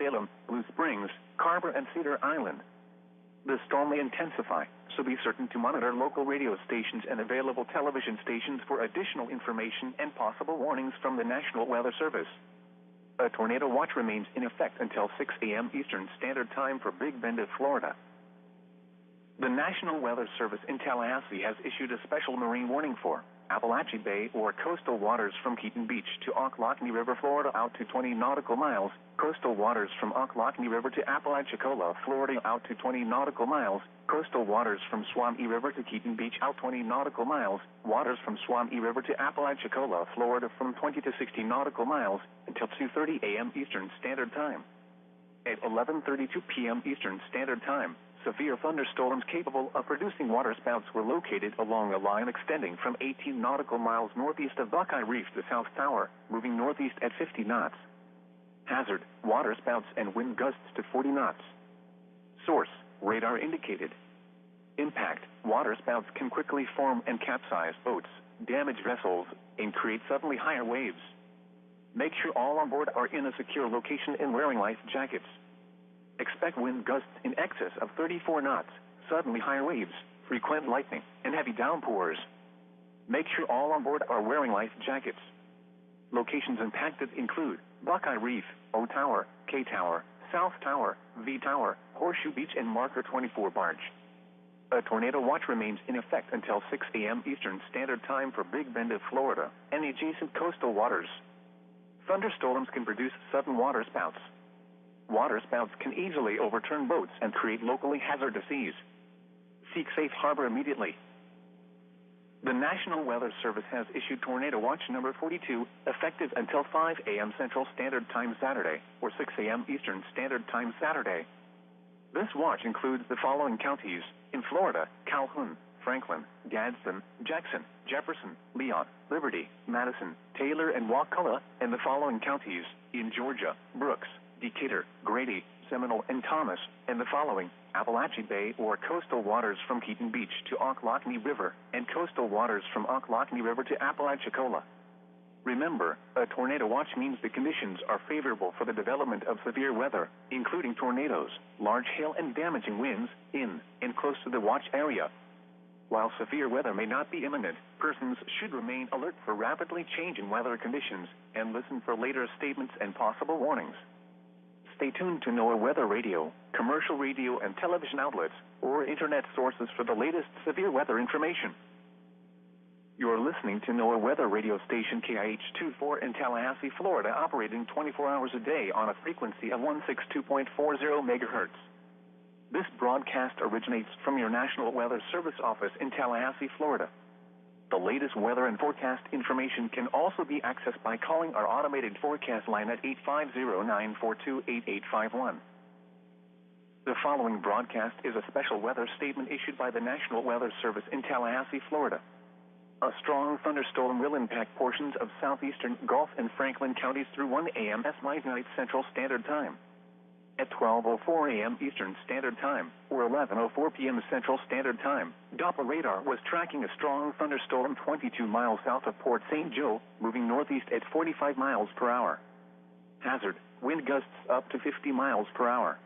Salem, Blue Springs, Carver, and Cedar Island. The storm may intensify, so be certain to monitor local radio stations and available television stations for additional information and possible warnings from the National Weather Service. A tornado watch remains in effect until 6 a.m. Eastern Standard Time for Big Bend of Florida. The National Weather Service in Tallahassee has issued a special marine warning for Appalachia Bay or coastal waters from Keaton Beach to Ocklawaha River, Florida out to 20 nautical miles, coastal waters from Ocklawaha River to Apalachicola, Florida out to 20 nautical miles, coastal waters from Swamee River to Keaton Beach out 20 nautical miles, waters from Swamee River to Apalachicola, Florida from 20 to 60 nautical miles until 2:30 a.m. Eastern Standard Time. At 11:32 p.m. Eastern Standard Time, severe thunderstorms capable of producing waterspouts were located along a line extending from 18 nautical miles northeast of Buckeye Reef to South Tower, moving northeast at 50 knots. Hazard, waterspouts and wind gusts to 40 knots. Source, radar indicated. Impact, waterspouts can quickly form and capsize boats, damage vessels, and create suddenly higher waves. Make sure all on board are in a secure location and wearing life jackets. Expect wind gusts in excess of 34 knots, suddenly higher waves, frequent lightning, and heavy downpours. Make sure all on board are wearing life jackets. Locations impacted include Buckeye Reef, O Tower, K Tower, South Tower, V Tower, Horseshoe Beach, and Marker 24 Barge. A tornado watch remains in effect until 6 a.m. Eastern Standard Time for Big Bend of Florida and the adjacent coastal waters. Thunderstorms can produce sudden waterspouts. Waterspouts can easily overturn boats and create locally hazardous seas. Seek safe harbor immediately. The National Weather Service has issued Tornado Watch number 42, effective until 5 a.m. Central Standard Time Saturday, or 6 a.m. Eastern Standard Time Saturday. This watch includes the following counties in Florida: Calhoun, Franklin, Gadsden, Jackson, Jefferson, Leon, Liberty, Madison, Taylor, and Wakulla, and the following counties in Georgia: Brooks, Decatur, Grady, Seminole, and Thomas, and the following: Appalachia Bay or coastal waters from Keaton Beach to Ocklawaha River, and coastal waters from Ocklawaha River to Apalachicola. Remember, a tornado watch means the conditions are favorable for the development of severe weather, including tornadoes, large hail, and damaging winds in and close to the watch area. While severe weather may not be imminent, persons should remain alert for rapidly changing weather conditions and listen for later statements and possible warnings. Stay tuned to NOAA Weather Radio, commercial radio and television outlets, or internet sources for the latest severe weather information. You are listening to NOAA Weather Radio Station KIH-24 in Tallahassee, Florida, operating 24 hours a day on a frequency of 162.40 megahertz. This broadcast originates from your National Weather Service office in Tallahassee, Florida. The latest weather and forecast information can also be accessed by calling our automated forecast line at 850-942-8851. The following broadcast is a special weather statement issued by the National Weather Service in Tallahassee, Florida. A strong thunderstorm will impact portions of southeastern Gulf and Franklin counties through 1 a.m. midnight Central Standard Time. At 12:04 a.m. Eastern Standard Time, or 11:04 p.m. Central Standard Time, Doppler radar was tracking a strong thunderstorm 22 miles south of Port St. Joe, moving northeast at 45 miles per hour. Hazard, wind gusts up to 50 miles per hour.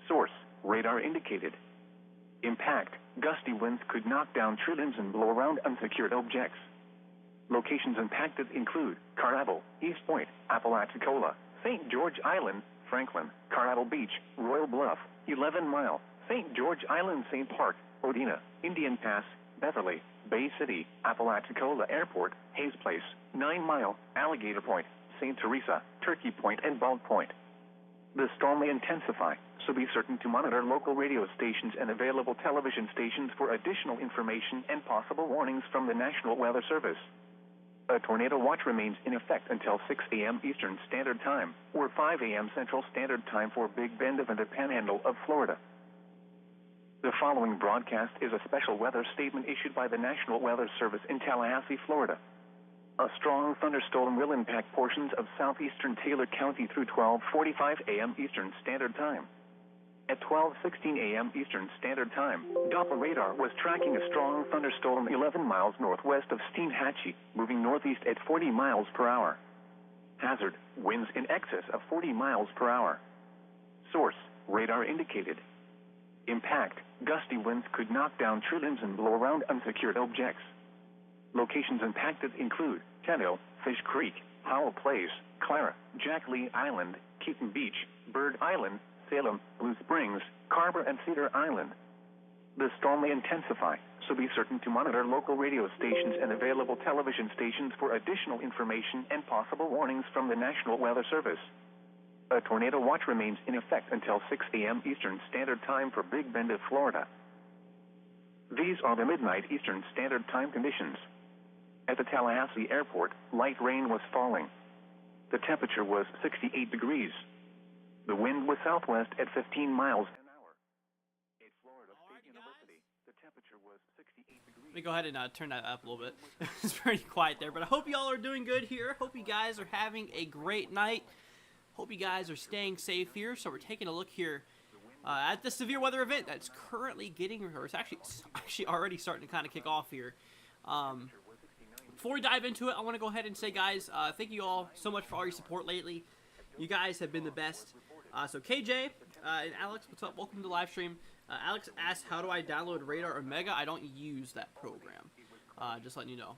Source, radar indicated. Impact, gusty winds could knock down tree limbs and blow around unsecured objects. Locations impacted include Carnival, East Point, Apalachicola, St. George Island, Franklin, Carnival Beach, Royal Bluff, 11 Mile, St. George Island, St. Park, Odina, Indian Pass, Beverly, Bay City, Apalachicola Airport, Hayes Place, 9 Mile, Alligator Point, St. Teresa, Turkey Point, and Bald Point. The storm may intensify, so be certain to monitor local radio stations and available television stations for additional information and possible warnings from the National Weather Service. A tornado watch remains in effect until 6 a.m. Eastern Standard Time, or 5 a.m. Central Standard Time for Big Bend and the Panhandle of Florida. The following broadcast is a special weather statement issued by the National Weather Service in Tallahassee, Florida. A strong thunderstorm will impact portions of southeastern Taylor County through 12:45 a.m. Eastern Standard Time. At 12:16 a.m. Eastern Standard Time, Doppler radar was tracking a strong thunderstorm 11 miles northwest of Steinhatchee, moving northeast at 40 miles per hour. Hazard, winds in excess of 40 miles per hour. Source: radar indicated. Impact: gusty winds could knock down tree limbs and blow around unsecured objects. Locations impacted include Tenno, Fish Creek, Howell Place, Clara, Jack Lee Island, Keaton Beach, Bird Island, Salem, Blue Springs, Carver, and Cedar Island. The storm may intensify, so be certain to monitor local radio stations and available television stations for additional information and possible warnings from the National Weather Service. A tornado watch remains in effect until 6 a.m. Eastern Standard Time for Big Bend of Florida. These are the midnight Eastern Standard Time conditions. At the Tallahassee Airport, light rain was falling. The temperature was 68 degrees. The wind was southwest at 15 miles an hour. At Florida State University, the temperature was 68 degrees. Let me go ahead and turn that up a little bit. It's pretty quiet there, but I hope y'all are doing good here. Hope you guys are having a great night. Hope you guys are staying safe here. So we're taking a look here at the severe weather event that's currently getting, or it's actually already starting to kind of kick off here. Before we dive into it, I want to go ahead and say, guys, thank you all so much for all your support lately. You guys have been the best. So KJ and Alex, what's up? Welcome to the live stream. Alex asked, how do I download Radar Omega? I don't use that program. Just letting you know.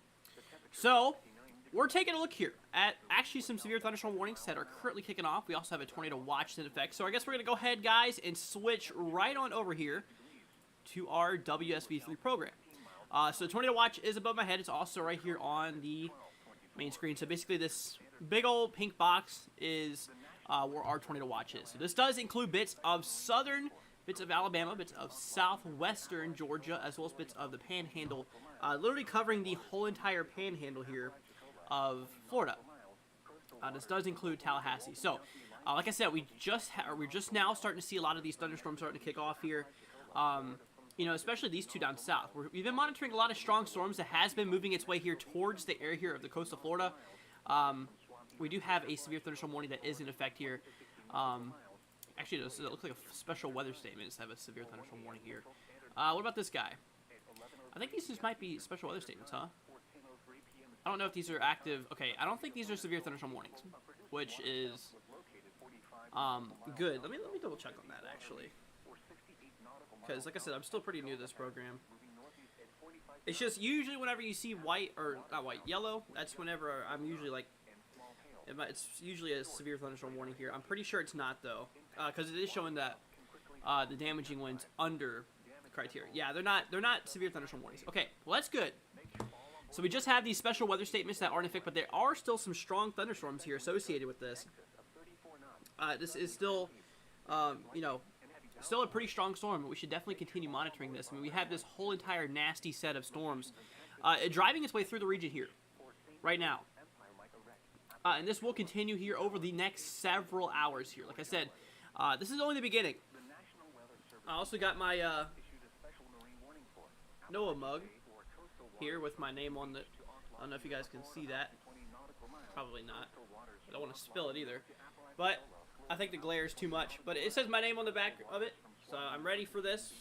So we're taking a look here at actually some severe thunderstorm warnings that are currently kicking off. We also have a tornado watch in effect. So I guess we're going to go ahead, guys, and switch right on over here to our WSV3 program. So the tornado watch is above my head. It's also right here on the main screen. So basically this big old pink box is where our tornado watch is. So this does include bits of southern, bits of Alabama, bits of southwestern Georgia, as well as bits of the panhandle, literally covering the whole entire panhandle here of Florida. This does include Tallahassee. So, like I said, we're just now starting to see a lot of these thunderstorms starting to kick off here. You know, especially these two down south. We've been monitoring a lot of strong storms that has been moving its way here towards the area here of the coast of Florida. We do have a severe thunderstorm warning that is in effect here. Actually, it looks like a special weather statement. Just have a severe thunderstorm warning here. What about this guy? I think these just might be special weather statements, huh? I don't know if these are active. Okay, I don't think these are severe thunderstorm warnings, which is good. Let me double check on that actually, because like I said, I'm still pretty new to this program. It's just usually whenever you see white, or not white, yellow, that's whenever I'm usually like, it's usually a severe thunderstorm warning here. I'm pretty sure it's not though, because it is showing that the damaging winds under criteria. Yeah, they're not severe thunderstorm warnings. Okay, well that's good. So we just have these special weather statements that aren't in effect, but there are still some strong thunderstorms here associated with this. This is still, you know, still a pretty strong storm, but we should definitely continue monitoring this. I mean, we have this whole entire nasty set of storms driving its way through the region here right now. And this will continue here over the next several hours here. Like I said, this is only the beginning. I also got my NOAA mug here with my name on it. I don't know if you guys can see that. Probably not. I don't want to spill it either. But I think the glare is too much. But it says my name on the back of it. So I'm ready for this.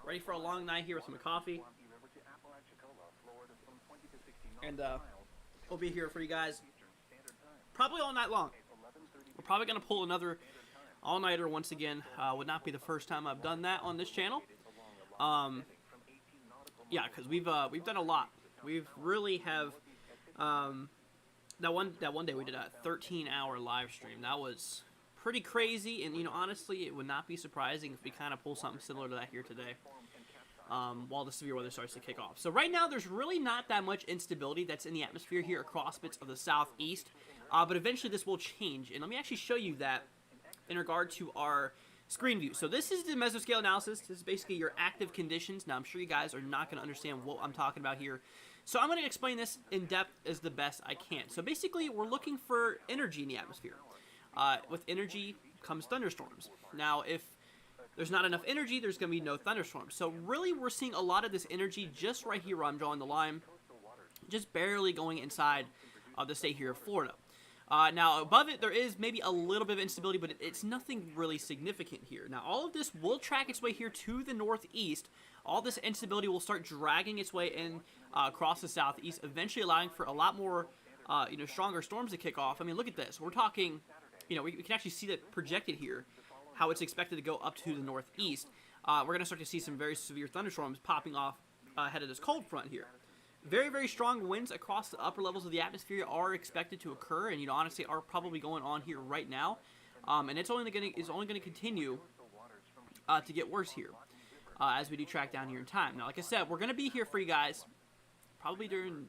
Ready for a long night here with some coffee. And we'll be here for you guys probably all night long. We're probably going to pull another all-nighter once again. Would not be the first time I've done that on this channel. Yeah, because we've done a lot. We've really have that one day we did a 13-hour live stream. That was pretty crazy, and you know, honestly, it would not be surprising if we kind of pull something similar to that here today. While the severe weather starts to kick off. So right now, there's really not that much instability that's in the atmosphere here across bits of the southeast, but eventually this will change. And let me actually show you that in regard to our screen view. So this is the mesoscale analysis. This is basically your active conditions. Now, I'm sure you guys are not going to understand what I'm talking about here. So I'm going to explain this in depth as the best I can. So basically, we're looking for energy in the atmosphere. With energy comes thunderstorms. Now, if there's not enough energy, there's going to be no thunderstorms. So really, we're seeing a lot of this energy just right here where I'm drawing the line, just barely going inside of the state here of Florida. Now, above it, there is maybe a little bit of instability, but it's nothing really significant here. Now, all of this will track its way here to the northeast. All this instability will start dragging its way in across the southeast, eventually allowing for a lot more, you know, stronger storms to kick off. I mean, look at this. We're talking, you know, we can actually see that projected here, how it's expected to go up to the northeast, we're going to start to see some very severe thunderstorms popping off ahead of this cold front here. Very, very strong winds across the upper levels of the atmosphere are expected to occur, and honestly are probably going on here right now. And it's only going to continue to get worse here as we do track down here in time. Now, like I said, we're going to be here for you guys probably during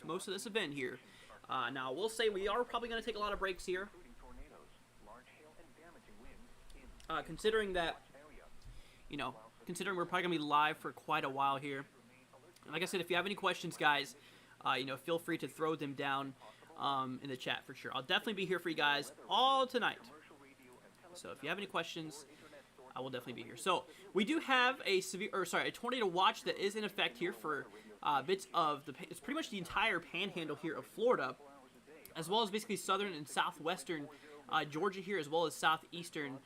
most of this event here. Now, we'll say we are probably going to take a lot of breaks here, considering that, considering we're probably going to be live for quite a while here. And like I said, if you have any questions, guys, feel free to throw them down in the chat for sure. I'll definitely be here for you guys all tonight. So if you have any questions, I will definitely be here. So we do have a tornado watch that is in effect here for bits of it's pretty much the entire panhandle here of Florida, as well as basically southern and southwestern Georgia here, as well as southeastern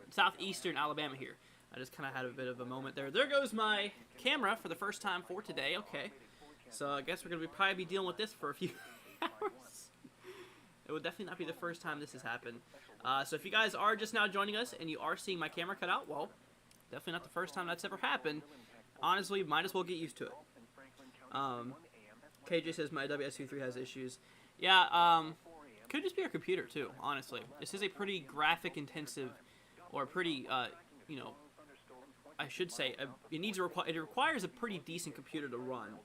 southeastern Alabama here. I just kind of had a bit of a moment there. There goes my camera for the first time for today. Okay, so I guess we're gonna probably be dealing with this for a few hours. It would definitely not be the first time this has happened. So if you guys are just now joining us and you are seeing my camera cut out, well, definitely not the first time that's ever happened. Honestly, might as well get used to it. KJ says my WSU3 has issues. Yeah, could just be our computer too, honestly. This is a pretty graphic intensive, or pretty, I should say, it requires a pretty decent computer to run.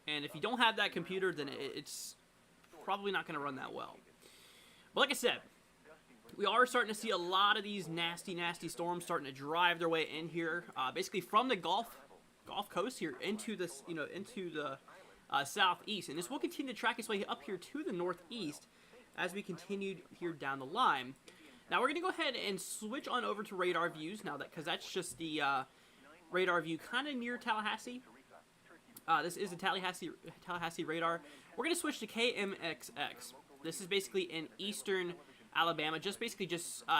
And if you don't have that computer, then it's probably not going to run that well. But like I said, we are starting to see a lot of these nasty, nasty storms starting to drive their way in here, basically from the Gulf Coast here into this, into the southeast, and this will continue to track its way up here to the northeast as we continue here down the line. Now we're going to go ahead and switch on over to radar views now, because that's just the radar view kind of near Tallahassee. This is a Tallahassee radar. We're going to switch to KMXX. This is basically in eastern Alabama, just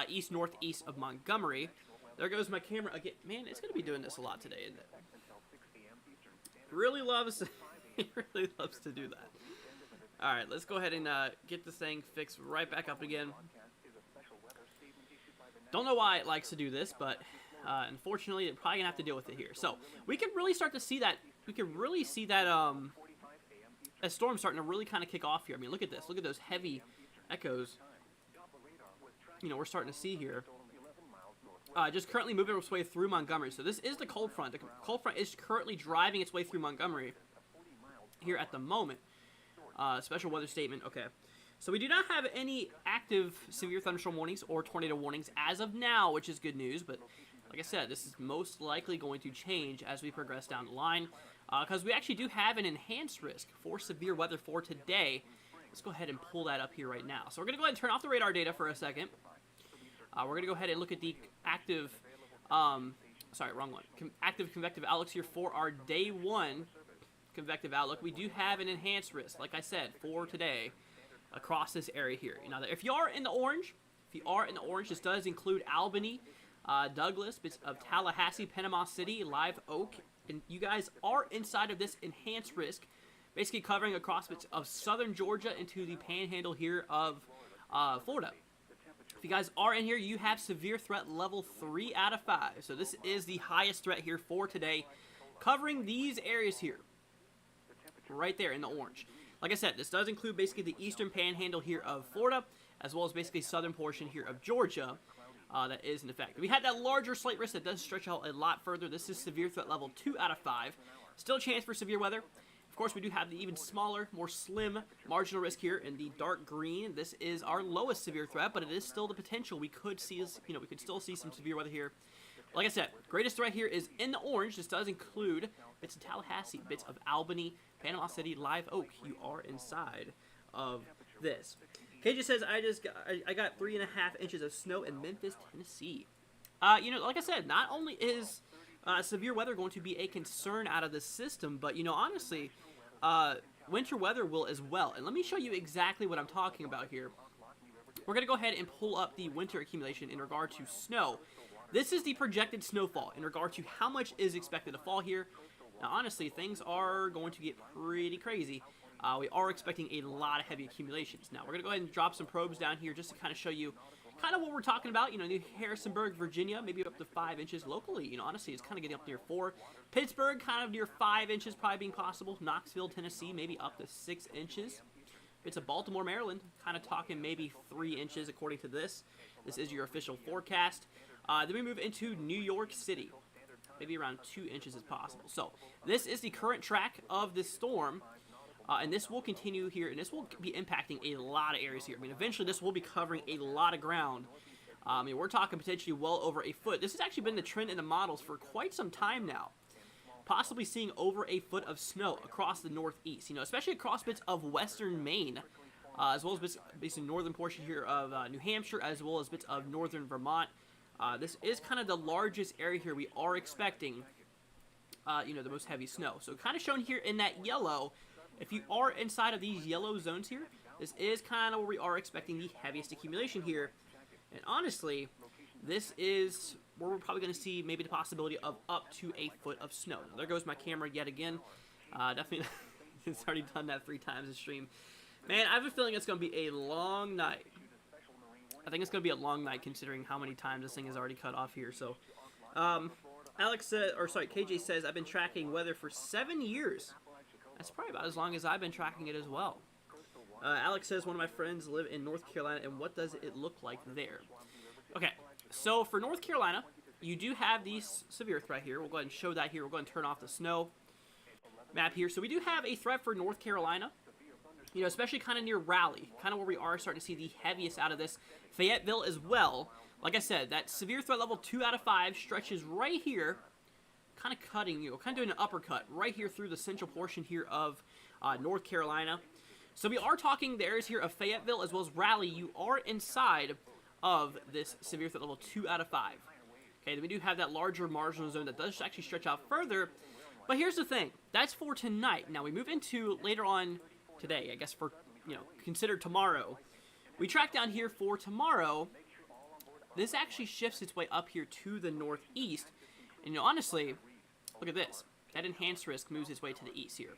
east-northeast of Montgomery. There goes my camera again. Man, it's going to be doing this a lot today, isn't it? Really loves, he really loves to do that. All right, let's go ahead and get this thing fixed right back up again. Don't know why it likes to do this, but unfortunately, it's probably gonna have to deal with it here. So we can really start to see that. We can really see that a storm starting to really kind of kick off here. I mean, look at this. Look at those heavy echoes. We're starting to see here. Just currently moving its way through Montgomery. So this is the cold front. The cold front is currently driving its way through Montgomery here at the moment. Special weather statement. Okay. So we do not have any active severe thunderstorm warnings or tornado warnings as of now, which is good news. But like I said, this is most likely going to change as we progress down the line, because we actually do have an enhanced risk for severe weather for today. Let's go ahead and pull that up here right now. So we're going to go ahead and turn off the radar data for a second. We're going to go ahead and look at the active, active convective outlooks here for our day one convective outlook. We do have an enhanced risk, like I said, for today across this area here. Now, if you are in the orange, this does include Albany, Douglas, bits of Tallahassee, Panama City, Live Oak, and you guys are inside of this enhanced risk, basically covering across bits of southern Georgia into the panhandle here of Florida. If you guys are in here, you have severe threat level 3 out of 5. So this is the highest threat here for today, covering these areas here, right there in the orange. Like I said, this does include basically the eastern panhandle here of Florida, as well as basically southern portion here of Georgia. That is in effect. We had that larger slight risk that does stretch out a lot further. This is severe threat level 2 out of 5. Still a chance for severe weather. Of course, we do have the even smaller, more slim marginal risk here in the dark green. This is our lowest severe threat, but it is still the potential. We could see, we could still see some severe weather here. Like I said, greatest threat here is in the orange. This does include bits of Tallahassee, bits of Albany, Panama City, Live Oak. You are inside of this. KJ says, I got 3.5 inches of snow in Memphis, Tennessee. Like I said, not only is severe weather going to be a concern out of the system, but, honestly, winter weather will as well. And let me show you exactly what I'm talking about here. We're going to go ahead and pull up the winter accumulation in regard to snow. This is the projected snowfall in regard to how much is expected to fall here. Now, honestly, things are going to get pretty crazy. we are expecting a lot of heavy accumulations. Now, we're going to go ahead and drop some probes down here just to kind of show you kind of what we're talking about. You know, New Harrisonburg, Virginia, maybe up to 5 inches locally. You know, honestly, it's kind of getting up near 4. Pittsburgh, kind of near 5 inches probably being possible. Knoxville, Tennessee, maybe up to 6 inches. It's a Baltimore, Maryland, kind of talking maybe 3 inches according to this. This is your official forecast. Then we move into New York City. Maybe around 2 inches is possible. So this is the current track of this storm. And this will continue here, and this will be impacting a lot of areas here. I mean, eventually this will be covering a lot of ground. I mean, we're talking potentially well over a foot. This has actually been the trend in the models for quite some time now. Possibly seeing over a foot of snow across the northeast, you know, especially across bits of western Maine, as well as bits in northern portion here of New Hampshire, as well as bits of northern Vermont. This is kind of the largest area here we are expecting, you know, the most heavy snow. So kind of shown here in that yellow. If you are inside of these yellow zones here, this is kind of where we are expecting the heaviest accumulation here. And honestly, this is where we're probably going to see maybe the possibility of up to a foot of snow. Now, there goes my camera yet again. Definitely, it's already done that 3 times this stream. Man, I have a feeling it's going to be a long night. I think it's going to be a long night considering how many times this thing is already cut off here. So, KJ says, I've been tracking weather for 7 years. That's probably about as long as I've been tracking it as well. Alex says, one of my friends live in North Carolina, and what does it look like there? Okay, so for North Carolina, you do have the severe threat here. We'll go ahead and show that here. We'll go ahead and turn off the snow map here. So we do have a threat for North Carolina, you know, especially kind of near Raleigh, kind of where we are starting to see the heaviest out of this. Fayetteville as well. Like I said, that severe threat level 2 out of 5 stretches right here, kind of cutting, you know, kind of doing an uppercut right here through the central portion here of North Carolina. So we are talking the areas here of Fayetteville as well as Raleigh. You are inside of this severe threat level 2 out of 5. Okay, then we do have that larger marginal zone that does actually stretch out further. But here's the thing. That's for tonight. Now we move into later on today, I guess for, you know, consider tomorrow. We track down here for tomorrow. This actually shifts its way up here to the northeast. And, you know, honestly, look at this. That enhanced risk moves its way to the east here.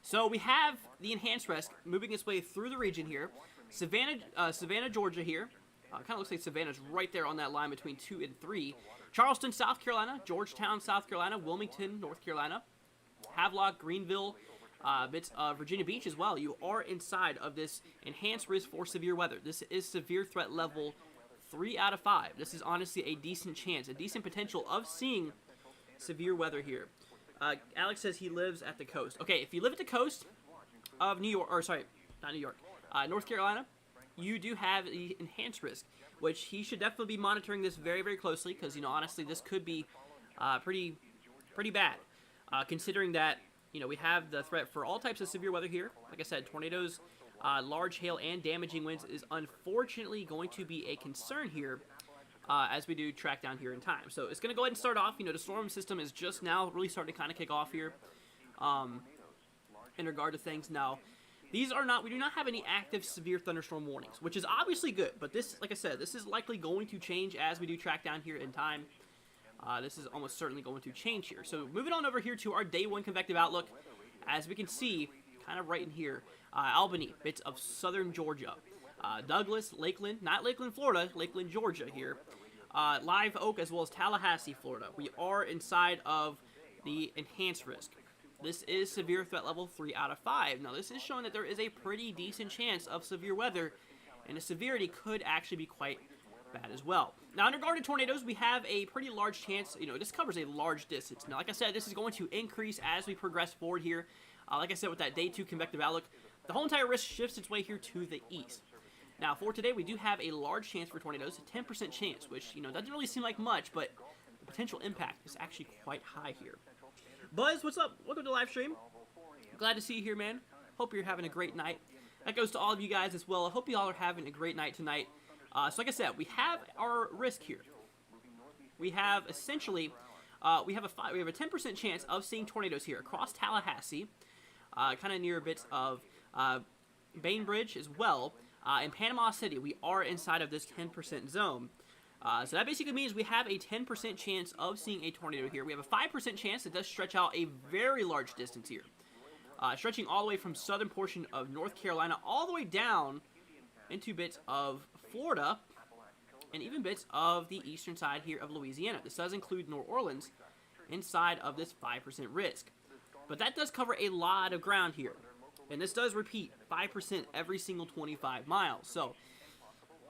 So we have the enhanced risk moving its way through the region here. Savannah, Georgia here. Kind of looks like Savannah's right there on that line between 2 and 3. Charleston, South Carolina. Georgetown, South Carolina. Wilmington, North Carolina. Havelock, Greenville, bits of Virginia Beach as well. You are inside of this enhanced risk for severe weather. This is severe threat level 3 out of 5. This is honestly a decent chance, a decent potential of seeing severe weather here. Alex says he lives at the coast. Okay, if you live at the coast of New York, or sorry, not New York, North Carolina, you do have the enhanced risk, which he should definitely be monitoring this very, very closely because, you know, honestly, this could be pretty bad, considering that, you know, we have the threat for all types of severe weather here. Like I said, tornadoes, large hail, and damaging winds is unfortunately going to be a concern here as we do track down here in time. So it's going to go ahead and start off. You know, the storm system is just now really starting to kind of kick off here in regard to things. Now, we do not have any active severe thunderstorm warnings, which is obviously good. But this, like I said, this is likely going to change as we do track down here in time. This is almost certainly going to change here. So moving on over here to our day 1 convective outlook, as we can see, kind of right in here, Albany, bits of southern Georgia, Douglas, Lakeland, not Lakeland, Florida, Lakeland, Georgia here, Live Oak, as well as Tallahassee, Florida. We are inside of the enhanced risk. This is severe threat level 3 out of 5. Now, this is showing that there is a pretty decent chance of severe weather, and the severity could actually be quite bad as well. Now, in regard to tornadoes, we have a pretty large chance. You know, this covers a large distance. Now, like I said, this is going to increase as we progress forward here. Like I said, with that day 2 convective outlook, the whole entire risk shifts its way here to the east. Now, for today, we do have a large chance for tornadoes, a 10% chance, which, you know, doesn't really seem like much, but the potential impact is actually quite high here. Buzz, what's up? Welcome to the live stream. Glad to see you here, man. Hope you're having a great night. That goes to all of you guys as well. I hope you all are having a great night tonight. So like I said, we have our risk here. We have essentially, we have a 10% chance of seeing tornadoes here across Tallahassee, kind of near bits of Bainbridge as well. In Panama City, we are inside of this 10% zone. So that basically means we have a 10% chance of seeing a tornado here. We have a 5% chance that does stretch out a very large distance here. stretching all the way from southern portion of North Carolina all the way down into bits of Florida and even bits of the eastern side here of Louisiana. This does include New Orleans inside of this 5% risk. But that does cover a lot of ground here. And this does repeat 5% every single 25 miles. So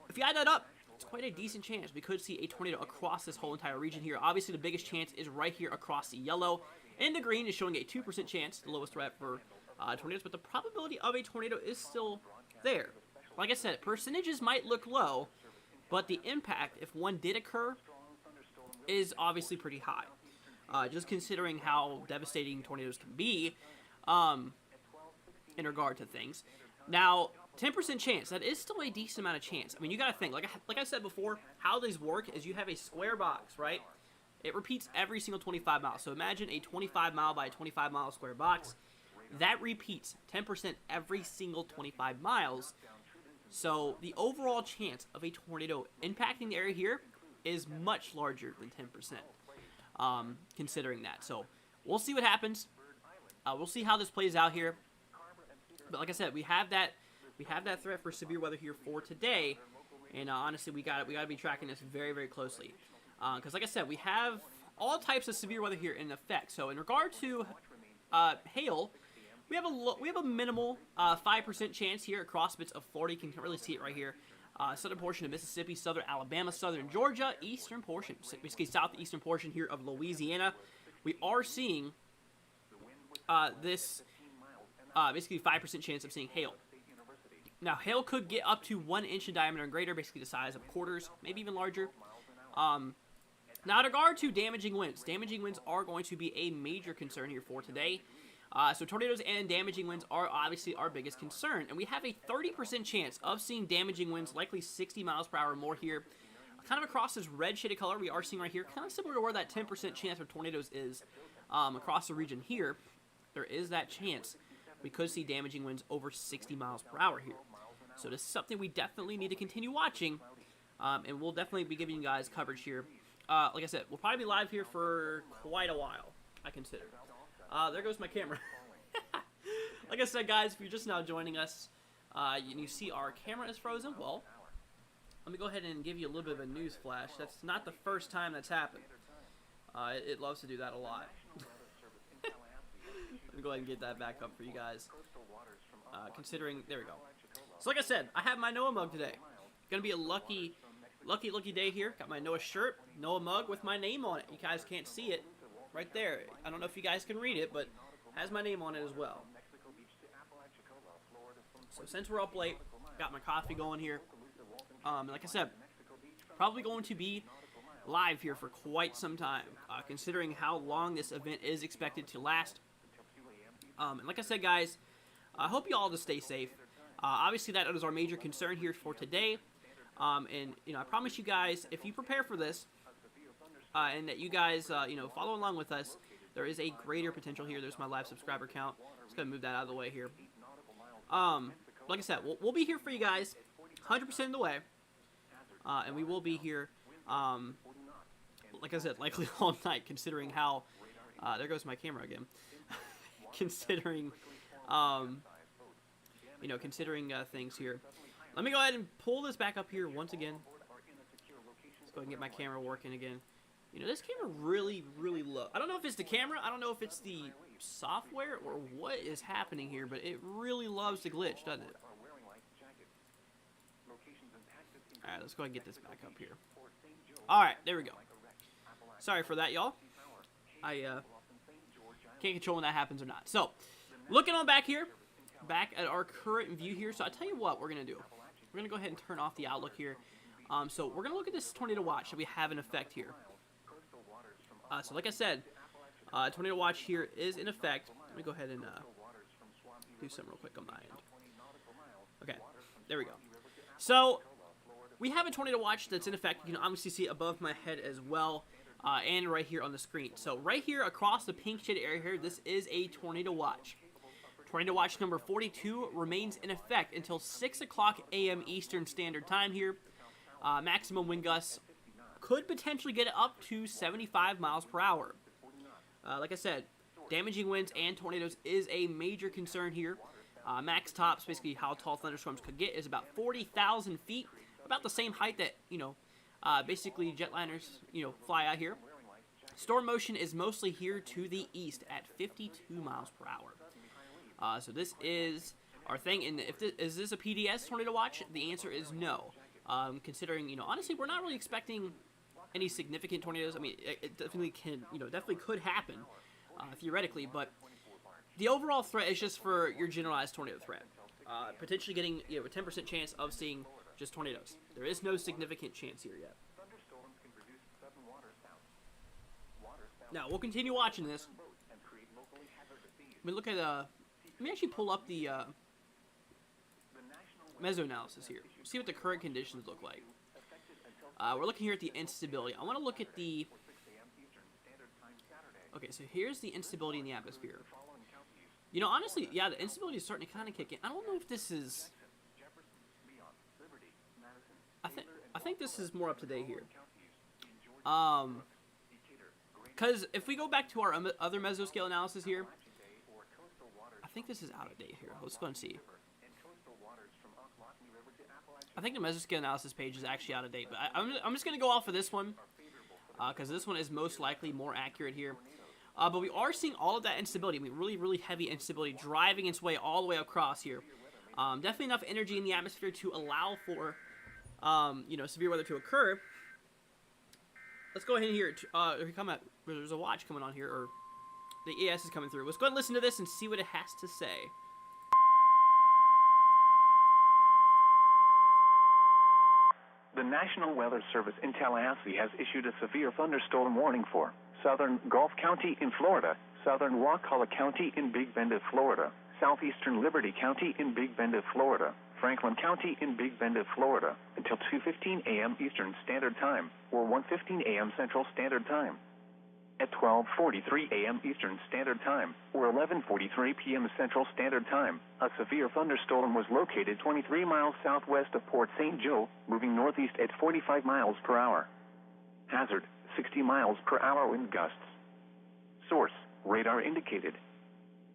if you add that up, it's quite a decent chance we could see a tornado across this whole entire region here. Obviously, the biggest chance is right here across the yellow. And the green is showing a 2% chance, the lowest threat for tornadoes. But the probability of a tornado is still there. Like I said, percentages might look low, but the impact, if one did occur, is obviously pretty high. Just considering how devastating tornadoes can be in regard to things. Now, 10% chance, that is still a decent amount of chance. I mean, you got to think, like I said before, how these work is you have a square box, right? It repeats every single 25 miles. So imagine a 25 mile by 25 mile square box. That repeats 10% every single 25 miles. So the overall chance of a tornado impacting the area here is much larger than 10%. Considering that. So we'll see what happens. We'll see how this plays out here. But like I said, we have that threat for severe weather here for today, and honestly, we got to be tracking this very, very closely. Because like I said, we have all types of severe weather here in effect. So in regard to hail, we have a minimal 5% chance here across bits of Florida. You can really see it right here. Southern portion of Mississippi, southern Alabama, southern Georgia, eastern portion, basically southeastern portion here of Louisiana. We are seeing this basically 5% chance of seeing hail. Now, hail could get up to 1 inch in diameter and greater, basically the size of quarters, maybe even larger. Now, in regard to damaging winds are going to be a major concern here for today. So tornadoes and damaging winds are obviously our biggest concern. And we have a 30% chance of seeing damaging winds, likely 60 miles per hour or more here. Kind of across this red shaded color we are seeing right here, kind of similar to where that 10% chance of tornadoes is across the region here. There is that chance we could see damaging winds over 60 miles per hour here. So this is something we definitely need to continue watching. And we'll definitely be giving you guys coverage here. Like I said, we'll probably be live here for quite a while, I consider. There goes my camera. Like I said, guys, if you're just now joining us, and you see our camera is frozen, well, let me go ahead and give you a little bit of a news flash. That's not the first time that's happened. It loves to do that a lot. Let me go ahead and get that back up for you guys. Considering, there we go. So like I said, I have my NOAA mug today. Gonna be a lucky day here. Got my NOAA shirt, NOAA mug with my name on it. You guys can't see it. Right there. I don't know if you guys can read it, but has my name on it as well. So since we're up late, got my coffee going here. Like I said, probably going to be live here for quite some time, considering how long this event is expected to last. And like I said, guys, I hope you all just stay safe. Obviously, that is our major concern here for today. And I promise you guys, if you prepare for this, and that you guys, follow along with us, there is a greater potential here. There's my live subscriber count. Just gonna move that out of the way here. Like I said, we'll be here for you guys, 100% of the way, and we will be here, like I said, likely all night, considering how, there goes my camera again, considering, considering things here. Let me go ahead and pull this back up here once again. Let's go ahead and get my camera working again. This camera really, really low. I don't know if it's the camera. I don't know if it's the software or what is happening here, but it really loves to glitch, doesn't it? Alright, let's go ahead and get this back up here. Alright, there we go. Sorry for that, y'all. I can't control when that happens or not. So, looking on back here, back at our current view here. So, I tell you what we're going to do. We're going to go ahead and turn off the outlook here. So, we're going to look at this tornado watch that we have in effect here. So like I said, tornado watch here is in effect. Let me go ahead and do something real quick on my end. Okay, there we go. So we have a tornado watch that's in effect. You can obviously see it above my head as well, and right here on the screen. So right here across the pink shaded area here, this is a tornado watch. Tornado watch number 42 remains in effect until 6 o'clock a.m. Eastern Standard Time here. Maximum wind gusts could potentially get up to 75 miles per hour. Like I said, Damaging winds and tornadoes is a major concern here. Max tops, basically how tall thunderstorms could get, is about 40,000 feet, about the same height that, basically jetliners, fly out here. Storm motion is mostly here to the east at 52 miles per hour. So this is our thing. And is this a PDS tornado watch? The answer is no. Considering, honestly, we're not really expecting any significant tornadoes. I mean, it definitely can, definitely could happen, theoretically, but the overall threat is just for your generalized tornado threat. Potentially getting, a 10% chance of seeing just tornadoes. There is no significant chance here yet. Now, we'll continue watching this. Let me actually pull up the meso-analysis here. See what the current conditions look like. We're looking here at the instability. I want to look at the... Okay, so here's the instability in the atmosphere. Honestly, yeah, the instability is starting to kind of kick in. I don't know if this is... I think this is more up to date here. Because if we go back to our other mesoscale analysis here, I think this is out of date here. Let's go and see. I think the mesoscale analysis page is actually out of date, but I'm just going to go off of this one, because this one is most likely more accurate here. But we are seeing all of that instability. I mean, really, really heavy instability driving its way all the way across here. Definitely enough energy in the atmosphere to allow for, severe weather to occur. Let's go ahead and hear it. There's a watch coming on here, or the ES is coming through. Let's go ahead and listen to this and see what it has to say. The National Weather Service in Tallahassee has issued a severe thunderstorm warning for southern Gulf County in Florida, southern Wakulla County in Big Bend of Florida, southeastern Liberty County in Big Bend of Florida, Franklin County in Big Bend of Florida, until 2:15 a.m. Eastern Standard Time, or 1:15 a.m. Central Standard Time. At 12:43 a.m. Eastern Standard Time, or 11:43 p.m. Central Standard Time, a severe thunderstorm was located 23 miles southwest of Port St. Joe, moving northeast at 45 miles per hour. Hazard, 60 miles per hour wind gusts. Source, radar indicated.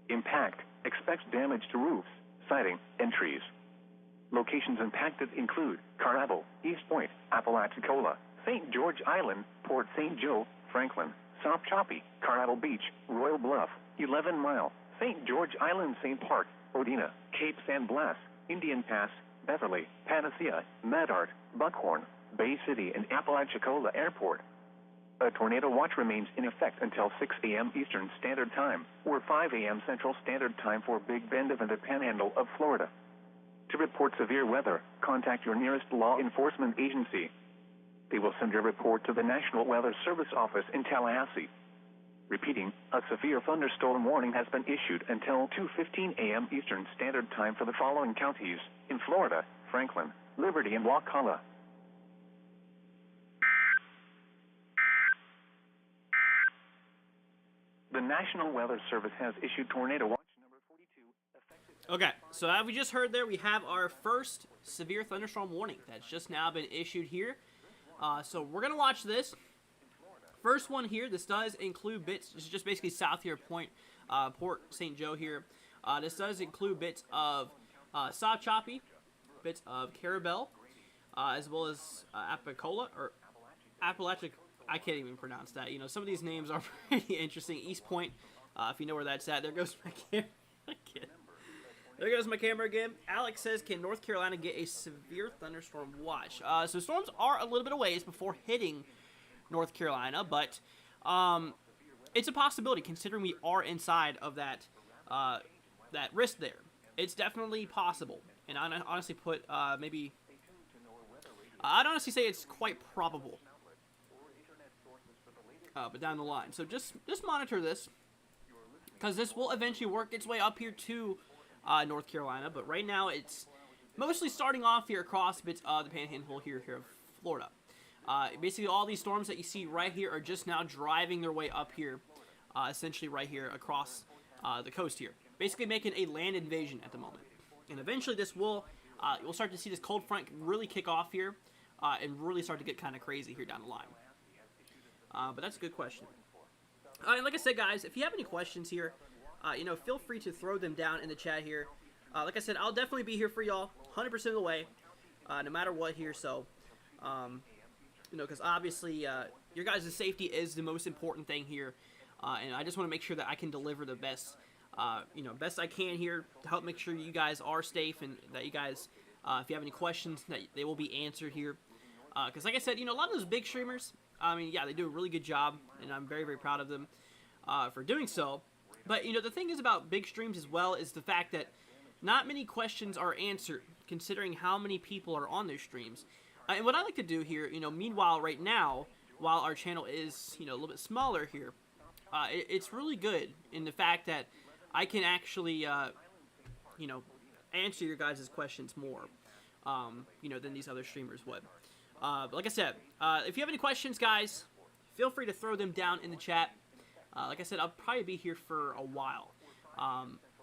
Impact, expects damage to roofs, siding, and trees. Locations impacted include Carnival, East Point, Apalachicola, St. George Island, Port St. Joe, Franklin, South Choppy, Carnival Beach, Royal Bluff, 11 Mile, St. George Island St. Park, Odina, Cape San Blas, Indian Pass, Beverly, Panacea, Madart, Buckhorn, Bay City, and Apalachicola Airport. A tornado watch remains in effect until 6 a.m. Eastern Standard Time, or 5 a.m. Central Standard Time for Big Bend and the Panhandle of Florida. To report severe weather, contact your nearest law enforcement agency. They will send your report to the National Weather Service office in Tallahassee. Repeating, a severe thunderstorm warning has been issued until 2:15 a.m. Eastern Standard Time for the following counties in Florida: Franklin, Liberty, and Wakulla. The National Weather Service has issued Tornado Watch number 42. Okay, so as we just heard there, we have our first severe thunderstorm warning that's just now been issued here. So we're going to watch this. First one here, this does include bits, this is just basically south here, Port St. Joe here. This does include bits of South Choppy, bits of Carabel, as well as Apalachicola, or Appalachia. I can't even pronounce that. Some of these names are pretty interesting. East Point, if you know where that's at. There goes my camera again. There goes my camera again. Alex says, can North Carolina get a severe thunderstorm watch? So storms are a little bit of ways before hitting North Carolina, but it's a possibility considering we are inside of that risk there. It's definitely possible. And I'd honestly put maybe... I'd honestly say it's quite probable. But down the line. So just monitor this, because this will eventually work its way up here to North Carolina. But right now it's mostly starting off here across bits of the Panhandle here of Florida. Basically all these storms that you see right here are just now driving their way up here, essentially right here across the coast here. Basically making a land invasion at the moment. And eventually this will, you'll start to see this cold front really kick off here and really start to get kind of crazy here down the line. But that's a good question. And like I said, guys, if you have any questions here, feel free to throw them down in the chat here. Like I said, I'll definitely be here for y'all 100% of the way, no matter what here. So, because obviously your guys' safety is the most important thing here, and I just want to make sure that I can deliver the best, best I can here to help make sure you guys are safe and that you guys, if you have any questions, that they will be answered here. Because like I said, a lot of those big streamers, they do a really good job, and I'm very, very proud of them for doing so. But, the thing is about big streams as well is the fact that not many questions are answered, considering how many people are on those streams. And what I like to do here, meanwhile, right now, while our channel is, a little bit smaller here, it's really good in the fact that I can actually, answer your guys' questions more, than these other streamers would. But like I said, if you have any questions, guys, feel free to throw them down in the chat. Like I said, I'll probably be here for a while.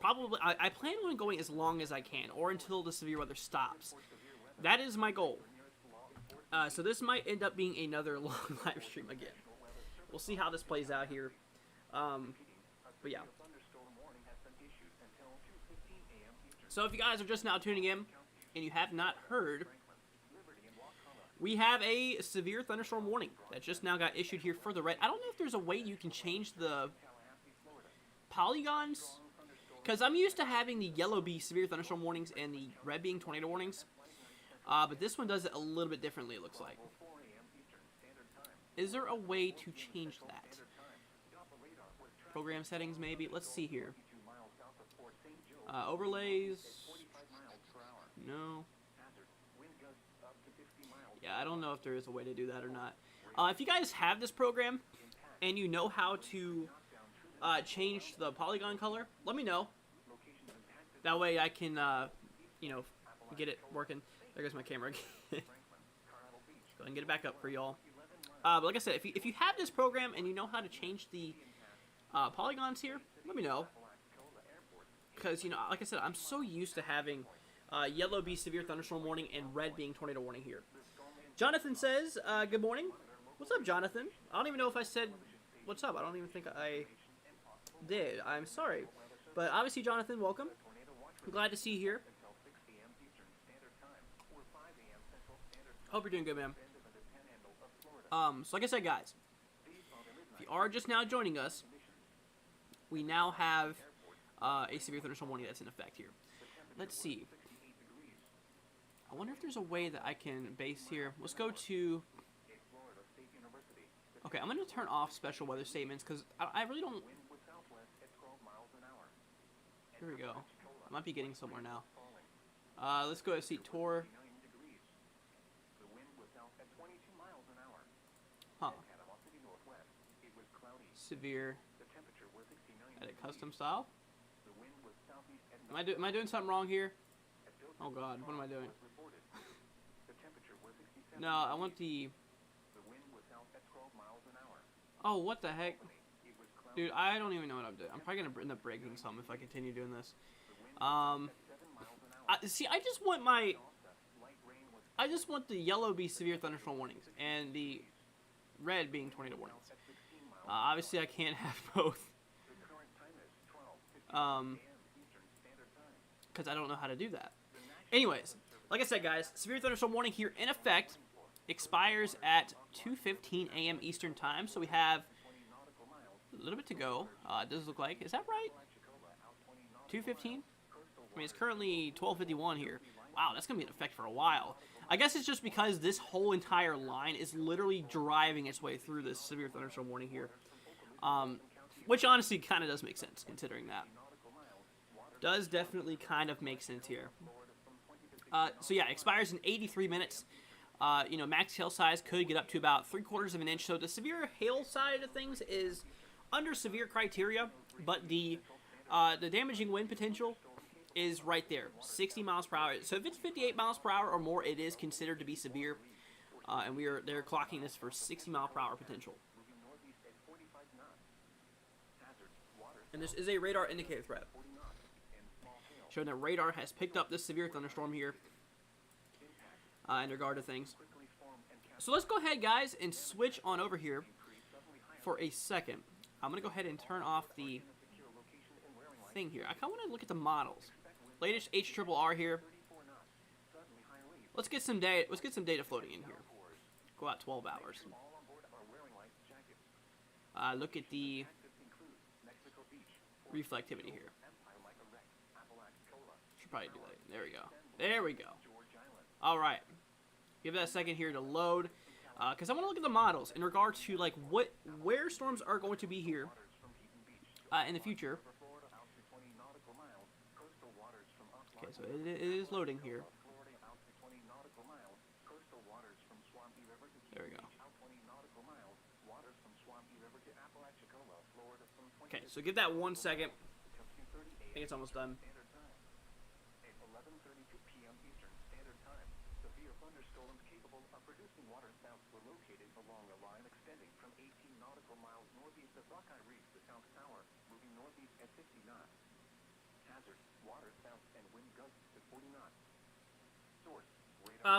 Probably, I plan on going as long as I can, or until the severe weather stops. That is my goal. So this might end up being another long live stream again. We'll see how this plays out here. But yeah. So if you guys are just now tuning in, and you have not heard, we have a severe thunderstorm warning that just now got issued here for the red. I don't know if there's a way you can change the polygons, because I'm used to having the yellow be severe thunderstorm warnings and the red being tornado warnings. But this one does it a little bit differently, it looks like. Is there a way to change that? Program settings, maybe? Let's see here. Overlays. No. Yeah, I don't know if there is a way to do that or not. If you guys have this program and you know how to change the polygon color, let me know. That way I can, get it working. There goes my camera again. Go ahead and get it back up for y'all. But like I said, if you have this program and you know how to change the polygons here, let me know. Because, like I said, I'm so used to having yellow be severe thunderstorm warning and red being tornado warning here. Jonathan says, good morning. What's up, Jonathan? I don't even know if I said what's up. I don't even think I did. I'm sorry. But obviously, Jonathan, welcome. I'm glad to see you here. Hope you're doing good, man. So like I said, guys, if you are just now joining us, we now have a severe thunderstorm warning that's in effect here. Let's see. I wonder if there's a way that I can base here. Let's go to... Okay, I'm going to turn off special weather statements because I really don't... Here we go. I might be getting somewhere now. Let's go to see tour. Huh. Severe. Edit custom style. Am I doing something wrong here? Oh god, what am I doing? No, I want the... Oh, what the heck? Dude, I don't even know what I'm doing. I'm probably going to end up breaking something if I continue doing this. See, I just want the yellow be severe thunderstorm warnings and the red being tornado warnings. Obviously, I can't have both. Because I don't know how to do that. Anyways, like I said, guys, severe thunderstorm warning here in effect expires at 2:15 a.m. Eastern Time. So we have a little bit to go. It does look like. Is that right? 2:15? I mean, it's currently 12:51 here. Wow, that's going to be in effect for a while. I guess it's just because this whole entire line is literally driving its way through this severe thunderstorm warning here. Which honestly kind of does make sense, considering that. Does definitely kind of make sense here. So yeah, expires in 83 minutes. Max hail size could get up to about 3/4 of an inch. So the severe hail side of things is under severe criteria, but the damaging wind potential is right there, 60 miles per hour. So if it's 58 miles per hour or more, it is considered to be severe, and they're clocking this for 60 mile per hour potential. And this is a radar indicated threat, showing that radar has picked up this severe thunderstorm here in regard to things. So let's go ahead, guys, and switch on over here for a second. I'm going to go ahead and turn off the thing here. I kind of want to look at the models. Latest HRRR here. Let's get some data. Let's get some data floating in here. Go out 12 hours. Look at the reflectivity here. Should probably do that. There we go. There we go. All right. Give that a second here to load, because I want to look at the models in regard to like where storms are going to be here in the future. Okay, so it is loading here. There we go. Okay, so give that 1 second. I think it's almost done.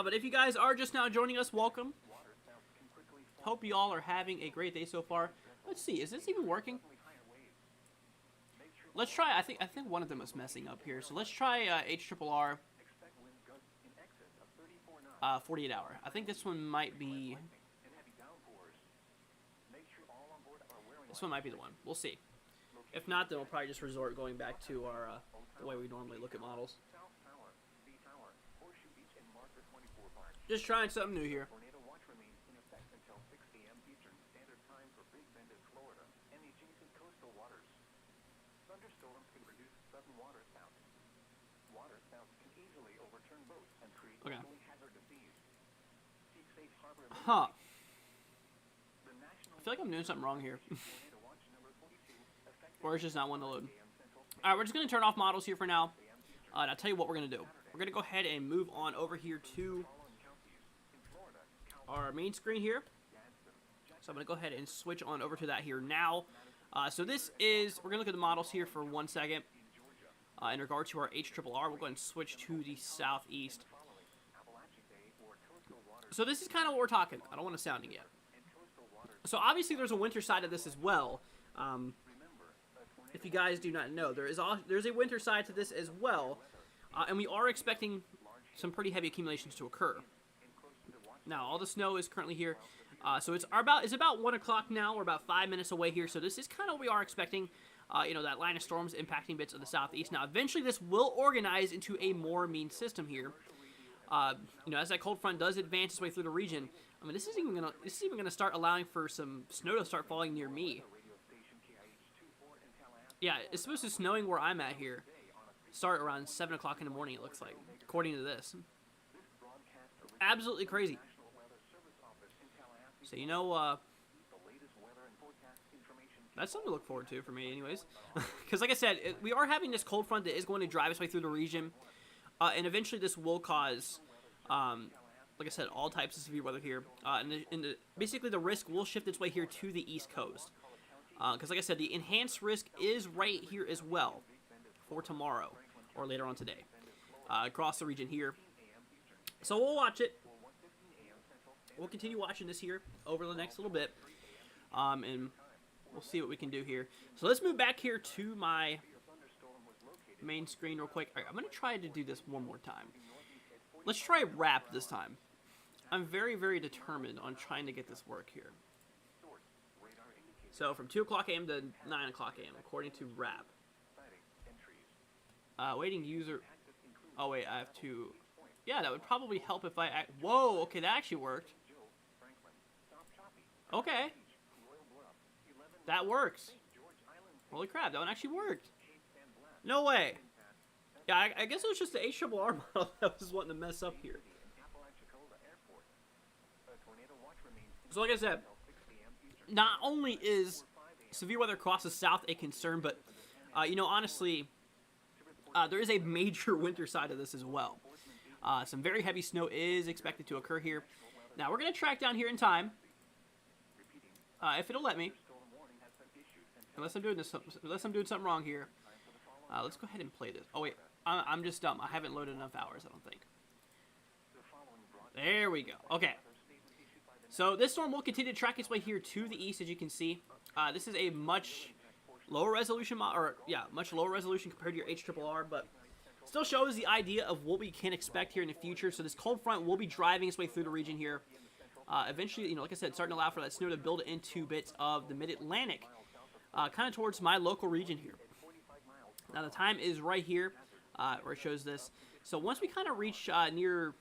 But if you guys are just now joining us, welcome. Hope you all are having a great day so far. Let's see, is this even working? Let's try. I think one of them is messing up here. So let's try HRRR 48 hour. I think this one might be. This one might be the one. We'll see. If not, then we'll probably just resort going back to our the way we normally look at models. Just trying something new here. Okay. Huh. I feel like I'm doing something wrong here. Or it's just not one to load. Alright, we're just going to turn off models here for now. And I'll tell you what we're going to do. We're going to go ahead and move on over here to our main screen here. So I'm going to go ahead and switch on over to that here now. So this is, we're going to look at the models here for 1 second. In regard to our HRRR, we'll go ahead and switch to the southeast. So this is kind of what we're talking. I don't want to sound it yet. So obviously there's a winter side of this as well. If you guys do not know, there's a winter side to this as well. And we are expecting some pretty heavy accumulations to occur. Now, all the snow is currently here. So it's about 1 o'clock now. We're about 5 minutes away here. So this is kind of what we are expecting. You know, that line of storms impacting bits of the southeast. Now, eventually this will organize into a more mean system here. You know, as that cold front does advance its way through the region, I mean, this is even gonna start allowing for some snow to start falling near me. Yeah, it's supposed to snowing where I'm at here. Start around 7 o'clock in the morning, it looks like, according to this. Absolutely crazy. So, you know, that's something to look forward to for me anyways. Because like I said, we are having this cold front that is going to drive its way through the region. And eventually this will cause, like I said, all types of severe weather here. Basically the risk will shift its way here to the East Coast. Because like I said, the enhanced risk is right here as well for tomorrow or later on today across the region here. So we'll watch it. We'll continue watching this here over the next little bit. And we'll see what we can do here. So let's move back here to my main screen real quick. All right, I'm going to try to do this one more time. Let's try wrap this time. I'm very, very determined on trying to get this work here. So from 2 o'clock a.m. to 9 o'clock a.m. according to wrap. Waiting user. Oh wait, I have to. Yeah, that would probably help if I. Whoa, okay, that actually worked. Okay. That works. Holy crap, that one actually worked. No way. Yeah, I guess it was just the HRRR model that was wanting to mess up here. So like I said, not only is severe weather across the south a concern, but, you know, honestly, there is a major winter side of this as well. Some very heavy snow is expected to occur here. Now, we're going to track down here in time, if it'll let me. Unless I'm doing something wrong here. Let's go ahead and play this. Oh wait, I'm just dumb. I haven't loaded enough hours, I don't think. There we go. Okay. So this storm will continue to track its way here to the east, as you can see. This is a much lower resolution, much lower resolution compared to your HRRR, but still shows the idea of what we can expect here in the future. So this cold front will be driving its way through the region here. Eventually, like I said, starting to allow for that snow to build into bits of the mid-Atlantic, kind of towards my local region here. Now the time is right here, where it shows this. So once we kind of reach near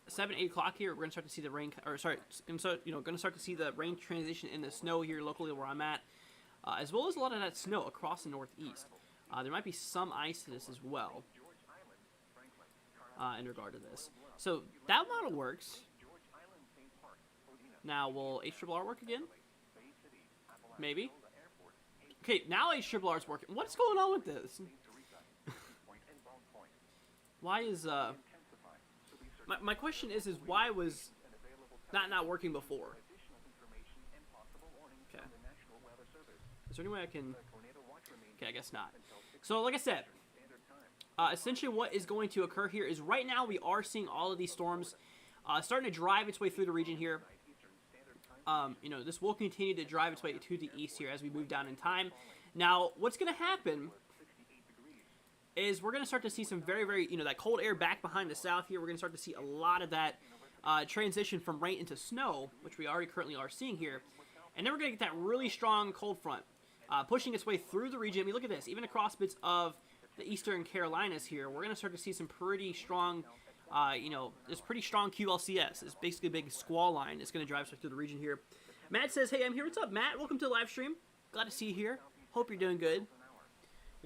7-8 o'clock here, we're gonna start to see the rain. Or sorry, gonna start to see the rain transition in the snow here locally where I'm at, as well as a lot of that snow across the northeast. There might be some ice to this as well. In regard to this, so that model works. Now, will HRRR work again? Maybe. Okay, now HRRR is working. What's going on with this? Why is my question is why was not working before? Okay. Is there any way I can? Okay, I guess not. So, like I said, essentially what is going to occur here is right now we are seeing all of these storms starting to drive its way through the region here. This will continue to drive its way to the east here as we move down in time. Now, what's going to happen is we're going to start to see some very, very, that cold air back behind the south here. We're going to start to see a lot of that transition from rain into snow, which we already currently are seeing here. And then we're going to get that really strong cold front pushing its way through the region. I mean, look at this. Even across bits of the eastern Carolinas here, we're going to start to see some pretty strong, this pretty strong QLCS. It's basically a big squall line. It's going to drive us through the region here. Matt says, hey, I'm here. What's up, Matt? Welcome to the live stream. Glad to see you here. Hope you're doing good.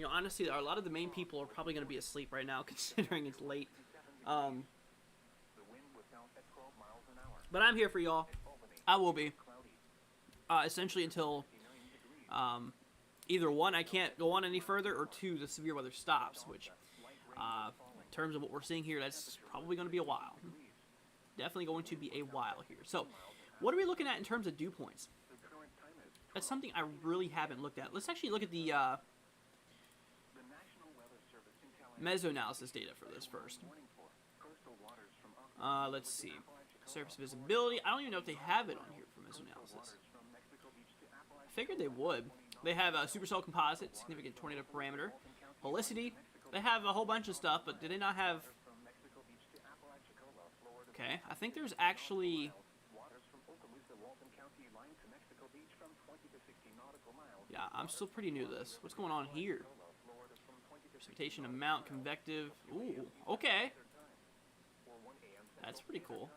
Honestly, a lot of the main people are probably going to be asleep right now, considering it's late. But I'm here for y'all. I will be. Essentially until either one, I can't go on any further, or two, the severe weather stops, which, in terms of what we're seeing here, that's probably going to be a while. Definitely going to be a while here. So, what are we looking at in terms of dew points? That's something I really haven't looked at. Let's actually look at the meso-analysis data for this first. Let's see. Surface visibility. I don't even know if they have it on here for meso-analysis. I figured they would. They have a supercell composite, significant tornado parameter, helicity. They have a whole bunch of stuff, but do they not have... Okay, I think there's actually... Yeah, I'm still pretty new to this. What's going on here? Precipitation amount, convective. Ooh, okay. That's pretty cool.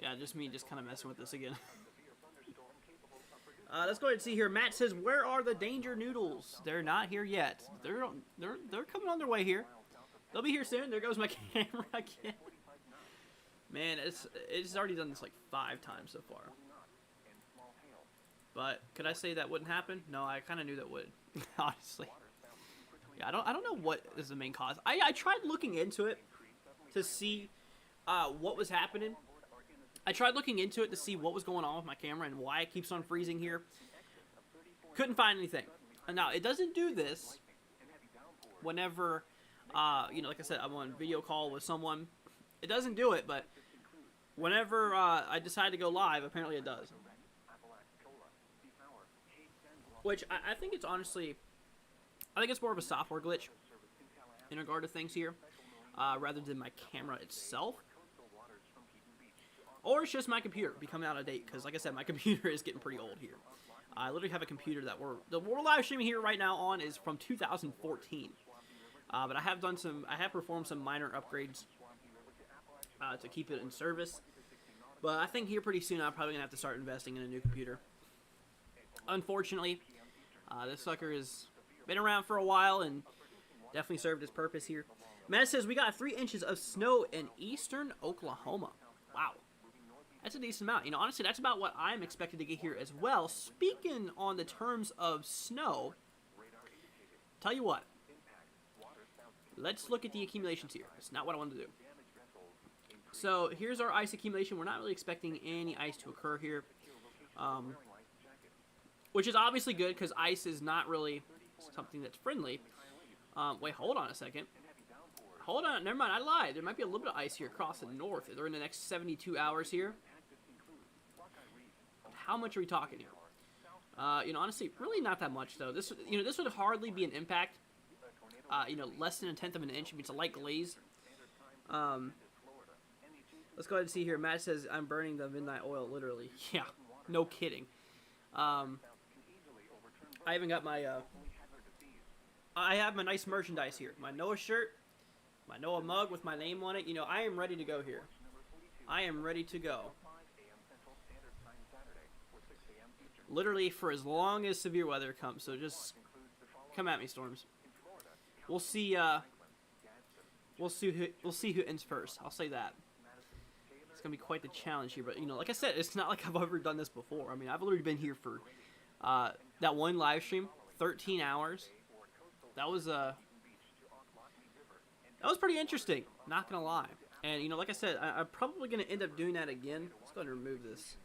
Yeah, just me just kind of messing with this again. Let's go ahead and see here. Matt says, where are the danger noodles? They're not here yet. They're coming on their way here. They'll be here soon. There goes my camera again. Man, it's already done this like 5 times so far. But could I say that wouldn't happen? No, I kind of knew that would. Honestly. Yeah, I don't know what is the main cause. I tried looking into it to see what was happening. I tried looking into it to see what was going on with my camera and why it keeps on freezing here. Couldn't find anything. Now, it doesn't do this whenever, like I said, I'm on video call with someone. It doesn't do it, but whenever I decide to go live, apparently it does. Which, I think it's honestly, I think it's more of a software glitch in regard to things here, rather than my camera itself. Or it's just my computer becoming out of date, because like I said, my computer is getting pretty old here. I literally have a computer that we're live streaming here right now on is from 2014. But I have performed some minor upgrades to keep it in service. But I think here pretty soon I'm probably going to have to start investing in a new computer. Unfortunately, this sucker has been around for a while and definitely served its purpose here. Matt says, we got 3 inches of snow in eastern Oklahoma. Wow. That's a decent amount. Honestly, that's about what I'm expected to get here as well. Speaking on the terms of snow, tell you what. Let's look at the accumulations here. It's not what I wanted to do. So, here's our ice accumulation. We're not really expecting any ice to occur here. Which is obviously good, because ice is not really something that's friendly. Wait, hold on a second. Hold on, never mind, I lied. There might be a little bit of ice here across the north during the next 72 hours here. how much are we talking here? Honestly, really not that much though. This would hardly be an impact. Less than 1/10 of an inch. I mean, it's a light glaze. Let's go ahead and see here. Matt says, I'm burning the midnight oil, literally. Yeah, no kidding. I even got my, I have my nice merchandise here. My Noah shirt, my Noah mug with my name on it. I am ready to go here. I am ready to go. Literally for as long as severe weather comes, so just come at me, Storms. We'll see, we'll see who ends first. I'll say that. It's gonna be quite the challenge here, but like I said, it's not like I've ever done this before. I mean, I've already been here for that one live stream, 13 hours. That was pretty interesting. Not gonna lie. And like I said, I'm probably gonna end up doing that again. Let's go ahead and remove this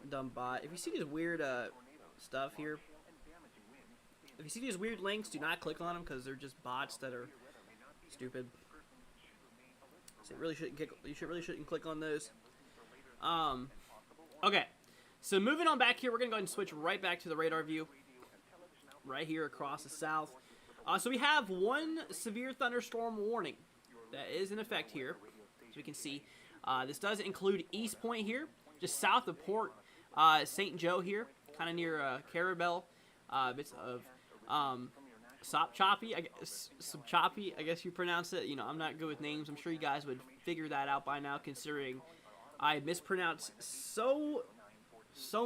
dumb bot. If you see these weird stuff here, if you see these weird links, do not click on them because they're just bots that are stupid. So you really shouldn't click on those. Okay, so moving on back here, we're gonna go ahead and switch right back to the radar view, right here across the south. So we have one severe thunderstorm warning that is in effect here, as we can see. This does include East Point here, just south of Port St. Joe here, kind of near Carabel, bits of Sopchoppy, I guess you pronounce it. I'm not good with names. I'm sure you guys would figure that out by now, considering I mispronounce so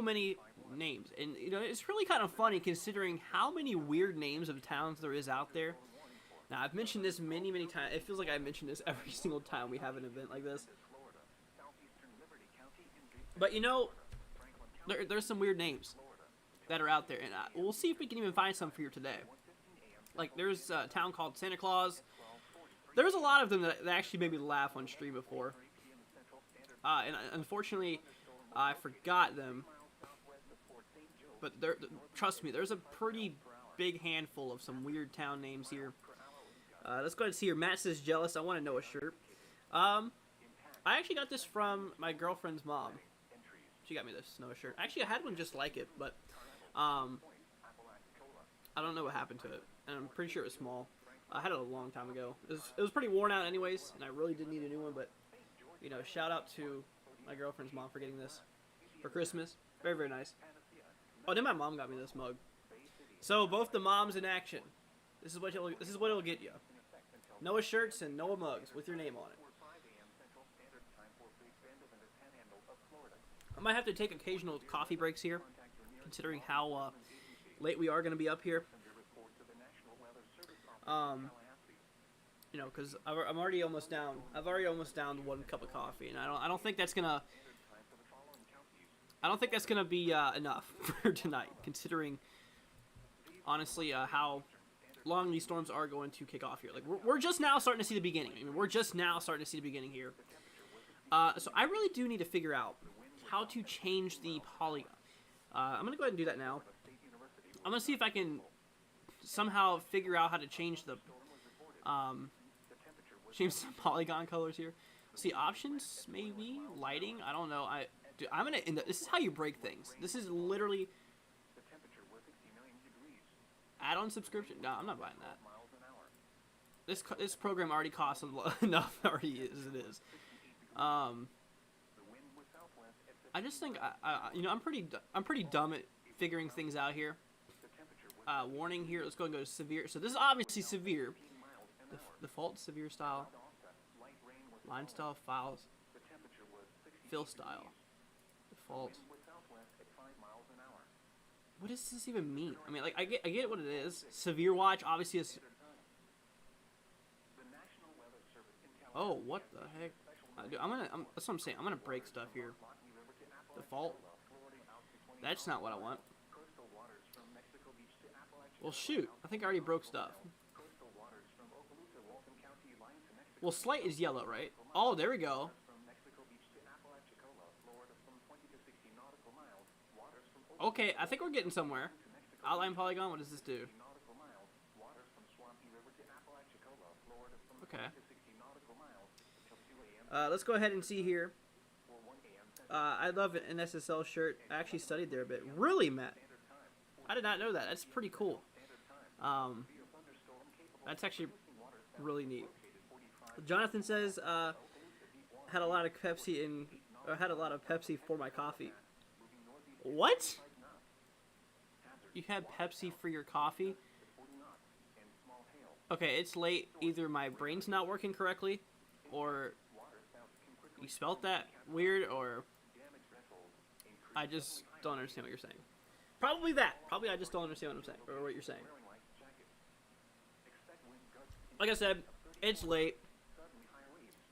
many names. And it's really kind of funny considering how many weird names of towns there is out there. Now, I've mentioned this many times. It feels like I mention this every single time we have an event like this. But there's some weird names that are out there, and we'll see if we can even find some for you today. Like, there's a town called Santa Claus. There's a lot of them that actually made me laugh on stream before. And unfortunately, I forgot them. But trust me, there's a pretty big handful of some weird town names here. Let's go ahead and see here. Matt says, jealous. I want to know a shirt. I actually got this from my girlfriend's mom. She got me this Noah shirt. Actually, I had one just like it, but I don't know what happened to it. And I'm pretty sure it was small. I had it a long time ago. It was pretty worn out anyways, and I really did need a new one, but, shout out to my girlfriend's mom for getting this for Christmas. Very, very nice. Oh, then my mom got me this mug. So, both the moms in action. This is what it'll get you. Noah shirts and Noah mugs with your name on it. I might have to take occasional coffee breaks here, considering how late we are going to be up here. Because I'm already almost down. I've already almost downed 1 cup of coffee, and I don't think that's gonna. I don't think that's gonna be enough for tonight, considering honestly how long these storms are going to kick off here. Like we're just now starting to see the beginning. I mean, we're just now starting to see the beginning here. So I really do need to figure out how to change the polygon. I'm gonna go ahead and do that now. I'm gonna see if I can somehow figure out how to change the some polygon colors here. See, options, maybe lighting. I don't know. I'm gonna end up. This is how you break things. This is literally add-on subscription. No, I'm not buying that. This program already costs enough already as it is. I just think I'm pretty dumb at figuring things out here. Warning here. Let's go and go to severe. So this is obviously severe. Default severe style. Line style files. Fill style. Default. What does this even mean? I mean, like I get what it is. Severe watch obviously is. Oh, what the heck? That's what I'm saying. I'm gonna break stuff here. Default. That's not what I want. Well, shoot. I think I already broke stuff. Well, slate is yellow, right? Oh, there we go. Okay, I think we're getting somewhere. Outline polygon, what does this do? Okay. Let's go ahead and see here. I love an SSL shirt. I actually studied there a bit. Really, Matt? I did not know that. That's pretty cool. That's actually really neat. Jonathan says, had a lot of Pepsi for my coffee. What? You had Pepsi for your coffee? Okay, it's late. Either my brain's not working correctly, or you spelt that weird, or I just don't understand what you're saying. Probably that. Probably I just don't understand what I'm saying, or what you're saying. Like I said, it's late.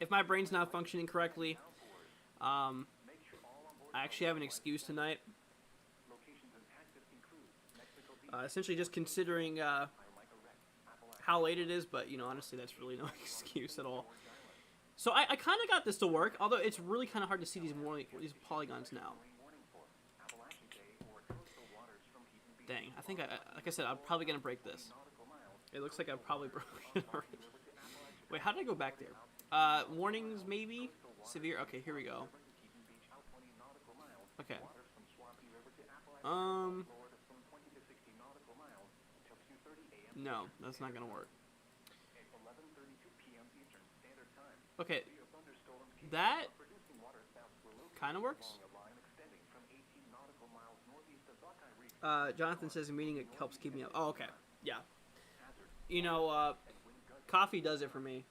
If my brain's not functioning correctly, I actually have an excuse tonight. Essentially just considering how late it is, but, you know, honestly, that's really no excuse at all. So I kind of got this to work, although it's really kind of hard to see these polygons now. Dang, I think, like I said, I'm probably going to break this. It looks like I probably broke it already. Wait, how did I go back there? Warnings, maybe? Severe? Okay, here we go. Okay. No, that's not gonna work. Okay. That kind of works. Jonathan says meaning it helps keep me up. Oh, okay. Yeah. You know, coffee does it for me.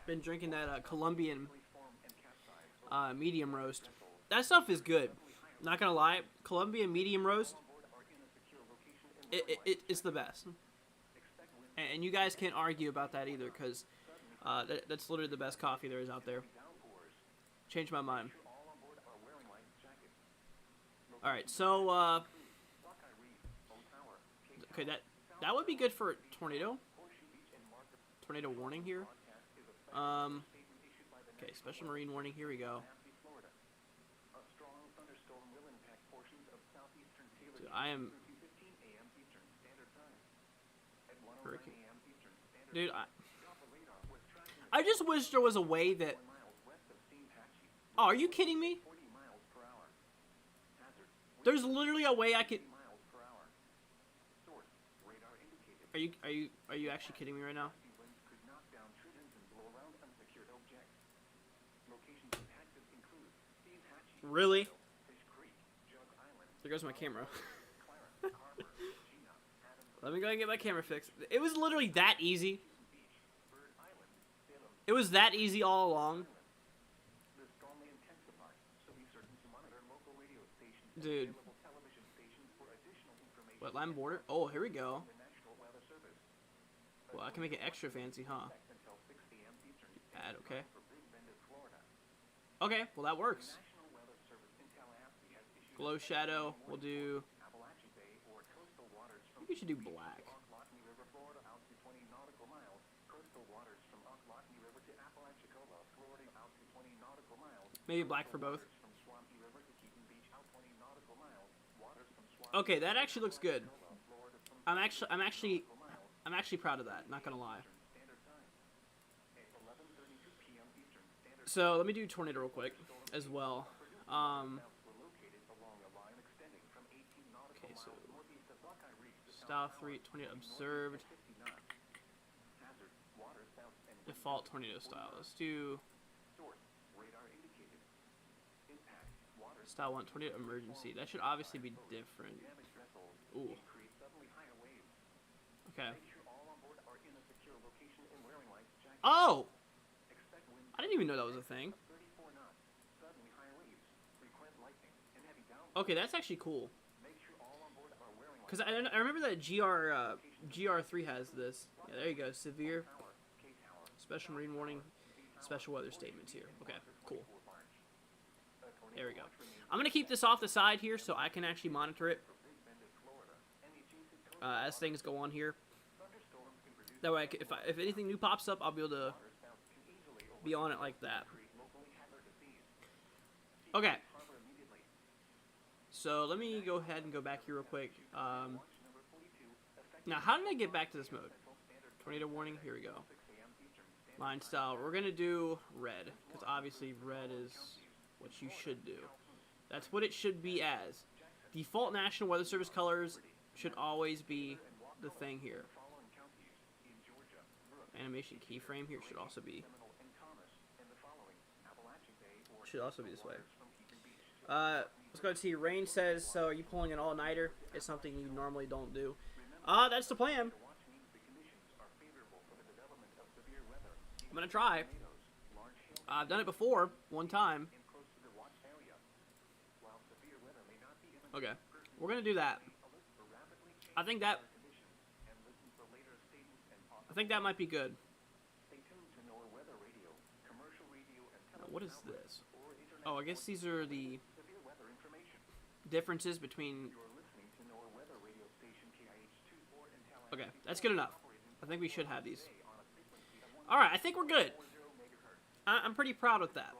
Been drinking that Colombian medium roast. That stuff is good. Not gonna lie, Colombian medium roast. It's the best. And you guys can't argue about that either, because that's literally the best coffee there is out there. Changed my mind. Alright, so, okay, that would be good for tornado. Tornado warning here. Okay, special marine warning, here we go. Dude, I am... Hurricane. Dude, I just wish there was a way that... Oh, are you kidding me? There's literally a way I could... Are you actually kidding me right now? Really? There goes my camera. Let me go and get my camera fixed. It was literally that easy. It was that easy all along. Dude. Wetland border? Oh, here we go. Well, I can make it extra fancy, huh? Add, okay. Okay, well that works. Glow shadow, we'll do... I think we should do black. Maybe black for both. Okay, that actually looks good. I'm actually proud of that, not gonna lie. So let me do tornado real quick as well. Okay, so style 3 tornado observed. Default tornado style. Let's do style 1 tornado emergency. That should obviously be different. Ooh. Okay. Oh! I didn't even know that was a thing. Okay, that's actually cool. Because I remember that GR3 has this. Yeah, there you go. Severe. Special marine warning. Special weather statements here. Okay, cool. There we go. I'm going to keep this off the side here so I can actually monitor it as things go on here. That way, if anything new pops up, I'll be able to be on it like that. Okay. So let me go ahead and go back here real quick. Now, how did I get back to this mode? Tornado warning. Here we go. Line style. We're going to do red, because obviously red is what you should do. That's what it should be as. Default National Weather Service colors should always be the thing here. Animation keyframe here should also be this way. Let's go and see. Rain says, so are you pulling an all-nighter? It's something you normally don't do. That's the plan. I'm going to try. I've done it before, one time. Okay, we're going to do that. I think that might be good. What is this? Oh, I guess these are the differences between... Okay, that's good enough. I think we should have these. Alright, I think we're good. I'm pretty proud of that.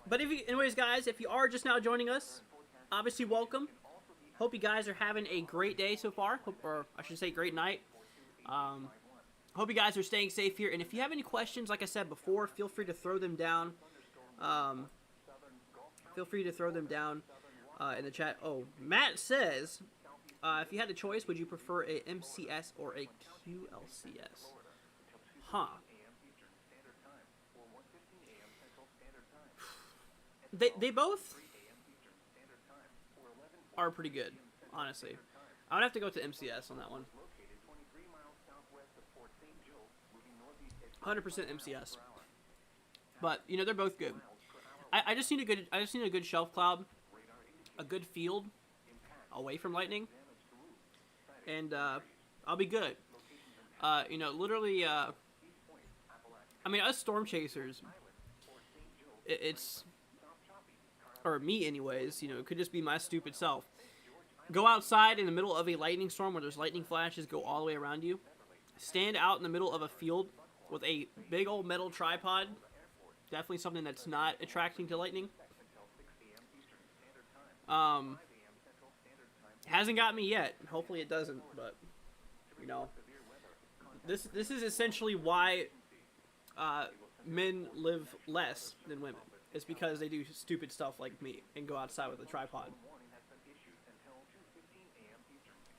But anyways, guys, if you are just now joining us, obviously welcome. Hope you guys are having a great day so far, or I should say great night. Hope you guys are staying safe here, and if you have any questions, like I said before, feel free to throw them down. Feel free to throw them down in the chat. Oh, Matt says, if you had the choice, would you prefer a MCS or a QLCS? Huh. They both are pretty good, honestly. I would have to go to MCS on that one. 100% MCS. But you know, they're both good. I just need a good shelf cloud, a good field away from lightning, and I'll be good. You know, literally. I mean, us storm chasers. It's or me anyways, you know, it could just be my stupid self. Go outside in the middle of a lightning storm where there's lightning flashes go all the way around you. Stand out in the middle of a field with a big old metal tripod. Definitely something that's not attracting to lightning. Hasn't got me yet. Hopefully it doesn't, but you know, this is essentially why men live less than women. It's because they do stupid stuff like me and go outside with a tripod.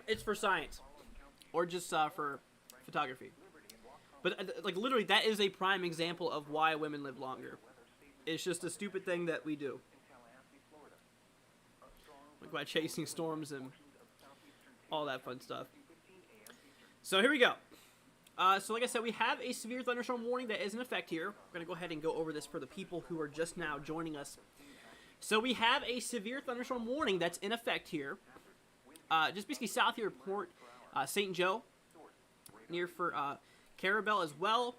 It's for science, or just for photography. But like literally, that is a prime example of why women live longer. It's just a stupid thing that we do, like by chasing storms and all that fun stuff. So here we go. So like I said, we have a severe thunderstorm warning that is in effect here. We're going to go ahead and go over this for the people who are just now joining us. So we have a severe thunderstorm warning that's in effect here. Just basically south here of Port St. Joe, near for Carabel as well.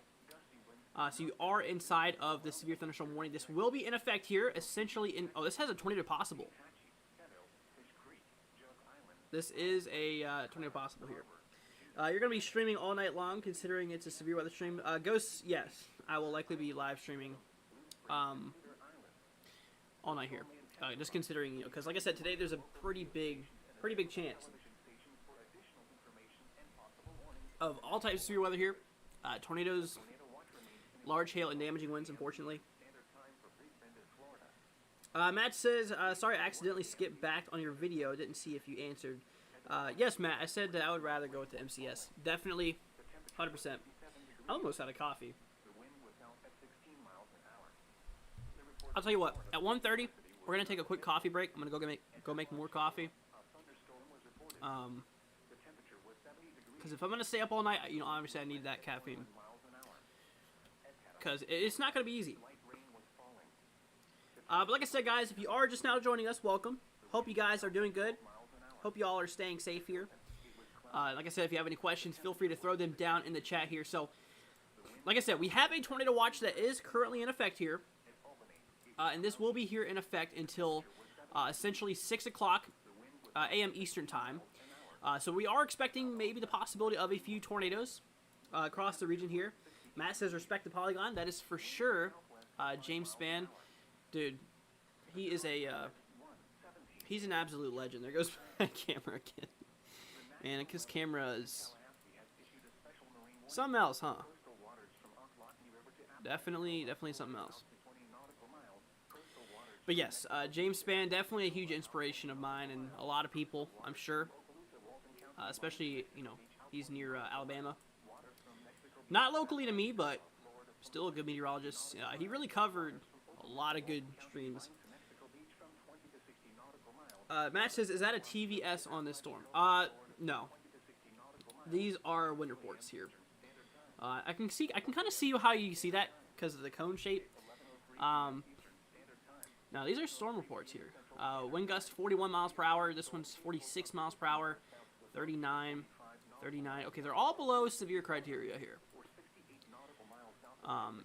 So you are inside of the severe thunderstorm warning. This will be in effect here, essentially in... Oh, this has a tornado possible. This is a tornado possible here. You're going to be streaming all night long, considering it's a severe weather stream. Ghosts, yes. I will likely be live streaming all night here. Just considering, you know, because like I said, today there's a pretty big chance of all types of severe weather here. Tornadoes, large hail, and damaging winds, unfortunately. Matt says, sorry, I accidentally skipped back on your video. Didn't see if you answered. Yes, Matt, I said that I would rather go with the MCS. Definitely, 100%. I almost had a coffee. I'll tell you what, at 1:30, we're going to take a quick coffee break. I'm going to go make more coffee. Because if I'm going to stay up all night, you know, obviously I need that caffeine. Because it's not going to be easy. But like I said, guys, if you are just now joining us, welcome. Hope you guys are doing good. Hope you all are staying safe here. Like I said, if you have any questions, feel free to throw them down in the chat here. So, like I said, we have a tornado watch that is currently in effect here. And this will be here in effect until essentially 6 o'clock a.m. Eastern Time. So we are expecting maybe the possibility of a few tornadoes across the region here. Matt says, respect the polygon. That is for sure. James Spann, dude, he is a... he's an absolute legend. There goes my camera again. Man, his camera is Something else, huh? Definitely something else. But yes, James Spann, definitely a huge inspiration of mine and a lot of people, I'm sure. Especially, he's near Alabama. Not locally to me, but still a good meteorologist. He really covered a lot of good streams. Matt says, is that a TVS on this storm? No. These are wind reports here. I can kind of see how you see that because of the cone shape. Now these are storm reports here. Wind gust 41 miles per hour. This one's 46 miles per hour. 39, 39. Okay, they're all below severe criteria here.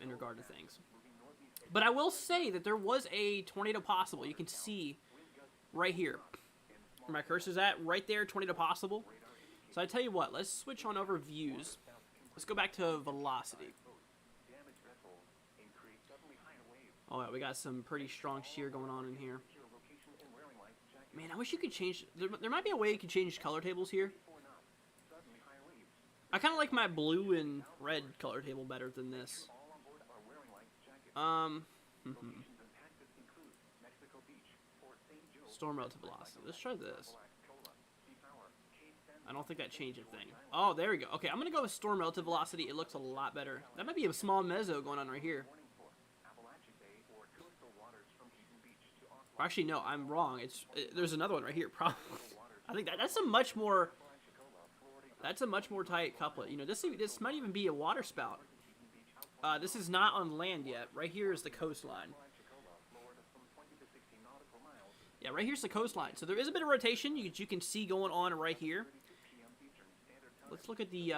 In regard to things. But I will say that there was a tornado possible. You can see right here where my cursor's at. Right there, tornado possible. So I tell you what, let's switch on over views. Let's go back to velocity. Oh yeah, we got some pretty strong shear going on in here. Man, I wish you could change... There might be a way you could change color tables here. I kind of like my blue and red color table better than this. Storm relative velocity. Let's try this. I don't think that changed a thing. Oh, there we go. Okay, I'm going to go with storm relative velocity. It looks a lot better. That might be a small mezzo going on right here. Actually, no, I'm wrong. There's another one right here, probably. I think that's a much more tight couplet. This might even be a water spout. This is not on land yet. Right here is the coastline. Yeah, right here's the coastline. So there is a bit of rotation you can see going on right here. Let's look at the,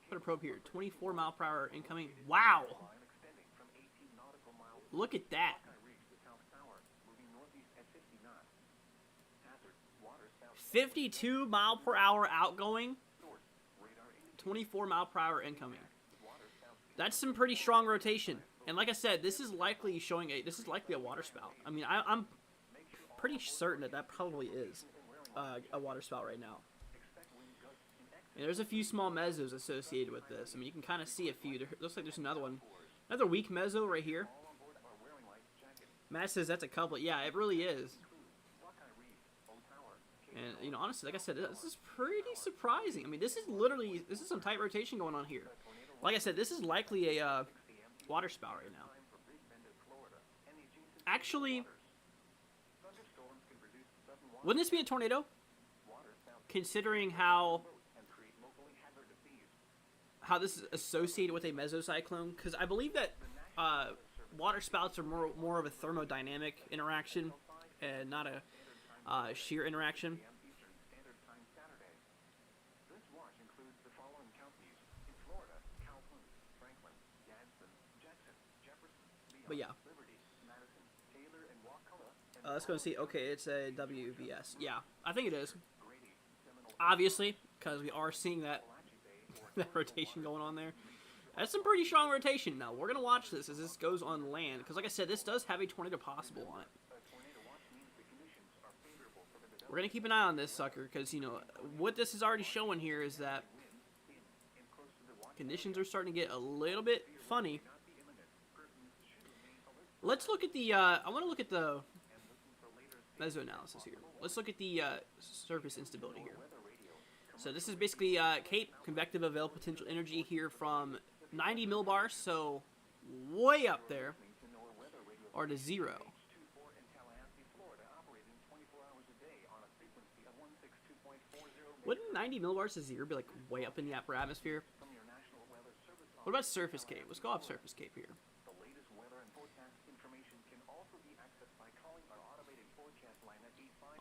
put a probe here. 24 mile per hour incoming. Wow! Look at that. 52 mile per hour outgoing. 24 mile per hour incoming. That's some pretty strong rotation. And like I said, this is likely a water spout. I mean, I'm pretty certain that probably is a water spout right now. And there's a few small mezzos associated with this. I mean, you can kind of see a few. Looks like there's another one. Another weak mezzo right here. Matt says that's a couplet. Yeah, it really is. And, honestly, like I said, this is pretty surprising. I mean, this is some tight rotation going on here. Like I said, this is likely a water spout right now. Actually, wouldn't this be a tornado? Considering how this is associated with a mesocyclone? Because I believe that water spouts are more of a thermodynamic interaction and not a shear interaction. But yeah. Let's go and see. Okay, it's a WVS. Yeah, I think it is. Obviously, because we are seeing that rotation going on there. That's some pretty strong rotation. Now, we're going to watch this as this goes on land. Because like I said, this does have a tornado possible on it. We're going to keep an eye on this sucker. Because, what this is already showing here is that conditions are starting to get a little bit funny. Let's look at the, I want to look at the meso analysis here. Let's look at the surface instability here. So this is basically Cape convective available potential energy here from 90 millibars, so way up there, or to 0. Wouldn't 90 millibars to 0 be like way up in the upper atmosphere? What about surface Cape? Let's go off surface Cape here.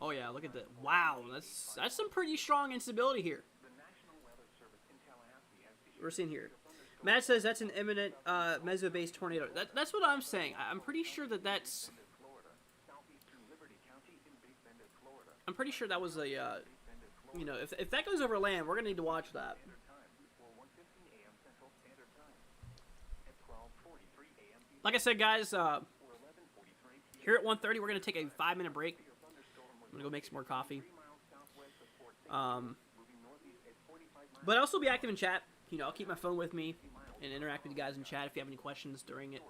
Oh yeah, look at that. Wow, that's some pretty strong instability here. We're seeing here. Matt says that's an imminent meso-based tornado. That's what I'm saying. I'm pretty sure that's... I'm pretty sure that was a, if that goes over land, we're going to need to watch that. Like I said, guys, here at 1:30, we're going to take a 5-minute break. I'm going to go make some more coffee. But I'll still be active in chat. I'll keep my phone with me and interact with you guys in chat if you have any questions during it.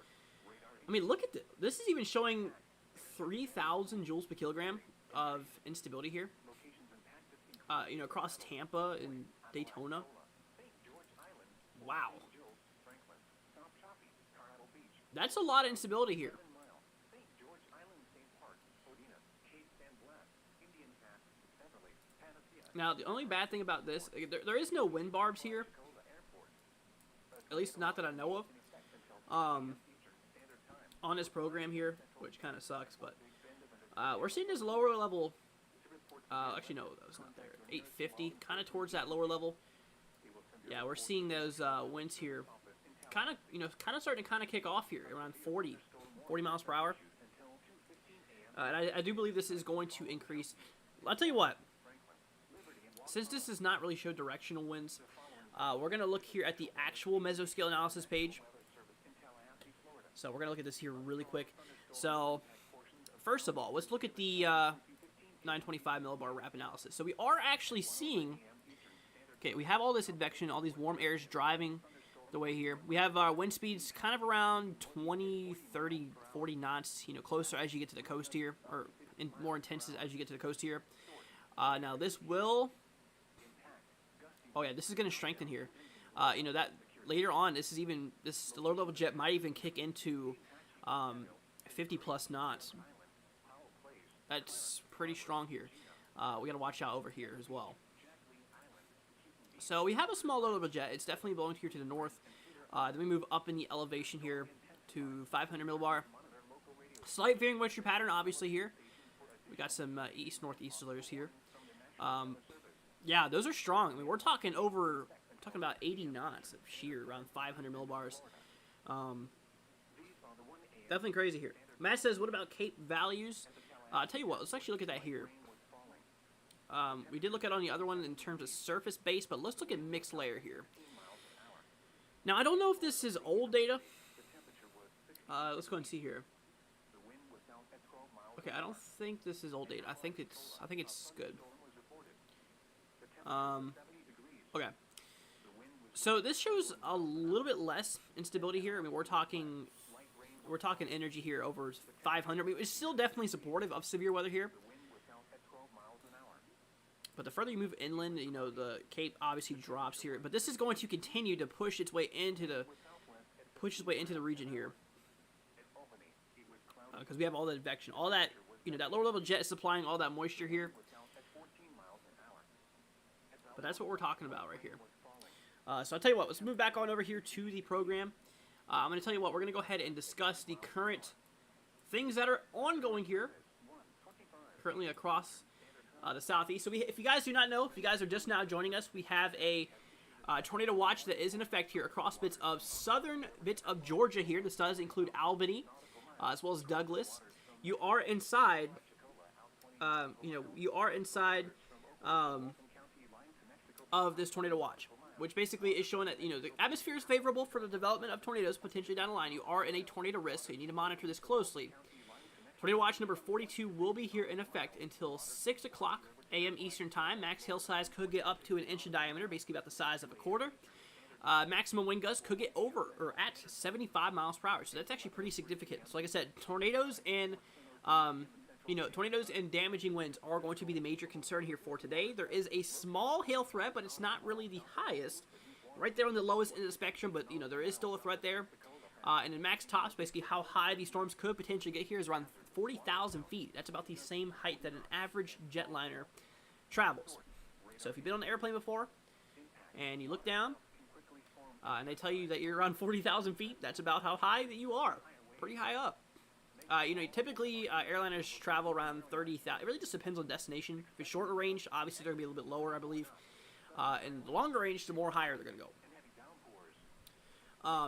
I mean, look at this. This is even showing 3,000 joules per kilogram of instability here. Across Tampa and Daytona. Wow. That's a lot of instability here. Now, the only bad thing about this, there is no wind barbs here. At least not that I know of. On this program here, which kind of sucks, but we're seeing this lower level. Actually, no, that was not there. 850, kind of towards that lower level. Yeah, we're seeing those winds here, kind of starting to kick off here around 40 miles per hour. And I do believe this is going to increase. I'll tell you what. Since this does not really show directional winds, we're going to look here at the actual mesoscale analysis page. So we're going to look at this here really quick. So, first of all, let's look at the 925 millibar wrap analysis. So we are actually seeing, okay, we have all this advection, all these warm airs driving the way here. We have our wind speeds kind of around 20, 30, 40 knots, closer as you get to the coast here, or more intense as you get to the coast here. Now this will, oh yeah, this is going to strengthen here. That later on, this lower level jet might even kick into 50 plus knots. That's pretty strong here. We got to watch out over here as well. So we have a small low level jet. It's definitely blowing here to the north. Then we move up in the elevation here to 500 millibar. Slight veering moisture pattern, obviously here. We got some east-northeasters here. Yeah, those are strong. I mean, we're talking about 80 knots of shear, around 500 millibars. Definitely crazy here. Matt says, what about Cape values? I'll tell you what, let's actually look at that here. We did look at on the other one in terms of surface base, but let's look at mixed layer here. Now, I don't know if this is old data. Let's go and see here. Okay, I don't think this is old data. I think it's good. Okay. So this shows a little bit less instability here. I mean, we're talking energy here over 500. I mean, it's still definitely supportive of severe weather here. But the further you move inland, the Cape obviously drops here. But this is going to continue to push its way into the region here. Because we have all that advection, all that, that lower level jet is supplying all that moisture here. But that's what we're talking about right here. So I'll tell you what, let's move back on over here to the program. I'm going to tell you what, we're going to go ahead and discuss the current things that are ongoing here, currently across the southeast. So if you guys do not know, if you guys are just now joining us, we have a tornado watch that is in effect here across southern bits of Georgia here. This does include Albany, as well as Douglas. You are inside, of this tornado watch, which basically is showing that, the atmosphere is favorable for the development of tornadoes potentially down the line. You are in a tornado risk, so you need to monitor this closely. Tornado watch number 42 will be here in effect until 6 o'clock a.m. Eastern time. Max hail size could get up to 1 inch in diameter, basically about the size of a quarter. Maximum wind gusts could get over or at 75 miles per hour, so that's actually pretty significant. So like I said, tornadoes and damaging winds are going to be the major concern here for today. There is a small hail threat, but it's not really the highest. Right there on the lowest end of the spectrum, but there is still a threat there. And in max tops, basically how high these storms could potentially get here is around 40,000 feet. That's about the same height that an average jetliner travels. So if you've been on an airplane before and you look down and they tell you that you're around 40,000 feet, that's about how high that you are. Pretty high up. Typically airliners travel around 30,000. It really just depends on destination. If it's shorter range, obviously they're going to be a little bit lower, I believe. And the longer range, the more higher they're going to go.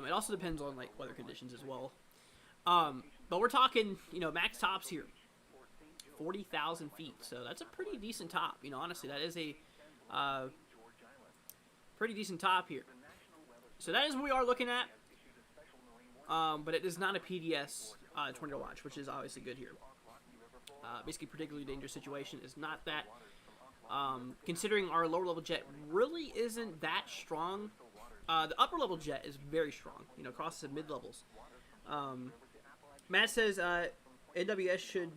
It also depends on weather conditions as well. But we're talking, max tops here, 40,000 feet. So that's a pretty decent top. Honestly, that is a pretty decent top here. So that is what we are looking at. But it is not a PDS tornado watch, which is obviously good here. Basically, particularly dangerous situation is not that. Considering our lower level jet really isn't that strong The upper level jet is very strong. You know, crosses at mid levels. Matt says NWS should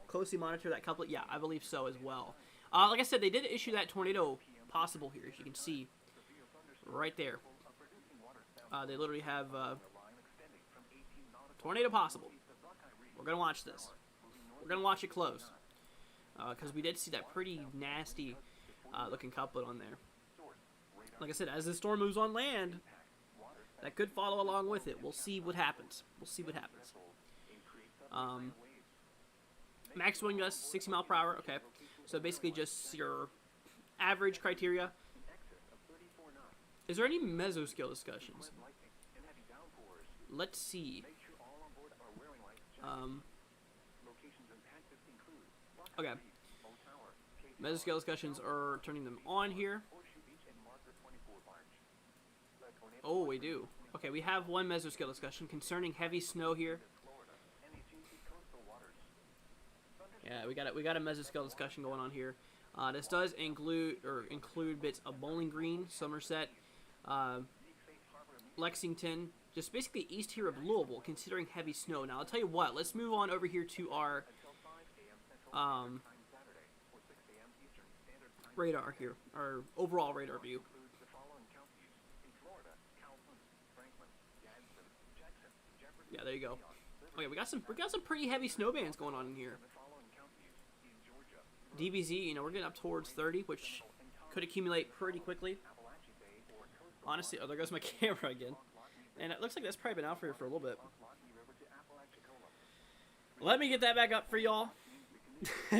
closely monitor that couplet. Yeah, I believe so as well. Like I said, they did issue that tornado possible here, as you can see right there. They literally have tornado possible. We're gonna watch this. We're gonna watch it close because we did see that pretty nasty looking couplet on there. Like I said, as the storm moves on land, that could follow along with it. We'll see what happens. We'll see what happens. Max wind gusts 60 mile per hour. Okay, so basically just your average criteria. Is there any mesoscale discussions? Let's see. Okay. Mesoscale discussions are turning them on here. Oh, we do. Okay, we have one mesoscale discussion concerning heavy snow here. Yeah, we got a mesoscale discussion going on here. This does include bits of Bowling Green, Somerset, Lexington, just basically east here of Louisville, considering heavy snow. Now, I'll tell you what. Let's move on over here to our radar here, our overall radar view. Yeah, there you go. Okay, we got some pretty heavy snow bands going on in here. DBZ, you know, we're getting up towards 30, which could accumulate pretty quickly. Honestly, oh, there goes my camera again. And it looks like that's probably been out for here for a little bit. Let me get that back up for y'all.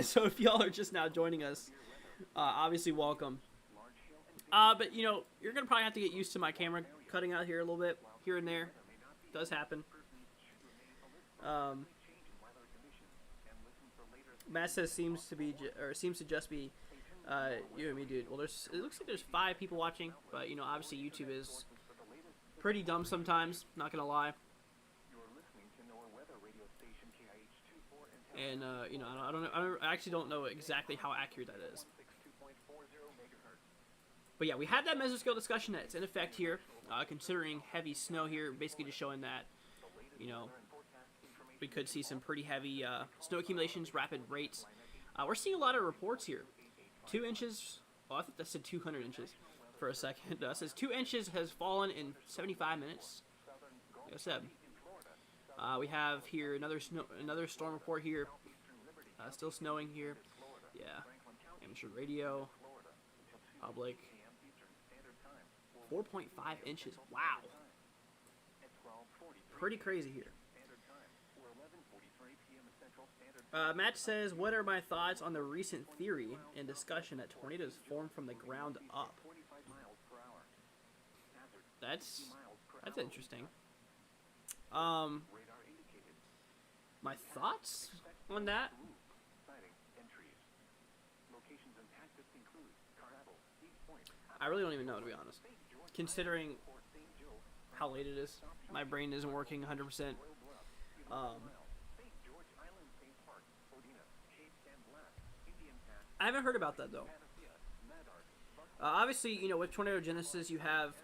So if y'all are just now joining us, obviously welcome. But, you know, you're going to probably have to get used to my camera cutting out here a little bit, here and there. It does happen. Matt says seems to just be you and me, dude. Well, it looks like there's 5 people watching, but you know, obviously YouTube is pretty dumb sometimes. Not gonna lie. And you know, I actually don't know exactly how accurate that is. But yeah, we had that mesoscale discussion that's in effect here, considering heavy snow here, basically just showing that, you know, we could see some pretty heavy snow accumulations, rapid rates. We're seeing a lot of reports here. 2 inches. Oh, I thought that said 200 inches for a second. It says 2 inches has fallen in 75 minutes. Like I said, we have here another storm report here. Still snowing here. Yeah. Amateur radio. Public. 4.5 inches. Wow. Pretty crazy here. Matt says, what are my thoughts on the recent theory and discussion that tornadoes form from the ground up? That's interesting. My thoughts on that? I really don't even know, to be honest. Considering how late it is, my brain isn't working 100%. I haven't heard about that, though. Obviously, you know, with tornado genesis, you have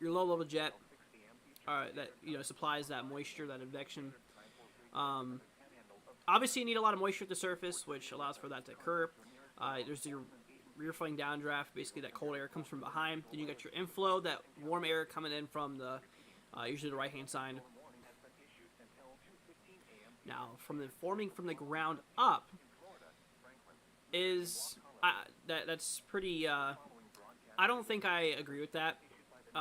your low-level jet that, you know, supplies that moisture, that advection. Obviously, you need a lot of moisture at the surface, which allows for that to occur. There's your rear-flowing downdraft, basically that cold air comes from behind. Then you got your inflow, that warm air coming in from the usually the right-hand side. Now, forming from the ground up is that's pretty. I don't think I agree with that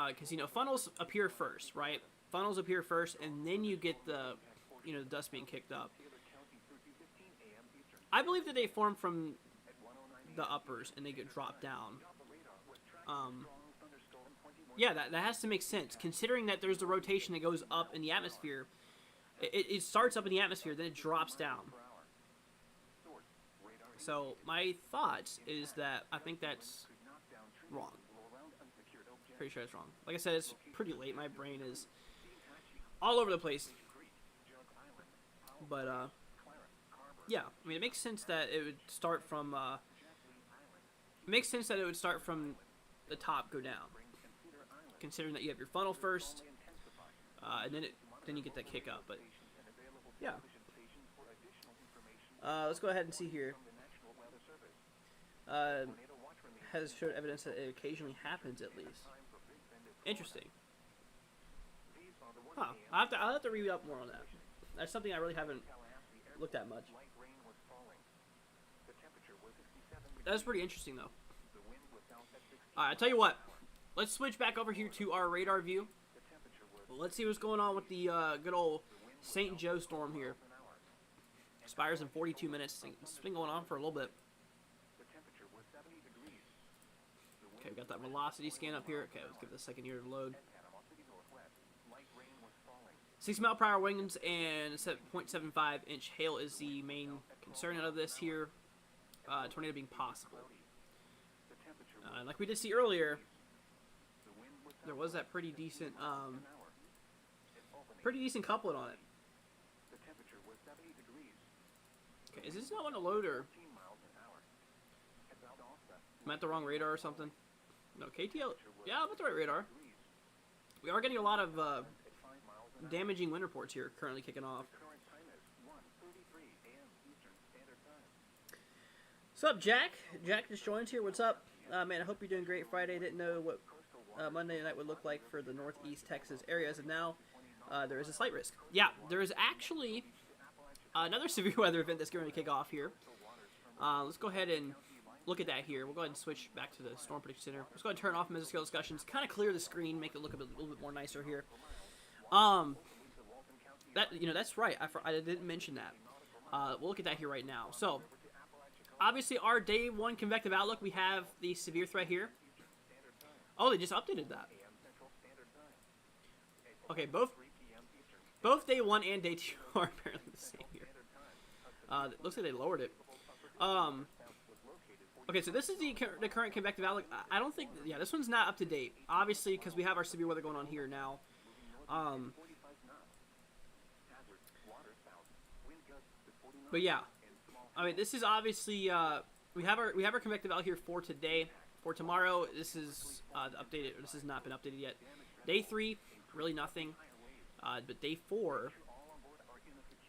because you know funnels appear first, right? Funnels appear first, and then you get the the dust being kicked up. I believe that they form from the uppers and they get dropped down. Yeah, that has to make sense considering that there's the rotation that goes up in the atmosphere. It starts up in the atmosphere, then it drops down. So my thoughts is that I think that's wrong. Pretty sure it's wrong. Like I said, it's pretty late. My brain is all over the place. But yeah, I mean, it makes sense that it would start from. It makes sense that it would start from the top go down. Considering that you have your funnel first, and then you get that kick up. But yeah, let's go ahead and see here. Has showed evidence that it occasionally happens at least. Interesting. Huh. I'll have to read up more on that. That's something I really haven't looked at much. That's pretty interesting though. Alright, I'll tell you what. Let's switch back over here to our radar view. Let's see what's going on with the good old St. Joe storm here. Expires in 42 minutes. It's been going on for a little bit. Okay, we got that velocity scan up here. Okay, let's give it a second here to load. 60 mile per hour winds and 0.75 inch hail is the main concern of this here. Tornado being possible. Like we did see earlier, there was that pretty decent coupling on it. Okay, is this not on a load or am I at the wrong radar or something? No, KTL. Yeah, I'm at the right radar. We are getting a lot of damaging wind reports here currently kicking off. What's up, Jack? Jack just joined here. What's up? Man, I hope you're doing great Friday. Didn't know what Monday night would look like for the northeast Texas areas, and now there is a slight risk. Yeah, there is actually another severe weather event that's going to kick off here. Let's go ahead and look at that here. We'll go ahead and switch back to the Storm Prediction Center. Let's go ahead and turn off mesoscale discussions, kind of clear the screen, make it look a little bit more nicer here. That's right. I didn't mention that. We'll look at that here right now. So, obviously, our day one convective outlook, we have the severe threat here. Oh, they just updated that. Okay, both day one and day two are apparently the same here. It looks like they lowered it. Okay, so this is the current convective outlook. I don't think, yeah, this one's not up to date. Obviously, because we have our severe weather going on here now. But yeah, I mean, this is obviously we have our convective out here for today. For tomorrow, this is updated. This has not been updated yet. Day 3, really nothing. But day 4,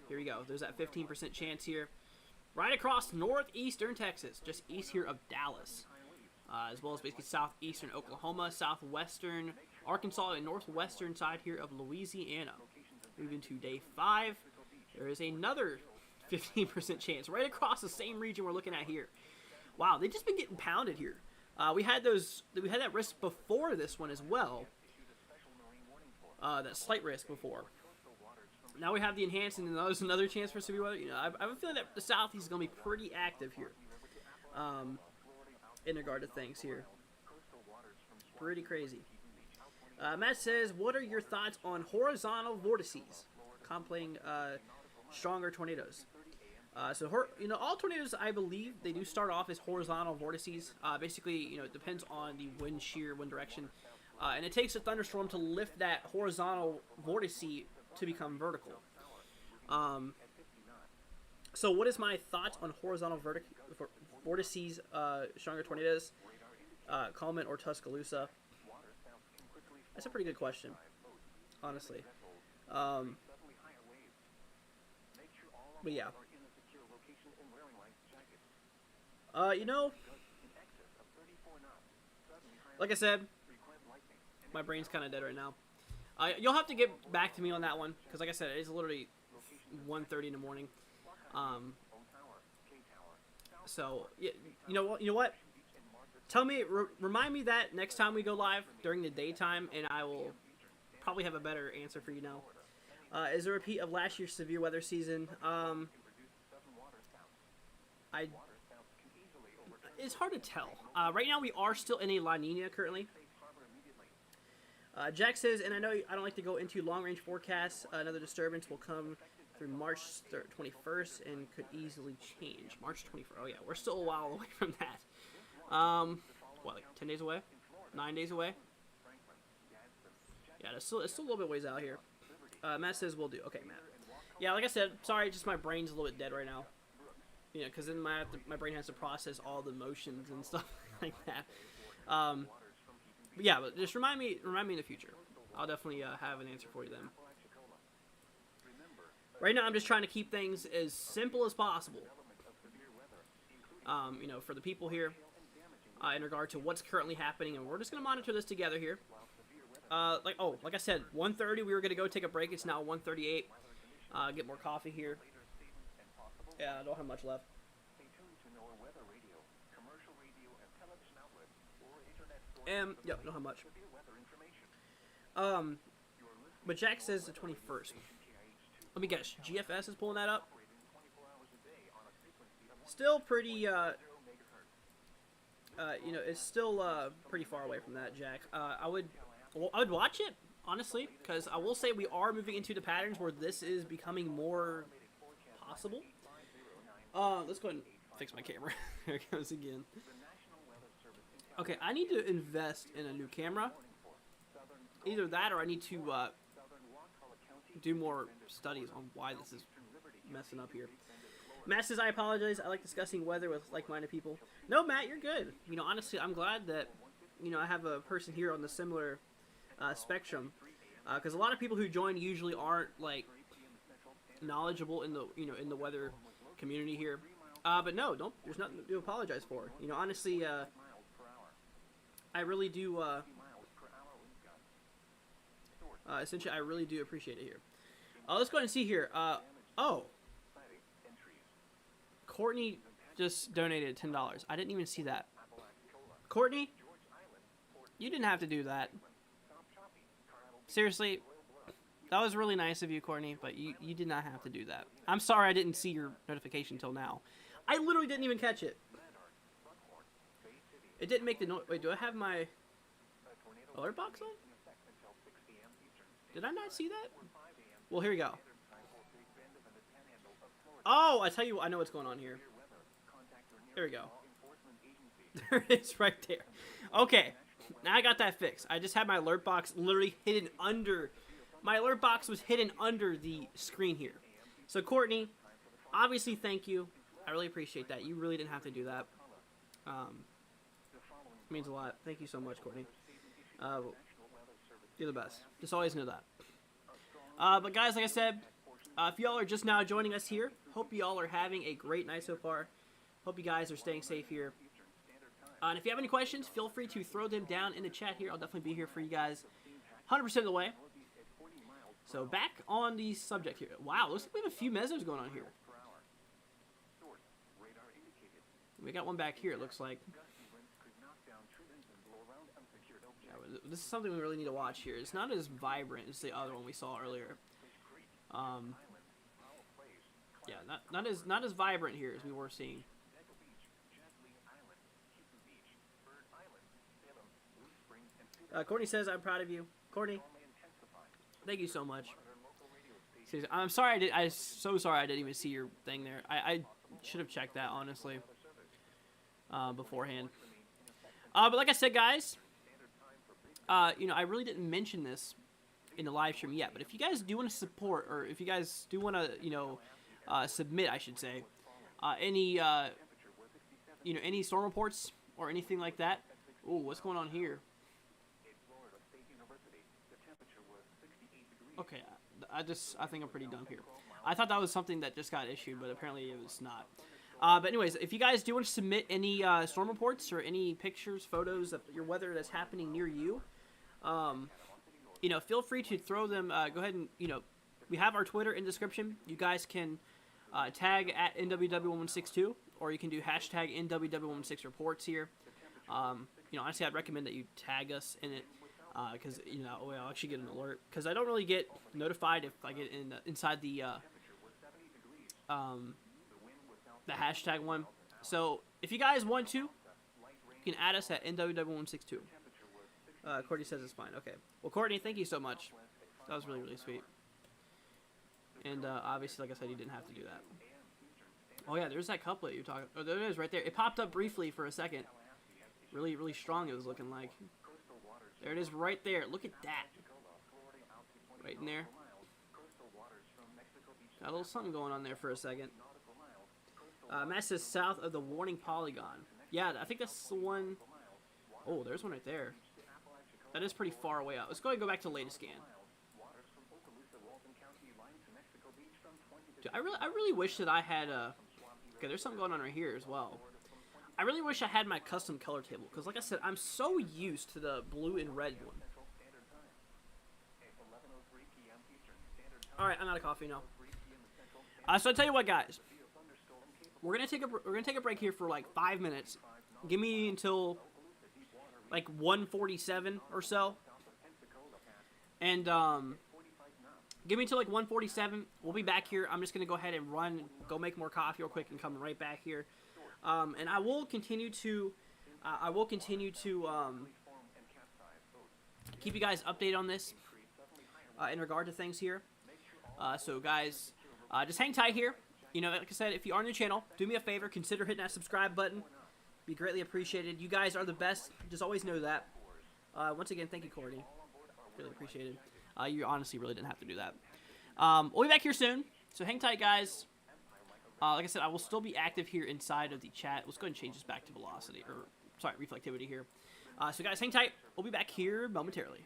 here we go. There's that 15% chance here, right across northeastern Texas, just east here of Dallas, as well as basically southeastern Oklahoma, southwestern Arkansas, and northwestern side here of Louisiana. Moving to day 5, there is another 15% chance right across the same region we're looking at here. Wow, they've just been getting pounded here. We had that risk before this one as well. That slight risk before. Now we have the enhanced, and there's another chance for severe weather. You know, I have a feeling that the southeast is going to be pretty active here. In regard to things here. Pretty crazy. Matt says, what are your thoughts on horizontal vortices contemplating stronger tornadoes? All tornadoes, I believe, they do start off as horizontal vortices. Basically, it depends on the wind shear, wind direction. And it takes a thunderstorm to lift that horizontal vortice to become vertical. So what is my thoughts on horizontal vortices, stronger tornadoes, Coleman or Tuscaloosa? That's a pretty good question, honestly. But yeah. Like I said, my brain's kind of dead right now. You'll have to get back to me on that one, because like I said, it is literally 1:30 in the morning. So, you know what? Tell me, remind me that next time we go live during the daytime, and I will probably have a better answer for you now. Is a repeat of last year's severe weather season? It's hard to tell. Right now, we are still in a La Nina currently. Jack says, and I know I don't like to go into long-range forecasts. Another disturbance will come through March 21st and could easily change. March 21st. Oh yeah, we're still a while away from that. What, like 10 days away? 9 days away? Yeah, it's still a little bit ways out here. Matt says we'll do. Okay, Matt. Yeah, like I said, sorry, just my brain's a little bit dead right now. Because then my brain has to process all the motions and stuff like that. yeah, but just remind me in the future. I'll definitely have an answer for you then. Right now, I'm just trying to keep things as simple as possible. For the people here, in regard to what's currently happening, and we're just gonna monitor this together here. Like I said, 1:30 we were gonna go take a break. It's now 1:38. Get more coffee here. Yeah, I don't have much left. Yep, don't have much. But Jack says the 21st. Let me guess, GFS is pulling that up? Still pretty, it's still, pretty far away from that, Jack. I would watch it, honestly, because I will say we are moving into the patterns where this is becoming more possible. Let's go ahead and fix my camera. There it goes again. Okay, I need to invest in a new camera. Either that or I need to do more studies on why this is messing up here. Matt says, I apologize. I like discussing weather with like-minded people. No, Matt, you're good. Honestly, I'm glad that, I have a person here on the similar spectrum. Because a lot of people who join usually aren't, like, knowledgeable in the, in the weather community here. But no, there's nothing to apologize for. Honestly, I really do, essentially, I really do appreciate it here. Let's go ahead and see here. Courtney just donated $10. I didn't even see that. Courtney, you didn't have to do that. Seriously, that was really nice of you, Courtney, but you did not have to do that. I'm sorry I didn't see your notification until now. I literally didn't even catch it. It didn't make the noise. Wait, do I have my alert box on? Did I not see that? Well, here we go. Oh, I tell you what, I know what's going on here. There we go. There it is right there. Okay, now I got that fixed. I just had my alert box literally hidden under... My alert box was hidden under the screen here. So, Courtney, obviously, thank you. I really appreciate that. You really didn't have to do that. It means a lot. Thank you so much, Courtney. You're the best. Just always know that. But guys, like I said, if y'all are just now joining us here, hope y'all are having a great night so far. Hope you guys are staying safe here. And if you have any questions, feel free to throw them down in the chat here. I'll definitely be here for you guys 100% of the way. So back on the subject here. Wow, looks like we have a few mesos going on here. We got one back here, it looks like. Yeah, this is something we really need to watch here. It's not as vibrant as the other one we saw earlier. Yeah, not as vibrant here as we were seeing. Courtney says, I'm proud of you. Courtney, thank you so much. Seriously, I'm sorry I'm so sorry I didn't even see your thing there. I should have checked that, honestly, beforehand. But like I said, guys, I really didn't mention this in the live stream yet, but if you guys do want to support, or if you guys do want to, submit, I should say, any storm reports or anything like that. Ooh, what's going on here? Okay, I think I'm pretty dumb here. I thought that was something that just got issued, but apparently it was not. But anyways, if you guys do want to submit any storm reports or any pictures, photos of your weather that's happening near you, feel free to throw them. Go ahead and, we have our Twitter in the description. You guys can tag at NWW162, or you can do hashtag NWW16reports here. Honestly, I'd recommend that you tag us in it. Because I'll actually get an alert. Because I don't really get notified if I get inside the hashtag one. So if you guys want to, you can add us at NWW162. Courtney says it's fine. Okay. Well, Courtney, thank you so much. That was really, really sweet. And obviously, like I said, you didn't have to do that. Oh yeah, there's that couplet you're talking. Oh, there it is right there. It popped up briefly for a second. Really, really strong. It was looking like. There it is right there. Look at that. Right in there. Got a little something going on there for a second. Matt says south of the warning polygon. Yeah, I think that's the one. Oh, there's one right there. That is pretty far away out. Let's go ahead and go back to the latest scan. Dude, I really wish that I had okay, there's something going on right here as well. I really wish I had my custom color table, because like I said, I'm so used to the blue and red one. Alright, I'm out of coffee now. So I tell you what, guys. We're gonna take a break here for like 5 minutes. Give me until like 1:47 or so. And give me until like 1:47. We'll be back here. I'm just gonna go ahead and go make more coffee real quick, and come right back here. And I will continue to keep you guys updated on this in regard to things here. So guys, just hang tight here. You know, like I said, if you are on the channel, do me a favor, consider hitting that subscribe button. Be greatly appreciated. You guys are the best. Just always know that. Once again, thank you, Courtney. Really appreciated. You honestly really didn't have to do that. We'll be back here soon. So hang tight, guys. Like I said, I will still be active here inside of the chat. Let's go ahead and change this back to velocity, or sorry, reflectivity here. So guys, hang tight. We'll be back here momentarily.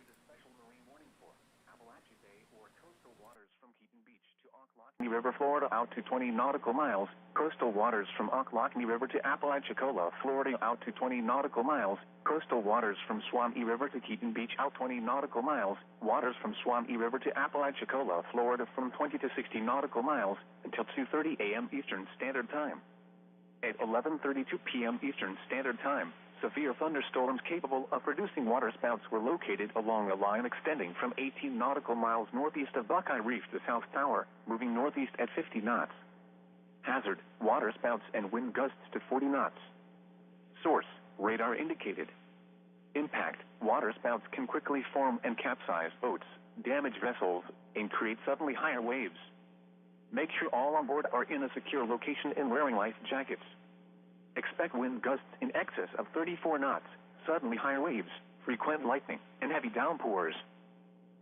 River, Florida, out to 20 nautical miles. Coastal waters from Ocklawahnee River to Apalachicola, Florida, out to 20 nautical miles. Coastal waters from Swanee River to Keaton Beach, out 20 nautical miles. Waters from Swanee River to Apalachicola, Florida, from 20 to 60 nautical miles until 2:30 a.m. Eastern Standard Time. At 11:32 p.m. Eastern Standard Time, severe thunderstorms capable of producing waterspouts were located along a line extending from 18 nautical miles northeast of Buckeye Reef to South Tower, moving northeast at 50 knots. Hazard, waterspouts and wind gusts to 40 knots. Source, radar indicated. Impact, waterspouts can quickly form and capsize boats, damage vessels, and create suddenly higher waves. Make sure all on board are in a secure location and wearing life jackets. Expect wind gusts in excess of 34 knots, suddenly higher waves, frequent lightning, and heavy downpours.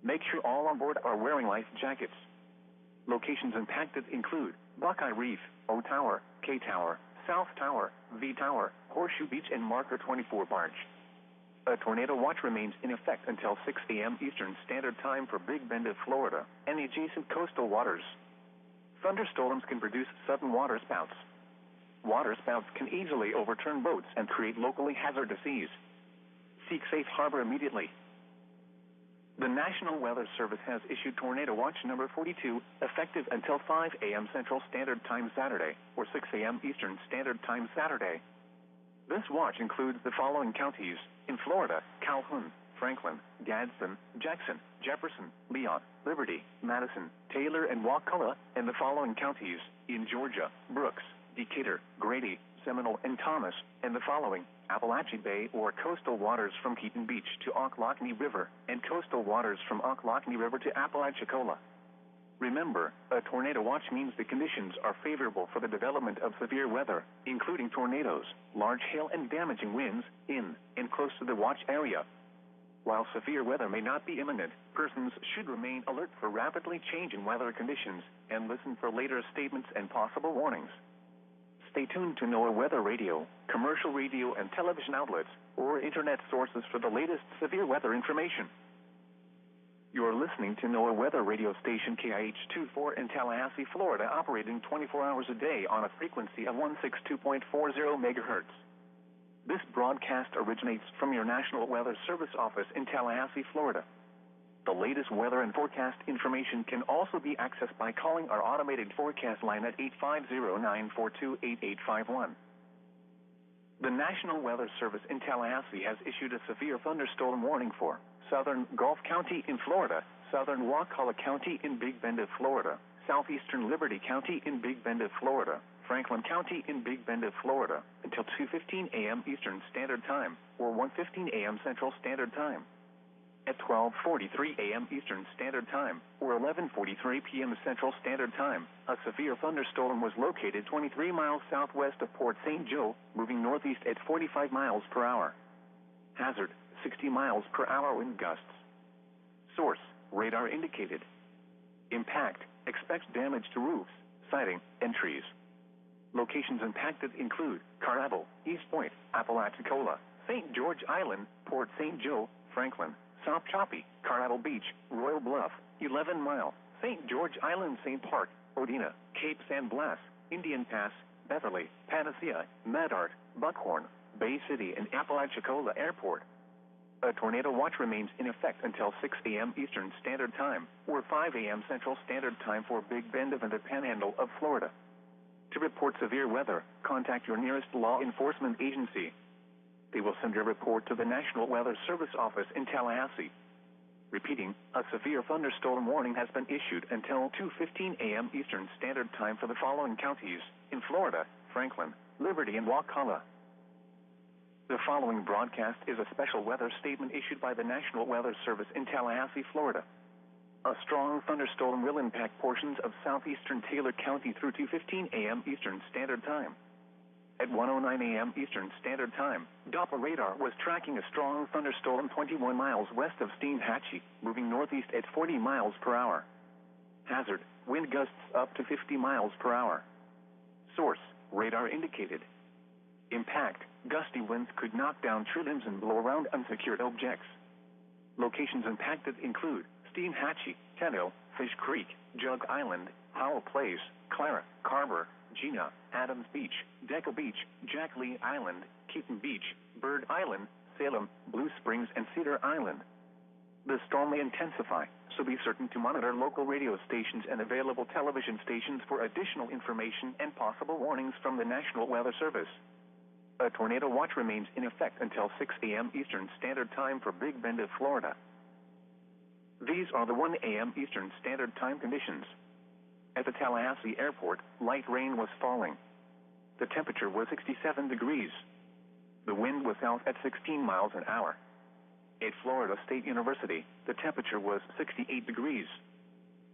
Make sure all on board are wearing life jackets. Locations impacted include Buckeye Reef, O Tower, K Tower, South Tower, V Tower, Horseshoe Beach, and Marker 24 Barge. A tornado watch remains in effect until 6 a.m. Eastern Standard Time for Big Bend of Florida and the adjacent coastal waters. Thunderstorms can produce sudden waterspouts. Waterspouts can easily overturn boats and create locally hazardous seas. Seek safe harbor immediately. The National Weather Service has issued Tornado Watch number 42, effective until 5 a.m. Central Standard Time Saturday, or 6 a.m. Eastern Standard Time Saturday. This watch includes the following counties in Florida: Calhoun, Franklin, Gadsden, Jackson, Jefferson, Leon, Liberty, Madison, Taylor, and Wakulla, and the following counties in Georgia: Brooks, Decatur, Grady, Seminole, and Thomas, and the following: Appalachia Bay or coastal waters from Keaton Beach to Ocklawahnee River, and coastal waters from Ocklawahnee River to Apalachicola. Remember, a tornado watch means the conditions are favorable for the development of severe weather, including tornadoes, large hail, and damaging winds in and close to the watch area. While severe weather may not be imminent, persons should remain alert for rapidly changing weather conditions and listen for later statements and possible warnings. Stay tuned to NOAA Weather Radio, commercial radio and television outlets, or internet sources for the latest severe weather information. You're listening to NOAA Weather Radio Station KIH-24 in Tallahassee, Florida, operating 24 hours a day on a frequency of 162.40 megahertz. This broadcast originates from your National Weather Service office in Tallahassee, Florida. The latest weather and forecast information can also be accessed by calling our automated forecast line at 850-942-8851. The National Weather Service in Tallahassee has issued a severe thunderstorm warning for southern Gulf County in Florida, southern Wakulla County in Big Bend of Florida, southeastern Liberty County in Big Bend of Florida, Franklin County in Big Bend of Florida, until 2:15 a.m. Eastern Standard Time, or 1:15 a.m. Central Standard Time. At 12:43 a.m. Eastern Standard Time, or 11:43 p.m. Central Standard Time, a severe thunderstorm was located 23 miles southwest of Port St. Joe, moving northeast at 45 miles per hour. Hazard, 60 miles per hour wind gusts. Source, radar indicated. Impact, expects damage to roofs, siding, and trees. Locations impacted include Carnival, East Point, Apalachicola, St. George Island, Port St. Joe, Franklin, South Choppy, Carnattle Beach, Royal Bluff, 11 Mile, St. George Island, St. Park, Odina, Cape San Blas, Indian Pass, Beverly, Panacea, Madart, Buckhorn, Bay City, and Apalachicola Airport. A tornado watch remains in effect until 6 a.m. Eastern Standard Time, or 5 a.m. Central Standard Time for Big Bend and the Panhandle of Florida. To report severe weather, contact your nearest law enforcement agency. They will send your report to the National Weather Service office in Tallahassee. Repeating, a severe thunderstorm warning has been issued until 2:15 a.m. Eastern Standard Time for the following counties in Florida: Franklin, Liberty, and Wakulla. The following broadcast is a special weather statement issued by the National Weather Service in Tallahassee, Florida. A strong thunderstorm will impact portions of southeastern Taylor County through 2:15 a.m. Eastern Standard Time. At 1:09 a.m. Eastern Standard Time, Doppler radar was tracking a strong thunderstorm 21 miles west of Steinhatchee, moving northeast at 40 miles per hour. Hazard, wind gusts up to 50 miles per hour. Source, radar indicated. Impact, gusty winds could knock down tree limbs and blow around unsecured objects. Locations impacted include Steinhatchee, Tenno, Fish Creek, Jug Island, Howell Place, Clara, Carver, Gina, Adams Beach, Deco Beach, Jack Lee Island, Keaton Beach, Bird Island, Salem, Blue Springs, and Cedar Island. The storm may intensify, so be certain to monitor local radio stations and available television stations for additional information and possible warnings from the National Weather Service. A tornado watch remains in effect until 6 a.m. Eastern Standard Time for Big Bend of Florida. These are the 1 a.m. Eastern Standard Time conditions. At the Tallahassee Airport, light rain was falling. The temperature was 67 degrees. The wind was south at 16 miles an hour. At Florida State University, the temperature was 68 degrees.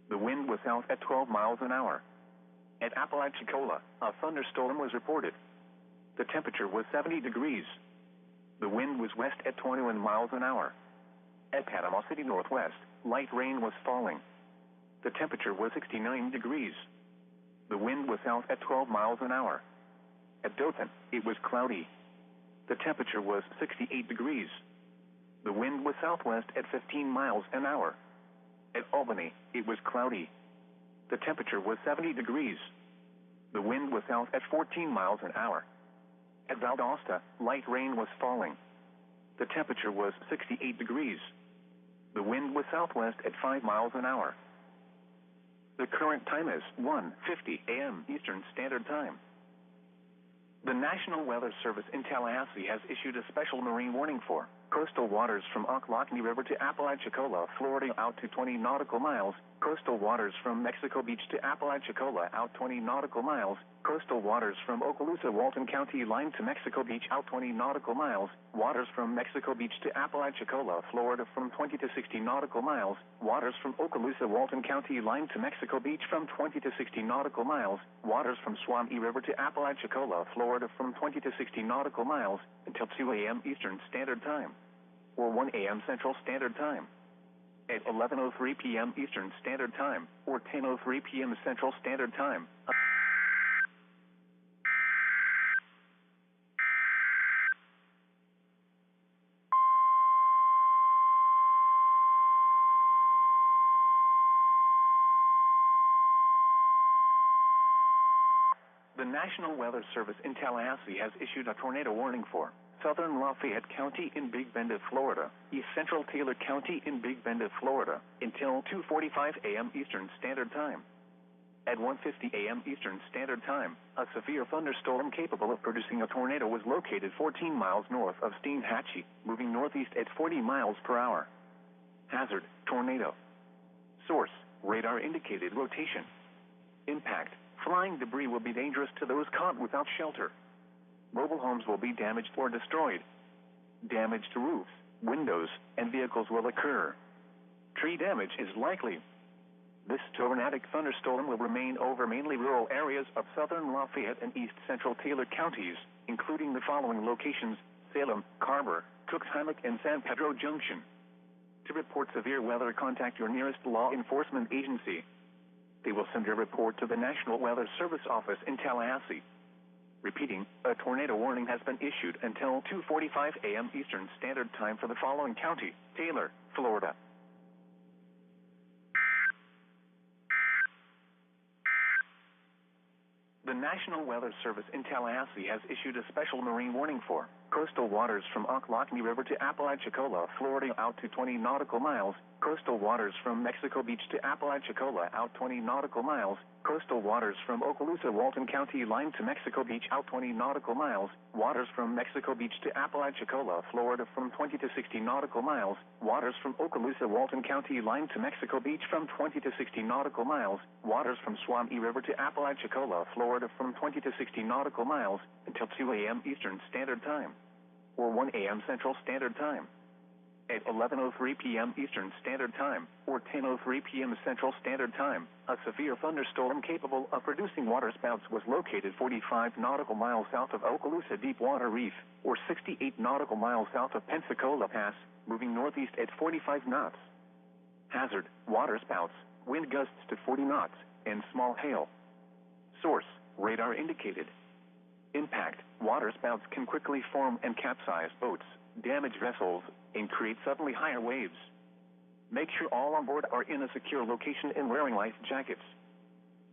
The wind was south at 12 miles an hour. At Apalachicola, a thunderstorm was reported. The temperature was 70 degrees. The wind was west at 21 miles an hour. At Panama City Northwest, light rain was falling. The temperature was 69 degrees. The wind was south at 12 miles an hour. At Dothan, it was cloudy. The temperature was 68 degrees. The wind was southwest at 15 miles an hour. At Albany, it was cloudy. The temperature was 70 degrees. The wind was south at 14 miles an hour. At Valdosta, light rain was falling. The temperature was 68 degrees. The wind was southwest at 5 miles an hour. The current time is 1:50 a.m. Eastern Standard Time. The National Weather Service in Tallahassee has issued a special marine warning for coastal waters from Ocklawackee River to Apalachicola, Florida out to 20 nautical miles, coastal waters from Mexico Beach to Apalachicola out 20 nautical miles, coastal waters from Okaloosa, Walton County line to Mexico Beach out 20 nautical miles, waters from Mexico Beach to Apalachicola, Florida from 20 to 60 nautical miles, waters from Okaloosa, Walton County line to Mexico Beach from 20 to 60 nautical miles, waters from Swanee River to Apalachicola, Florida from 20 to 60 nautical miles until 2 a.m. Eastern Standard Time, or 1 a.m. Central Standard Time. At 11:03 p.m. Eastern Standard Time, or 10:03 p.m. Central Standard Time. The National Weather Service in Tallahassee has issued a tornado warning for southern Lafayette County in Big Bend of Florida, east central Taylor County in Big Bend of Florida, until 2:45 a.m. Eastern Standard Time. At 1:50 a.m. Eastern Standard Time, a severe thunderstorm capable of producing a tornado was located 14 miles north of Steinhatchee, moving northeast at 40 miles per hour. Hazard, tornado. Source, radar indicated rotation. Impact, flying debris will be dangerous to those caught without shelter. Mobile homes will be damaged or destroyed. Damage to roofs, windows, and vehicles will occur. Tree damage is likely. This tornadic thunderstorm will remain over mainly rural areas of southern Lafayette and east central Taylor counties, including the following locations: Salem, Carver, Cookshammock, and San Pedro Junction. To report severe weather, contact your nearest law enforcement agency. They will send your report to the National Weather Service office in Tallahassee. Repeating, a tornado warning has been issued until 2:45 a.m. Eastern Standard Time for the following county: Taylor, Florida. The National Weather Service in Tallahassee has issued a special marine warning for coastal waters from Ocklawaha River to Apalachicola, Florida, out to 20 nautical miles, coastal waters from Mexico Beach to Apalachicola, out 20 nautical miles, coastal waters from Okaloosa, Walton County line to Mexico Beach, out 20 nautical miles, waters from Mexico Beach to Apalachicola, Florida, from 20 to 60 nautical miles, waters from Okaloosa, Walton County line to Mexico Beach, from 20 to 60 nautical miles, waters from Swamee River to Apalachicola, Florida, from 20 to 60 nautical miles, until 2 a.m. Eastern Standard Time, or 1 a.m. Central Standard Time. At 11:03 p.m. Eastern Standard Time, or 10:03 p.m. Central Standard Time, a severe thunderstorm capable of producing waterspouts was located 45 nautical miles south of Okaloosa Deepwater Reef, or 68 nautical miles south of Pensacola Pass, moving northeast at 45 knots. Hazard: waterspouts, wind gusts to 40 knots, and small hail. Source: radar indicated. Impact: waterspouts can quickly form and capsize boats, damage vessels, and create suddenly higher waves. Make sure all on board are in a secure location and wearing life jackets.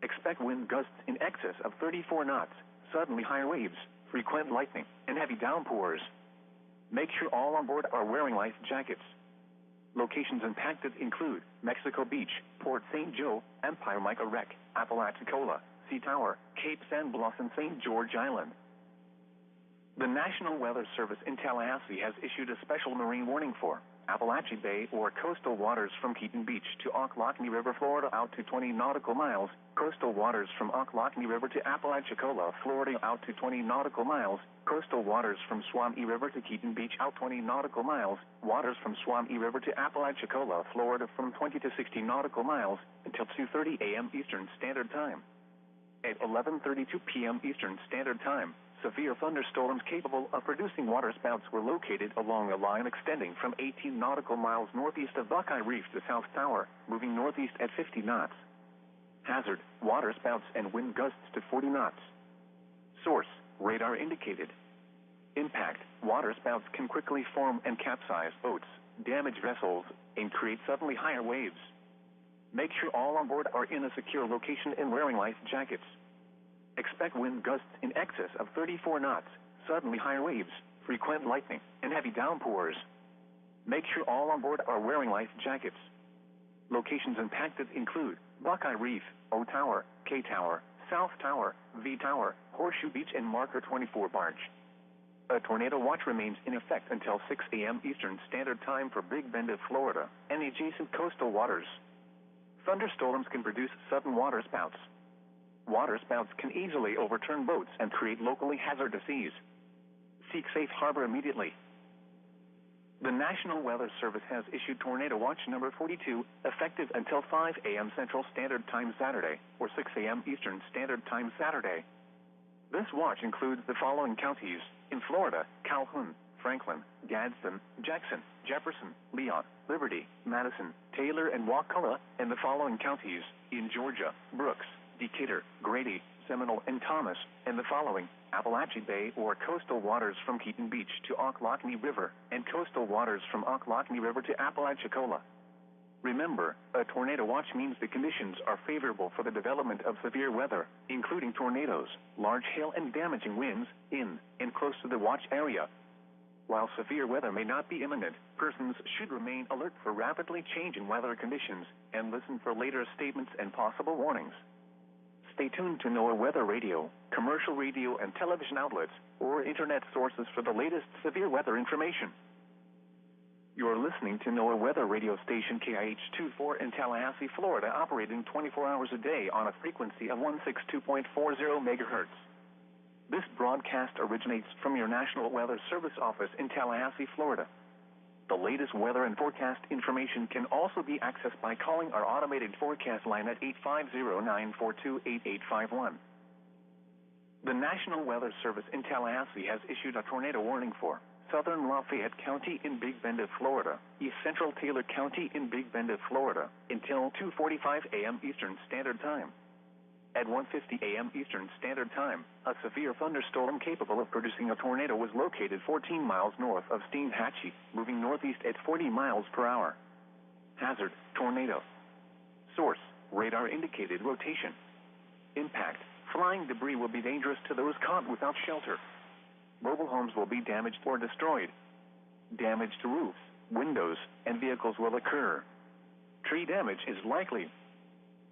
Expect wind gusts in excess of 34 knots, suddenly higher waves, frequent lightning, and heavy downpours. Make sure all on board are wearing life jackets. Locations impacted include Mexico Beach, Port St. Joe, Empire Micah Wreck, Apalachicola, Sea Tower, Cape San Blas, and St. George Island. The National Weather Service in Tallahassee has issued a special marine warning for Appalachia Bay or coastal waters from Keaton Beach to Ocklawaha River, Florida, out to 20 nautical miles, coastal waters from Ocklawaha River to Apalachicola, Florida, out to 20 nautical miles, coastal waters from Swamee River to Keaton Beach, out 20 nautical miles, waters from Swamee River to Apalachicola, Florida, from 20 to 60 nautical miles, until 2:30 a.m. Eastern Standard Time. At 11:32 p.m. Eastern Standard Time, severe thunderstorms capable of producing waterspouts were located along a line extending from 18 nautical miles northeast of Buckeye Reef to South Tower, moving northeast at 50 knots. Hazard: waterspouts and wind gusts to 40 knots. Source: radar indicated. Impact: waterspouts can quickly form and capsize boats, damage vessels, and create suddenly higher waves. Make sure all on board are in a secure location and wearing life jackets. Expect wind gusts in excess of 34 knots, suddenly higher waves, frequent lightning, and heavy downpours. Make sure all on board are wearing life jackets. Locations impacted include Buckeye Reef, O Tower, K Tower, South Tower, V Tower, Horseshoe Beach, and Marker 24 Barge. A tornado watch remains in effect until 6 a.m. Eastern Standard Time for Big Bend of Florida and the adjacent coastal waters. Thunderstorms can produce sudden waterspouts. Waterspouts can easily overturn boats and create locally hazardous seas. Seek safe harbor immediately. The National Weather Service has issued Tornado Watch number 42, effective until 5 a.m. Central Standard Time Saturday, or 6 a.m. Eastern Standard Time Saturday. This watch includes the following counties in Florida: Calhoun, Franklin, Gadsden, Jackson, Jefferson, Leon, Liberty, Madison, Taylor, and Wakulla, and the following counties in Georgia: Brooks, Decatur, Grady, Seminole, and Thomas, and the following: Appalachia Bay or coastal waters from Keaton Beach to Ocklawaha River, and coastal waters from Ocklawaha River to Apalachicola. Remember, a tornado watch means the conditions are favorable for the development of severe weather, including tornadoes, large hail, and damaging winds in and close to the watch area. While severe weather may not be imminent, persons should remain alert for rapidly changing weather conditions and listen for later statements and possible warnings. Stay tuned to NOAA Weather Radio, commercial radio and television outlets, or internet sources for the latest severe weather information. You're listening to NOAA Weather Radio Station KIH-24 in Tallahassee, Florida, operating 24 hours a day on a frequency of 162.40 megahertz. This broadcast originates from your National Weather Service office in Tallahassee, Florida. The latest weather and forecast information can also be accessed by calling our automated forecast line at 850-942-8851. The National Weather Service in Tallahassee has issued a tornado warning for southern Lafayette County in Big Bend of Florida, east central Taylor County in Big Bend of Florida, until 2:45 a.m. Eastern Standard Time. At 1:50 a.m. Eastern Standard Time, a severe thunderstorm capable of producing a tornado was located 14 miles north of Steinhatchee, moving northeast at 40 miles per hour. Hazard, tornado. Source, radar indicated rotation. Impact, flying debris will be dangerous to those caught without shelter. Mobile homes will be damaged or destroyed. Damage to roofs, windows, and vehicles will occur. Tree damage is likely.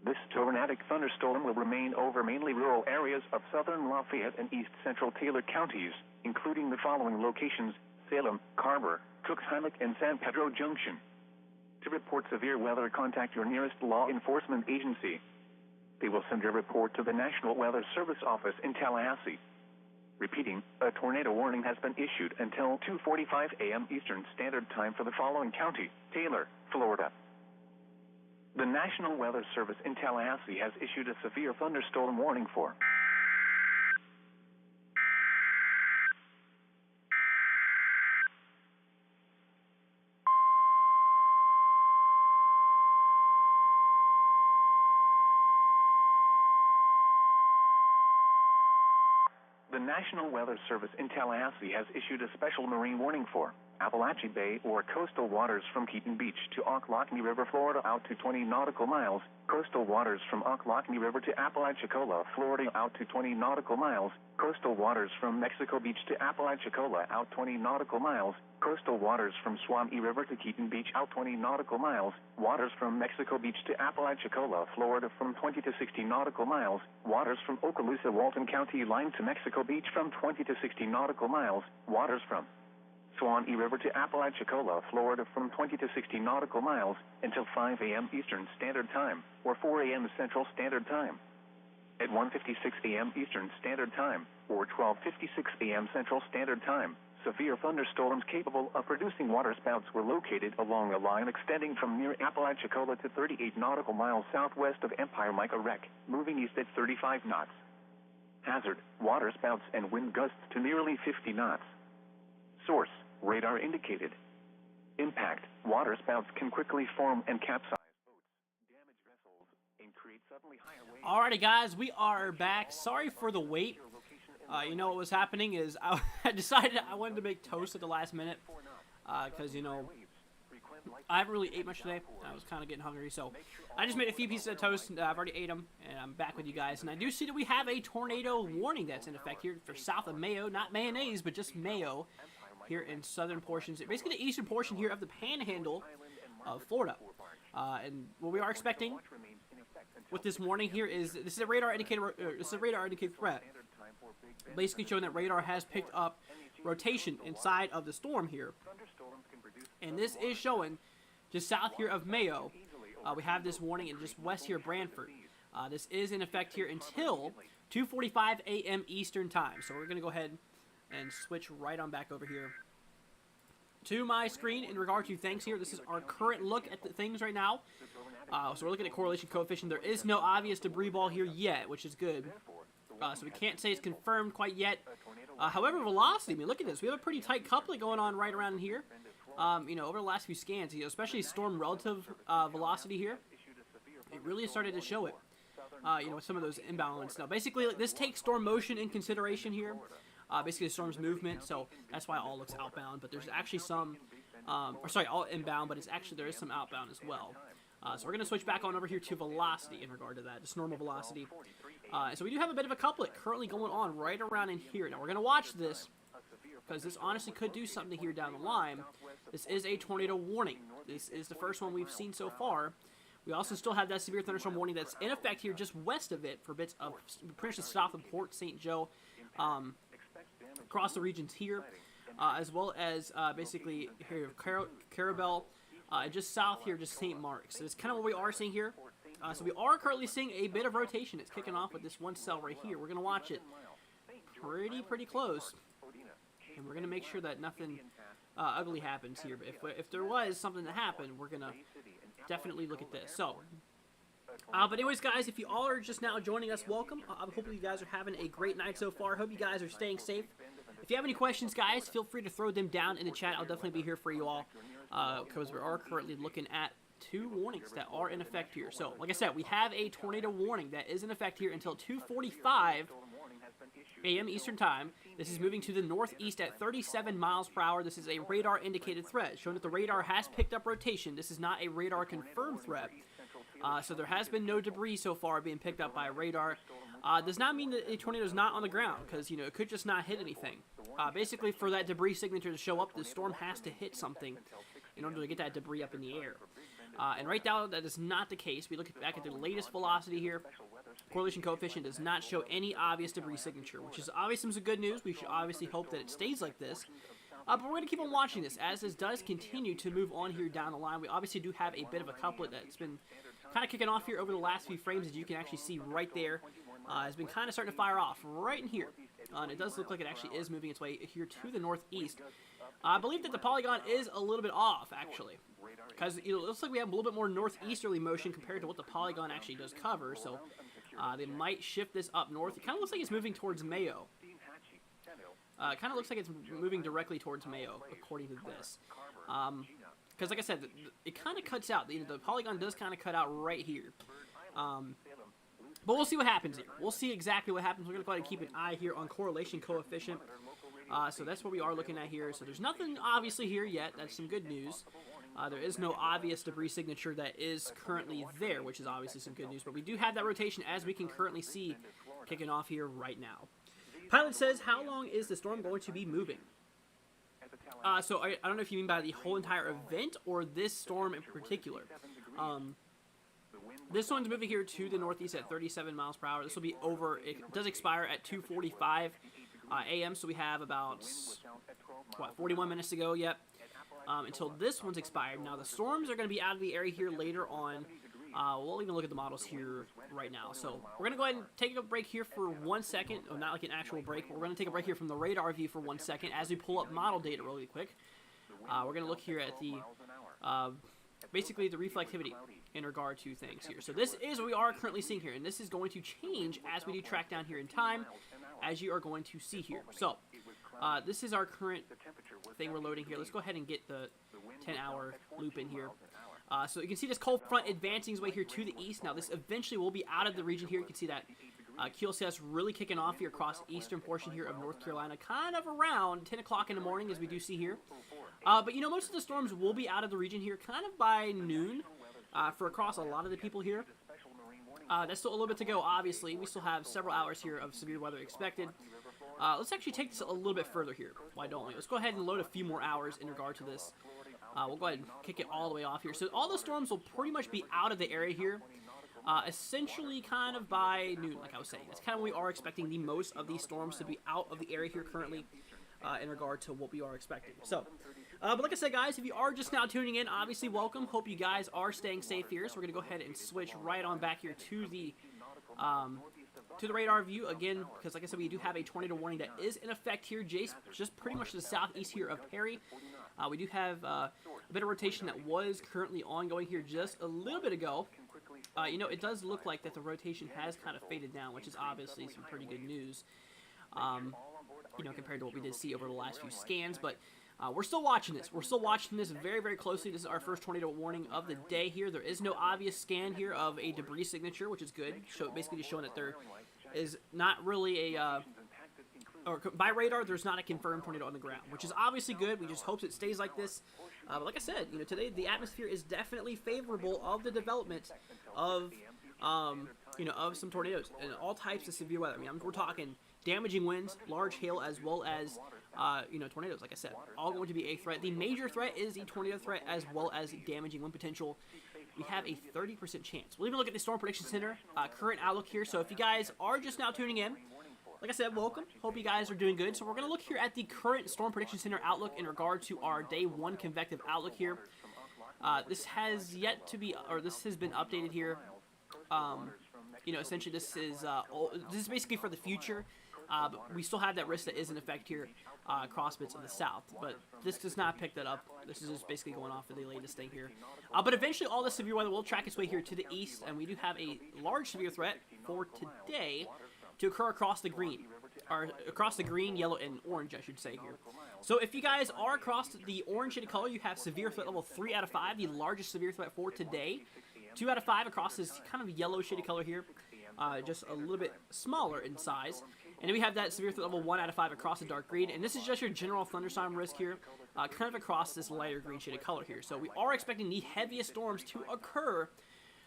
This tornadic thunderstorm will remain over mainly rural areas of southern Lafayette and east central Taylor counties, including the following locations: Salem, Carver, Cookshannock, and San Pedro Junction. To report severe weather, contact your nearest law enforcement agency. They will send a report to the National Weather Service office in Tallahassee. Repeating, a tornado warning has been issued until 2:45 a.m. Eastern Standard Time for the following county: Taylor, Florida. The National Weather Service in Tallahassee has issued a severe thunderstorm warning for The National Weather Service in Tallahassee has issued a special marine warning for Appalachia Bay or coastal waters from Keaton Beach to Ocklawahamie River, Florida out to 20 nautical miles, coastal waters from Ocklawahamie River to Apalachicola, Florida out to 20 nautical miles, coastal waters from Mexico Beach to Apalachicola out 20 nautical miles, coastal waters from Swamee River to Keaton Beach out 20 nautical miles, waters from Mexico Beach to Apalachicola, Florida from 20 to 60 nautical miles, waters from Okaloosa, Walton County line to Mexico Beach from 20 to 60 nautical miles, waters from Swanee River to Apalachicola, Florida from 20 to 60 nautical miles until 5 a.m. Eastern Standard Time or 4 a.m. Central Standard Time. At 1:56 a.m. Eastern Standard Time or 12:56 a.m. Central Standard Time, severe thunderstorms capable of producing waterspouts were located along a line extending from near Apalachicola to 38 nautical miles southwest of Empire Micah Wreck, moving east at 35 knots. Hazard, waterspouts and wind gusts to nearly 50 knots. Source, radar indicated. Impact, waterspouts can quickly form and capsize boats, damage vessels, and create suddenly higher waves. Alrighty, guys, we are back. Sorry for the wait. You know what was happening is I decided I wanted to make toast at the last minute because, you know, I haven't really ate much today. I was kind of getting hungry, so I just made a few pieces of toast. I've already ate them, and I'm back with you guys. And I do see that we have a tornado warning that's in effect here for south of Mayo. Not mayonnaise, but just Mayo here in southern portions. Basically the eastern portion here of the panhandle of Florida. And what we are expecting with this warning here is this is a radar indicator. This is a radar indicated threat, basically showing that radar has picked up rotation inside of the storm here. And this is showing just south here of Mayo. We have this warning, and just west here of Branford. This is in effect here until 2:45 a.m. Eastern Time. So we're going to go ahead and switch right on back over here to my screen in regard to things here. This is our current look at the things right now. So we're looking at correlation coefficient. There is no obvious debris ball here yet, which is good. So we can't say it's confirmed quite yet. However, velocity, I mean, look at this. We have a pretty tight coupling going on right around here. You know, over the last few scans, you know, especially storm relative velocity here, it really started to show it. You know, with some of those imbalance. Now, basically, like, this takes storm motion in consideration here. Basically, the storm's movement, so that's why it all looks outbound. But there's actually some, all inbound, but there is some outbound as well. So we're going to switch back on over here to velocity in regard to that, just normal velocity. So we do have a bit of a couplet currently going on right around in here. Now, we're going to watch this, because this honestly could do something here down the line. This is a tornado warning. This is the first one we've seen so far. We also still have that severe thunderstorm warning that's in effect here just west of it for bits of pretty much south of Port St. Joe, across the regions here, as well as basically here Carabel, just south here, just St. Mark's. So it's kind of what we are seeing here. So we are currently seeing a bit of rotation. It's kicking off with this one cell right here. We're going to watch it pretty close. And we're going to make sure that nothing ugly happens here. But if there was something to happen, we're going to definitely look at this. So, but anyways, guys, if you all are just now joining us, welcome. Hopefully you guys are having a great night so far. Hope you guys are staying safe. If you have any questions, guys, feel free to throw them down in the chat. I'll definitely be here for you all, because we are currently looking at two warnings that are in effect here. So, like I said, we have a tornado warning that is in effect here until 2:45 a.m. Eastern Time. This is moving to the northeast at 37 miles per hour. This is a radar indicated threat, showing that the radar has picked up rotation. This is not a radar confirmed threat. So there has been no debris so far being picked up by radar. Does not mean that a tornado is not on the ground, because, you know, it could just not hit anything. Basically, for that debris signature to show up, the storm has to hit something in order to get that debris up in the air. And right now, that is not the case. We look back at the latest velocity here. Correlation coefficient does not show any obvious debris signature, which is obviously some good news. We should obviously hope that it stays like this. But we're going to keep on watching this, as this does continue to move on here down the line. We obviously do have a bit of a couplet that's been kind of kicking off here over the last few frames, as you can actually see right there. Has been kind of starting to fire off right in here. And it does look like it actually is moving its way here to the northeast. I believe that the polygon is a little bit off, actually, because it looks like we have a little bit more northeasterly motion compared to what the polygon actually does cover. So they might shift this up north. It kind of looks like it's moving towards Mayo. It kind of looks like it's moving directly towards Mayo, according to this. Because, like I said, it kind of cuts out. The polygon does kind of cut out right here. But we'll see what happens here. We'll see exactly what happens. We're going to go ahead and keep an eye here on correlation coefficient. So that's what we are looking at here. So there's nothing obviously here yet. That's some good news. There is no obvious debris signature that is currently there, which is obviously some good news. But we do have that rotation, as we can currently see, kicking off here right now. Pilot says, how long is the storm going to be moving? So I don't know if you mean by the whole entire event or this storm in particular. This one's moving here to the northeast at 37 miles per hour. This will be over. It does expire at 2:45 a.m. So we have about, 41 minutes to go yet until this one's expired. Now the storms are going to be out of the area here later on. We'll even look at the models here right now. So we're going to go ahead and take a break here for 1 second. Oh, not like an actual break, but we're going to take a break here from the radar view for 1 second as we pull up model data really quick. We're going to look here at the basically the reflectivity in regard to things here. So this is what we are currently seeing here, and this is going to change as we do track down here in time, as you are going to see here. So this is our current thing we're loading here. Let's go ahead and get the 10-hour loop in here. So you can see this cold front advancing its way here to the east. Now this eventually will be out of the region here. You can see that QLCS really kicking off here across the eastern portion here of North Carolina, kind of around 10 o'clock in the morning, as we do see here. But, you know, most of the storms will be out of the region here kind of by noon for across a lot of the people here. That's still a little bit to go, obviously. We still have several hours here of severe weather expected. Let's actually take this a little bit further here. Why don't we? Let's go ahead and load a few more hours in regard to this. We'll go ahead and kick it all the way off here. So all the storms will pretty much be out of the area here, essentially kind of by noon, like I was saying. That's kind of when we are expecting the most of these storms to be out of the area here currently in regard to what we are expecting. So, but like I said, guys, if you are just now tuning in, obviously welcome. Hope you guys are staying safe here. So we're going to go ahead and switch right on back here to the radar view again, because like I said, we do have a tornado warning that is in effect here, just pretty much to the southeast here of Perry. We do have a bit of rotation that was currently ongoing here just a little bit ago. You know, it does look like that the rotation has kind of faded down, which is obviously some pretty good news, you know, compared to what we did see over the last few scans. But we're still watching this. We're still watching this very, very closely. This is our first tornado warning of the day here. There is no obvious scan here of a debris signature, which is good. Basically just showing that there is not really a... or by radar, there's not a confirmed tornado on the ground, which is obviously good. We just hope it stays like this. But like I said, you know, today the atmosphere is definitely favorable of the development of, you know, of some tornadoes and all types of severe weather. I mean, we're talking damaging winds, large hail, as well as, you know, tornadoes. Like I said, all going to be a threat. The major threat is the tornado threat, as well as damaging wind potential. We have a 30% chance. We'll even look at the Storm Prediction Center current outlook here. So if you guys are just now tuning in, like I said, welcome. Hope you guys are doing good. So we're going to look here at the current Storm Prediction Center outlook in regard to our Day 1 convective outlook here. This has yet to be, or this has been updated here. You know, essentially this is basically for the future. But we still have that risk that is in effect here across bits of the south. But this does not pick that up. This is just basically going off of the latest thing here. But eventually all the severe weather will track its way here to the east. And we do have a large severe threat for today to occur across the green, or across the green, yellow, and orange, I should say here. So if you guys are across the orange shaded color, you have severe threat level 3 out of 5, the largest severe threat for today. 2 out of 5 across this kind of yellow shaded color here, just a little bit smaller in size. And then we have that severe threat level 1 out of 5 across the dark green, and this is just your general thunderstorm risk here, kind of across this lighter green shaded color here. So we are expecting the heaviest storms to occur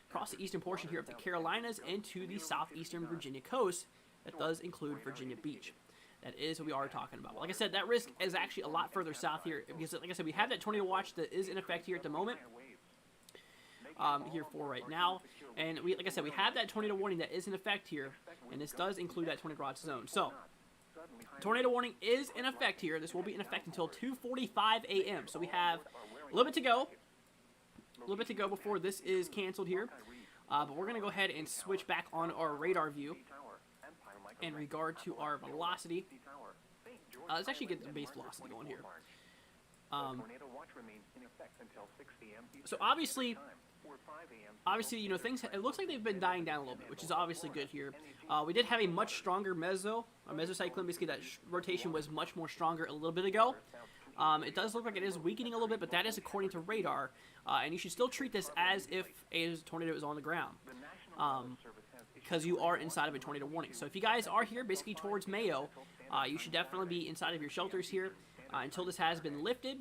across the eastern portion here of the Carolinas into the southeastern Virginia coast. That does include Virginia Beach. That is what we are talking about. Like I said, that risk is actually a lot further south here because, like I said, we have that tornado watch that is in effect here at the moment, here for right now. And like I said, we have that tornado warning that is in effect here, and this does include that tornado watch zone. So, tornado warning is in effect here. This will be in effect until 2:45 a.m. So we have a little bit to go. A little bit to go before this is canceled here. But we're going to go ahead and switch back on our radar view in regard to our velocity. Let's actually get the base velocity going here. So obviously, you know, things, it looks like they've been dying down a little bit, which is obviously good here. We did have a much stronger mesocyclone. Basically, that rotation was much more stronger a little bit ago. It does look like it is weakening a little bit, but that is according to radar. And you should still treat this as if a tornado is on the ground, because you are inside of a tornado warning. So if you guys are here basically towards Mayo, you should definitely be inside of your shelters here until this has been lifted.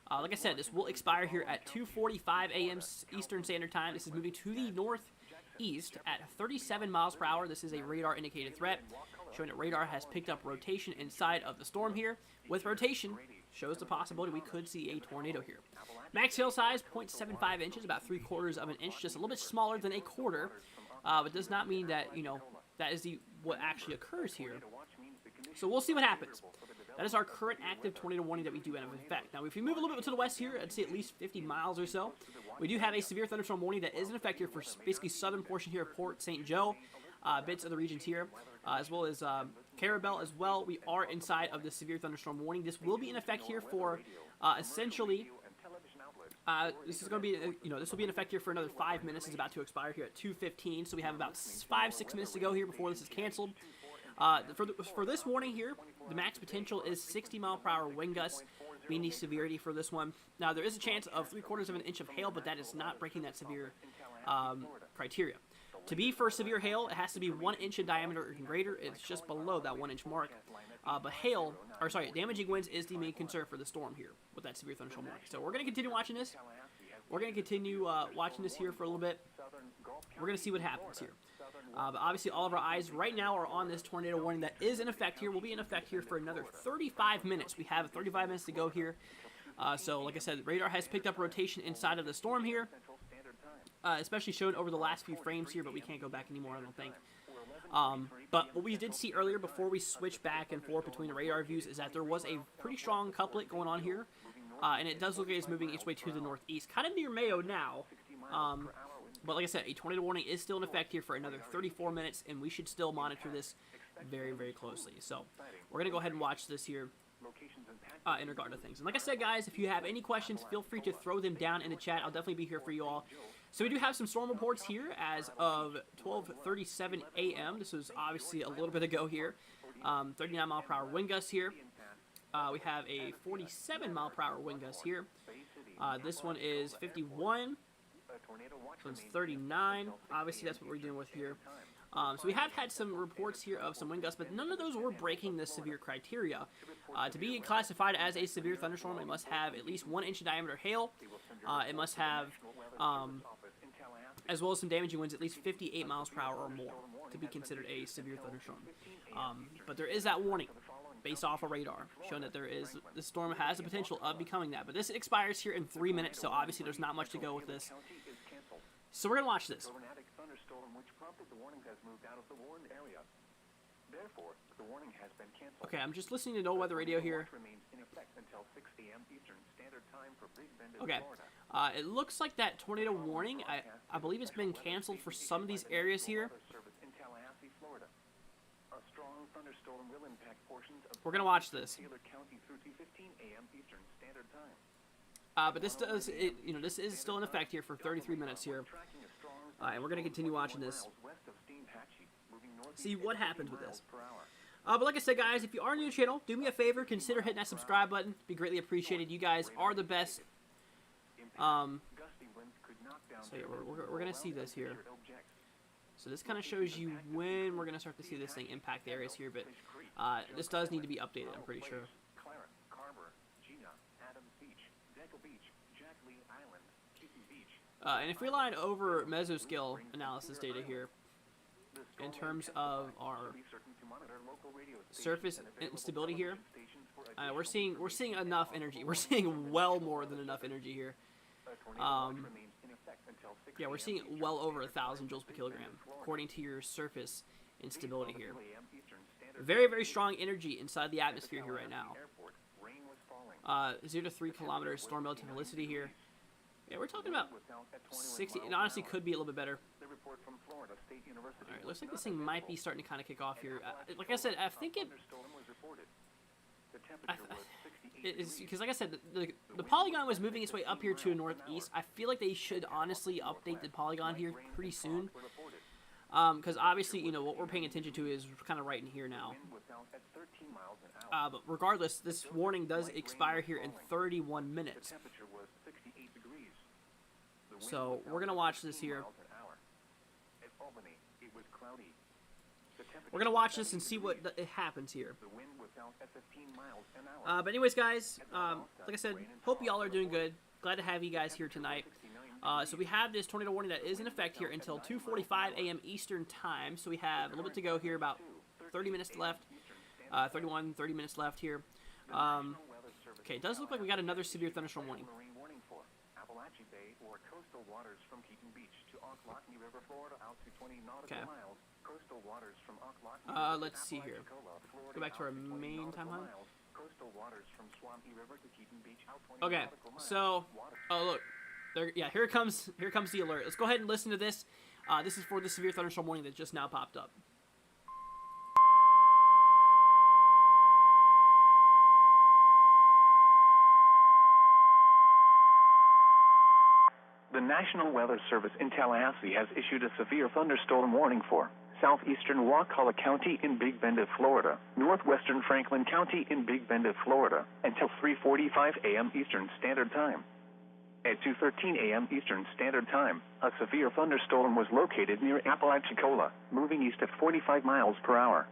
Like I said, this will expire here at 2:45 a.m. Eastern Standard Time. This is moving to the northeast at 37 miles per hour. This is a radar indicated threat, showing that radar has picked up rotation inside of the storm here. With rotation, shows the possibility we could see a tornado here. Max hail size, 0.75 inches, about 3/4 of an inch, just a little bit smaller than a quarter, but does not mean that, you know, that is what actually occurs here. So we'll see what happens. That is our current active tornado warning that we do have in effect. Now, if we move a little bit to the west here, I'd say at least 50 miles or so, we do have a severe thunderstorm warning that is in effect here for basically southern portion here of Port St. Joe, bits of the regions here, as well as Carabel as well. We are inside of the severe thunderstorm warning. This will be in effect here for essentially. This is going to be, you know, this will be in effect here for another 5 minutes. It's about to expire here at 2:15, so we have about 5-6 minutes to go here before this is canceled. For this warning here, the max potential is 60 mile per hour wind gusts, being the severity for this one. Now, there is a chance of 3/4 of an inch of hail, but that is not breaking that severe criteria. To be for severe hail, it has to be 1 inch in diameter or greater. It's just below that 1 inch mark. But damaging winds is the main concern for the storm here with that severe thunderstorm warning. So we're going to continue watching this. We're going to continue watching this here for a little bit. We're going to see what happens here. But obviously, all of our eyes right now are on this tornado warning that is in effect here. Will be in effect here for another 35 minutes. We have 35 minutes to go here. So, like I said, radar has picked up rotation inside of the storm here, especially shown over the last few frames here, but we can't go back anymore, I don't think. But what we did see earlier before we switched back and forth between the radar views is that there was a pretty strong couplet going on here. And it does look like it's moving its way to the northeast, kind of near Mayo now. But like I said, a tornado warning is still in effect here for another 34 minutes, and we should still monitor this very, very closely. So we're going to go ahead and watch this here in regard to things. And like I said, guys, if you have any questions, feel free to throw them down in the chat. I'll definitely be here for you all. So we do have some storm reports here as of 12:37 a.m. This was obviously a little bit ago here. 39 mile per hour wind gusts here. We have a 47 mile per hour wind gust here. This one is 51. So it's 39. Obviously, that's what we're dealing with here. So we have had some reports here of some wind gusts, but none of those were breaking the severe criteria. To be classified as a severe thunderstorm, it must have at least 1 inch in diameter hail. It must have, as well as some damaging winds, at least 58 miles per hour or more to be considered a severe thunderstorm. But there is that warning based off of radar, showing that the storm has the potential of becoming that. But this expires here in 3 minutes, so obviously there's not much to go with this. So we're going to watch this. Okay, I'm just listening to no weather radio here. Okay, it looks like that tornado warning, I believe it's been canceled for some of these areas here. We're going to watch this. But this does, this is still in effect here for 33 minutes here. And we're going to continue watching this. See what happens with this. But like I said, guys, if you are new to the channel, do me a favor, consider hitting that subscribe button. It'd be greatly appreciated. You guys are the best. So yeah, we're going to see this here. So this kind of shows you when we're going to start to see this thing impact the areas here, but this does need to be updated, I'm pretty sure. And if we line over mesoscale analysis data here, in terms of our surface instability here, we're seeing enough energy. We're seeing well more than enough energy here. Yeah, we're seeing well over 1,000 joules per kilogram, according to your surface instability here. Very, very strong energy inside the atmosphere here right now. 0 to 3 kilometers storm relative helicity here. Yeah, we're talking about 60. It honestly could be a little bit better. Alright, looks like this thing might be starting to kind of kick off here. Like I said, I think it... Because like I said, the polygon was moving its way up here to a northeast. I feel like they should honestly update the polygon here pretty soon. Because obviously, you know, what we're paying attention to is kind of right in here now. But regardless, this warning does expire here in 31 minutes. So we're going to watch this here. We're going to watch this and see what happens here. But anyways, guys, like I said, hope y'all are doing good. Glad to have you guys here tonight. So we have this tornado warning that is in effect here until 2:45 a.m. Eastern Time. So we have a little bit to go here, about 30 minutes left. 30 minutes left here. Okay, it does look like we got another severe thunderstorm warning. Okay. Let's see here. Go back to our main timeline. Okay, so look, there. Yeah, here comes the alert. Let's go ahead and listen to this. This is for the severe thunderstorm warning that just now popped up. The National Weather Service in Tallahassee has issued a severe thunderstorm warning for southeastern Wakulla County in Big Bend of Florida, northwestern Franklin County in Big Bend of Florida, until 3:45 a.m. Eastern Standard Time. At 2:13 a.m. Eastern Standard Time, a severe thunderstorm was located near Apalachicola, moving east at 45 miles per hour.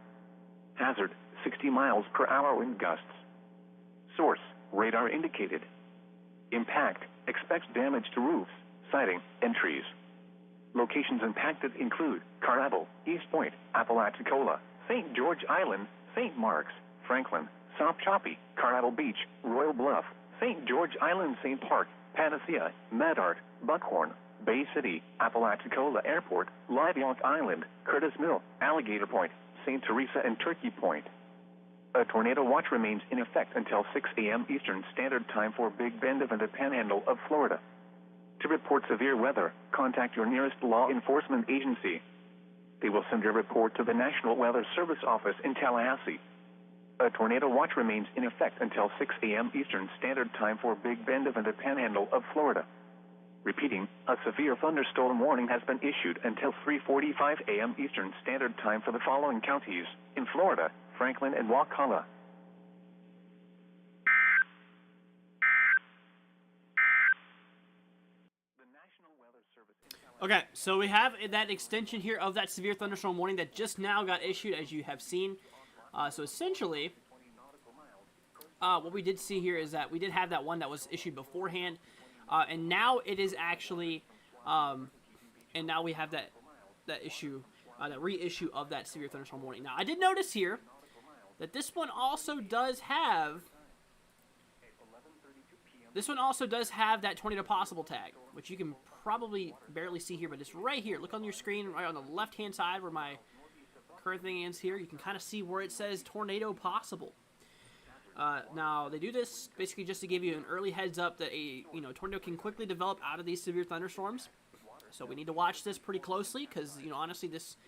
Hazard, 60 miles per hour wind gusts. Source, radar indicated. Impact, expects damage to roofs, siding, and trees. Locations impacted include Carnival, East Point, Apalachicola, St. George Island, St. Mark's, Franklin, South Choppy, Carnival Beach, Royal Bluff, St. George Island, St. Park, Panacea, Madart, Buckhorn, Bay City, Apalachicola Airport, Live Oak Island, Curtis Mill, Alligator Point, St. Teresa, and Turkey Point. A tornado watch remains in effect until 6 a.m. Eastern Standard Time for Big Bend and the Panhandle of Florida. To report severe weather, contact your nearest law enforcement agency. They will send your report to the National Weather Service office in Tallahassee. A tornado watch remains in effect until 6 a.m. Eastern Standard Time for Big Bend and the Panhandle of Florida. Repeating, a severe thunderstorm warning has been issued until 3:45 a.m. Eastern Standard Time for the following counties in Florida: Franklin and Wakulla. Okay, so we have that extension here of that severe thunderstorm warning that just now got issued, as you have seen. So essentially, what we did see here is that we did have that one that was issued beforehand, and now it is actually, and now we have that issue, that reissue of that severe thunderstorm warning. Now, I did notice here that this one also does have that tornado possible tag, which you can probably barely see here, but it's right here. Look on your screen, right on the left-hand side where my current thing ends here. You can kind of see where it says tornado possible. Now, they do this basically just to give you an early heads up that a tornado can quickly develop out of these severe thunderstorms. So we need to watch this pretty closely because, honestly, this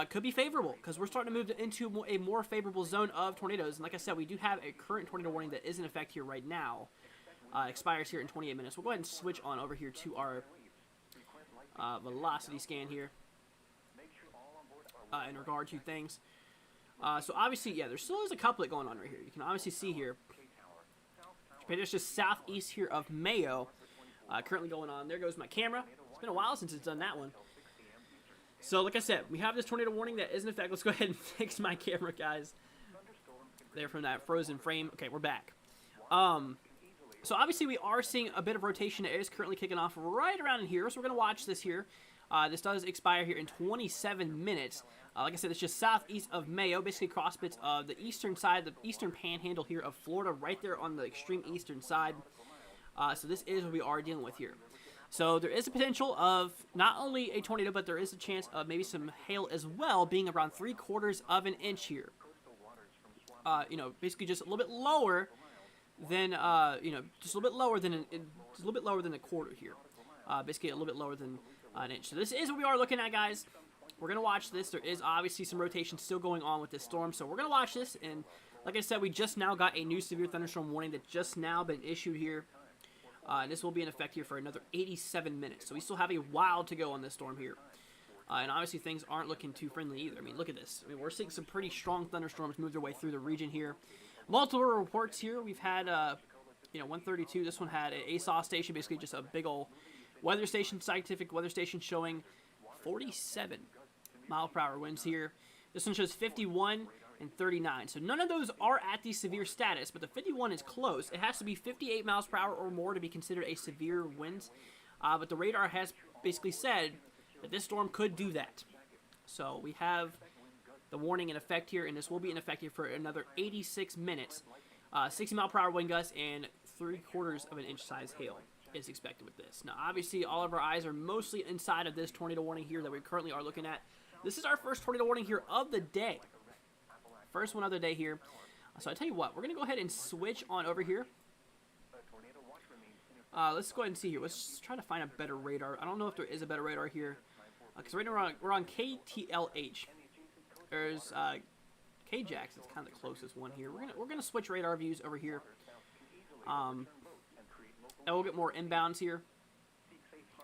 could be favorable because we're starting to move into a more favorable zone of tornadoes. And like I said, we do have a current tornado warning that is in effect here right now. Expires here in 28 minutes. We'll go ahead and switch on over here to our velocity scan here in regard to things. So obviously, yeah, there still is a couplet going on right here. You can obviously see here. It's just southeast here of Mayo, currently going on. There goes my camera. It's been a while since it's done that one. So, like I said, we have this tornado warning that is in effect. Let's go ahead and fix my camera, guys. There from that frozen frame. Okay, we're back. So obviously we are seeing a bit of rotation that is currently kicking off right around in here. So we're going to watch this here. This does expire here in 27 minutes. Like I said, it's just southeast of Mayo, basically cross bits of the eastern side, the eastern panhandle here of Florida, right there on the extreme eastern side. So this is what we are dealing with here. So there is a potential of not only a tornado, but there is a chance of maybe some hail as well, being around 3/4 of an inch here. You know, basically just a little bit lower than you know, just a little bit lower than just a little bit lower than a quarter here. Basically a little bit lower than an inch. So this is what we are looking at, guys. We're gonna watch this. There is obviously some rotation still going on with this storm, so we're gonna watch this. And like I said, we just now got a new severe thunderstorm warning that just now been issued here. And this will be in effect here for another 87 minutes. So we still have a while to go on this storm here. And obviously things aren't looking too friendly either. I mean, look at this. I mean, we're seeing some pretty strong thunderstorms move their way through the region here. Multiple reports here. We've had, you know, 132. This one had an ASOS station, basically just a big old weather station, scientific weather station showing 47 mile-per-hour winds here. This one shows 51 and 39. So none of those are at the severe status, but the 51 is close. It has to be 58 miles per hour or more to be considered a severe wind. But the radar has basically said that this storm could do that. So we have the warning in effect here, and this will be in effect here for another 86 minutes. 60 mile per hour wind gusts and 3/4 of an inch size hail is expected with this. Now, obviously, all of our eyes are mostly inside of this tornado warning here that we currently are looking at. This is our first tornado warning here of the day. First one of the day here. So I tell you what, we're going to go ahead and switch on over here. Let's go ahead and see here. Let's try to find a better radar. I don't know if there is a better radar here. Because right now we're on KTLH. There's KJAX. It's kind of the closest one here. We're gonna switch radar views over here. And we'll get more inbounds here.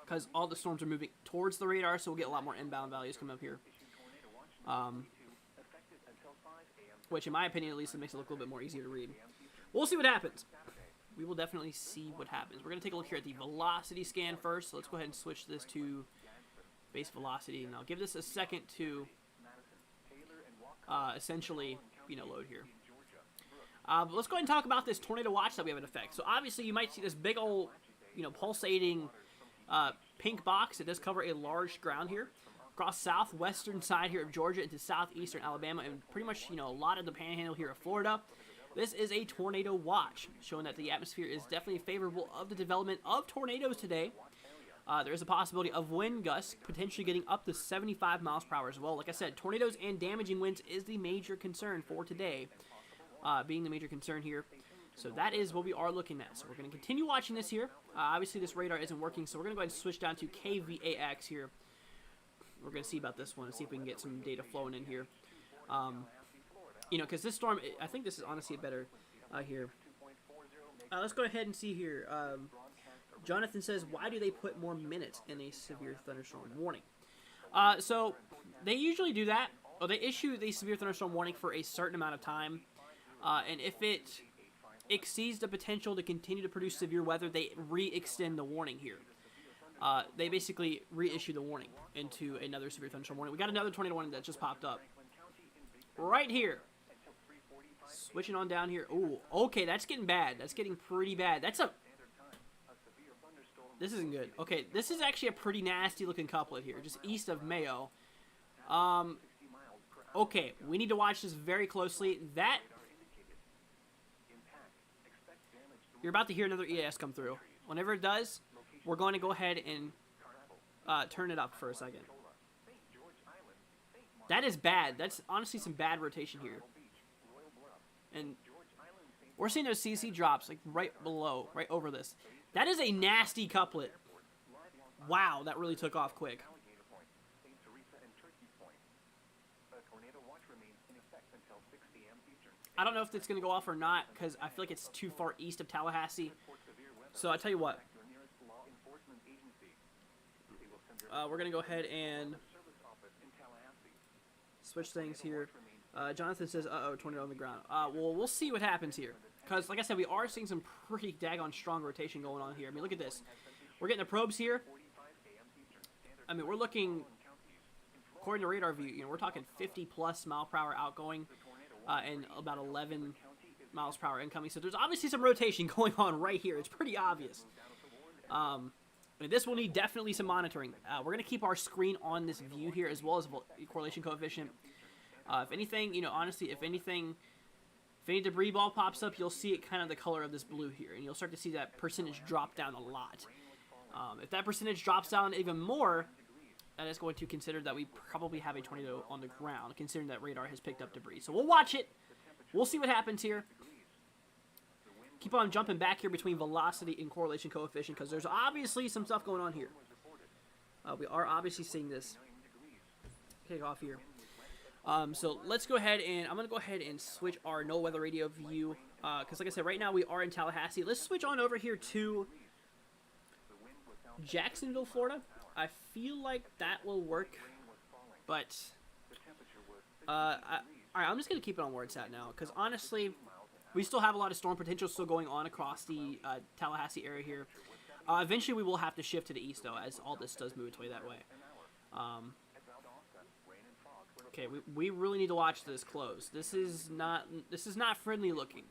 Because all the storms are moving towards the radar, so we'll get a lot more inbound values coming up here. Which, in my opinion, at least, it makes it look a little bit more easier to read. We'll see what happens. We will definitely see what happens. We're going to take a look here at the velocity scan first. So let's go ahead and switch this to base velocity. And I'll give this a second to essentially, you know, load here. But let's go ahead and talk about this tornado watch that we have in effect. So obviously, you might see this big old, you know, pulsating pink box. It does cover a large ground here. Across southwestern side here of Georgia into southeastern Alabama and pretty much, you know, a lot of the panhandle here of Florida. This is a tornado watch, showing that the atmosphere is definitely favorable of the development of tornadoes today. There is a possibility of wind gusts potentially getting up to 75 miles per hour as well. Like I said, tornadoes and damaging winds is the major concern for today, being the major concern here. So that is what we are looking at. So we're going to continue watching this here. Obviously, this radar isn't working, so we're going to go ahead and switch down to KVAX here. We're going to see about this one and see if we can get some data flowing in here. You know, because this storm, I think this is honestly better here. Let's go ahead and see here. Jonathan says, why do they put more minutes in a severe thunderstorm warning? So they usually do that. Or they issue the severe thunderstorm warning for a certain amount of time. And if it exceeds the potential to continue to produce severe weather, they re-extend the warning here. They basically reissue the warning into another severe thunderstorm warning. We got another tornado warning that just popped up. Right here. Switching on down here. Ooh, okay, that's getting bad. That's getting pretty bad. This isn't good. Okay, this is actually a pretty nasty looking couplet here, just east of Mayo. Okay, we need to watch this very closely. You're about to hear another EAS come through. Whenever it does, we're going to go ahead and turn it up for a second. That is bad. That's honestly some bad rotation here. And we're seeing those CC drops like right below, right over this. That is a nasty couplet. Wow, that really took off quick. I don't know if it's going to go off or not because I feel like it's too far east of Tallahassee. So I tell you what. We're going to go ahead and switch things here. Jonathan says, uh-oh, tornado on the ground. Well, we'll see what happens here. Because, like I said, we are seeing some pretty daggone strong rotation going on here. I mean, look at this. We're getting the probes here. I mean, we're looking, according to radar view, you know, we're talking 50-plus mile-per-hour outgoing and about 11 miles per hour incoming. So there's obviously some rotation going on right here. It's pretty obvious. This will need definitely some monitoring. We're going to keep our screen on this view here as well as correlation coefficient. If anything, you know, honestly, if any debris ball pops up, you'll see it kind of the color of this blue here, and you'll start to see that percentage drop down a lot. If that percentage drops down even more, that is going to consider that we probably have a tornado on the ground, considering that radar has picked up debris. So we'll watch it. We'll see what happens here. Keep on jumping back here between velocity and correlation coefficient, because there's obviously some stuff going on here. We are obviously seeing this kick off here. So let's go ahead and I'm going to go ahead and switch our no weather radio view. Because like I said, right now we are in Tallahassee. Let's switch on over here to Jacksonville, Florida. I feel like that will work. But, alright, I'm just going to keep it on where it's at now. Because honestly, we still have a lot of storm potential still going on across the Tallahassee area here. Eventually we will have to shift to the east, though, as all this does move its way that way. Okay, we really need to watch this close. This is not friendly looking.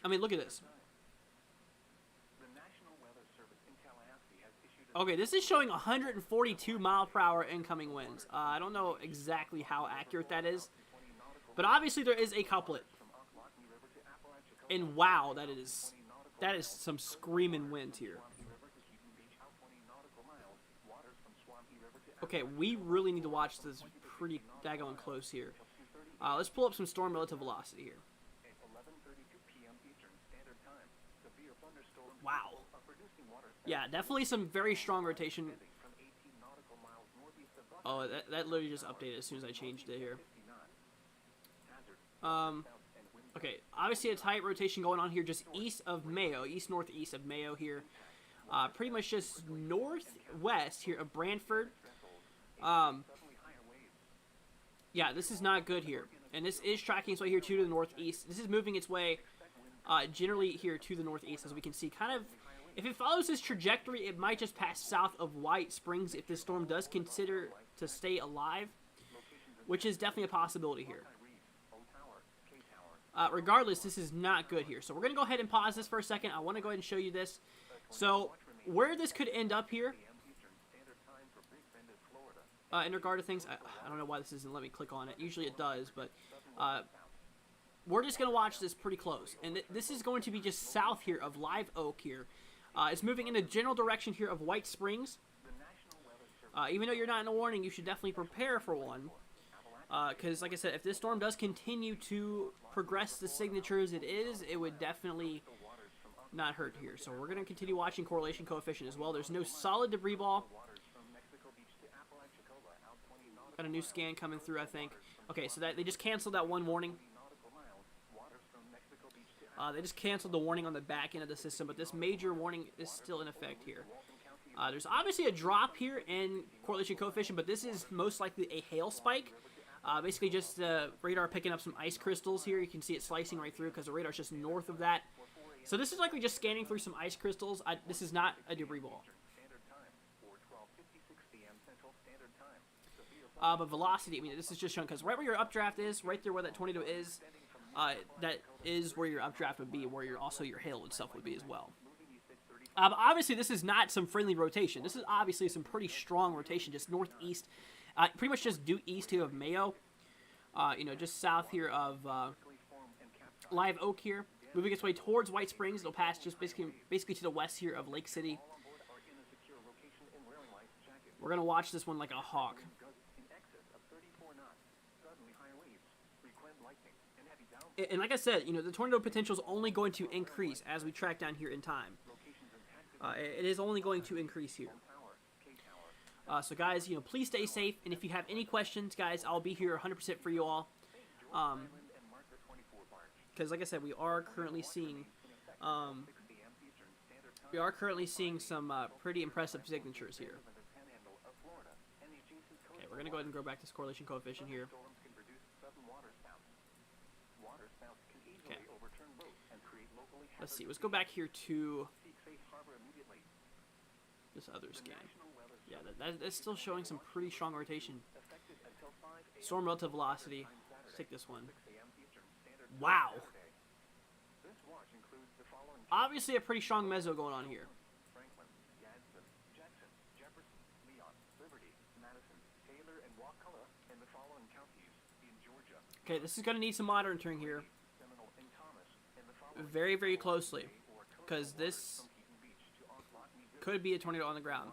I mean, look at this. Okay, this is showing 142 mile per hour incoming winds. I don't know exactly how accurate that is, but obviously there is a couplet. And wow, that is some screaming winds here. Okay, we really need to watch this pretty daggone close here. Let's pull up some storm relative velocity here. Wow. Yeah, definitely some very strong rotation. Oh, that literally just updated as soon as I changed it here. Okay, obviously a tight rotation going on here just east of Mayo, east-northeast of Mayo here. Pretty much just northwest here of Brantford. Yeah, this is not good here. And this is tracking its way here to the northeast. This is moving its way generally here to the northeast, as we can see. Kind of, if it follows this trajectory, it might just pass south of White Springs if this storm does consider to stay alive, which is definitely a possibility here. Regardless, this is not good here. So we're going to go ahead and pause this for a second. I want to go ahead and show you this. So where this could end up here, in regard to things, I don't know why this isn't letting me click on it. Usually it does, but we're just going to watch this pretty close. And this is going to be just south here of Live Oak here. It's moving in the general direction here of White Springs. Even though you're not in a warning, you should definitely prepare for one. Because, like I said, if this storm does continue to progress the signatures it is, it would definitely not hurt here. So we're going to continue watching correlation coefficient as well. There's no solid debris ball. Got a new scan coming through, I think. Okay, so they just canceled that one warning. They just canceled the warning on the back end of the system, but this major warning is still in effect here. There's obviously a drop here in correlation coefficient, but this is most likely a hail spike. Basically just the radar picking up some ice crystals here. You can see it slicing right through because the radar's just north of that. So this is likely just scanning through some ice crystals. This is not a debris ball. But velocity, I mean, this is just showing, because right where your updraft is, right there where that tornado is, that is where your updraft would be, where your hail and stuff would be as well. But obviously, this is not some friendly rotation. This is obviously some pretty strong rotation, just northeast, pretty much just due east here of Mayo, just south here of Live Oak here. Moving its way towards White Springs, it'll pass just basically to the west here of Lake City. We're going to watch this one like a hawk. And like I said, the tornado potential is only going to increase as we track down here in time. It is only going to increase here. So guys, please stay safe. And if you have any questions, guys, I'll be here 100% for you all. Because like I said, we are currently seeing some pretty impressive signatures here. we're going to go ahead and go back to this correlation coefficient here. Thunderstorms can produce sudden water spouts. Water spouts can easily overturn boats and create locally Let's see. Let's go back here to seek safe harbor immediately. this other scan. National Weather Yeah, that's still showing some pretty strong rotation. effective until 5 a.m. Storm relative velocity. Let's take this one. 6 a.m. Eastern Standard Time Wow. Saturday. This watch includes the following Obviously a pretty strong mezzo going on here. Franklin, Gadsden, Jackson, Jefferson, Leon, Liberty, Madison, Taylor, and Wakulla in the following counties in Georgia. Okay, this is going to need some monitoring here. Seminole and Thomas in the following Very, very closely. or coastal Because waters this from Keaton Beach to Onslaught, Missouri. could be a tornado on the ground.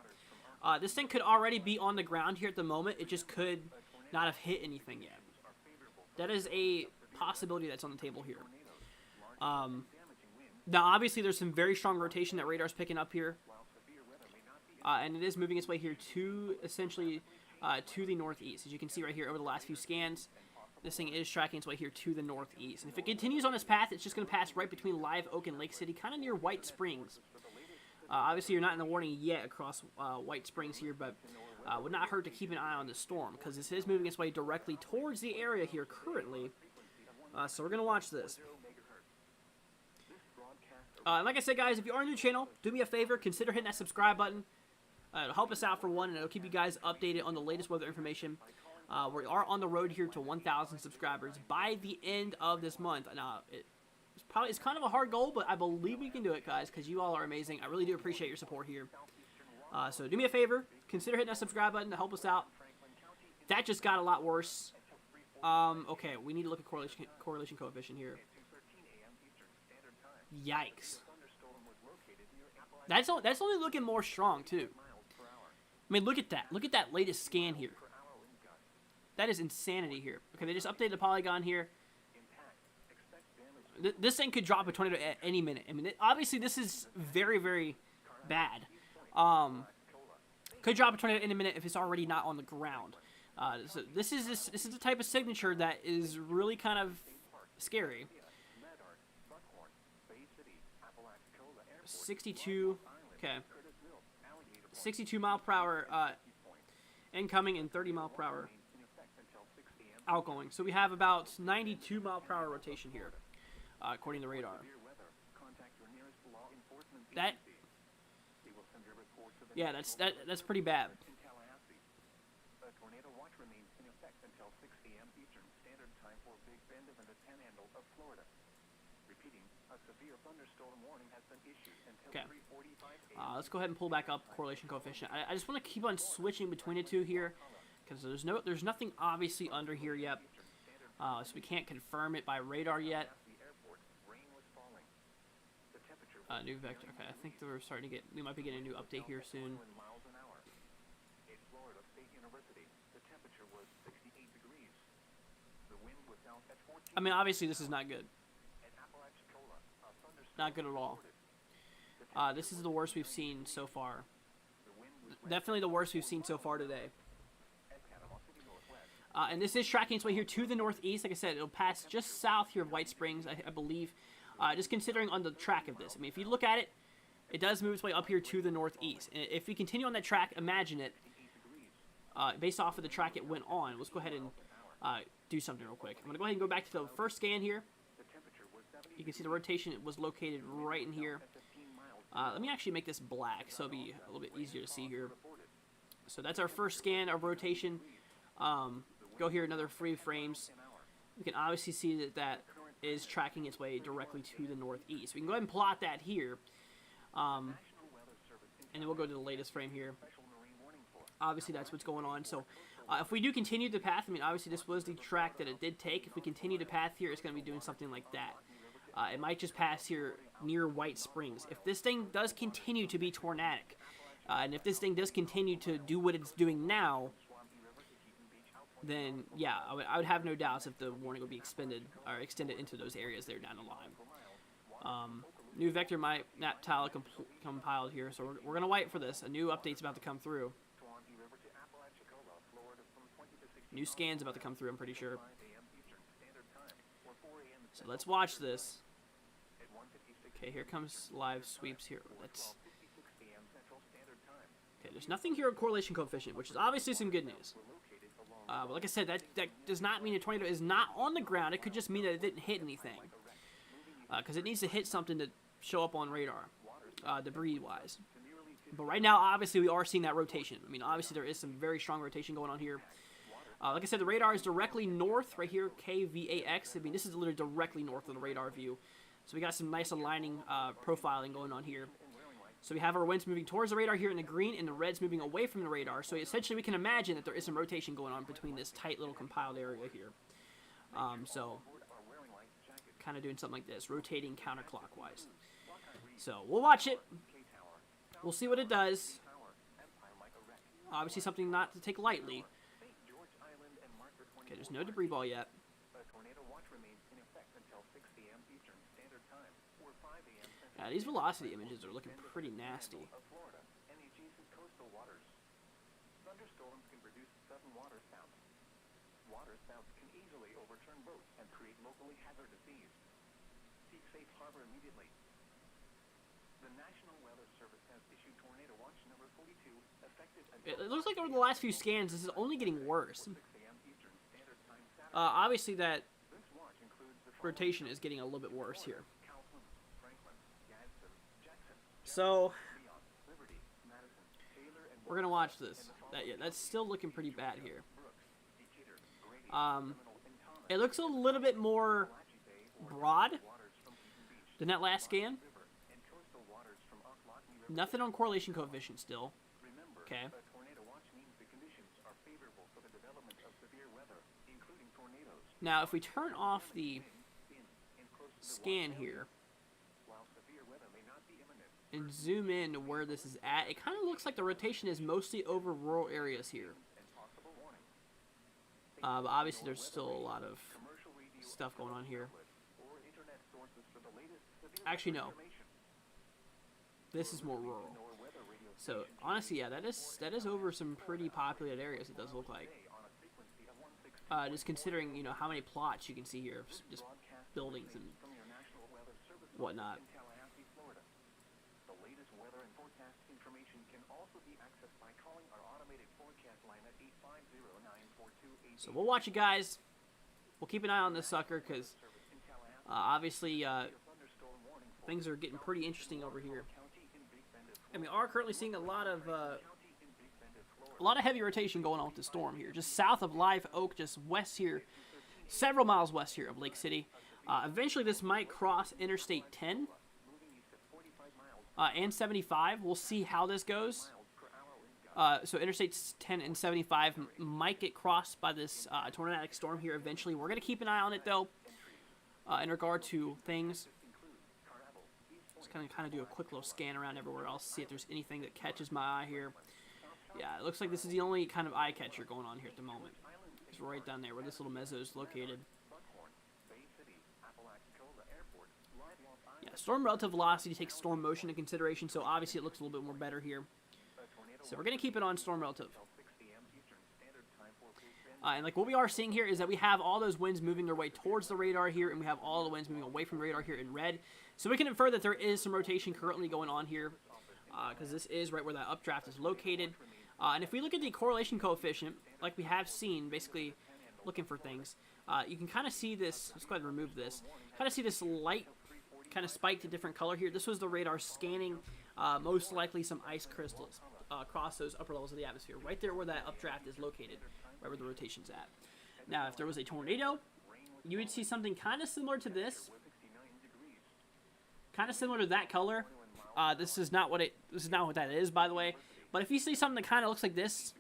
This thing could already be on the ground here at the moment. It just could not have hit anything yet. That is a possibility that's on the table here. Now, obviously, there's some very strong rotation that radar's picking up here. And it is moving its way here to, essentially, to the northeast. As you can see right here over the last few scans, this thing is tracking its way here to the northeast. And if it continues on this path, it's just going to pass right between Live Oak and Lake City, kind of near White Springs. Obviously, you're not in the warning yet across White Springs here, but would not hurt to keep an eye on the storm, because this is moving its way directly towards the area here currently. So we're going to watch this. Like I said, guys, if you are new to the channel, do me a favor, consider hitting that subscribe button. It'll help us out for one, and it'll keep you guys updated on the latest weather information. We are on the road here to 1,000 subscribers by the end of this month. Now, it's kind of a hard goal, but I believe we can do it, guys, because you all are amazing. I really do appreciate your support here. So do me a favor, consider hitting that subscribe button to help us out. That just got a lot worse. Okay, we need to look at correlation coefficient here. Yikes. That's only looking more strong, too. I mean, look at that. Look at that latest scan here. That is insanity here. Okay, they just updated the polygon here. This thing could drop a tornado at any minute. I mean, obviously, this is very, very bad. Could drop a tornado in a minute if it's already not on the ground. So this is the type of signature that is really kind of scary. 62. Okay. 62 mile per hour incoming and 30 mile per hour outgoing. So we have about 92 mile per hour rotation here, according to radar. Yeah, that's pretty bad. A tornado watch remains in effect until 6 a.m. Eastern Standard Time for Big Bend and the Panhandle of Florida. Repeating, a severe thunderstorm warning has been issued until 3:45 a.m. Let's go ahead and pull back up correlation coefficient. I just want to keep on switching between the two here, because there's nothing obviously under here yet, so we can't confirm it by radar yet. New vector. Okay, I think we might be getting a new update here soon. I mean, obviously this is not good. Not good at all. This is the worst we've seen so far. Definitely the worst we've seen so far today. And this is tracking its way here to the northeast. Like I said, it'll pass just south here of White Springs, I believe. Just considering on the track of this. I mean, if you look at it, it does move its way up here to the northeast. And if we continue on that track, imagine it. Based off of the track it went on, let's go ahead and do something real quick. I'm going to go ahead and go back to the first scan here. You can see the rotation was located right in here. Let me actually make this black so it'll be a little bit easier to see here. So that's our first scan of rotation. Go here, another 3 frames. We can obviously see that is tracking its way directly to the northeast. We can go ahead and plot that here. And then we'll go to the latest frame here. Obviously, that's what's going on. So if we do continue the path, I mean, obviously this was the track that it did take. If we continue the path here, it's going to be doing something like that. It might just pass here near White Springs. If this thing does continue to be tornadic, and if this thing does continue to do what it's doing now, then yeah, I would have no doubts if the warning would be extended into those areas there down the line. New vector map tile compiled here, so we're going to wait for this. A new update's about to come through. New scan's about to come through, I'm pretty sure. So let's watch this. Okay, here comes live sweeps here. Okay, there's nothing here on correlation coefficient, which is obviously some good news. But like I said, that does not mean a tornado is not on the ground. It could just mean that it didn't hit anything. Because it needs to hit something to show up on radar, debris-wise. But right now, obviously, we are seeing that rotation. I mean, obviously, there is some very strong rotation going on here. Like I said, the radar is directly north, right here, KVAX. I mean, this is literally directly north of the radar view. So we got some nice aligning profiling going on here. So we have our winds moving towards the radar here in the green, and the reds moving away from the radar. So essentially, we can imagine that there is some rotation going on between this tight little compiled area here. So kind of doing something like this, rotating counterclockwise. So we'll watch it. We'll see what it does. Obviously, something not to take lightly. Okay, there's no debris ball yet. Yeah, these velocity images are looking pretty nasty. Thunderstorms can produce sudden water spouts. Water spouts can easily overturn boats and create locally hazardous seas. Seek safe harbor immediately. The National Weather Service has issued Tornado Watch number 42, effective until... It looks like over the last few scans, this is only getting worse. Obviously, that rotation is getting a little bit worse here. So, we're going to watch this. That's still looking pretty bad here. It looks a little bit more broad than that last scan. Nothing on correlation coefficient still. Okay. Now, if we turn off the scan here and zoom in to where this is at, it kind of looks like the rotation is mostly over rural areas here. But obviously, there's still a lot of stuff going on here. Actually, no. This is more rural. So, honestly, yeah, that is over some pretty populated areas, it does look like. Just considering, you know, how many plots you can see here, just buildings and whatnot. So we'll watch it, guys. We'll keep an eye on this sucker because obviously things are getting pretty interesting over here. And we are currently seeing a lot of heavy rotation going on with the storm here. Just south of Live Oak, just west here, several miles west here of Lake City. Eventually this might cross Interstate 10 and 75. We'll see how this goes. So Interstates 10 and 75 might get crossed by this tornadic storm here eventually. We're going to keep an eye on it, though, in regard to things. Just kind of do a quick little scan around everywhere else, see if there's anything that catches my eye here. Yeah, it looks like this is the only kind of eye catcher going on here at the moment. It's right down there where this little mezzo is located. Yeah, storm relative velocity takes storm motion into consideration, so obviously it looks a little bit more better here. So we're going to keep it on storm relative. And like what we are seeing here is that we have all those winds moving their way towards the radar here, and we have all the winds moving away from the radar here in red. So we can infer that there is some rotation currently going on here, because this is right where that updraft is located. And if we look at the correlation coefficient, like we have seen, basically looking for things, you can kind of see this. Let's go ahead and remove this. Kind of see this light kind of spike to different color here. This was the radar scanning most likely some ice crystals across those upper levels of the atmosphere, right there where that updraft is located, right where the rotation's at. Now, if there was a tornado, you would see something kind of similar to this, kind of similar to that color. This is not what that is, by the way. But if you see something that kind of looks like this,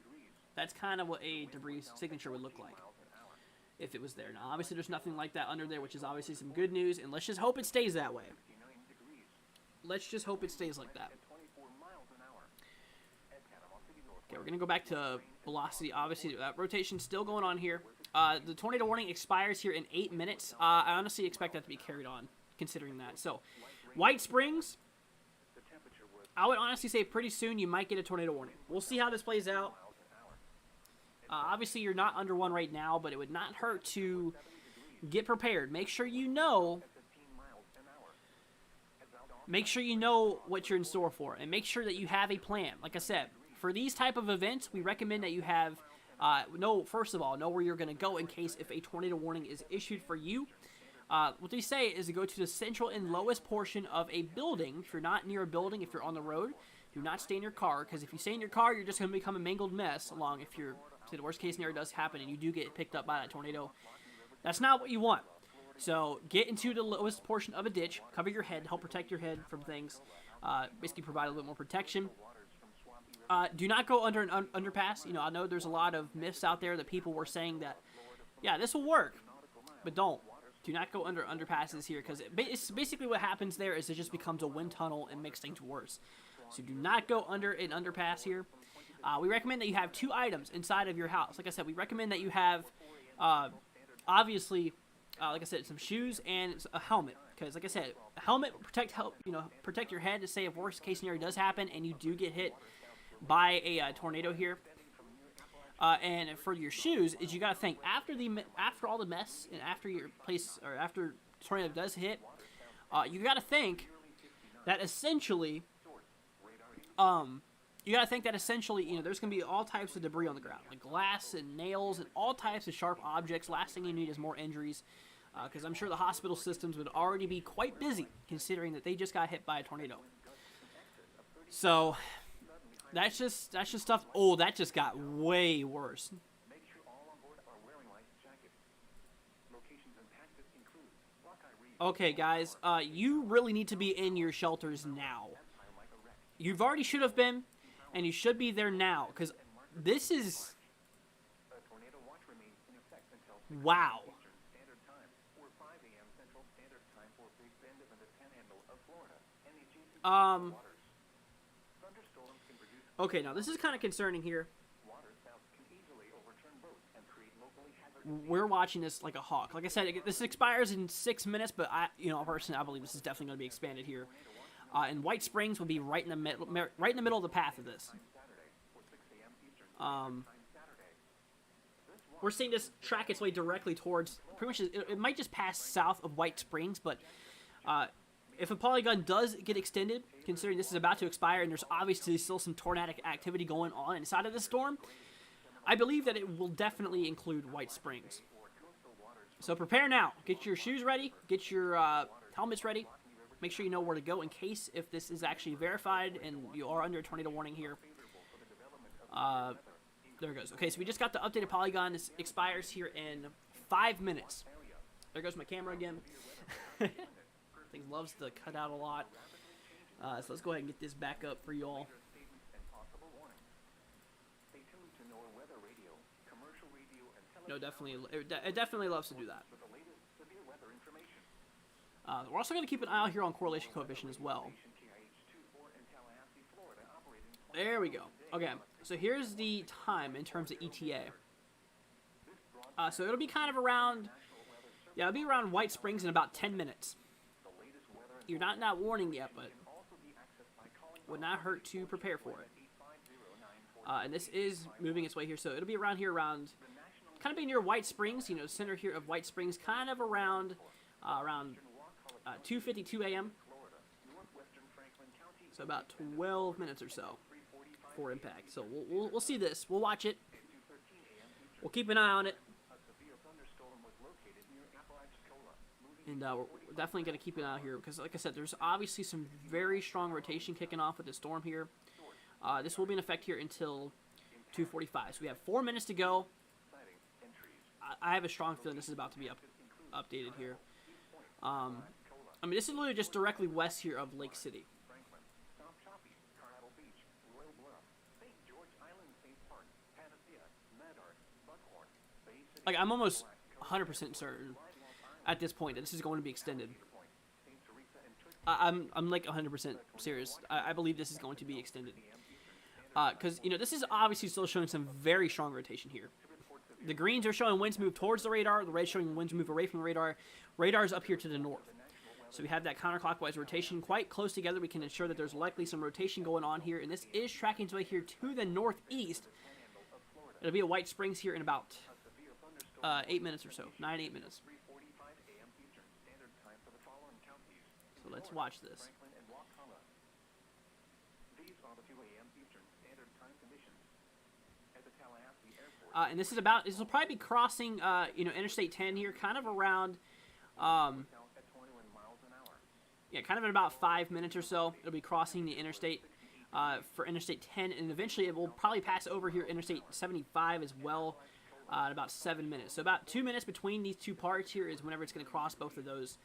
that's kind of what a debris signature would look like if it was there. Now, obviously, there's nothing like that under there, which is obviously some good news, and let's just hope it stays that way. Let's just hope it stays like that. Okay, we're going to go back to velocity. Obviously, that rotation's still going on here. The tornado warning expires here in 8 minutes. I honestly expect that to be carried on, considering that. So, White Springs, I would honestly say pretty soon you might get a tornado warning. We'll see how this plays out. Obviously, you're not under one right now, but it would not hurt to get prepared. Make sure you know what you're in store for, and make sure that you have a plan. Like I said, for these type of events, we recommend that you have First of all, know where you're going to go in case if a tornado warning is issued for you. What they say is to go to the central and lowest portion of a building. If you're not near a building, if you're on the road, do not stay in your car, because if you stay in your car, you're just going to become a mangled mess if say the worst case scenario does happen and you do get picked up by that tornado. That's not what you want. So get into the lowest portion of a ditch, cover your head, help protect your head from things, basically provide a little more protection. Do not go under an underpass. I know there's a lot of myths out there that people were saying that, yeah, this will work, but don't. Do not go under underpasses here, because it's basically what happens there is it just becomes a wind tunnel and makes things worse. So do not go under an underpass here. We recommend that you have 2 items inside of your house. Like I said, we recommend that you have, obviously, like I said, some shoes and a helmet. Because, like I said, a helmet will protect your head to say if worst case scenario does happen and you do get hit by a tornado here. And for your shoes, is you gotta think after all the mess and after after tornado does hit, you gotta think that essentially, there's gonna be all types of debris on the ground, like glass and nails and all types of sharp objects. Last thing you need is more injuries, because I'm sure the hospital systems would already be quite busy considering that they just got hit by a tornado. So that's just stuff. Oh, that just got way worse. Okay, guys, you really need to be in your shelters now. You've already should have been, and you should be there now, because this is... Wow. Okay, now this is kind of concerning here. We're watching this like a hawk. Like I said, this expires in 6 minutes, but personally, I believe this is definitely going to be expanded here. And White Springs will be right in the middle of the path of this. We're seeing this track its way directly towards, pretty much, it might just pass south of White Springs, but if a polygon does get extended, considering this is about to expire and there's obviously still some tornadic activity going on inside of the storm, I believe that it will definitely include White Springs. So prepare now. Get your shoes ready. Get your helmets ready. Make sure you know where to go in case if this is actually verified and you are under a tornado warning here. There it goes. Okay, so we just got the updated polygon. This expires here in 5 minutes. There goes my camera again. Thing loves to cut out a lot. So let's go ahead and get this back up for y'all. No, definitely, it definitely loves to do that. We're also going to keep an eye out here on correlation coefficient as well. There we go. Okay, so here's the time in terms of ETA. So it'll be kind of around, it'll be around White Springs in about 10 minutes. You're not in that warning yet, but would not hurt to prepare for it. And this is moving its way here, so it'll be around here, kind of be near White Springs, center here of White Springs, kind of around 2:52 a.m. So about 12 minutes or so for impact. So we'll see this. We'll watch it. We'll keep an eye on it. And we're definitely going to keep an eye out here because, like I said, there's obviously some very strong rotation kicking off with the storm here. This will be in effect here until 2:45. So we have 4 minutes to go. I have a strong feeling this is about to be updated here. This is literally just directly west here of Lake City. Like, I'm almost 100% certain at this point that this is going to be extended. I'm like 100% serious. I believe this is going to be extended. Because, this is obviously still showing some very strong rotation here. The greens are showing winds move towards the radar. The red's showing winds move away from the radar. Radar's up here to the north. So we have that counterclockwise rotation quite close together. We can ensure that there's likely some rotation going on here. And this is tracking its way here to the northeast. It'll be at White Springs here in about 8 minutes or so. 8 minutes. So let's watch this. And this will probably be crossing, Interstate 10 here, kind of around, kind of in about 5 minutes or so. It'll be crossing the interstate for Interstate 10, and eventually it will probably pass over here Interstate 75 as well in about 7 minutes. So about 2 minutes between these two parts here is whenever it's going to cross both of those.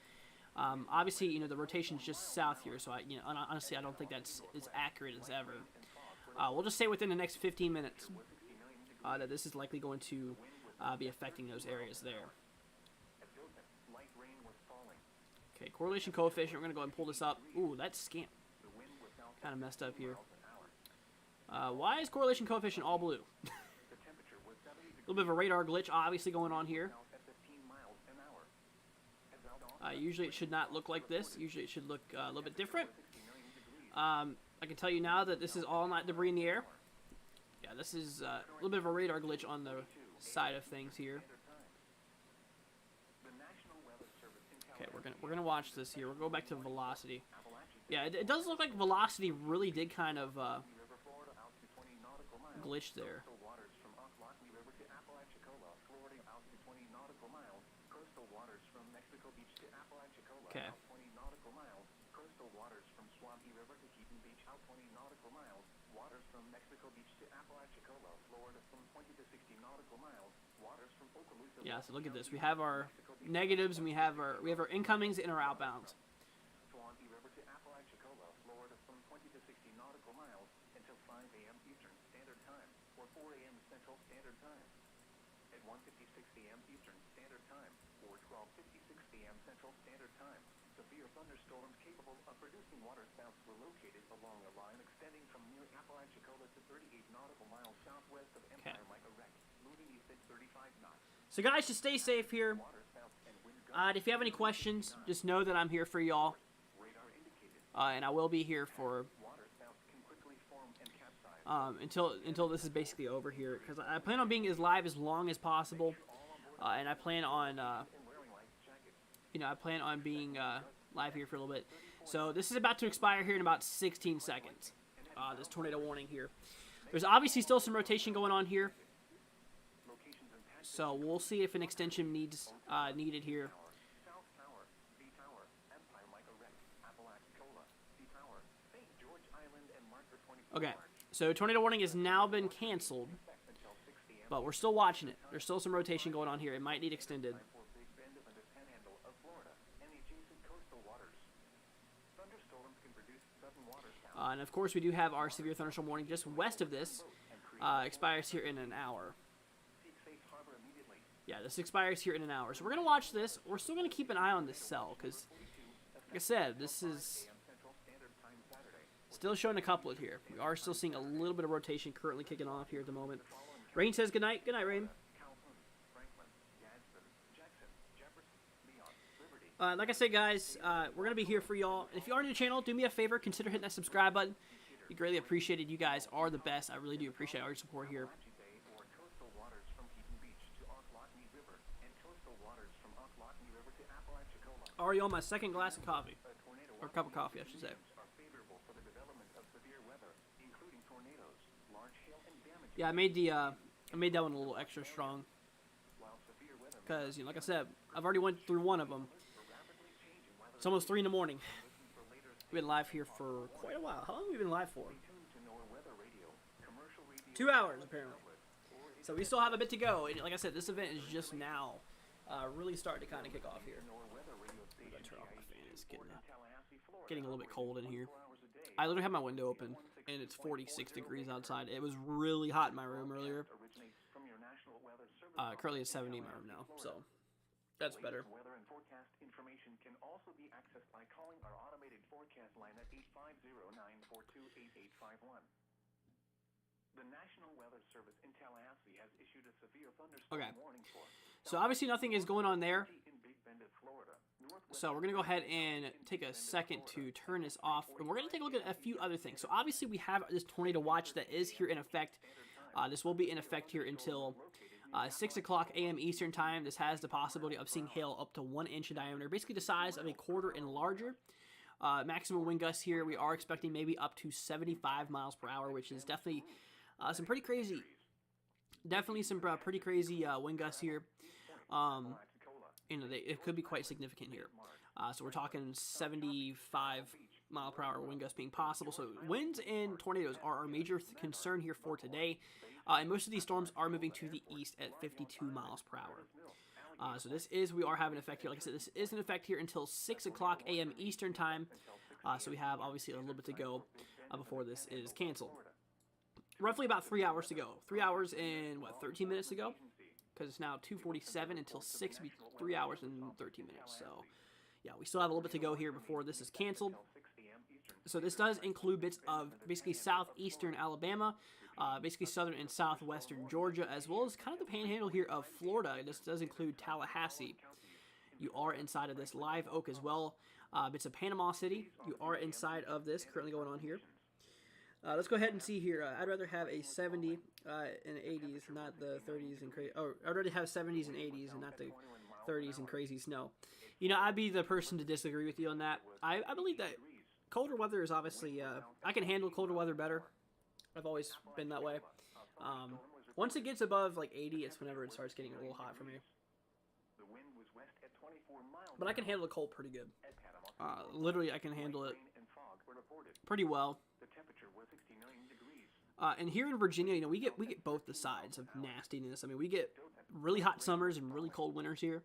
Obviously, the rotation is just south here, so honestly, I don't think that's as accurate as ever. We'll just say within the next 15 minutes that this is likely going to be affecting those areas there. Okay, correlation coefficient, we're going to go ahead and pull this up. Ooh, that's scam. Kind of messed up here. Why is correlation coefficient all blue? A little bit of a radar glitch obviously going on here. Usually it should not look like this. Usually it should look a little bit different. I can tell you now that this is all not debris in the air. Yeah, this is a little bit of a radar glitch on the side of things here. Okay, we're gonna watch this here. We'll go back to velocity. Yeah, it does look like velocity really did kind of glitch there. Okay. Yeah, so look at this. We have our negatives and we have our incomings and our outbounds. Severe thunderstorms capable of producing waterspouts were located along a line extending from near Apalachicola to 38 nautical miles southwest of Empire Micah Wreck, moving east at 35 knots. So guys, just stay safe here. If you have any questions, just know that I'm here for y'all. And I will be here for until this is basically over here, because I plan on being as live as long as possible, and I plan on being live here for a little bit. So this is about to expire here in about 16 seconds. This tornado warning here. There's obviously still some rotation going on here, so we'll see if an extension needed here. Okay, so tornado warning has now been canceled, but we're still watching it. There's still some rotation going on here. It might need extended. And of course, we do have our severe thunderstorm warning just west of this. Expires here in an hour. Yeah, this expires here in an hour. So we're going to watch this. We're still going to keep an eye on this cell because, like I said, this is still showing a couplet here. We are still seeing a little bit of rotation currently kicking off here at the moment. Rain says good night. Good night, Rain. Like I said, guys, we're going to be here for y'all. If you are new to the channel, do me a favor. Consider hitting that subscribe button. Be greatly appreciated. You guys are the best. I really do appreciate all your support here. Already on my second glass of coffee. Or cup of coffee, I should say. Yeah, I made that one a little extra strong. Because, like I said, I've already went through one of them. It's almost 3 in the morning. We've been live here for quite a while. How long have we been live for? 2 hours, apparently. So we still have a bit to go. And like I said, this event is just now really starting to kind of kick off here. I'm going to turn off my fan. It's getting a little bit cold in here. I literally have my window open, and it's 46 degrees outside. It was really hot in my room earlier. Currently it's 70 in my room now, so that's better. Weather and forecast information can also be accessed by calling our automated forecast line at 850-942-8851. The National Weather Service in Tallahassee has issued a severe thunderstorm warning for. So obviously nothing is going on there. So we're going to go ahead and take a second to turn this off, and we're going to take a look at a few other things. So obviously we have this tornado watch that is here in effect. This will be in effect here until 6 o'clock a.m. Eastern Time. This has the possibility of seeing hail up to 1 inch in diameter, basically the size of a quarter and larger. Maximum wind gusts here, we are expecting maybe up to 75 miles per hour, which is definitely some pretty crazy Definitely some pretty crazy wind gusts here. It could be quite significant here. So we're talking 75-mile-per-hour wind gusts being possible. So winds and tornadoes are our major concern here for today. And most of these storms are moving to the east at 52 miles per hour. So we are having an effect here. Like I said, this is an effect here until 6 o'clock a.m. Eastern time. So we have obviously a little bit to go before this is canceled. Roughly about 3 hours to go. 3 hours and 13 minutes to go? Because it's now 2:47 until 6 will be 3 hours and 13 minutes. So, yeah, we still have a little bit to go here before this is canceled. So this does include bits of basically southeastern Alabama, basically southern and southwestern Georgia, as well as kind of the panhandle here of Florida. This does include Tallahassee. You are inside of this. Live Oak as well. Bits of Panama City. You are inside of this currently going on here. Let's go ahead and see here. I'd rather have a 70 and 80s, not the 30s and crazy. Oh, I'd rather have 70s and 80s and not the 30s and crazy snow. You know, I'd be the person to disagree with you on that. I believe that colder weather is obviously, I can handle colder weather better. I've always been that way. Once it gets above like 80, it's whenever it starts getting a little hot for me. But I can handle the cold pretty good. Literally, I can handle it pretty well. And here in Virginia, you know, we get both the sides of nastiness. I mean, we get really hot summers and really cold winters here.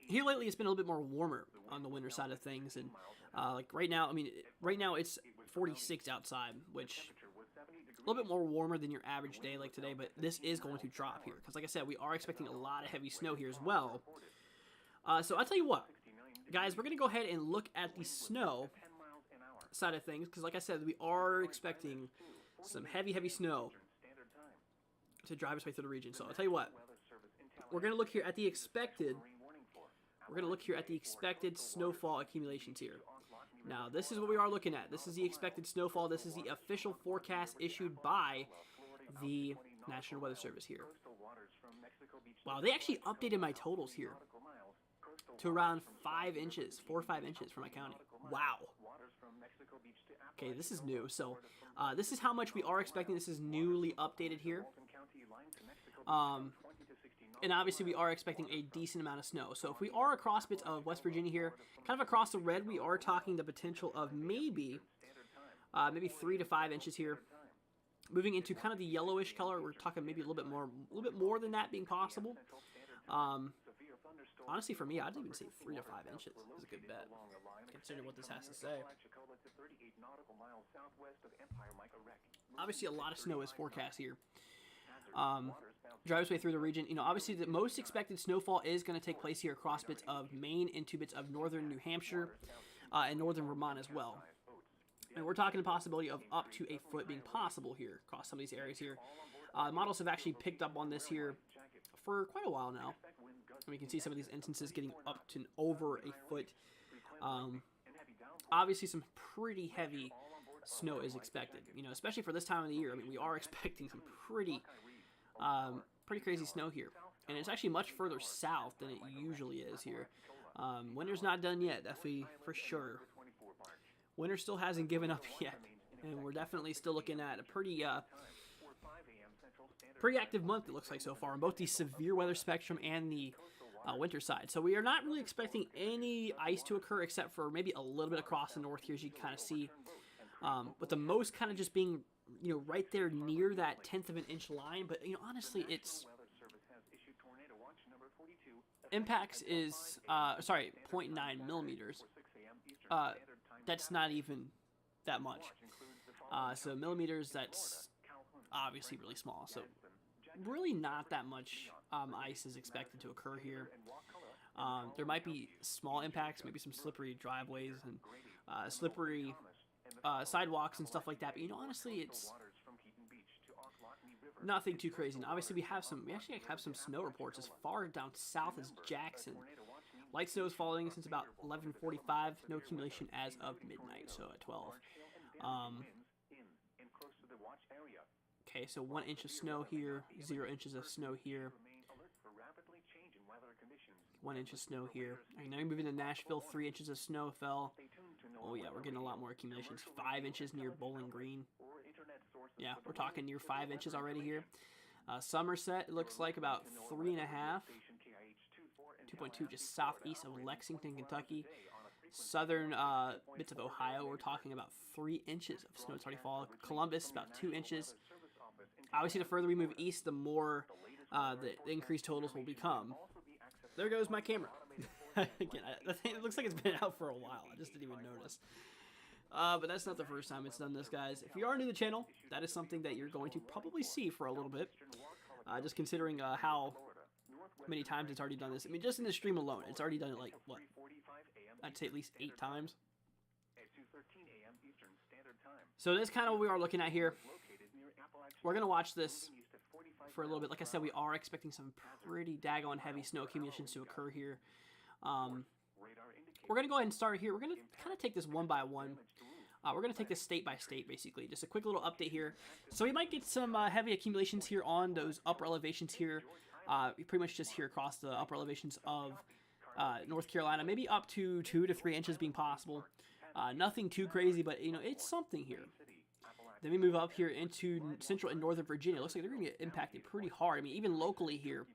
Here lately, it's been a little bit more warmer on the winter side of things, and like right now, right now it's 46 outside, which a little bit more warmer than your average day like today. But this is going to drop here because, like I said, we are expecting a lot of heavy snow here as well. So I'll tell you what, guys, we're gonna go ahead and look at the snow side of things because, like I said, we are expecting some heavy snow to drive its way through the region. So I'll tell you what, we're gonna look here at the expected. We're gonna look here at the expected snowfall accumulations here. Now, this is what we are looking at. This is the expected snowfall. This is the official forecast issued by the National Weather Service here. Wow, they actually updated my totals here to around 5 inches, 4 or 5 inches for my county. Wow. Okay, this is new. So this is how much we are expecting. This is newly updated here. And obviously we are expecting a decent amount of snow. So if we are across bits of West Virginia here, kind of across the red, we are talking the potential of maybe 3 to 5 inches here. Moving into kind of the yellowish color, we're talking maybe a little bit more than that being possible. Honestly, for me, I'd even say 3 to 5 inches is a good bet, considering what this has to say. Obviously, a lot of snow is forecast here. Drive its way through the region. You know, obviously, the most expected snowfall is going to take place here across bits of Maine into bits of northern New Hampshire and northern Vermont as well. And we're talking the possibility of up to a foot being possible here across some of these areas here. Models have actually picked up on this here for quite a while now. And we can see some of these instances getting up to over a foot. Obviously, some pretty heavy snow is expected, you know, especially for this time of the year. I mean, we are expecting some pretty crazy snow here. And it's actually much further south than it usually is here. Winter's not done yet, definitely, for sure. Winter still hasn't given up yet. And we're definitely still looking at a pretty active month, it looks like, so far, on both the severe weather spectrum and the winter side. So we are not really expecting any ice to occur except for maybe a little bit across the north here, as you can kind of see. But the most kind of just being, you know, right there near that 1/10 of an inch line. But, you know, honestly, it's impacts is 0.9 millimeters. That's not even that much. So millimeters, that's obviously really small. So really not that much ice is expected to occur here. There might be small impacts, maybe some slippery driveways and slippery sidewalks and stuff like that. But, you know, honestly, it's nothing too crazy. And obviously, we actually have some snow reports as far down south as Jackson. Light snow is falling since about 11:45. No accumulation as of midnight, so at 12. Okay, so 1 inch of snow here, 0 inches of snow here. 1 inch of snow here. All right, now you're moving to Nashville. 3 inches of snow fell. Oh yeah, we're getting a lot more accumulations. 5 inches near Bowling Green. Yeah, we're talking near 5 inches already here. Somerset, it looks like about 3.5. 2.2 just southeast of Lexington, Kentucky. Southern bits of Ohio, we're talking about 3 inches of snow that's already fallen. Columbus, about 2 inches. Obviously, the further we move east, the more the increased totals will become. There goes my camera. Again, it looks like it's been out for a while. I just didn't even notice. But that's not the first time it's done this, guys. If you are new to the channel, that is something that you're going to probably see for a little bit. Just considering how many times it's already done this. I mean, just in the stream alone, it's already done it like, what? I'd say at least 8 times. So that's kind of what we are looking at here. We're going to watch this for a little bit. Like I said, we are expecting some pretty daggone heavy snow accumulations to occur here. We're going to go ahead and start here. We're going to kind of take this one by one. We're going to take this state by state, basically. Just a quick little update here. So we might get some heavy accumulations here on those upper elevations here. Pretty much just here across the upper elevations of North Carolina. Maybe up to 2 to 3 inches being possible. Nothing too crazy, but, you know, it's something here. Then we move up here into central and northern Virginia. It looks like they're going to get impacted pretty hard. I mean, even locally here,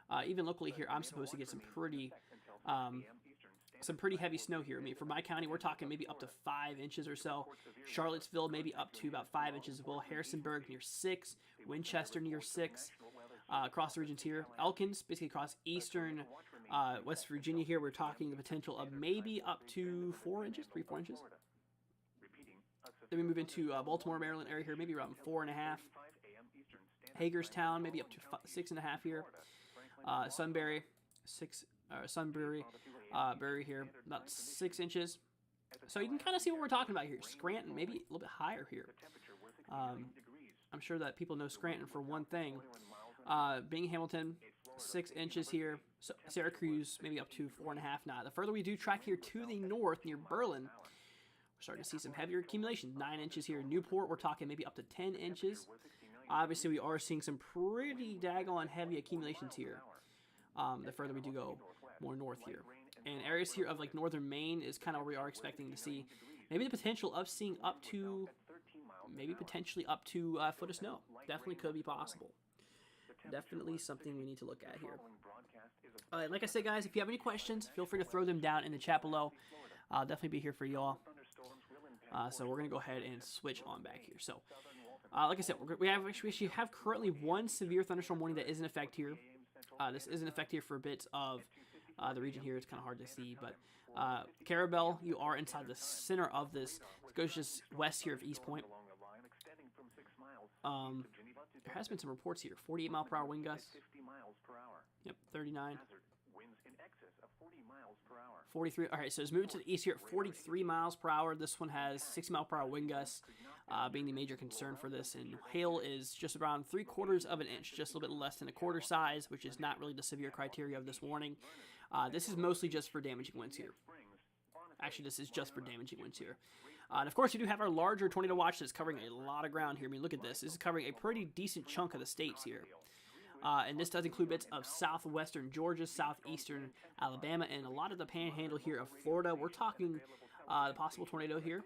I'm supposed to get some pretty heavy snow here. I mean, for my county, we're talking maybe up to 5 inches or so. Charlottesville, maybe up to about 5 inches as well. Harrisonburg, near 6. Winchester, near 6. Across the regions here. Elkins, basically across eastern West Virginia here, we're talking the potential of maybe up to 4 inches, 3-4 inches. Then we move into Baltimore, Maryland area here, maybe around 4.5. Hagerstown, maybe up to 6.5 here. Sunbury, Bury here, about 6 inches. So you can kind of see what we're talking about here. Scranton, maybe a little bit higher here. I'm sure that people know Scranton for one thing. Binghamton, 6 inches here. So Syracuse, maybe up to 4.5 now. The further we do track here to the north near Berlin, we're starting to see some heavier accumulation. 9 inches here. Newport, we're talking maybe up to 10 inches. Obviously, we are seeing some pretty daggone heavy accumulations here. The further we do go more north here. And areas here of like northern Maine is kind of where we are expecting to see maybe the potential of seeing up to, maybe potentially up to a foot of snow. Definitely could be possible. Definitely something we need to look at here. Like I said, guys, if you have any questions, feel free to throw them down in the chat below. I'll definitely be here for y'all. So we're going to go ahead and switch on back here. So, like I said, we actually have currently one severe thunderstorm warning that is in effect here. This is in effect here for bits of the region here. It's kind of hard to see, but Carabel, you are inside the center of this. It goes just west here of East Point. There has been some reports here. 48 mile per hour wind gusts. Yep, 39. 43. All right, so it's moving to the east here at 43 miles per hour. This one has 60 mile per hour wind gusts, being the major concern for this. And hail is just around 3/4 of an inch, just a little bit less than a quarter size, which is not really the severe criteria of this warning. This is mostly just for damaging winds here. Actually, this is just for damaging winds here. And of course, we do have our larger tornado watch that's covering a lot of ground here. I mean, look at this. This is covering a pretty decent chunk of the states here. And this does include bits of southwestern Georgia, southeastern Alabama, and a lot of the panhandle here of Florida. We're talking the possible tornado here.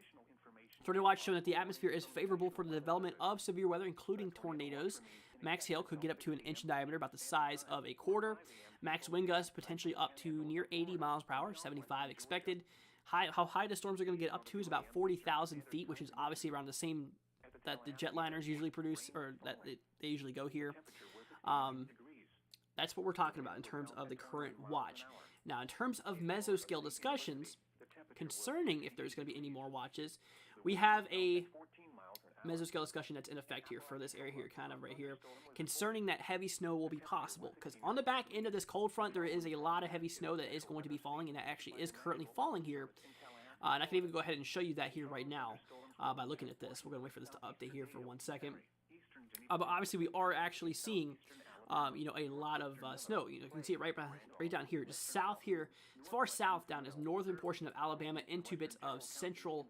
Tornado watch showing that the atmosphere is favorable for the development of severe weather, including tornadoes. Max hail could get up to an inch in diameter, about the size of a quarter. Max wind gusts potentially up to near 80 miles per hour, 75 expected. How high the storms are going to get up to is about 40,000 feet, which is obviously around the same that the jetliners usually produce, or that they usually go here. That's what we're talking about in terms of the current watch. Now, in terms of mesoscale discussions concerning if there's going to be any more watches, we have a mesoscale discussion that's in effect here for this area here, kind of right here, concerning that heavy snow will be possible. Because on the back end of this cold front, there is a lot of heavy snow that is going to be falling, and that actually is currently falling here. And I can even go ahead and show you that here right now by looking at this. We're going to wait for this to update here for 1 second. But obviously, we are actually seeing, you know, a lot of snow. You know, you can see it right down here, just south here, as far south down as northern portion of Alabama into bits of central,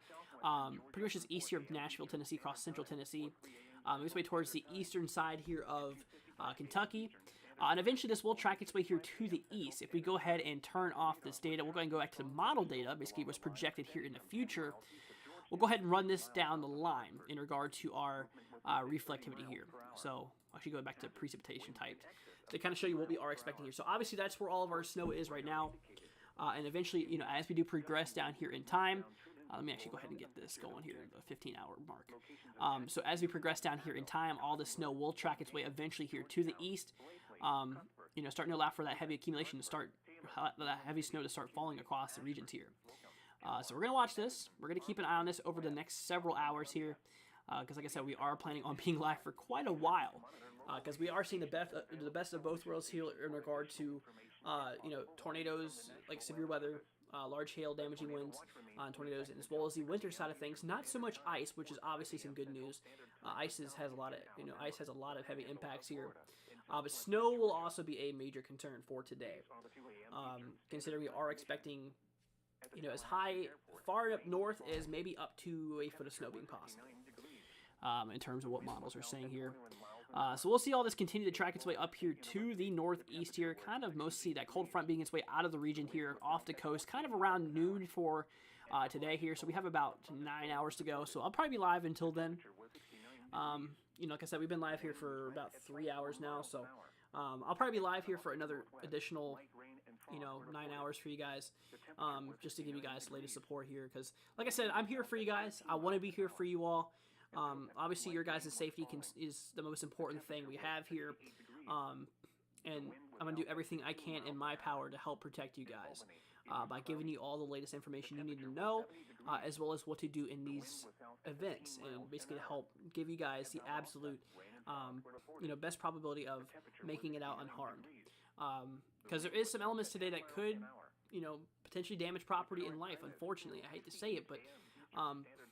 pretty much just east here of Nashville, Tennessee, across central Tennessee. This way towards the eastern side here of Kentucky. And eventually this will track its way here to the east. If we go ahead and turn off this data, we're going to go back to the model data, basically what's projected here in the future. we'll go ahead and run this down the line in regard to our reflectivity here. So actually going back to precipitation typed to kind of show you what we are expecting here. So obviously that's where all of our snow is right now. And eventually, you know, as we do progress down here in time, let me actually go ahead and get this going here, the 15-hour mark. So as we progress down here in time, all the snow will track its way eventually here to the east, you know, starting to allow for that heavy accumulation to start, that heavy snow to start falling across the regions here. So we're going to watch this. We're going to keep an eye on this over the next several hours here, because like I said, we are planning on being live for quite a while, because we are seeing the best of both worlds here in regard to, you know, tornadoes, like severe weather, large hail, damaging winds, tornadoes, and as well as the winter side of things. Not so much ice, which is obviously some good news. Ice has a lot of heavy impacts here. But snow will also be a major concern for today, considering we are expecting, you know, as far up north as maybe up to a foot of snow being possible, in terms of what models are saying here. So we'll see all this continue to track its way up here to the northeast here, kind of mostly that cold front being its way out of the region here off the coast, kind of around noon for today here. So we have about 9 hours to go, so I'll probably be live until then. You know, like I said, we've been live here for about 3 hours now, so I'll probably be live here for another additional, you know, 9 hours for you guys, just to give you guys the latest support here, because like I said, I'm here for you guys. I want to be here for you all. Obviously, your guys' safety is the most important thing we have here, and I'm going to do everything I can in my power to help protect you guys by giving you all the latest information you need to know, as well as what to do in these events, and basically to help give you guys the absolute, you know, best probability of making it out unharmed. Because there is some elements today that could, you know, potentially damage property and life, unfortunately. I hate to say it, but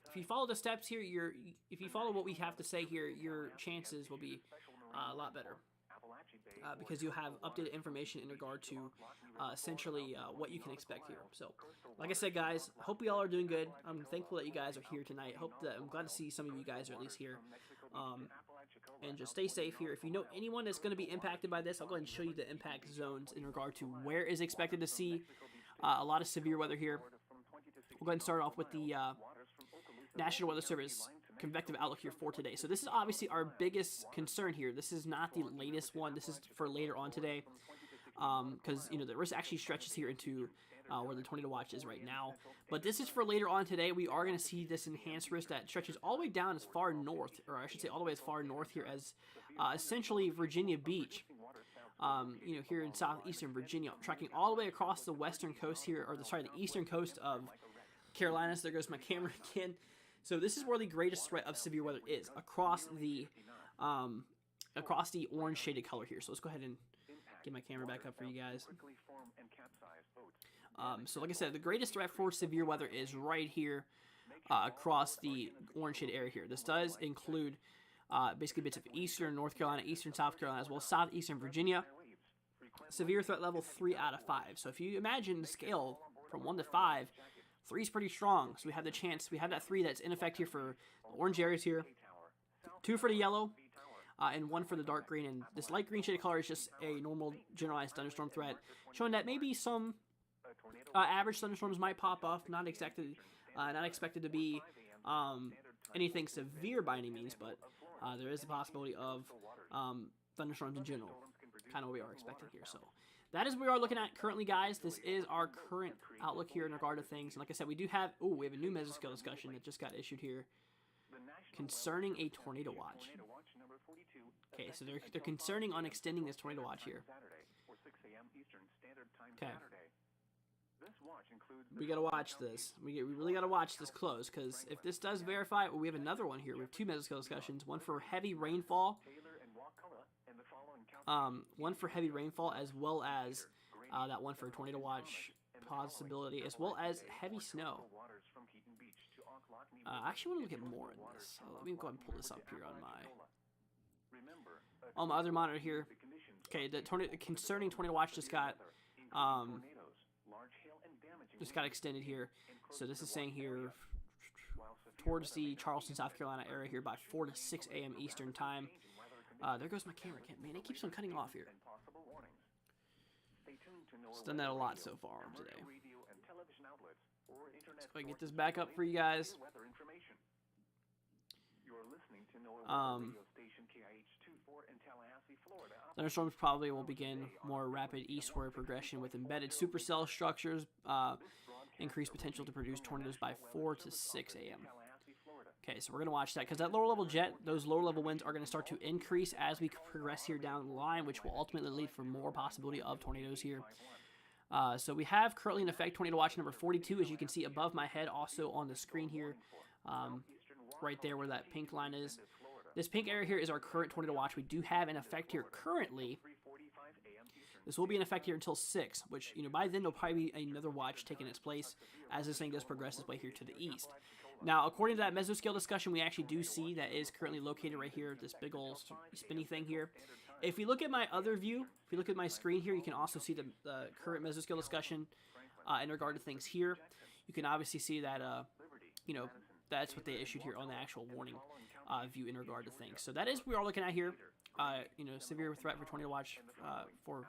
if you follow the steps here, if you follow what we have to say here, your chances will be a lot better, because you have updated information in regard to essentially what you can expect here. So, like I said, guys, I hope we all are doing good. I'm thankful that you guys are here tonight. I'm glad to see some of you guys are at least here. And just stay safe here. If you know anyone that's going to be impacted by this, I'll go ahead and show you the impact zones in regard to where is expected to see a lot of severe weather here. We'll go ahead and start off with the National Weather Service convective outlook here for today. So this is obviously our biggest concern here. This is not the latest one. This is for later on today, because you know the risk actually stretches here into where the tornado watch is right now. But this is for later on today. We are going to see this enhanced risk that stretches all the way down as far north, or I should say all the way as far north here as essentially Virginia Beach. You know, here in southeastern Virginia, tracking all the way across the western coast here, or the eastern coast of Carolinas. There goes my camera again. So this is where the greatest threat of severe weather is, across the orange shaded color here. So let's go ahead and get my camera back up for you guys. So like I said, the greatest threat for severe weather is right here across the orange shaded area here. This does include basically bits of eastern North Carolina, eastern South Carolina, as well as southeastern Virginia. Severe threat level 3 out of 5. So if you imagine the scale from 1 to 5, 3 is pretty strong. So we have the chance, we have that 3 that's in effect here for the orange areas here, 2 for the yellow, and 1 for the dark green. And this light green shaded color is just a normal generalized thunderstorm threat, showing that maybe some average thunderstorms might pop off, not expected to be anything severe by any means, but there is a possibility of thunderstorms in general, kind of what we are expecting here. So that is what we are looking at currently, guys. This is our current outlook here in regard to things. And like I said, we have a new mesoscale discussion that just got issued here concerning a tornado watch. Okay, so they're concerning on extending this tornado watch here. Okay. We gotta watch this. We really gotta watch this close, because if this does verify, we have another one here. We have 2 mesoscale discussions, one for heavy rainfall, as well as that one for a tornado watch possibility, as well as heavy snow. I actually want to look at more in this. So let me go ahead and pull this up here on my other monitor here. Okay, the concerning tornado watch just got extended here. So this is saying here towards the Charleston, South Carolina area here by 4 to 6 a.m. Eastern time. There goes my camera. Man, it keeps on cutting off here. It's done that a lot so far today. Let's go ahead and get this back up for you guys. You're listening to radio station KIH24 in Tallahassee, Florida. Thunderstorms probably will begin more rapid eastward progression with embedded supercell structures, increased potential to produce tornadoes by 4 to 6 a.m. Okay, so we're going to watch that because that lower level jet, those lower level winds are going to start to increase as we progress here down the line, which will ultimately lead for more possibility of tornadoes here. So we have currently in effect tornado watch number 42, as you can see above my head, also on the screen here, right there where that pink line is. This pink area here is our current tornado watch. We do have in effect here currently. This will be in effect here until 6, which, by then there'll probably be another watch taking its place as this thing does progress its way here to the east. Now, according to that mesoscale discussion, we actually do see that is currently located right here, this big old spinny thing here. If we look at my other view, if you look at my screen here, you can also see the current mesoscale discussion in regard to things here. You can obviously see that, that's what they issued here on the actual warning view in regard to things. So that is what we are looking at here. Severe threat for tornado watch for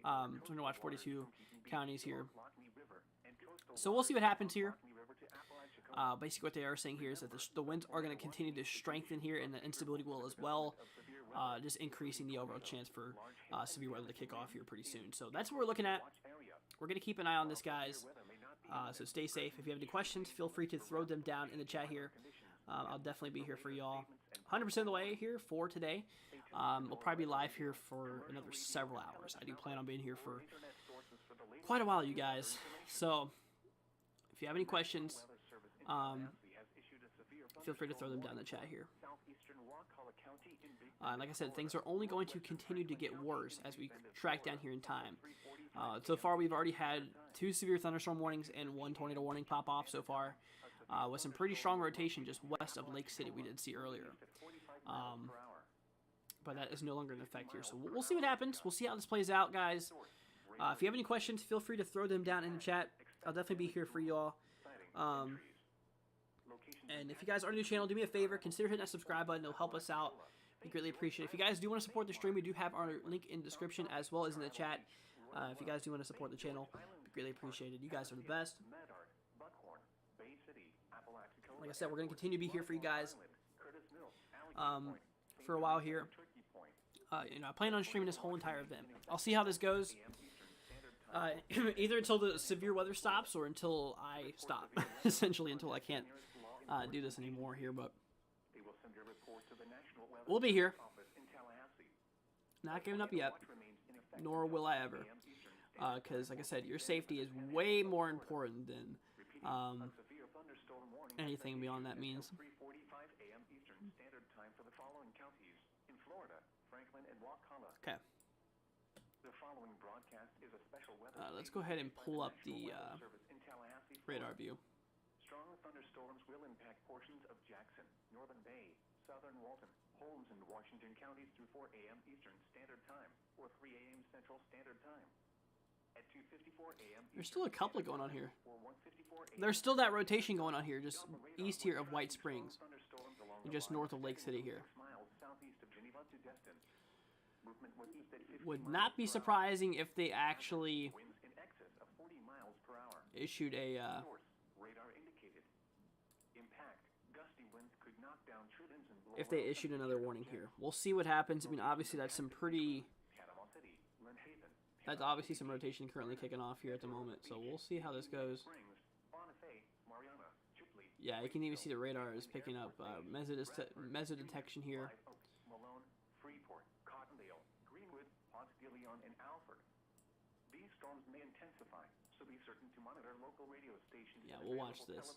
tornado watch 42 counties here. So we'll see what happens here. Basically, what they are saying here is that the winds are going to continue to strengthen here, and the instability will as well, just increasing the overall chance for severe weather to kick off here pretty soon. So that's what we're looking at. We're going to keep an eye on this, guys. So stay safe. If you have any questions, feel free to throw them down in the chat here. I'll definitely be here for y'all. 100% of the way here for today. We'll probably be live here for another several hours. I do plan on being here for quite a while, you guys. So if you have any questions, feel free to throw them down in the chat here. Like I said, things are only going to continue to get worse as we track down here in time. So far, we've already had 2 severe thunderstorm warnings and 1 tornado warning pop off so far, with some pretty strong rotation just west of Lake City we did see earlier. But that is no longer in effect here. So we'll see what happens. We'll see how this plays out, guys. If you have any questions, feel free to throw them down in the chat. I'll definitely be here for y'all. And if you guys are new to the channel, do me a favor, consider hitting that subscribe button. It'll help us out. We greatly appreciate it. If you guys do want to support the stream, we do have our link in the description as well as in the chat. If you guys do want to support the channel, we greatly appreciate it. You guys are the best. Like I said, we're going to continue to be here for you guys for a while here. I plan on streaming this whole entire event. I'll see how this goes. Either until the severe weather stops or until I stop. Essentially, until I can't do this anymore here. But we'll be here. Not giving up yet. Nor will I ever. Because, like I said, your safety is way more important than anything beyond that means. Okay. Let's go ahead and pull up the radar view. Strong thunderstorms will impact portions of Jackson, Northern Bay, Southern Walton, Holmes, and Washington counties through 4 a.m. Eastern Standard Time or 3 a.m. Central Standard Time. At 2:54 a.m. There's still a couple going on here. There's still that rotation going on here, just east here of White Springs, and just north of Lake City here. Would not be surprising if they actually issued a if they issued another warning here. We'll see what happens. I mean, obviously that's obviously some rotation currently kicking off here at the moment, so we'll see how this goes. Yeah, you can even see the radar is picking up meso detection here. And Alfred. These storms may intensify, so be certain to monitor local radio stations. Yeah, we'll watch this.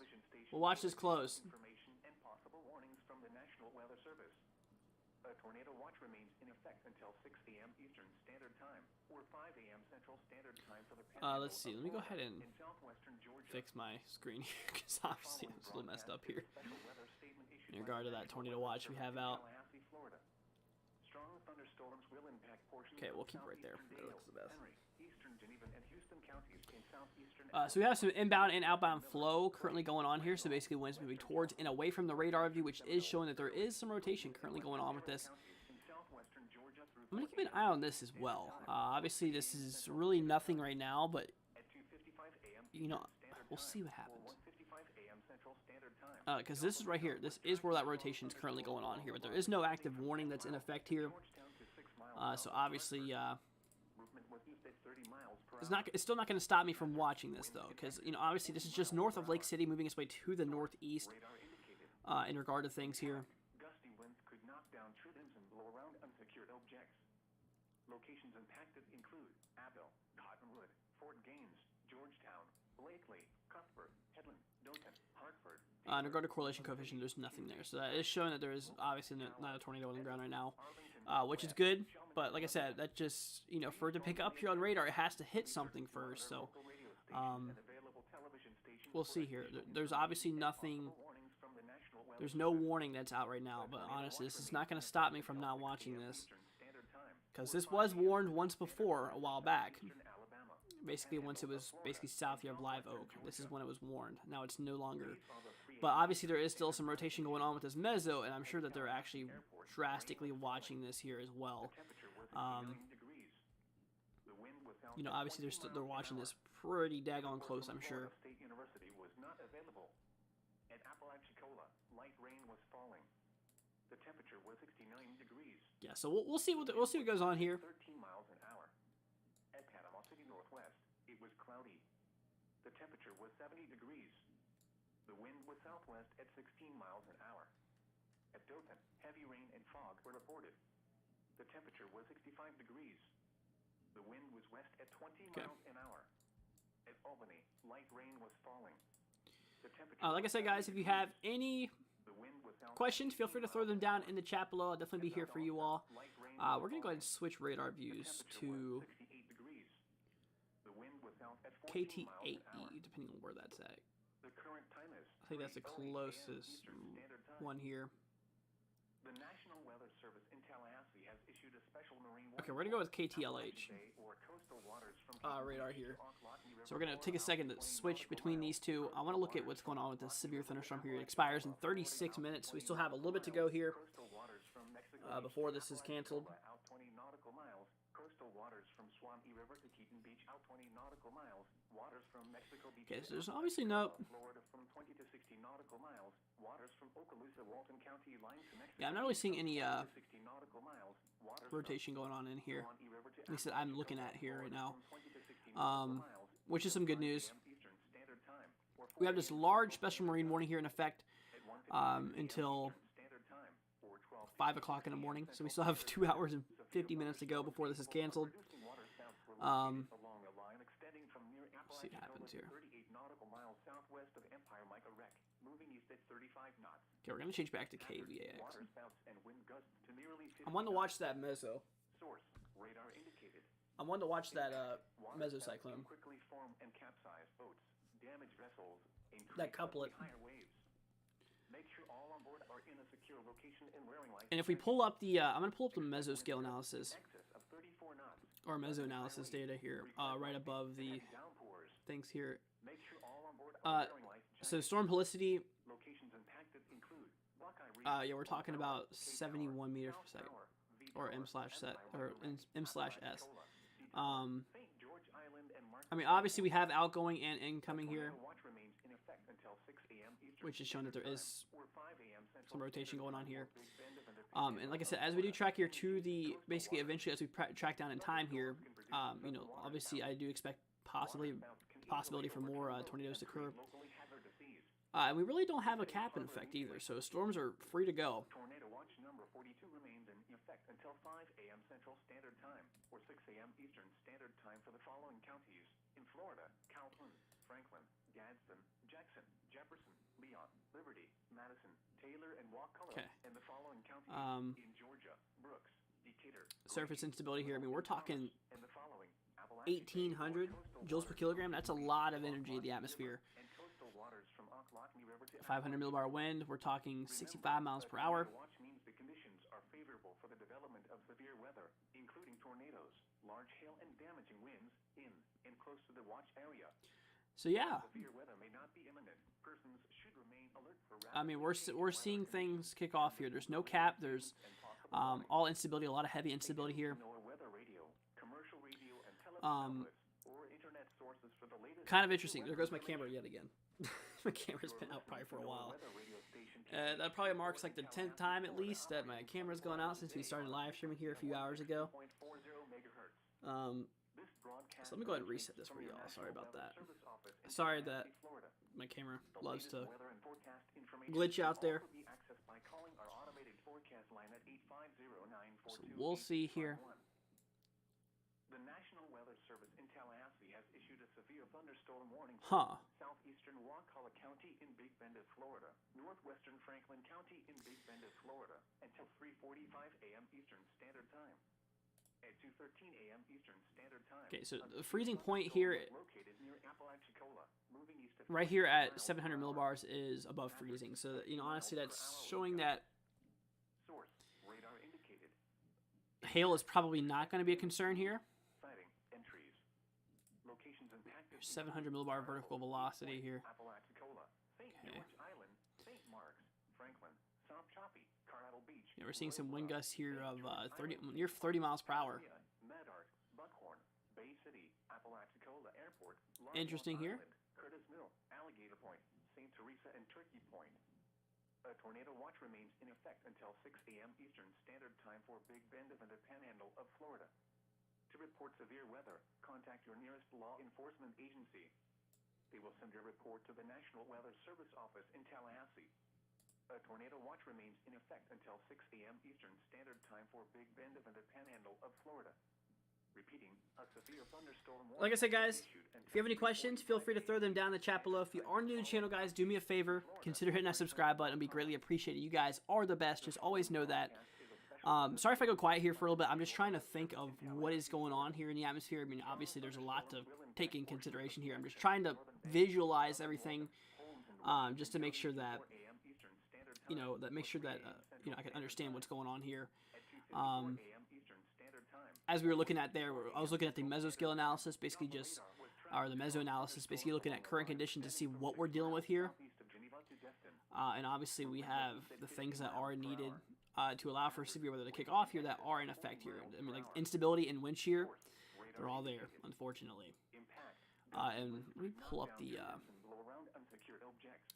We'll watch this close. Information and possible warnings from the National Weather Service. A tornado watch remains in effect until 6 a.m. Eastern Standard Time or 5 a.m. Central Standard Time for the let's see. Let me go ahead and fix my screen here because obviously it's a little messed up here in regard to that tornado watch we have out. Okay, we'll keep it right there. That looks the best. So we have some inbound and outbound flow currently going on here. So basically winds moving towards and away from the radar view, which is showing that there is some rotation currently going on with this. I'm going to keep an eye on this as well. Obviously, this is really nothing right now, but, we'll see what happens. Because this is right here. This is where that rotation is currently going on here, but there is no active warning that's in effect here. So obviously, it's still not going to stop me from watching this though, because obviously this is just north of Lake City, moving its way to the northeast in regard to things here. Gusty winds could knock down tree limbs and blow around unsecured objects. Locations impacted include Abel, Cottonwood, Fort Gaines, Georgetown, Blakely, Cuthbert, Headland, Dothan, Hartford. In regard to correlation coefficient, there's nothing there. So that is showing that there is obviously not a tornado on the ground right now, which is good. But like I said, that just, for it to pick up here on radar, it has to hit something first. So we'll see here. There's obviously nothing. There's no warning that's out right now. But honestly, this is not going to stop me from not watching this. Because this was warned once before a while back. Basically, once it was south here of Live Oak. This is when it was warned. Now it's no longer. But obviously there is still some rotation going on with this meso, and I'm sure that they're actually drastically watching this here as well. Obviously they're watching this pretty daggone close, I'm sure. State University was not available. At Apalachicola, light rain was falling. The temperature was 69 degrees. Yeah, so we'll see what goes on here. 13 miles an hour. At Panama City Northwest, it was cloudy. The temperature was 70 degrees. The wind was southwest at 16 miles an hour. At Dothan, heavy rain and fog were reported. The temperature was 65 degrees. The wind was west at 20 miles an hour. At Albany, light rain was falling. The temperature like I said, guys, if you have any questions, feel free to throw them down in the chat below. I'll definitely be here for you all. We're going to go ahead and switch radar views to KT8E, depending on where that's at. I think that's the closest one here. The National Weather Service in Tallahassee has issued a special marine Okay, we're going to go with KTLH radar here. So we're going to take a second to switch between these two. I want to look at what's going on with this severe thunderstorm here. It expires in 36 minutes, so we still have a little bit to go here before this is canceled. Out 20 nautical miles. Coastal waters from Swampy River to Keaton Beach out 20 nautical miles. Waters from Mexico Beach. Okay, so there's obviously no. Florida from 20 to 60 nautical miles. Waters from Okaloosa, Walton County line to Mexico. Yeah, I'm not really seeing any 60 nautical miles. rotation going on in here. At least that I'm looking at here right now. Which is some good news. We have this large special marine warning here in effect until 5 o'clock in the morning. So we still have 2 hours and 50 minutes to go before this is canceled. Let's see what happens here. Okay, we're going to change back to KVAX. I wanted to watch that meso. I wanted to watch that mesocyclone. That couplet. Make sure all on board are in a secure location and wearing lights. And if we pull up the, I'm going to pull up the mesoscale analysis, or meso-analysis data here, right above the things here. So storm helicity, yeah, we're talking about 71 meters per second, or M/set, or M/S. I mean, obviously we have outgoing and incoming here, which is showing that there is some rotation going on here. And like I said, as we do track here to the, basically eventually as we track down in time here, obviously I do expect possibility for more tornadoes to occur. And we really don't have a cap in effect either, so storms are free to go. Tornado watch number 42 remains in effect until 5 a.m. Central Standard Time or 6 a.m. Eastern Standard Time for the following counties in Florida: Calhoun, Franklin, Gadsden, Jackson, Jefferson, Leon, Liberty, Madison, Taylor, and Wakulla. And the following counties in Georgia: Brooks, Decatur. Surface instability here. I mean, we're talking 1,800 joules per kilogram. That's a lot of energy in the atmosphere. 500 millibar wind. We're talking 65 miles per hour. Watch means the conditions are favorable for the development of severe weather, including tornadoes, large hail, and damaging winds in and close to the watch area. So yeah, severe weather may not be imminent. Persons should remain alert for I mean, we're seeing things kick off here. There's no cap. There's all instability, a lot of heavy instability here. Weather radio, commercial radio, and television outlets or internet sources for the latest kind of interesting. There goes my camera yet again. My camera's been out probably for a while. That probably marks like the 10th time at least that my camera's gone out since we started live streaming here a few hours ago. So let me go ahead and reset this for y'all. Sorry about that. Sorry that my camera loves to glitch out there. So we'll see here. The National Weather Service in Tallahassee has issued a severe thunderstorm warning for southeastern Wakulla County in Big Bend of Florida, northwestern Franklin County in Big Bend of Florida, until 3:45 a.m. Eastern Standard Time. At 2:13 a.m. Eastern Standard Time. Okay, so the freezing point here, located near Apalachicola, moving east of right here at 700 millibars, is above freezing. So honestly, that's showing that source radar indicated. Hail is probably not going to be a concern here. 700 millibar vertical velocity here. Okay. Yeah, we're seeing some wind gusts here of near 30 miles per hour. Interesting here. Curtis Mill, Alligator Point, St. Teresa, and Turkey Point. A tornado watch remains in effect until 6 a.m. Eastern Standard Time for Big Bend and the Panhandle of Florida. To report severe weather, contact your nearest law enforcement agency. They will send your report to the National Weather Service office in Tallahassee. A tornado watch remains in effect until 6 a.m. Eastern Standard Time for Big Bend and the Panhandle of Florida. Repeating, a severe thunderstorm warning. Like I said, guys, if you have any questions, feel free to throw them down in the chat below. If you are new to the channel, guys, do me a favor. Consider hitting that subscribe button. It'll be greatly appreciated. You guys are the best. Just always know that. Sorry if I go quiet here for a little bit. I'm just trying to think of what is going on here in the atmosphere. I mean, obviously, there's a lot to take in consideration here. I'm just trying to visualize everything, just to make sure that, I can understand what's going on here. As we were looking at there, I was looking at the mesoscale analysis, basically or the meso analysis, basically looking at current conditions to see what we're dealing with here. And obviously, we have the things that are needed to allow for severe weather to kick off here that are in effect here. I mean, like instability and wind shear, they're all there, unfortunately. And let me pull up the...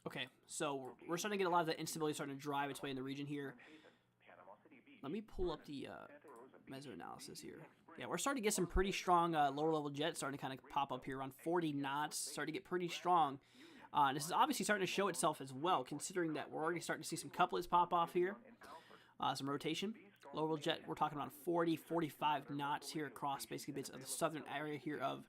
Okay, so we're starting to get a lot of the instability starting to drive its way in the region here. Let me pull up the meso analysis here. Yeah, we're starting to get some pretty strong lower level jets starting to kind of pop up here around 40 knots, starting to get pretty strong. This is obviously starting to show itself as well, considering that we're already starting to see some couplets pop off here. Some rotation. Lower level jet, we're talking about 40, 45 knots here across basically bits of the southern area here of,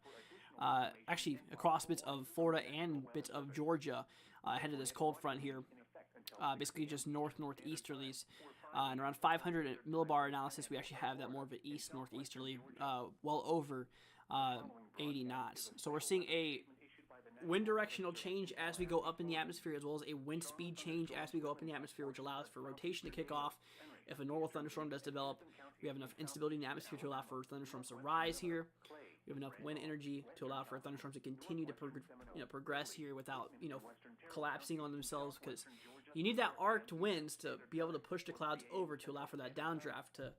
actually across bits of Florida and bits of Georgia ahead of this cold front here. Basically just northeasterlies. And around 500 millibar analysis, we actually have that more of an northeasterly, well over 80 knots. So we're seeing a wind directional change as we go up in the atmosphere, as well as a wind speed change as we go up in the atmosphere, which allows for rotation to kick off. If a normal thunderstorm does develop, we have enough instability in the atmosphere to allow for thunderstorms to rise here. We have enough wind energy to allow for thunderstorms to continue to progress here without collapsing on themselves, because you need that arced winds to be able to push the clouds over to allow for that downdraft to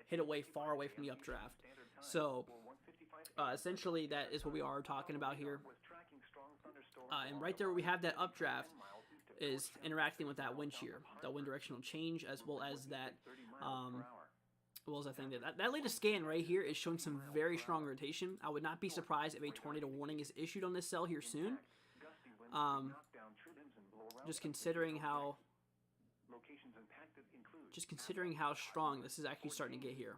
hit far away from the updraft. So essentially that is what we are talking about here. And right there where we have that updraft is interacting with that wind shear, that wind directional change, as well as that thing that latest scan right here is showing some very strong rotation. I would not be surprised if a tornado warning is issued on this cell here soon. Just considering how strong this is actually starting to get here.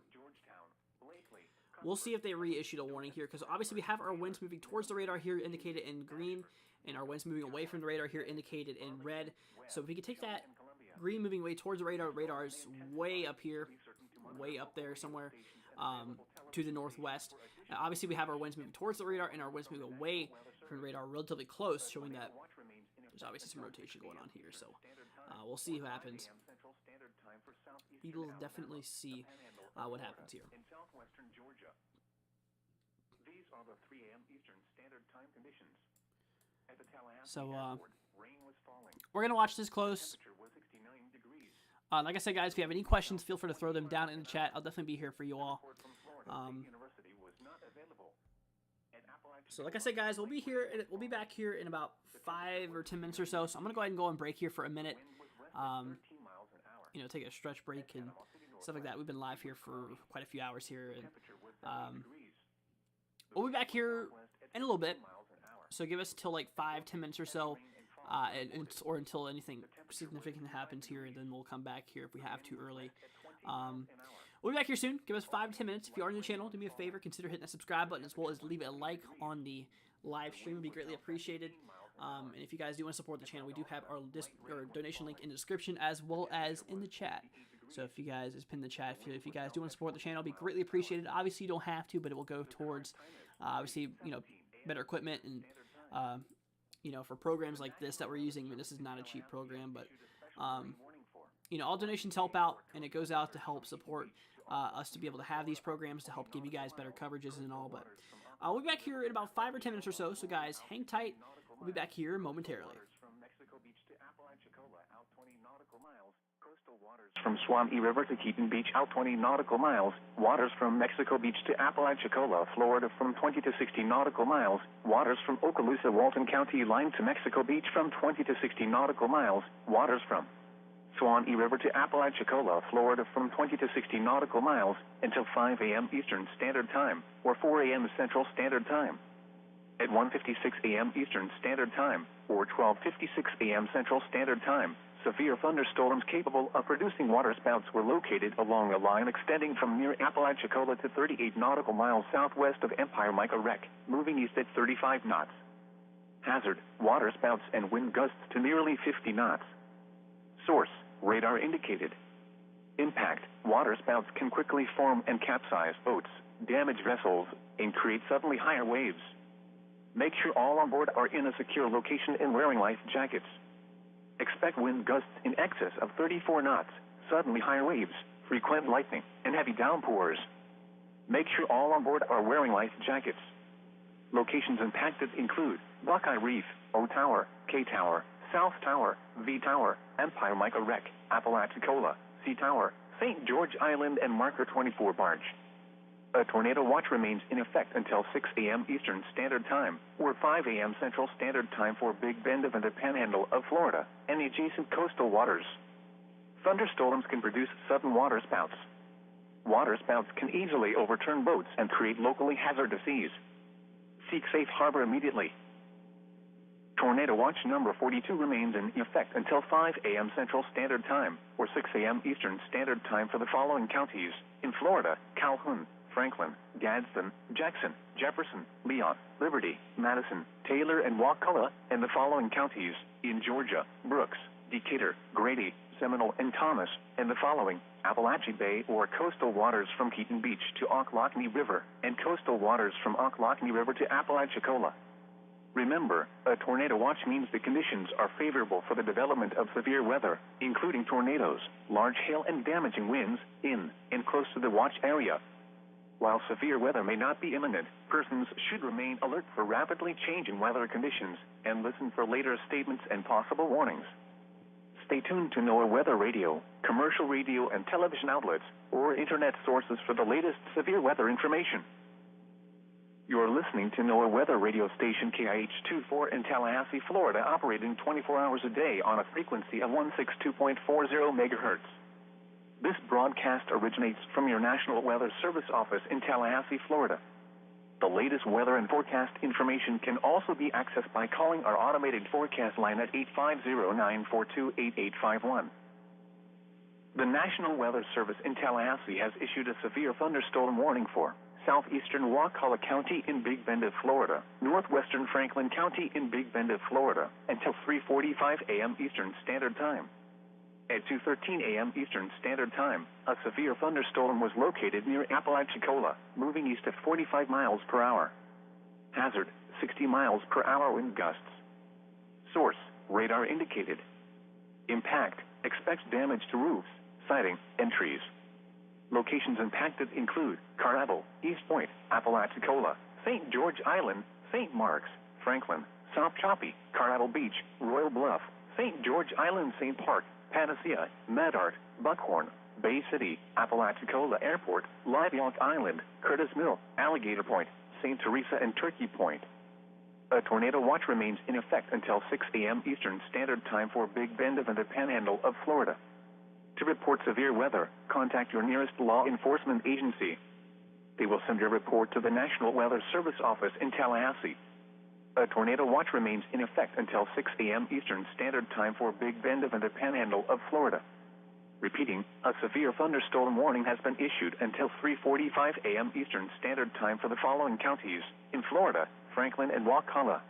We'll see if they reissued a warning here, because obviously we have our winds moving towards the radar here indicated in green, and our winds moving away from the radar here indicated in red. So if we could take that green moving way towards the radar is way up here, way up there somewhere to the northwest. Now, obviously we have our winds moving towards the radar and our winds moving away from the radar relatively close, showing that there's obviously some rotation going on here. So we'll see what happens. We will definitely see what happens here. These are the 3 a.m. Eastern Standard Time conditions. At the Tallahassee So Airport, rain was falling. We're going to watch this close. Temperature was 69 degrees. Like I said, guys, if you have any questions, feel free to throw them down in the chat. I'll definitely be here for you all. University was not available. At So like I said, guys, we'll be back here in about 5 or 10 minutes or so. So I'm gonna go ahead and go on break here for a minute. Take a stretch break and stuff like that. We've been live here for quite a few hours here, and we'll be back here in a little bit. So give us till like 5-10 minutes or so, or until anything significant happens here, and then we'll come back here if we have to early. We'll be back here soon. Give us 5-10 minutes. If you are new to the channel, do me a favor, consider hitting that subscribe button, as well as leave a like on the live stream. Would be greatly appreciated. And if you guys do want to support the channel, we do have our donation link in the description as well as in the chat. So if you guys, just pin the chat, if you guys do want to support the channel, it'd be greatly appreciated. Obviously, you don't have to, but it will go towards, obviously, better equipment and, for programs like this that we're using. I mean, this is not a cheap program, but, all donations help out, and it goes out to help support us to be able to have these programs to help give you guys better coverages and all. But we'll be back here in about 5 or 10 minutes or so. So, guys, hang tight. We'll be back here momentarily. From Mexico Beach to Apalachicola, out 20 nautical miles. Coastal waters from Swanee River to Keaton Beach, out 20 nautical miles. Waters from Mexico Beach to Apalachicola, Florida, from 20 to 60 nautical miles. Waters from Okaloosa, Walton County line to Mexico Beach, from 20 to 60 nautical miles. Waters from Swanee River to Apalachicola, Florida, from 20 to 60 nautical miles until 5 a.m. Eastern Standard Time, or 4 a.m. Central Standard Time. At 1:56 a.m. Eastern Standard Time, or 12:56 a.m. Central Standard Time, severe thunderstorms capable of producing waterspouts were located along a line extending from near Apalachicola to 38 nautical miles southwest of Empire Micah Wreck, moving east at 35 knots. Hazard, waterspouts and wind gusts to nearly 50 knots. Source, radar indicated. Impact, waterspouts can quickly form and capsize boats, damage vessels, and create suddenly higher waves. Make sure all on board are in a secure location and wearing life jackets. Expect wind gusts in excess of 34 knots, suddenly higher waves, frequent lightning, and heavy downpours. Make sure all on board are wearing life jackets. Locations impacted include Buckeye Reef, O Tower, K Tower, South Tower, V Tower, Empire Micah Wreck, Apalachicola, C Tower, St. George Island, and Marker 24 barge. A tornado watch remains in effect until 6 a.m. Eastern Standard Time, or 5 a.m. Central Standard Time for Big Bend and the Panhandle of Florida and the adjacent coastal waters. Thunderstorms can produce sudden waterspouts. Waterspouts can easily overturn boats and create locally hazardous seas. Seek safe harbor immediately. Tornado watch number 42 remains in effect until 5 a.m. Central Standard Time, or 6 a.m. Eastern Standard Time for the following counties in Florida: Calhoun, Franklin, Gadsden, Jackson, Jefferson, Leon, Liberty, Madison, Taylor, and Wakulla, and the following counties in Georgia: Brooks, Decatur, Grady, Seminole, and Thomas, and the following: Appalachia Bay or coastal waters from Keaton Beach to Ocklawahnee River, and coastal waters from Ocklawahnee River to Apalachicola. Remember, a tornado watch means the conditions are favorable for the development of severe weather, including tornadoes, large hail, and damaging winds in and close to the watch area. While severe weather may not be imminent, persons should remain alert for rapidly changing weather conditions and listen for later statements and possible warnings. Stay tuned to NOAA Weather Radio, commercial radio and television outlets, or internet sources for the latest severe weather information. You're listening to NOAA Weather Radio Station KIH-24 in Tallahassee, Florida, operating 24 hours a day on a frequency of 162.40 megahertz. This broadcast originates from your National Weather Service office in Tallahassee, Florida. The latest weather and forecast information can also be accessed by calling our automated forecast line at 850-942-8851. The National Weather Service in Tallahassee has issued a severe thunderstorm warning for southeastern Wakulla County in Big Bend of Florida, northwestern Franklin County in Big Bend of Florida, until 3:45 a.m. Eastern Standard Time. At 2:13 a.m. Eastern Standard Time, a severe thunderstorm was located near Apalachicola, moving east at 45 miles per hour. Hazard, 60 miles per hour wind gusts. Source, radar indicated. Impact, expects damage to roofs, siding, and trees. Locations impacted include Carrabble, East Point, Apalachicola, St. George Island, St. Mark's, Franklin, South Choppy, Carrabble Beach, Royal Bluff, St. George Island, St. Park, Panacea, Medart, Buckhorn, Bay City, Apalachicola Airport, Live Oak Island, Curtis Mill, Alligator Point, St. Teresa and Turkey Point, A tornado watch remains in effect until 6 a.m. Eastern Standard Time for Big Bend and the Panhandle of Florida. To report severe weather, contact your nearest law enforcement agency. They will send your report to the National Weather Service office in Tallahassee. A tornado watch remains in effect until 6 a.m. Eastern Standard Time for Big Bend and the Panhandle of Florida. Repeating, a severe thunderstorm warning has been issued until 3:45 a.m. Eastern Standard Time for the following counties in Florida: Franklin and Wakulla.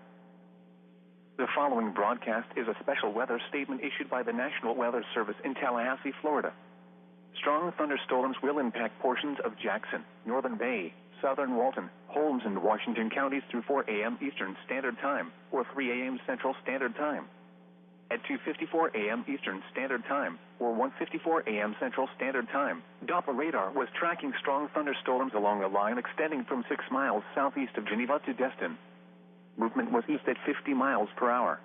The following broadcast is a special weather statement issued by the National Weather Service in Tallahassee, Florida. Strong thunderstorms will impact portions of Jackson, Northern Bay, Southern Walton, Holmes, and Washington counties through 4 a.m. Eastern Standard Time or 3 a.m. Central Standard Time. At 2:54 a.m. Eastern Standard Time or 1:54 a.m. Central Standard Time, Doppler radar was tracking strong thunderstorms along a line extending from 6 miles southeast of Geneva to Destin. Movement was east at 50 miles per hour.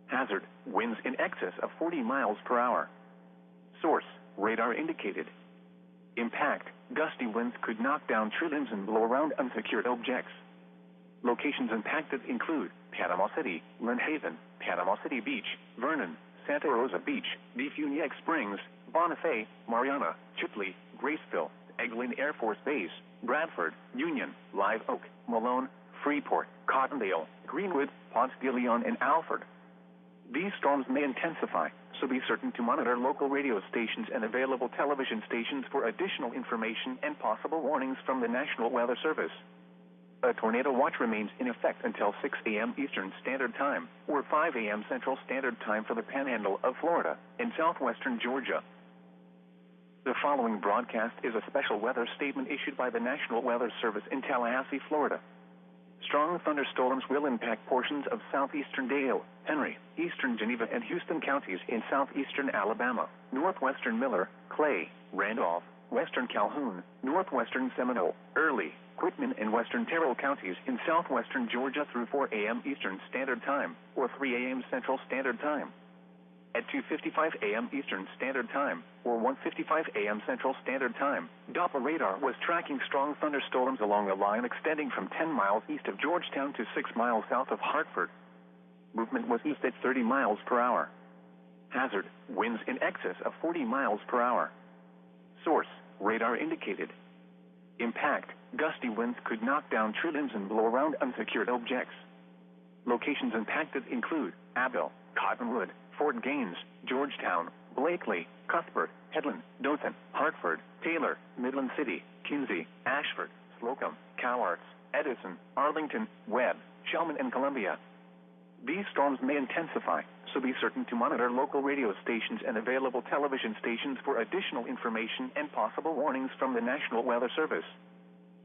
Hazard, winds in excess of 40 miles per hour. Source, radar indicated. Impact, gusty winds could knock down tree limbs and blow around unsecured objects. Locations impacted include Panama City, Lynn Haven, Panama City Beach, Vernon, Santa Rosa Beach, Defuniak Springs, Bonifay, Mariana, Chipley, Graceville, Eglin Air Force Base, Bradford, Union, Live Oak, Malone, Freeport, Cottondale, Greenwood, Ponce de Leon, and Alfred. These storms may intensify, so be certain to monitor local radio stations and available television stations for additional information and possible warnings from the National Weather Service. A tornado watch remains in effect until 6 a.m. Eastern Standard Time or 5 a.m. Central Standard Time for the Panhandle of Florida and southwestern Georgia. The following broadcast is a special weather statement issued by the National Weather Service in Tallahassee, Florida. Strong thunderstorms will impact portions of southeastern Dale, Henry, eastern Geneva, and Houston counties in southeastern Alabama, northwestern Miller, Clay, Randolph, western Calhoun, northwestern Seminole, Early, Quitman, and western Terrell counties in southwestern Georgia through 4 a.m. Eastern Standard Time or 3 a.m. Central Standard Time. At 2:55 a.m. Eastern Standard Time or 1:55 a.m. Central Standard Time, Doppler radar was tracking strong thunderstorms along a line extending from 10 miles east of Georgetown to 6 miles south of Hartford. Movement was east at 30 miles per hour. Hazard, winds in excess of 40 miles per hour. Source, radar indicated. Impact, gusty winds could knock down tree limbs and blow around unsecured objects. Locations impacted include Abel, Cottonwood, Fort Gaines, Georgetown, Blakely, Cuthbert, Headland, Dothan, Hartford, Taylor, Midland City, Kinsey, Ashford, Slocum, Cowarts, Edison, Arlington, Webb, Shellman, and Columbia. These storms may intensify, so be certain to monitor local radio stations and available television stations for additional information and possible warnings from the National Weather Service.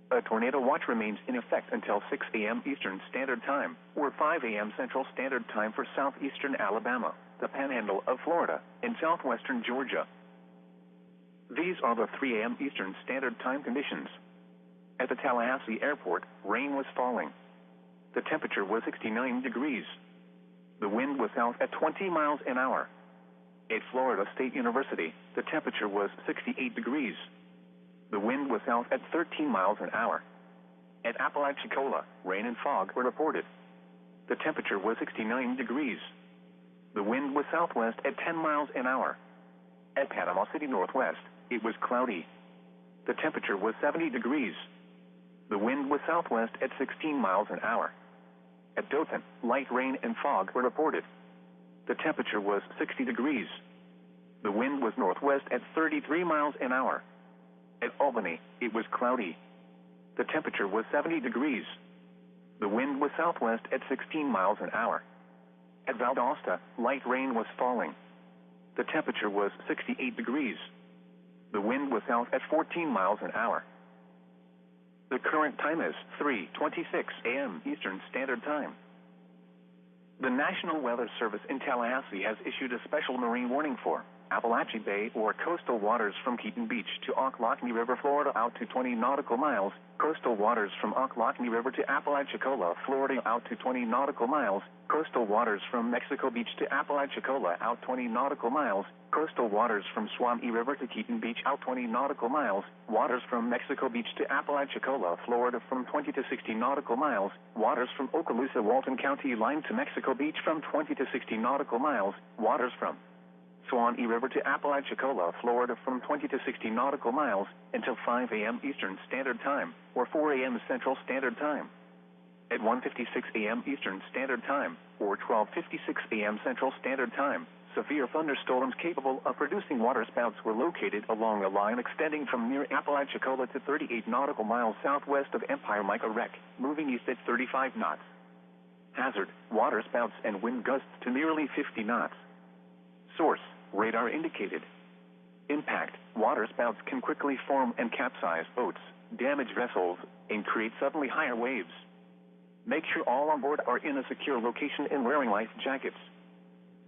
A tornado watch remains in effect until 6 a.m. Eastern Standard Time or 5 a.m. Central Standard Time for southeastern Alabama, the Panhandle of Florida, and southwestern Georgia. These are the 3 a.m. Eastern Standard Time conditions. At the Tallahassee Airport, rain was falling. The temperature was 69 degrees. The wind was south at 20 miles an hour. At Florida State University, the temperature was 68 degrees. The wind was south at 13 miles an hour. At Apalachicola, rain and fog were reported. The temperature was 69 degrees. The wind was southwest at 10 miles an hour. At Panama City Northwest, it was cloudy. The temperature was 70 degrees. The wind was southwest at 16 miles an hour. At Dothan, light rain and fog were reported. The temperature was 60 degrees. The wind was northwest at 33 miles an hour. At Albany, it was cloudy. The temperature was 70 degrees. The wind was southwest at 16 miles an hour. At Valdosta, light rain was falling. The temperature was 68 degrees. The wind was south at 14 miles an hour. The current time is 3:26 a.m. Eastern Standard Time. The National Weather Service in Tallahassee has issued a special marine warning for Appalachia Bay, or coastal waters from Keaton Beach to Ocklawahamie River, Florida, out to 20 nautical miles. Coastal waters from Ocklawahamie River to Apalachicola, Florida, out to 20 nautical miles. Coastal waters from Mexico Beach to Apalachicola, out 20 nautical miles. Coastal waters from Swamee River to Keaton Beach, out 20 nautical miles. Waters from Mexico Beach to Apalachicola, Florida, from 20 to 60 nautical miles. Waters from Okaloosa, Walton County line to Mexico Beach, from 20 to 60 nautical miles. Waters from Swanee River to Apalachicola, Florida, from 20 to 60 nautical miles until 5 a.m. Eastern Standard Time, or 4 a.m. Central Standard Time. At 1:56 a.m. Eastern Standard Time, or 12:56 a.m. Central Standard Time, severe thunderstorms capable of producing waterspouts were located along a line extending from near Apalachicola to 38 nautical miles southwest of Empire Micah Wreck, moving east at 35 knots. Hazard: waterspouts and wind gusts to nearly 50 knots. Source: radar indicated. Impact: waterspouts can quickly form and capsize boats, damage vessels, and create suddenly higher waves. Make sure all on board are in a secure location and wearing life jackets.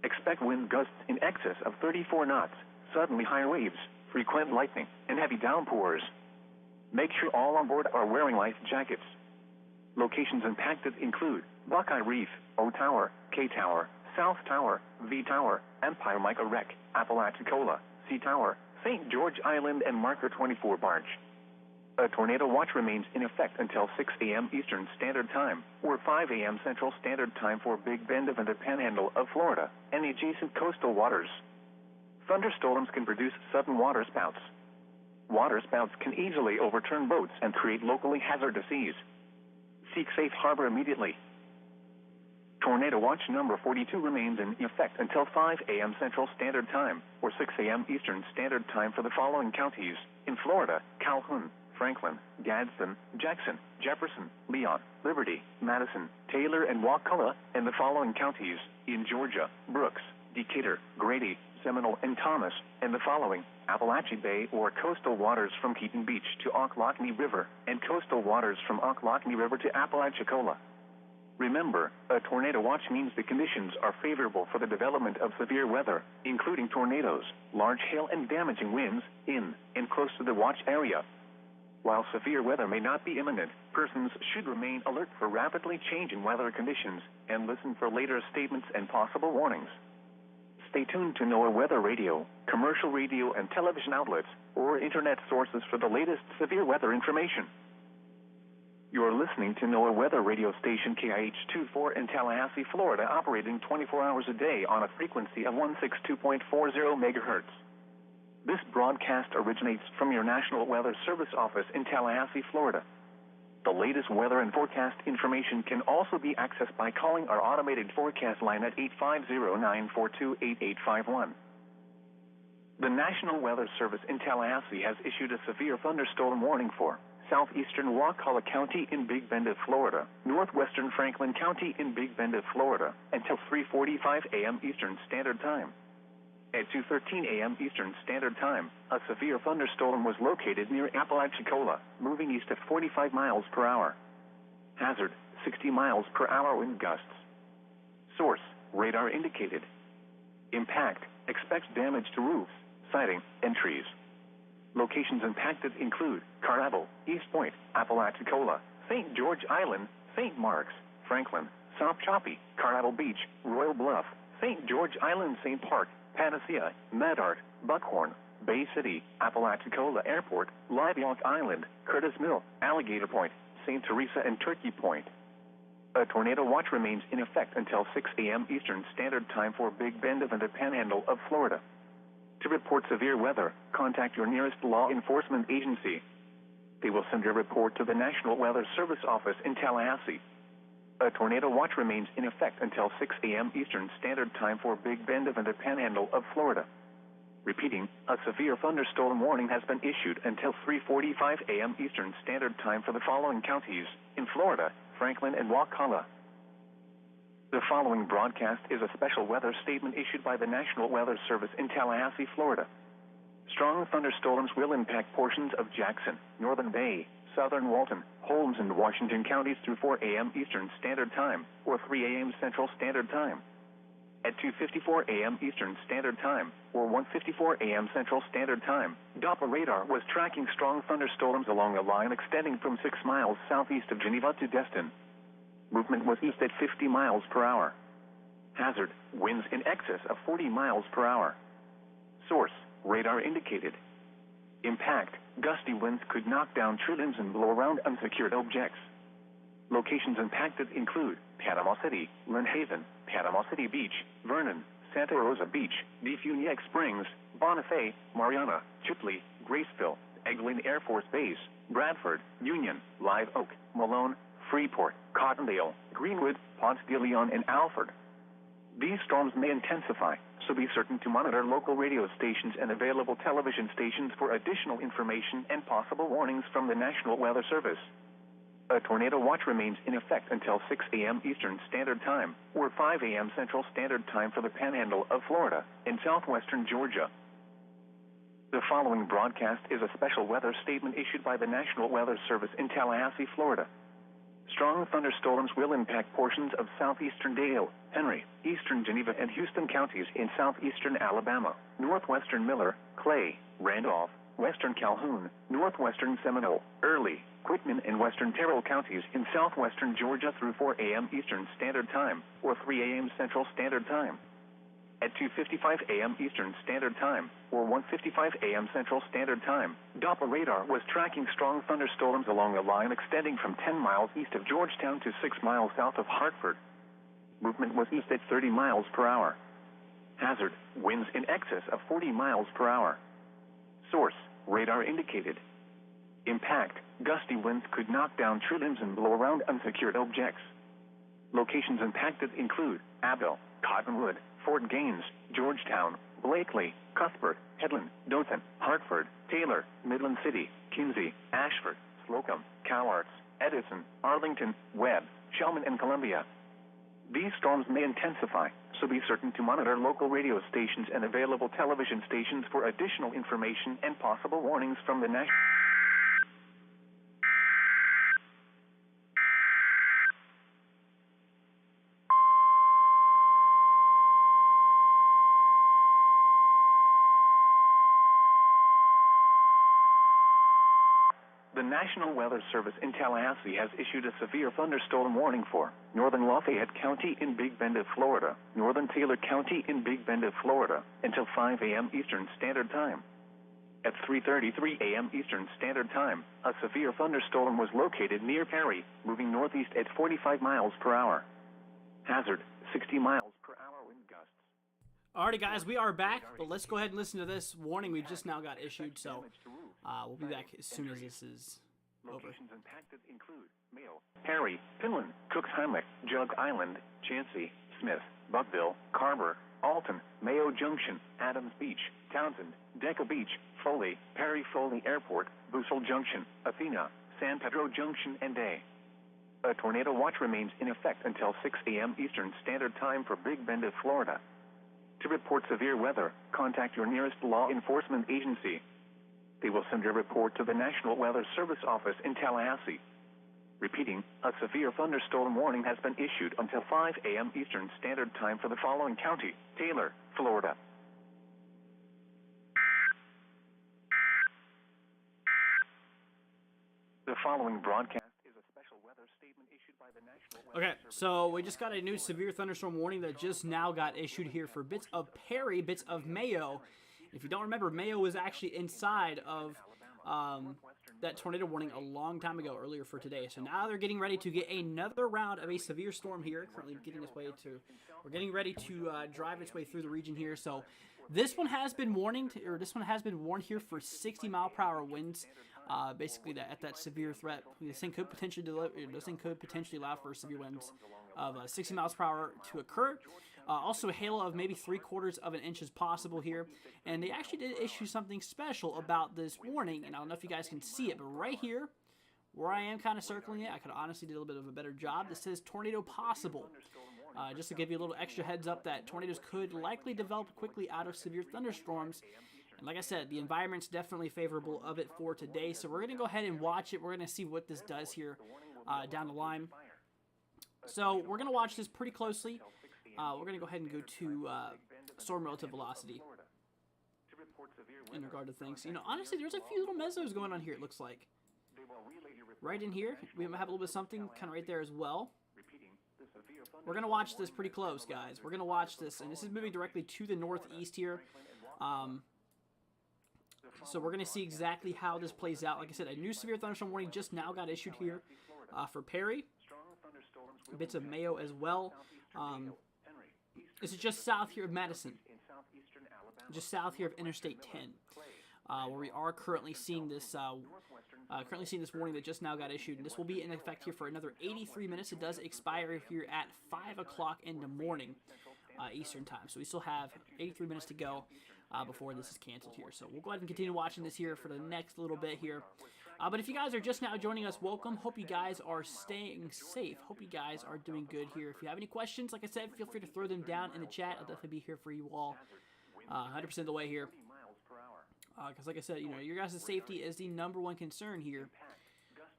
Expect wind gusts in excess of 34 knots, suddenly higher waves, frequent lightning, and heavy downpours. Make sure all on board are wearing life jackets. Locations impacted include Buckeye Reef, O Tower, K Tower, South Tower, V Tower, Empire Micah Wreck, Apalachicola, C Tower, St. George Island, and Marker 24 Barge. A tornado watch remains in effect until 6 a.m. Eastern Standard Time, or 5 a.m. Central Standard Time for Big Bend and the Panhandle of Florida and the adjacent coastal waters. Thunderstorms can produce sudden waterspouts. Waterspouts can easily overturn boats and create locally hazardous seas. Seek safe harbor immediately. Tornado Watch number 42 remains in effect until 5 a.m. Central Standard Time, or 6 a.m. Eastern Standard Time for the following counties in Florida: Calhoun, Franklin, Gadsden, Jackson, Jefferson, Leon, Liberty, Madison, Taylor, and Wakulla, and the following counties in Georgia: Brooks, Decatur, Grady, Seminole, and Thomas, and the following: Appalachia Bay, or coastal waters from Keaton Beach to Ocklawahamie River, and coastal waters from Ocklawahamie River to Apalachicola. Remember, a tornado watch means the conditions are favorable for the development of severe weather, including tornadoes, large hail, and damaging winds in and close to the watch area. While severe weather may not be imminent, persons should remain alert for rapidly changing weather conditions and listen for later statements and possible warnings. Stay tuned to NOAA Weather Radio, commercial radio and television outlets, or internet sources for the latest severe weather information. You're listening to NOAA Weather Radio Station KIH-24 in Tallahassee, Florida, operating 24 hours a day on a frequency of 162.40 megahertz. This broadcast originates from your National Weather Service office in Tallahassee, Florida. The latest weather and forecast information can also be accessed by calling our automated forecast line at 850-942-8851. The National Weather Service in Tallahassee has issued a severe thunderstorm warning for southeastern Wakulla County in Big Bend of Florida, northwestern Franklin County in Big Bend of Florida, until 3:45 a.m. Eastern Standard Time. At 2:13 a.m. Eastern Standard Time, a severe thunderstorm was located near Apalachicola, moving east at 45 miles per hour. Hazard: 60 miles per hour wind gusts. Source: radar indicated. Impact: expect damage to roofs, siding, and trees. Locations impacted include Carrabble, East Point, Apalachicola, St. George Island, St. Mark's, Franklin, South Choppy, Carrabble Beach, Royal Bluff, St. George Island, St. Park, Panacea, Medart, Buckhorn, Bay City, Apalachicola Airport, Live Oak Island, Curtis Mill, Alligator Point, St. Teresa, and Turkey Point. A tornado watch remains in effect until 6 a.m. Eastern Standard Time for Big Bend and the Panhandle of Florida. To report severe weather, contact your nearest law enforcement agency. They will send your report to the National Weather Service office in Tallahassee. A tornado watch remains in effect until 6 a.m. Eastern Standard Time for Big Bend and the Panhandle of Florida. Repeating, a severe thunderstorm warning has been issued until 3:45 a.m. Eastern Standard Time for the following counties in Florida: Franklin and Wakulla. The following broadcast is a special weather statement issued by the National Weather Service in Tallahassee, Florida. Strong thunderstorms will impact portions of Jackson, Northern Bay, Southern Walton, Holmes, and Washington counties through 4 a.m. Eastern Standard Time, or 3 a.m. Central Standard Time. At 2:54 a.m. Eastern Standard Time, or 1:54 a.m. Central Standard Time, Doppler radar was tracking strong thunderstorms along a line extending from 6 miles southeast of Geneva to Destin. Movement was east at 50 miles per hour. Hazard, winds in excess of 40 miles per hour. Source, radar indicated. Impact, gusty winds could knock down tree limbs and blow around unsecured objects. Locations impacted include Panama City, Lynn Haven, Panama City Beach, Vernon, Santa Rosa Beach, Defuniak Springs, Bonifay, Mariana, Chipley, Graceville, Eglin Air Force Base, Bradford, Union, Live Oak, Malone, Freeport, Cottondale, Greenwood, Ponce de Leon, and Alfred. These storms may intensify, so be certain to monitor local radio stations and available television stations for additional information and possible warnings from the National Weather Service. A tornado watch remains in effect until 6 a.m. Eastern Standard Time, or 5 a.m. Central Standard Time for the Panhandle of Florida and southwestern Georgia. The following broadcast is a special weather statement issued by the National Weather Service in Tallahassee, Florida. Strong thunderstorms will impact portions of southeastern Dale, Henry, eastern Geneva, and Houston counties in southeastern Alabama, northwestern Miller, Clay, Randolph, western Calhoun, northwestern Seminole, Early, Quitman, and western Terrell counties in southwestern Georgia through 4 a.m. Eastern Standard Time, or 3 a.m. Central Standard Time. At 2:55 a.m. Eastern Standard Time, or 1:55 a.m. Central Standard Time, Doppler radar was tracking strong thunderstorms along a line extending from 10 miles east of Georgetown to 6 miles south of Hartford. Movement was east at 30 miles per hour. Hazard, winds in excess of 40 miles per hour. Source, radar indicated. Impact, gusty winds could knock down tree limbs and blow around unsecured objects. Locations impacted include Abel, Cottonwood, Fort Gaines, Georgetown, Blakely, Cuthbert, Headland, Dothan, Hartford, Taylor, Midland City, Kinsey, Ashford, Slocum, Cowarts, Edison, Arlington, Webb, Shellman, and Columbia. These storms may intensify, so be certain to monitor local radio stations and available television stations for additional information and possible warnings from the National. The National Weather Service in Tallahassee has issued a severe thunderstorm warning for northern Lafayette County in Big Bend of Florida, northern Taylor County in Big Bend of Florida, until 5 a.m. Eastern Standard Time. At 3:33 a.m. Eastern Standard Time, a severe thunderstorm was located near Perry, moving northeast at 45 miles per hour. Hazard, 60 miles per hour wind gusts. Alrighty, guys, we are back, but let's go ahead and listen to this warning we just now got issued, so we'll be back as soon as this is over. Locations impacted include Mayo, Perry, Finland, Cooks-Heimlich, Jug Island, Chansey, Smith, Buckville, Carver, Alton, Mayo Junction, Adams Beach, Townsend, Deca Beach, Foley, Perry Foley Airport, Bussell Junction, Athena, San Pedro Junction, and Day. A tornado watch remains in effect until 6 a.m. Eastern Standard Time for Big Bend of Florida. To report severe weather, contact your nearest law enforcement agency. They will send a report to the National Weather Service office in Tallahassee. Repeating, a severe thunderstorm warning has been issued until 5 a.m. Eastern Standard Time for the following county: Taylor, Florida. The following broadcast is a special weather statement issued by the National Weather Okay, so we just got a new severe thunderstorm warning that just now got issued here for bits of Perry, bits of Mayo. If you don't remember, Mayo was actually inside of that tornado warning a long time ago, earlier for today. So now they're getting ready to get another round of a severe storm here. Currently getting its way to, we're getting ready to drive its way through the region here. So this one has been warned here for 60 mile per hour winds. Basically, at that severe threat, this thing could potentially allow for severe winds of 60 miles per hour to occur. Also, a hail of maybe 3/4 of an inch is possible here. And they actually did issue something special about this warning. And I don't know if you guys can see it, but right here, where I am kind of circling it, I could honestly do a little bit of a better job. This says tornado possible. Just to give you a little extra heads up that tornadoes could likely develop quickly out of severe thunderstorms. And like I said, the environment's definitely favorable of it for today. So we're going to go ahead and watch it. We're going to see what this does here down the line. So we're going to watch this pretty closely. we're going to go ahead and go to storm relative velocity in regard to things. You know, honestly, there's a few little mesos going on here, it looks like. Right in here, we have a little bit of something kind of right there as well. We're going to watch this pretty close, guys. We're going to watch this, and this is moving directly to the northeast here. So we're going to see exactly how this plays out. Like I said, a new severe thunderstorm warning just now got issued here for Perry. Bits of Mayo as well. This is just south here of Madison. Just south here of Interstate 10. Where we are currently seeing this warning that just now got issued, and this will be in effect here for another 83 minutes. It does expire here at 5 o'clock in the morning Eastern time, so we still have 83 minutes to go before this is canceled here. So we'll go ahead and continue watching this here for the next little bit here. But if you guys are just now joining us, welcome. Hope you guys are staying safe. Hope you guys are doing good here. If you have any questions, like I said, feel free to throw them down in the chat. I'll definitely be here for you all 100% of the way here. Because like I said, you know, your guys' safety is the #1 concern here.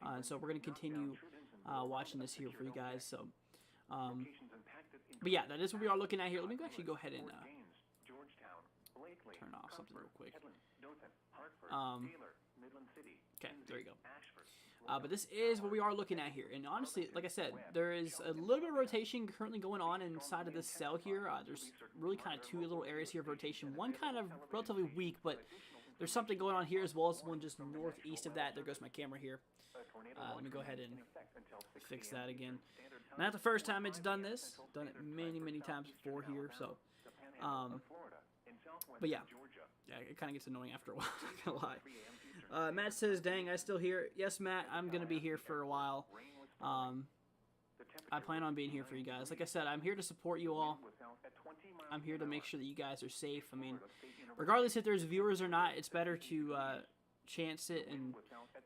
And so we're going to continue watching this here for you guys. So, but yeah, that is what we are looking at here. Let me actually go ahead and turn off something real quick. Okay, there you go. But this is what we are looking at here. And honestly, like I said, there is a little bit of rotation currently going on inside of this cell here. There's really kind of two little areas here of rotation. One kind of relatively weak, but there's something going on here as well as one just northeast of that. There goes my camera here. Let me go ahead and fix that again. Not the first time it's done this. Done it many, many times before here. So, but yeah, it kind of gets annoying after a while. Not gonna lie. Matt says, "Dang, I still here." Yes, Matt, I'm gonna be here for a while. I plan on being here for you guys. Like I said, I'm here to support you all. I'm here to make sure that you guys are safe. I mean, regardless if there's viewers or not, it's better to chance it and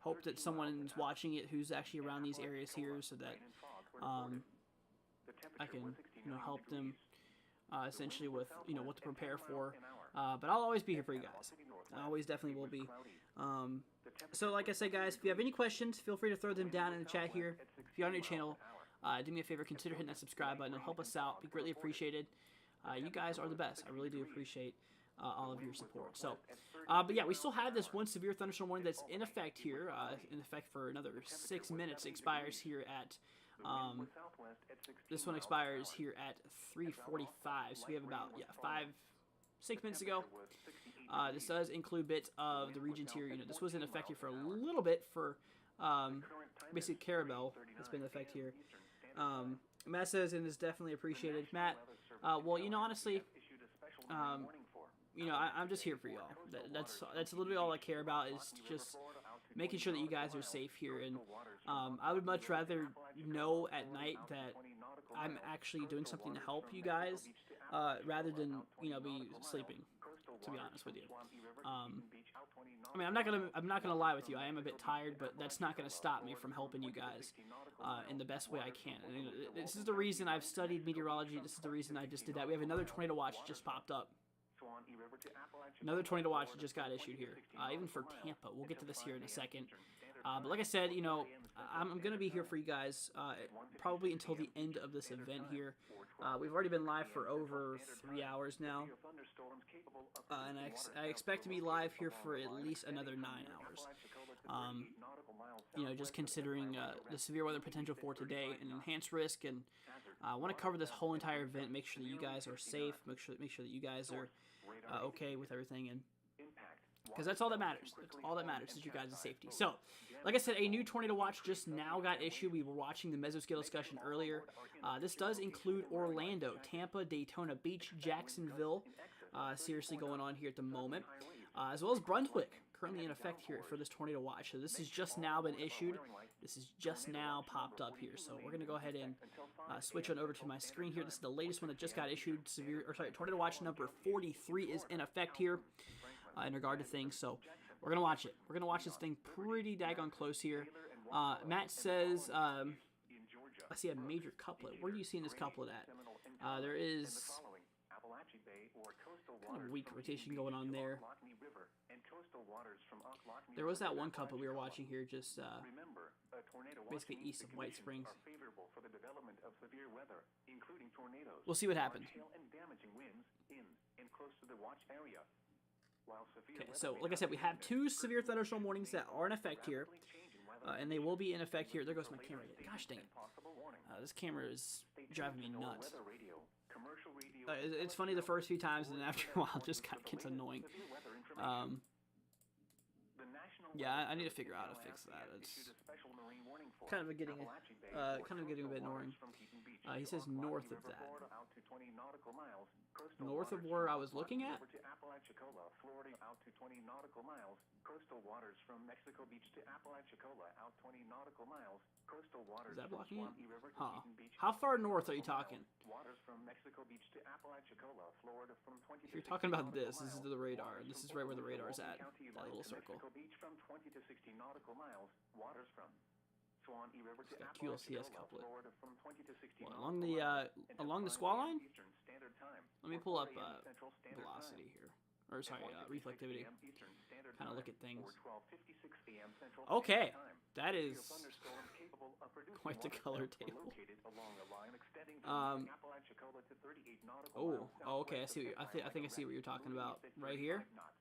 hope that someone's watching it who's actually around these areas here, so that I can, you know, help them essentially with, you know, what to prepare for. But I'll always be here for you guys. I always definitely will be. So like I said, guys, if you have any questions, feel free to throw them down in the chat here. If you're on your channel, do me a favor, consider hitting that subscribe button. It'll help us out. Be greatly appreciated. You guys are the best. I really do appreciate all of your support. So, but yeah, we still have this one severe thunderstorm warning that's in effect here, in effect for another 6 minutes. It expires here at, this one expires here at 3:45. So we have about, 6 minutes ago. This does include bits of the regions here. You know, this was in effect here for a little bit for basically Carabel. It's been in effect here. Matt says, and is definitely appreciated. Matt, well, you know, honestly, you know, I'm just here for y'all. That's a little bit all I care about, is just making sure that you guys are safe here. And I would much rather know at night that I'm actually doing something to help you guys, rather than, you know, be sleeping, to be honest with you. I mean, I'm not gonna lie with you. I am a bit tired, but that's not gonna stop me from helping you guys in the best way I can. And this is the reason I've studied meteorology. This is the reason I just did that. We have another tornado watch just popped up. Another tornado watch just got issued here, even for Tampa. We'll get to this here in a second. But like I said, you know, I'm going to be here for you guys probably until the end of this event here. We've already been live for over 3 hours now. And I expect to be live here for at least another 9 hours. You know, just considering the severe weather potential for today and enhanced risk. And I want to cover this whole entire event, make sure that you guys are safe, make sure that you guys are okay with everything, and because that's all that matters. That's all that matters is your guys' safety. So, like I said, a new tornado watch just now got issued. We were watching the mesoscale discussion earlier. This does include Orlando, Tampa, Daytona Beach, Jacksonville, seriously going on here at the moment, as well as Brunswick, currently in effect here for this tornado watch. So this has just now been issued. This is just now popped up here. So we're going to go ahead and switch on over to my screen here. This is the latest one that just got issued. Tornado watch number 43 is in effect here in regard to things. So we're going to watch it. We're going to watch this thing pretty daggone close here. Matt says, I see a major couplet. Where are you seeing this couplet at? There is kind of weak rotation going on there. waters from There was that one couple we were watching here, just Remember, tornado basically watch east of White conditions Springs. are favorable for the development of severe weather, including tornadoes. We'll see what happens. Hail and damaging winds in and close to the watch area. While severe Okay, weather so may like I not said, we be have imminent, 2 severe thunderstorm warnings that are in effect here, rapidly changing weather and they will be in effect here. There goes my camera. conditions, Gosh dang it. and possible warnings. This camera is Stay tuned driving me to NOAA nuts. weather radio, commercial radio, It's funny the first few times, and then after a while, it just kind of gets annoying. severe weather information. The National Yeah, Weather I need to Service figure in out how to fix Tallahassee that. has issued a special marine warning for kind of getting Appalachian Bay, kind of getting a bit coastal annoying. waters from Keaton Beach He to says Ocklawaha north of River, that. Florida, out to 20 nautical miles. Coastal North of waters where from I was looking Ocklawaha at? River to Apalachicola, Florida, out to 20 nautical miles. Coastal waters from Mexico Beach to Apalachicola, out 20 nautical miles. Coastal waters Is that from blocking it? Swampy River to Huh. Keaton Beach. How out far 20 north are you nautical talking? miles. Waters from Mexico Beach to Apalachicola, Florida, from 20 If to you're talking 60 about this nautical is miles. the radar. Waters This from is right where the Oakland to radar's Walton at. County That line little to circle. Mexico Beach from 20 to 60 nautical miles. Waters from Swampy River to got QLCS Apalachicola, couplet. Florida, from 20 to 60 Well, nautical along the miles. Until along the 5 squall a.m. line. Eastern Standard Time, Let me or pull 4 up a.m. Central Standard velocity Time. here, or sorry, At 1:56 reflectivity. a.m. Eastern Standard Kind of look Time, at things. or 12:56 a.m. Central Okay, Standard Time. that Severe is thunderstorms capable of producing quite the water color spouts were table. located along a line extending from Apalachicola to 38 nautical miles okay. I southwest see. of I think I see what you're talking about right here. knots.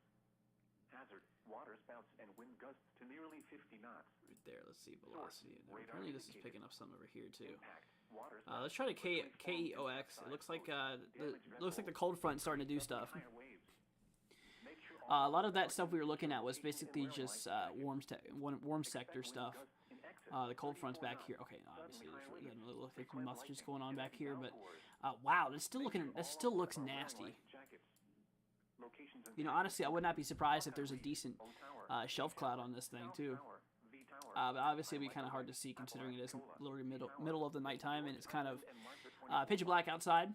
Hazard, water spouts and wind gusts to nearly 50 knots. Right there. Let's see velocity. Now, apparently, this is picking up some over here too. Impact, water Let's spouts try to quickly form KEOX. It inside looks like coast. the cold front starting to do stuff. Higher waves. Make sure A lot of that stuff we were looking at was basically just warm sector stuff. The cold front's back here. Okay, obviously there's a little thick mustard going on back here, but wow, this still looks nasty. You know, honestly, I would not be surprised if there's a decent shelf cloud on this thing too. But obviously, it'd be kind of hard to see considering it is literally middle of the nighttime and it's kind of pitch black outside.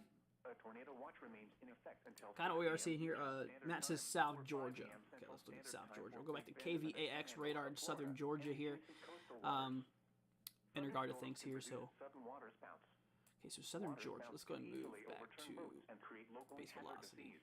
Kind of what we are seeing here. Matt says South Georgia. Okay, let's look at South Georgia. We'll go back to KVAX radar in Southern Georgia here. In regard to things here, so okay, so Southern Georgia. Let's go ahead and move back to base velocity.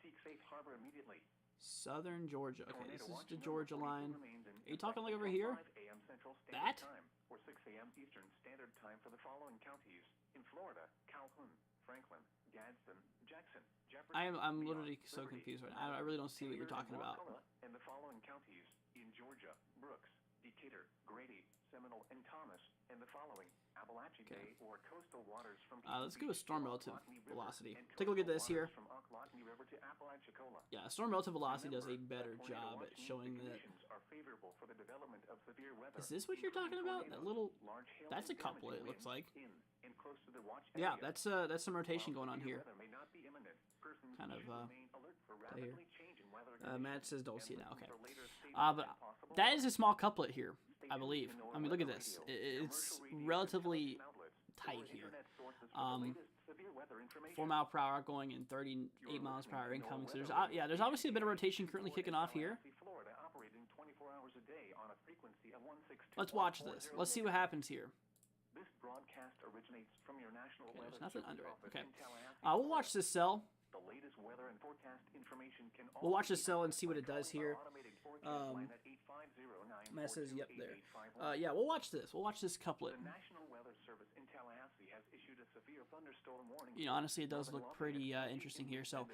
Seek safe harbor immediately. Southern Georgia. Okay, this is the Georgia line. Are you talking like over here? 5 a.m. Central Standard That? Time, or 6 a.m. Eastern Standard Time for the following counties in Florida: Calhoun, Franklin, Gadsden, Jackson, Jefferson. I'm Leon, literally so Liberty, confused right now. I really don't see what you're talking about. Wakulla, and the following counties in Georgia: Brooks, Decatur, Grady, Seminole, and Thomas, and the following Appalachian Bay or coastal waters from Let's go with storm relative velocity. and Take a look at this coastal here. waters from Ocklawaha River to Apalachicola. Yeah, storm relative velocity does a Remember, better tornado job at watching showing that. conditions are favorable for the development of severe weather, Is this what you're talking including about? That tornadoes, little. large hail That's a and couplet. It damaging looks like. winds in and close to the watch Yeah, area. that's some rotation While going on severe here. weather may not be imminent, persons Kind of, should remain alert for here. rapidly changing weather Matt says conditions don't and see it now. listen Okay. for later statements But and possible that is a small couplet here, Stay I tuned believe. to NOAA I mean, look at Weather this. Radio, It's commercial radio, relatively and television outlets, tight your here. internet sources for the latest severe weather information. 4 mile per hour outgoing and 38 miles per hour incoming. So there's there's obviously a bit of rotation currently kicking off here. Florida, operating 24 hours a day on a frequency of 162. Let's watch this. Let's see what happens here. This broadcast originates from your National Weather There's nothing Service under it. office Okay. in Tallahassee, We'll watch this cell. The latest weather and forecast information can We'll watch also this be cell and see what by it does calling here. our automated forecast line at 850-942-8851. Matt says, yep, there. Yeah, we'll watch this. We'll watch this couplet. The National Weather Service in Tallahassee has issued a severe thunderstorm warning. You know, honestly, it does look pretty interesting here. So,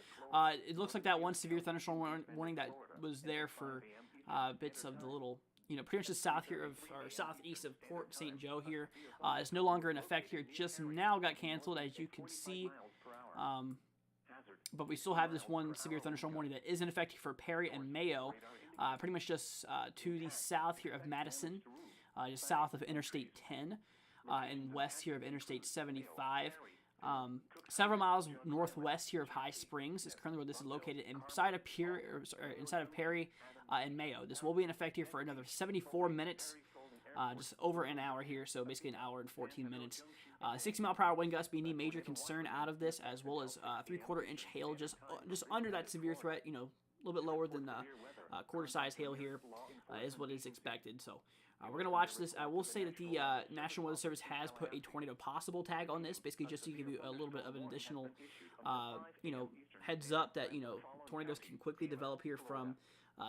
it looks like that one severe thunderstorm warning that was there for bits of the little, you know, pretty much the south here or southeast of Port St. Joe here, is no longer in effect here. Just now got canceled, as you can see. But we still have this one severe thunderstorm warning that is in effect for Perry and Mayo, pretty much just to the south here of Madison, just south of Interstate 10, and west here of Interstate 75. Several miles northwest here of High Springs is currently where this is located, inside of Perry and Mayo. This will be in effect here for another 74 minutes. Just over an hour here, so basically an hour and 14 minutes. 60 mile per hour wind gusts being the major concern out of this, as well as 3/4 inch hail, just under that severe threat. You know, a little bit lower than quarter size hail here is what is expected. So we're gonna watch this. I will say that the National Weather Service has put a tornado possible tag on this, basically just to give you a little bit of an additional, you know, heads up that, you know, tornadoes can quickly develop here from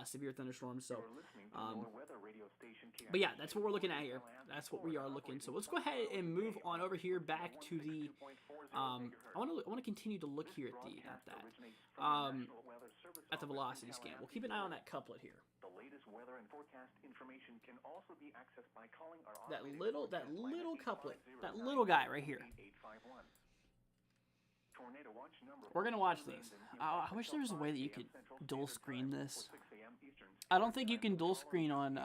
severe thunderstorms. So, You're listening to your weather radio station, but yeah, that's what we're looking at here. That's what we are looking. So let's go ahead and move on over here back to the. I want to continue to look here at the velocity scan. We'll keep an eye on that couplet here. The latest weather and forecast information can also be accessed by calling our That little couplet, that little guy right here. We're gonna watch these. I wish there was a way that you could dual screen this. I don't think you can dual screen on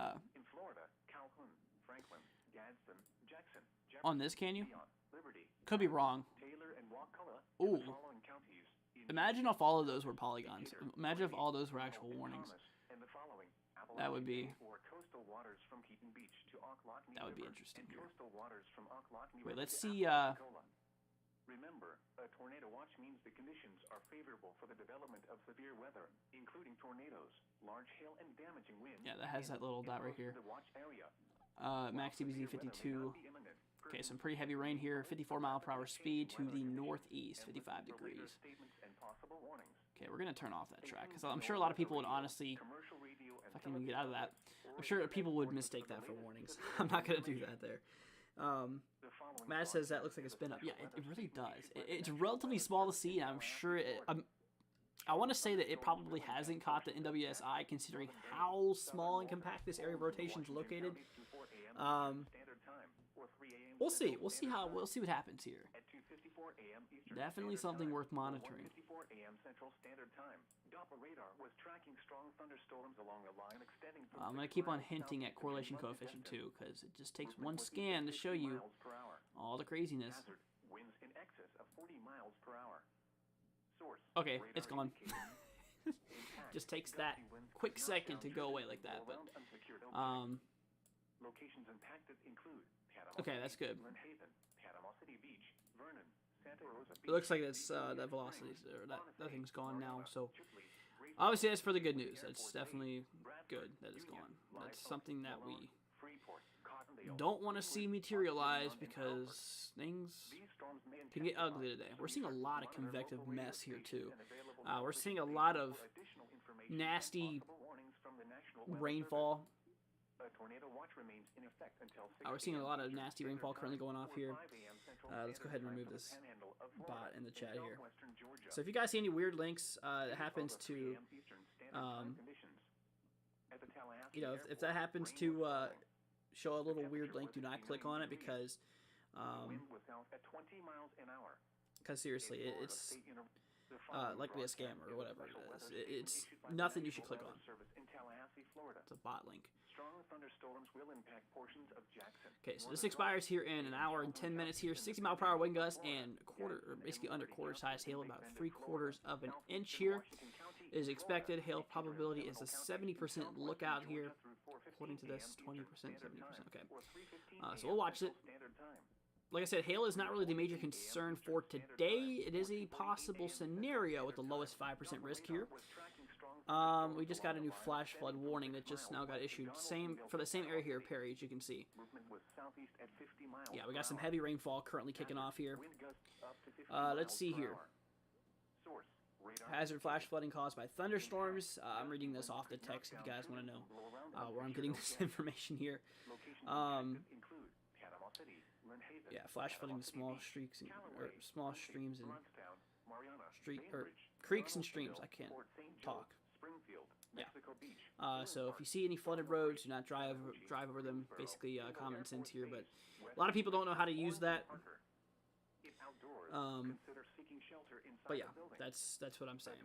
this, can you? Could be wrong. Ooh. Imagine if all of those were polygons. Imagine if all those were actual warnings. That would be interesting here. Wait, let's see. Remember, a tornado watch means the conditions are favorable for the development of severe weather, including tornadoes, large hail, and damaging winds. Yeah, that has that little dot right here. Max DBZ 52. Okay, some pretty heavy rain here. 54 mile per hour speed to the northeast, 55 degrees. Okay, we're gonna turn off that track because I'm sure a lot of people would honestly, if I can even get out of that, I'm sure people would mistake that for warnings. I'm not gonna do that there. Matt says that looks like a spin up. Yeah, it really does. It's relatively small to see, and I'm sure I want to say that it probably hasn't caught the NWSI considering how small and compact this area of rotation is located. We'll see. We'll see what happens here. Definitely something worth monitoring. I'm going to keep on hinting at correlation coefficient too, because it just takes one scan to show you all the craziness. Okay, it's gone. Just takes that quick second to go away like that, but okay, that's good. It looks like it's that velocity, or that thing's gone now. So obviously that's for the good news. That's definitely good that it's gone. That's something that we don't want to see materialize because things can get ugly today. We're seeing a lot of convective mess here too. We're seeing a lot of nasty rainfall. We're seeing a lot of nasty rainfall currently going off here. Let's go ahead and remove this bot in the chat here. So if you guys see any weird links that happens to, if that happens to show a little weird link, do not click on it because seriously, it's likely a scam or whatever it is. It's nothing you should click on. It's a bot link. Okay, so this expires here in an hour and 10 minutes here. 60 mile per hour wind gusts and basically under quarter size hail, about 3/4 of an inch here is expected. Hail probability is a 70% lookout here, according to this. 20%, 70%. Okay, so we'll watch it. Like I said, hail is not really the major concern for today. It is a possible scenario with the lowest 5% risk here. We just got a new flash flood warning that just now got issued. For the same area here, Perry, as you can see. Yeah, we got some heavy rainfall currently kicking off here. Let's see here. Hazard flash flooding caused by thunderstorms. I'm reading this off the text if you guys want to know where I'm getting this information here. Yeah, flash flooding to small streaks and small streams and creeks and streams. I can't talk. Yeah. So if you see any flooded roads, do not drive over them. Basically, common sense here, but a lot of people don't know how to use that. But yeah, that's what I'm saying.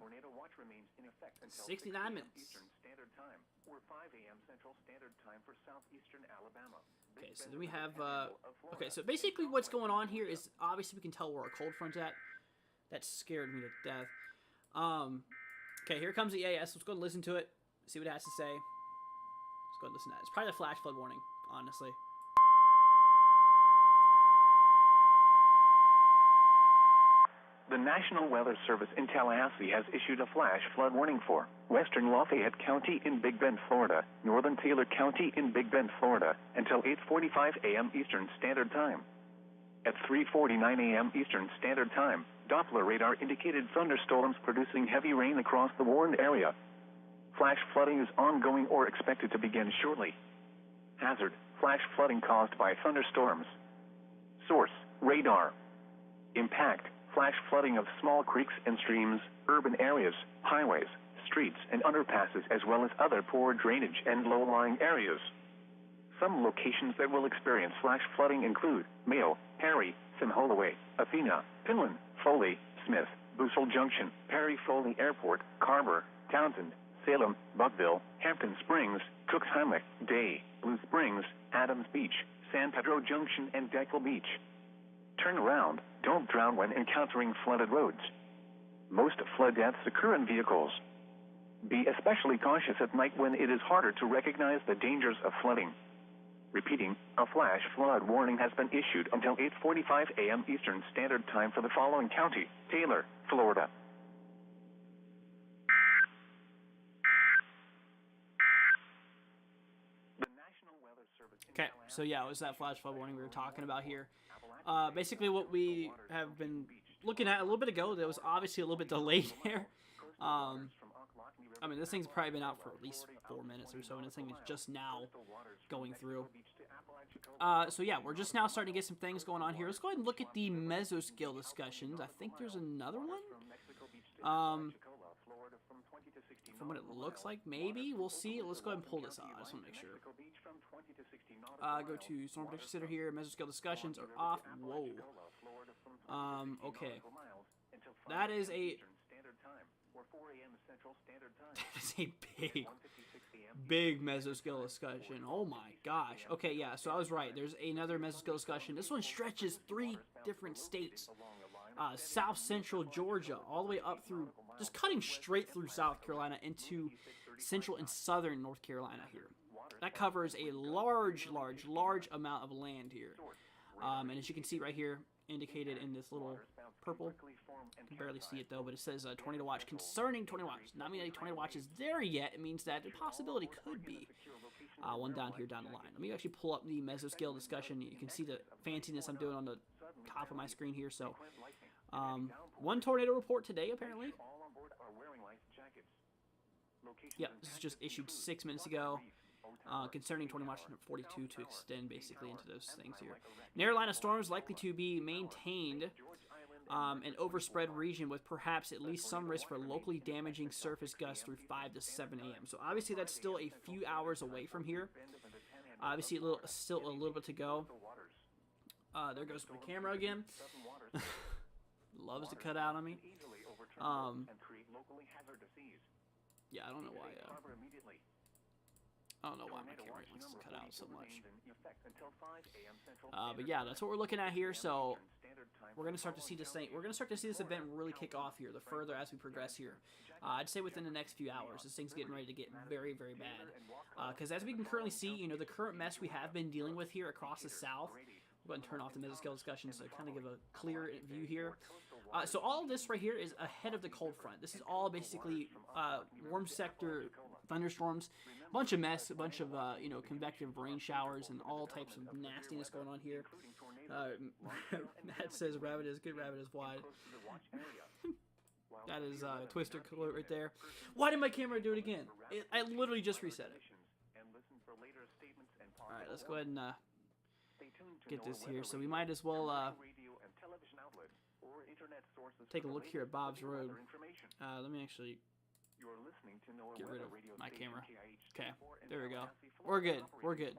69 minutes. Okay, so then we have okay, so basically what's going on here is obviously we can tell where our cold front's at. That scared me to death. Okay, here comes the AS. Let's go and listen to it. See what it has to say. Let's go and listen to that. It's probably the flash flood warning, honestly. The National Weather Service in Tallahassee has issued a flash flood warning for western Lafayette County in Big Bend, Florida, northern Taylor County in Big Bend, Florida, until 8:45 a.m. Eastern Standard Time. At 3:49 a.m. Eastern Standard Time, Doppler radar indicated thunderstorms producing heavy rain across the warned area. Flash flooding is ongoing or expected to begin shortly. Hazard, flash flooding caused by thunderstorms. Source, radar. Impact, flash flooding of small creeks and streams, urban areas, highways, streets, and underpasses, as well as other poor drainage and low-lying areas. Some locations that will experience flash flooding include Mayo, Perry, Sim Holloway, Athena, Pinland, Foley, Smith, Bussell Junction, Perry Foley Airport, Carver, Townsend, Salem, Buckville, Hampton Springs, Cooks Hamlet, Day, Blue Springs, Adams Beach, San Pedro Junction, and Deckle Beach. Turn around. Don't drown when encountering flooded roads. Most flood deaths occur in vehicles. Be especially cautious at night when it is harder to recognize the dangers of flooding. Repeating, a flash flood warning has been issued until 8:45 a.m. Eastern Standard Time for the following county: Taylor, Florida. Okay, so yeah, it was that flash flood warning we were talking about here. Basically, what we have been looking at a little bit ago, that was obviously a little bit delayed here. I mean, this thing's probably been out for at least 4 minutes or so, and this thing is just now going through. So yeah, we're just now starting to get some things going on here. Let's go ahead and look at the mesoscale discussions. I think there's another one. From what it looks like, maybe. We'll see. Let's go ahead and pull this out. I just want to make sure. Go to Storm Prediction Center here. Mesoscale discussions are off. Whoa. Okay. That is a big mesoscale discussion. Oh my gosh. Okay, yeah, so I was right. There's another mesoscale discussion. This one stretches 3 different states. South central Georgia, all the way up through, just cutting straight through South Carolina into central and southern North Carolina here. That covers a large amount of land here. And as you can see right here, indicated in this little purple, you can barely see it though, but it says tornado watch. Concerning tornado watch, not meaning a tornado watch is there yet. It means that the possibility could be one down here down the line. Let me actually pull up the mesoscale discussion. You can see the fanciness I'm doing on the top of my screen here. So, one tornado report today apparently. Yep, this is just issued 6 minutes ago. Concerning tornado watch number 42 to extend basically into those things here. Narrow storms likely to be maintained an overspread region with perhaps at least some risk for locally damaging surface gusts through 5 to 7 a.m. So obviously that's still a few hours away from here. Obviously still a little bit to go. There goes my camera again. Loves to cut out on me. Yeah, I don't know why. I don't know why my camera wants to cut out so much. But yeah, that's what we're looking at here. So we're gonna start to see this thing. We're gonna start to see this event really kick off here. The further as we progress here, I'd say within the next few hours, this thing's getting ready to get very bad. Because as we can currently see, you know, the current mess we have been dealing with here across the South. We're going to turn off the mesoscale discussion so kind of give a clear view here. So all of this right here is ahead of the cold front. This is all basically warm sector thunderstorms, a bunch of mess, a bunch of you know, convective rain showers, and all types of nastiness going on here. Matt says rabbit is good, rabbit is wide. That is Twister Color right there. Why did my camera do it again? I literally just reset it. All right, let's go ahead and get this here. So we might as well take a look here at Bob's Road. Let me actually get rid of my camera. Okay, there we go. We're good. We're good.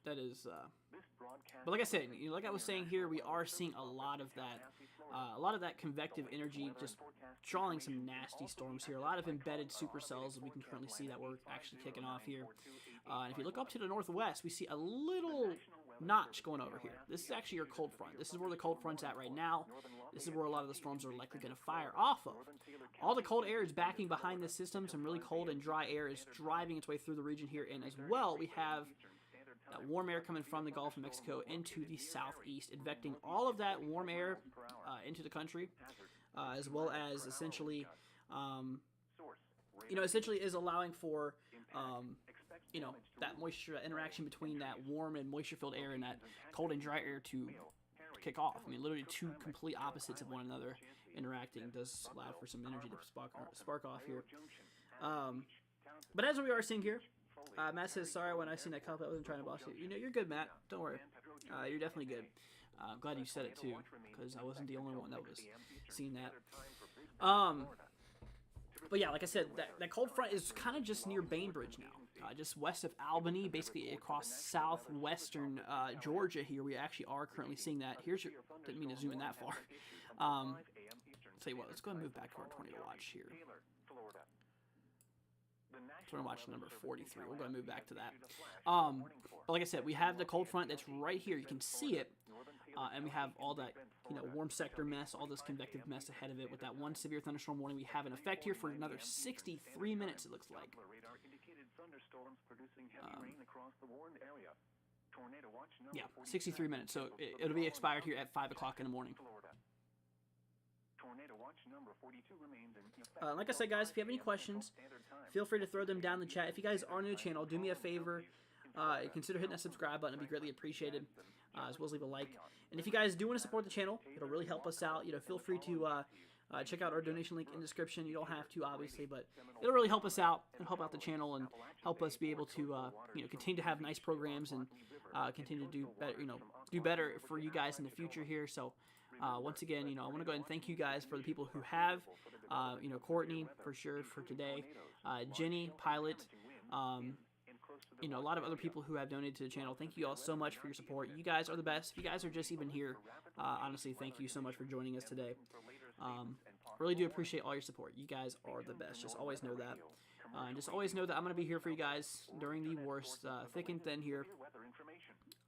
That is, but like I said, you know, like I was saying here, we are seeing a lot of that convective energy just drawing some nasty storms here. A lot of embedded supercells that we can currently see that we're actually kicking off here. And if you look up to the northwest, we see a little notch going over here. This is actually your cold front. This is where the cold front's at right now. This is where a lot of the storms are likely going to fire off of. All the cold air is backing behind this system. Some really cold and dry air is driving its way through the region here. And as well, we have that warm air coming from the Gulf of Mexico into the southeast, advecting all of that warm air into the country, as well as essentially, you know, essentially is allowing for, you know, that moisture interaction between that warm and moisture-filled air and that cold and dry air to kick off. I mean, literally two complete opposites of one another interacting does allow for some energy to spark off here. But as we are seeing here, Matt says, sorry when I seen that cop, I wasn't trying to boss you. You know, you're good, Matt. Don't worry. You're definitely good. I'm glad you said it too, because I wasn't the only one that was seeing that. But yeah, like I said, that cold front is kind of just near Bainbridge now, just west of Albany, basically across southwestern Georgia here. We actually are currently seeing that. Didn't mean to zoom in that far. I'll tell you what, let's go ahead and move back to our tornado watch here. Tornado watch number 43. We're going to move back to that. But like I said, we have the cold front that's right here. You can see it. And we have all that, warm sector mess, all this convective mess ahead of it with that one severe thunderstorm warning we have in effect here for another 63 minutes, it looks like. Yeah, 63 minutes. So it'll be expired here at 5 o'clock in the morning. Like I said, guys, if you have any questions, feel free to throw them down in the chat. If you guys are new to the channel, do me a favor. Consider hitting that subscribe button. It'd be greatly appreciated, as well as leave a like. And if you guys do want to support the channel, it'll really help us out. Feel free to check out our donation link in the description. You don't have to, obviously, but it'll really help us out and help out the channel and help us be able to, continue to have nice programs and continue to do better for you guys in the future here. So, once again, I want to go ahead and thank you guys for the people who have, Courtney for sure for today, Jenny, Pilot, a lot of other people who have donated to the channel. Thank you all so much for your support. You guys are the best. If you guys are just even here, honestly, thank you so much for joining us today. Really do appreciate all your support. You guys are the best. Just always know that. And just always know that I'm going to be here for you guys during the worst, thick and thin here.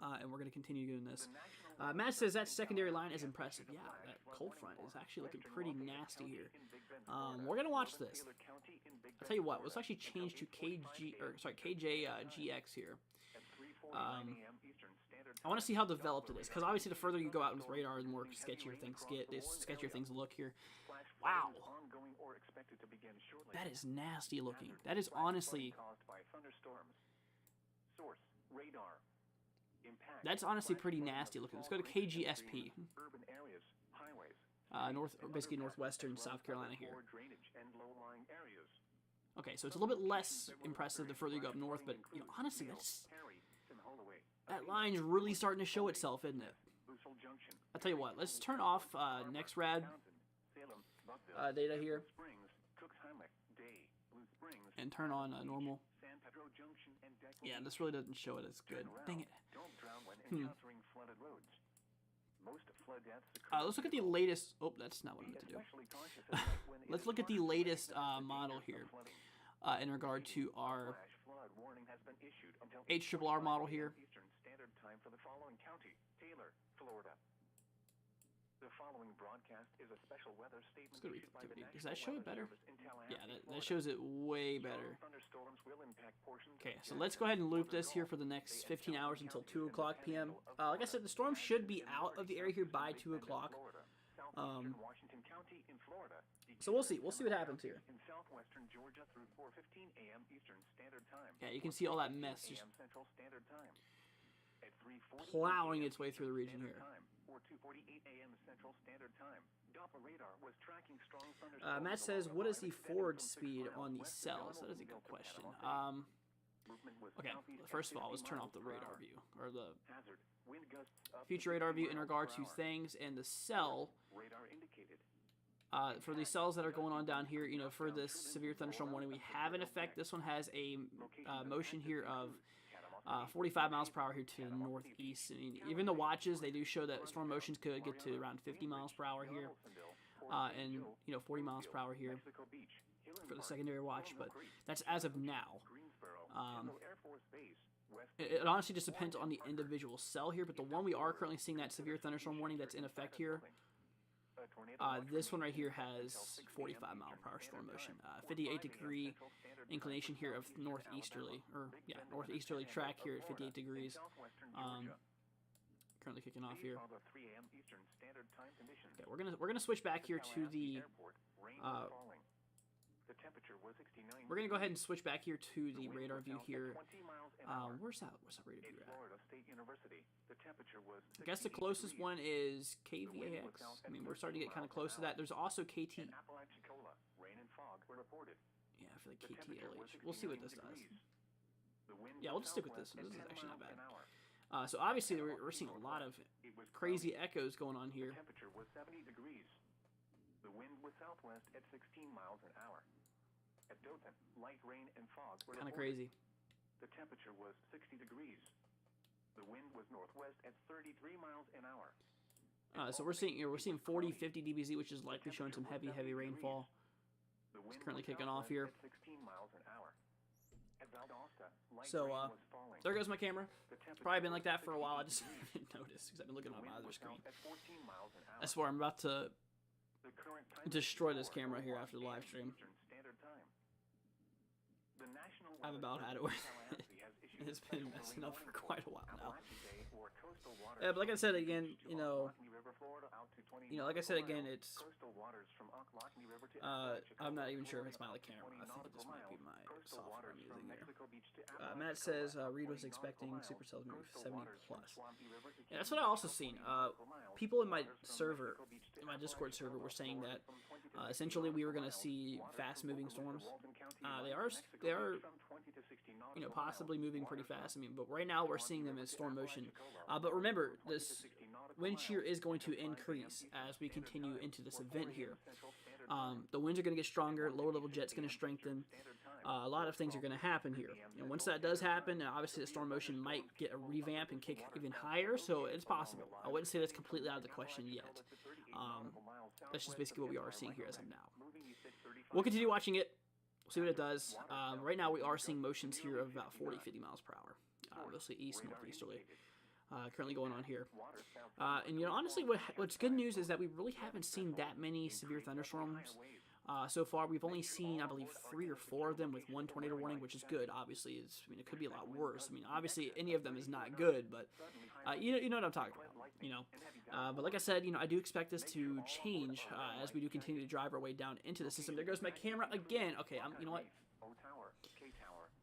And we're going to continue doing this. Matt says that secondary line is impressive. Yeah, that cold front is actually looking pretty nasty here. We're going to watch this. I'll tell you what, let's actually change to KJGX here. I want to see how developed it is, because obviously the further you go out with radar, the more sketchier things get. The sketchier things look here. Wow. That is nasty looking. That is honestly... That's honestly pretty nasty looking. Let's go to KGSP. Basically northwestern South Carolina here. Okay, so it's a little bit less impressive the further you go up north, but honestly, that line's really starting to show itself, isn't it? I'll tell you what, let's turn off next rad data here and turn on normal. Yeah, this really doesn't show it as good. Dang it. Let's look at the latest. Oh, that's not what I meant to do. Let's look at the latest model here in regard to our HRRR model here. The following broadcast is a special weather statement. Let's go to reflectivity. Does that show it better? Yeah, that shows it way better. Okay, so let's go ahead and loop this here for the next 15 hours until 2 o'clock p.m. Like I said, the storm should be out of the area here by 2 o'clock. So we'll see. We'll see what happens here. Yeah, you can see all that mess just plowing its way through the region here. Matt says, what is the forward speed on the cells? That is a good question. Okay, first of all, let's turn off the radar view, or the future radar view in regard to things, and the cell. For these cells that are going on down here, for this severe thunderstorm warning we have in effect, this one has a motion here of 45 miles per hour here to the northeast. I mean, even the watches, they do show that storm motions could get to around 50 miles per hour here, and 40 miles per hour here for the secondary watch. But that's as of now. It honestly just depends on the individual cell here. But the one we are currently seeing, that severe thunderstorm warning that's in effect here, this one right here has 45 mile per hour storm motion, 58-degree inclination here of northeasterly track here at 58 degrees. Currently kicking off here. Okay, we're gonna switch back here to the The temperature was 69. We're gonna go ahead and switch back here to the radar view here. 20 miles an hour. Where's that radar view at? Florida State University. The temperature was I guess the closest one is KVAX. I mean, we're starting to get kind of close to that. There's also KT. In Apalachicola, rain and fog were reported. Yeah, I feel like The temperature was KTLH. We'll see what this 69 does. degrees. The wind Yeah, was we'll just stick with this southwest one. This at is 10 actually not miles bad. an hour. So obviously we're seeing a lot of It was crazy cloudy. echoes going on The here. temperature was 70 degrees. The wind was southwest at 16 miles an hour. At Dothan, light rain and fog were Kind of reported. crazy. The temperature was 60 degrees. The wind was northwest at 33 miles an hour. So we're seeing 40, 50 dBZ, which is likely showing some heavy rainfall. The wind currently was kicking off southwest here. at 16 miles an hour. At Valdosta, light So rain was falling. there goes my camera. The It's temperature probably been like was that for a while. I 60 just didn't notice because I've been looking The on my wind other was screen. south at 14 miles an hour. I swear I'm about to The current time destroy is this 4 camera here o'clock after the live stream. Eastern Standard Time. The National I've Weather about had it Service where Tallahassee has issued it's a special been messing marine up for warning quite a for while now. Appalachian Bay or coastal waters Yeah, but like I said again, to you know, Ocklawahamie River, Florida, out to 20 like I said nautical again, miles. it's Coastal waters from Ocklawahamie River to I'm not even Apalachicola, sure if it's my Florida, camera. out to I think it 20 just might be nautical my miles. Coastal software waters I'm from using here. Mexico Beach to Matt Apalachicola, says out Reed 20 was expecting nautical Supercell's miles. movie Coastal 70 waters from plus. Swampy River to Yeah, that's what I also Keene, seen. 20 nautical miles. People in my Waters from server, Mexico Beach to in my Discord server, were Apalachicola, saying Florida, that from 20 to 60 essentially we were going to nautical see miles. fast-moving Waters from storms. Walton County, They Miami, are Mexico they are Beach from 20 to 60 nautical possibly miles. moving pretty Waters from fast. I mean, but right now we're seeing them as storm motion. But remember, this wind shear is going to increase as we continue into this event here. The winds are going to get stronger. Lower level jet's going to strengthen. A lot of things are going to happen here. And once that does happen, obviously the storm motion might get a revamp and kick even higher. So it's possible. I wouldn't say that's completely out of the question yet. That's just basically what we are seeing here as of now. We'll continue watching it. We'll see what it does. Right now we are seeing motions here of about 40, 50 miles per hour. Mostly east, northeasterly. Currently going on here. And honestly, what's good news is that we really haven't seen that many severe thunderstorms. So far, we've only seen, I believe, 3 or 4 of them with 1 tornado warning, which is good. Obviously, it could be a lot worse. I mean, obviously, any of them is not good, but you know what I'm talking about. But like I said, I do expect this to change as we do continue to drive our way down into the system. There goes my camera again. Okay, you know what?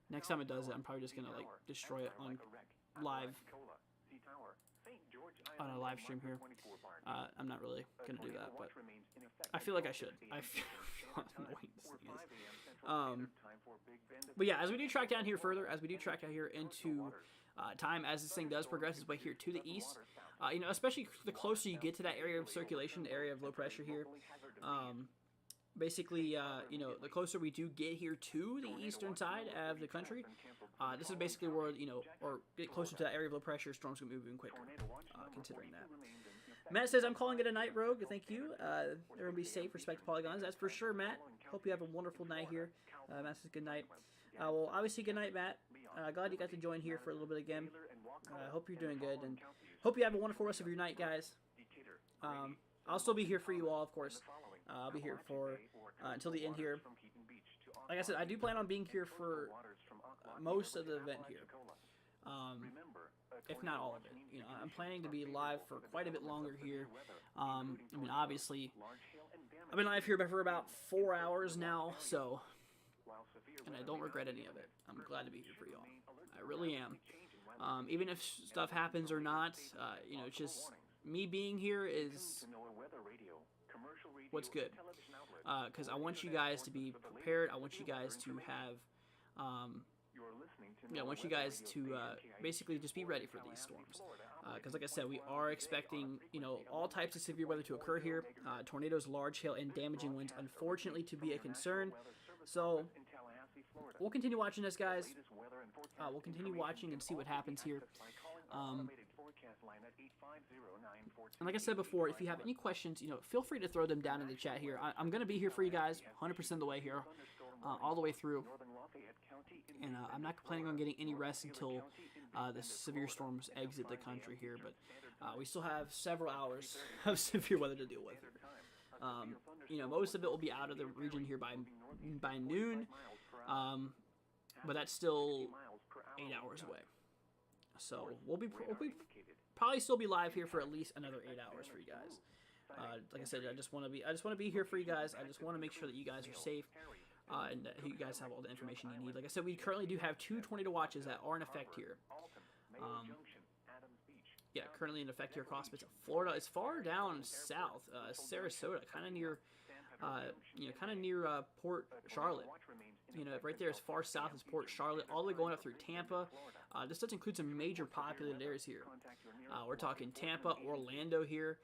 Next time it does it, I'm probably just gonna destroy it on live. On a live stream here. I'm not really going to do that, but I feel like I should. I feel how annoying this thing is. But yeah, as we do track down here further, as we do track out here into time, as this thing does progress its way here to the east, especially the closer you get to that area of circulation, the area of low pressure here, basically, the closer we do get here to the eastern side of the country, this is basically where, or get closer to that area of low pressure, storms can move even quicker, considering that. Matt says, I'm calling it a night, Rogue. Thank you. Everyone be safe, respect the polygons. That's for sure, Matt. Hope you have a wonderful night here. Matt says, good night. Well, obviously, good night, Matt. Glad you got to join here for a little bit again. Hope you're doing good, and hope you have a wonderful rest of your night, guys. I'll still be here for you all, of course. I'll be here for until the end here. Like I said, I do plan on being here for most of the event here, if not all of it. I'm planning to be live for quite a bit longer here. I mean, obviously, I've been live here for about 4 hours now, so, and I don't regret any of it. I'm glad to be here for y'all. I really am. Even if stuff happens or not, it's just me being here is what's good, because I want you guys to be prepared. I want you guys to have, I want you guys to basically just be ready for these storms, because like I said, we are expecting, all types of severe weather to occur here. Tornadoes, large hail, and damaging winds, unfortunately, to be a concern. So we'll continue watching this, guys. We'll continue watching and see what happens here. And like I said before, if you have any questions, feel free to throw them down in the chat here. I'm going to be here for you guys 100% of the way here, all the way through. And I'm not planning on getting any rest until the severe storms exit the country here. But we still have several hours of severe weather to deal with. Most of it will be out of the region here by noon. But that's still 8 hours away. So we'll probably still be live here for at least another 8 hours for you guys. Like I said, I just want to be here for you guys. I just want to make sure that you guys are safe. and you guys have all the information you need. Like I said, we currently do have 2 tornado watches that are in effect here. Yeah, currently in effect here across Florida. It's far down south, Sarasota, kind of near, Port Charlotte. Right there as far south as Port Charlotte, all the way going up through Tampa. This does include some major populated areas here. We're talking Tampa, Orlando here,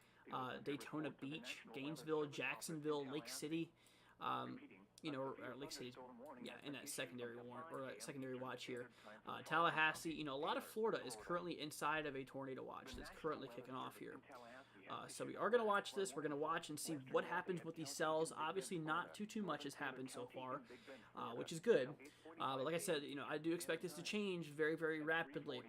Daytona Beach, Gainesville, Jacksonville, Lake City. Or Lake City, yeah, in that secondary warrant or that secondary watch here. Tallahassee, a lot of Florida is currently inside of a tornado watch that's currently kicking off here. So we are going to watch this. We're going to watch and see what happens with these cells. Obviously, not too much has happened so far, which is good. But like I said, I do expect this to change very, very rapidly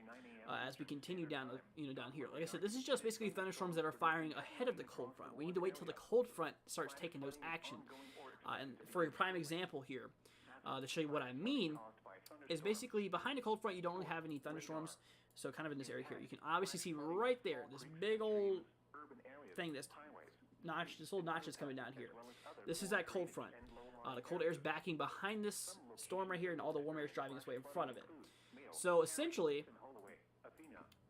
as we continue down, down here. Like I said, this is just basically thunderstorms that are firing ahead of the cold front. We need to wait till the cold front starts taking those action. And for a prime example here, to show you what I mean, is basically behind the cold front you don't really have any thunderstorms. So kind of in this area here, you can obviously see right there this big old thing, this little notch is coming down here. This is that cold front. The cold air is backing behind this storm right here, and all the warm air is driving its way in front of it. So essentially,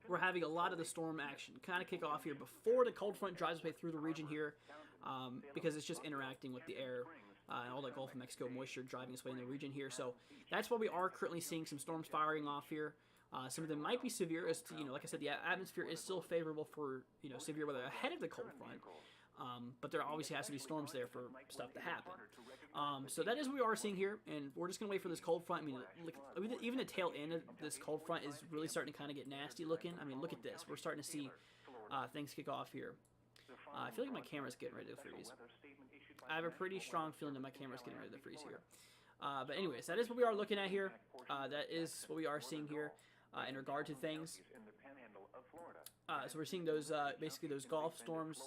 we're having a lot of the storm action kind of kick off here before the cold front drives its way through the region here, because it's just interacting with the air and all that Gulf of Mexico moisture driving its way in the region here. So that's why we are currently seeing some storms firing off here. Some of them might be severe, as to, like I said, the atmosphere is still favorable for severe weather ahead of the cold front. But there obviously has to be storms there for stuff to happen. So that is what we are seeing here, and we're just going to wait for this cold front. Even the tail end of this cold front is really starting to kind of get nasty looking. Look at this. We're starting to see things kick off here. I feel like my camera's getting ready to freeze. I have a pretty strong feeling that my camera's getting ready to freeze here. But anyways, that is what we are looking at here. That is what we are seeing here in regard to things. So we're seeing those, basically those Gulf storms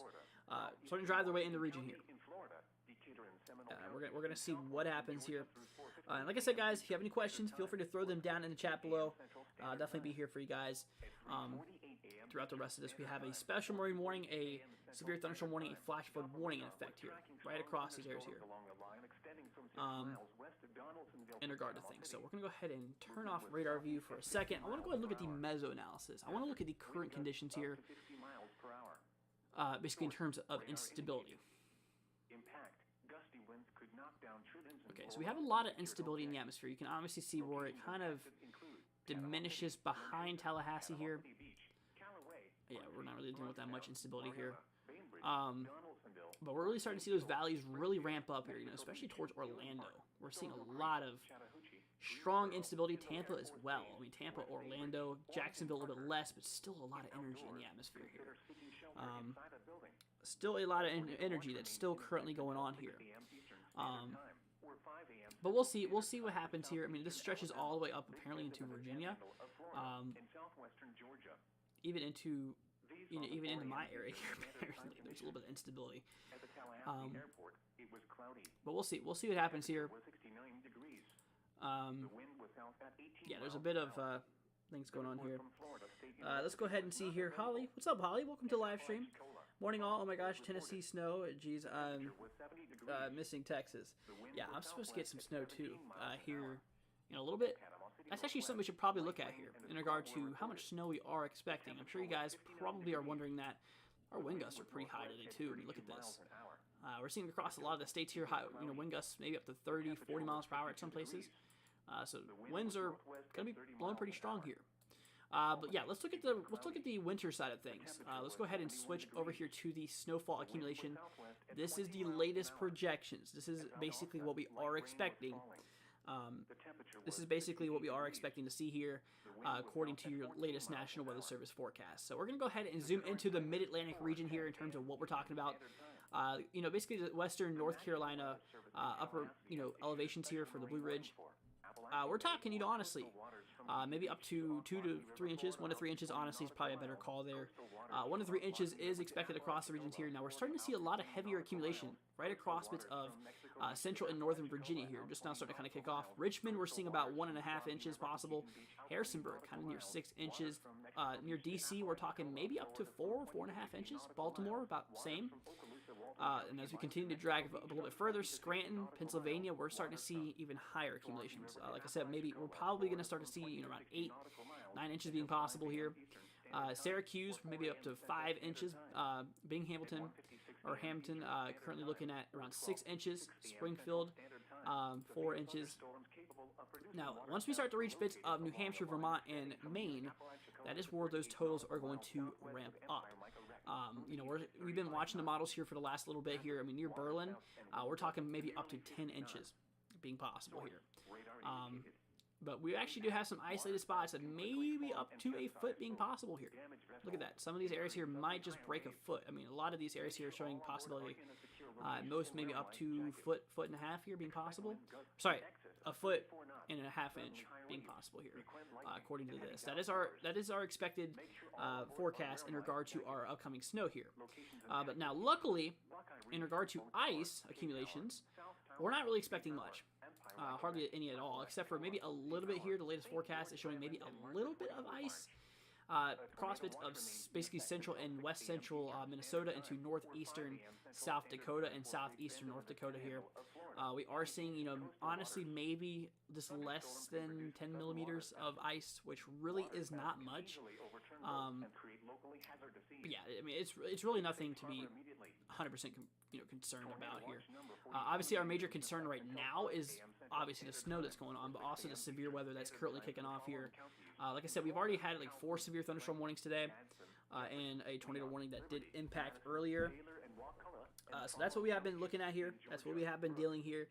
starting to drive their way in the region here. We're gonna see what happens here. And like I said, guys, if you have any questions, feel free to throw them down in the chat below. Definitely be here for you guys. Throughout the rest of this, we have a special marine warning, a severe thunderstorm warning, a flash flood warning in effect here, right across these areas here. In regard to things, so we're gonna go ahead and turn off radar view for a second. I want to go ahead and look at the meso analysis. I want to look at the current conditions here. Basically in terms of instability. Okay, so we have a lot of instability in the atmosphere. You can obviously see where it kind of diminishes behind Tallahassee here. Yeah, we're not really dealing with that much instability here. But we're really starting to see those valleys really ramp up here, especially towards Orlando. We're seeing a lot of strong instability. Tampa as well. Tampa, Orlando, Jacksonville a little bit less, but still a lot of energy in the atmosphere here. Still a lot of energy that's still currently going on here. But we'll see what happens here. This stretches all the way up apparently into Virginia, even into my area here. Apparently, there's a little bit of instability. But we'll see what happens here. Yeah, there's a bit of things going on here. Let's go ahead and see here. Holly, what's up, Holly? Welcome to the live stream. Morning all. Oh my gosh, Tennessee snow. Geez, I'm missing Texas. Yeah, I'm supposed to get some snow too here in a little bit. That's actually something we should probably look at here in regard to how much snow we are expecting. I'm sure you guys probably are wondering that. Our wind gusts are pretty high today too. Look at this. We're seeing across a lot of the states here, wind gusts maybe up to 30, 40 miles per hour at some places. So winds are going to be blowing pretty strong here. But yeah, let's look at the winter side of things. Let's go ahead and switch over here to the snowfall accumulation. This is the latest projections. This is basically what we are expecting. This is basically what we are expecting to see here, according to your latest National Weather Service forecast. So we're going to go ahead and zoom into the Mid-Atlantic region here in terms of what we're talking about. Basically the western North Carolina upper, elevations here for the Blue Ridge. We're talking, honestly, maybe up to 2 to 3 inches. 1 to 3 inches, honestly, is probably a better call there. 1 to 3 inches is expected across the regions here. Now, we're starting to see a lot of heavier accumulation right across bits of central and northern Virginia here. Just now starting to kind of kick off. Richmond, we're seeing about 1.5 inches possible. Harrisonburg, kind of near 6 inches. Near D.C., we're talking maybe up to 4.5 inches. Baltimore, about the same. And as we continue to drag up a little bit further, Scranton, Pennsylvania, we're starting to see even higher accumulations. Like I said, maybe we're probably going to start to see around 8, 9 inches being possible here. Syracuse, maybe up to 5 inches. Binghamton currently looking at around 6 inches. Springfield, 4 inches. Now, once we start to reach bits of New Hampshire, Vermont, and Maine, that is where those totals are going to ramp up. We've been watching the models here for the last little bit here. I mean, near Berlin, we're talking maybe up to 10 inches being possible here. But we actually do have some isolated spots that maybe up to a foot being possible here. Look at that. Some of these areas here might just break a foot. I mean, a lot of these areas here are showing possibility. Most maybe up to foot and a half here being possible. Sorry, a foot and a half inch being possible here, according to this. That is our expected forecast in regard to our upcoming snow here. But now, luckily, in regard to ice accumulations, we're not really expecting much. Hardly any at all, except for maybe a little bit here. The latest forecast is showing maybe a little bit of ice. Cross bits of basically central and west central Minnesota into northeastern South Dakota and southeastern North Dakota here. We are seeing, honestly, maybe just less than 10 millimeters of ice, which really is not much. But yeah, I mean, it's really nothing to be 100% concerned about here. Obviously, our major concern right now is obviously the snow that's going on, but also the severe weather that's currently kicking off here. Like I said, we've already had like 4 severe thunderstorm warnings today, and a tornado warning that did impact earlier. So that's what we have been looking at here. That's what we have been dealing here.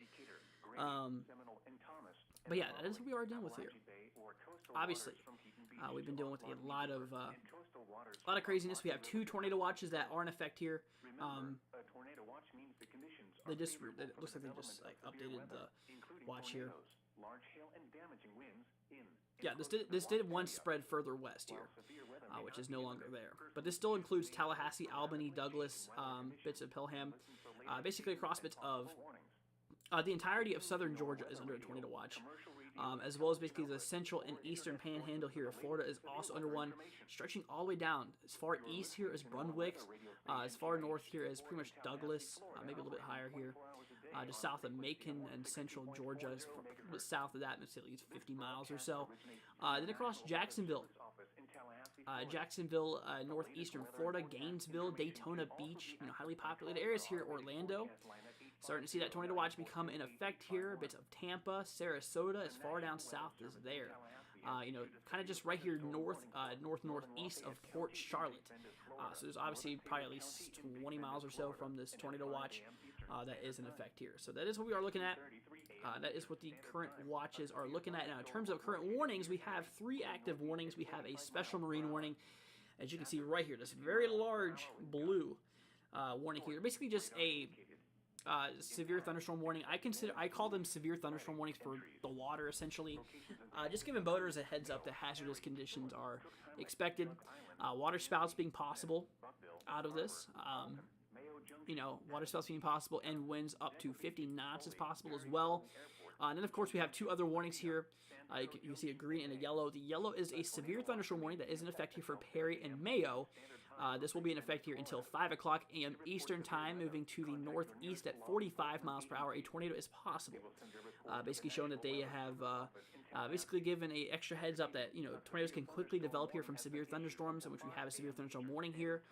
But yeah, that is what we are dealing with here. Obviously, we've been dealing with a lot of craziness. We have 2 tornado watches that are in effect here. It looks like they just updated the watch here. Yeah, this did once spread further west here, which is no longer there. But this still includes Tallahassee, Albany, Douglas, bits of Pelham, basically across bits of the entirety of southern Georgia is under a tornado watch, as well as basically the central and eastern panhandle here of Florida is also under one, stretching all the way down as far east here as Brunswick, as far north here as pretty much Douglas, maybe a little bit higher here, just south of Macon and central Georgia, south of that, it's at least 50 miles or so. Then across Jacksonville, northeastern Florida, Gainesville, Daytona Beach, highly populated areas here, Orlando. Starting to see that tornado watch become in effect here. Bits of Tampa, Sarasota, as far down south as there. Kind of just right here northeast of Port Charlotte. So there's obviously probably at least 20 miles or so from this tornado watch that is in effect here. So that is what we are looking at. That is what the current watches are looking at. Now, in terms of current warnings, we have 3 active warnings. We have a special marine warning, as you can see right here. This very large blue warning here. Basically just a severe thunderstorm warning. I call them severe thunderstorm warnings for the water, essentially. Just giving boaters a heads up that hazardous conditions are expected. Water spouts being possible out of this. Water spouts being possible, and winds up to 50 knots is possible as well. And then, of course, we have 2 other warnings here. You can see a green and a yellow. The yellow is a severe thunderstorm warning that is in effect here for Perry and Mayo. This will be in effect here until 5 o'clock a.m. Eastern Time, moving to the northeast at 45 miles per hour. A tornado is possible. Basically showing that they have basically given a extra heads up that, tornadoes can quickly develop here from severe thunderstorms, in which we have a severe thunderstorm warning here.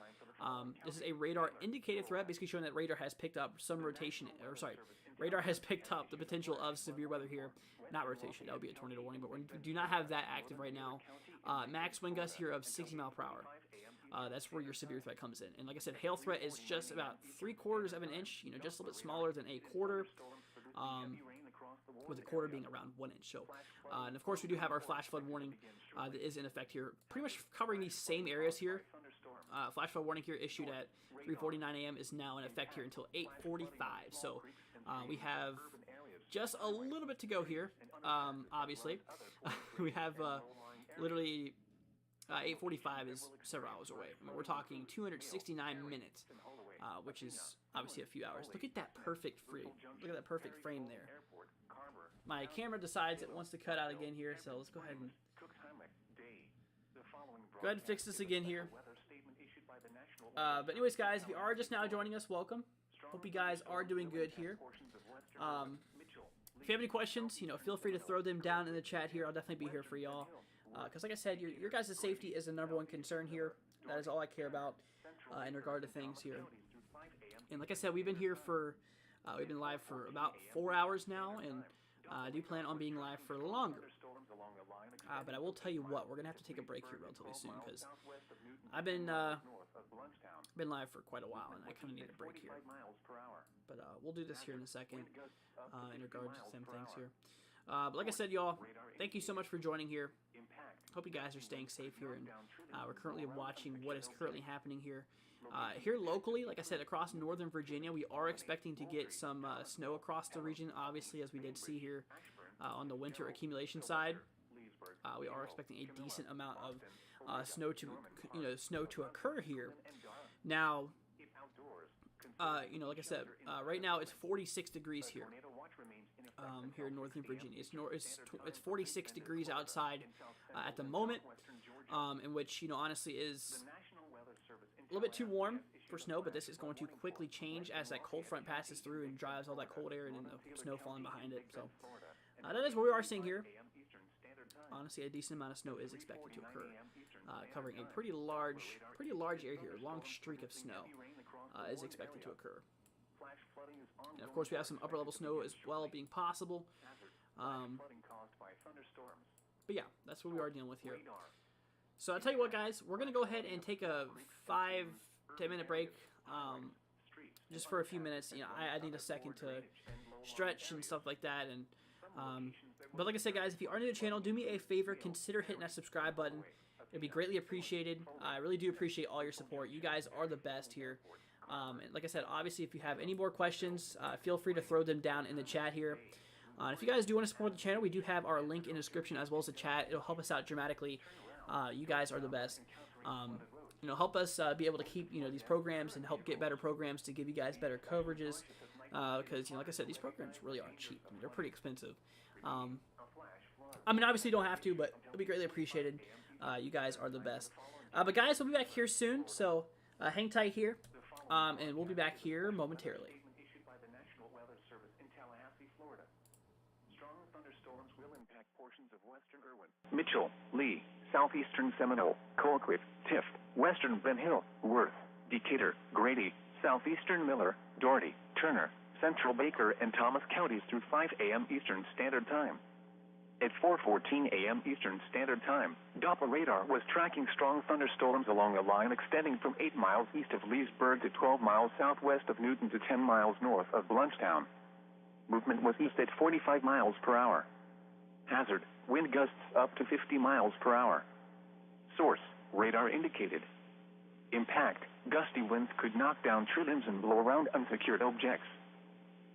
This is a radar indicated threat, basically showing that radar has picked up radar has picked up the potential of severe weather here. Not rotation, that would be a tornado warning, but we do not have that active right now. Max wind gusts here of 60 miles per hour. That's where your severe threat comes in. And like I said, hail threat is just about 3/4 of an inch, just a little bit smaller than a quarter, with a quarter being around 1 inch. So, and of course we do have our flash flood warning that is in effect here, pretty much covering these same areas here. Flash flood warning here issued at 3:49 a.m. is now in effect here until 8:45. So we have just a little bit to go here, obviously. We have literally 8:45 is several hours away. I mean, we're talking 269 minutes, which is obviously a few hours. Look at that perfect frame. Look at that perfect frame there. My camera decides it wants to cut out again here, so let's go ahead and fix this again here. But anyways, guys, if you are just now joining us, welcome. Hope you guys are doing good here. If you have any questions, feel free to throw them down in the chat here. I'll definitely be here for y'all. Because like I said, your guys' safety is the number one concern here. That is all I care about in regard to things here. And like I said, we've been here for, we've been live for about 4 hours now, and I do plan on being live for longer. But I will tell you what, we're going to have to take a break here relatively soon, because I've been live for quite a while, and I kind of need a break here. But we'll do this here in a second in regard to some things here. But like I said, y'all, thank you so much for joining here. Hope you guys are staying safe here, and we're currently watching what is currently happening here. Here locally, like I said, across northern Virginia, we are expecting to get some snow across the region, obviously, as we did see here on the winter accumulation side. We are expecting a decent amount of snow to occur here. Now, like I said, right now it's 46 degrees here. Here in northern Virginia, it's 46 degrees outside at the moment, in which honestly is a little bit too warm for snow, but this is going to quickly change as that cold front passes through and drives all that cold air and then the snow falling behind it. So that is what we are seeing here. Honestly, a decent amount of snow is expected to occur, covering a pretty large area here. A long streak of snow is expected to occur. And of course, we have some upper level snow as well being possible. But yeah, that's what we are dealing with here. So I'll tell you what, guys, we're going to go ahead and take a 5-10 minute break just for a few minutes. I need a second to stretch and stuff like that. And but like I said, guys, if you are new to the channel, do me a favor, consider hitting that subscribe button. It'd be greatly appreciated. I really do appreciate all your support. You guys are the best here. And like I said, obviously, if you have any more questions, feel free to throw them down in the chat here. If you guys do want to support the channel, we do have our link in the description as well as the chat. It'll help us out dramatically. You guys are the best. Help us be able to keep these programs and help get better programs to give you guys better coverages. Because like I said, these programs really aren't cheap. They're pretty expensive. Obviously, you don't have to, but it'll be greatly appreciated. You guys are the best. But guys, we'll be back here soon. So hang tight here. And we'll be back here momentarily. Issued by the National Weather Service in Tallahassee, Florida. Strong thunderstorms will impact portions of western Irwin, Mitchell, Lee, southeastern Seminole, Colquitt, Tift, western Ben Hill, Worth, Decatur, Grady, southeastern Miller, Doherty, Turner, central Baker, and Thomas counties through 5 a.m. Eastern Standard Time. At 4:14 a.m. Eastern Standard Time, Doppler radar was tracking strong thunderstorms along a line extending from 8 miles east of Leesburg to 12 miles southwest of Newton to 10 miles north of Blountstown. Movement was east at 45 miles per hour. Hazard, wind gusts up to 50 miles per hour. Source, radar indicated. Impact, gusty winds could knock down tree limbs and blow around unsecured objects.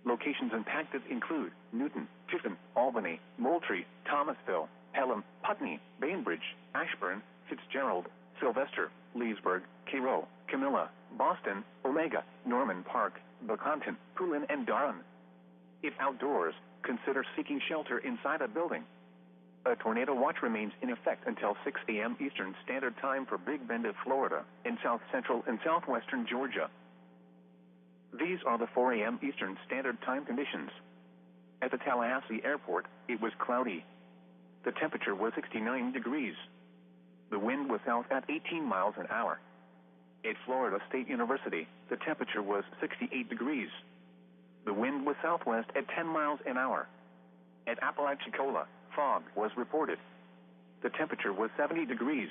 Locations impacted include Newton, Tiffin, Albany, Moultrie, Thomasville, Pelham, Putney, Bainbridge, Ashburn, Fitzgerald, Sylvester, Leesburg, Cairo, Camilla, Boston, Omega, Norman Park, Beconton, Poulin, and Darren. If outdoors, consider seeking shelter inside a building. A tornado watch remains in effect until 6 a.m. Eastern Standard Time for Big Bend of Florida, in south central and southwestern Georgia. These are the 4 a.m. Eastern Standard Time conditions. At the Tallahassee Airport, it was cloudy. The temperature was 69 degrees. The wind was south at 18 miles an hour. At Florida State University, the temperature was 68 degrees. The wind was southwest at 10 miles an hour. At Apalachicola, fog was reported. The temperature was 70 degrees.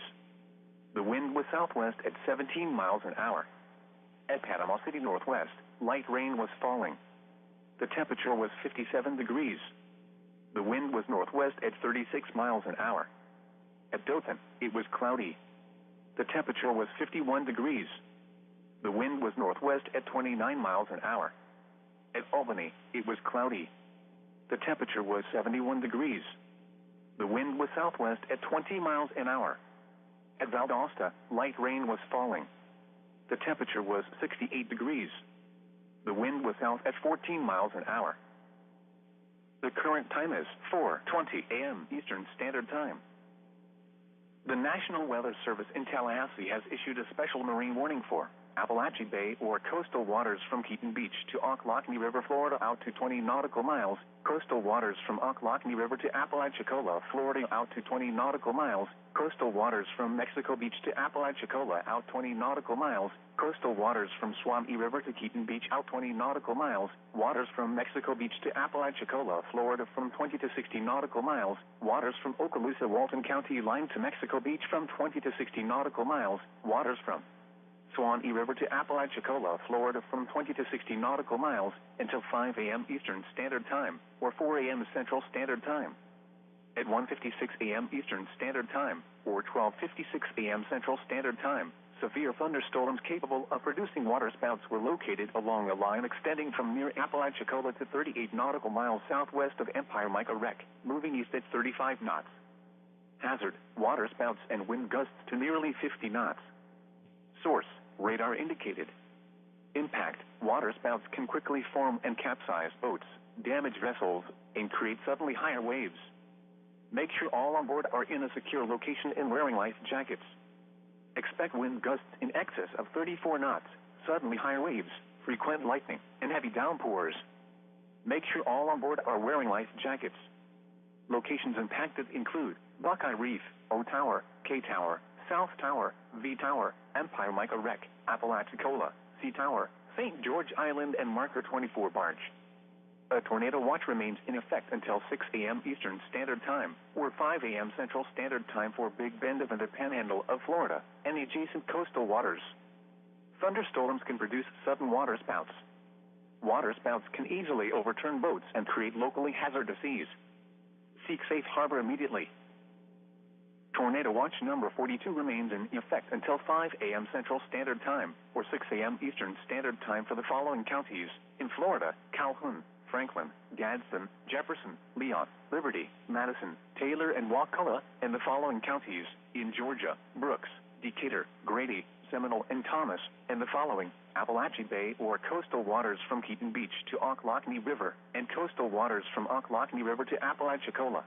The wind was southwest at 17 miles an hour. At Panama City Northwest, light rain was falling. The temperature was 57 degrees. The wind was northwest at 36 miles an hour. At Dothan, it was cloudy. The temperature was 51 degrees. The wind was northwest at 29 miles an hour. At Albany, it was cloudy. The temperature was 71 degrees. The wind was southwest at 20 miles an hour. At Valdosta, light rain was falling. The temperature was 68 degrees. The wind was south at 14 miles an hour. The current time is 4:20 a.m. Eastern Standard Time. The National Weather Service in Tallahassee has issued a special marine warning for Appalachia Bay or coastal waters from Keaton Beach to Ocklawahamie River, Florida out to 20 nautical miles. Coastal waters from Ocklawahamie River to Apalachicola, Florida out to 20 nautical miles. Coastal waters from Mexico Beach to Apalachicola out 20 nautical miles. Coastal waters from Swamee River to Keaton Beach out 20 nautical miles. Waters from Mexico Beach to Apalachicola, Florida from 20 to 60 nautical miles. Waters from Okaloosa, Walton County line to Mexico Beach from 20 to 60 nautical miles. Waters from Swanee River to Apalachicola, Florida from 20 to 60 nautical miles until 5 a.m. Eastern Standard Time or 4 a.m. Central Standard Time. At 1:56 a.m. Eastern Standard Time or 12:56 a.m. Central Standard Time, severe thunderstorms capable of producing waterspouts were located along a line extending from near Apalachicola to 38 nautical miles southwest of Empire Micah Wreck, moving east at 35 knots. Hazard, waterspouts and wind gusts to nearly 50 knots. Source, radar indicated. Impact, waterspouts can quickly form and capsize boats, damage vessels, and create suddenly higher waves. Make sure all on board are in a secure location and wearing life jackets. Expect wind gusts in excess of 34 knots, suddenly higher waves, frequent lightning, and heavy downpours. Make sure all on board are wearing life jackets. Locations impacted include Buckeye Reef, O Tower, K Tower, South Tower, V Tower, Empire Micah Wreck, Apalachicola, C Tower, St. George Island, and Marker 24 Barge. A tornado watch remains in effect until 6 a.m. Eastern Standard Time or 5 a.m. Central Standard Time for Big Bend and the Panhandle of Florida and the adjacent coastal waters. Thunderstorms can produce sudden waterspouts. Waterspouts can easily overturn boats and create locally hazardous seas. Seek safe harbor immediately. Tornado watch number 42 remains in effect until 5 a.m. Central Standard Time or 6 a.m. Eastern Standard Time for the following counties in Florida: Calhoun, Franklin, Gadsden, Jefferson, Leon, Liberty, Madison, Taylor, and Wakulla, and the following counties in Georgia: Brooks, Decatur, Grady, Seminole, and Thomas, and the following: Appalachia Bay or coastal waters from Keaton Beach to Ocklawahamie River, and coastal waters from Ocklawahamie River to Apalachicola.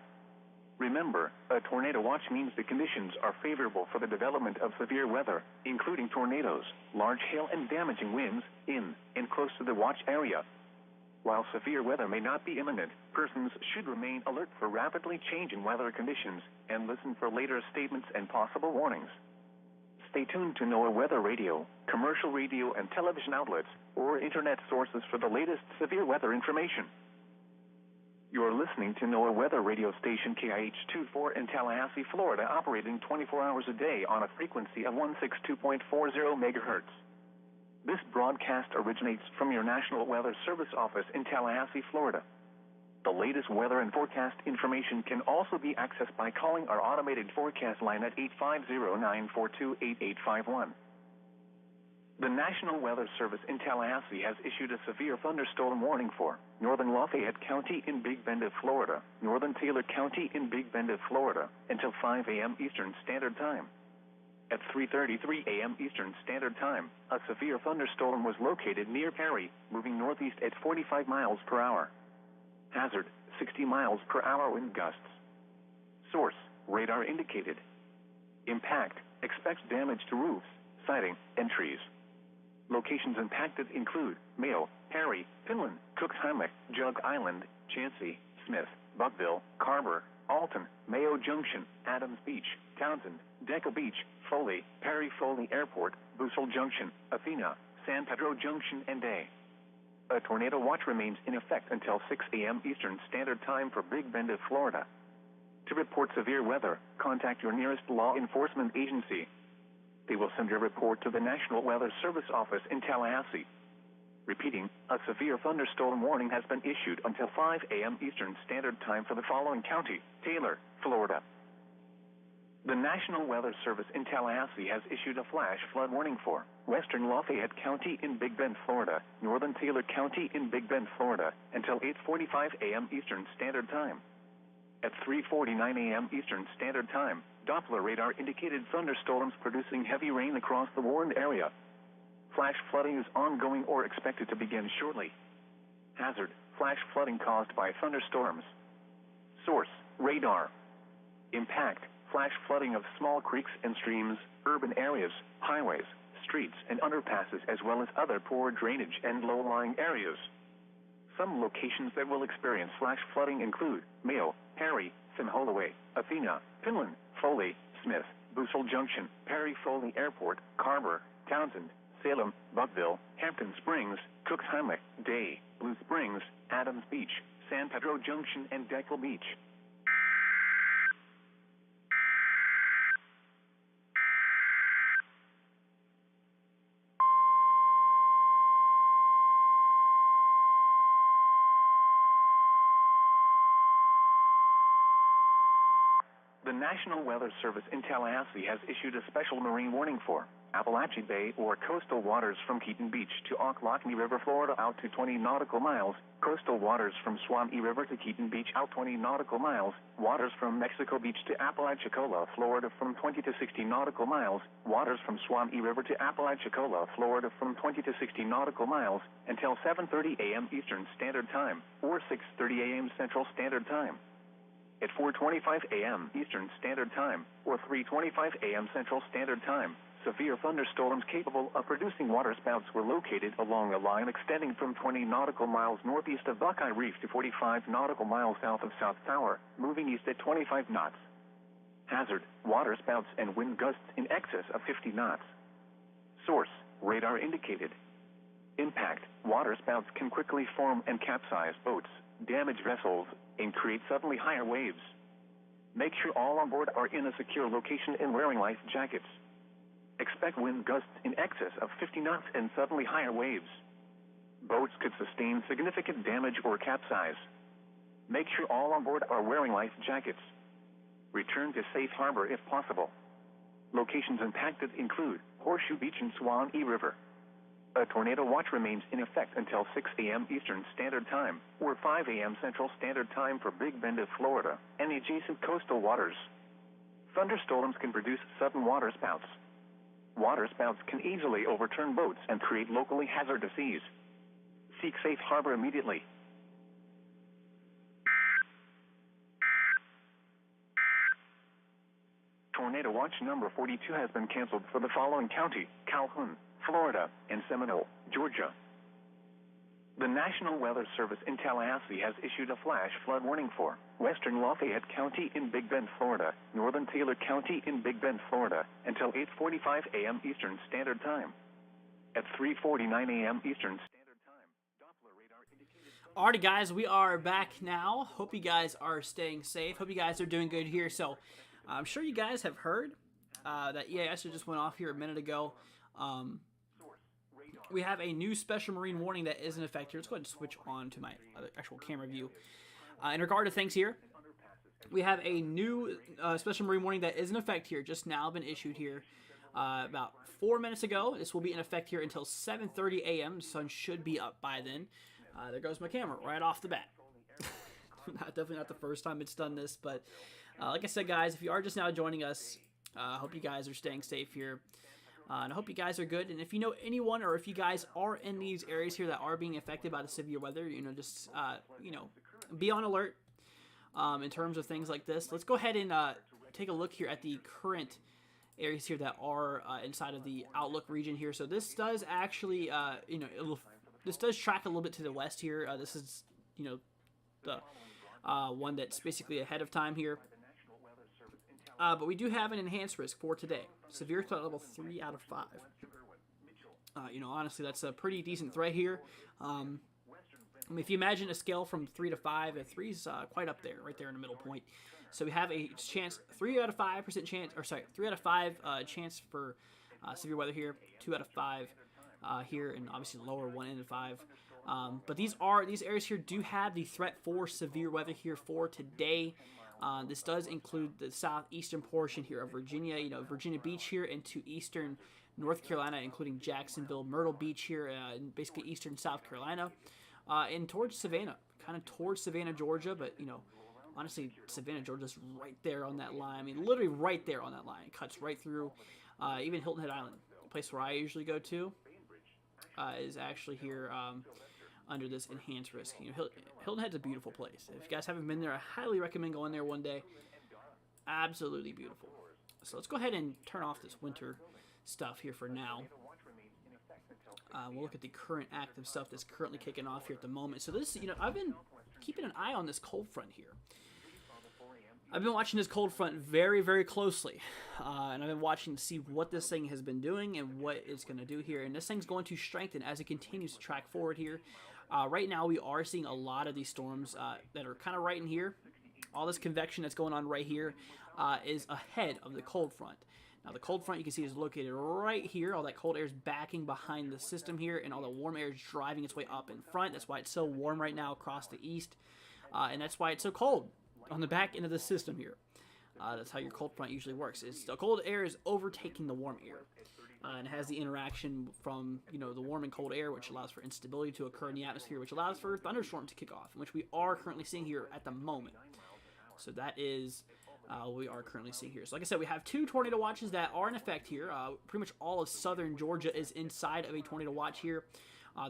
Remember, a tornado watch means the conditions are favorable for the development of severe weather, including tornadoes, large hail, and damaging winds in and close to the watch area. While severe weather may not be imminent, persons should remain alert for rapidly changing weather conditions and listen for later statements and possible warnings. Stay tuned to NOAA Weather Radio, commercial radio and television outlets, or internet sources for the latest severe weather information. You're listening to NOAA Weather Radio Station KIH-24 in Tallahassee, Florida, operating 24 hours a day on a frequency of 162.40 megahertz. This broadcast originates from your National Weather Service office in Tallahassee, Florida. The latest weather and forecast information can also be accessed by calling our automated forecast line at 850-942-8851. The National Weather Service in Tallahassee has issued a severe thunderstorm warning for northern Lafayette County in Big Bend of Florida, northern Taylor County in Big Bend of Florida, until 5 a.m. Eastern Standard Time. At 3:33 a.m. Eastern Standard Time, a severe thunderstorm was located near Perry, moving northeast at 45 miles per hour. Hazard, 60 miles per hour wind gusts. Source, radar indicated. Impact, expects damage to roofs, siding, and trees. Locations impacted include Mayo, Perry, Finland, Cooks Hammock, Jug Island, Chansey, Smith, Buckville, Carver, Alton, Mayo Junction, Adams Beach, Townsend, Deca Beach, Foley, Perry Foley Airport, Bussell Junction, Athena, San Pedro Junction, and Day. A tornado watch remains in effect until 6 a.m. Eastern Standard Time for Big Bend of Florida. To report severe weather, contact your nearest law enforcement agency. They will send your report to the National Weather Service office in Tallahassee. Repeating, a severe thunderstorm warning has been issued until 5 a.m. Eastern Standard Time for the following county: Taylor, Florida. The National Weather Service in Tallahassee has issued a flash flood warning for western Lafayette County in Big Bend, Florida, northern Taylor County in Big Bend, Florida, until 8:45 a.m. Eastern Standard Time. At 3:49 a.m. Eastern Standard Time, Doppler radar indicated thunderstorms producing heavy rain across the warned area. Flash flooding is ongoing or expected to begin shortly. Hazard, flash flooding caused by thunderstorms. Source, radar. Impact, flash flooding of small creeks and streams, urban areas, highways, streets and underpasses, as well as other poor drainage and low-lying areas. Some locations that will experience flash flooding include Mayo, Perry, Sim Holloway, Athena, Finland, Foley, Smith, Bussell Junction, Perry Foley Airport, Carver, Townsend, Salem, Buckville, Hampton Springs, Cooks Hamlet, Day, Blue Springs, Adams Beach, San Pedro Junction, and Deckle Beach. The National Weather Service in Tallahassee has issued a special marine warning for Appalachia Bay or coastal waters from Keaton Beach to Ocklawahamie River, Florida out to 20 nautical miles, coastal waters from Swanee River to Keaton Beach out 20 nautical miles, waters from Mexico Beach to Apalachicola, Florida from 20 to 60 nautical miles, waters from Swanee River to Apalachicola, Florida from 20 to 60 nautical miles, until 7:30 a.m. Eastern Standard Time or 6:30 a.m. Central Standard Time. At 4:25 a.m. Eastern Standard Time or 3:25 a.m. Central Standard Time, severe thunderstorms capable of producing waterspouts were located along a line extending from 20 nautical miles northeast of Buckeye Reef to 45 nautical miles south of South Tower, moving east at 25 knots. Hazard, waterspouts and wind gusts in excess of 50 knots. Source, radar indicated. Impact, waterspouts can quickly form and capsize boats, damage vessels, and create suddenly higher waves. Make sure all on board are in a secure location and wearing life jackets. Expect wind gusts in excess of 50 knots and suddenly higher waves. Boats could sustain significant damage or capsize. Make sure all on board are wearing life jackets. Return to safe harbor if possible. Locations impacted include Horseshoe Beach and Swanee River. A tornado watch remains in effect until 6 a.m. Eastern Standard Time or 5 a.m. Central Standard Time for Big Bend of Florida and the adjacent coastal waters. Thunderstorms can produce sudden waterspouts. Waterspouts can easily overturn boats and create locally hazardous seas. Seek safe harbor immediately. Tornado watch number 42 has been canceled for the following county: Calhoun, Florida, and Seminole, Georgia. The National Weather Service in Tallahassee has issued a flash flood warning for Western Lafayette County in Big Bend, Florida, Northern Taylor County in Big Bend, Florida, until 8:45 a.m. Eastern Standard Time. At 3:49 a.m. Eastern Standard Time, Doppler radar indicated... Alrighty, guys, we are back now. Hope you guys are staying safe. Hope you guys are doing good here. So, I'm sure you guys have heard that EAS just went off here a minute ago. We have a new special marine warning that is in effect here. Let's go ahead and switch on to my actual camera view. In regard to things here, we have a new special marine warning that is in effect here, just now been issued here about 4 minutes ago. This will be in effect here until 7:30 a.m. The sun should be up by then. There goes my camera right off the bat. Definitely not the first time it's done this, but like I said, guys, if you are just now joining us, I hope you guys are staying safe here. And I hope you guys are good. And if you know anyone, or if you guys are in these areas here that are being affected by the severe weather, just be on alert in terms of things like this. Let's go ahead and take a look here at the current areas here that are inside of the Outlook region here. So this does actually, this does track a little bit to the west here. This is, the one that's basically ahead of time here. But we do have an enhanced risk for today. Severe threat level 3 out of 5. Honestly, that's a pretty decent threat here. If you imagine a scale from 3 to 5, 3 is quite up there, right there in the middle point. So we have a chance, 3 out of 5% chance, 3 out of 5 chance for severe weather here, 2 out of 5 here, and obviously lower 1 out of 5. But these areas here do have the threat for severe weather here for today. This does include the southeastern portion here of Virginia, Virginia Beach here, into eastern North Carolina, including Jacksonville, Myrtle Beach here, and basically eastern South Carolina, and towards Savannah, kind of towards Savannah, Georgia. But, honestly, Savannah, Georgia's right there on that line. I mean, literally right there on that line. It cuts right through. Even Hilton Head Island, the place where I usually go to, is actually here under this enhanced risk. Hilton Head's a beautiful place. If you guys haven't been there, I highly recommend going there one day. Absolutely beautiful. So let's go ahead and turn off this winter stuff here for now. We'll look at the current active stuff that's currently kicking off here at the moment. So this, I've been keeping an eye on this cold front here. I've been watching this cold front very, very closely, and I've been watching to see what this thing has been doing and what it's going to do here. And this thing's going to strengthen as it continues to track forward here. Right now, we are seeing a lot of these storms that are kind of right in here. All this convection that's going on right here is ahead of the cold front. Now, the cold front, you can see, is located right here. All that cold air is backing behind the system here, and all the warm air is driving its way up in front. That's why it's so warm right now across the east, and that's why it's so cold on the back end of the system here. That's how your cold front usually works. It's the cold air is overtaking the warm air, and has the interaction from the warm and cold air, which allows for instability to occur in the atmosphere, which allows for thunderstorms to kick off, which we are currently seeing here at the moment. So that is what we are currently seeing here. So like I said, we have 2 tornado watches that are in effect here. Pretty much all of southern Georgia is inside of a tornado watch here.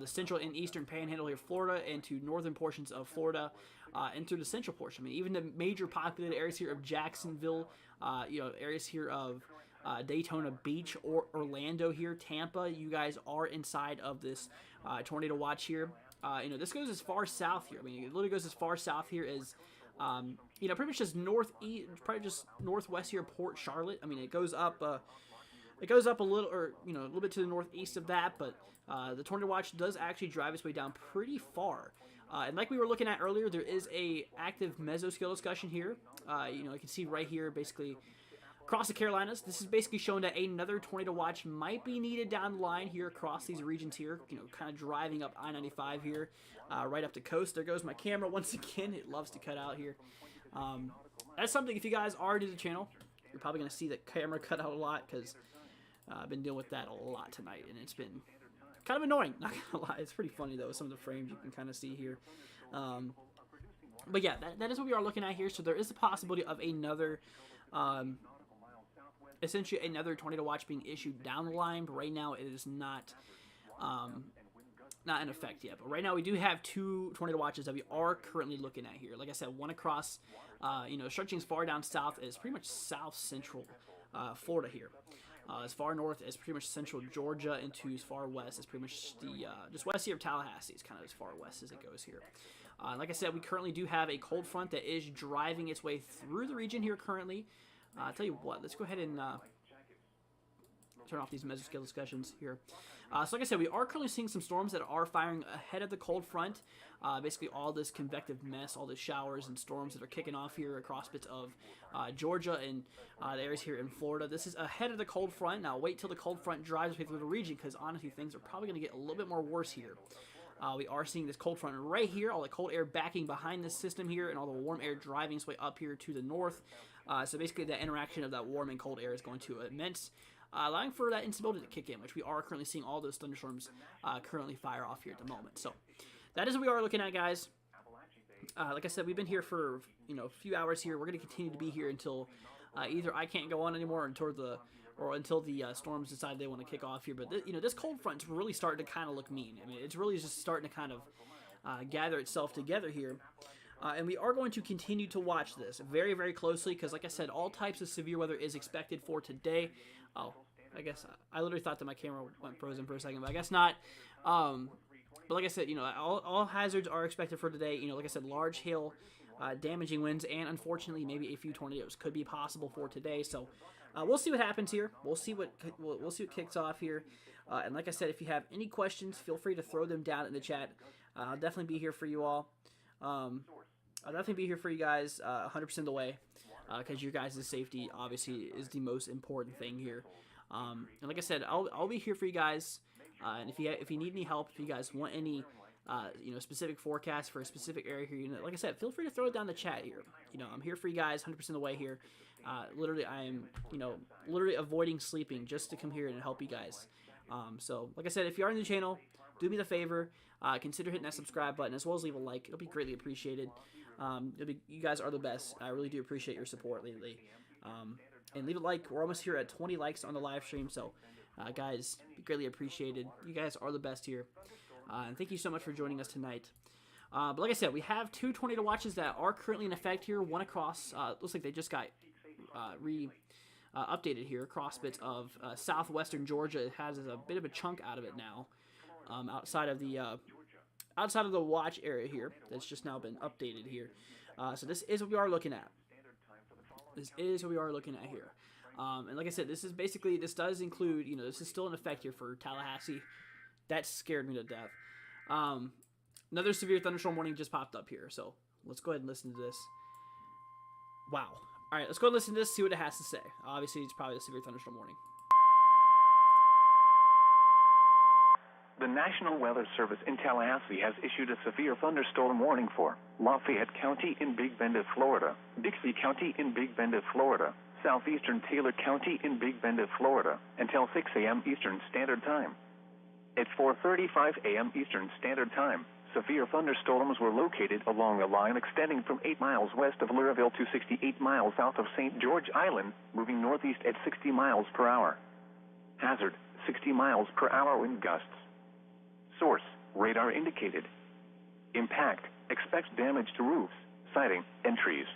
The central and eastern panhandle here, Florida, and to northern portions of Florida, and through the central portion. I mean, even the major populated areas here of Jacksonville, areas here of Daytona Beach or Orlando here, Tampa, you guys are inside of this tornado watch here. This goes as far south here. I mean, it literally goes as far south here as pretty much just northeast, probably just northwest here, Port Charlotte. I mean, it goes up a little, or a little bit to the northeast of that, but the tornado watch does actually drive its way down pretty far. And like we were looking at earlier, there is a active mesoscale discussion here. You can see right here, basically across the Carolinas. This is basically showing that another tornado watch might be needed down the line here across these regions here. Kind of driving up I-95 here, right up the coast. There goes my camera once again. It loves to cut out here. That's something, if you guys are new to the channel, you're probably going to see the camera cut out a lot, because I've been dealing with that a lot tonight, and it's been kind of annoying, not gonna lie. It's pretty funny though, some of the frames you can kind of see here. But yeah, that is what we are looking at here. So there is the possibility of another, essentially another tornado watch being issued down the line, but right now it is not in effect yet. But right now we do have 2 tornado watches that we are currently looking at here. Like I said, one across, stretching as far down south as pretty much south central Florida here. As far north as pretty much central Georgia, into as far west as pretty much the just west here of Tallahassee is kind of as far west as it goes here. Like I said, we currently do have a cold front that is driving its way through the region here currently. I'll tell you what, let's go ahead and turn off these mesoscale discussions here. So like I said, we are currently seeing some storms that are firing ahead of the cold front. Basically all this convective mess, all the showers and storms that are kicking off here across bits of Georgia and the areas here in Florida. This is ahead of the cold front. Now wait till the cold front drives way through the region, because honestly things are probably going to get a little bit more worse here. We are seeing this cold front right here, all the cold air backing behind this system here, and all the warm air driving its way up here to the north. So basically that interaction of that warm and cold air is going to immense, allowing for that instability to kick in, which we are currently seeing all those thunderstorms currently fire off here at the moment. So that is what we are looking at, guys. Like I said, we've been here for a few hours here. We're going to continue to be here until either I can't go on anymore, until the storms decide they want to kick off here. But this cold front's really starting to kind of look mean. I mean, it's really just starting to kind of gather itself together here. And we are going to continue to watch this very, very closely, because like I said, all types of severe weather is expected for today. Oh, I guess I literally thought that my camera went frozen for a second, but I guess not. But like I said, all hazards are expected for today. Like I said, large hail, damaging winds, and unfortunately maybe a few tornadoes could be possible for today. So we'll see what happens here. We'll see what kicks off here. And like I said, if you have any questions, feel free to throw them down in the chat. I'll definitely be here for you all. I'll definitely be here for you guys 100% of the way, because your guys' safety obviously is the most important thing here. And like I said, I'll be here for you guys. And if you need any help, if you guys want any specific forecasts for a specific area here, like I said, feel free to throw it down in the chat here. I'm here for you guys 100% of the way here. Literally, I am literally avoiding sleeping just to come here and help you guys. So like I said, if you are new to the channel, do me the favor, consider hitting that subscribe button, as well as leave a like. It'll be greatly appreciated. You guys are the best. I really do appreciate your support lately. And leave a like. We're almost here at 20 likes on the live stream, so guys, be greatly appreciated. You guys are the best here. And thank you so much for joining us tonight. But like I said, we have 2 tornado watches that are currently in effect here. One across, looks like they just got updated here across bits of southwestern Georgia. It has a bit of a chunk out of it now. outside of the watch area here. That's just now been updated here. So this is what we are looking at. This is what we are looking at here. And like I said, this does include, this is still in effect here for Tallahassee. That scared me to death. Another severe thunderstorm warning just popped up here. So let's go ahead and listen to this. Wow. All right, let's go ahead and listen to this, see what it has to say. Obviously, it's probably a severe thunderstorm warning. The National Weather Service in Tallahassee has issued a severe thunderstorm warning for Lafayette County in Big Bend of Florida, Dixie County in Big Bend of Florida, southeastern Taylor County in Big Bend of Florida, until 6 a.m. Eastern Standard Time. At 4:35 a.m. Eastern Standard Time, severe thunderstorms were located along a line extending from 8 miles west of Lurville to 68 miles south of St. George Island, moving northeast at 60 miles per hour. Hazard, 60 miles per hour wind gusts. Source, radar indicated. Impact, expect damage to roofs, siding, and trees.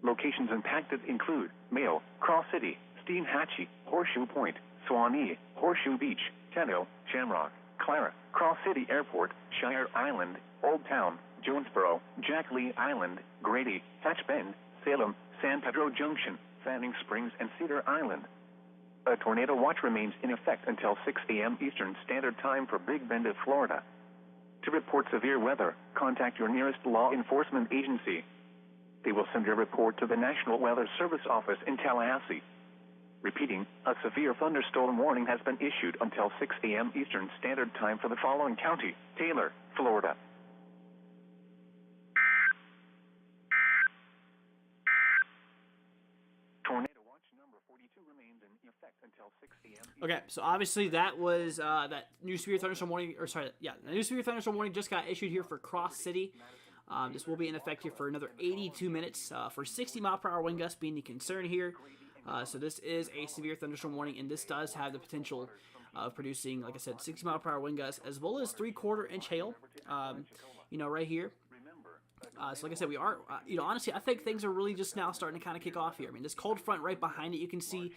Locations impacted include Mayo, Cross City, Steinhatchee, Horseshoe Point, Suwanee, Horseshoe Beach, Tenno, Shamrock, Clara, Cross City Airport, Shire Island, Old Town, Jonesboro, Jack Lee Island, Grady, Hatch Bend, Salem, San Pedro Junction, Fanning Springs, and Cedar Island. A tornado watch remains in effect until 6 a.m. Eastern Standard Time for Big Bend of Florida. To report severe weather, contact your nearest law enforcement agency. They will send your report to the National Weather Service office in Tallahassee. Repeating, a severe thunderstorm warning has been issued until 6 a.m. Eastern Standard Time for the following county: Taylor, Florida. Tornado watch number 42 remains in effect until 6 a.m. Okay, so obviously that was that new severe thunderstorm warning, the new severe thunderstorm warning just got issued here for Cross City. This will be in effect here for another 82 minutes for 60 mile per hour wind gusts being the concern here. So this is a severe thunderstorm warning, and this does have the potential of producing, like I said, 60 mile per hour wind gusts as well as 3/4 inch hail. Right here. So like I said, we are, honestly, I think things are really just now starting to kind of kick off here. I mean, this cold front right behind it, you can see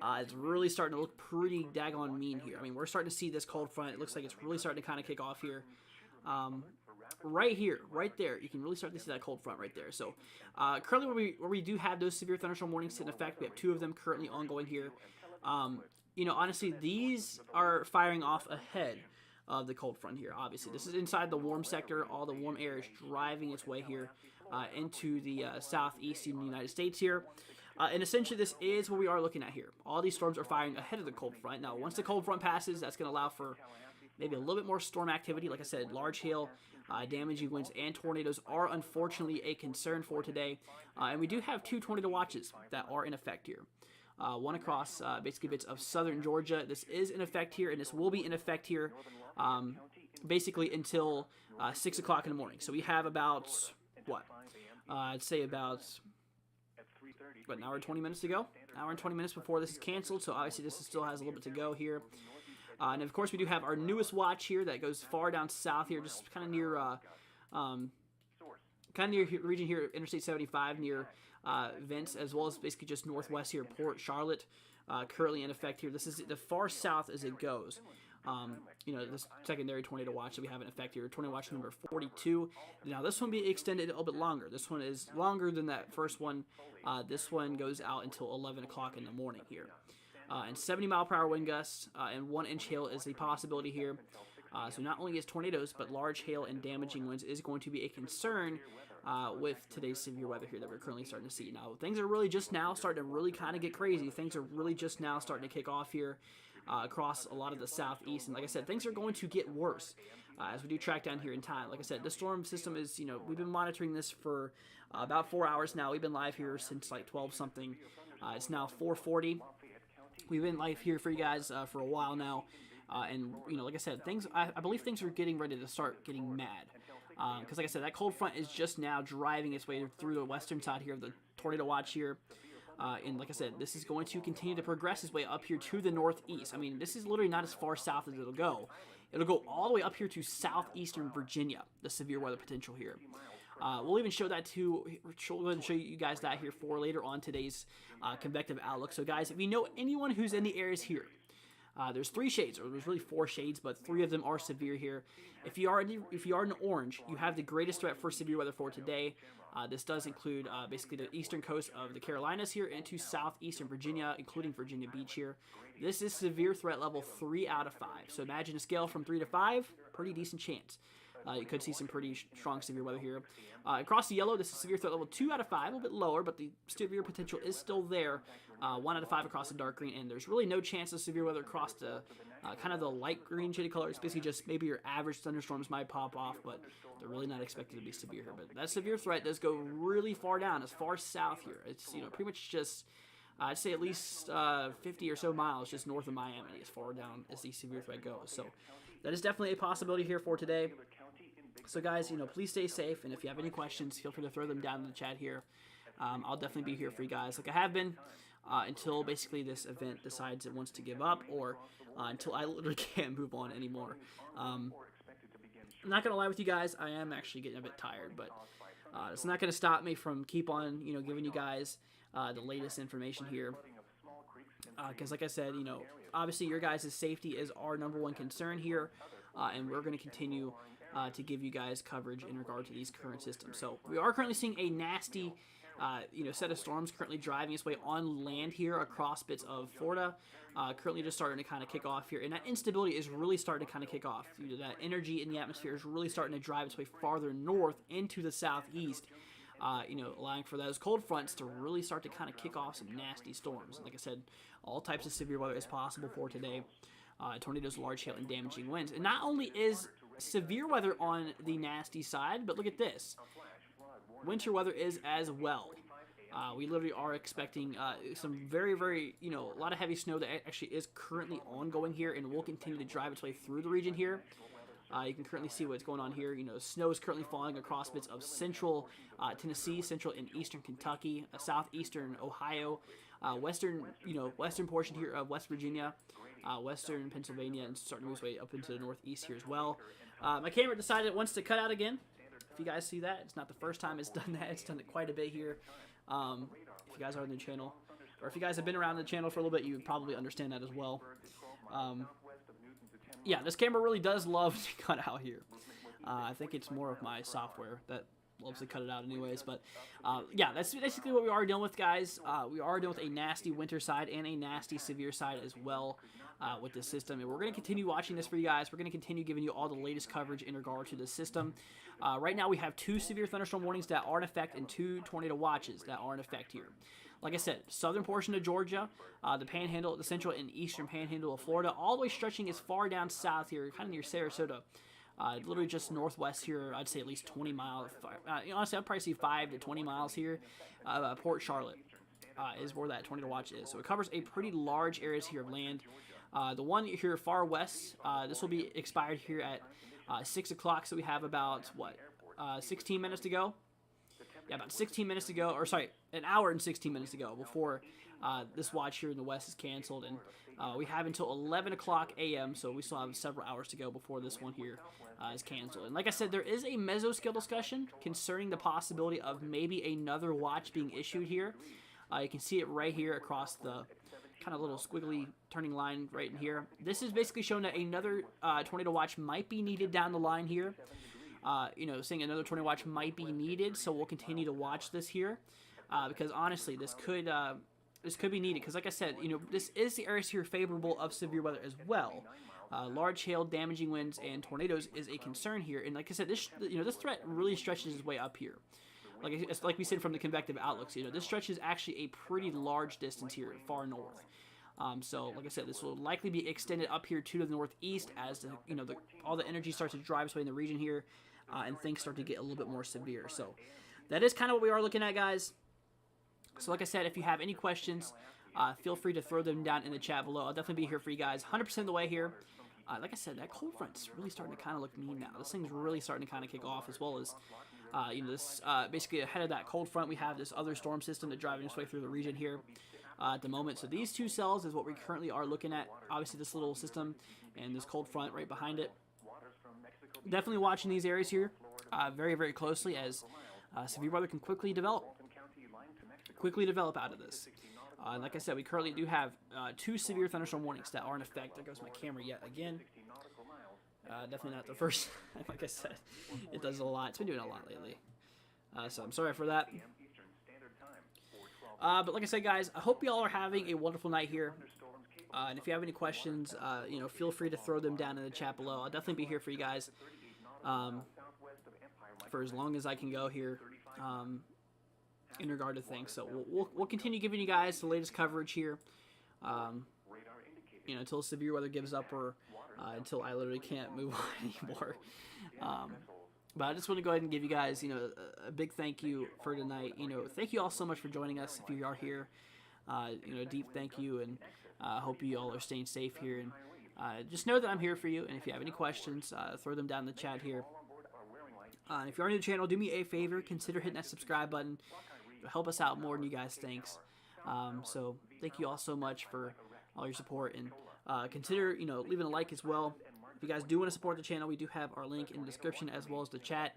it's really starting to look pretty daggone mean here. I mean, we're starting to see this cold front. It looks like it's really starting to kind of kick off here. Right here, right there, you can really start to see that cold front right there. So currently where we do have those severe thunderstorm warnings in effect, we have 2 of them currently ongoing here. Honestly, these are firing off ahead of the cold front here. Obviously, this is inside the warm sector. All the warm air is driving its way here into the southeastern United States here. And essentially, this is what we are looking at here. All these storms are firing ahead of the cold front. Now, once the cold front passes, that's going to allow for maybe a little bit more storm activity. Like I said, large hail, damaging winds, and tornadoes are unfortunately a concern for today. And we do have 2 tornado watches that are in effect here. One across basically bits of southern Georgia. This is in effect here, and this will be in effect here basically until 6 o'clock in the morning. So we have about, I'd say about, an hour and 20 minutes to go? An hour and 20 minutes before this is canceled, so obviously this still has a little bit to go here. And of course we do have our newest watch here that goes far down south here, just kind of near region here, Interstate 75, near Vince, as well as basically just northwest here, Port Charlotte, currently in effect here. This is the far south as it goes. This secondary tornado watch that we have in effect here, tornado watch number 42. Now this one will be extended a little bit longer. This one is longer than that first one. This one goes out until 11 o'clock in the morning here. And 70 mile per hour wind gusts and 1 inch hail is a possibility here. So not only is tornadoes, but large hail and damaging winds is going to be a concern with today's severe weather here that we're currently starting to see. Now, things are really just now starting to really kind of get crazy. Things are really just now starting to kick off here across a lot of the southeast. And like I said, things are going to get worse as we do track down here in time. Like I said, the storm system is, we've been monitoring this for about 4 hours now. We've been live here since like 12-something. It's now 4:40. We've been live here for you guys for a while now. And, like I said, I believe things are getting ready to start getting mad. Because, like I said, that cold front is just now driving its way through the western side here of the tornado watch here. And, like I said, this is going to continue to progress its way up here to the northeast. I mean, this is literally not as far south as it'll go. It'll go all the way up here to southeastern Virginia, the severe weather potential here. We'll even show that too. We'll show you guys that here for later on today's convective outlook. So, guys, if you know anyone who's in the areas here, There's 3 shades, or there's really 4 shades, but 3 of them are severe here. If you are in orange, you have the greatest threat for severe weather for today. This does include basically the eastern coast of the Carolinas here into southeastern Virginia, including Virginia Beach here. This is severe threat level 3 out of 5. So imagine a scale from 3 to 5, pretty decent chance. You could see some pretty strong severe weather here. Across the yellow, this is severe threat level 2 out of 5, a little bit lower, but the severe potential is still there. 1 out of 5 across the dark green, and there's really no chance of severe weather across the kind of the light green shaded color. It's basically just maybe your average thunderstorms might pop off, but they're really not expected to be severe here. But that severe threat does go really far down, as far south here. It's pretty much just I'd say at least 50 or so miles just north of Miami, as far down as the severe threat goes. So that is definitely a possibility here for today. So guys, please stay safe, and if you have any questions, feel free to throw them down in the chat here. I'll definitely be here for you guys, like I have been, until basically this event decides it wants to give up, or until I literally can't move on anymore. I'm not gonna lie with you guys, I am actually getting a bit tired, but it's not gonna stop me from keep on, giving you guys the latest information here. Because like I said, obviously your guys' safety is our #1 concern here, and we're going to continue to give you guys coverage in regard to these current systems. So we are currently seeing a nasty set of storms currently driving its way on land here across bits of Florida. Currently just starting to kind of kick off here, and that instability is really starting to kind of kick off. That energy in the atmosphere is really starting to drive its way farther north into the southeast. Allowing for those cold fronts to really start to kind of kick off some nasty storms. Like I said, all types of severe weather is possible for today. Tornadoes, large hail, and damaging winds. And not only is severe weather on the nasty side, but look at this. Winter weather is as well. We literally are expecting some very, very, a lot of heavy snow that actually is currently ongoing here and will continue to drive its way through the region here. You can currently see what's going on here. Snow is currently falling across bits of central Tennessee, central and eastern Kentucky, southeastern Ohio, western portion here of West Virginia, western Pennsylvania, and starting to move its way up into the northeast here as well. My camera decided it wants to cut out again. If you guys see that, it's not the first time it's done that. It's done it quite a bit here. If you guys are on the channel, or if you guys have been around the channel for a little bit, you would probably understand that as well. Yeah, this camera really does love to cut out here. I think it's more of my software that loves to cut it out anyways. But yeah, that's basically what we are dealing with, guys. We are dealing with a nasty winter side and a nasty severe side as well with this system. And we're going to continue watching this for you guys. We're going to continue giving you all the latest coverage in regard to this system. Right now we have 2 severe thunderstorm warnings that are in effect and 2 tornado watches that are in effect here. Like I said, southern portion of Georgia, the panhandle, the central and eastern panhandle of Florida, all the way stretching as far down south here, kind of near Sarasota. Literally just northwest here, I'd say at least 20 miles. Honestly, I'd probably see 5 to 20 miles here. Port Charlotte is where that tornado watch is. So it covers a pretty large areas here of land. The one here far west, this will be expired here at 6 o'clock, so we have about, 16 minutes to go? Yeah, about 16 minutes to go, or sorry, an hour and 16 minutes to go before this watch here in the west is canceled. And we have until 11 o'clock a.m., so we still have several hours to go before this one here is canceled. And like I said, there is a mesoscale discussion concerning the possibility of maybe another watch being issued here. You can see it right here across the kind of little squiggly turning line right in here. This is basically showing that another tornado watch might be needed down the line here. Saying another tornado watch might be needed, so we'll continue to watch this here because honestly, this could be needed. Because like I said, this is the areas here favorable of severe weather as well. Large hail, damaging winds, and tornadoes is a concern here. And like I said, this threat really stretches its way up here. Like we said from the convective outlooks, this stretches actually a pretty large distance here, far north. So, like I said, this will likely be extended up here to the northeast as all the energy starts to drive its way in the region here, and things start to get a little bit more severe. So, that is kind of what we are looking at, guys. So, like I said, if you have any questions, feel free to throw them down in the chat below. I'll definitely be here for you guys 100% of the way here. Like I said, that cold front's really starting to kind of look mean now. This thing's really starting to kind of kick off, as well as this basically ahead of that cold front, we have this other storm system that's driving its way through the region here at the moment. So these 2 cells is what we currently are looking at. Obviously, this little system and this cold front right behind it. Definitely watching these areas here very, very closely, as severe weather can quickly develop out of this. And like I said, we currently do have 2 severe thunderstorm warnings that are in effect. There goes my camera yet again. Definitely not the first. Like I said, it does a lot. It's been doing a lot lately. So I'm sorry for that. But like I said, guys, I hope y'all are having a wonderful night here. And if you have any questions, feel free to throw them down in the chat below. I'll definitely be here for you guys for as long as I can go here in regard to things. So we'll continue giving you guys the latest coverage here, until severe weather gives up or until I literally can't move on anymore. But I just want to go ahead and give you guys, a big thank you for tonight. Thank you all so much for joining us. If you are here, deep thank you, and I hope you all are staying safe here. And just know that I'm here for you. And if you have any questions, throw them down in the chat here. If you're new to the channel, do me a favor, consider hitting that subscribe button. It'll help us out more than you guys think. So thank you all so much for all your support, and consider leaving a like as well. If you guys do want to support the channel, we do have our link in the description as well as the chat.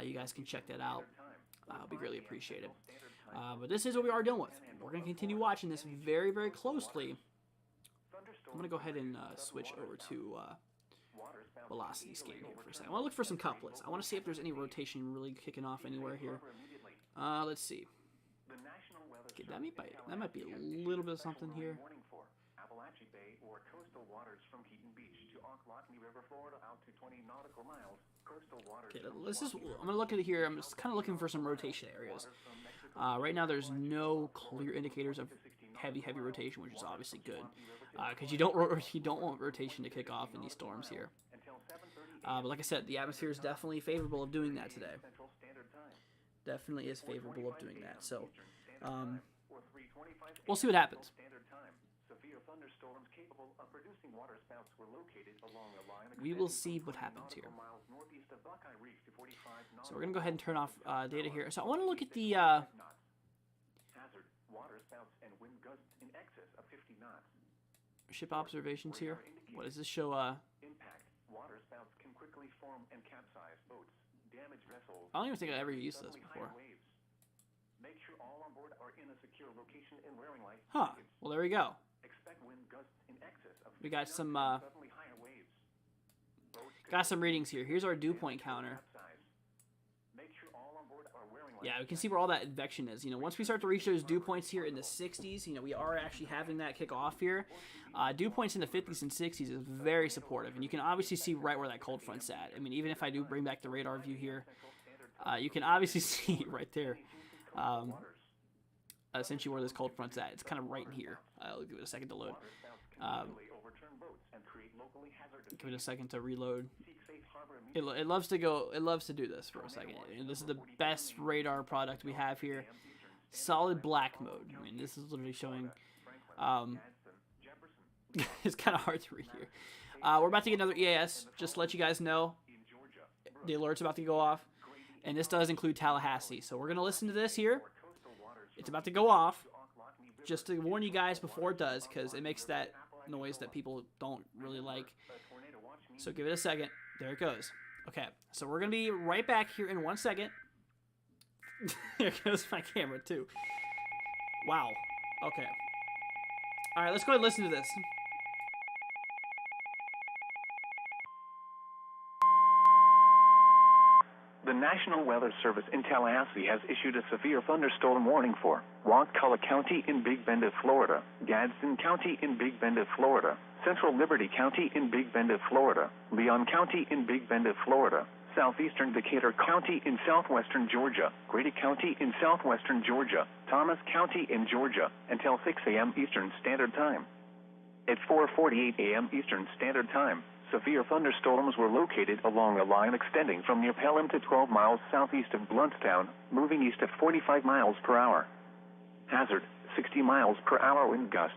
You guys can check that out. It'll be greatly appreciated. But this is what we are dealing with. We're going to continue watching this very, very closely. I'm going to go ahead and switch over to velocity scan here for a second. I want to look for some couplets. I want to see if there's any rotation really kicking off anywhere here. Let's see. Okay, that might be a little bit of something here. Okay, I'm gonna look at it here. I'm just kind of looking for some rotation areas. Right now, there's no clear indicators of heavy rotation, which is obviously good, because you don't want rotation to kick off in these storms here. But like I said, the atmosphere is definitely favorable of doing that today. Definitely is favorable of doing that. So we'll see what happens. We will see what happens here. So we're going to go ahead and turn off data here. So I want to look at the ship observations here. What does this show? I don't even think I ever used this before. Huh. Well, there we go. We got some readings here. Here's our dew point counter. Yeah, we can see where all that advection is. Once we start to reach those dew points here in the 60s, we are actually having that kick off here. Dew points in the 50s and 60s is very supportive, and you can obviously see right where that cold front's at. I mean, even if I do bring back the radar view here, you can obviously see right there essentially where this cold front's at. It's kind of right in here. I'll give it a second to load. Give it a second to reload. It loves to go. It loves to do this for a second. And this is the best radar product we have here. Solid black mode. I mean, this is literally showing. It's kind of hard to read here. We're about to get another EAS. Just to let you guys know, the alert's about to go off, and this does include Tallahassee. So we're gonna listen to this here. It's about to go off. Just to warn you guys before it does, because it makes that noise that people don't really like. So give it a second. There it goes. Okay, so we're going to be right back here in 1 second. There goes my camera, too. Wow. Okay. All right, let's go ahead and listen to this. The National Weather Service in Tallahassee has issued a severe thunderstorm warning for Wakulla County in Big Bend of Florida, Gadsden County in Big Bend of Florida, Central Liberty County in Big Bend of Florida, Leon County in Big Bend of Florida, Southeastern Decatur County in southwestern Georgia, Grady County in southwestern Georgia, Thomas County in Georgia, until 6 a.m. Eastern Standard Time. At 4:48 a.m. Eastern Standard Time, severe thunderstorms were located along a line extending from near Pelham to 12 miles southeast of Blountstown, moving east at 45 miles per hour. Hazard, 60 miles per hour wind gusts.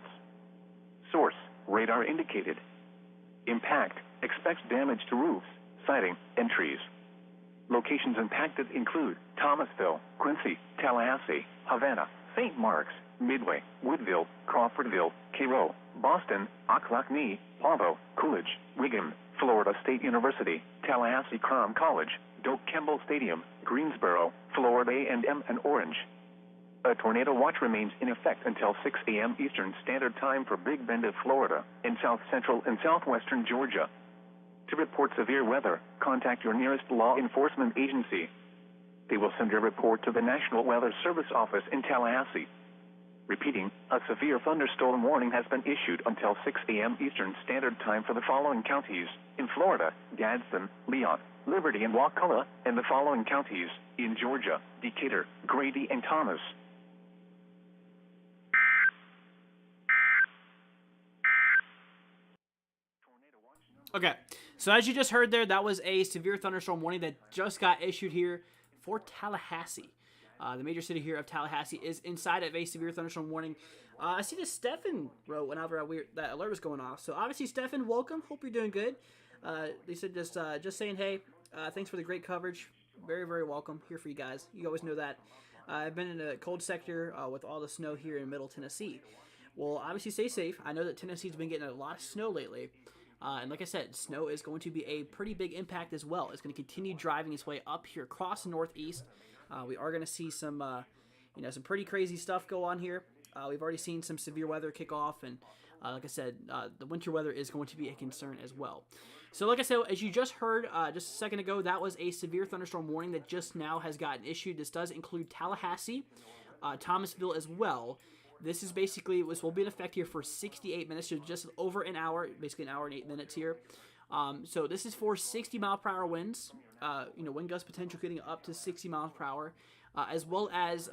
Source, radar indicated. Impact, expects damage to roofs, siding, and trees. Locations impacted include Thomasville, Quincy, Tallahassee, Havana, St. Mark's, Midway, Woodville, Crawfordville, Cairo, Boston, Ocklacknee, Pavo, Coolidge, Wiggum, Florida State University, Tallahassee Crum College, Doak Campbell Stadium, Greensboro, Florida A&M, and Orange. A tornado watch remains in effect until 6 a.m. Eastern Standard Time for Big Bend of Florida and south central and southwestern Georgia. To report severe weather, contact your nearest law enforcement agency. They will send a report to the National Weather Service office in Tallahassee. Repeating, a severe thunderstorm warning has been issued until 6 a.m. Eastern Standard Time for the following counties: in Florida, Gadsden, Leon, Liberty, and Wakulla, and the following counties: in Georgia, Decatur, Grady, and Thomas. Okay, so as you just heard there, that was a severe thunderstorm warning that just got issued here for Tallahassee. The major city here of Tallahassee is inside of a severe thunderstorm warning. I see that Stefan wrote whenever that alert was going off. So obviously, Stefan, welcome. Hope you're doing good. They said just saying, hey, thanks for the great coverage. Very, very welcome here for you guys. You always know that. I've been in a cold sector with all the snow here in Middle Tennessee. Well, obviously, stay safe. I know that Tennessee's been getting a lot of snow lately. And like I said, snow is going to be a pretty big impact as well. It's going to continue driving its way up here across the Northeast. We are going to see some, some pretty crazy stuff go on here. We've already seen some severe weather kick off, and like I said, the winter weather is going to be a concern as well. So like I said, as you just heard just a second ago, that was a severe thunderstorm warning that just now has gotten issued. This does include Tallahassee, Thomasville as well. This is basically, this will be in effect here for 68 minutes, so just over an hour, basically an hour and 8 minutes here. So this is for 60 mile per hour winds, wind gust potential getting up to 60 miles per hour, as well as,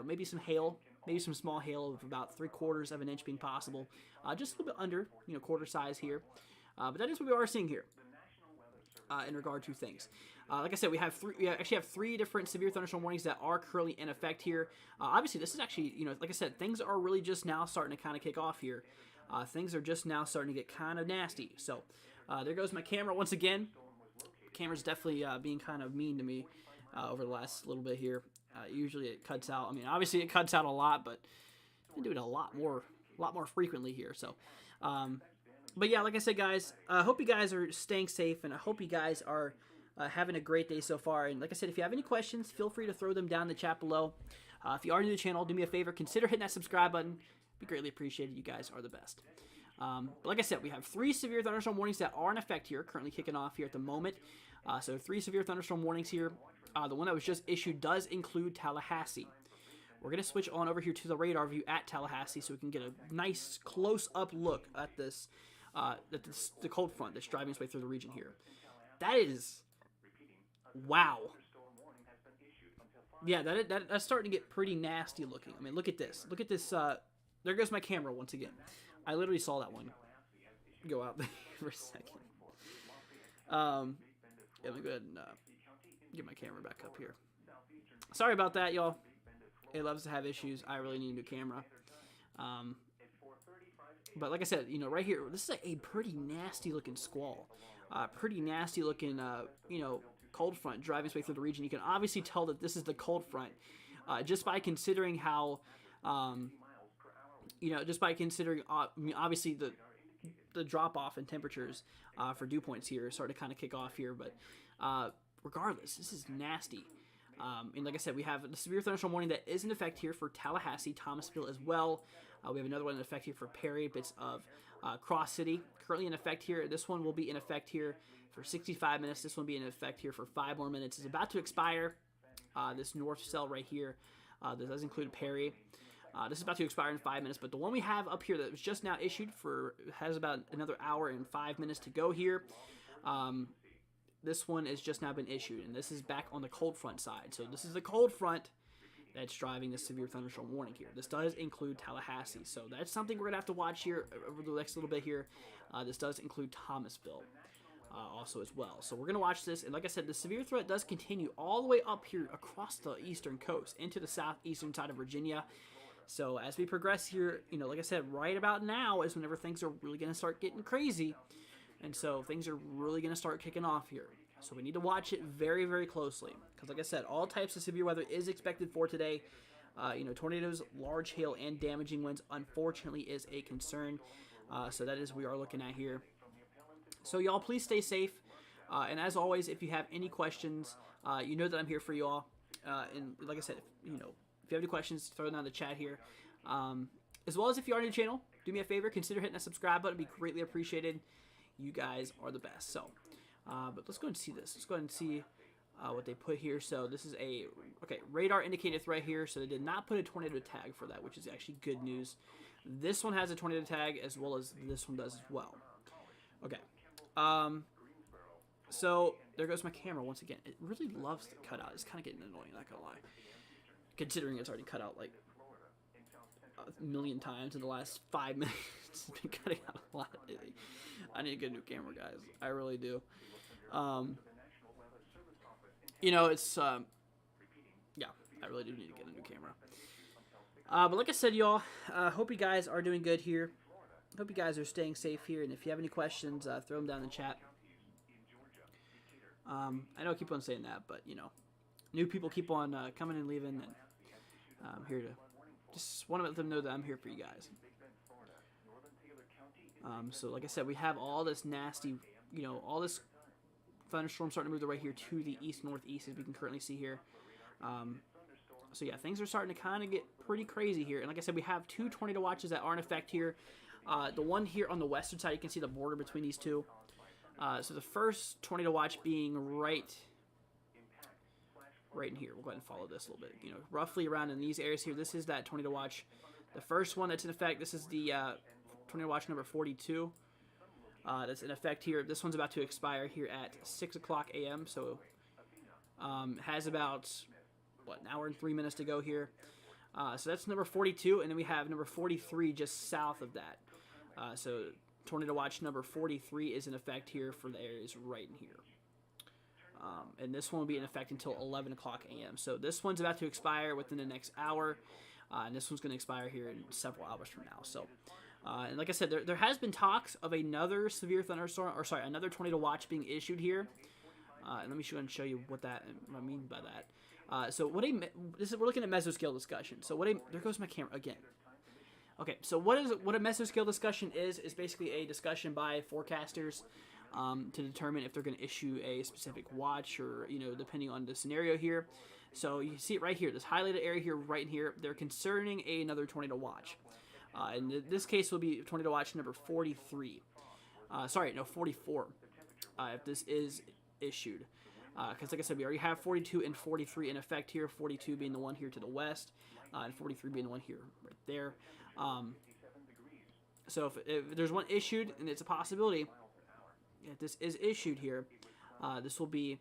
maybe some hail, maybe some small hail of about 3/4 of an inch being possible, just a little bit under, quarter size here. But that is what we are seeing here in regard to things. Like I said, we actually have three different severe thunderstorm warnings that are currently in effect here. Obviously, this is actually, like I said, things are really just now starting to kind of kick off here. Things are just now starting to get kind of nasty. So there goes my camera once again. Camera's definitely being kind of mean to me over the last little bit here. Usually it cuts out. I mean, obviously it cuts out a lot, but I do it a lot more frequently here. So, but yeah, like I said, guys, I hope you guys are staying safe, and I hope you guys are having a great day so far. And like I said, if you have any questions, feel free to throw them down in the chat below. If you are new to the channel, do me a favor, consider hitting that subscribe button. It'd be greatly appreciated. You guys are the best. But like I said, we have three severe thunderstorm warnings that are in effect here, currently kicking off here at the moment. So three severe thunderstorm warnings here. The one that was just issued does include Tallahassee. We're going to switch on over here to the radar view at Tallahassee so we can get a nice close-up look at the cold front that's driving its way through the region here. That is... wow. Yeah, that's starting to get pretty nasty looking. I mean, look at this. Look at this. There goes my camera once again. I literally saw that one go out there for a second. Yeah, let me go ahead and get my camera back up here. Sorry about that, y'all. It loves to have issues. I really need a new camera. But like I said, right here, this is a pretty nasty looking squall. Pretty nasty looking, cold front driving its way through the region. You can obviously tell that this is the cold front just by considering how, obviously the drop off in temperatures for dew points here start to kind of kick off here. But regardless, this is nasty. And like I said, we have the severe thunderstorm warning that is in effect here for Tallahassee, Thomasville as well. We have another one in effect here for Perry, bits of Cross City, currently in effect here. This one will be in effect here for 65 minutes. This one will be in effect here for 5 more minutes. It's about to expire. This north cell right here, that does include Perry. This is about to expire in 5 minutes, but the one we have up here that was just now issued has about another hour and 5 minutes to go here. This one has just now been issued, and this is back on the cold front side. So this is the cold front that's driving the severe thunderstorm warning here. This does include Tallahassee, so that's something we're going to have to watch here over the next little bit here. This does include Thomasville also as well. So we're going to watch this, and like I said, the severe threat does continue all the way up here across the eastern coast into the southeastern side of Virginia. So as we progress here, like I said, right about now is whenever things are really going to start getting crazy. And so things are really going to start kicking off here. So we need to watch it very, very closely. Because like I said, all types of severe weather is expected for today. Tornadoes, large hail, and damaging winds, unfortunately, is a concern. So that is what we are looking at here. So y'all, please stay safe. And as always, if you have any questions, you know that I'm here for y'all. And like I said, if you have any questions, throw them down in the chat here. As well as if you are new to the channel, do me a favor, consider hitting that subscribe button. It'd be greatly appreciated. You guys are the best. So, but let's go and see this. Let's go ahead and see what they put here. So this is a, okay, radar indicated threat here. So they did not put a tornado tag for that, which is actually good news. This one has a tornado tag as well as this one does as well. Okay. So there goes my camera once again. It really loves to cut out. It's kind of getting annoying, not gonna lie. Considering it's already cut out like a million times in the last 5 minutes. It's been cutting out a lot lately. I need to get a new camera, guys. I really do. You know, it's yeah, I really do need to get a new camera. But like I said, y'all, hope you guys are doing good here. Hope you guys are staying safe here. And if you have any questions, throw them down in the chat. I know I keep on saying that, but you know, new people keep on coming and leaving, and I'm here to just want to let them know that I'm here for you guys. So like I said, we have all this nasty, you know, all this thunderstorm starting to move their way here to the east-northeast, as we can currently see here. So yeah, things are starting to kind of get pretty crazy here. And like I said, we have 2 tornado watches that are in effect here. The one here on the western side, you can see the border between these two. So the first tornado watch being right in here. We'll go ahead and follow this a little bit. You know, roughly around in these areas here. This is that tornado watch. The first one that's in effect, this is the tornado watch number 42. That's in effect here. This one's about to expire here at 6 o'clock a.m. So has about, what, an hour and 3 minutes to go here. So that's number 42, and then we have number 43 just south of that. So tornado watch number 43 is in effect here for the areas right in here. And this one will be in effect until 11 o'clock a.m. So this one's about to expire within the next hour, and this one's going to expire here in several hours from now. So, and like I said, there has been talks of another severe thunderstorm, or sorry, another tornado watch being issued here. And let me show you what I mean by that. So we're looking at mesoscale discussion. So there goes my camera again. Okay, so what a mesoscale discussion is basically a discussion by forecasters to determine if they're going to issue a specific watch, or, you know, depending on the scenario here. So you see it right here, this highlighted area here, right in here, they're concerning another tornado watch. In this case will be tornado watch number 43. Sorry, no, 44, if this is issued. Because like I said, we already have 42 and 43 in effect here, 42 being the one here to the west, and 43 being the one here right there. So if there's one issued, and it's a possibility, if this is issued here, this will be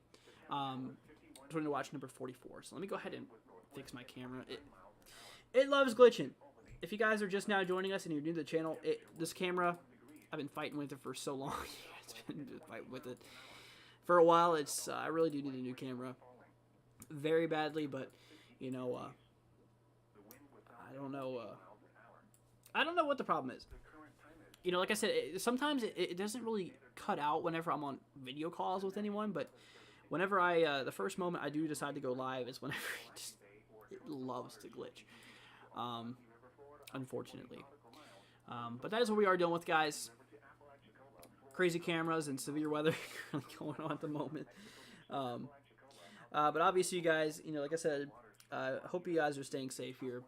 tornado watch number 44. So let me go ahead and fix my camera. It loves glitching. If you guys are just now joining us and you're new to the channel, this camera, I've been fighting with it for so long. It's been fighting with it for a while. I really do need a new camera very badly, but you know, I don't know what the problem is. You know, like I said, sometimes it doesn't really cut out whenever I'm on video calls with anyone, but whenever the first moment I do decide to go live is whenever it loves to glitch, unfortunately. But that is what we are dealing with, guys. Crazy cameras and severe weather going on at the moment. But obviously, you guys, you know, like I said, I hope you guys are staying safe here.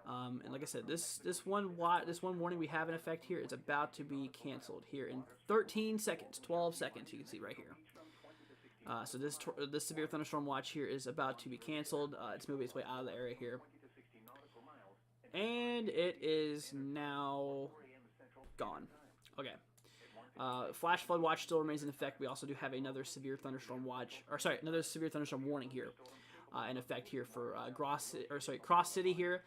And like I said, this one warning we have in effect here is about to be canceled here in 13 seconds, 12 seconds. You can see right here. So this severe thunderstorm watch here is about to be canceled. It's moving its way out of the area here, and it is now gone. Okay. Flash flood watch still remains in effect. We also do have another severe thunderstorm watch, or sorry, another severe thunderstorm warning here in effect here for Cross City here.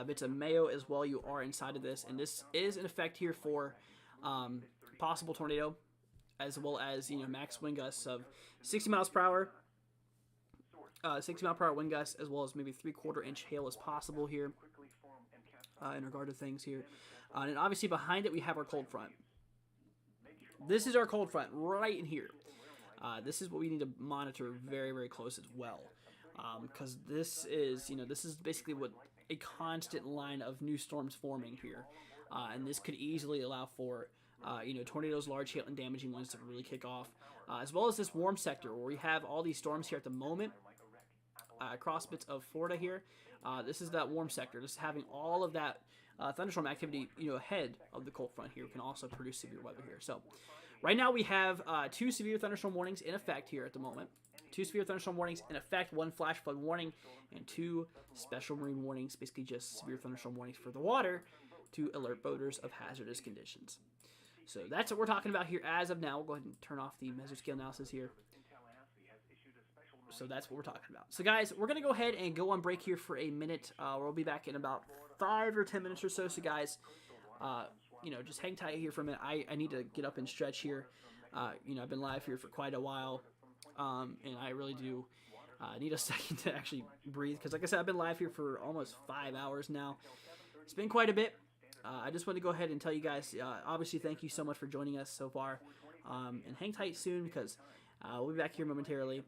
Bits of Mayo as well. You are inside of this, and this is in effect here for possible tornado, as well as, you know, max wind gusts of 60 miles per hour. 60 mile per hour wind gusts, as well as maybe 3/4 inch hail is possible here in regard to things here. And obviously behind it we have our cold front. This is our cold front right in here. This is what we need to monitor very, very close as well, because this is basically what a constant line of new storms forming here, and this could easily allow for tornadoes, large hail, and damaging winds to really kick off, as well as this warm sector where we have all these storms here at the moment across bits of Florida here. This is that warm sector. Just having all of that thunderstorm activity, ahead of the cold front here can also produce severe weather here. So right now we have 2 severe thunderstorm warnings in effect here at the moment. 2 severe thunderstorm warnings in effect, 1 flash flood warning, and 2 special marine warnings, basically just severe thunderstorm warnings for the water to alert boaters of hazardous conditions. So that's what we're talking about here as of now. We'll go ahead and turn off the mesoscale analysis here. So that's what we're talking about. So guys, we're going to go ahead and go on break here for a minute. We'll be back in about 5 or 10 minutes or so. So guys, just hang tight here for a minute. I need to get up and stretch here. I've been live here for quite a while, and I really do need a second to actually breathe. Because like I said, I've been live here for almost 5 hours now. It's been quite a bit. I just want to go ahead and tell you guys, obviously, thank you so much for joining us so far. And hang tight soon because we'll be back here momentarily.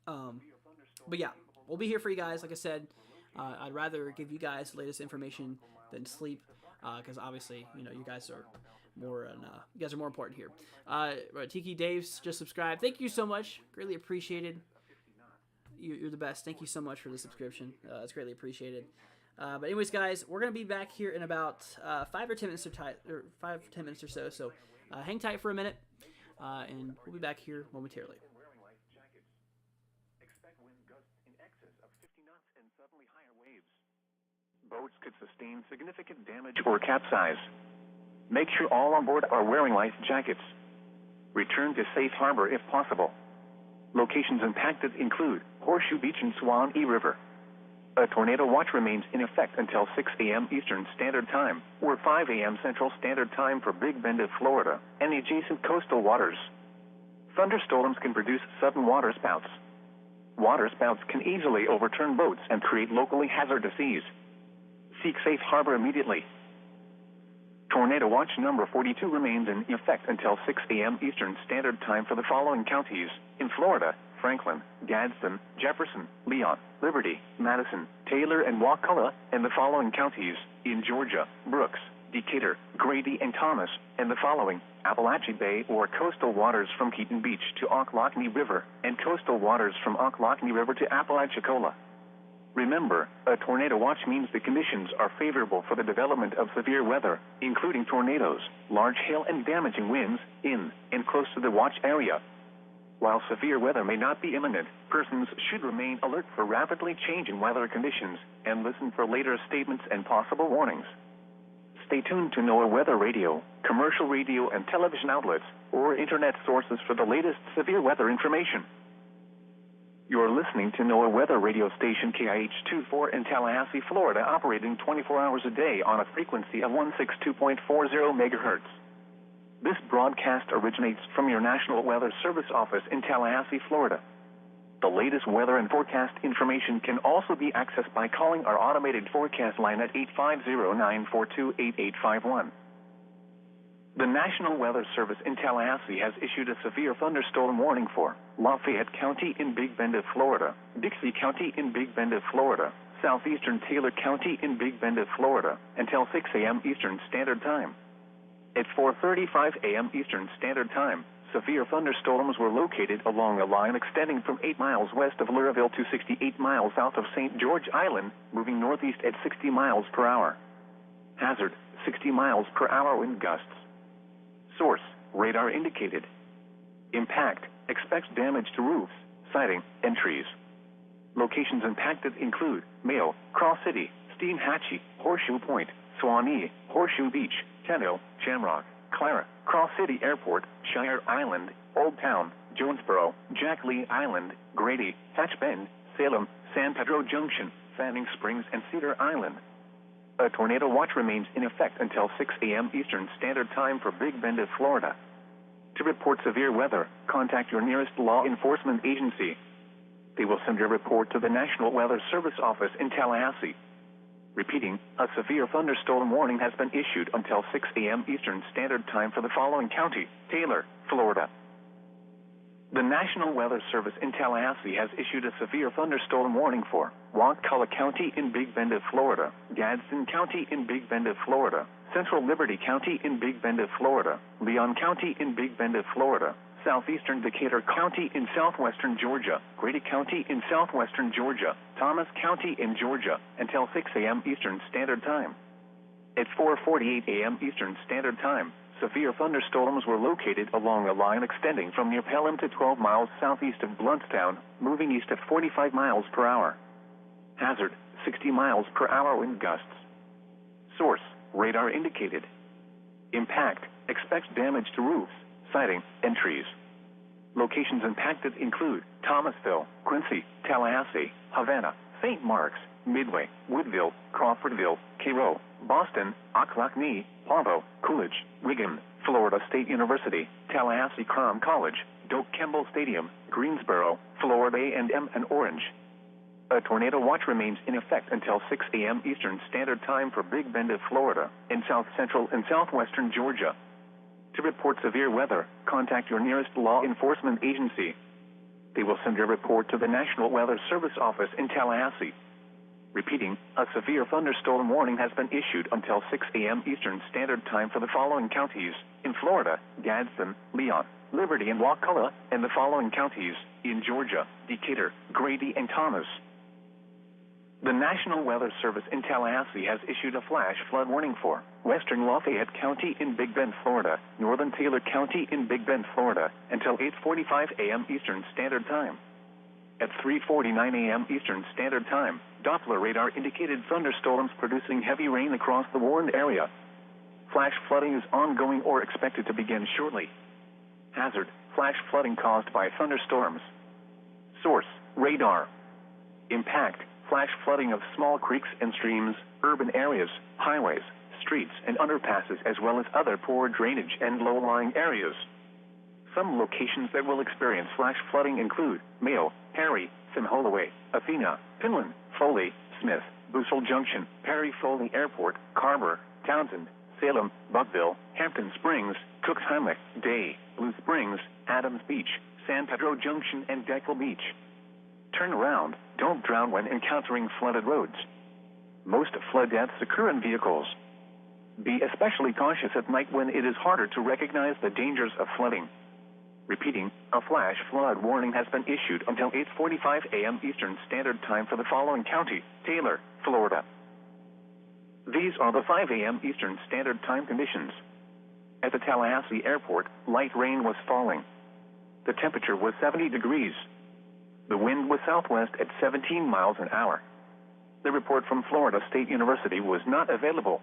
But yeah, we'll be here for you guys. Like I said, I'd rather give you guys the latest information than sleep, because obviously, you guys are more important here. Tiki Dave's just subscribed. Thank you so much. Greatly appreciated. You're the best. Thank you so much for the subscription. It's greatly appreciated. But anyways, guys, we're gonna be back here in about 5 or 10 minutes or so. So hang tight for a minute, and we'll be back here momentarily. Boats could sustain significant damage or capsize. Make sure all on board are wearing life jackets. Return to safe harbor if possible. Locations impacted include Horseshoe Beach and Swanee River. A tornado watch remains in effect until 6 a.m. Eastern Standard Time, or 5 a.m. Central Standard Time for Big Bend of Florida and the adjacent coastal waters. Thunderstorms can produce sudden waterspouts. Waterspouts can easily overturn boats and create locally hazardous seas. Seek safe harbor immediately. Tornado watch number 42 remains in effect until 6 a.m. Eastern Standard Time for the following counties in Florida: Franklin, Gadsden, Jefferson, Leon, Liberty, Madison, Taylor, and Wakulla, and the following counties in Georgia: Brooks, Decatur, Grady, and Thomas, and the following: Appalachia Bay or coastal waters from Keaton Beach to Ocklawahnee River, and coastal waters from Ocklawahnee River to Apalachicola. Remember, a tornado watch means the conditions are favorable for the development of severe weather, including tornadoes, large hail, and damaging winds in and close to the watch area. While severe weather may not be imminent, persons should remain alert for rapidly changing weather conditions and listen for later statements and possible warnings. Stay tuned to NOAA Weather Radio, commercial radio and television outlets, or internet sources for the latest severe weather information. You're listening to NOAA Weather Radio Station KIH-24 in Tallahassee, Florida, operating 24 hours a day on a frequency of 162.40 megahertz. This broadcast originates from your National Weather Service office in Tallahassee, Florida. The latest weather and forecast information can also be accessed by calling our automated forecast line at 850-942-8851. The National Weather Service in Tallahassee has issued a severe thunderstorm warning for Lafayette County in Big Bend of Florida, Dixie County in Big Bend of Florida, southeastern Taylor County in Big Bend of Florida, until 6 a.m. Eastern Standard Time. At 4:35 a.m. Eastern Standard Time, severe thunderstorms were located along a line extending from 8 miles west of Lurville to 68 miles south of St. George Island, moving northeast at 60 miles per hour. Hazard, 60 miles per hour wind gusts. Source, radar indicated. Impact, expects damage to roofs, siding, and trees. Locations impacted include Mayo, Cross City, Steinhatchee, Horseshoe Point, Swanee, Horseshoe Beach, Tenno, Shamrock, Clara, Cross City Airport, Shire Island, Old Town, Jonesboro, Jack Lee Island, Grady, Hatch Bend, Salem, San Pedro Junction, Fanning Springs, and Cedar Island. A tornado watch remains in effect until 6 a.m. Eastern Standard Time for Big Bend of Florida. To report severe weather, contact your nearest law enforcement agency. They will send your report to the National Weather Service office in Tallahassee. Repeating, a severe thunderstorm warning has been issued until 6 a.m. Eastern Standard Time for the following county: Taylor, Florida. The National Weather Service in Tallahassee has issued a severe thunderstorm warning for Wakulla County in Big Bend of Florida, Gadsden County in Big Bend of Florida, Central Liberty County in Big Bend of Florida, Leon County in Big Bend of Florida, southeastern Decatur County in southwestern Georgia, Grady County in southwestern Georgia, Thomas County in Georgia, until 6 a.m. Eastern Standard Time. At 4:48 a.m. Eastern Standard Time, severe thunderstorms were located along a line extending from near Pelham to 12 miles southeast of Blountstown, moving east at 45 miles per hour. Hazard, 60 miles per hour wind gusts. Source, radar indicated. Impact, expects damage to roofs, siding, and trees. Locations impacted include Thomasville, Quincy, Tallahassee, Havana, St. Mark's, Midway, Woodville, Crawfordville, Cairo, Boston, Ocklawahnee, Pavo, Coolidge, Wigan, Florida State University, Tallahassee Crum College, Doak Campbell Stadium, Greensboro, Florida A&M, and Orange. A tornado watch remains in effect until 6 a.m. Eastern Standard Time for Big Bend of Florida, in south central and southwestern Georgia. To report severe weather, contact your nearest law enforcement agency. They will send your report to the National Weather Service office in Tallahassee. Repeating, a severe thunderstorm warning has been issued until 6 a.m. Eastern Standard Time for the following counties: in Florida, Gadsden, Leon, Liberty, and Wakulla, and the following counties: in Georgia, Decatur, Grady, and Thomas. The National Weather Service in Tallahassee has issued a flash flood warning for western Lafayette County in Big Bend, Florida, northern Taylor County in Big Bend, Florida, until 8:45 a.m. Eastern Standard Time. At 3:49 a.m. Eastern Standard Time, Doppler radar indicated thunderstorms producing heavy rain across the warned area. Flash flooding is ongoing or expected to begin shortly. Hazard, flash flooding caused by thunderstorms. Source, radar. Impact, flash flooding of small creeks and streams, urban areas, highways, streets, and underpasses, as well as other poor drainage and low-lying areas. Some locations that will experience flash flooding include Mayo, Perry, Sim Holloway, Athena, Finland, Foley, Smith, Bussell Junction, Perry Foley Airport, Carver, Townsend, Salem, Buckville, Hampton Springs, Cooks Hammock, Day, Blue Springs, Adams Beach, San Pedro Junction, and Dekel Beach. Turn around, don't drown when encountering flooded roads. Most flood deaths occur in vehicles. Be especially cautious at night when it is harder to recognize the dangers of flooding. Repeating, a flash flood warning has been issued until 8:45 a.m. Eastern Standard Time for the following county: Taylor, Florida. These are the 5 a.m. Eastern Standard Time conditions. At the Tallahassee Airport, light rain was falling. The temperature was 70 degrees. The wind was southwest at 17 miles an hour. The report from Florida State University was not available.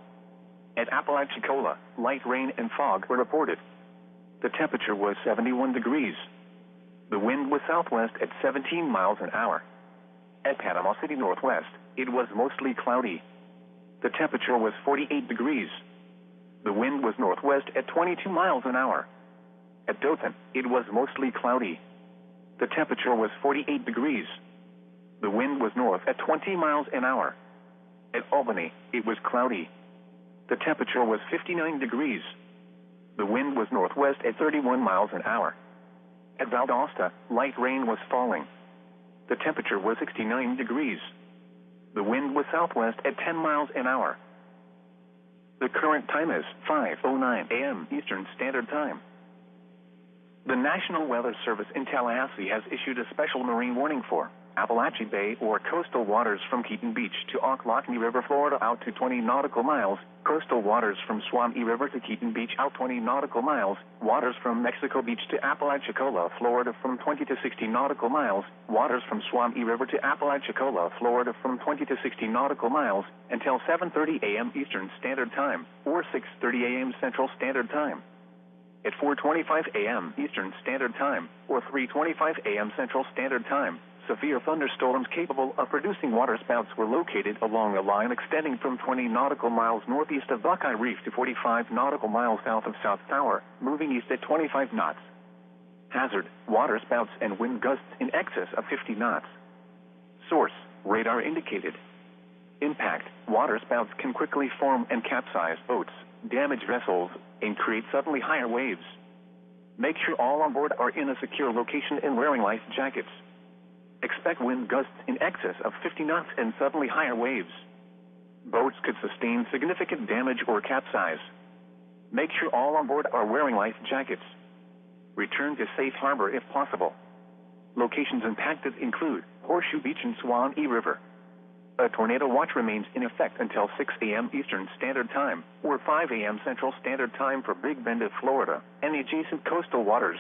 At Apalachicola, light rain and fog were reported. The temperature was 71 degrees. The wind was southwest at 17 miles an hour. At Panama City Northwest, it was mostly cloudy. The temperature was 48 degrees. The wind was northwest at 22 miles an hour. At Dothan, it was mostly cloudy. The temperature was 48 degrees. The wind was north at 20 miles an hour. At Albany, it was cloudy. The temperature was 59 degrees. The wind was northwest at 31 miles an hour. At Valdosta, light rain was falling. The temperature was 69 degrees. The wind was southwest at 10 miles an hour. The current time is 5:09 a.m. Eastern Standard Time. The National Weather Service in Tallahassee has issued a special marine warning for Appalachia Bay or coastal waters from Keaton Beach to Ocklawahnee River, Florida, out to 20 nautical miles, coastal waters from Swamee River to Keaton Beach out 20 nautical miles, waters from Mexico Beach to Apalachicola, Florida from 20 to 60 nautical miles, waters from Swamee River to Apalachicola, Florida from 20 to 60 nautical miles, until 7:30 a.m. Eastern Standard Time, or 6:30 a.m. Central Standard Time. At 4:25 a.m. Eastern Standard Time, or 3:25 a.m. Central Standard Time, severe thunderstorms capable of producing waterspouts were located along a line extending from 20 nautical miles northeast of Buckeye Reef to 45 nautical miles south of South Tower, moving east at 25 knots. Hazard, waterspouts and wind gusts in excess of 50 knots. Source, radar indicated. Impact, waterspouts can quickly form and capsize boats, damage vessels, and create suddenly higher waves. Make sure all on board are in a secure location and wearing life jackets. Expect wind gusts in excess of 50 knots and suddenly higher waves. Boats could sustain significant damage or capsize. Make sure all on board are wearing life jackets. Return to safe harbor if possible. Locations impacted include Horseshoe Beach and Swanee River. A tornado watch remains in effect until 6 a.m. Eastern Standard Time, or 5 a.m. Central Standard Time for Big Bend of Florida and the adjacent coastal waters.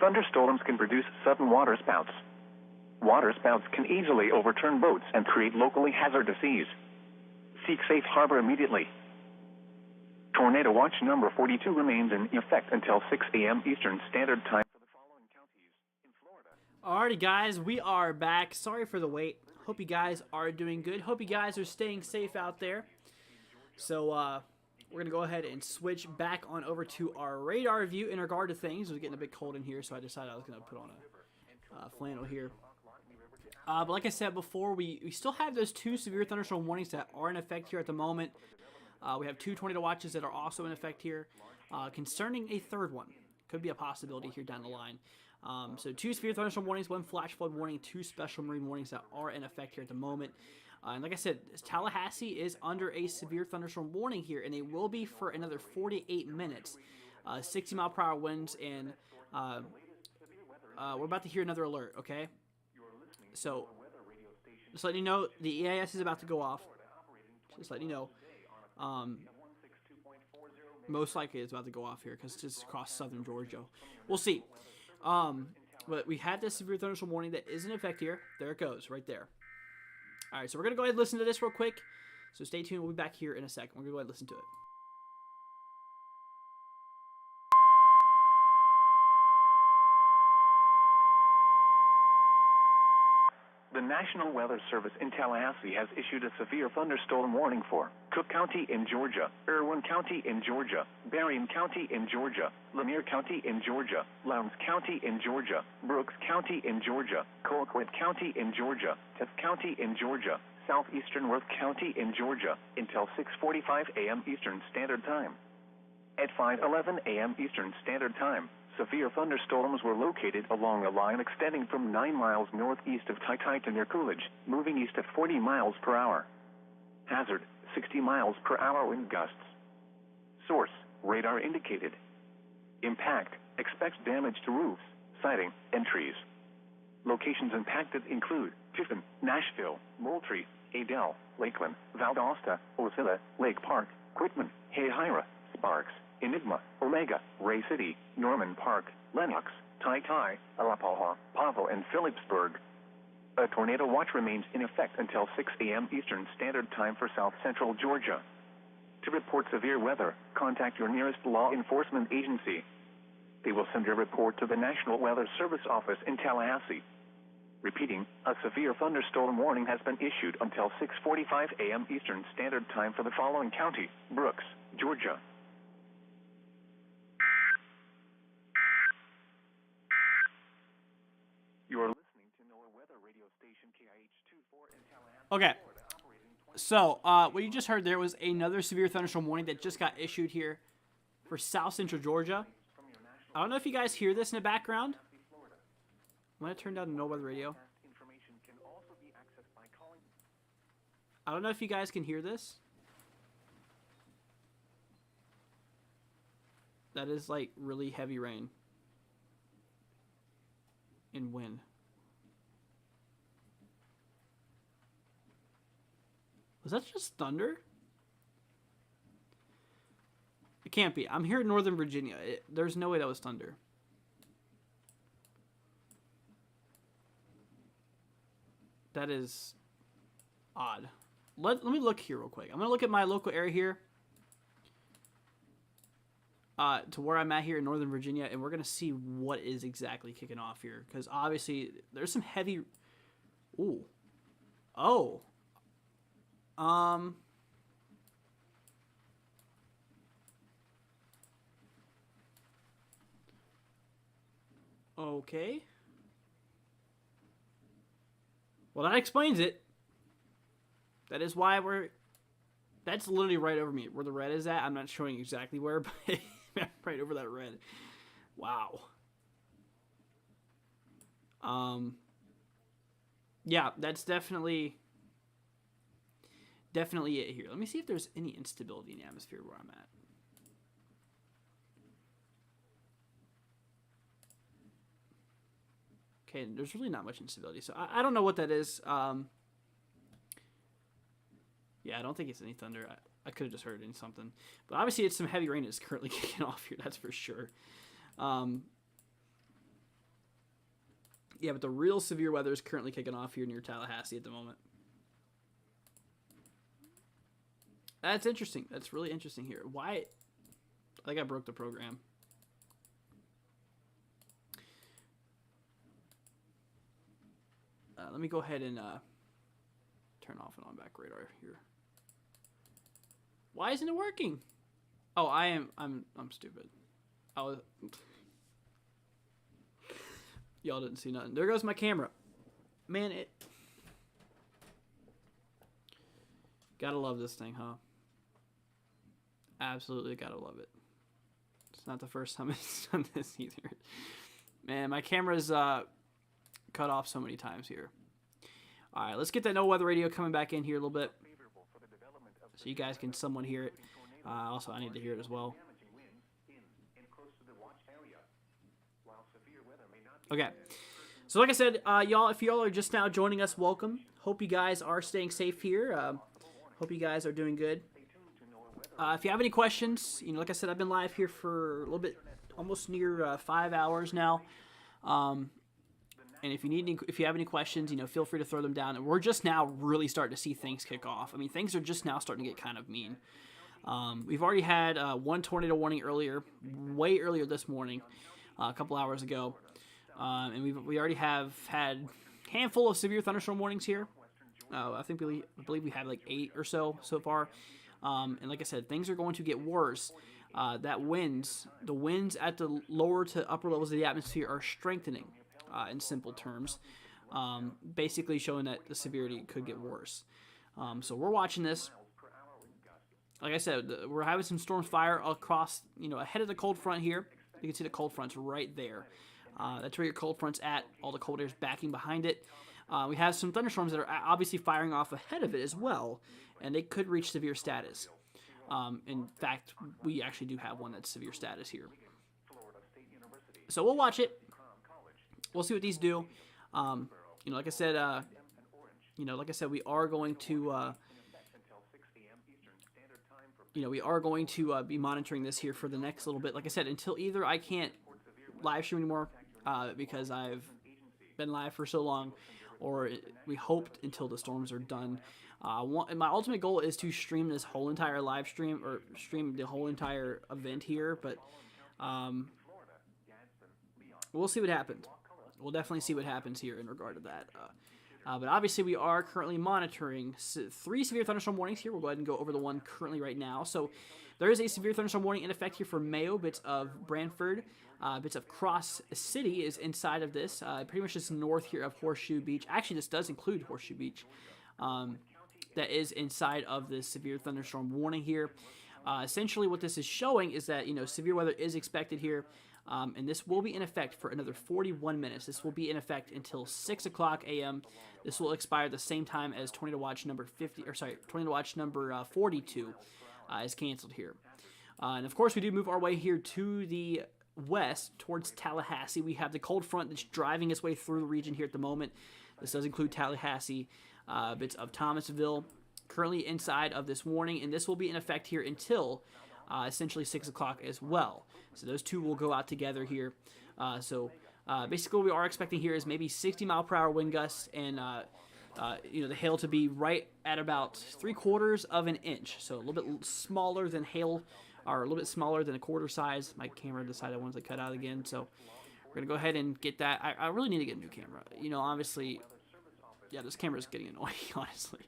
Thunderstorms can produce sudden water spouts. Water spouts can easily overturn boats and create locally hazardous seas. Seek safe harbor immediately. Tornado watch number 42 remains in effect until 6 a.m. Eastern Standard Time for the following counties in Florida. Alrighty, guys, we are back. Sorry for the wait. Hope you guys are doing good. Hope you guys are staying safe out there. So, we're going to go ahead and switch back on over to our radar view in regard to things. It was getting a bit cold in here, so I decided I was going to put on a flannel here. But like I said before, we still have those 2 severe thunderstorm warnings that are in effect here at the moment. We have 2 tornado watches that are also in effect here. Concerning a third one, could be a possibility here down the line. So 2 severe thunderstorm warnings, 1 flash flood warning, 2 special marine warnings that are in effect here at the moment. And like I said, Tallahassee is under a severe thunderstorm warning here, and they will be for another 48 minutes. 60-mile-per-hour winds, and we're about to hear another alert, okay? So, just letting you know, the EIS is about to go off. Just letting you know. Most likely it's about to go off here because it's just across southern Georgia. We'll see. But we had this severe thunderstorm warning that is in effect here. There it goes, right there. All right, so we're going to go ahead and listen to this real quick. So stay tuned. We'll be back here in a second. We're going to go ahead and listen to it. The National Weather Service in Tallahassee has issued a severe thunderstorm warning for Cook County in Georgia, Irwin County in Georgia, Berrien County in Georgia, Lanier County in Georgia, Lowndes County in Georgia, Brooks County in Georgia, Colquitt County in Georgia, Tift County in Georgia, southeastern Worth County in Georgia, until 6:45 a.m. Eastern Standard Time. At 5:11 a.m. Eastern Standard Time, severe thunderstorms were located along a line extending from 9 miles northeast of Tite to near Coolidge, moving east at 40 miles per hour. Hazard, 60 miles per hour wind gusts. Source, radar indicated. Impact, expects damage to roofs, siding, and trees. Locations impacted include Tiffin, Nashville, Moultrie, Adel, Lakeland, Valdosta, Osceola, Lake Park, Quitman, Hayhira, Sparks, Enigma, Omega, Ray City, Norman Park, Lenox, Tai, Alapaha, Pavel, and Phillipsburg. A tornado watch remains in effect until 6 a.m. Eastern Standard Time for South Central Georgia. To report severe weather, contact your nearest law enforcement agency. They will send your report to the National Weather Service office in Tallahassee. Repeating, a severe thunderstorm warning has been issued until 6:45 a.m. Eastern Standard Time for the following county: Brooks, Georgia. You are listening to NOAA weather radio station KIH24 in Tallahassee. Okay. So, what you just heard there was another severe thunderstorm warning that just got issued here for South Central Georgia. I don't know if you guys hear this in the background. I'm going to turn down the NOAA weather radio. I don't know if you guys can hear this. That is like really heavy rain and wind. Was that just thunder? It can't be. I'm here in Northern Virginia. There's no way that was thunder. That is odd. Let me look here real quick. I'm going to look at my local area here. To where I'm at here in Northern Virginia, and we're going to see what is exactly kicking off here. Because obviously, there's some heavy... Ooh. Oh. Okay. Well, that explains it. That is why we're... That's literally right over me. Where the red is at, I'm not showing exactly where, but right over that red. Wow. Yeah, that's definitely it here. Let me see if there's any instability in the atmosphere where I'm at. Okay, there's really not much instability, so I don't know what that is. Yeah, I don't think it's any thunder. I could have just heard it in something. But obviously it's some heavy rain that's currently kicking off here, that's for sure. Yeah, but the real severe weather is currently kicking off here near Tallahassee at the moment. That's interesting. That's really interesting here. Why? I think I broke the program. Let me go ahead and turn off and on back radar here. Why isn't it working? Oh, I'm stupid. Y'all didn't see nothing. There goes my camera. Man, it. Gotta love this thing, huh? Absolutely gotta love it. It's not the first time it's done this either. Man, my camera's cut off so many times here. All right, let's get that no weather radio coming back in here a little bit, so you guys can somewhat hear it. Also, I need to hear it as well. Okay, so like I said, y'all, if y'all are just now joining us, welcome. Hope you guys are staying safe here. Hope you guys are doing good. If you have any questions, like I said, I've been live here for a little bit, almost near 5 hours now. And if you have any questions, feel free to throw them down. And we're just now really starting to see things kick off. I mean, things are just now starting to get kind of mean. We've already had one tornado warning way earlier this morning, a couple hours ago. And we already have had a handful of severe thunderstorm warnings here. I believe we had like 8 or so far. And like I said, things are going to get worse. The winds at the lower to upper levels of the atmosphere are strengthening. In simple terms, basically showing that the severity could get worse. So we're watching this. Like I said, we're having some storm fire across, ahead of the cold front here. You can see the cold front's right there. That's where your cold front's at. All the cold air's backing behind it. We have some thunderstorms that are obviously firing off ahead of it as well, and they could reach severe status. In fact, we actually do have one that's severe status here. So we'll watch it. We'll see what these do. Like I said, we are going to, be monitoring this here for the next little bit. Like I said, until either I can't live stream anymore because I've been live for so long, or we hoped until the storms are done. My ultimate goal is to stream this whole entire live stream, or stream the whole entire event here, but we'll see what happens. We'll definitely see what happens here in regard to that. But obviously, we are currently monitoring 3 severe thunderstorm warnings here. We'll go ahead and go over the one currently right now. So there is a severe thunderstorm warning in effect here for Mayo, bits of Brantford, bits of Cross City is inside of this. Pretty much just north here of Horseshoe Beach. Actually, this does include Horseshoe Beach. That is inside of this severe thunderstorm warning here. Essentially, what this is showing is that, severe weather is expected here. And this will be in effect for another 41 minutes. This will be in effect until 6 o'clock a.m. This will expire the same time as Tornado Watch number 42 is canceled here. And of course, we do move our way here to the west towards Tallahassee. We have the cold front that's driving its way through the region here at the moment. This does include Tallahassee, bits of Thomasville, currently inside of this warning, and this will be in effect here until essentially 6 o'clock as well. So those two will go out together here. Basically what we are expecting here is maybe 60-mile-per-hour wind gusts, and the hail to be right at about 3/4 of an inch. So a little bit smaller than hail, or a little bit smaller than a quarter size. My camera decided I wanted to cut out again, so we're going to go ahead and get that. I really need to get a new camera. Obviously, yeah, this camera is getting annoying, honestly.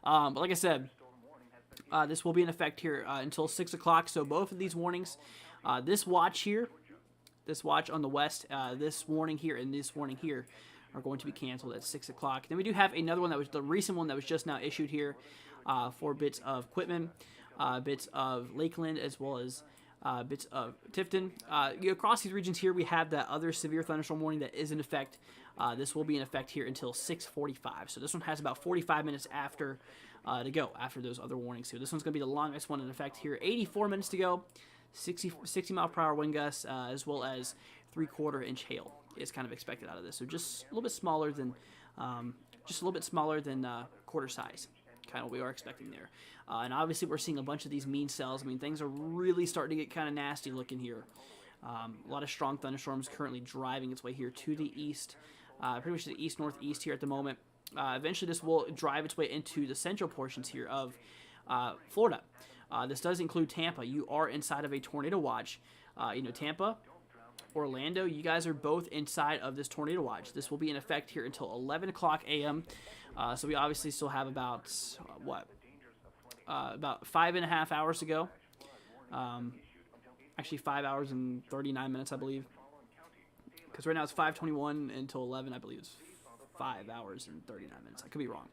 But like I said, this will be in effect here until 6 o'clock. So both of these warnings, this watch on the west, this warning here, and this warning here are going to be canceled at 6 o'clock. Then we do have another one that was the recent one that was just now issued here for bits of Quitman, bits of Lakeland, as well as bits of Tifton. Across these regions here, we have that other severe thunderstorm warning that is in effect. This will be in effect here until 6:45. So this one has about 45 minutes after to go after those other warnings here. This one's going to be the longest one in effect here. 84 minutes to go. 60 mile per hour wind gusts, as well as 3/4 inch hail is kind of expected out of this. So just a little bit smaller than, quarter size, kind of what we are expecting there. And obviously we're seeing a bunch of these mean cells. I mean, things are really starting to get kind of nasty looking here. A lot of strong thunderstorms currently driving its way here to the east, pretty much the east-northeast here at the moment. Eventually this will drive its way into the central portions here of Florida. This does include Tampa. You are inside of a tornado watch. Tampa, Orlando, you guys are both inside of this tornado watch. This will be in effect here until 11 o'clock a.m. So we obviously still have about, about 5.5 hours to go. Actually 5 hours and 39 minutes, I believe. Because right now it's 5:21 until 11. I believe it's 5 hours and 39 minutes. I could be wrong.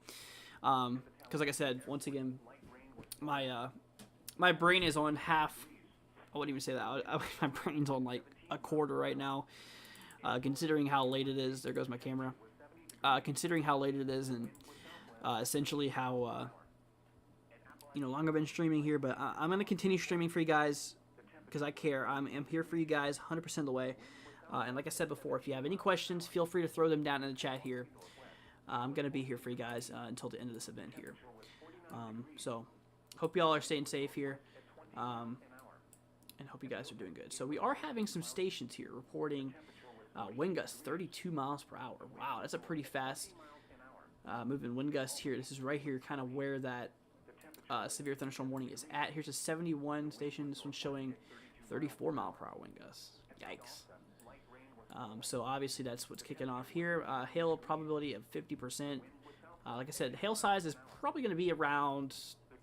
Because like I said, once again, my brain is on half. I wouldn't even say that. My brain's on like a quarter right now. Considering how late it is. There goes my camera. Considering how late it is and essentially how long I've been streaming here. But I'm going to continue streaming for you guys because I care. I'm here for you guys 100% of the way. And like I said before, if you have any questions, feel free to throw them down in the chat here. I'm going to be here for you guys until the end of this event here. So, hope y'all are staying safe here. And hope you guys are doing good. So, we are having some stations here reporting wind gusts 32 miles per hour. Wow, that's a pretty fast moving wind gust here. This is right here kind of where that severe thunderstorm warning is at. Here's a 71 station. This one's showing 34 mile per hour wind gusts. Yikes. So obviously that's what's kicking off here. Hail probability of 50%. Like I said, hail size is probably going to be around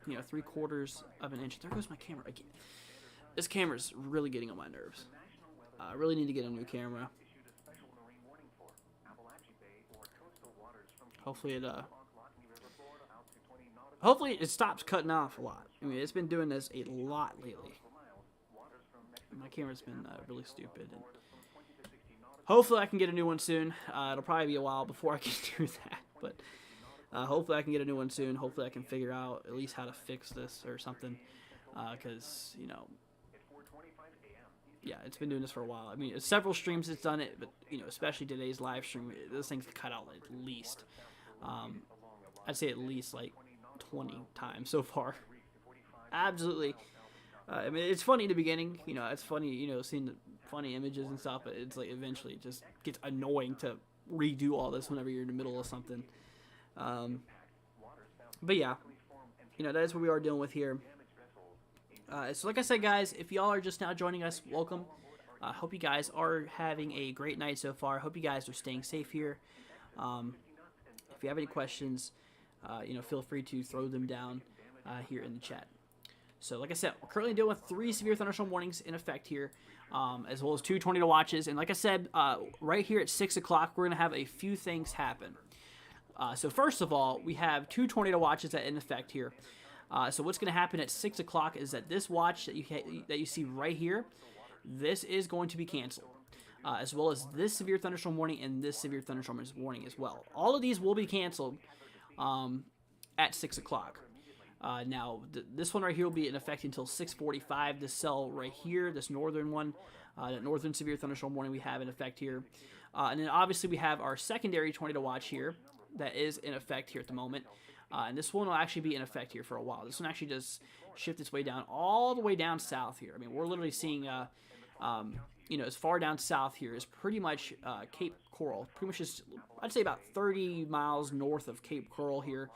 3/4 of an inch. There goes my camera again. This camera's really getting on my nerves. I really need to get a new camera. Hopefully it stops cutting off a lot. I mean, it's been doing this a lot lately. My camera's been really stupid. And hopefully I can get a new one soon. It'll probably be a while before I can do that, but hopefully I can get a new one soon. Hopefully I can figure out at least how to fix this or something, because it's been doing this for a while. I mean, several streams it's done it, but especially today's live stream, this thing's cut out at least. I'd say at least like 20 times so far. Absolutely. I mean, it's funny in the beginning. It's funny, seeing the funny images and stuff, but it's like eventually it just gets annoying to redo all this whenever you're in the middle of something. But yeah, that is what we are dealing with here. So like I said, guys, if y'all are just now joining us, welcome. I hope you guys are having a great night so far. I hope you guys are staying safe here. If you have any questions, feel free to throw them down here in the chat. So like I said, we're currently dealing with 3 severe thunderstorm warnings in effect here, as well as 2 tornado watches. And like I said, right here at 6 o'clock, we're going to have a few things happen. So first of all, we have 2 tornado watches that are in effect here. So what's going to happen at 6 o'clock is that this watch that you see right here, this is going to be canceled, as well as this severe thunderstorm warning and this severe thunderstorm warning as well. All of these will be canceled at 6 o'clock. Now, this one right here will be in effect until 6:45. This cell right here, this northern one, that northern severe thunderstorm warning we have in effect here. And then obviously we have our secondary tornado watch here that is in effect here at the moment. And this one will actually be in effect here for a while. This one actually does shift its way down all the way down south here. I mean, we're literally seeing, as far down south here is pretty much Cape Coral. Pretty much just, I'd say about 30 miles north of Cape Coral here.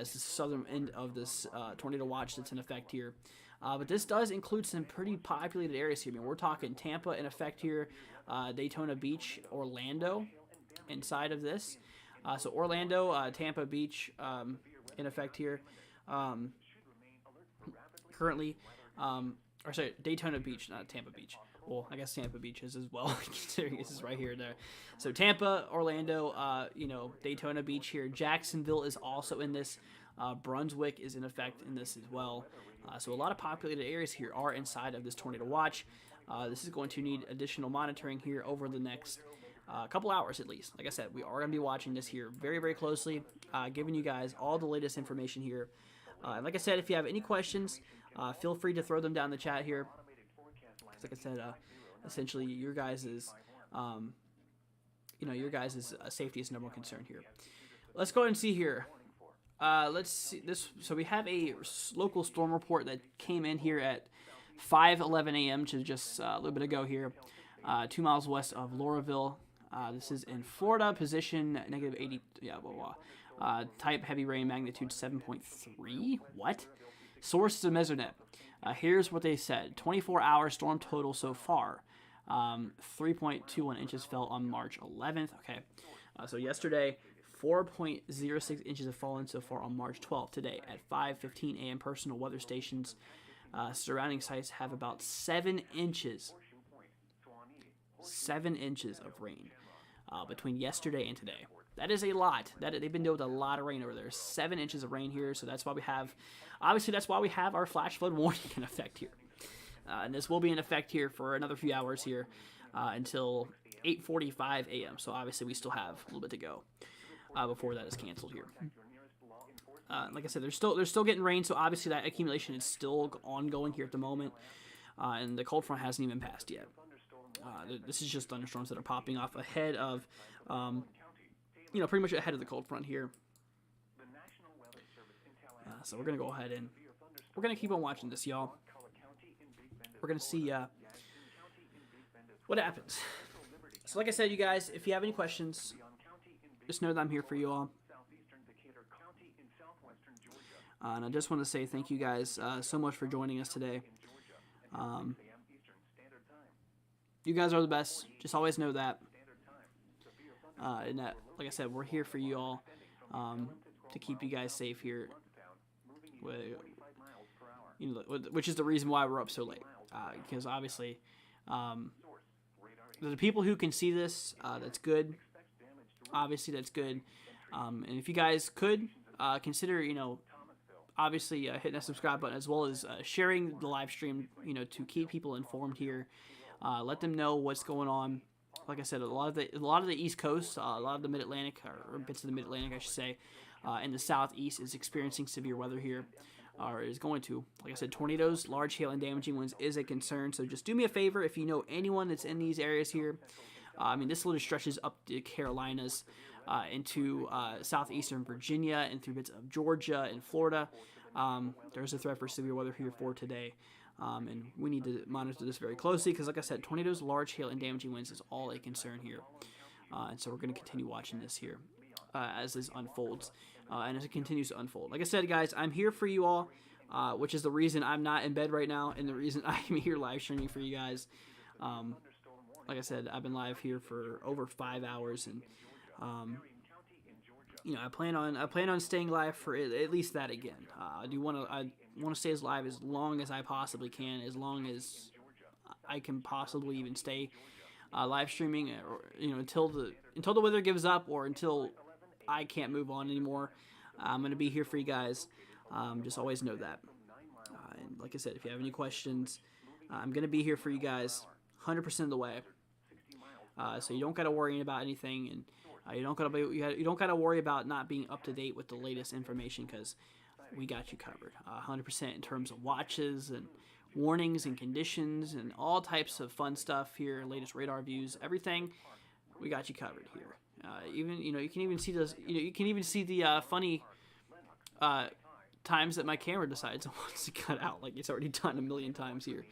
Is the southern end of this tornado watch that's in effect here. But this does include some pretty populated areas here. I mean, we're talking Tampa in effect here, Daytona Beach, Orlando inside of this. So Orlando, Tampa Beach in effect here. Currently, Daytona Beach, not Tampa Beach. Well, I guess Tampa Beach is as well, considering this is right here and there. So Tampa, Orlando, Daytona Beach here. Jacksonville is also in this. Brunswick is in effect in this as well. So a lot of populated areas here are inside of this tornado watch. This is going to need additional monitoring here over the next couple hours at least. Like I said, we are going to be watching this here very, very closely, giving you guys all the latest information here. And like I said, if you have any questions, feel free to throw them down in the chat here. Like I said, essentially your guys' your guys' safety is number one concern here. Let's go ahead and see here. Let's see this. So we have a local storm report that came in here at 5:11 a.m. to just a little bit ago here, 2 miles west of Lauraville. This is in Florida. Position -80. Yeah, blah blah. Type heavy rain, magnitude 7.3. What? Source is a Mesonet. Here's what they said: 24-hour storm total so far. 3.21 inches fell on March 11th. Okay, so yesterday. 4.06 inches have fallen so far on March 12th. Today, at 5:15 a.m., personal weather stations surrounding sites have about 7 inches. 7 inches of rain between yesterday and today. That is a lot. They've been dealing with a lot of rain over there. 7 inches of rain here, so that's why we have, obviously, that's why we have our flash flood warning in effect here. And this will be in effect here for another few hours here until 8:45 a.m. So obviously, we still have a little bit to go. Before that is canceled here. Like I said, they're still getting rain, so obviously that accumulation is still ongoing here at the moment, and the cold front hasn't even passed yet. This is just thunderstorms that are popping off ahead of, pretty much ahead of the cold front here. So we're gonna go ahead and we're gonna keep on watching this, y'all. We're gonna see what happens. So, like I said, you guys, if you have any questions, just know that I'm here for you all. And I just want to say thank you guys so much for joining us today. You guys are the best. Just always know that. And that, like I said, we're here for you all to keep you guys safe here. Which is the reason why we're up so late. Because obviously, the people who can see this, that's good. Obviously, that's good. And if you guys could consider, obviously hitting that subscribe button as well as sharing the live stream, to keep people informed here. Let them know what's going on. Like I said, a lot of the East Coast, a lot of the Mid-Atlantic, or bits of the Mid-Atlantic, I should say, and the Southeast is experiencing severe weather here, or is going to. Like I said, tornadoes, large hail, and damaging winds is a concern. So just do me a favor if you know anyone that's in these areas here. This literally stretches up the Carolinas into southeastern Virginia and through bits of Georgia and Florida. There's a threat for severe weather here for today, and we need to monitor this very closely because, like I said, tornadoes, large hail, and damaging winds is all a concern here. And so we're going to continue watching this here as this unfolds and as it continues to unfold. Like I said, guys, I'm here for you all, which is the reason I'm not in bed right now and the reason I'm here live streaming for you guys. Like I said, I've been live here for over 5 hours, and I plan on staying live for at least that again. I want to stay as live as long as I possibly can, as long as I can possibly even stay live streaming, or until the weather gives up, or until I can't move on anymore. I'm gonna be here for you guys. Just always know that. And like I said, if you have any questions, I'm gonna be here for you guys, 100% of the way. So you don't gotta worry about anything, and you don't gotta worry about not being up to date with the latest information, because we got you covered, 100% in terms of watches and warnings and conditions and all types of fun stuff here, latest radar views, everything. We got you covered here. Even you can even see those. You can even see the funny times that my camera decides it wants to cut out, like it's already done a million times here.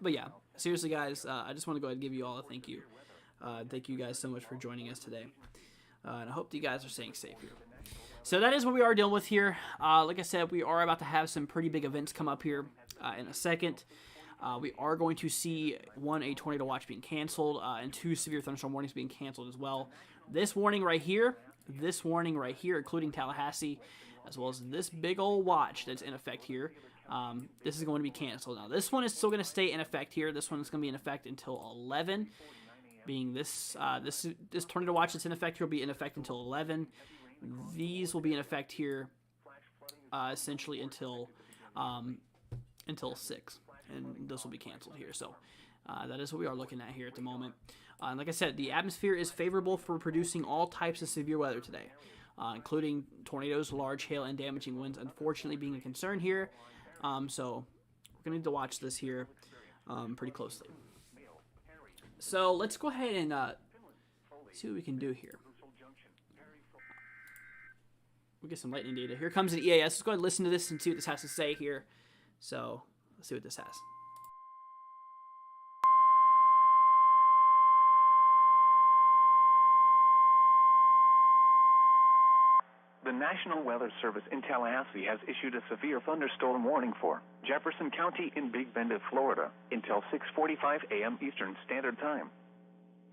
But yeah, seriously, guys, I just want to go ahead and give you all a thank you. Thank you guys so much for joining us today, and I hope you guys are staying safe here. So that is what we are dealing with here. Like I said, we are about to have some pretty big events come up here in a second. We are going to see, a tornado watch being canceled, and 2 severe thunderstorm warnings being canceled as well. This warning right here, including Tallahassee, as well as this big old watch that's in effect here, this is going to be canceled. Now, this one is still going to stay in effect here. This one is going to be in effect until 11, being this tornado watch that's in effect here will be in effect until 11. These will be in effect here essentially until 6, and this will be canceled here. So that is what we are looking at here at the moment. And like I said, the atmosphere is favorable for producing all types of severe weather today, including tornadoes, large hail, and damaging winds, unfortunately being a concern here. So we're going to need to watch this here pretty closely. So let's go ahead and see what we can do here. We'll get some lightning data. Here comes an EAS. Let's go ahead and listen to this and see what this has to say here. So let's see what this has. The National Weather Service in Tallahassee has issued a severe thunderstorm warning for Jefferson County in Big Bend of Florida until 6:45 a.m. Eastern Standard Time.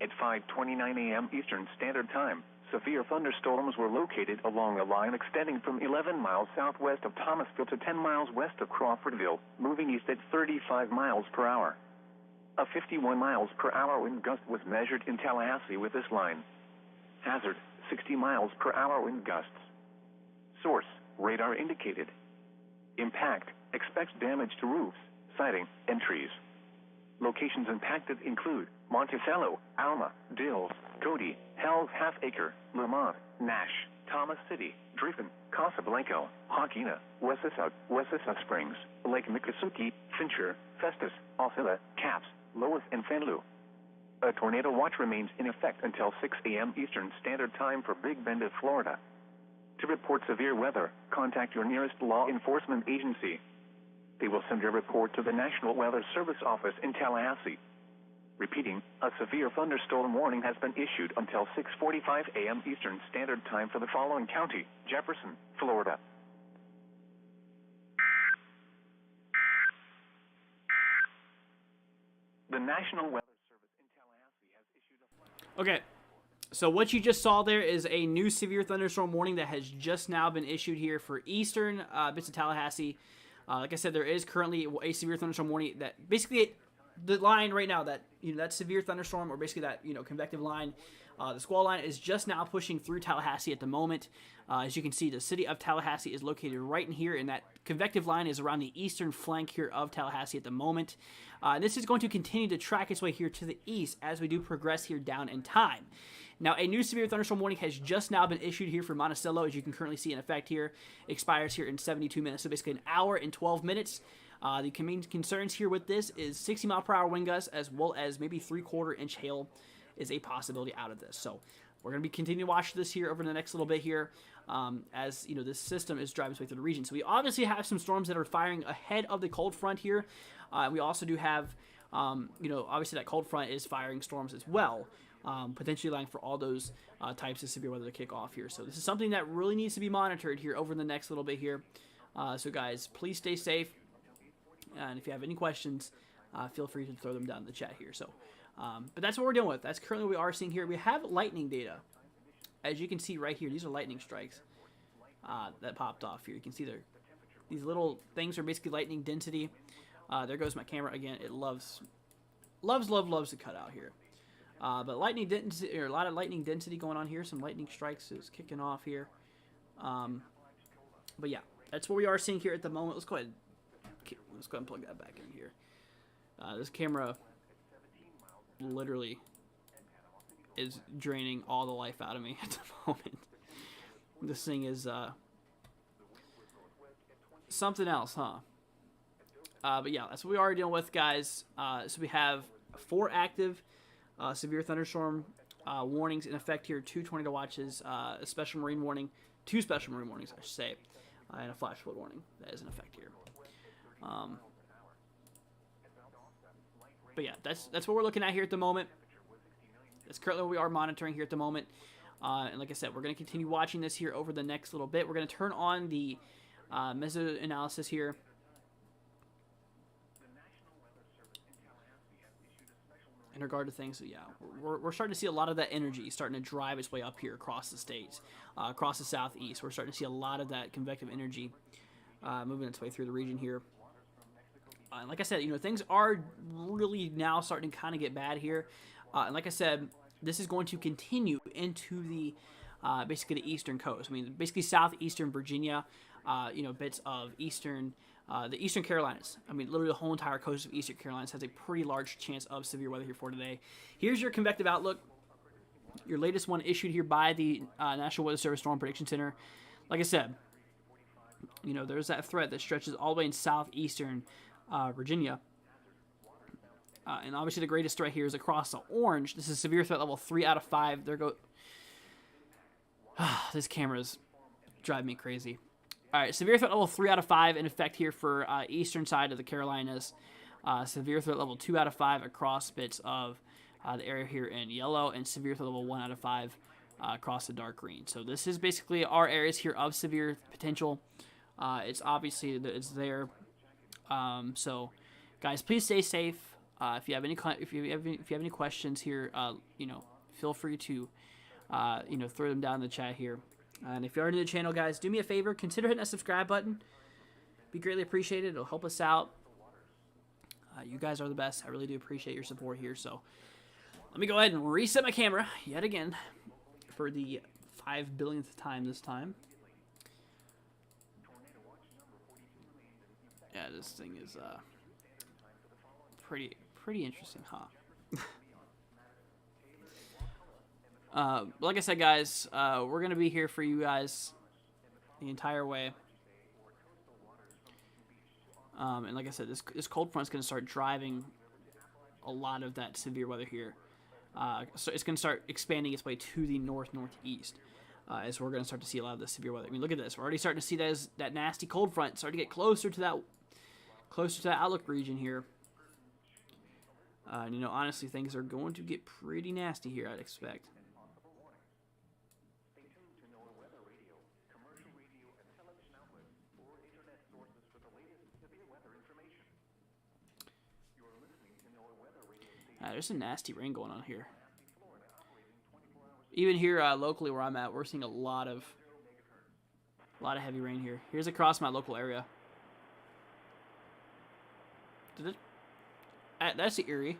At 5:29 a.m. Eastern Standard Time, severe thunderstorms were located along a line extending from 11 miles southwest of Thomasville to 10 miles west of Crawfordville, moving east at 35 miles per hour. A 51 miles per hour wind gust was measured in Tallahassee with this line. Hazard, 60 miles per hour wind gusts. Source, radar indicated. Impact, expects damage to roofs, siding, and trees. Locations impacted include Monticello, Alma, Dills, Cody, Hells Half Acre, Lamont, Nash, Thomas City, Driven, Casablanca, Hawkina, Wessissa Springs, Lake Miccosukee, Fincher, Festus, Osceola, Caps, Lois, and Fenlou. A tornado watch remains in effect until 6 a.m. Eastern Standard Time for Big Bend of Florida. To report severe weather, contact your nearest law enforcement agency. They will send your report to the National Weather Service office in Tallahassee. Repeating, a severe thunderstorm warning has been issued until 6:45 a.m. Eastern Standard Time for the following county: Jefferson, Florida. The National Weather Service in Tallahassee has issued a... Okay, so what you just saw there is a new severe thunderstorm warning that has just now been issued here for eastern bits of Tallahassee. Like I said, there is currently a severe thunderstorm warning that basically the line right now that that severe thunderstorm, or basically that convective line, the squall line is just now pushing through Tallahassee at the moment. As you can see, the city of Tallahassee is located right in here, and that convective line is around the eastern flank here of Tallahassee at the moment. This is going to continue to track its way here to the east as we do progress here down in time. Now, a new severe thunderstorm warning has just now been issued here for Monticello, as you can currently see in effect here. Expires here in 72 minutes, so basically an hour and 12 minutes. The main concerns here with this is 60 mile per hour wind gusts, as well as maybe 3/4 inch hail is a possibility out of this. So we're going to be continuing to watch this here over the next little bit here, as this system is driving its way through the region. So we obviously have some storms that are firing ahead of the cold front here. We also do have, obviously that cold front is firing storms as well. Potentially allowing for all those types of severe weather to kick off here. So this is something that really needs to be monitored here over the next little bit here. So guys, please stay safe. And if you have any questions, feel free to throw them down in the chat here. So, but that's what we're dealing with. That's currently what we are seeing here. We have lightning data. As you can see right here, these are lightning strikes that popped off here. You can see these little things are basically lightning density. There goes my camera again. It loves to cut out here. But lightning density, or a lot of lightning density going on here. Some lightning strikes is kicking off here. But yeah, that's what we are seeing here at the moment. Let's go ahead and plug that back in here. This camera literally is draining all the life out of me at the moment. This thing is something else, huh? But yeah, that's what we are dealing with, guys. So we have 4 active severe thunderstorm warnings in effect here, 2 tornado watches, a special marine warning, 2 special marine warnings, I should say, and a flash flood warning that is in effect here. But yeah, that's what we're looking at here at the moment. That's currently what we are monitoring here at the moment. And like I said, we're going to continue watching this here over the next little bit. We're going to turn on the meso analysis here. In regard to things, so yeah, we're starting to see a lot of that energy starting to drive its way up here across the states, across the southeast. We're starting to see a lot of that convective energy moving its way through the region here. And like I said, things are really now starting to kind of get bad here. And like I said, this is going to continue into the basically the eastern coast. I mean, basically southeastern Virginia, bits of eastern. The Eastern Carolinas, I mean, literally the whole entire coast of Eastern Carolinas has a pretty large chance of severe weather here for today. Here's your convective outlook, your latest one issued here by the National Weather Service Storm Prediction Center. Like I said, there's that threat that stretches all the way in southeastern Virginia. And obviously the greatest threat here is across the orange. This is severe threat level 3 out of 5. There go. This camera's driving me crazy. All right, severe threat level 3 out of 5 in effect here for eastern side of the Carolinas. Severe threat level 2 out of 5 across bits of the area here in yellow, and severe threat level 1 out of 5 across the dark green. So this is basically our areas here of severe potential. It's obviously it's there. So guys, please stay safe. If you have any questions here, feel free to throw them down in the chat here. And if you're new to the channel, guys, do me a favor, consider hitting that subscribe button. Be greatly appreciated. It'll help us out. You guys are the best. I really do appreciate your support here. So let me go ahead and reset my camera yet again for the 5 billionth time this time. Yeah, this thing is pretty interesting, huh? Like I said, guys, we're gonna be here for you guys the entire way. And like I said, this cold front is gonna start driving a lot of that severe weather here. So it's gonna start expanding its way to the northeast. As we're gonna start to see a lot of the severe weather. I mean, look at this. We're already starting to see that nasty cold front start to get closer to that outlook region here. Honestly, things are going to get pretty nasty here, I'd expect. There's some nasty rain going on here. Even here locally where I'm at, we're seeing a lot of heavy rain here. Here's across my local area. That's eerie.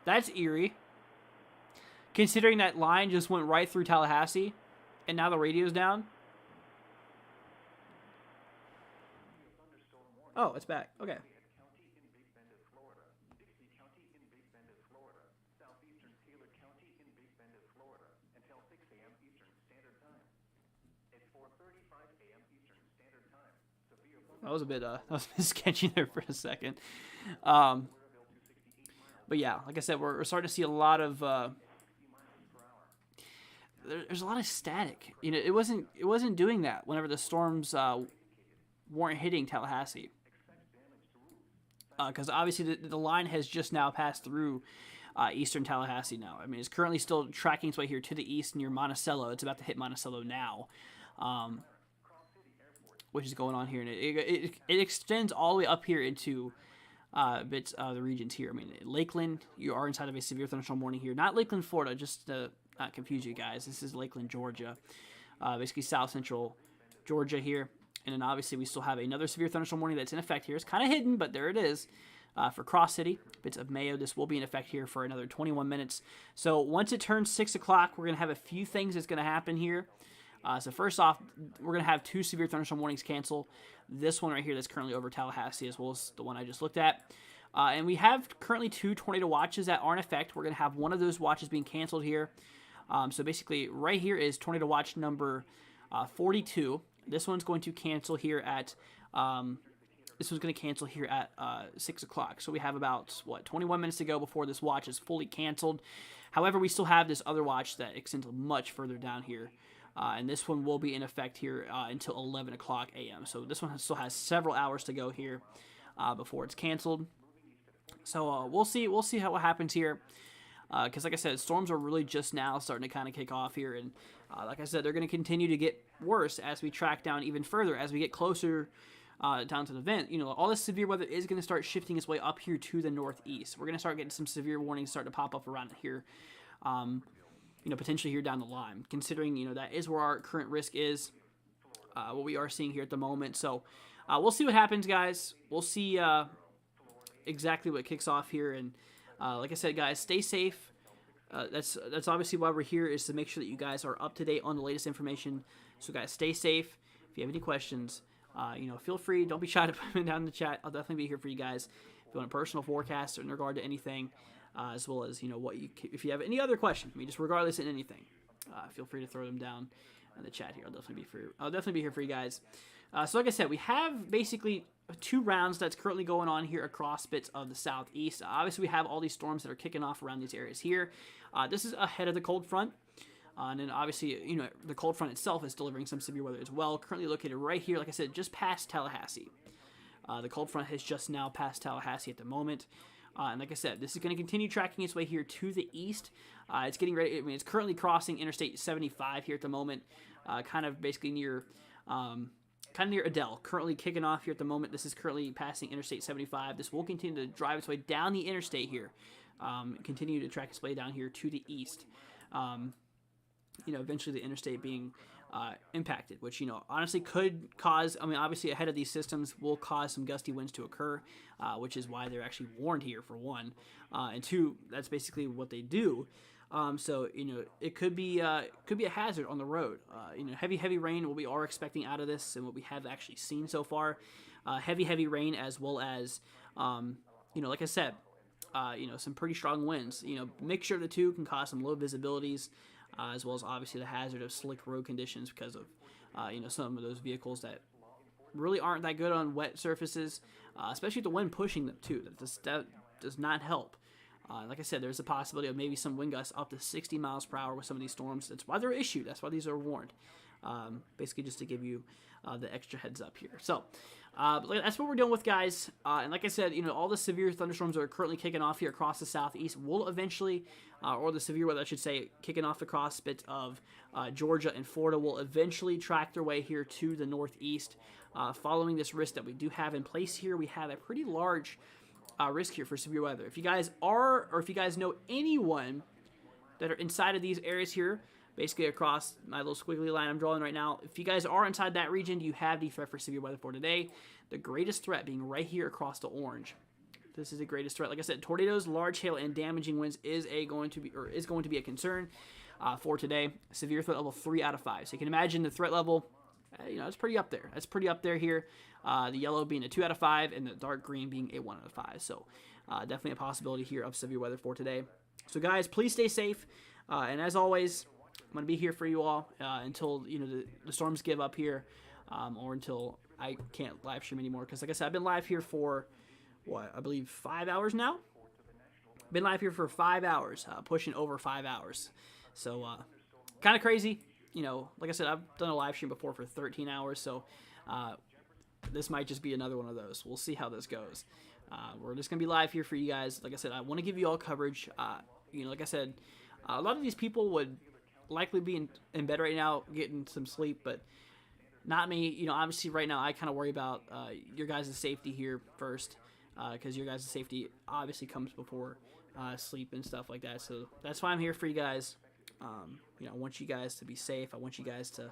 That's eerie. Considering that line just went right through Tallahassee, and now the radio's down. Oh, it's back. Okay. That was a bit sketchy there for a second. But yeah, like I said, we're starting to see a lot of there's a lot of static. It wasn't doing that whenever the storms weren't hitting Tallahassee. Because obviously the line has just now passed through eastern Tallahassee now. I mean, it's currently still tracking its way here to the east near Monticello. It's about to hit Monticello now. Which is going on here, and it extends all the way up here into bits of the regions here. I mean, Lakeland, you are inside of a severe thunderstorm warning here. Not Lakeland, Florida, just to not confuse you guys. This is Lakeland, Georgia, basically south central Georgia here. And then obviously we still have another severe thunderstorm warning that's in effect here. It's kind of hidden, but there it is. For Cross City, bits of Mayo, this will be in effect here for another 21 minutes. So once it turns 6 o'clock, we're going to have a few things that's going to happen here. So first off, we're going to have 2 severe thunderstorm warnings cancel. This one right here that's currently over Tallahassee, as well as the one I just looked at. And we have currently 2 tornado watches that are in effect. We're going to have one of those watches being canceled here. So basically, right here is tornado watch number 42. This one's going to cancel here at 6 o'clock. So we have about 21 minutes to go before this watch is fully canceled. However, we still have this other watch that extends much further down here. And this one will be in effect here until 11 o'clock a.m. So this one still has several hours to go here before it's canceled. So we'll see what happens here. Because like I said, storms are really just now starting to kind of kick off here. And like I said, they're going to continue to get worse as we track down even further, as we get closer down to the event. All this severe weather is going to start shifting its way up here to the northeast. We're going to start getting some severe warnings start to pop up around here. Potentially here down the line, considering, that is where our current risk is, what we are seeing here at the moment. So we'll see what happens, guys. We'll see exactly what kicks off here. And like I said, guys, stay safe. That's obviously why we're here, is to make sure that you guys are up to date on the latest information. So guys, stay safe. If you have any questions, feel free. Don't be shy to put them down in the chat. I'll definitely be here for you guys. If you want a personal forecast in regard to anything, as well as, if you have any other question, just regardless of anything, feel free to throw them down in the chat here. I'll definitely be here for you guys. So like I said, we have basically 2 rounds that's currently going on here across bits of the southeast. Obviously, we have all these storms that are kicking off around these areas here. This is ahead of the cold front. And then obviously, you know, the cold front itself is delivering some severe weather as well. Currently located right here, like I said, just past Tallahassee. The cold front has just now passed Tallahassee at the moment. And like I said, this is going to continue tracking its way here to the east. It's getting ready. I mean, it's currently crossing Interstate 75 here at the moment, kind of basically near, kind of near Adele. Currently kicking off here at the moment. This is currently passing Interstate 75. This will continue to drive its way down the interstate here, continue to track its way down here to the east. You know, eventually the interstate being impacted, which, you know, honestly could cause, I mean, obviously ahead of these systems will cause some gusty winds to occur, which is why they're actually warned here, for one. And two, that's basically what they do. So, you know, it could be a hazard on the road. You know, heavy rain, what we are expecting out of this and what we have actually seen so far. Heavy rain, as well as, you know, like I said, you know, some pretty strong winds. You know, make sure the two can cause some low visibilities, as well as obviously the hazard of slick road conditions because of, you know, some of those vehicles that really aren't that good on wet surfaces, especially the wind pushing them too. That does not help. Like I said, there's a possibility of maybe some wind gusts up to 60 miles per hour with some of these storms. That's why they're issued. That's why these are warned. Basically just to give you the extra heads up here. So that's what we're dealing with, guys. And like I said, you know, all the severe thunderstorms that are currently kicking off here across the southeast will eventually, or the severe weather, I should say, kicking off across bits of Georgia and Florida will eventually track their way here to the northeast. Following this risk that we do have in place here, we have a pretty large risk here for severe weather. If you guys are, or if you guys know anyone that are inside of these areas here, basically across my little squiggly line I'm drawing right now, if you guys are inside that region, you have the threat for severe weather for today. The greatest threat being right here across the orange. This is the greatest threat. Like I said, tornadoes, large hail, and damaging winds is going to be a concern for today. Severe threat level 3 out of 5. So you can imagine the threat level, you know, it's pretty up there. That's pretty up there here. The yellow being a 2 out of 5, and the dark green being a 1 out of 5. So definitely a possibility here of severe weather for today. So guys, please stay safe. And as always, I'm going to be here for you all until, you know, the storms give up here, or until I can't live stream anymore. Because like I said, I've been live here for, what, I believe 5 hours now? Been live here for 5 hours, pushing over 5 hours. So kind of crazy. You know, like I said, I've done a live stream before for 13 hours, so this might just be another one of those. We'll see how this goes. We're just going to be live here for you guys. Like I said, I want to give you all coverage. You know, like I said, a lot of these people would likely be in bed right now getting some sleep, but not me. You know, obviously right now I kind of worry about your guys' safety here first, because your guys' safety obviously comes before sleep and stuff like that. So that's why I'm here for you guys. You know, I want you guys to be safe. I want you guys to,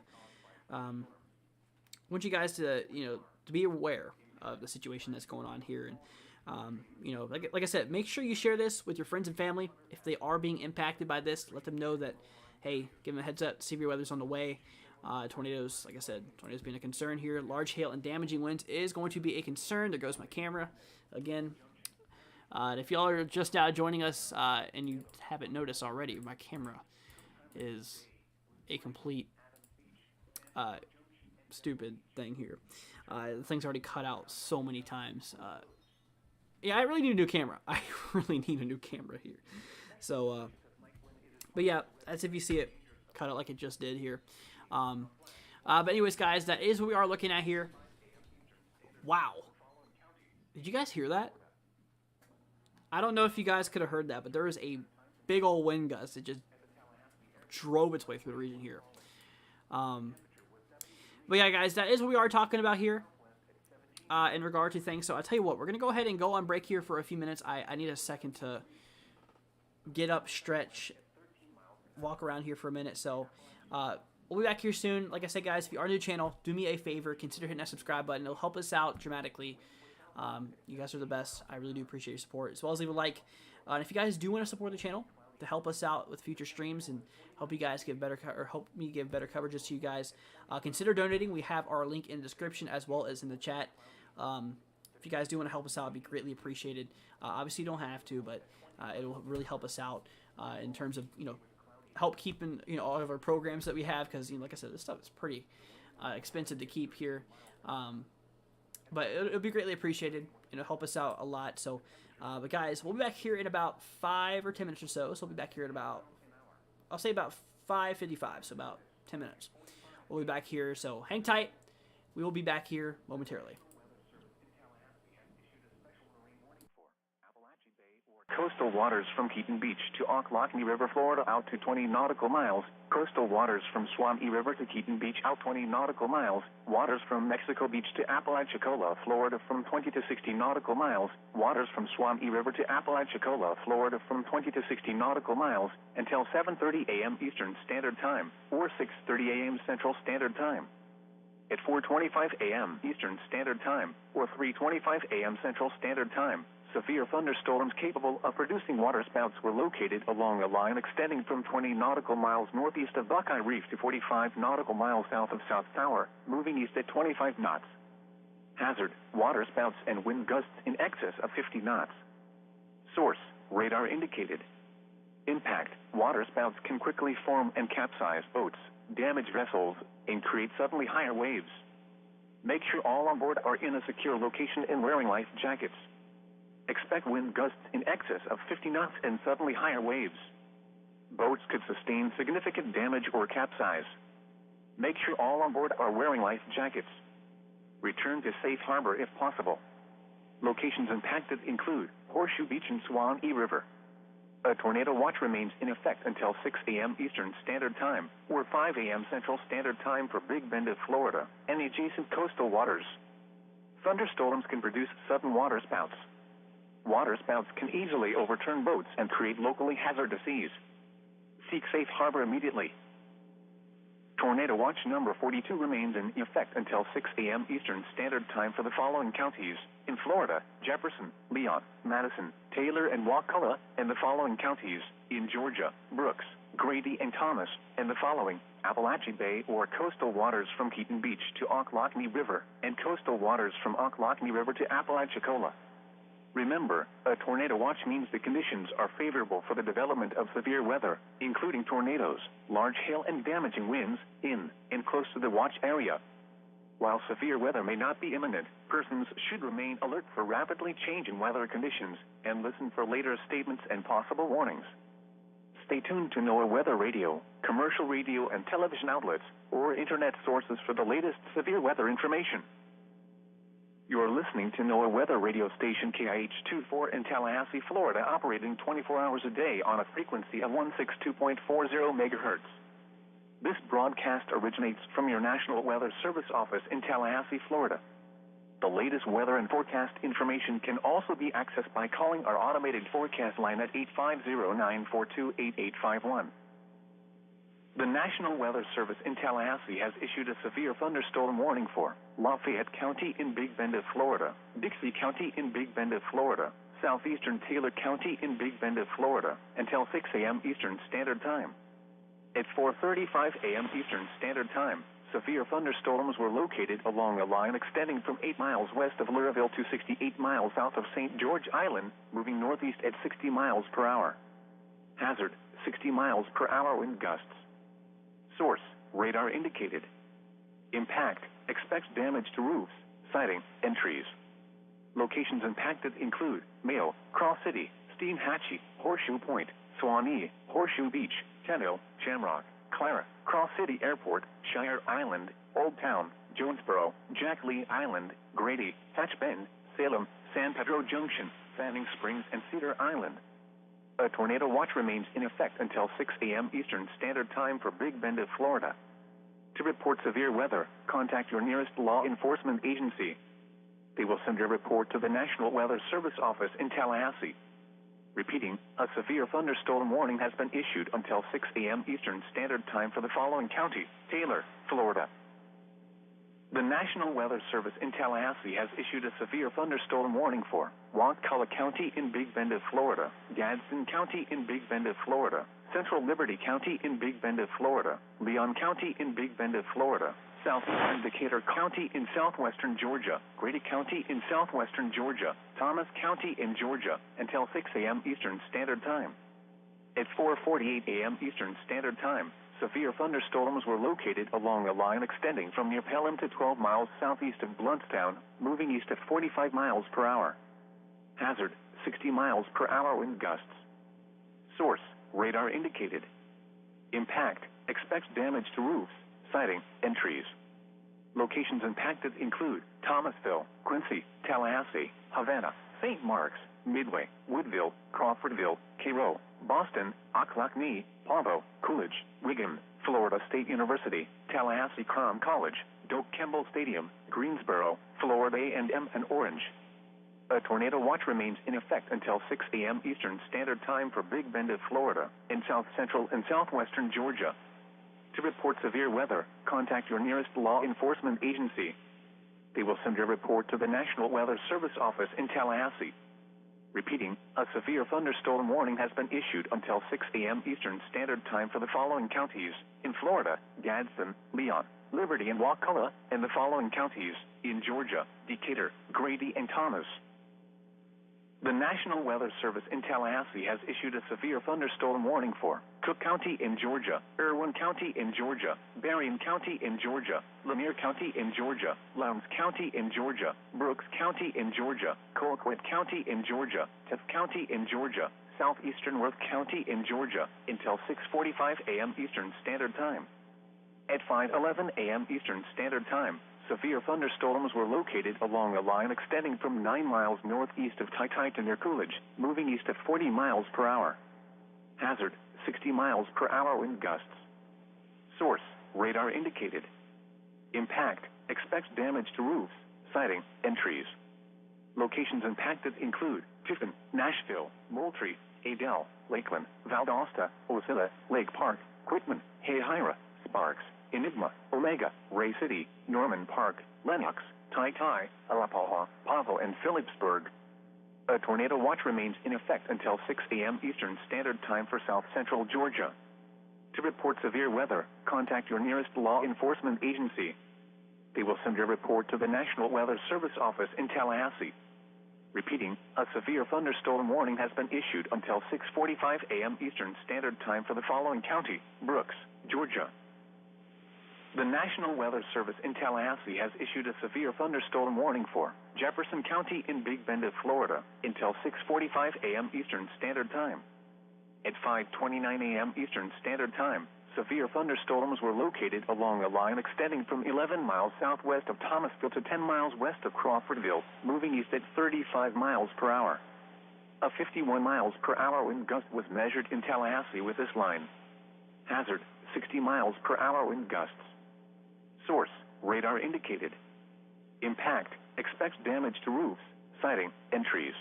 you know, to be aware of the situation that's going on here. And, you know, like I said, make sure you share this with your friends and family. If they are being impacted by this, let them know that, hey, give them a heads up. Severe weather's on the way. Tornadoes, like I said, tornadoes being a concern here. Large hail and damaging winds is going to be a concern. There goes my camera again. And if y'all are just now joining us and you haven't noticed already, my camera is a complete stupid thing here. The thing's already cut out so many times. Yeah, I really need a new camera. I really need a new camera here. So, but yeah, that's if you see it cut out like it just did here. But anyways, guys, that is what we are looking at here. Wow. Did you guys hear that? I don't know if you guys could have heard that, but there was a big old wind gust that just drove its way through the region here. But yeah, guys, that is what we are talking about here in regard to things. So I'll tell you what, we're going to go ahead and go on break here for a few minutes. I need a second to get up, stretch, walk around here for a minute. So we'll be back here soon. Like I said, guys, if you are new to the channel, do me a favor. Consider hitting that subscribe button. It'll help us out dramatically. You guys are the best. I really do appreciate your support, as well as leave a like. And if you guys do want to support the channel to help us out with future streams and help you guys give better help me give better coverages to you guys, consider donating. We have our link in the description as well as in the chat. If you guys do want to help us out, it'd be greatly appreciated. Obviously, you don't have to, but it'll really help us out in terms of, you know, help keeping, you know, all of our programs that we have, because, you know, like I said, this stuff is pretty expensive to keep here. But it'll be greatly appreciated. It'll help us out a lot. So, but guys, we'll be back here in about 5 or 10 minutes or so. So we'll be back here in about, I'll say about 5:55, so about 10 minutes. We'll be back here, so hang tight. We will be back here momentarily. Coastal waters from Keaton Beach to Ocklawackney River, Florida, out to 20 nautical miles. Coastal waters from Swanee River to Keaton Beach, out 20 nautical miles. Waters from Mexico Beach to Apalachicola, Florida, from 20 to 60 nautical miles. Waters from Swanee River to Apalachicola, Florida, from 20 to 60 nautical miles until 7:30 a.m. Eastern Standard Time or 6:30 a.m. Central Standard Time. At 4:25 a.m. Eastern Standard Time or 3:25 a.m. Central Standard Time, severe thunderstorms capable of producing waterspouts were located along a line extending from 20 nautical miles northeast of Buckeye Reef to 45 nautical miles south of South Tower, moving east at 25 knots. Hazard: waterspouts and wind gusts in excess of 50 knots. Source: radar indicated. Impact: waterspouts can quickly form and capsize boats, damage vessels, and create suddenly higher waves. Make sure all on board are in a secure location and wearing life jackets. Expect wind gusts in excess of 50 knots and suddenly higher waves. Boats could sustain significant damage or capsize. Make sure all on board are wearing life jackets. Return to safe harbor if possible. Locations impacted include Horseshoe Beach and Swanee River. A tornado watch remains in effect until 6 a.m. Eastern Standard Time or 5 a.m. Central Standard Time for Big Bend of Florida and the adjacent coastal waters. Thunderstorms can produce sudden waterspouts. Waterspouts can easily overturn boats and create locally hazardous seas. Seek safe harbor immediately. Tornado watch number 42 remains in effect until 6 a.m. Eastern Standard Time for the following counties in Florida: Jefferson, Leon, Madison, Taylor, and Wakulla, and the following counties in Georgia: Brooks, Grady, and Thomas, and the following: Appalachia Bay or coastal waters from Keaton Beach to Ocklawackney River, and coastal waters from Ocklawackney River to Apalachicola. Remember, a tornado watch means the conditions are favorable for the development of severe weather, including tornadoes, large hail, and damaging winds in and close to the watch area. While severe weather may not be imminent, persons should remain alert for rapidly changing weather conditions and listen for later statements and possible warnings. Stay tuned to NOAA Weather Radio, commercial radio and television outlets, or internet sources for the latest severe weather information. You are listening to NOAA Weather Radio Station KIH-24 in Tallahassee, Florida, operating 24 hours a day on a frequency of 162.40 megahertz. This broadcast originates from your National Weather Service office in Tallahassee, Florida. The latest weather and forecast information can also be accessed by calling our automated forecast line at 850-942-8851. The National Weather Service in Tallahassee has issued a severe thunderstorm warning for Lafayette County in Big Bend of Florida, Dixie County in Big Bend of Florida, southeastern Taylor County in Big Bend of Florida, until 6 a.m. Eastern Standard Time. At 4:35 a.m. Eastern Standard Time, severe thunderstorms were located along a line extending from 8 miles west of Lurville to 68 miles south of St. George Island, moving northeast at 60 miles per hour. Hazard: 60 miles per hour wind gusts. Source: radar indicated. Impact: expects damage to roofs, siding, and trees. Locations impacted include Mayo, Cross City, Steinhatchee, Horseshoe Point, Swanee, Horseshoe Beach, Tenno, Shamrock, Clara, Cross City Airport, Shire Island, Old Town, Jonesboro, Jack Lee Island, Grady, Hatch Bend, Salem, San Pedro Junction, Fanning Springs, and Cedar Island. A tornado watch remains in effect until 6 a.m. Eastern Standard Time for Big Bend of Florida. To report severe weather, contact your nearest law enforcement agency. They will send your report to the National Weather Service office in Tallahassee. Repeating, a severe thunderstorm warning has been issued until 6 a.m. Eastern Standard Time for the following county: Taylor, Florida. The National Weather Service in Tallahassee has issued a severe thunderstorm warning for Wakulla County in Big Bend of Florida, Gadsden County in Big Bend of Florida, Central Liberty County in Big Bend of Florida, Leon County in Big Bend of Florida, southeastern Decatur County in southwestern Georgia, Grady County in southwestern Georgia, Thomas County in Georgia, until 6 a.m. Eastern Standard Time. At 4:48 a.m. Eastern Standard Time, severe thunderstorms were located along a line extending from near Pelham to 12 miles southeast of Blountstown, moving east at 45 miles per hour. Hazard, 60 miles per hour wind gusts. Source, radar indicated. Impact, expects damage to roofs, siding, and trees. Locations impacted include Thomasville, Quincy, Tallahassee, Havana, St. Mark's, Midway, Woodville, Crawfordville, Cairo, Boston, Ocklackney, Pavo, Coolidge, Wigan, Florida State University, Tallahassee Crown College, Doak Campbell Stadium, Greensboro, Florida A&M, and Orange. A tornado watch remains in effect until 6 a.m. Eastern Standard Time for Big Bend of Florida, in south central and southwestern Georgia. To report severe weather, contact your nearest law enforcement agency. They will send your report to the National Weather Service office in Tallahassee. Repeating, a severe thunderstorm warning has been issued until 6 a.m. Eastern Standard Time for the following counties: in Florida, Gadsden, Leon, Liberty, and Wakulla, and the following counties: in Georgia, Decatur, Grady, and Thomas. The National Weather Service in Tallahassee has issued a severe thunderstorm warning for Cook County in Georgia, Irwin County in Georgia, Berrien County in Georgia, Lanier County in Georgia, Lowndes County in Georgia, Brooks County in Georgia, Colquitt County in Georgia, Tift County in Georgia, southeastern Worth County in Georgia, until 6:45 a.m. Eastern Standard Time. At 5:11 a.m. Eastern Standard Time, severe thunderstorms were located along a line extending from 9 miles northeast of Titite to near Coolidge, moving east at 40 miles per hour. Hazard, 60 miles per hour wind gusts. Source, radar indicated. Impact, expects damage to roofs, siding, and trees. Locations impacted include Tiffin, Nashville, Moultrie, Adel, Lakeland, Valdosta, Osceola, Lake Park, Quitman, Hayhira, Sparks, Enigma, Omega, Ray City, Norman Park, Lenox, Tai, Alapaha, Pavo, and Phillipsburg. A tornado watch remains in effect until 6 a.m. Eastern Standard Time for south central Georgia. To report severe weather, contact your nearest law enforcement agency. They will send your report to the National Weather Service office in Tallahassee. Repeating, a severe thunderstorm warning has been issued until 6:45 a.m. Eastern Standard Time for the following county: Brooks, Georgia. The National Weather Service in Tallahassee has issued a severe thunderstorm warning for Jefferson County in Big Bend of Florida until 6:45 a.m. Eastern Standard Time. At 5:29 a.m. Eastern Standard Time, severe thunderstorms were located along a line extending from 11 miles southwest of Thomasville to 10 miles west of Crawfordville, moving east at 35 miles per hour. A 51 miles per hour wind gust was measured in Tallahassee with this line. Hazard, 60 miles per hour wind gusts. Source, radar indicated. Impact, expects damage to roofs, siding, and trees.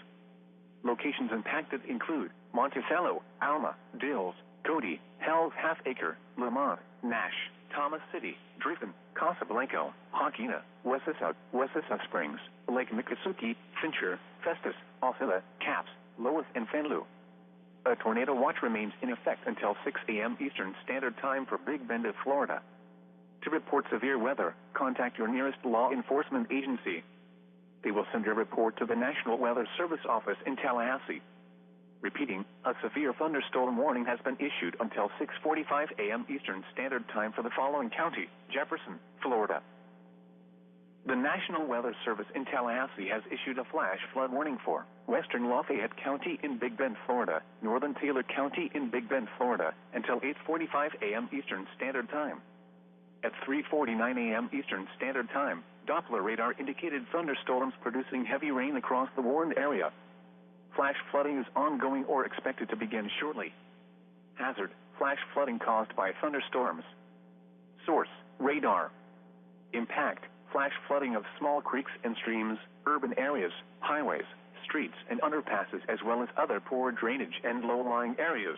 Locations impacted include Monticello, Alma, Dills, Cody, Hells Half-Acre, Lamont, Nash, Thomas City, Driven, Casablanca, Hockina, Wessasa Springs, Lake Miccosukee, Fincher, Festus, Osceola, Caps, Lois, and Fenlue. A tornado watch remains in effect until 6 a.m. Eastern Standard Time for Big Bend of Florida. To report severe weather, contact your nearest law enforcement agency. They will send your report to the National Weather Service office in Tallahassee. Repeating, a severe thunderstorm warning has been issued until 6:45 a.m. Eastern Standard Time for the following county: Jefferson, Florida. The National Weather Service in Tallahassee has issued a flash flood warning for Western Lafayette County in Big Bend, Florida, Northern Taylor County in Big Bend, Florida, until 8:45 a.m. Eastern Standard Time. At 3:49 a.m. Eastern Standard Time, Doppler radar indicated thunderstorms producing heavy rain across the warned area. Flash flooding is ongoing or expected to begin shortly. Hazard, flash flooding caused by thunderstorms. Source, radar. Impact, flash flooding of small creeks and streams, urban areas, highways, streets, and underpasses, as well as other poor drainage and low-lying areas.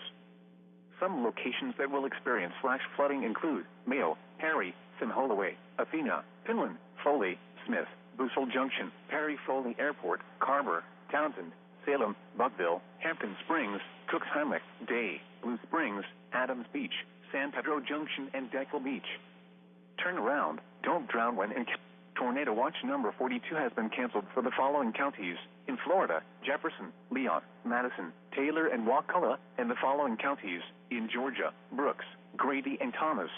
Some locations that will experience flash flooding include Mayo, Harry, Sim Holloway, Athena, Finland, Foley, Smith, Bussell Junction, Perry Foley Airport, Carver, Townsend, Salem, Buckville, Hampton Springs, Cooks Hammock, Day, Blue Springs, Adams Beach, San Pedro Junction, and Deckle Beach. Turn around, don't drown when in Tornado Watch number 42 has been canceled for the following counties: in Florida, Jefferson, Leon, Madison, Taylor, and Wakulla, and the following counties: in Georgia, Brooks, Grady, and Thomas.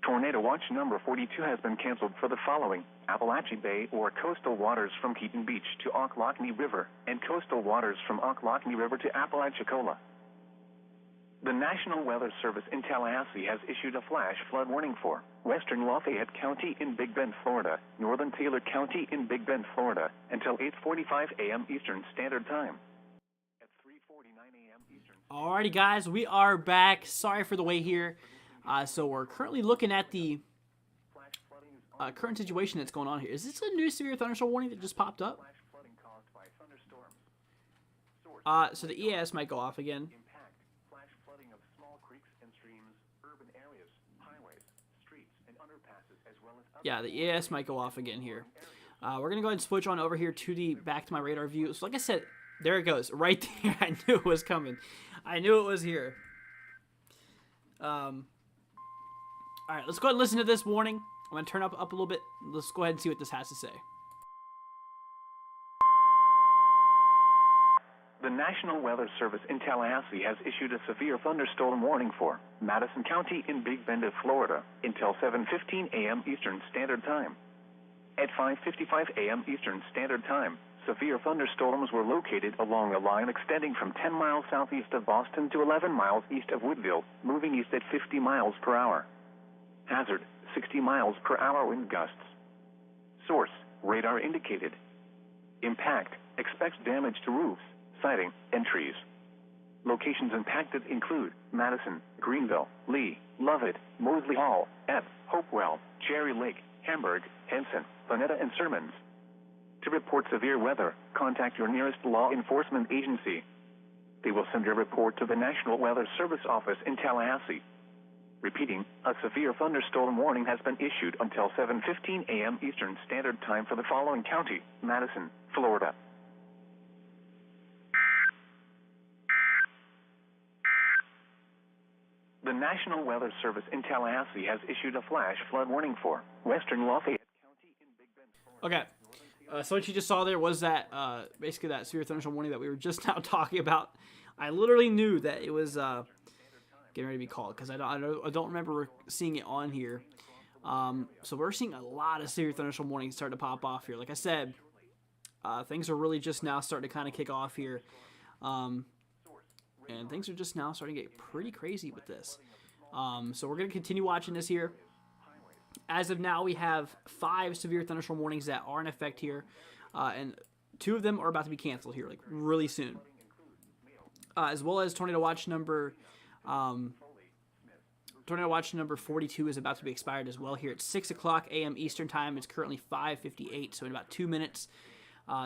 Tornado watch number 42 has been canceled for the following: Appalachia Bay or coastal waters from Keaton Beach to Ocklawahnee River, and coastal waters from Ocklawahnee River to Apalachicola. The National Weather Service in Tallahassee has issued a flash flood warning for western Lafayette County in Big Bend, Florida, northern Taylor County in Big Bend, Florida, until 8:45 a.m. Eastern Standard Time. At 3:49 a.m. Eastern. Alrighty, guys, we are back. Sorry for the wait here. So we're currently looking at the current situation that's going on here. Is this a new severe thunderstorm warning that just popped up? So the EAS might go off again. Yeah, the EAS might go off again here. We're gonna go ahead and switch on over here to the back to my radar view. So like I said, there it goes, right there. I knew it was coming. I knew it was here. All right, let's go ahead and listen to this warning. I'm going to turn up a little bit. Let's go ahead and see what this has to say. The National Weather Service in Tallahassee has issued a severe thunderstorm warning for Madison County in Big Bend, Florida, until 7:15 a.m. Eastern Standard Time. At 5:55 a.m. Eastern Standard Time, severe thunderstorms were located along a line extending from 10 miles southeast of Boston to 11 miles east of Woodville, moving east at 50 miles per hour. Hazard, 60 miles per hour wind gusts. Source, radar indicated. Impact, expects damage to roofs, siding, and trees. Locations impacted include Madison, Greenville, Lee, Lovett, Moseley Hall, Ebb, Hopewell, Cherry Lake, Hamburg, Henson, Bonetta, and Sermons. To report severe weather, contact your nearest law enforcement agency. They will send your report to the National Weather Service office in Tallahassee. Repeating, a severe thunderstorm warning has been issued until 7:15 a.m. Eastern Standard Time for the following county: Madison, Florida. The National Weather Service in Tallahassee has issued a flash flood warning for western Lafayette County in Big Bend, Florida. Okay, so what you just saw there was that basically that severe thunderstorm warning that we were just now talking about. I literally knew that it was getting ready to be called because I don't remember seeing it on here. So we're seeing a lot of severe thunderstorm warnings start to pop off here. Like I said, things are really just now starting to kind of kick off here. And things are just now starting to get pretty crazy with this. So we're going to continue watching this here. As of now, we have 5 severe thunderstorm warnings that are in effect here. And 2 of them are about to be canceled here, like really soon. As well as tornado watch number 42 is about to be expired as well here at 6 o'clock a.m. Eastern Time. It's currently 5:58, so in about 2 minutes,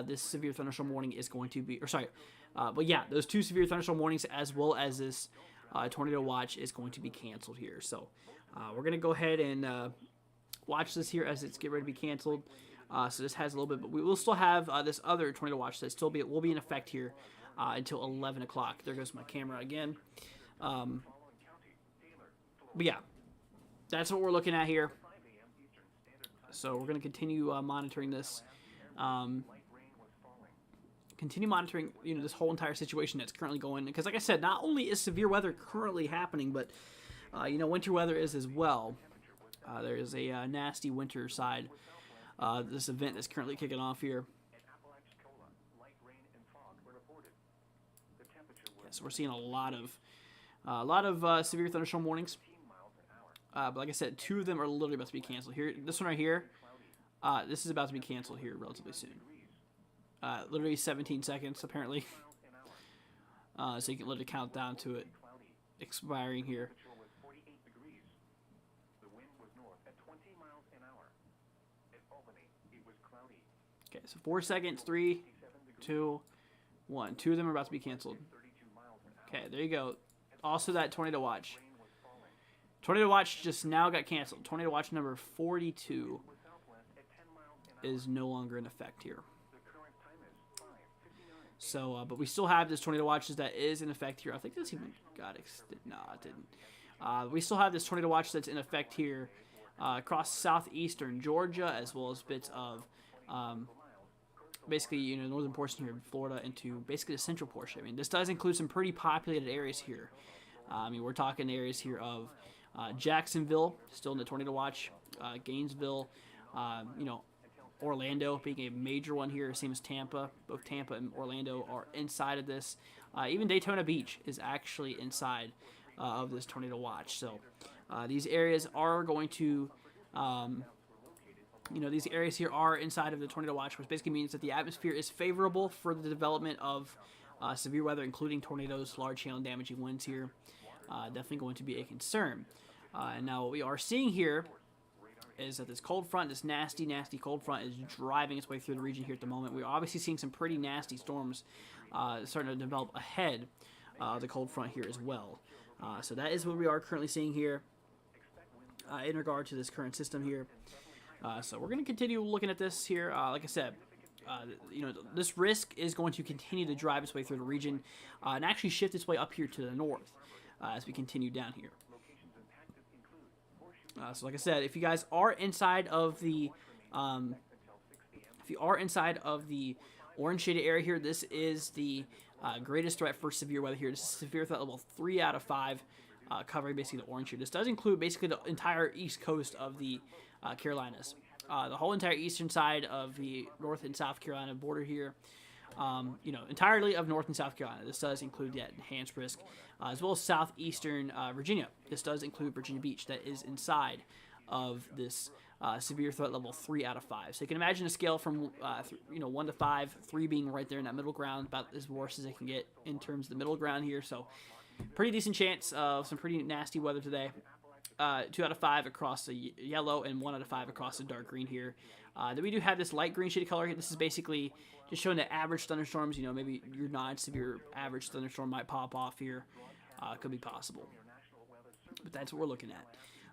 this severe thunderstorm warning is going to be, but yeah, those 2 severe thunderstorm warnings as well as this tornado watch is going to be canceled here. So we're going to go ahead and watch this here as it's getting ready to be canceled. So this has a little bit, but we will still have this other tornado watch that will be in effect here until 11 o'clock. There goes my camera again. But yeah, that's what we're looking at here. So we're going to continue monitoring this. Continue monitoring, this whole entire situation that's currently going. Because like I said, not only is severe weather currently happening, but winter weather is as well. There is a nasty winter side. This event that's currently kicking off here. Yeah, so we're seeing a lot of severe thunderstorm warnings. But like I said, 2 of them are literally about to be canceled here. This one right here, this is about to be canceled here relatively soon. Literally 17 seconds apparently. So you can literally count down to it expiring here. Okay, so 4 seconds, 3, 2, 1. 2 of them are about to be canceled. Okay, there you go. Also that tornado watch. Tornado watch just now got canceled. Tornado watch number 42 is no longer in effect here. So, but we still have this tornado watch that is in effect here. I think this even got extended. No, it didn't. We still have this tornado watch that's in effect here across southeastern Georgia, as well as bits of basically, northern portion here in Florida into basically the central portion. I mean, this does include some pretty populated areas here. I mean, we're talking areas here of Jacksonville, still in the tornado watch, Gainesville, Orlando being a major one here, same as Tampa. Both Tampa and Orlando are inside of this. Even Daytona Beach is actually inside of this tornado watch. So these areas are going to, these areas here are inside of the tornado watch, which basically means that the atmosphere is favorable for the development of severe weather, including tornadoes, large hail, and damaging winds here. Definitely going to be a concern. And now what we are seeing here is that this cold front, this nasty, nasty cold front is driving its way through the region here at the moment. We're obviously seeing some pretty nasty storms starting to develop ahead of the cold front here as well. So that is what we are currently seeing here in regard to this current system here. So we're going to continue looking at this here. Like I said, this risk is going to continue to drive its way through the region and actually shift its way up here to the north as we continue down here. So like I said, if you guys are inside of the orange shaded area here, this is the greatest threat for severe weather here. This is severe threat level 3 out of 5, covering basically the orange here. This does include basically the entire east coast of the Carolinas, the whole entire eastern side of the North and South Carolina border here. Entirely of North and South Carolina. This does include that enhanced risk, as well as southeastern Virginia. This does include Virginia Beach, that is inside of this severe threat level 3 out of 5. So you can imagine a scale from 1 to 5, 3 being right there in that middle ground, about as worse as it can get in terms of the middle ground here. So pretty decent chance of some pretty nasty weather today. 2 out of 5 across the yellow and 1 out of 5 across the dark green here. Then we do have this light green shaded color here. This is basically just showing that average thunderstorms, maybe your non-severe average thunderstorm might pop off here. Could be possible. But that's what we're looking at.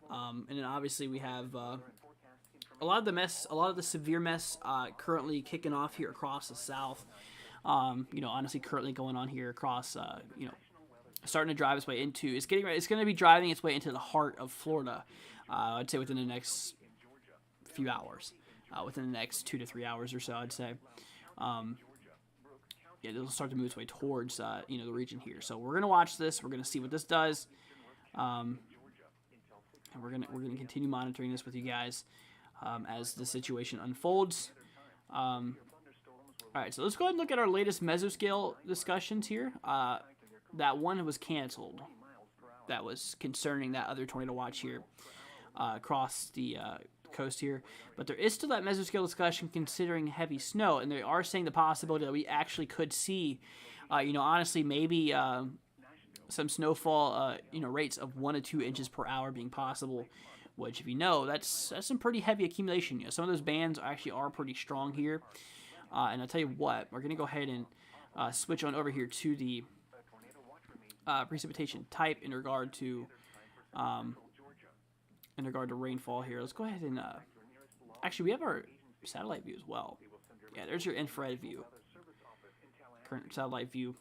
And then obviously we have a lot of the severe mess currently kicking off here across the south. Honestly currently going on here across, starting to drive its way into, it's going to be driving its way into the heart of Florida, I'd say within the next few hours. Within the next 2 to 3 hours or so, I'd say. It'll start to move its way towards, the region here. So we're gonna watch this. We're gonna see what this does, and we're gonna continue monitoring this with you guys as the situation unfolds. All right, so let's go ahead and look at our latest mesoscale discussions here. That one was canceled. That was concerning that other tornado watch here across the coast here, but there is still that mesoscale discussion considering heavy snow, and they are saying the possibility that we actually could see, honestly, maybe some snowfall, rates of 1 to 2 inches per hour being possible, which, if that's some pretty heavy accumulation. Some of those bands actually are pretty strong here, and I'll tell you what, we're going to go ahead and switch on over here to the precipitation type in regard to rainfall here. Let's go ahead and actually we have our satellite view as well. Yeah, there's your infrared view, current satellite view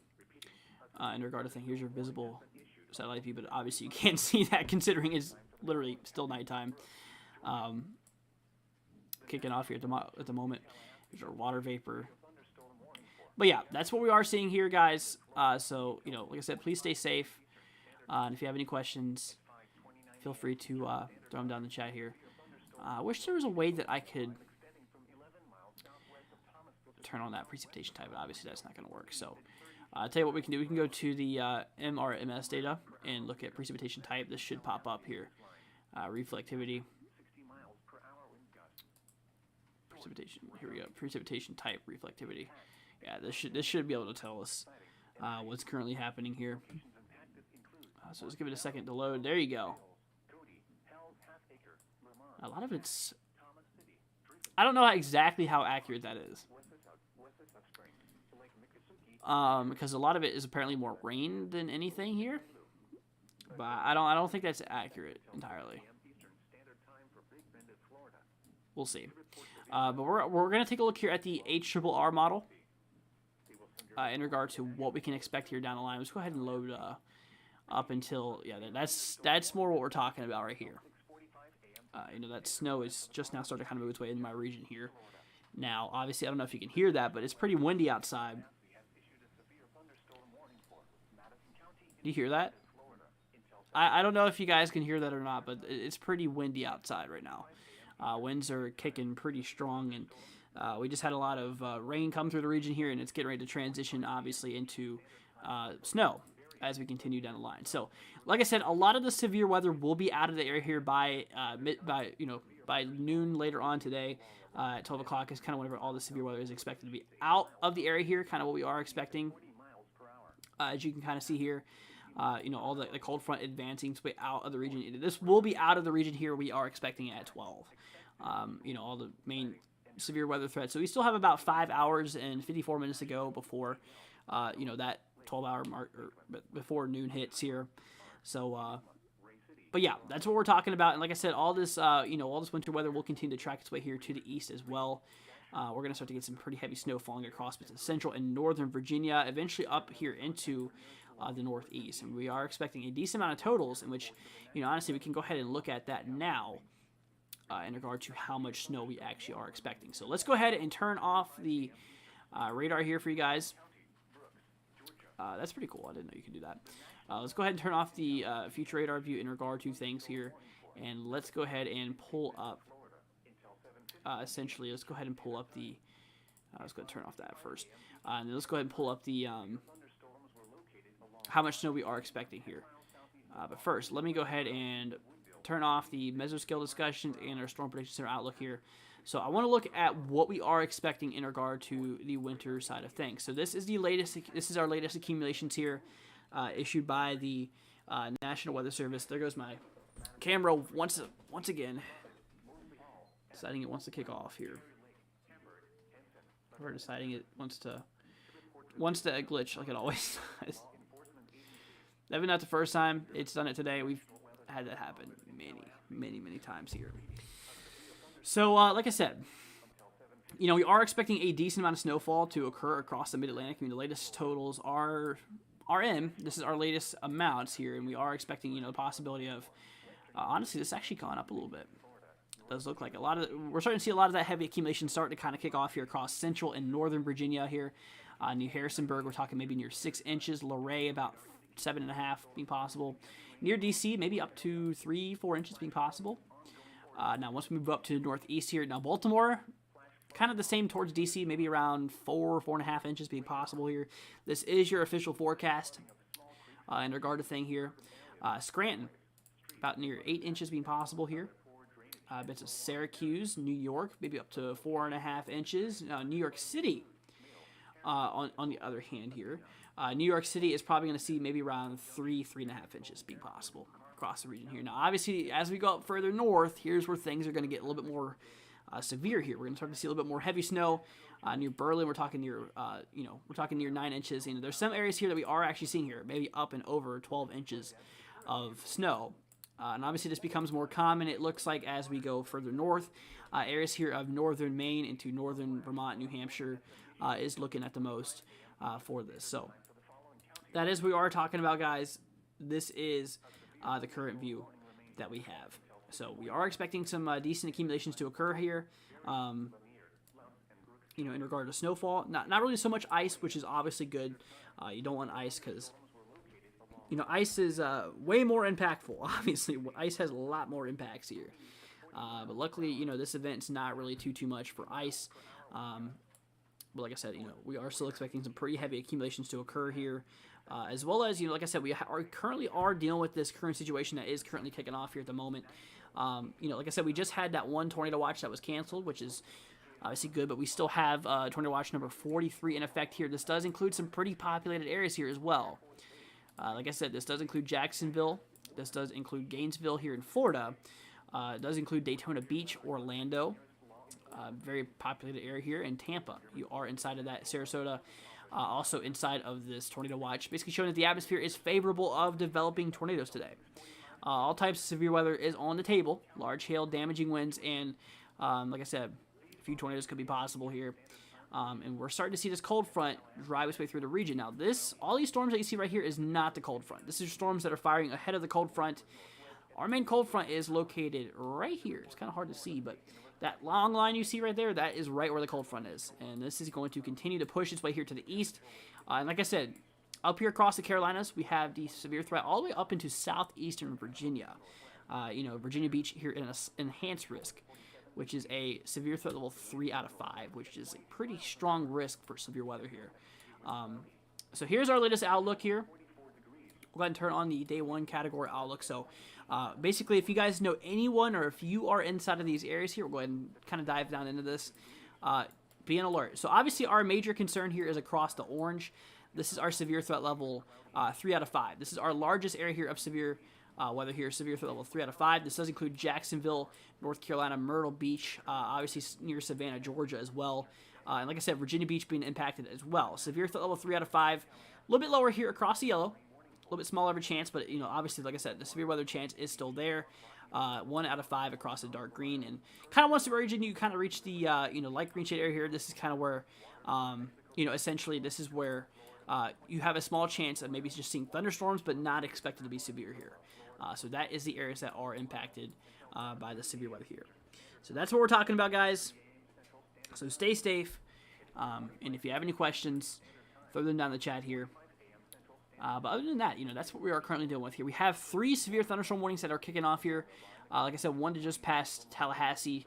in regard to thing. Here's your visible satellite view, but obviously you can't see that considering it's literally still nighttime. Kicking off here at the moment. There's our water vapor. But yeah, that's what we are seeing here, guys. So like I said, please stay safe. And if you have any questions, feel free to throw them down in the chat here. I wish there was a way that I could turn on that precipitation type, but obviously that's not going to work. So I'll tell you what we can do. We can go to the MRMS data and look at precipitation type. This should pop up here. Reflectivity. Precipitation. Here we go. Precipitation type, reflectivity. Yeah, this should be able to tell us what's currently happening here. So let's give it a second to load. There you go. A lot of it's... I don't know exactly how accurate that is. Because a lot of it is apparently more rain than anything here. But I don't think that's accurate entirely. We'll see. But we're going to take a look here at the HRRR model in regard to what we can expect here down the line. Let's go ahead and load up until, yeah, that's more what we're talking about right here. That snow is just now starting to kind of move its way into my region here. Now, obviously, I don't know if you can hear that, but it's pretty windy outside. Do you hear that? I don't know if you guys can hear that or not, but it's pretty windy outside right now. Winds are kicking pretty strong, and we just had a lot of rain come through the region here, and it's getting ready to transition, obviously, into snow as we continue down the line. So, like I said, a lot of the severe weather will be out of the area here by by noon later on today. At 12 o'clock is kind of whenever all the severe weather is expected to be out of the area here, kind of what we are expecting. As you can kind of see here, all the cold front advancing its way out of the region. This will be out of the region here. We are expecting it at 12. All the main severe weather threats. So we still have about 5 hours and 54 minutes to go before, that 12-hour mark or before noon hits here. So, but yeah, that's what we're talking about. And like I said, all this winter weather will continue to track its way here to the east as well. We're going to start to get some pretty heavy snow falling across central and northern Virginia, eventually up here into the northeast. And we are expecting a decent amount of totals in which, honestly, we can go ahead and look at that now in regard to how much snow we actually are expecting. So let's go ahead and turn off the radar here for you guys. That's pretty cool. I didn't know you could do that. Let's go ahead and turn off the future radar view in regard to things here. And let's go ahead and pull up, essentially, let's go ahead and pull up the, let's go ahead and turn off that first. And then let's go ahead and pull up the, how much snow we are expecting here. But first, let me go ahead and turn off the mesoscale discussions and our storm prediction center outlook here. So I want to look at what we are expecting in regard to the winter side of things. So this is the latest. This is our latest accumulations here, issued by the National Weather Service. There goes my camera once again, deciding it wants to kick off here. We're deciding it wants to glitch like it always does. Maybe not the first time it's done it today. We've had that happen many times here. So, like I said, we are expecting a decent amount of snowfall to occur across the Mid-Atlantic. I mean, the latest totals are in. This is our latest amounts here, and we are expecting, the possibility of, honestly, this actually gone up a little bit. It does look like we're starting to see a lot of that heavy accumulation starting to kind of kick off here across central and northern Virginia here. Near Harrisonburg, we're talking maybe near 6 inches. Luray, about 7.5 being possible. Near D.C., maybe up to 3-4 inches being possible. Now, once we move up to the northeast here, now Baltimore, kind of the same towards D.C., maybe around 4.5 inches being possible here. This is your official forecast in regard to thing here. Scranton, about near 8 inches being possible here. Bits of Syracuse, New York, maybe up to 4.5 inches. New York City, on the other hand here, New York City is probably going to see maybe around 3.5 inches being possible across the region here. Now, obviously, as we go up further north, here's where things are going to get a little bit more severe here. We're going to start to see a little bit more heavy snow. Near Berlin, we're talking near, we're talking near 9 inches. There's some areas here that we are actually seeing here, maybe up and over 12 inches of snow. And obviously, this becomes more common, it looks like, as we go further north. Areas here of northern Maine into northern Vermont, New Hampshire is looking at the most for this. So that is what we are talking about, guys. This is the current view that we have. So we are expecting some decent accumulations to occur here. In regard to snowfall, not really so much ice, which is obviously good. You don't want ice because, ice is way more impactful. Obviously, ice has a lot more impacts here. But luckily, this event's not really too much for ice. But like I said, we are still expecting some pretty heavy accumulations to occur here. As well as, like I said, we are currently dealing with this current situation that is currently kicking off here at the moment. Like I said, we just had that one tornado watch that was canceled, which is obviously good, but we still have tornado watch number 43 in effect here. This does include some pretty populated areas here as well. Like I said, this does include Jacksonville. This does include Gainesville here in Florida. It does include Daytona Beach, Orlando. Very populated area here, in Tampa. You are inside of that. Sarasota, also inside of this tornado watch, basically showing that the atmosphere is favorable of developing tornadoes today. All types of severe weather is on the table. Large hail, damaging winds, and like I said, a few tornadoes could be possible here. And we're starting to see this cold front drive its way through the region. Now, all these storms that you see right here is not the cold front. This is storms that are firing ahead of the cold front. Our main cold front is located right here. It's kind of hard to see, but that long line you see right there, that is right where the cold front is. And this is going to continue to push its way here to the east. And like I said, Up here across the Carolinas, we have the severe threat all the way up into southeastern Virginia. Virginia Beach here in an enhanced risk, which is a severe threat level 3 out of 5, which is a pretty strong risk for severe weather here. So here's our latest outlook here. We'll go ahead and turn on the day 1 category outlook. So basically, if you guys know anyone or if you are inside of these areas here, we'll go ahead and kind of dive down into this. Be on alert. So obviously our major concern here is across the orange. This is our severe threat level 3 out of 5. This is our largest area here of severe weather here, severe threat level 3 out of 5. This does include Jacksonville, North Carolina, Myrtle Beach, obviously near Savannah, Georgia as well. And like I said, Virginia Beach being impacted as well. Severe threat level 3 out of 5. A little bit lower here across the yellow. A little bit smaller of a chance, but obviously, like I said, the severe weather chance is still there. 1 out of 5 across the dark green, and kind of once the region you kind of reach the light green shade area here. This is kind of where essentially this is where you have a small chance of maybe just seeing thunderstorms, but not expected to be severe here. So that is the areas that are impacted by the severe weather here. So that's what we're talking about, guys. So stay safe, and if you have any questions, throw them down in the chat here. But other than that, that's what we are currently dealing with here. We have 3 severe thunderstorm warnings that are kicking off here. Like I said, one to just past Tallahassee.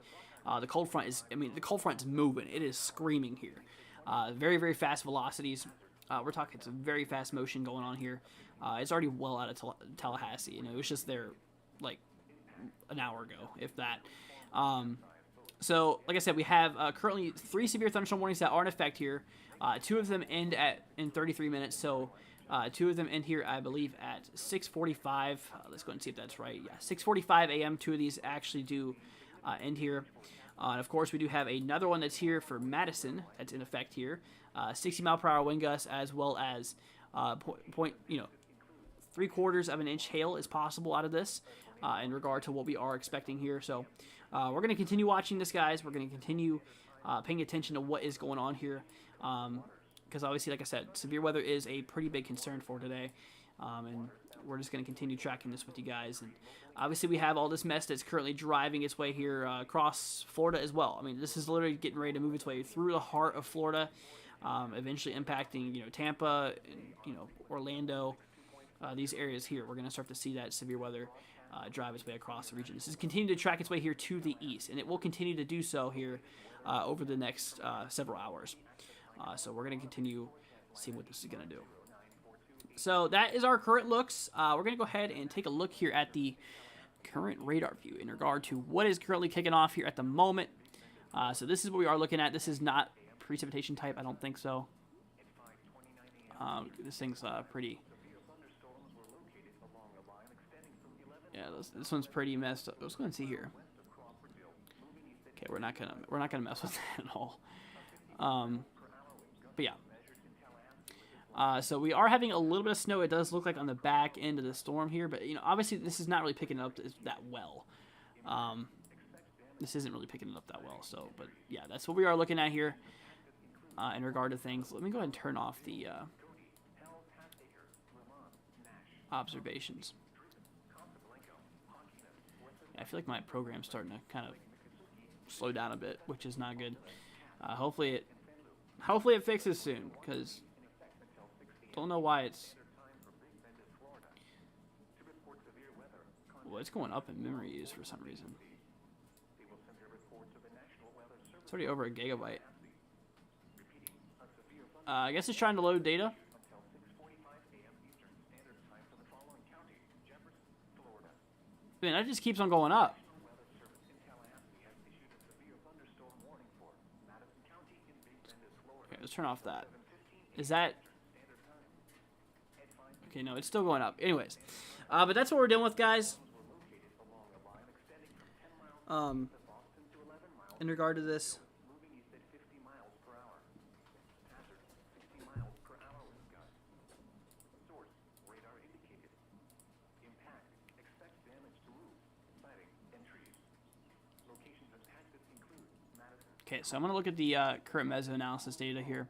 The cold front is moving. It is screaming here. Very, very fast velocities. We're talking some very fast motion going on here. It's already well out of Tallahassee. It was just there like an hour ago, if that. So, like I said, we have currently 3 severe thunderstorm warnings that are in effect here. 2 of them end in 33 minutes. So 2 of them end here, I believe, at 6:45. Let's go and see if that's right. Yeah, 6:45 a.m. 2 of these actually do end here. And of course, we do have another one that's here for Madison that's in effect here. 60-mile-per-hour wind gusts, as well as 3/4 of an inch hail is possible out of this in regard to what we are expecting here. So we're going to continue watching this, guys. We're going to continue paying attention to what is going on here. Because obviously, like I said, severe weather is a pretty big concern for today. And we're just going to continue tracking this with you guys. And obviously, we have all this mess that's currently driving its way here across Florida as well. I mean, this is literally getting ready to move its way through the heart of Florida, eventually impacting, Tampa, and, Orlando, these areas here. We're going to start to see that severe weather drive its way across the region. This is continuing to track its way here to the east, and it will continue to do so here over the next several hours. So we're going to continue seeing what this is going to do. So that is our current looks. We're going to go ahead and take a look here at the current radar view in regard to what is currently kicking off here at the moment. So this is what we are looking at. This is not precipitation type. I don't think so. This thing's pretty... Yeah, this one's pretty messed up. Let's go and see here. Okay, we're not gonna mess with that at all. But yeah. So we are having a little bit of snow. It does look like on the back end of the storm here, but obviously this is not really picking it up that well. This isn't really picking it up that well. So, but yeah, that's what we are looking at here in regard to things. Let me go ahead and turn off the observations. I feel like my program's starting to kind of slow down a bit, which is not good. Hopefully it fixes soon, because don't know why it's... Well, it's going up in memory use for some reason. It's already over a gigabyte. I guess it's trying to load data. Man, that just keeps on going up. Okay, let's turn off that. Is that... Okay, no, it's still going up. Anyways, but that's what we're dealing with, guys. In regard to this. Okay, so I'm going to look at the current meso-analysis data here.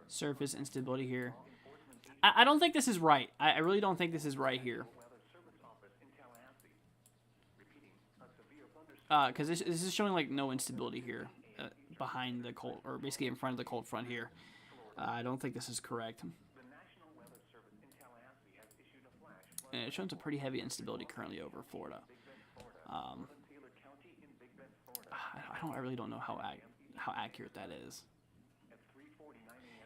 Surface instability here. I don't think this is right. I really don't think this is right here. Because this is showing like no instability here. behind the cold, or basically in front of the cold front here. I don't think this is correct. And it shows a pretty heavy instability currently over Florida. I really don't know how accurate that is.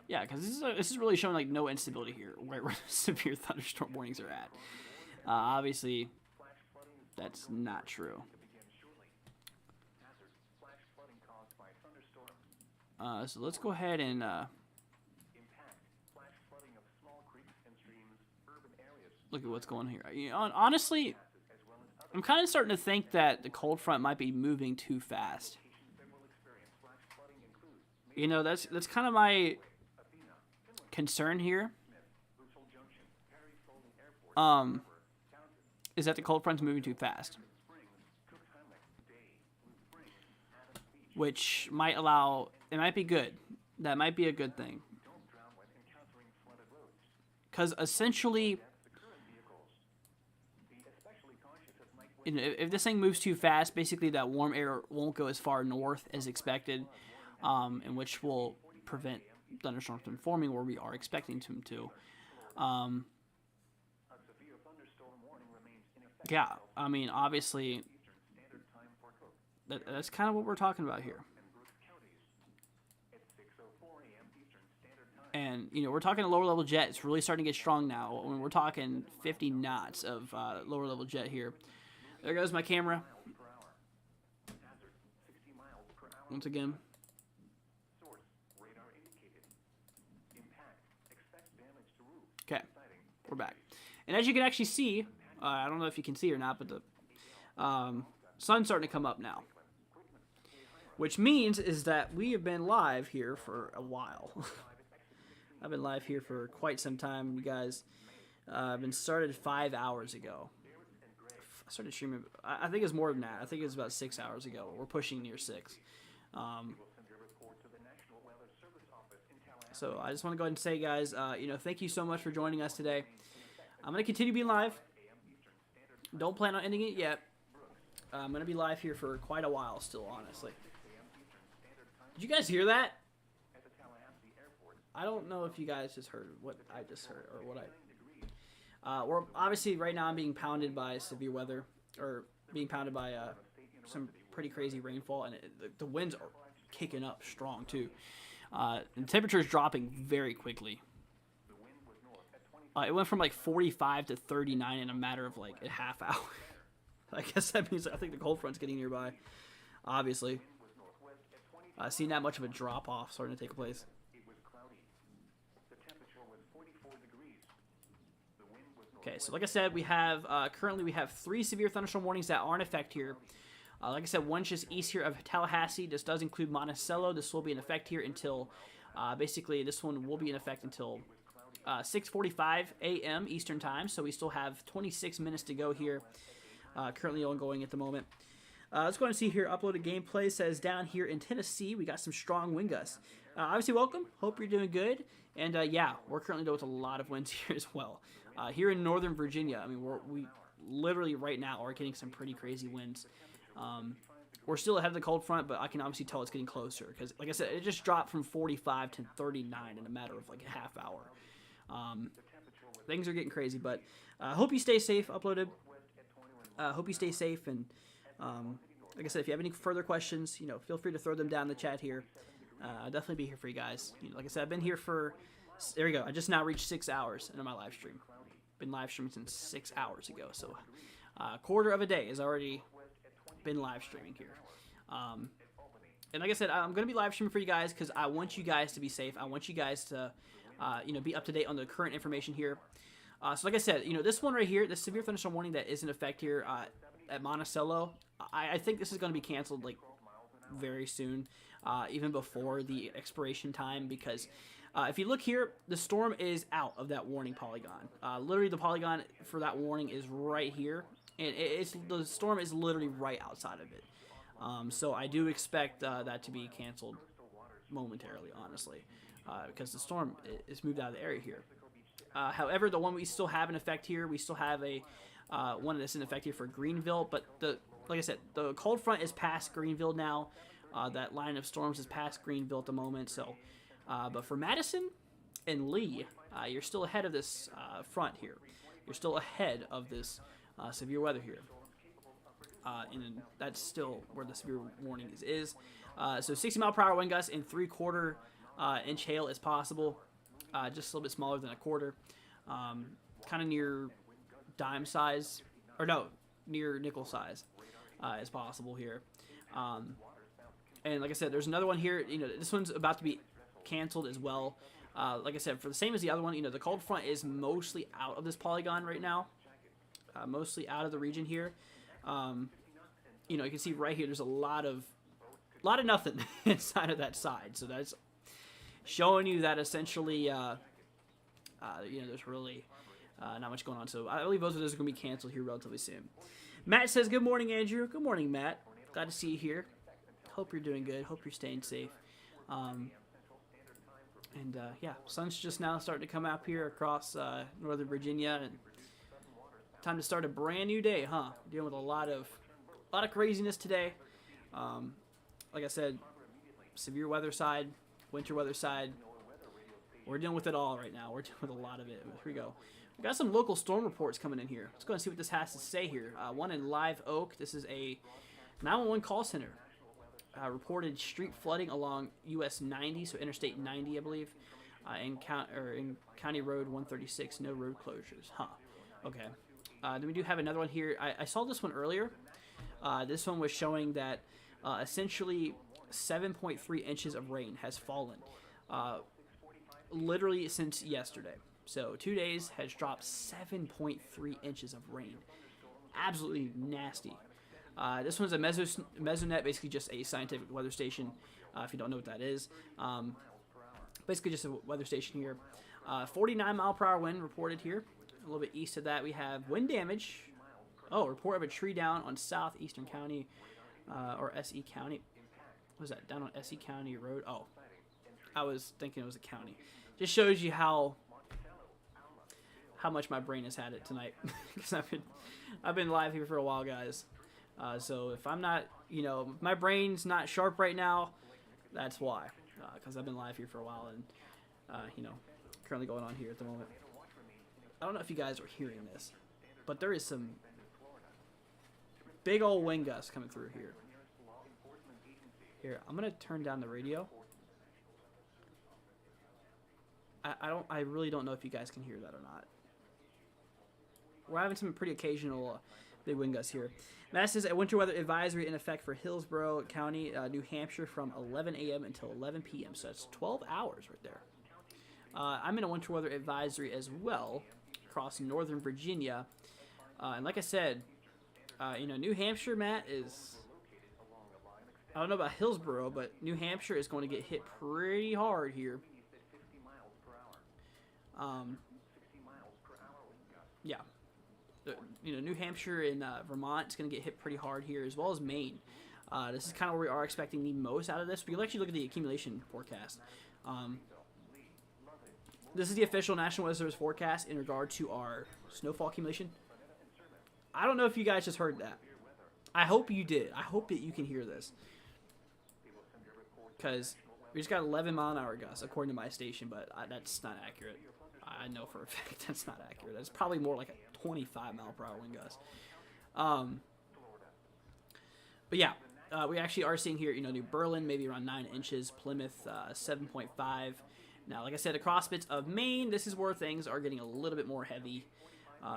Yeah, because this is really showing like no instability here, right where severe thunderstorm warnings are at. Obviously, that's not true. So let's go ahead and look at what's going on here. You know, honestly, I'm kind of starting to think that the cold front might be moving too fast. You know, that's kind of my concern here. Is that the cold front's moving too fast, which might allow, it might be good. That might be a good thing, because essentially, you know, if this thing moves too fast, basically that warm air won't go as far north as expected, and which will prevent thunderstorms from forming where we are expecting them to. Yeah, I mean, obviously, that's kind of what we're talking about here. And, you know, we're talking a lower level jet. It's really starting to get strong now. When we're talking 50 knots of lower level jet here. There goes my camera. Once again. Okay, we're back. And as you can actually see, I don't know if you can see or not, but the sun's starting to come up now. Which means is that we have been live here for a while. I've been live here for quite some time, you guys. I've been started 5 hours ago. I started streaming, I think it's more than that. I think it was about 6 hours ago. We're pushing near 6. So I just want to go ahead and say, guys, you know, thank you so much for joining us today. I'm going to continue being live. Don't plan on ending it yet. I'm going to be live here for quite a while still, honestly. Did you guys hear that? I don't know if you guys just heard what I just heard, or what we're obviously right now I'm being pounded by severe weather, or being pounded by some pretty crazy rainfall, and the winds are kicking up strong too. And the temperature is dropping very quickly. It went from like 45 to 39 in a matter of like a half hour. I guess that means I think the cold front's getting nearby. Obviously, seeing that much of a drop off starting to take place. Okay, so like I said, we have currently we have 3 severe thunderstorm warnings that are in effect here. Like I said, one's just east here of Tallahassee. This does include Monticello. This will be in effect here until, basically, this one will be in effect until 6:45 a.m. Eastern Time. So we still have 26 minutes to go here. Currently ongoing at the moment. Let's go ahead and see here. Uploaded gameplay says down here in Tennessee, we got some strong wind gusts. Obviously, welcome. Hope you're doing good. And yeah, we're currently dealing with a lot of winds here as well. Here in Northern Virginia, I mean, we literally right now are getting some pretty crazy winds. We're still ahead of the cold front, but I can obviously tell it's getting closer because, like I said, it just dropped from 45 to 39 in a matter of like a half hour. Things are getting crazy, but I hope you stay safe. Uploaded. Hope you stay safe, and like I said, if you have any further questions, you know, feel free to throw them down in the chat here. I'll definitely be here for you guys. You know, like I said, I've been here for, there we go. I just now reached 6 hours in my live stream. Been live streaming since 6 hours ago, so a quarter of a day has already been live streaming here. And like I said, I'm going to be live streaming for you guys because I want you guys to be safe. I want you guys to, you know, be up to date on the current information here. So like I said, you know, this one right here, the severe thunderstorm warning that is in effect here at Monticello, I think this is going to be canceled like very soon, even before the expiration time, because if you look here, the storm is out of that warning polygon. Literally, the polygon for that warning is right here, and the storm is literally right outside of it. So I do expect that to be canceled momentarily, honestly, because the storm is moved out of the area here. However, the one we still have in effect here, we still have a one that's in effect here for Greenville, but like I said, the cold front is past Greenville now. That line of storms is past Greenville at the moment. So, but for Madison and Lee, you're still ahead of this front here. You're still ahead of this severe weather here. And that's still where the severe warning is. So 60-mile-per-hour wind gusts and 3/4 inch hail is possible. Just a little bit smaller than a quarter. Kind of near dime size, or no, near nickel size is possible here. And like I said, there's another one here. This one's about to be canceled as well. Like I said, for the same as the other one, the cold front is mostly out of this polygon right now. Mostly out of the region here. You can see right here, there's a lot of nothing inside of that side. So that's showing you that essentially, there's really not much going on. So I believe both of those are going to be canceled here relatively soon. Matt says, good morning, Andrew. Good morning, Matt. Glad to see you here. Hope you're doing good. Hope you're staying safe. Yeah, sun's just now starting to come up here across Northern Virginia, and time to start a brand new day, huh? Dealing with a lot of craziness today. Like I said, severe weather side, winter weather side. We're dealing with it all right now. We're dealing with a lot of it. Here we go. We got some local storm reports coming in here. Let's go and see what this has to say here. One in Live Oak. This is a 911 call center. Reported street flooding along US 90, so Interstate 90, I believe, in County Road 136. No road closures. Huh. Okay. Then we do have another one here. I saw this one earlier. This one was showing that essentially 7.3 inches of rain has fallen literally since yesterday. So 2 days has dropped 7.3 inches of rain. Absolutely nasty. This one's a Mesonet, basically just a scientific weather station, if you don't know what that is. Basically just a weather station here. 49-mile-per-hour wind reported here. A little bit east of that, we have wind damage. Oh, report of a tree down on southeastern county, or SE County. What was that? Down on SE County Road? Oh, I was thinking it was a county. Just shows you how much my brain has had it tonight. Because I've been live here for a while, guys. So if I'm not, my brain's not sharp right now, that's why. Because I've been live here for a while and, currently going on here at the moment. I don't know if you guys are hearing this, but there is some big old wind gusts coming through here. Here, I'm going to turn down the radio. I really don't know if you guys can hear that or not. We're having some pretty occasional big wind gusts here. Matt says a winter weather advisory in effect for Hillsborough County, New Hampshire from 11 a.m. until 11 p.m. So that's 12 hours right there. I'm in a winter weather advisory as well across Northern Virginia. And like I said, New Hampshire, Matt, is... I don't know about Hillsborough, but New Hampshire is going to get hit pretty hard here. Yeah. New Hampshire and Vermont is going to get hit pretty hard here, as well as Maine. This is kind of where we are expecting the most out of this. We can actually look at the accumulation forecast. This is the official National Weather Service forecast in regard to our snowfall accumulation. I don't know if you guys just heard that. I hope you did. I hope that you can hear this. Because we just got 11-mile-an-hour gusts, according to my station, but that's not accurate. I know for a fact that's not accurate. That's probably more like a 25-mile-per-hour wind gust. But yeah, we actually are seeing here, New Berlin, maybe around 9 inches. Plymouth, 7.5. Now, like I said, across bits of Maine, this is where things are getting a little bit more heavy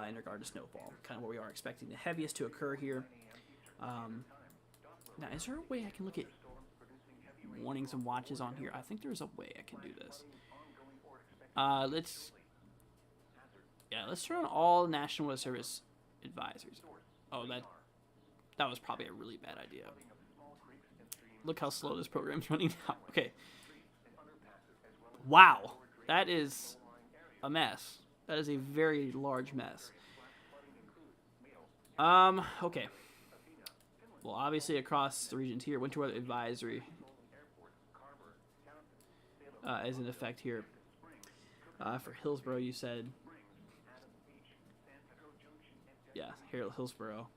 in regard to snowfall. Kind of where we are expecting the heaviest to occur here. Now, is there a way I can look at warnings and watches on here? I think there's a way I can do this. Let's turn on all National Weather Service advisories. Oh, that was probably a really bad idea. Look how slow this program's running now. Okay. Wow. That is a mess. That is a very large mess. Okay. Well, obviously across the regions here, winter weather advisory is in effect here. For Hillsborough, you said. Yeah, here, Hillsborough.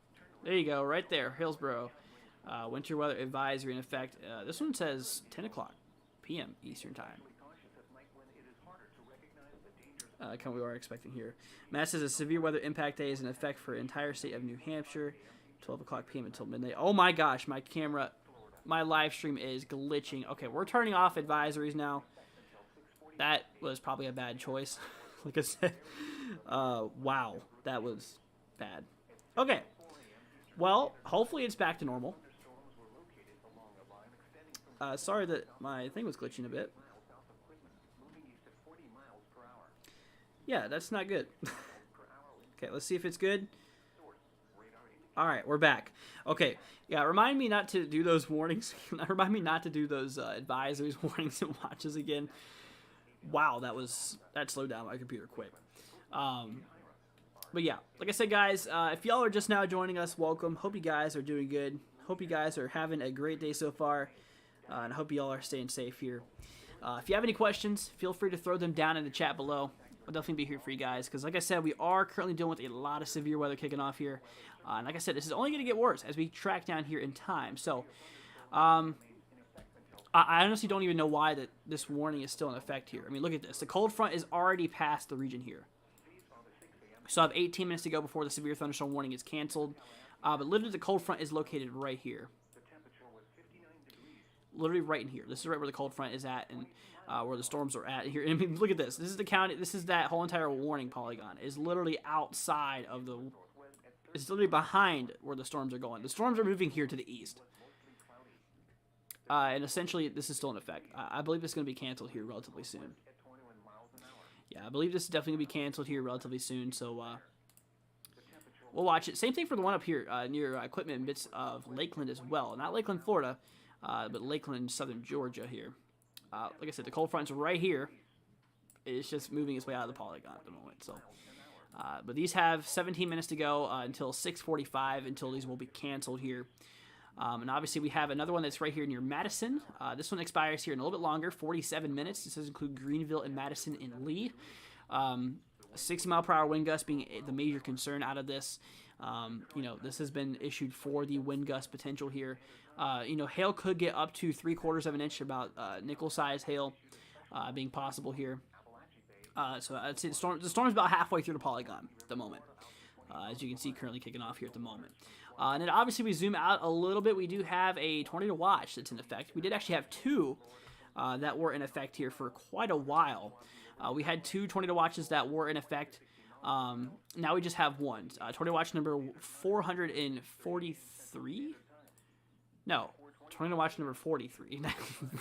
There you go, right there, Hillsborough. Winter weather advisory in effect. This one says 10 o'clock p.m. Eastern time. Kind of what we are expecting here. Matt says a severe weather impact day is in effect for the entire state of New Hampshire, 12 o'clock p.m. until midnight. Oh my gosh, my live stream is glitching. Okay, we're turning off advisories now. That was probably a bad choice. Like I said, wow, that was bad. Okay, well, hopefully it's back to normal. Sorry that my thing was glitching a bit. Yeah, that's not good. Okay, let's see if it's good. All right, we're back. Okay, yeah, remind me not to do those warnings. Remind me not to do those advisories, warnings, and watches again. Wow, that slowed down my computer quick. But yeah, like I said, guys, if y'all are just now joining us, welcome. Hope you guys are doing good. Hope you guys are having a great day so far, and I hope y'all are staying safe here. If you have any questions, feel free to throw them down in the chat below. I'll definitely be here for you guys because, like I said, we are currently dealing with a lot of severe weather kicking off here. And like I said, this is only going to get worse as we track down here in time. So, I honestly don't even know why this warning is still in effect here. I mean, look at this. The cold front is already past the region here. So I have 18 minutes to go before the severe thunderstorm warning is canceled. But literally, the cold front is located right here. Literally right in here. This is right where the cold front is at, and where the storms are at here. I mean, look at this. This is the county. This is that whole entire warning polygon. It's literally outside of the. It's literally behind where the storms are going. The storms are moving here to the east, and essentially this is still in effect. I believe it's going to be canceled here relatively soon. Yeah, I believe this is definitely going to be canceled here relatively soon. So we'll watch it. Same thing for the one up here near equipment and bits of Lakeland as well. Not Lakeland, Florida. But Lakeland, southern Georgia here. Like I said, the cold front's right here. It's just moving its way out of the polygon at the moment. So, but these have 17 minutes to go until 6:45 until these will be canceled here. And obviously we have another one that's right here near Madison. This one expires here in a little bit longer, 47 minutes. This does include Greenville and Madison and Lee. 60-mile-per-hour wind gust being the major concern out of this. This has been issued for the wind gust potential here. Hail could get up to 3/4 of an inch, about nickel-size hail being possible here. So I'd say the storm's about halfway through the polygon at the moment, as you can see currently kicking off here at the moment. And then obviously we zoom out a little bit. We do have a tornado watch that's in effect. We did actually have two that were in effect here for quite a while. We had two tornado watches that were in effect. Now we just have one. Tornado watch number 443? No, tornado watch number 43.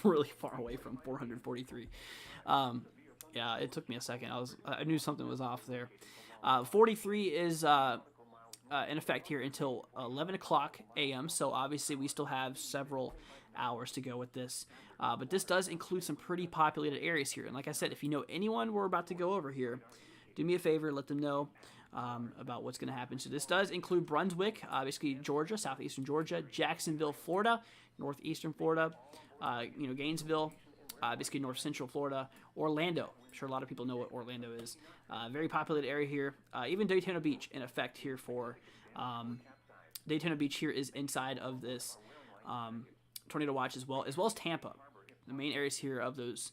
Really far away from 443. Yeah, it took me a second. I knew something was off there. 43 is in effect here until 11 o'clock a.m. So obviously we still have several hours to go with this. But this does include some pretty populated areas here. And like I said, if you know anyone we're about to go over here, do me a favor, let them know about what's going to happen. So this does include Brunswick, basically Georgia, southeastern Georgia, Jacksonville, Florida, northeastern Florida, Gainesville, basically north central Florida, Orlando. I'm sure a lot of people know what Orlando is. Very populated area here. Even Daytona Beach in effect here for Daytona Beach here is inside of this tornado watch as well as Tampa. The main areas here of those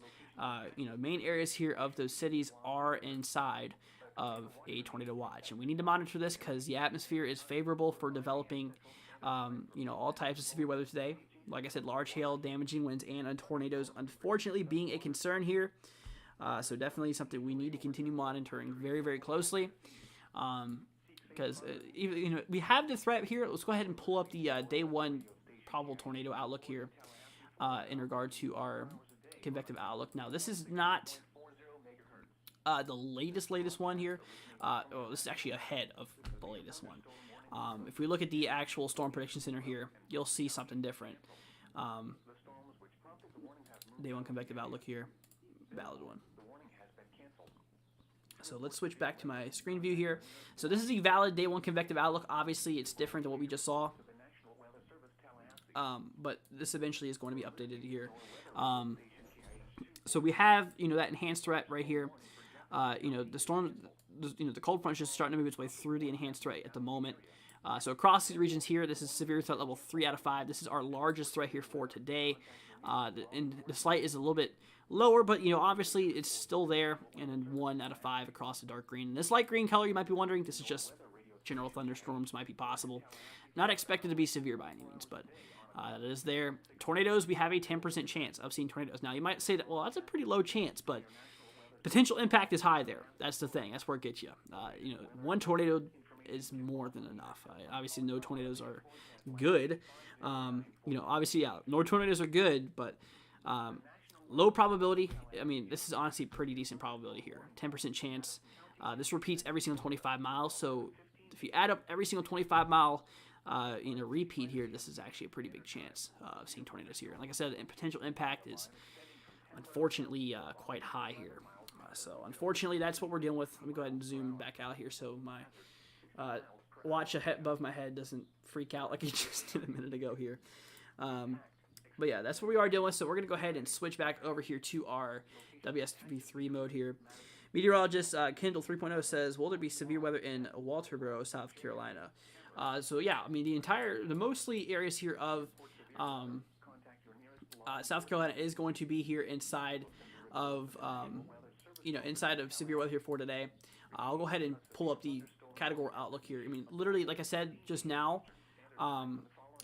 cities are inside of a tornado watch, and we need to monitor this because the atmosphere is favorable for developing, all types of severe weather today. Like I said, large hail, damaging winds, and tornadoes, unfortunately, being a concern here. So definitely something we need to continue monitoring very, very closely. Because we have the threat here. Let's go ahead and pull up the day one probable tornado outlook here in regard to our convective outlook. Now, this is not the latest one here. This is actually ahead of the latest one. If we look at the actual Storm Prediction Center here, you'll see something different. Day one convective outlook here, valid one. So let's switch back to my screen view here. So this is the valid day one convective outlook. Obviously, it's different than what we just saw. But this eventually is going to be updated here. So we have, that enhanced threat right here. The storm, the cold front is just starting to move its way through the enhanced threat at the moment. So across these regions here, this is severe threat level 3 out of 5. This is our largest threat here for today. And the slight is a little bit lower, but obviously it's still there. And then 1 out of 5 across the dark green. And this light green color, you might be wondering, this is just general thunderstorms might be possible. Not expected to be severe by any means, but that is there. Tornadoes, we have a 10% chance of seeing tornadoes. Now you might say that, well, that's a pretty low chance, but potential impact is high there. That's the thing. That's where it gets you. One tornado is more than enough. Obviously, no tornadoes are good. Obviously, yeah, no tornadoes are good, but low probability. I mean, this is honestly pretty decent probability here. 10% chance. This repeats every single 25 miles. So if you add up every single 25 mile repeat here, this is actually a pretty big chance of seeing tornadoes here. And like I said, the potential impact is unfortunately quite high here. So unfortunately, that's what we're dealing with. Let me go ahead and zoom back out here so my watch above my head doesn't freak out like it just did a minute ago here. But yeah, that's what we are dealing with. So we're going to go ahead and switch back over here to our WSV3 mode here. Meteorologist Kendall 3.0 says, will there be severe weather in Walterboro, South Carolina? So yeah, I mean, the mostly areas here of South Carolina is going to be here inside of severe weather here for today. I'll go ahead and pull up the category outlook here. I mean, literally, like I said just now,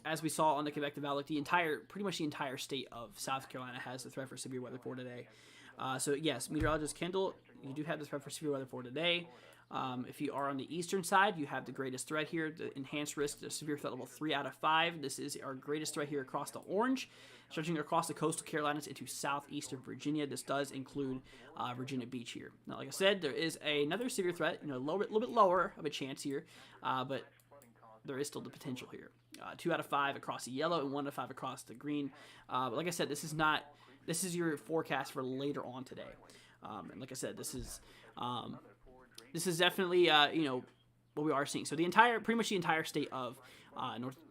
as we saw on the convective outlook, pretty much the entire state of South Carolina has the threat for severe weather for today. So yes, meteorologist Kendall, you do have the threat for severe weather for today. If you are on the eastern side, you have the greatest threat here, the enhanced risk, the severe threat level 3 out of 5. This is our greatest threat here across the orange, stretching across the coastal Carolinas into southeastern Virginia. This does include Virginia Beach here. Now, like I said, there is another severe threat, a little bit lower of a chance here, but there is still the potential here. 2 out of 5 across the yellow and 1 out of 5 across the green. But like I said, this is your forecast for later on today. And like I said, this is definitely what we are seeing. So pretty much the entire state of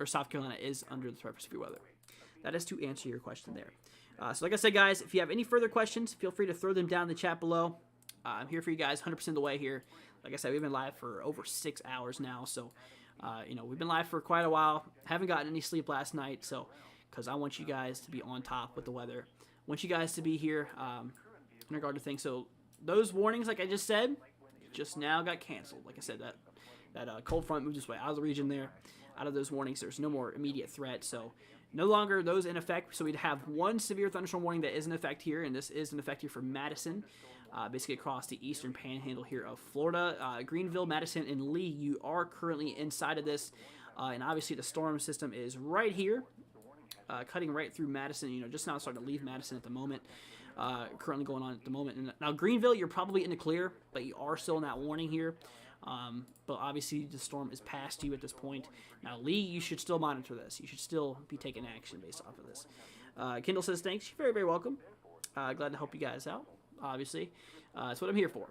South Carolina is under the threat for severe weather. That is to answer your question there. So like I said, guys, if you have any further questions, feel free to throw them down in the chat below. I'm here for you guys 100% of the way here. Like I said, we've been live for over 6 hours now. So, we've been live for quite a while. Haven't gotten any sleep last night, so because I want you guys to be on top with the weather. I want you guys to be here in regard to things. So those warnings, like I just said, just now got canceled. Like I said, that cold front moved its way out of the region there. Out of those warnings, there's no more immediate threat. So no longer those in effect. So we'd have one severe thunderstorm warning that is in effect here, and this is in effect here for Madison, basically across the eastern panhandle here of Florida. Greenville, Madison, and Lee, you are currently inside of this. And obviously the storm system is right here, cutting right through Madison, just now starting to leave Madison at the moment. Currently going on at the moment. And now Greenville, you're probably in the clear, but you are still in that warning here. But obviously the storm is past you at this point. Now Lee, you should still monitor this. You should still be taking action based off of this. Kendall says thanks. You're very, very welcome. Glad to help you guys out, obviously. That's what I'm here for.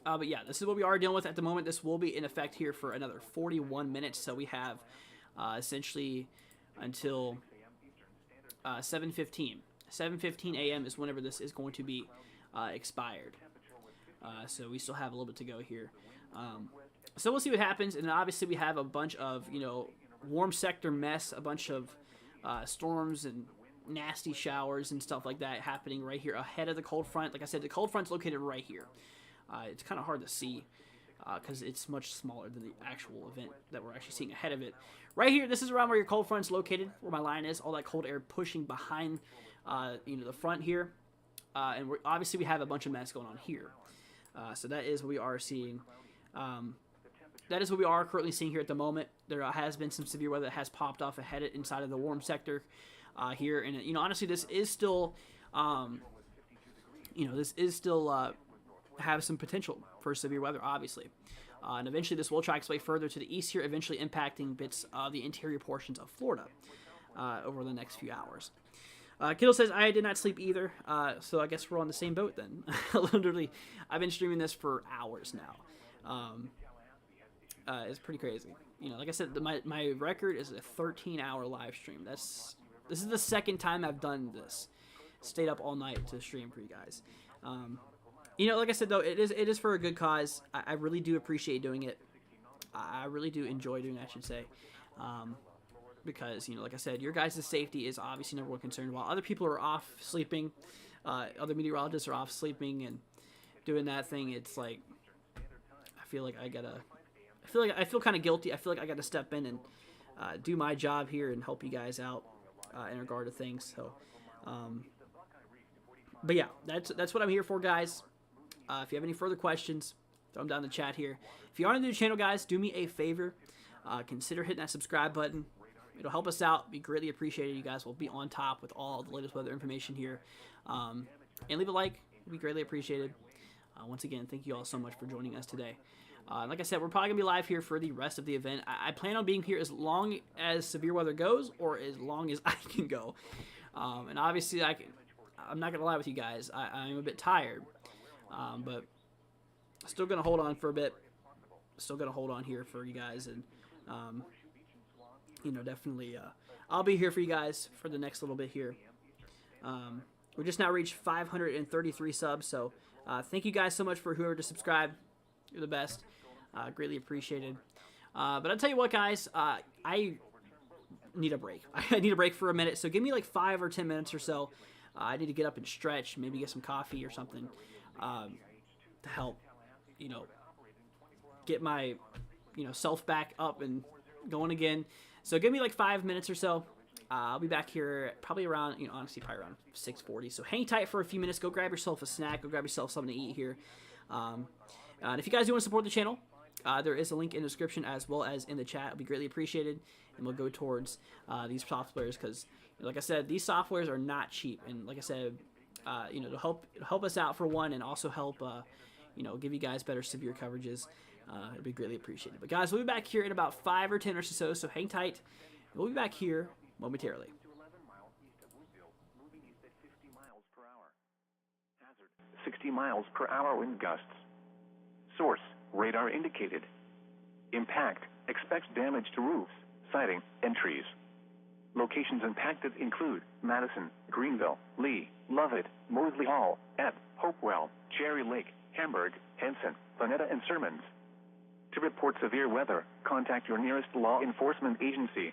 But yeah, this is what we are dealing with at the moment. This will be in effect here for another 41 minutes. So we have essentially until 7:15. 7:15 a.m. is whenever this is going to be expired. So we still have a little bit to go here. So we'll see what happens. And then obviously we have a bunch of, warm sector mess, a bunch of storms and nasty showers and stuff like that happening right here ahead of the cold front. Like I said, the cold front's located right here. It's kind of hard to see because it's much smaller than the actual event that we're actually seeing ahead of it. Right here, this is around where your cold front's located, where my line is. All that cold air pushing behind the front here. And obviously we have a bunch of mess going on here. So that is what we are seeing. That is what we are currently seeing here at the moment. There has been some severe weather that has popped off ahead inside of the warm sector here. And, honestly, this is still, have some potential for severe weather, obviously. And eventually this will track its way further to the east here, eventually impacting bits of the interior portions of Florida over the next few hours. Kittle says, I did not sleep either, so I guess we're on the same boat then. Literally, I've been streaming this for hours now. It's pretty crazy. Like I said, my record is a 13-hour live stream. This is the second time I've done this. Stayed up all night to stream for you guys. Like I said, though, it is for a good cause. I really do appreciate doing it. I really do enjoy doing that, I should say. Because, like I said, your guys' safety is obviously number one concern. While other people are off sleeping, other meteorologists are off sleeping and doing that thing, it's like, I feel kind of guilty. I feel like I gotta step in and do my job here and help you guys out in regard to things. So, but yeah, that's what I'm here for, guys. If you have any further questions, throw them down in the chat here. If you aren't new to the channel, guys, do me a favor. Consider hitting that subscribe button. It'll help us out. Be greatly appreciated. You guys will be on top with all the latest weather information here. And leave a like. It'll be greatly appreciated. Once again, thank you all so much for joining us today. Like I said, we're probably going to be live here for the rest of the event. I plan on being here as long as severe weather goes, or as long as I can go. And obviously, I'm not going to lie with you guys. I'm a bit tired. But still going to hold on for a bit. Still going to hold on here for you guys. And, definitely I'll be here for you guys for the next little bit here. We just now reached 533 subs. So thank you guys so much for whoever just subscribed. You're the best. Greatly appreciated. But I'll tell you what, guys. I need a break. I need a break for a minute. So give me like 5 or 10 minutes or so. I need to get up and stretch. Maybe get some coffee or something to help, get my, self back up and going again. So give me like 5 minutes or so. I'll be back here probably around, honestly, probably around 6:40. So hang tight for a few minutes. Go grab yourself a snack. Go grab yourself something to eat here. And if you guys do want to support the channel, there is a link in the description as well as in the chat. It'll be greatly appreciated, and we'll go towards these softwares because, like I said, these softwares are not cheap. And like I said, to help us out for one, and also help, give you guys better severe coverages. It'll be greatly appreciated. But guys, we'll be back here in about 5 or 10 or so. So hang tight. We'll be back here momentarily. 60 miles per hour wind gusts. Source, radar indicated. Impact, expects damage to roofs, siding, and trees. Locations impacted include Madison, Greenville, Lee, Lovett, Moseley Hall, Ebb, Hopewell, Cherry Lake, Hamburg, Henson, Bonetta, and Sermons. To report severe weather, contact your nearest law enforcement agency.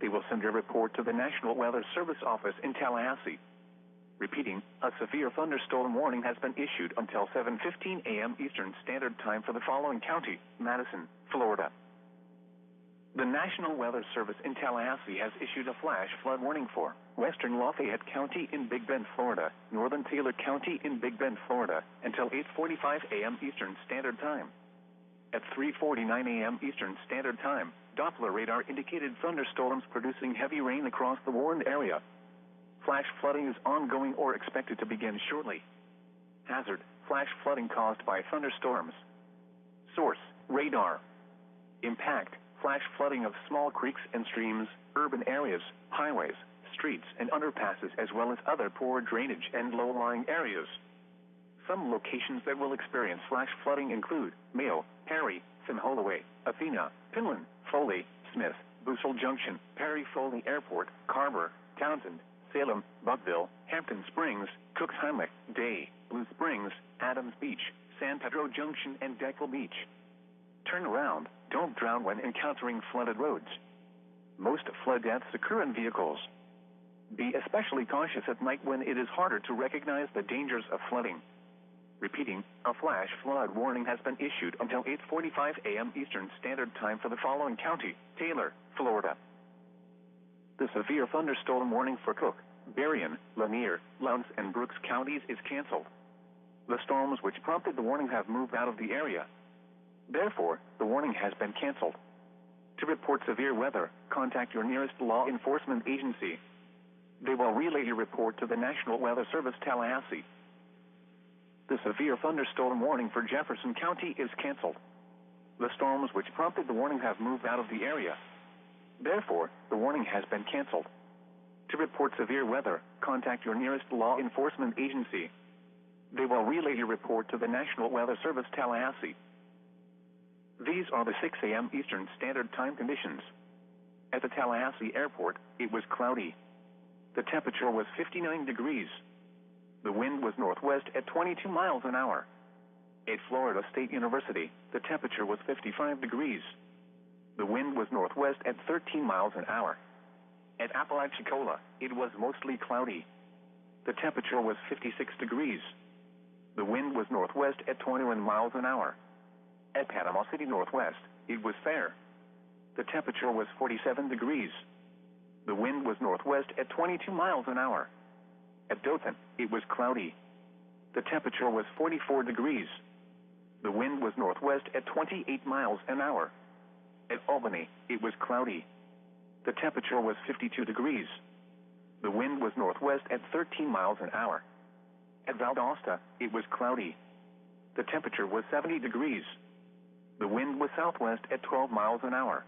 They will send your report to the National Weather Service office in Tallahassee. Repeating, a severe thunderstorm warning has been issued until 7:15 a.m. Eastern Standard Time for the following county: Madison, Florida. The National Weather Service in Tallahassee has issued a flash flood warning for western Lafayette County in Big Bend, Florida, northern Taylor County in Big Bend, Florida, until 8:45 a.m. Eastern Standard Time. At 3:49 a.m. Eastern Standard Time, Doppler radar indicated thunderstorms producing heavy rain across the warned area. Flash flooding is ongoing or expected to begin shortly. Hazard, flash flooding caused by thunderstorms. Source, radar. Impact, flash flooding of small creeks and streams, urban areas, highways, streets, and underpasses, as well as other poor drainage and low-lying areas. Some locations that will experience flash flooding include Mayo, Perry, Sim Holloway, Athena, Pinland, Foley, Smith, Bussell Junction, Perry Foley Airport, Carver, Townsend, Salem, Buckville, Hampton Springs, Cooks Heimlich, Day, Blue Springs, Adams Beach, San Pedro Junction, and Deckle Beach. Turn around. Don't drown when encountering flooded roads. Most flood deaths occur in vehicles. Be especially cautious at night when it is harder to recognize the dangers of flooding. Repeating, a flash flood warning has been issued until 8:45 a.m. Eastern Standard Time for the following county: Taylor, Florida. The severe thunderstorm warning for Cook, Berrien, Lanier, Lowndes, and Brooks counties is canceled. The storms which prompted the warning have moved out of the area. Therefore, the warning has been canceled. To report severe weather, contact your nearest law enforcement agency. They will relay your report to the National Weather Service, Tallahassee. The severe thunderstorm warning for Jefferson County is canceled. The storms which prompted the warning have moved out of the area. Therefore, the warning has been canceled. To report severe weather, contact your nearest law enforcement agency. They will relay your report to the National Weather Service, Tallahassee. These are the 6 a.m. Eastern Standard Time conditions. At the Tallahassee Airport, it was cloudy. The temperature was 59 degrees. The wind was northwest at 22 miles an hour. At Florida State University, the temperature was 55 degrees. The wind was northwest at 13 miles an hour. At Apalachicola, it was mostly cloudy. The temperature was 56 degrees. The wind was northwest at 21 miles an hour. At Panama City Northwest, it was fair. The temperature was 47 degrees. The wind was northwest at 22 miles an hour. At Dothan, it was cloudy. The temperature was 44 degrees. The wind was northwest at 28 miles an hour. At Albany, it was cloudy. The temperature was 52 degrees. The wind was northwest at 13 miles an hour. At Valdosta, it was cloudy. The temperature was 70 degrees. The wind was southwest at 12 miles an hour.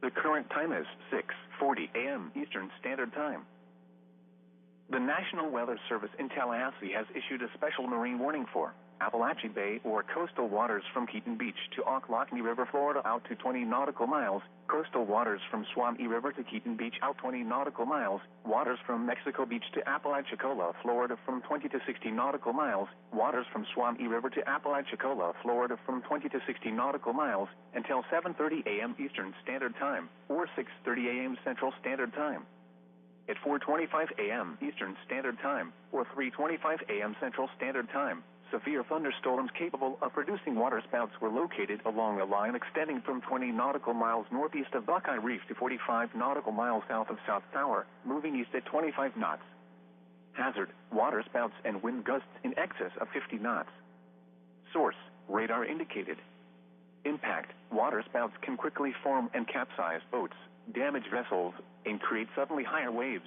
The current time is 6:40 a.m. Eastern Standard Time. The National Weather Service in Tallahassee has issued a special marine warning for Appalachia Bay or coastal waters from Keaton Beach to Ocklawahamie River, Florida out to 20 nautical miles, coastal waters from Swamee River to Keaton Beach out 20 nautical miles, waters from Mexico Beach to Apalachicola, Florida from 20 to 60 nautical miles, waters from Swamee River to Apalachicola, Florida from 20 to 60 nautical miles, until 7:30 a.m. Eastern Standard Time, or 6:30 a.m. Central Standard Time. At 4:25 a.m. Eastern Standard Time, or 3:25 a.m. Central Standard Time, severe thunderstorms capable of producing waterspouts were located along a line extending from 20 nautical miles northeast of Buckeye Reef to 45 nautical miles south of South Tower, moving east at 25 knots. Hazard, waterspouts and wind gusts in excess of 50 knots. Source, radar indicated. Impact, waterspouts can quickly form and capsize boats, damage vessels, and create suddenly higher waves.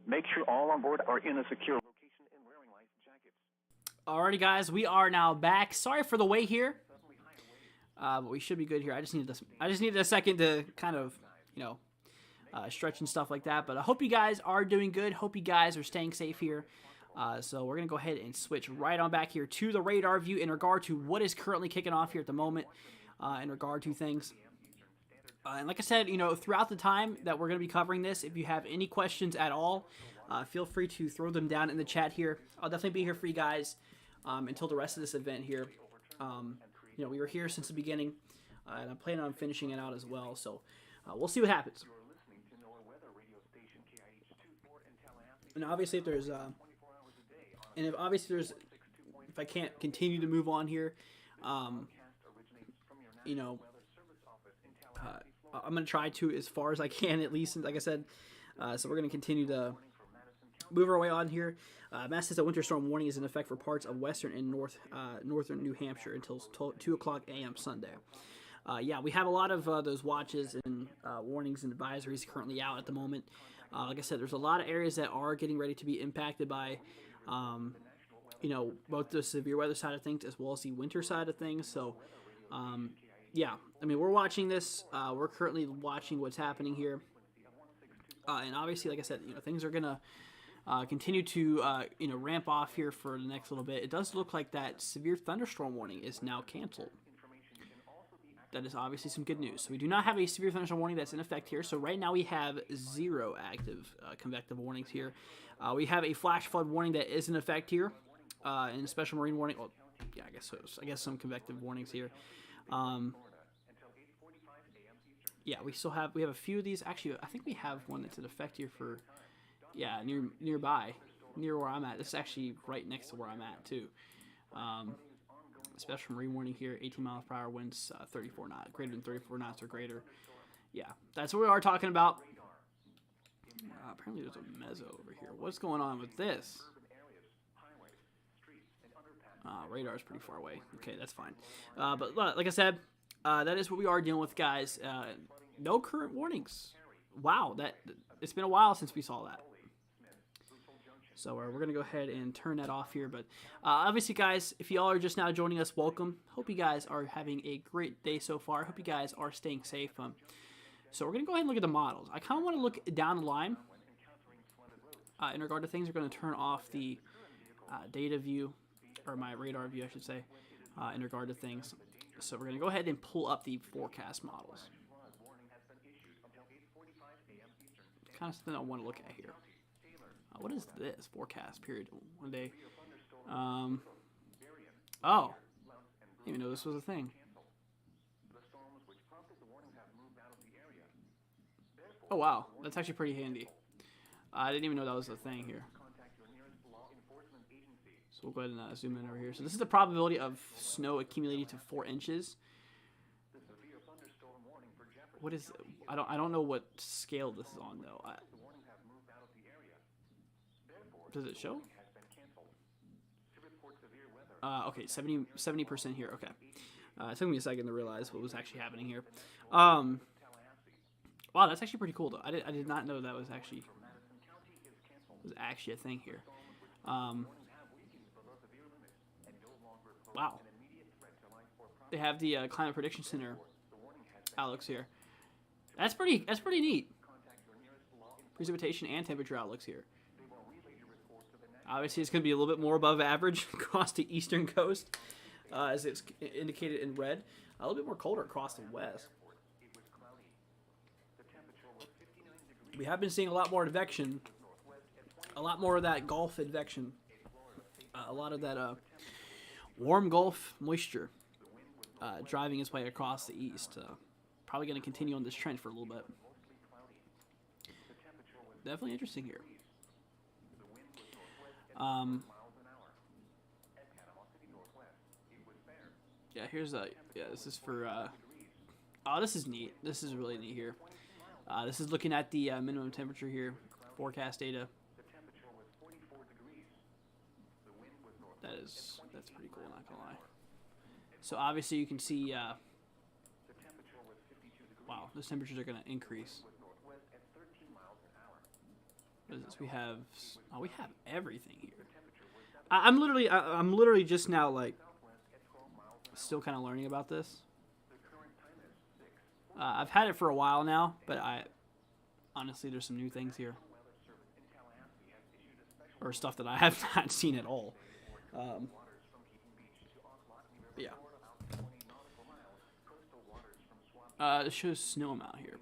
Make sure all on board are in a secure location and wearing life jackets. Alrighty, guys, we are now back. Sorry for the wait here, but we should be good here. I just needed a second to kind of, stretch and stuff like that. But I hope you guys are doing good. Hope you guys are staying safe here. So we're gonna go ahead and switch right on back here to the radar view in regard to what is currently kicking off here at the moment, in regard to things. And like I said, throughout the time that we're going to be covering this, if you have any questions at all, feel free to throw them down in the chat here. I'll definitely be here for you guys until the rest of this event here. We were here since the beginning, and I'm planning on finishing it out as well. So we'll see what happens. And obviously, if I can't continue to move on here, I'm going to try to as far as I can, at least, like I said. So we're going to continue to move our way on here. Mass says that winter storm warning is in effect for parts of western and northern New Hampshire until 2 o'clock a.m. Sunday. We have a lot of those watches and warnings and advisories currently out at the moment. Like I said, there's a lot of areas that are getting ready to be impacted by, both the severe weather side of things as well as the winter side of things. So, we're watching this. We're currently watching what's happening here. And obviously, like I said, things are going to continue to, ramp off here for the next little bit. It does look like that severe thunderstorm warning is now canceled. That is obviously some good news. So we do not have a severe thunderstorm warning that's in effect here. So right now we have 0 active convective warnings here. We have a flash flood warning that is in effect here. And a special marine warning. Well, yeah, I guess some convective warnings here. We have a few of these. Actually, I think we have one that's in effect here for, nearby, near where I'm at. This is actually right next to where I'm at too. Special marine warning here, 18 miles per hour winds, 34 knots, greater than 34 knots or greater. Yeah, that's what we are talking about. Apparently there's a mezzo over here. What's going on with this? Radar is pretty far away. Okay, that's fine. But like I said, that is what we are dealing with, guys. No current warnings. Wow, it's been a while since we saw that. So we're going to go ahead and turn that off here. But obviously, guys, if y'all are just now joining us, welcome. Hope you guys are having a great day so far. Hope you guys are staying safe. So we're going to go ahead and look at the models. I kind of want to look down the line in regard to things. We're going to turn off the data view, or my radar view, I should say, in regard to things. So we're going to go ahead and pull up the forecast models. Kind of something I want to look at here. What is this forecast period? 1 day. Oh, I didn't even know this was a thing. Oh wow, that's actually pretty handy. I didn't even know that was a thing here. So we'll go ahead and zoom in over here. So this is the probability of snow accumulating to 4 inches. What is? I don't know what scale this is on though. Does it show? Okay, 70% here. Okay. It took me a second to realize what was actually happening here. Wow, that's actually pretty cool though. I did not know that was actually a thing here. Wow. They have the Climate Prediction Center outlooks here. That's pretty neat. Precipitation and temperature outlooks here. Obviously, it's going to be a little bit more above average across the eastern coast, as it's indicated in red. A little bit more colder across the west. We have been seeing a lot more advection, a lot more of that Gulf advection, a lot of that warm Gulf moisture driving its way across the east. Probably going to continue on this trend for a little bit. Definitely interesting here. Yeah, here's this is for oh, this is neat. This is really neat here. This is looking at the minimum temperature here, forecast data. That's pretty cool, not gonna lie. So obviously you can see wow, those temperatures are gonna increase. What is this? We have everything here. I'm literally just now like still kind of learning about this. I've had it for a while now, but honestly there's some new things here, or stuff that I have not seen at all. But yeah. It shows snow amount here.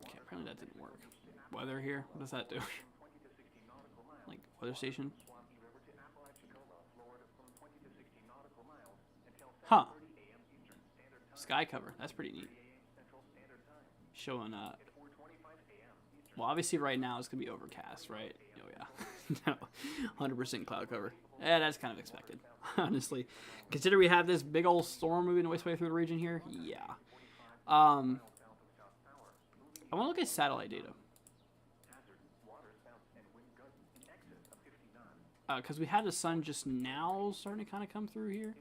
Okay, apparently that didn't work. Weather here, what does that do? Like weather station? Huh. Sky cover, that's pretty neat. Showing well, obviously right now it's gonna be overcast, right? Oh yeah. No, 100% cloud cover. Yeah, that's kind of expected, honestly. Consider we have this big old storm moving its way through the region here. Yeah. I want to look at satellite data. Because we had the sun just now starting to kind of come through here.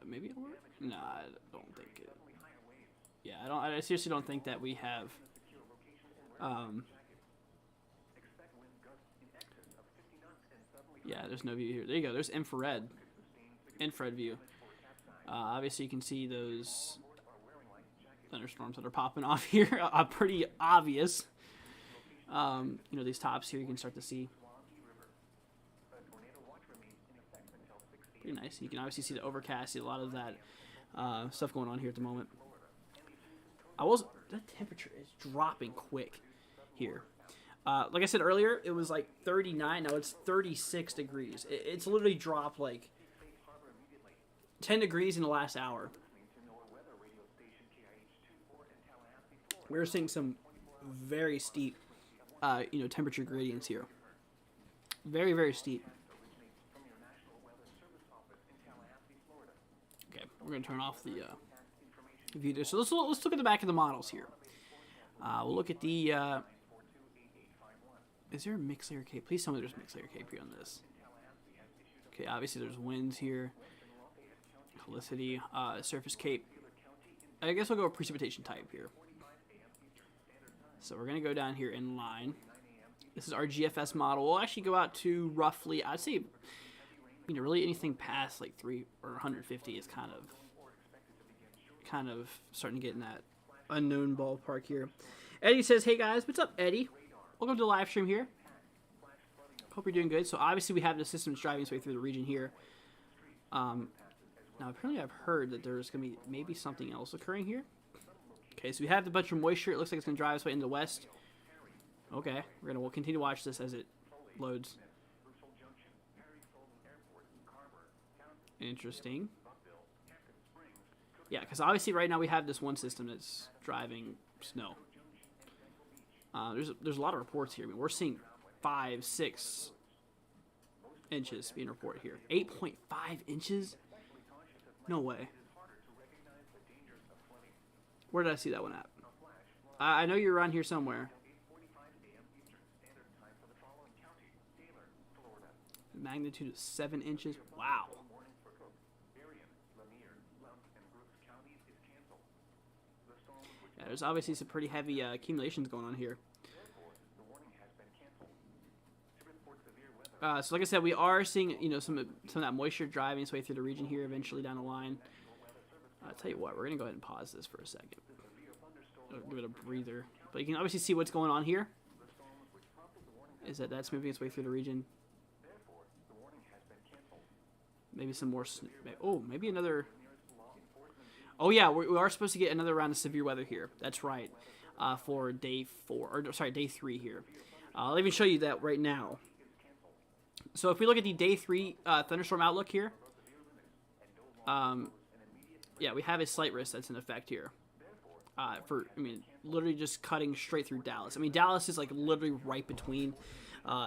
Maybe it'll work? Nah, I don't think it. Yeah, I seriously don't think that we have. Yeah, there's no view here. There you go. There's infrared view. Obviously, you can see those thunderstorms that are popping off here. Pretty obvious. You know, these tops here you can start to see. Pretty nice. You can obviously see the overcast, see a lot of that stuff going on here at the moment. That temperature is dropping quick here. Like I said earlier, it was like 39. Now it's 36 degrees. It's literally dropped like 10 degrees in the last hour. We're seeing some very steep, temperature gradients here. Very, very steep. Okay, we're gonna turn off the view there. So let's look at the back of the models here. We'll look at the. Is there a mixed layer cape? Please tell me there's mixed layer cape here on this. Okay, obviously there's winds here. Helicity, surface cape. I guess we'll go with precipitation type here. So we're gonna go down here in line. This is our GFS model. We'll actually go out to roughly, I'd say, really anything past like 3 or 150 is kind of starting to get in that unknown ballpark here. Eddie says, "Hey guys, what's up, Eddie? Welcome to the live stream here. Hope you're doing good." So obviously we have the systems driving its way through the region here. Now apparently I've heard that there's going to be maybe something else occurring here. Okay, so we have the bunch of moisture. It looks like it's going to drive its way into the west. Okay, we'll continue to watch this as it loads. Interesting. Yeah, because obviously right now we have this one system that's driving snow. There's a lot of reports here. I mean, we're seeing 5, 6 inches being reported here. 8.5 inches? No way. Where did I see that one at? I know you're around here somewhere. Magnitude of 7 inches. Wow. Yeah, there's obviously some pretty heavy accumulations going on here. So like I said, we are seeing, you know, some of that moisture driving its way through the region here eventually down the line. I'll tell you what, we're going to go ahead and pause this for a second. Give it a breather. But you can obviously see what's going on here. Is that's moving its way through the region. Maybe some more. Oh, maybe another. Oh yeah, we are supposed to get another round of severe weather here. That's right, for day 4, or sorry, day 3 here. I'll even show you that right now. So if we look at the day 3 thunderstorm outlook here, yeah, we have a slight risk that's in effect here. Literally just cutting straight through Dallas. I mean, Dallas is like literally right between,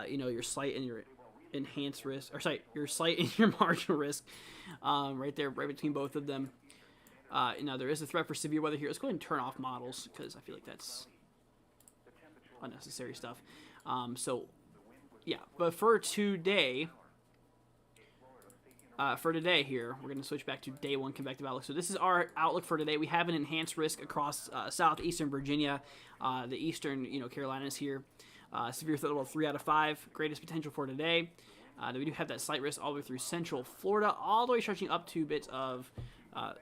you know, your slight and your enhanced risk, or sorry, your slight and your marginal risk, right there, right between both of them. Now there is a threat for severe weather here. Let's go ahead and turn off models because I feel like that's unnecessary stuff. So yeah, but for today, here, we're going to switch back to day 1 convective outlook. So this is our outlook for today. We have an enhanced risk across southeastern Virginia, the eastern, you know, Carolinas here. Severe threat level 3 out of 5. Greatest potential for today. Then we do have that slight risk all the way through central Florida, all the way stretching up to bits of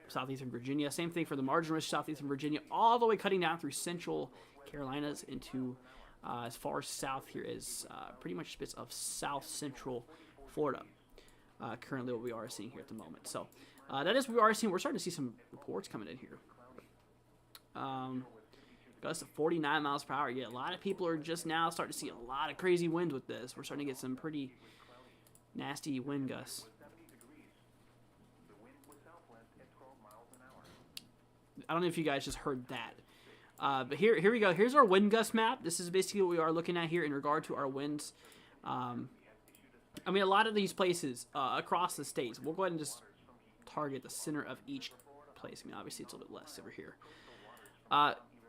southeastern Virginia. Same thing for the marginal risk southeastern Virginia, all the way cutting down through central Carolinas into as far south here as pretty much bits of south central Florida. Currently what we are seeing here at the moment. So that is what we are seeing. We're starting to see some reports coming in here. Gusts of 49 miles per hour. Yeah, a lot of people are just now starting to see a lot of crazy wind with this. We're starting to get some pretty nasty wind gusts. I don't know if you guys just heard that. But here we go. Here's our wind gust map. This is basically what we are looking at here in regard to our winds. I mean, a lot of these places across the states, we'll go ahead and just target the center of each place. I mean, obviously, it's a little bit less over here.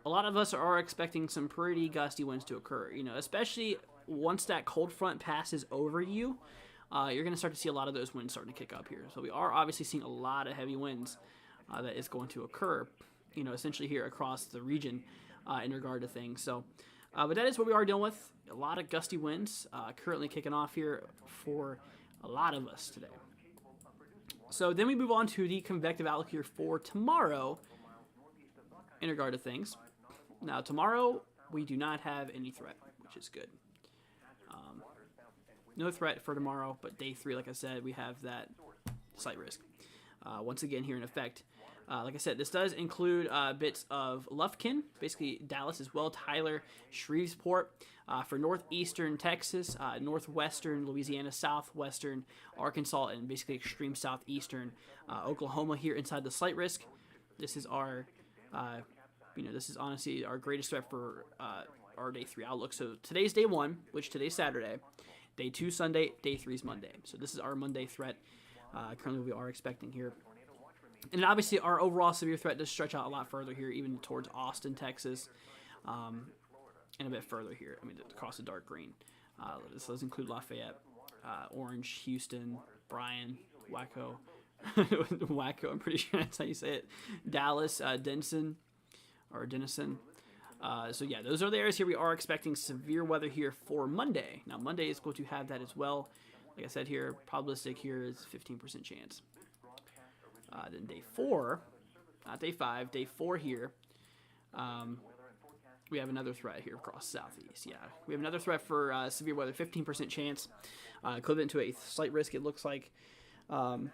A lot of us are expecting some pretty gusty winds to occur, you know, especially once that cold front passes over you, you're going to start to see a lot of those winds starting to kick up here. So we are obviously seeing a lot of heavy winds that is going to occur, you know, essentially here across the region in regard to things. So, but that is what we are dealing with. A lot of gusty winds currently kicking off here for a lot of us today. So then we move on to the convective outlook here for tomorrow in regard to things. Now tomorrow we do not have any threat, which is good. No threat for tomorrow, but day 3, like I said, we have that slight risk. Once again here in effect. Like I said, this does include bits of Lufkin, basically Dallas as well, Tyler, Shreveport, for northeastern Texas, northwestern Louisiana, southwestern Arkansas, and basically extreme southeastern Oklahoma here inside the slight risk. This is our, this is honestly our greatest threat for our day 3 outlook. So today's day 1, which today's Saturday, day 2 Sunday, day 3 is Monday. So this is our Monday threat. Currently we are expecting here. And obviously, our overall severe threat does stretch out a lot further here, even towards Austin, Texas, and a bit further here. I mean, across the dark green. This does include Lafayette, Orange, Houston, Bryan, Waco, Waco. I'm pretty sure that's how you say it. Dallas, Denison. So yeah, those are the areas here. We are expecting severe weather here for Monday. Now, Monday is going to have that as well. Like I said here, probabilistic here is 15% chance. Then day 4, not day 5, day 4 here, we have another threat here across southeast. Yeah, we have another threat for severe weather, 15% chance, equivalent to a slight risk, it looks like, in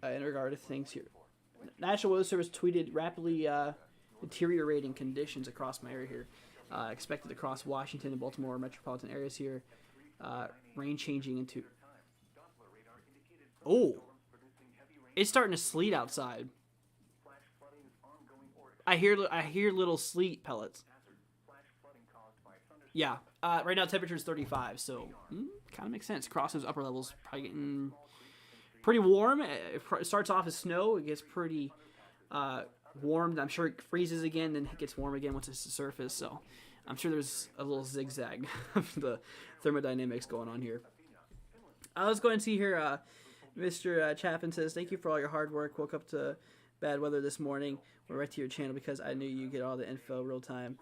regard to things here. National Weather Service tweeted rapidly deteriorating conditions across my area here. Expected across Washington and Baltimore metropolitan areas here. Rain changing into... Oh, it's starting to sleet outside. I hear little sleet pellets. Yeah, right now temperature is 35, so kind of makes sense. Across those upper levels, probably getting pretty warm. It starts off as snow. It gets pretty warm. I'm sure it freezes again, then it gets warm again once it's the surface. So I'm sure there's a little zigzag of the thermodynamics going on here. Let's go and see here. Mr. Chaffin says, "Thank you for all your hard work. Woke up to bad weather this morning. Went right to your channel because I knew you get all the info real time.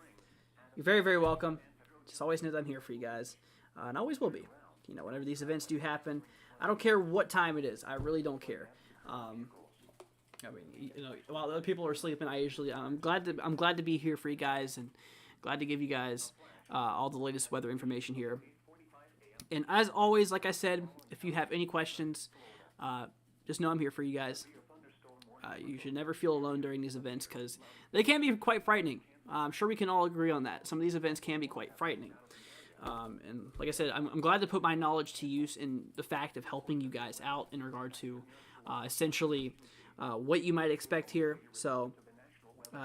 You're very, very welcome. Just always know that I'm here for you guys, and always will be. You know, whenever these events do happen, I don't care what time it is. I really don't care. I mean, you know, while other people are sleeping, I'm glad to be here for you guys, and glad to give you guys all the latest weather information here. And as always, like I said, if you have any questions, just know I'm here for you guys. You should never feel alone during these events because they can be quite frightening. I'm sure we can all agree on that. Some of these events can be quite frightening. And like I said, I'm glad to put my knowledge to use in the fact of helping you guys out in regard to essentially what you might expect here. So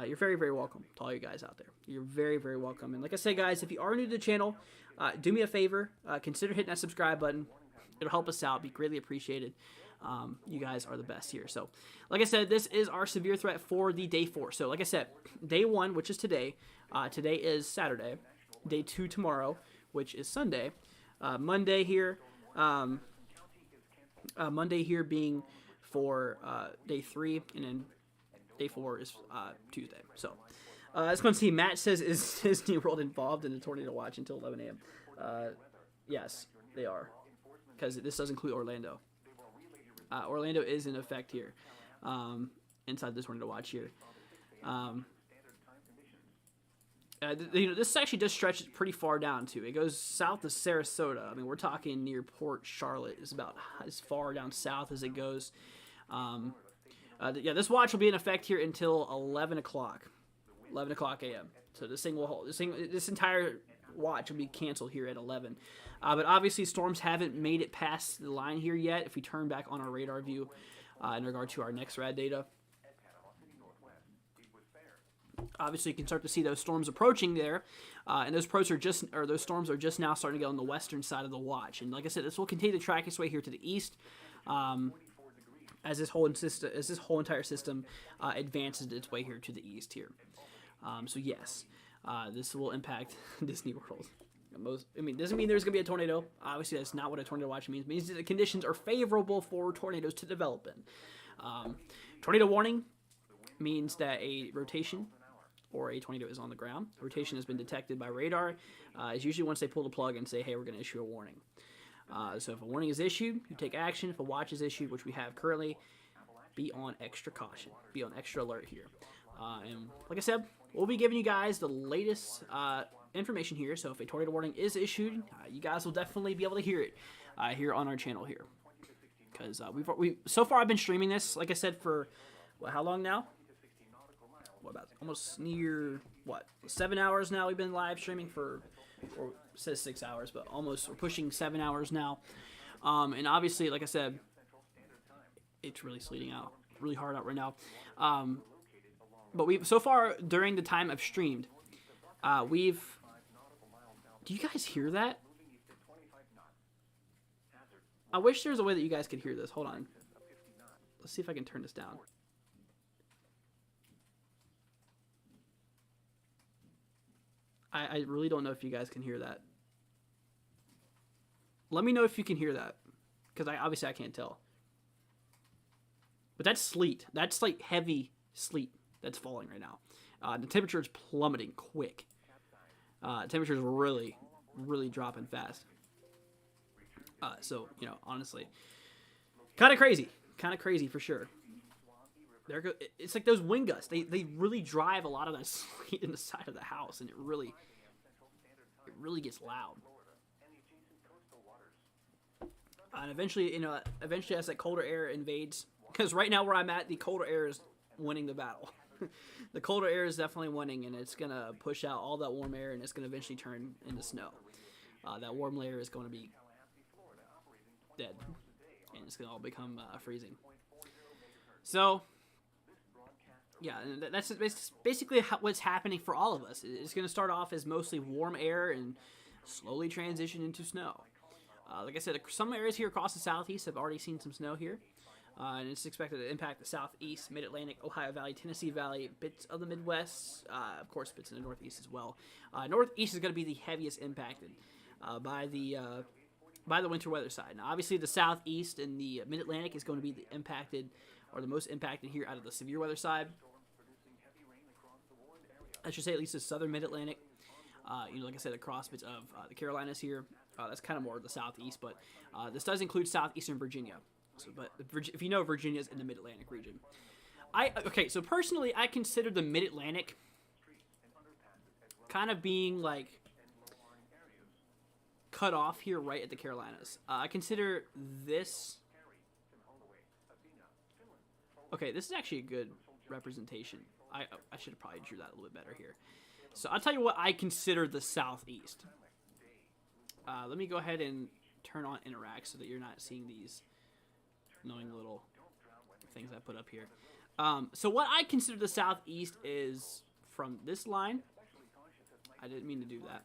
you're very, very welcome to all you guys out there. You're very, very welcome. And like I said, guys, if you are new to the channel, do me a favor. Consider hitting that subscribe button. It'll help us out. Be greatly appreciated. You guys are the best here. So, like I said, this is our severe threat for the day 4. So, like I said, day 1, which is today. Today is Saturday. Day 2 tomorrow, which is Sunday. Monday here. Monday here being for day 3, and then day 4 is Tuesday. So, let's go and see. Matt says, "Is Disney World involved in the tornado watch until 11 a.m.?" Yes, they are, because this does include Orlando. Orlando is in effect here, inside this tornado watch here. This actually does stretch pretty far down too. It goes south of Sarasota. I mean, we're talking near Port Charlotte. Is about as far down south as it goes. Yeah, this watch will be in effect here until 11 o'clock. 11 o'clock a.m. So this thing will hold. This entire watch will be canceled here at 11. But obviously, storms haven't made it past the line here yet. If we turn back on our radar view in regard to our next rad data, obviously you can start to see those storms approaching there, and those storms are just now starting to get on the western side of the watch. And like I said, this will continue to track its way here to the east. As this whole entire system advances its way here to the east here. So yes, this will impact Disney World. Doesn't mean there's going to be a tornado. Obviously, that's not what a tornado watch means. It means that the conditions are favorable for tornadoes to develop in. Tornado warning means that a rotation or a tornado is on the ground. A rotation has been detected by radar. It's usually once they pull the plug and say, hey, we're going to issue a warning. So if a warning is issued, you take action. If a watch is issued, which we have currently, be on extra caution. Be on extra alert here. And like I said, we'll be giving you guys the latest information here. So if a tornado warning is issued, you guys will definitely be able to hear it here on our channel here. Because we so far I've been streaming this, like I said, for how long now? What about almost near 7 hours now? We've been live streaming for, or it says 6 hours, but almost we're pushing 7 hours now. And obviously, like I said, it's really sleeting out, really hard out right now. But we've so far during the time I've streamed, do you guys hear that? I wish there was a way that you guys could hear this. Hold on. Let's see if I can turn this down. I really don't know if you guys can hear that. Let me know if you can hear that, because obviously I can't tell. But that's sleet. That's like heavy sleet that's falling right now. The temperature is plummeting quick. Temperature is really, really dropping fast. So, honestly, kind of crazy for sure. It's like those wind gusts. They really drive a lot of that sleet in the side of the house, and it really gets loud. And eventually as that colder air invades, because right now where I'm at, the colder air is winning the battle. The colder air is definitely winning, and it's going to push out all that warm air, and it's going to eventually turn into snow. That warm layer is going to be dead. And it's going to all become freezing. So, yeah, that's basically what's happening for all of us. It's going to start off as mostly warm air and slowly transition into snow. Like I said, some areas here across the southeast have already seen some snow here. And it's expected to impact the southeast, mid-Atlantic, Ohio Valley, Tennessee Valley, bits of the Midwest, of course, bits in the Northeast as well. Northeast is going to be the heaviest impacted by the winter weather side. Now, obviously, the Southeast and the Mid-Atlantic is going to be the most impacted here out of the severe weather side. I should say at least the southern Mid-Atlantic. Like I said, across bits of the Carolinas here. That's kind of more the Southeast, but this does include southeastern Virginia. But if you know, Virginia's in the Mid-Atlantic region. So personally, I consider the Mid-Atlantic kind of being like cut off here right at the Carolinas. I consider this... Okay, this is actually a good representation. I should have probably drew that a little bit better here. So I'll tell you what I consider the Southeast. Let me go ahead and turn on Interact so that you're not seeing these annoying little things I put up here. So what I consider the Southeast is from this line. I didn't mean to do that.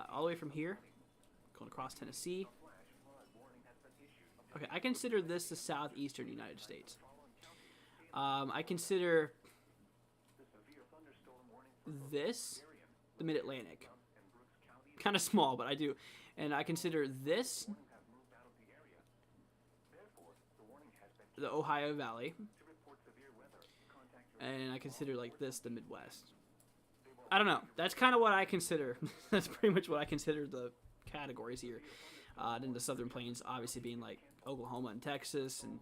All the way from here, going across Tennessee. Okay, I consider this the southeastern United States. I consider this the Mid-Atlantic. Kind of small, but I do. And I consider this the Ohio Valley. And I consider like this the Midwest. I don't know. That's kind of what I consider. That's pretty much what I consider the categories here. Then the Southern Plains obviously being like Oklahoma and Texas, and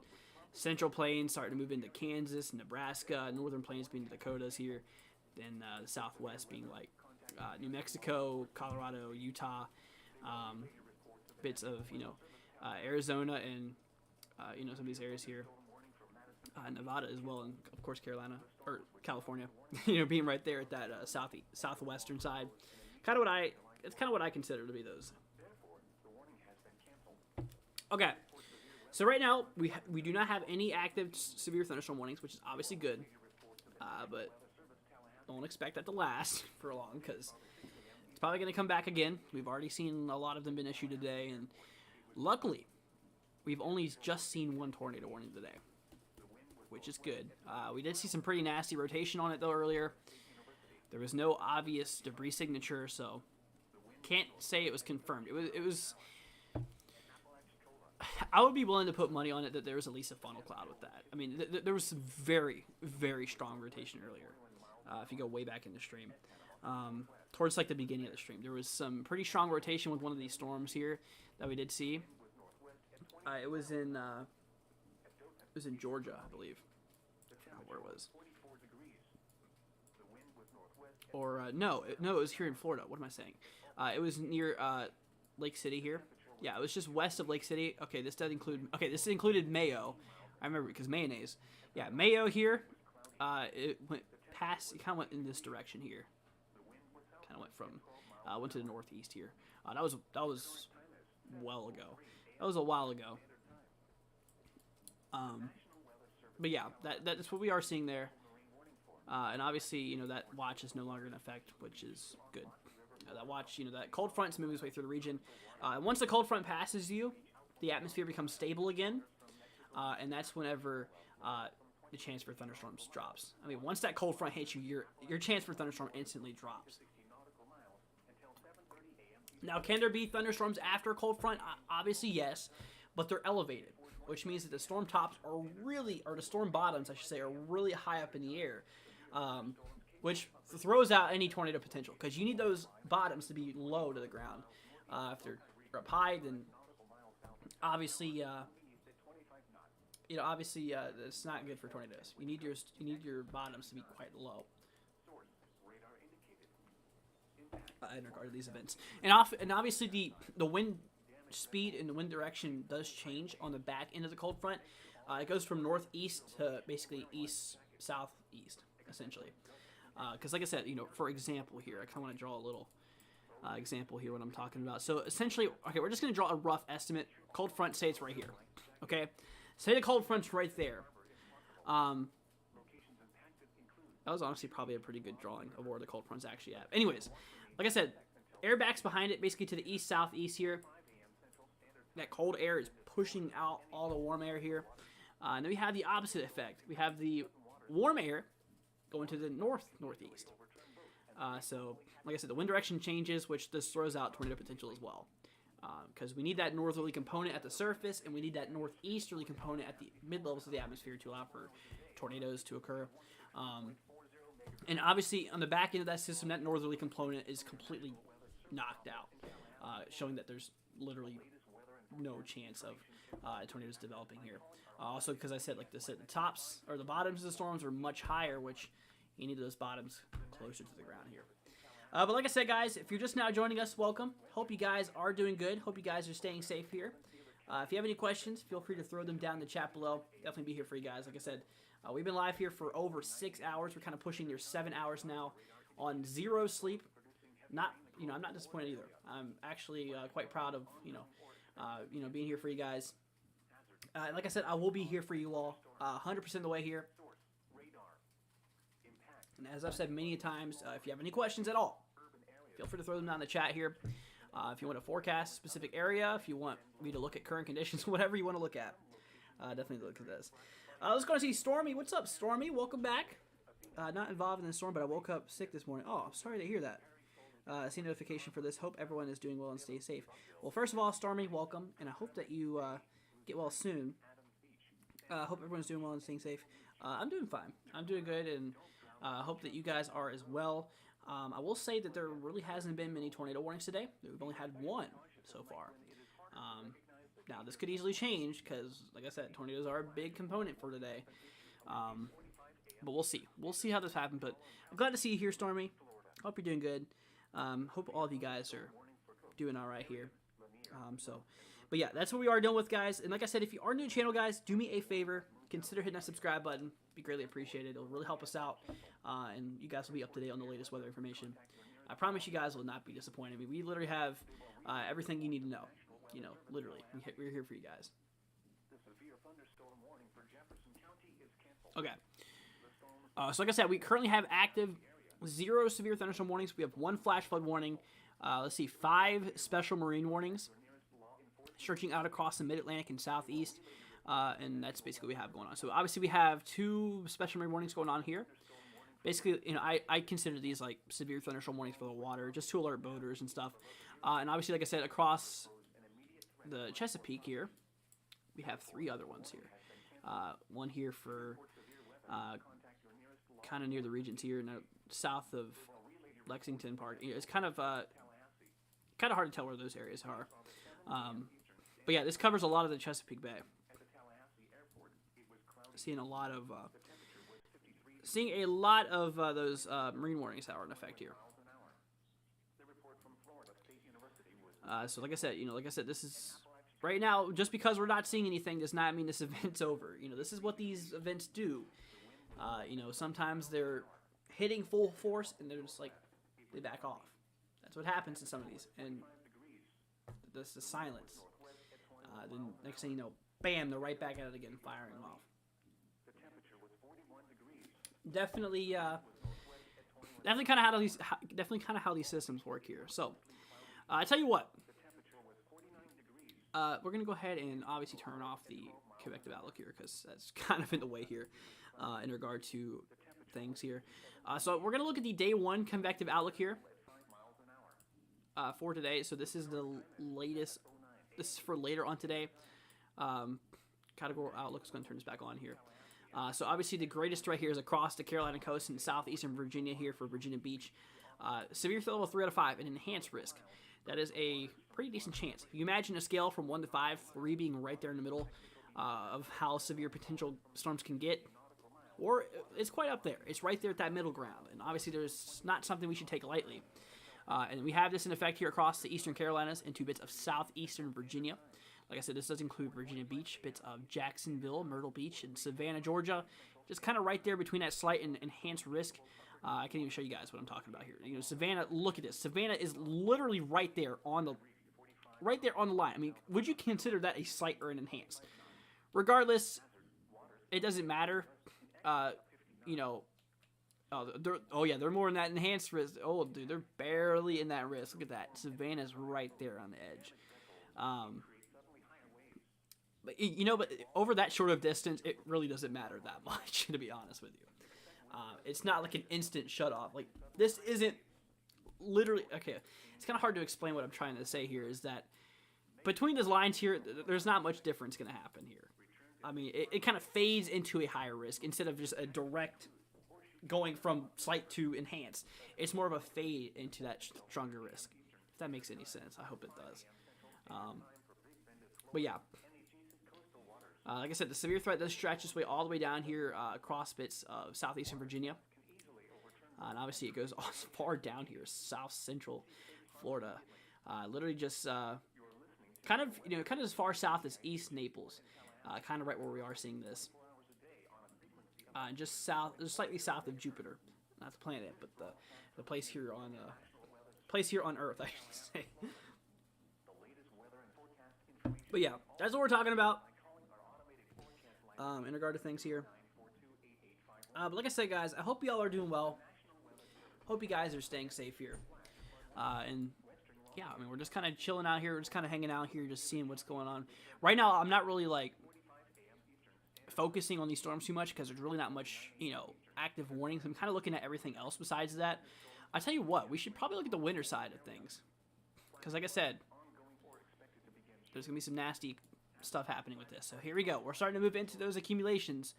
Central Plains starting to move into Kansas, Nebraska, Northern Plains being the Dakotas here. Then the Southwest being like New Mexico, Colorado, Utah, bits of Arizona and some of these areas here, Nevada as well, and of course California, being right there at that southwestern side. It's kind of what I consider to be those. Okay, so right now we do not have any active severe thunderstorm warnings, which is obviously good, but don't expect that to last for long because it's probably going to come back again. We've already seen a lot of them been issued today, and luckily we've only just seen one tornado warning today, which is good. We did see some pretty nasty rotation on it though earlier. There was no obvious debris signature, so can't say it was confirmed. It was. I would be willing to put money on it that there was at least a funnel cloud with that. I mean, there was some very, very strong rotation earlier. If you go way back in the stream, towards like the beginning of the stream, there was some pretty strong rotation with one of these storms here that we did see. It was in Georgia, I believe. I forgot where it was. Or no, it was here in Florida. What am I saying? It was near Lake City here. Yeah, it was just west of Lake City. Okay, this does include. Okay, this included Mayo. I remember because mayonnaise. Yeah, Mayo here. It went past. It kind of went in this direction here. Kind of went to the northeast here. That was well ago. That was a while ago. But yeah, that's what we are seeing there. And obviously, that watch is no longer in effect, which is good. That watch, that cold front's moving its way through the region. Once the cold front passes you, the atmosphere becomes stable again, and that's whenever the chance for thunderstorms drops. I mean, once that cold front hits you, your chance for thunderstorm instantly drops. Now, can there be thunderstorms after a cold front? Obviously, yes, but they're elevated, which means that the storm tops or the storm bottoms, I should say, are really high up in the air, which throws out any tornado potential because you need those bottoms to be low to the ground. If they're up high, then obviously, it's not good for tornadoes. You need your bottoms to be quite low. In regard to these events, and obviously the wind speed and the wind direction does change on the back end of the cold front. It goes from northeast to basically east southeast essentially. Because like I said, for example here, I kind of want to draw a little example here what I'm talking about. So essentially, okay, we're just going to draw a rough estimate. Cold front, say it's right here. Okay, say the cold front's right there. That was honestly probably a pretty good drawing of where the cold front's actually at. Anyways, like I said, air backs behind it, basically to the east, southeast here. That cold air is pushing out all the warm air here. And then we have the opposite effect. We have the warm air going to the northeast. So, like I said, the wind direction changes, which this throws out tornado potential as well. Because we need that northerly component at the surface, and we need that northeasterly component at the mid-levels of the atmosphere to allow for tornadoes to occur. And obviously, on the back end of that system, that northerly component is completely knocked out, showing that there's literally no chance of tornadoes developing here. Also, because I said, like I said, the tops or the bottoms of the storms are much higher, which you need those bottoms closer to the ground here. But like I said, guys, if you're just now joining us, welcome. Hope you guys are doing good. Hope you guys are staying safe here. If you have any questions, feel free to throw them down in the chat below. Definitely be here for you guys. Like I said, we've been live here for over 6 hours. We're kind of pushing near 7 hours now on zero sleep. I'm not disappointed either. I'm actually quite proud of being here for you guys. Like I said, I will be here for you all 100% of the way here. And as I've said many times, if you have any questions at all, feel free to throw them down in the chat here. If you want to forecast a specific area, if you want me to look at current conditions, whatever you want to look at, definitely look at this. Let's go and see Stormy. What's up, Stormy? Welcome back. Not involved in the storm, but I woke up sick this morning. Oh, sorry to hear that. I see a notification for this. Hope everyone is doing well and stay safe. Well, first of all, Stormy, welcome, and I hope that you get well soon. Hope everyone's doing well and staying safe. I'm doing fine. I'm doing good, and hope that you guys are as well. I will say that there really hasn't been many tornado warnings today. We've only had one so far. Now, this could easily change because, like I said, tornadoes are a big component for today. But we'll see. We'll see how this happens. But I'm glad to see you here, Stormy. Hope you're doing good. Hope all of you guys are doing all right here. But yeah, that's what we are dealing with, guys. And like I said, if you are new to the channel, guys, do me a favor. Consider hitting that subscribe button. Be greatly appreciated. It'll really help us out. And you guys will be up to date on the latest weather information. I promise you guys will not be disappointed. I mean, we literally have everything you need to know. Literally. We're here for you guys. Okay. So like I said, we currently have active 0 severe thunderstorm warnings. We have 1 flash flood warning. Let's see, 5 special marine warnings stretching out across the mid-Atlantic and southeast. And that's basically what we have going on. So obviously we have 2 special marine warnings going on here. Basically, I consider these like severe thunderstorm warnings for the water, just to alert boaters and stuff. And obviously, like I said, across the Chesapeake here, we have 3 other ones here. One here for kind of near the Regents here, south of Lexington Park. It's kind of hard to tell where those areas are. But yeah, this covers a lot of the Chesapeake Bay. Seeing a lot of those marine warnings that are in effect here. So like I said, this is right now. Just because we're not seeing anything does not mean this event's over. This is what these events do. Sometimes they're hitting full force and they're just like they back off. That's what happens in some of these, and this is silence. Then next thing you know, bam, they're right back at it again, firing off. Definitely kind of how these systems work here. So, I tell you what, we're gonna go ahead and obviously turn off the convective outlook here because that's kind of in the way here in regard to things here. So we're gonna look at the day 1 convective outlook here for today. So this is the latest. This is for later on today. Categorical outlook is going to turn this back on here. So obviously the greatest threat here is across the Carolina coast and southeastern Virginia here for Virginia Beach. Severe threat level 3 out of 5, an enhanced risk. That is a pretty decent chance. If you imagine a scale from 1 to 5, 3 being right there in the middle of how severe potential storms can get, or it's quite up there. It's right there at that middle ground. And obviously there's not something we should take lightly. And we have this in effect here across the eastern Carolinas and 2 bits of southeastern Virginia. Like I said, this does include Virginia Beach, bits of Jacksonville, Myrtle Beach, and Savannah, Georgia. Just kind of right there between that slight and enhanced risk. I can't even show you guys what I'm talking about here. You know, Savannah, look at this. Savannah is literally right there on the line. I mean, would you consider that a slight or an enhanced? Regardless, it doesn't matter. You know, they're more in that enhanced risk. Oh, dude, they're barely in that risk. Look at that. Savannah's right there on the edge. But over that short of distance, it really doesn't matter that much, to be honest with you. It's not like an instant shut off. Like, this isn't literally, okay, it's kind of hard to explain what I'm trying to say here, is that between those lines here, there's not much difference going to happen here. I mean, it kind of fades into a higher risk instead of just a direct going from slight to enhanced. It's more of a fade into that stronger risk, if that makes any sense. I hope it does. But yeah. Like I said, the severe threat does stretch its way all the way down here across bits of southeastern Virginia. And obviously it goes as far down here, south central Florida. Literally just kind of as far south as East Naples. Kind of right where we are seeing this. Just slightly south of Jupiter. Not the planet, but the place here on Earth, I should say. But yeah, that's what we're talking about. In regard to things here. But like I said, guys, I hope y'all are doing well. Hope you guys are staying safe here. And yeah, I mean, we're just kind of chilling out here. We're just kind of hanging out here, just seeing what's going on. Right now, I'm not really like focusing on these storms too much because there's really not much, active warnings. I'm kind of looking at everything else besides that. I tell you what, we should probably look at the winter side of things. Because like I said, there's going to be some nasty stuff happening with this. So here we go. We're starting to move into those accumulations.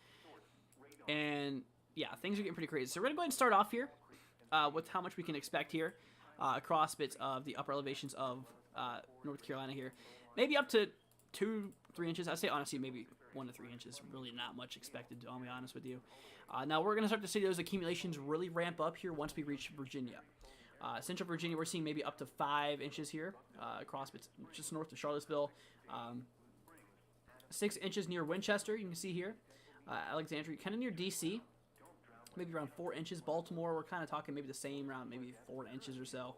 And yeah, things are getting pretty crazy. So we're going to go ahead and start off here with how much we can expect here across bits of the upper elevations of North Carolina here. Maybe up to 2-3 inches. I'd say honestly maybe 1 to 3 inches. Really not much expected, I'll be honest with you. Now we're going to start to see those accumulations really ramp up here once we reach Virginia. Central Virginia, we're seeing maybe up to 5 inches here across bits just north of Charlottesville. 6 inches near Winchester, you can see here. Alexandria, kind of near D.C., maybe around 4 inches. Baltimore, we're kind of talking maybe the same, around maybe 4 inches or so.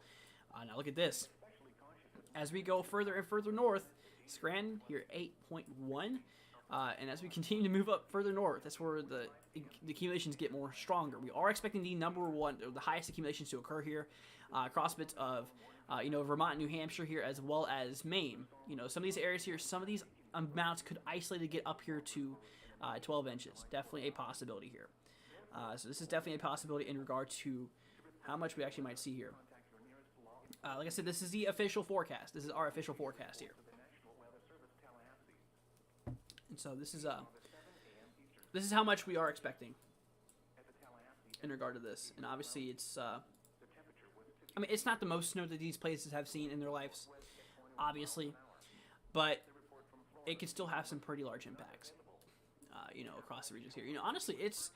Now look at this. As we go further and further north, Scranton here 8.1. And as we continue to move up further north, that's where the accumulations get more stronger. We are expecting the the highest accumulations to occur here across bits of, Vermont and New Hampshire here, as well as Maine. Some of these areas here, some of these amounts could isolate to get up here to 12 inches. Definitely a possibility here. So this is definitely a possibility in regard to how much we actually might see here. Like I said, this is the official forecast. This is our official forecast here. And so this is how much we are expecting in regard to this. And obviously it's it's not the most snow that these places have seen in their lives, obviously, but it could still have some pretty large impacts, across the regions here. Honestly, it's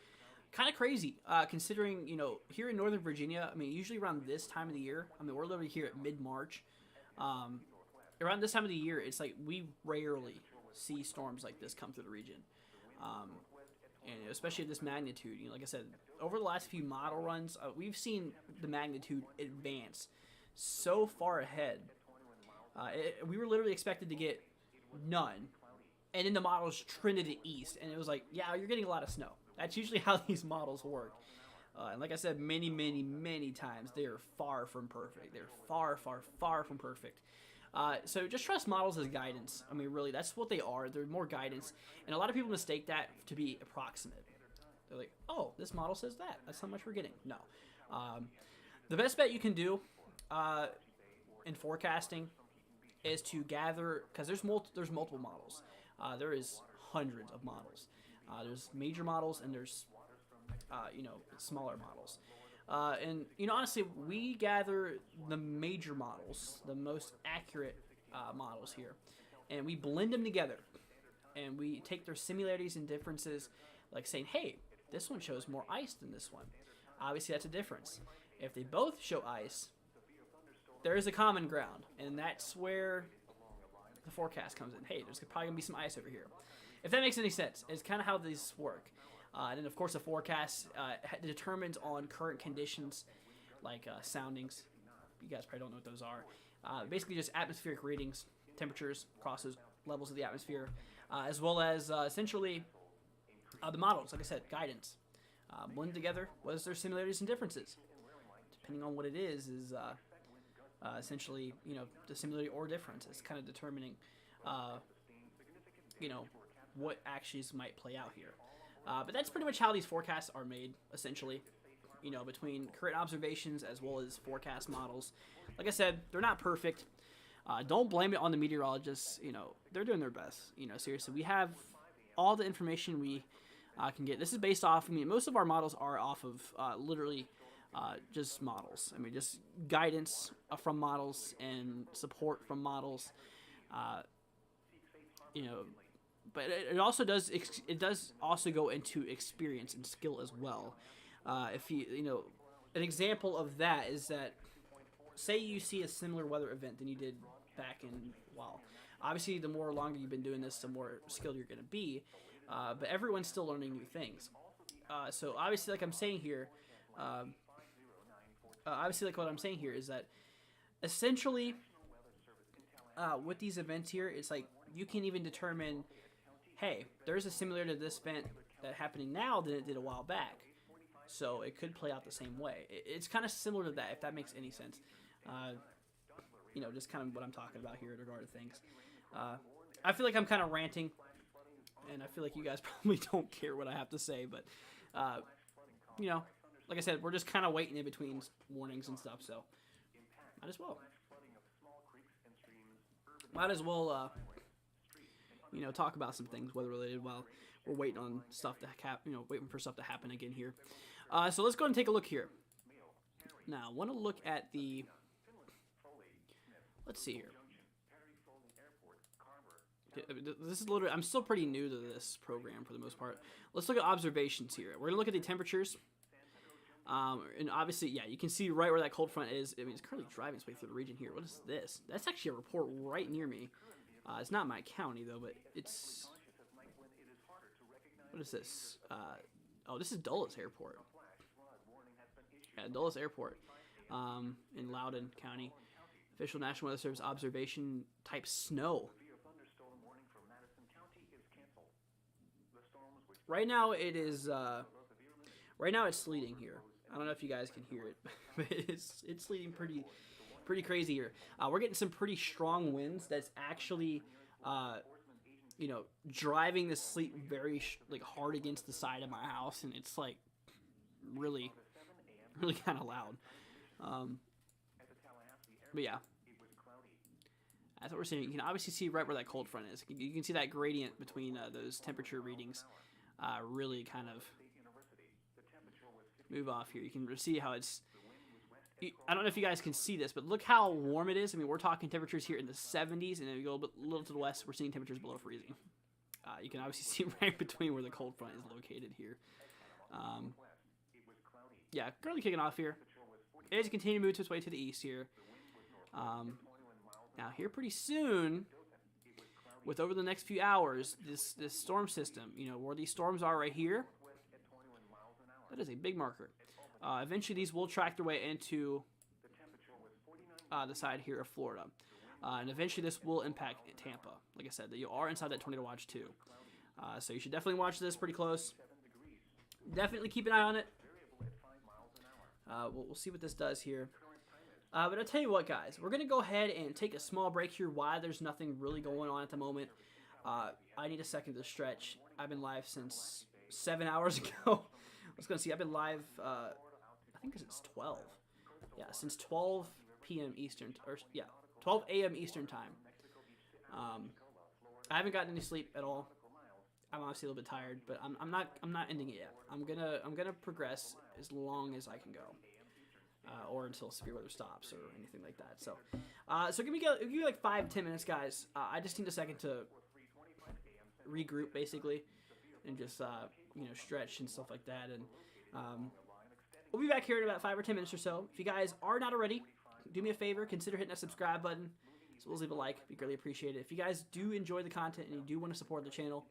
kind of crazy, considering, here in Northern Virginia, usually around this time of the year, we're literally here at mid-March. Around this time of the year, it's like we rarely see storms like this come through the region. And especially of this magnitude, like I said, over the last few model runs, we've seen the magnitude advance so far ahead. We were literally expected to get none, and then the models trended it east, and it was like, yeah, you're getting a lot of snow. That's usually how these models work. And like I said many, many, many times, they are far from perfect. They're far, far, far from perfect. So just trust models as guidance. Really, that's what they are. They're more guidance. And a lot of people mistake that to be approximate. They're like, oh, this model says that. That's how much we're getting. No. The best bet you can do in forecasting is to gather, because there's multiple models. There is hundreds of models. There's major models and there's, smaller models. And honestly, we gather the major models, the most accurate models here, and we blend them together. And we take their similarities and differences, like saying, hey, this one shows more ice than this one. Obviously, that's a difference. If they both show ice, there is a common ground, and that's where the forecast comes in. Hey, there's probably going to be some ice over here. If that makes any sense, it's kind of how these work. And then, of course, the forecast determines on current conditions, like soundings. You guys probably don't know what those are. Basically, just atmospheric readings, temperatures across those levels of the atmosphere, as well as essentially the models. Like I said, guidance. Blend together. What is their similarities and differences? Depending on what it is essentially, the similarity or difference is kind of determining, what actions might play out here. But that's pretty much how these forecasts are made, essentially, between current observations as well as forecast models. Like I said, they're not perfect. Don't blame it on the meteorologists. They're doing their best. Seriously, we have all the information we can get. This is based off, most of our models are off of literally just models. Just guidance from models and support from models. But it also does. It does also go into experience and skill as well. If an example of that is that, say you see a similar weather event than you did back in, obviously the more longer you've been doing this, the more skilled you're going to be. But everyone's still learning new things. So obviously, like I'm saying here, what I'm saying here is that essentially, with these events here, it's like you can even determine, hey, there's a similarity to this event that happening now than it did a while back. So it could play out the same way. It's kind of similar to that, if that makes any sense. Just kind of what I'm talking about here in regard to things. I feel like I'm kind of ranting, and I feel like you guys probably don't care what I have to say, but, like I said, we're just kind of waiting in between warnings and stuff, so might as well. Talk about some things weather-related while we're waiting on stuff to waiting for stuff to happen again here. So let's go and take a look here. Now, I want to look at the... Let's see here. This is literally... I'm still pretty new to this program for the most part. Let's look at observations here. We're going to look at the temperatures. And obviously, yeah, you can see right where that cold front is. It's currently driving its way through the region here. What is this? That's actually a report right near me. It's not my county, though, but it's... What is this? This is Dulles Airport. Yeah, Dulles Airport in Loudoun County. Official National Weather Service observation type snow. Right now it is. Right now it's sleeting here. I don't know if you guys can hear it, but it's sleeting pretty crazy here. We're getting some pretty strong winds. That's actually, driving the sleet very hard against the side of my house, and it's like really kind of loud. But yeah, that's what we're seeing. You can obviously see right where that cold front is. You can see that gradient between those temperature readings. Really kind of move off here. You can see how it's... I don't know if you guys can see this, but look how warm it is. We're talking temperatures here in the 70s, and then we go a little to the west, we're seeing temperatures below freezing. You can obviously see right between where the cold front is located here. Yeah, currently kicking off here. As you continue to move its way to the east here. Now here pretty soon, over the next few hours, this storm system, where these storms are right here, that is a big marker. Eventually these will track their way into the side here of Florida. And eventually this will impact Tampa. Like I said, that you are inside that tornado watch too. So you should definitely watch this pretty close. Definitely keep an eye on it. We'll see what this does here. But I'll tell you what, guys. We're going to go ahead and take a small break here. Why there's nothing really going on at the moment. I need a second to stretch. I've been live since 7 hours ago. Let's go see. I've been live, I think it's 12. Yeah, since 12 p.m. Eastern, 12 a.m. Eastern time. I haven't gotten any sleep at all. I'm obviously a little bit tired, but I'm not ending it yet. I'm gonna progress as long as I can go, or until severe weather stops or anything like that. So give me like 5-10 minutes, guys. I just need a second to regroup basically, and just stretch and stuff like that. And we'll be back here in about 5 or 10 minutes or so. If you guys are not already, do me a favor, consider hitting that subscribe button, as well as leave a like. Be greatly appreciated. If you guys do enjoy the content and you do want to support the channel,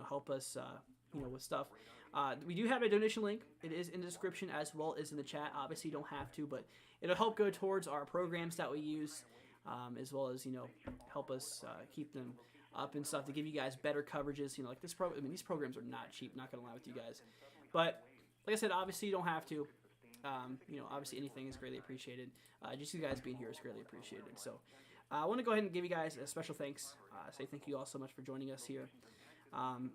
help us with stuff. We do have a donation link. It is in the description as well as in the chat. Obviously, you don't have to, but it'll help go towards our programs that we use, as well as help us keep them up and stuff to give you guys better coverages. Like this program. I mean, these programs are not cheap. Not gonna lie with you guys, but like I said, obviously you don't have to. Obviously anything is greatly appreciated. Just you guys being here is greatly appreciated. So I want to go ahead and give you guys a special thanks. Say thank you all so much for joining us here.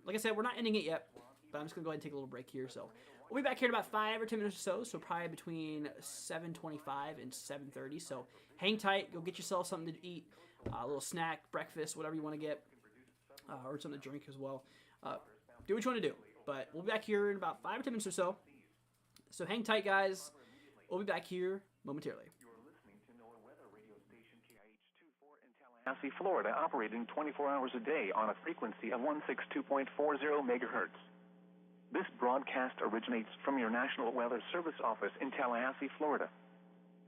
Like I said, we're not ending it yet, but I'm just going to go ahead and take a little break here. So we'll be back here in about 5 or 10 minutes or so. So probably between 7:25 and 7:30. So hang tight. Go get yourself something to eat, a little snack, breakfast, whatever you want to get, or something to drink as well. Do what you want to do. But we'll be back here in about 5 or 10 minutes or so. So hang tight, guys. We'll be back here momentarily. You're listening to NOAA weather radio station KIH24 in Tallahassee, Florida, operating 24 hours a day on a frequency of 162.40 megahertz. This broadcast originates from your National Weather Service office in Tallahassee, Florida.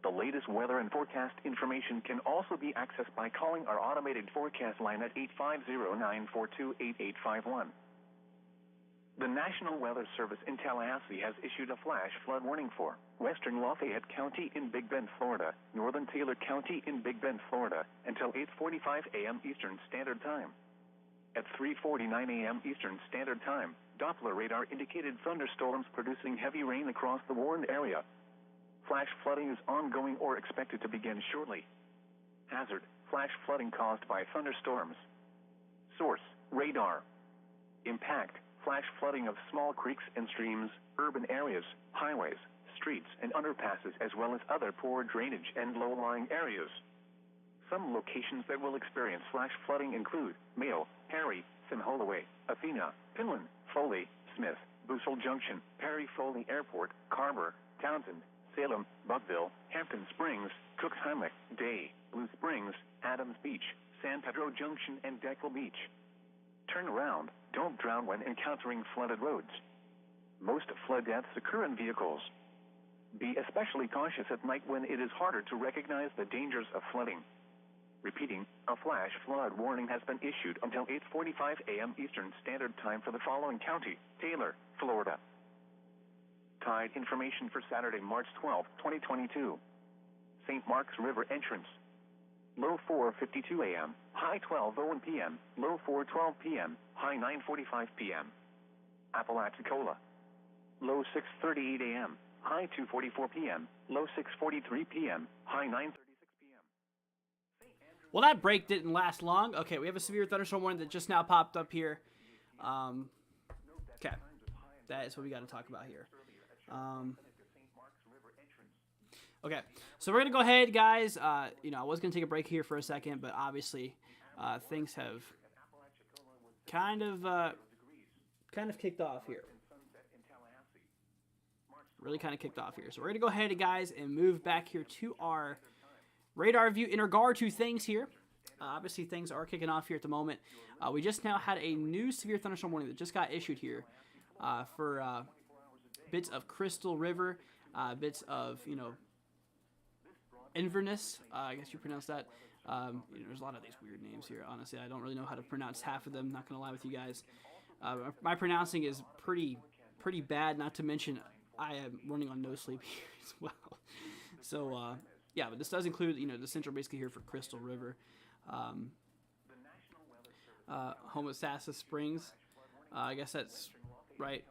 The latest weather and forecast information can also be accessed by calling our automated forecast line at 850-942-8851. The National Weather Service in Tallahassee has issued a flash flood warning for western Lafayette County in Big Bend, Florida, northern Taylor County in Big Bend, Florida, until 8:45 a.m. Eastern Standard Time. At 3:49 a.m. Eastern Standard Time, Doppler radar indicated thunderstorms producing heavy rain across the warned area. Flash flooding is ongoing or expected to begin shortly. Hazard: flash flooding caused by thunderstorms. Source: radar. Impact: flash flooding of small creeks and streams, urban areas, highways, streets, and underpasses, as well as other poor drainage and low-lying areas. Some locations that will experience flash flooding include Mayo, Perry, Sim Holloway, Athena, Pinland, Foley, Smith, Bussell Junction, Perry Foley Airport, Carver, Townsend, Salem, Buckville, Hampton Springs, Cooks Hammock, Day, Blue Springs, Adams Beach, San Pedro Junction, and Deckle Beach. Turn around. Don't drown when encountering flooded roads. Most flood deaths occur in vehicles. Be especially cautious at night when it is harder to recognize the dangers of flooding. Repeating, a flash flood warning has been issued until 8:45 a.m. Eastern Standard Time for the following county: Taylor, Florida. Tide information for Saturday, March 12, 2022. St. Mark's River entrance. Low 4:52 a.m., high 12:01 p.m., low 4:12 p.m., high 9:45 p.m. Apalachicola. Low 6:38 a.m., high 2:44 p.m., low 6:43 p.m., high 9:36 p.m. Well, that break didn't last long. Okay, we have a severe thunderstorm warning that just now popped up here. Okay, that is what we got to talk about here. Okay, so we're going to go ahead, guys. I was going to take a break here for a second, but obviously things have kind of kicked off here. Really kind of kicked off here. So we're going to go ahead, guys, and move back here to our radar view in regard to things here. Obviously, things are kicking off here at the moment. We just now had a new severe thunderstorm warning that just got issued here for bits of Crystal River, bits of, Inverness, I guess you pronounce that. There's a lot of these weird names here. Honestly, I don't really know how to pronounce half of them. Not gonna lie with you guys. My pronouncing is pretty bad. Not to mention, I am running on no sleep here as well. So yeah, but this does include the central basically here for Crystal River, Homosassa Springs. I guess that's right.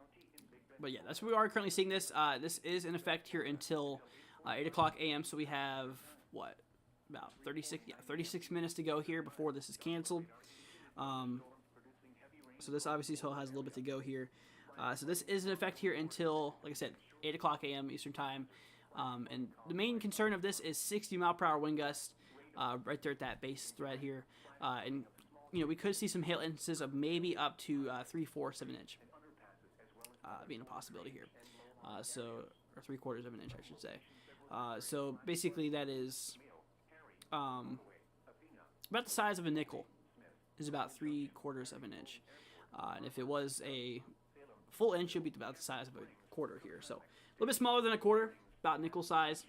But yeah, that's where we are currently seeing this. This is in effect here until 8 o'clock a.m. So we have, about 36 minutes to go here before this is canceled. So this obviously still has a little bit to go here. So this is in effect here until, like I said, 8 o'clock a.m. Eastern Time. And the main concern of this is 60-mile-per-hour wind gust right there at that base thread here. And, we could see some hail instances of maybe up to 3/4 of an inch being a possibility here. Or 3/4 of an inch, I should say. So basically that is about the size of a nickel, is about 3/4 of an inch. And if it was a full inch, it would be about the size of a quarter here. So a little bit smaller than a quarter, about nickel size.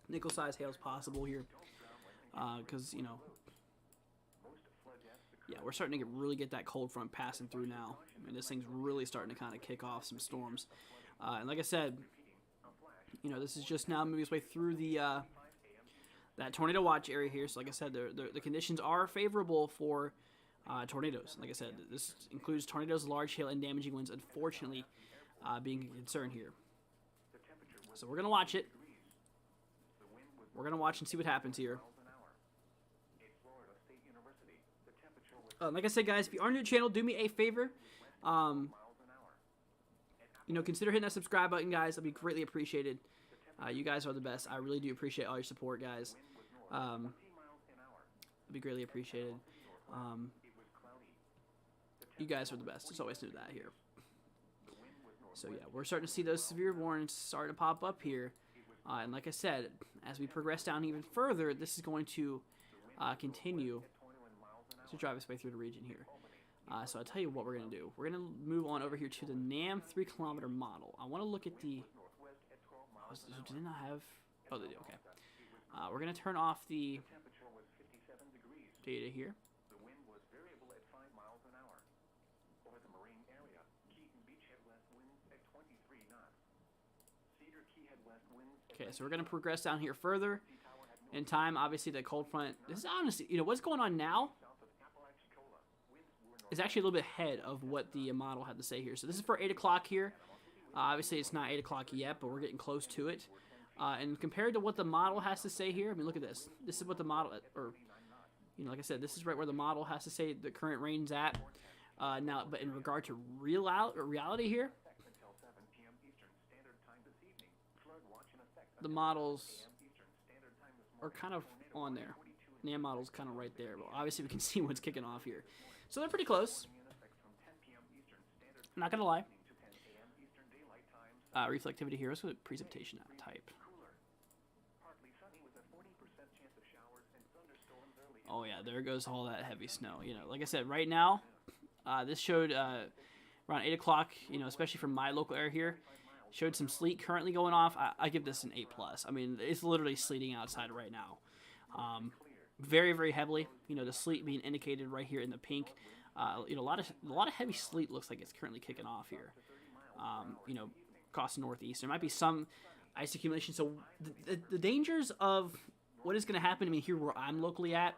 Nickel size hail is possible here because, Yeah, we're starting to really get that cold front passing through now. I mean, this thing's really starting to kind of kick off some storms. And like I said, this is just now moving its way through the that tornado watch area here. So like I said, the conditions are favorable for tornadoes. Like I said, this includes tornadoes, large hail, and damaging winds, unfortunately, being a concern here. So we're going to watch it. We're going to watch and see what happens here. Like I said, guys, if you are new to the channel, do me a favor. Consider hitting that subscribe button, guys. That'd be greatly appreciated. You guys are the best. I really do appreciate all your support, guys. It'd be greatly appreciated. You guys are the best. Just always do that here. So yeah, we're starting to see those severe warnings starting to pop up here. And like I said, as we progress down even further, this is going to continue to drive its way through the region here. So I'll tell you what we're going to do. We're going to move on over here to the NAM 3-kilometer model. I want to look at the... Did they not have... Oh, they do. Okay. We're going to turn off the data here. Okay, so we're going to progress down here further in time. Obviously, the cold front... This is honestly... what's going on now is actually a little bit ahead of what the model had to say here. So this is for 8 o'clock here. Obviously, it's not 8 o'clock yet, but we're getting close to it. And compared to what the model has to say here, I mean, look at this. This is what the model... like I said, this is right where the model has to say the current rain's at. Now, but in regard to reality here, the models are kind of on there. NAM model's kind of right there. Well, obviously, we can see what's kicking off here. So they're pretty close. I'm not going to lie. Reflectivity here. Let's go to precipitation type. Oh, yeah. There goes all that heavy snow. Like I said, right now, this showed around 8 o'clock, especially from my local area here, showed some sleet currently going off. I give this an A+. I mean, it's literally sleeting outside right now. Very, very heavily. The sleet being indicated right here in the pink. A lot of heavy sleet looks like it's currently kicking off here. Across the northeast, there might be some ice accumulation. So the dangers of what is going to happen, here where I'm locally at,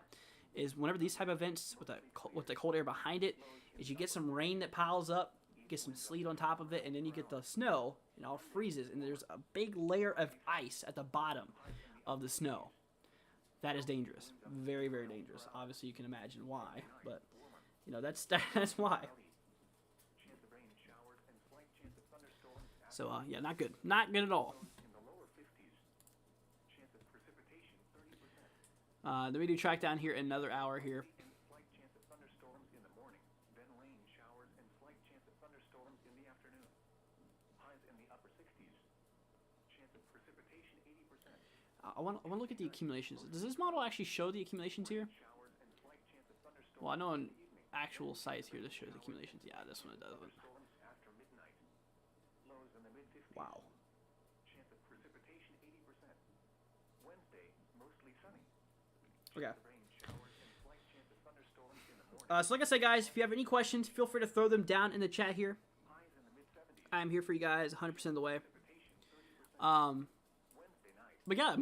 is whenever these type of events with the cold air behind it, is you get some rain that piles up, get some sleet on top of it, and then you get the snow, and it all freezes, and there's a big layer of ice at the bottom of the snow. That is dangerous. Very, very dangerous. Obviously, you can imagine why, but, that's why. So, yeah, not good. Not good at all. Then we do track down here another hour here. I want to look at the accumulations. Does this model actually show the accumulations here? Well, I know in actual sites here this shows accumulations. Yeah, this one it doesn't. Wow. Okay. So like I said, guys, if you have any questions, feel free to throw them down in the chat here. I'm here for you guys 100% of the way. But yeah,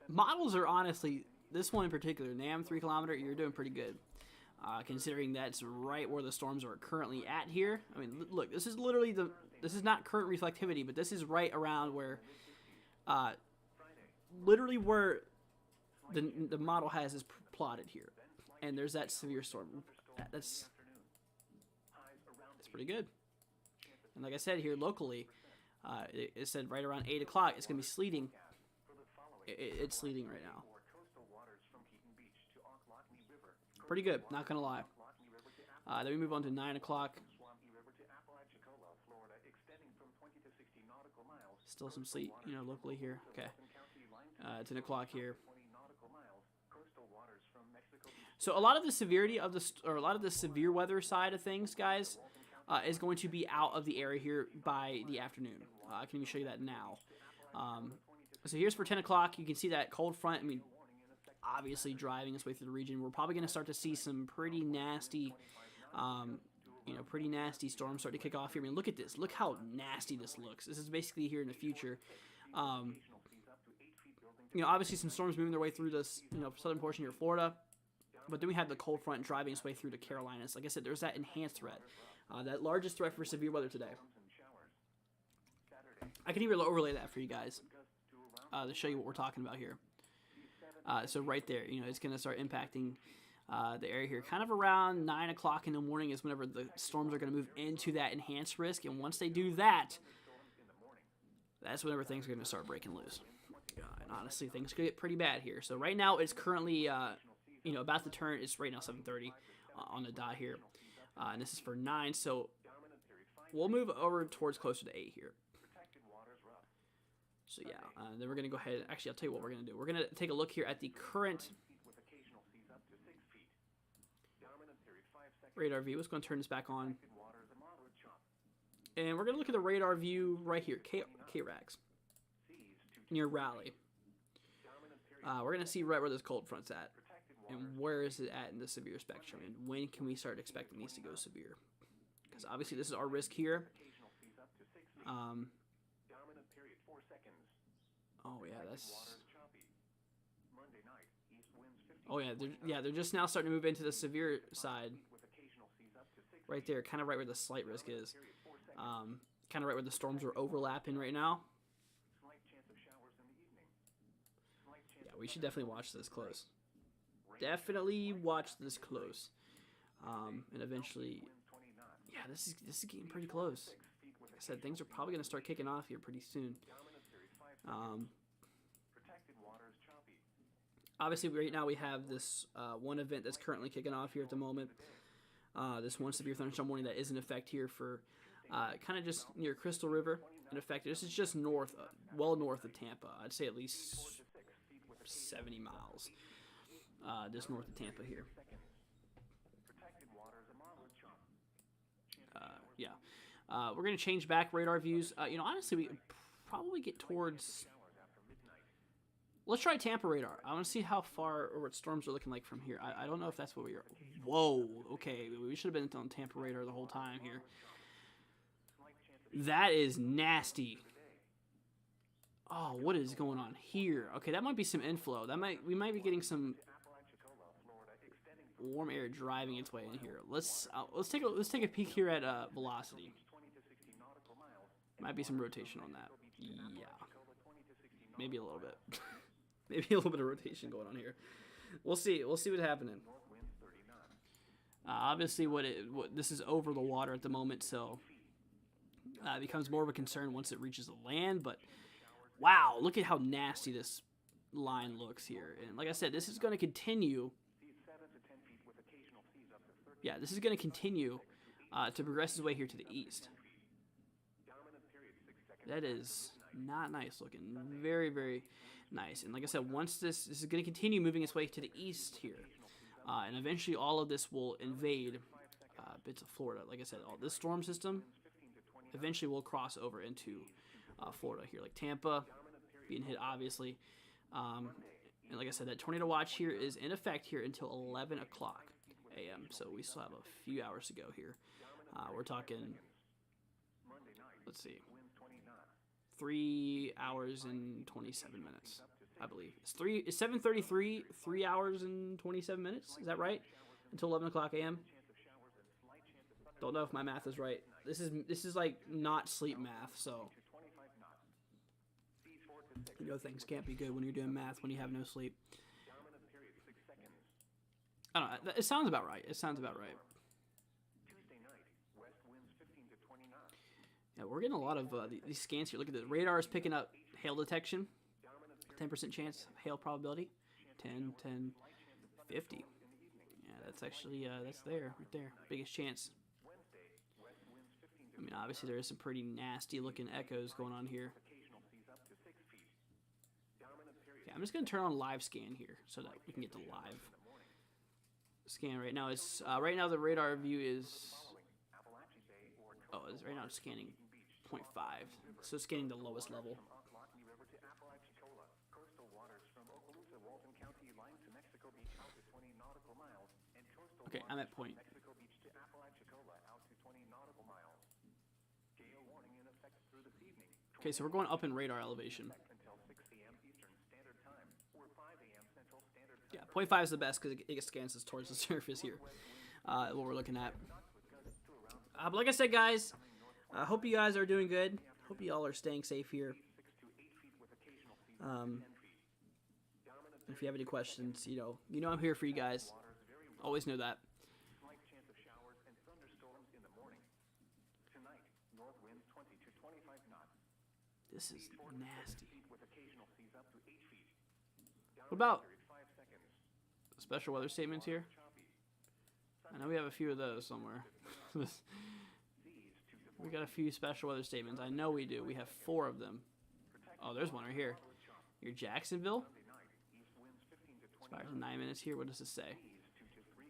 models are honestly, this one in particular, NAM 3-kilometer, you're doing pretty good. Considering that's right where the storms are currently at here. I mean, look, this is literally this is not current reflectivity, but this is right around where, literally where the model has is plotted here. And there's that severe storm. That's pretty good. And like I said here locally, it said right around 8 o'clock it's going to be sleeting. It's sleeting right now. Pretty good, not going to lie. Then we move on to 9 o'clock. Still some sleet, locally here. Okay. 10 o'clock here. So a lot of the severity of a lot of the severe weather side of things, guys, is going to be out of the area here by the afternoon. I can even show you that now. So here's for 10 o'clock. You can see that cold front. I mean, obviously driving its way through the region. We're probably going to start to see some pretty nasty, pretty nasty storms start to kick off here. I mean, look at this. Look how nasty this looks. This is basically here in the future. Obviously some storms moving their way through this, southern portion here of Florida. But then we have the cold front driving its way through the Carolinas. Like I said, there's that enhanced threat. That largest threat for severe weather today. I can even overlay that for you guys to show you what we're talking about here. So right there, it's going to start impacting the area here. Kind of around 9 o'clock in the morning is whenever the storms are going to move into that enhanced risk. And once they do that, that's whenever things are going to start breaking loose. And honestly, things could get pretty bad here. So right now, it's currently, about to turn. It's right now 7:30 on the dot here. And this is for 9. So we'll move over towards closer to 8 here. So yeah, then we're going to go ahead. Actually, I'll tell you what we're going to do. We're going to take a look here at the current radar view. Let's go and turn this back on. And we're going to look at the radar view right here, K-Rags, near Raleigh. We're going to see right where this cold front's at. And where is it at in the severe spectrum? And when can we start expecting these to go severe? Because obviously this is our risk here. Oh yeah, that's. Oh yeah, they're just now starting to move into the severe side. Right there, kind of right where the slight risk is. Kind of right where the storms are overlapping right now. Yeah, we should definitely watch this close. Definitely watch this close. And eventually, yeah, this is getting pretty close. Like I said, things are probably going to start kicking off here pretty soon. Obviously, right now we have this one event that's currently kicking off here at the moment. This one severe thunderstorm warning that is in effect here for kind of just near Crystal River. In effect, this is just north, well north of Tampa. I'd say at least 70 miles. Just north of Tampa here. We're going to change back radar views. Honestly, we probably get towards. Let's try Tampa radar. I want to see how far or what storms are looking like from here. I don't know if that's where we are. Whoa. Okay, we should have been on Tampa radar the whole time here. That is nasty. Oh, what is going on here? Okay, that might be some inflow. We might be getting some warm air driving its way in here. Let's take a peek here at velocity. Might be some rotation on that. Yeah, maybe a little bit. Maybe a little bit of rotation going on here. We'll see. We'll see what's happening. Obviously, this is over the water at the moment, so it becomes more of a concern once it reaches the land. But wow, look at how nasty this line looks here. And like I said, this is going to continue. Yeah, this is going to continue to progress its way here to the east. That is not nice looking. Very, very nice. And like I said, once this is going to continue moving its way to the east here. And eventually all of this will invade bits of Florida. Like I said, all this storm system eventually will cross over into Florida here. Like Tampa being hit, obviously. And like I said, that tornado watch here is in effect here until 11 o'clock a.m. So we still have a few hours to go here. We're talking, let's see, 3 hours and 27 minutes, I believe. It's 7:33, 3 hours and 27 minutes. Is that right? Until 11 o'clock a.m. Don't know if my math is right. This is like not sleep math, so things can't be good when you're doing math when you have no sleep. I don't know. It sounds about right. Yeah, we're getting a lot of these scans here. Look at this. Radar is picking up hail detection. 10% chance of hail probability. 10, 10, 50. Yeah, that's actually, that's there, right there. Biggest chance. I mean, obviously there is some pretty nasty looking echoes going on here. Okay, I'm just going to turn on live scan here so that we can get to live scan right now. It's right now the radar view is right now it's scanning 0.5, so scanning the lowest level. Okay, I'm at point. Mexico Beach to Apalachicola out to 20 nautical miles. Gale warning in effect through this evening. Okay, so we're going up in radar elevation. Until 6 p.m. Eastern Standard Time or 5 a.m. Central Standard Time. Yeah, 0.5 is the best because it scans us towards the surface here. What we're looking at. But like I said, guys, I hope you guys are doing good. Hope you all are staying safe here. If you have any questions, you know I'm here for you guys. Always know that. Slight chance of showers and thunderstorms in the morning. Tonight, north winds 20 to 25 knots. This is nasty. With occasional seas up to 8 feet. What about 5 seconds. special weather statements here? I know we have a few of those somewhere. We got a few special weather statements. I know we do. We have 4 of them. Oh, there's one right here. Your Jacksonville. Expires in 9 minutes here. What does this say?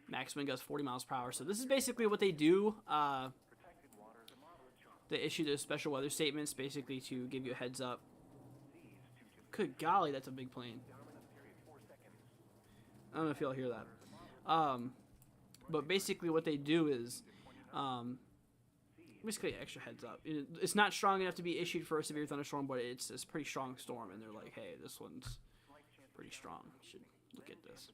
Max wind goes 40 miles per hour. So this is basically what they do. They issue those special weather statements basically to give you a heads up. Good golly, that's a big plane. I don't know if y'all hear that. But basically what they do is basically extra heads up. It's not strong enough to be issued for a severe thunderstorm, but it's a pretty strong storm, and they're like, hey, this one's pretty strong. You should look at this.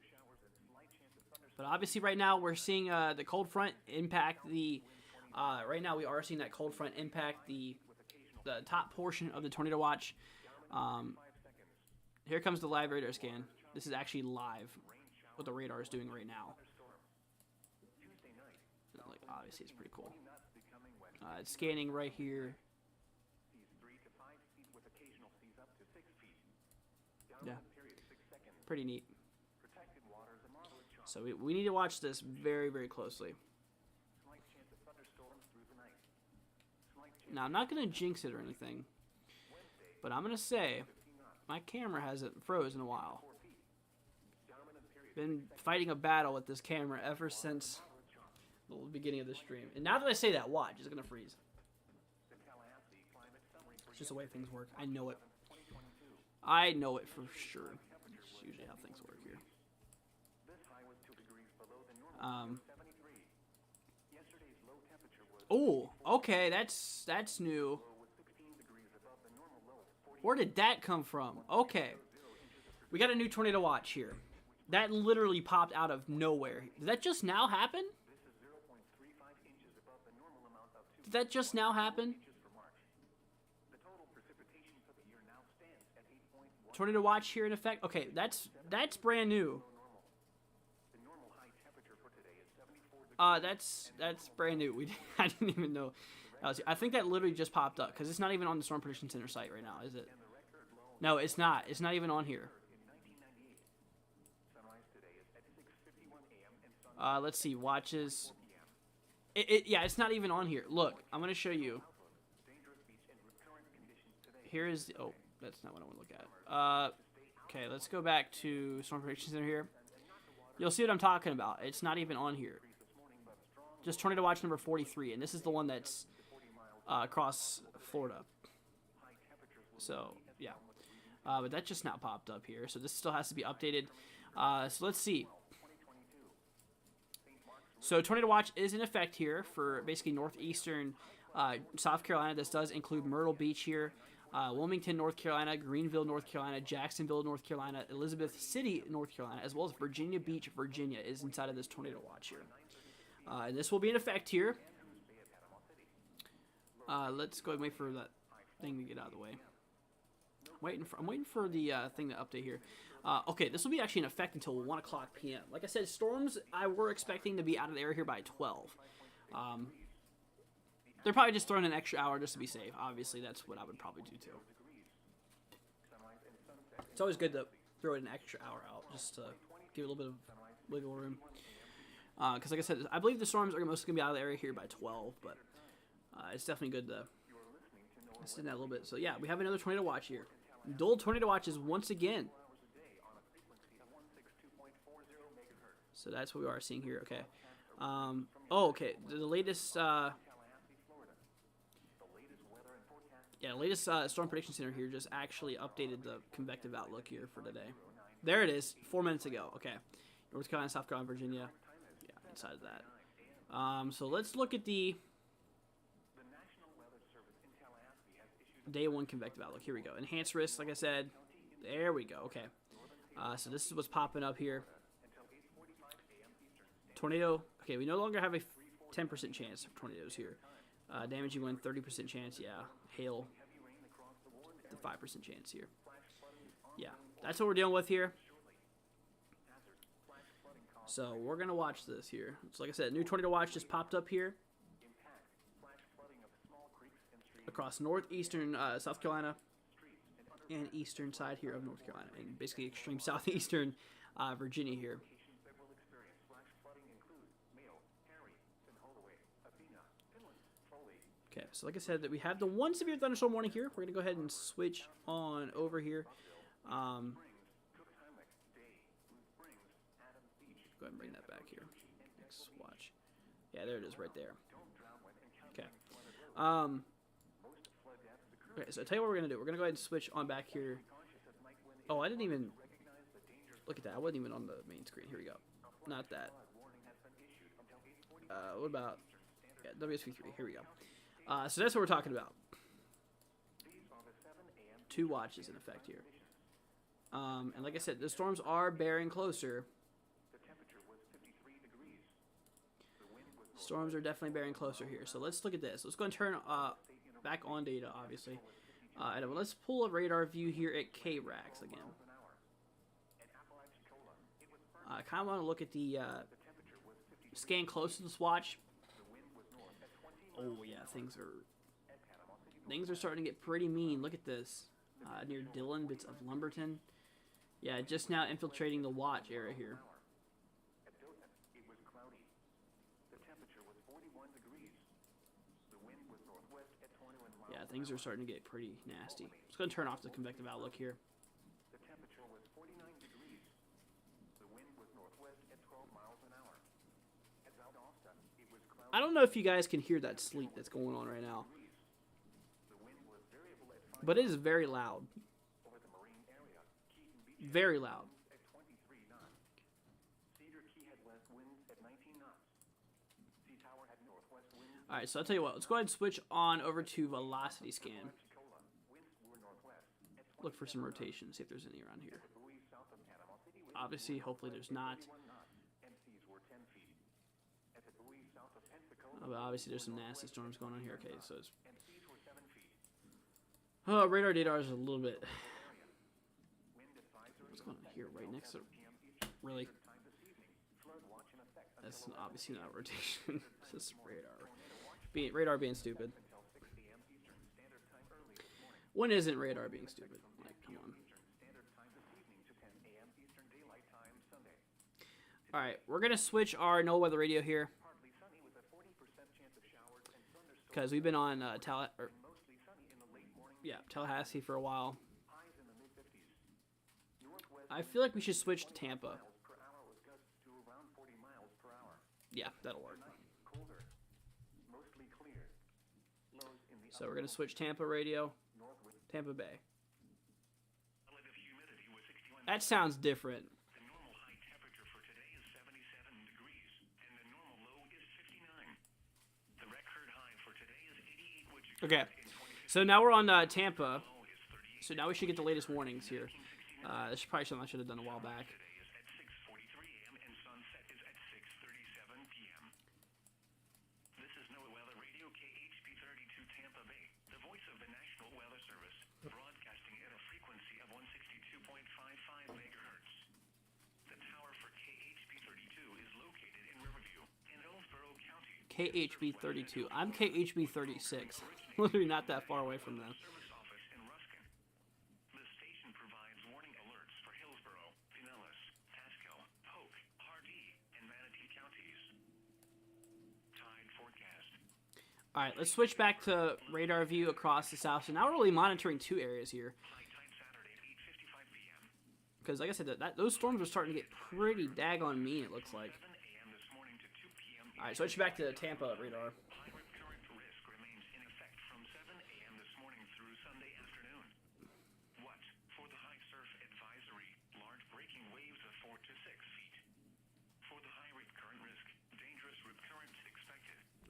But obviously right now we're seeing the cold front impact the... right now we are seeing that cold front impact the top portion of the tornado watch. Here comes the live radar scan. This is actually live, what the radar is doing right now. Like, obviously it's pretty cool. It's scanning right here. Yeah, pretty neat. So we need to watch this very, very closely. Now, I'm not going to jinx it or anything, but I'm going to say my camera hasn't froze in a while. Been fighting a battle with this camera ever since the beginning of the stream. And now that I say that, watch, it's going to freeze. It's just the way things work. I know it. I know it for sure. It's usually how things work here. Oh, okay, that's new. Where did that come from? Okay. We got a new tornado watch here. That literally popped out of nowhere. Did that just now happen? Did that just now happen? Tornado watch here in effect. Okay, that's brand new. That's brand new. I didn't even know. I think that literally just popped up because it's not even on the Storm Prediction Center site right now, is it? No, it's not. It's not even on here. Let's see. Watches. Yeah, it's not even on here. Look, I'm gonna show you. Here is the. Oh, that's not what I want to look at. Okay, let's go back to Storm Prediction Center here. You'll see what I'm talking about. It's not even on here. Just tornado watch number 43, and this is the one that's across Florida. So, yeah. But that just now popped up here, so this still has to be updated. So let's see. So tornado watch is in effect here for basically northeastern South Carolina. This does include Myrtle Beach here, Wilmington, North Carolina, Greenville, North Carolina, Jacksonville, North Carolina, Elizabeth City, North Carolina, as well as Virginia Beach, Virginia is inside of this tornado watch here. And this will be in effect here. Let's go and wait for that thing to get out of the way. I'm waiting for the thing to update here. Okay, this will be actually in effect until 1 o'clock p.m. Like I said, storms we're expecting to be out of the air here by 12. They're probably just throwing an extra hour just to be safe. Obviously, that's what I would probably do too. It's always good to throw an extra hour out just to give a little bit of wiggle room. Because like I said, I believe the storms are mostly going to be out of the area here by 12, but it's definitely good to extend that a little bit. So yeah, we have another tornado watch here. Dual tornado watches once again. So that's what we are seeing here. Okay. Oh, okay. The latest. Yeah, the latest Storm Prediction Center here just actually updated the convective outlook here for today. There it is, 4 minutes ago. Okay. North Carolina, South Carolina, Virginia. Yeah, inside of that. So let's look at the day 1 convective outlook. Here we go. Enhanced risk, like I said. There we go. Okay. So this is what's popping up here. Tornado. Okay, we no longer have a 10% chance of tornadoes here. Damaging wind, 30% chance. Yeah. Hail, the 5% chance here. Yeah, that's what we're dealing with here. So we're going to watch this here. So like I said, new tornado watch just popped up here. Across northeastern South Carolina and eastern side here of North Carolina. And basically extreme southeastern Virginia here. Okay, so like I said, that we have the 1 severe thunderstorm warning here. We're going to go ahead and switch on over here. Go ahead and bring that back here. Next watch. Yeah, there it is right there. Okay. Okay, so I'll tell you what we're going to do. We're going to go ahead and switch on back here. Oh, I didn't even... Look at that. I wasn't even on the main screen. Here we go. Not that. What about... Yeah, WSV3. Here we go. So that's what we're talking about. 2 watches in effect here. And like I said, the storms are bearing closer. Storms are definitely bearing closer here. So let's look at this. Let's go and turn back on data, obviously. And let's pull a radar view here at KRAX again. I kind of want to look at the scan close to this watch. Oh yeah, things are starting to get pretty mean. Look at this. Near Dillon, bits of Lumberton. Yeah, just now infiltrating the watch area here. Yeah, things are starting to get pretty nasty. Just going to turn off the convective outlook here. I don't know if you guys can hear that sleet that's going on right now. But it is very loud. Very loud. Alright, so I'll tell you what. Let's go ahead and switch on over to velocity scan. Look for some rotation. See if there's any around here. Obviously, hopefully there's not. Oh, but obviously there's some nasty storms going on here. Okay, so it's... Oh, radar data is a little bit... What's going on here right next to... Really? That's obviously not rotation. It's just radar. Radar being stupid. When isn't radar being stupid? Like, come on. Alright, we're going to switch our no weather radio here. Because we've been on Tallahassee for a while. I feel like we should switch to Tampa. Yeah, that'll work. So we're going to switch Tampa radio. Tampa Bay. That sounds different. Okay, so now we're on Tampa. So now we should get the latest warnings here. This is probably something I should have done a while back. KHB 32. I'm KHB 36. Literally not that far away from them. Alright, let's switch back to radar view across the south. So now we're really monitoring 2 areas here. Because like I said, those storms are starting to get pretty daggone mean, it looks like. Alright, switch back to Tampa radar.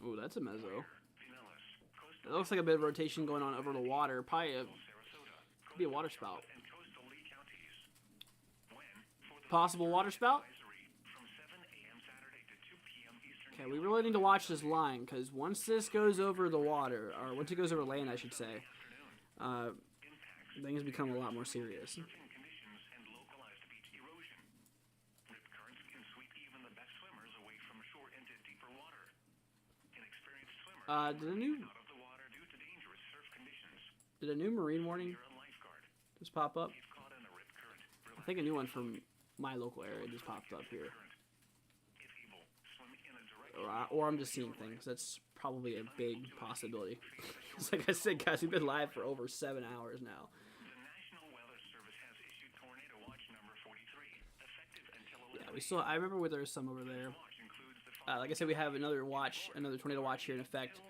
Oh, that's a mezzo. It looks like a bit of rotation going on over the water. Probably could be a water spout. Possible water spout? Okay, we really need to watch this line, because once this goes over the water, or once it goes over land, I should say, things become a lot more serious. Did a new marine warning just pop up? I think a new one from my local area just popped up here. Or I'm just seeing things. That's probably a big possibility. It's like I said, guys, we've been live for over 7 hours now. Yeah, we still. I remember where there's some over there. Like I said, we have another tornado watch here in effect,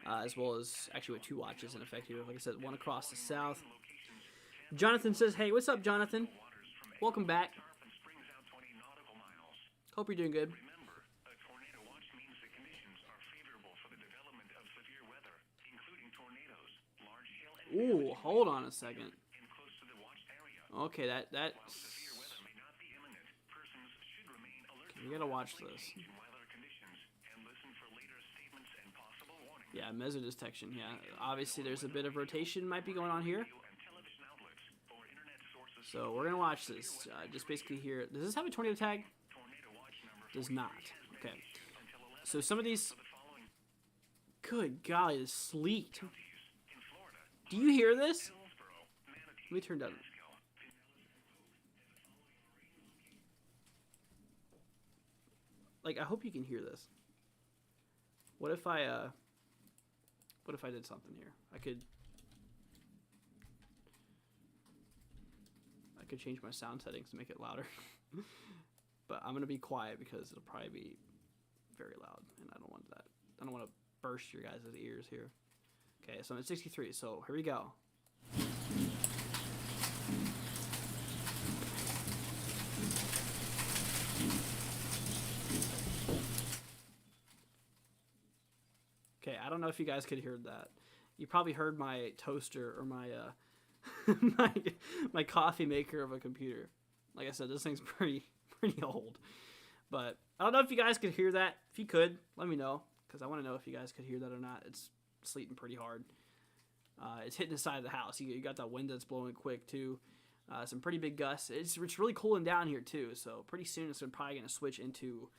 as well as actually with 2 watches in effect here. Like I said, one across the south. Jonathan says, "Hey, what's up, Jonathan? Welcome back. Hope you're doing good." Ooh, hold on a second. Okay, that's... Okay, we gotta watch this. Yeah, mezzo detection, yeah. Obviously, there's a bit of rotation might be going on here. So, we're gonna watch this. Just basically here... Does this have a tornado tag? Does not. Okay. So, some of these... Good golly, this sleet. Do you hear this? Let me turn down. Like, I hope you can hear this. What if I did something here? I could change my sound settings to make it louder. But I'm gonna be quiet because it'll probably be very loud, and I don't want that. I don't want to burst your guys' ears here. Okay, so I'm at 63, so here we go. Okay, I don't know if you guys could hear that. You probably heard my toaster or my my coffee maker of a computer. Like I said, this thing's pretty old. But I don't know if you guys could hear that. If you could, let me know, because I want to know if you guys could hear that or not. It's sleeting pretty hard. It's hitting the side of the house. You got that wind that's blowing quick too. Some pretty big gusts. It's really cooling down here too. So pretty soon it's probably going to switch into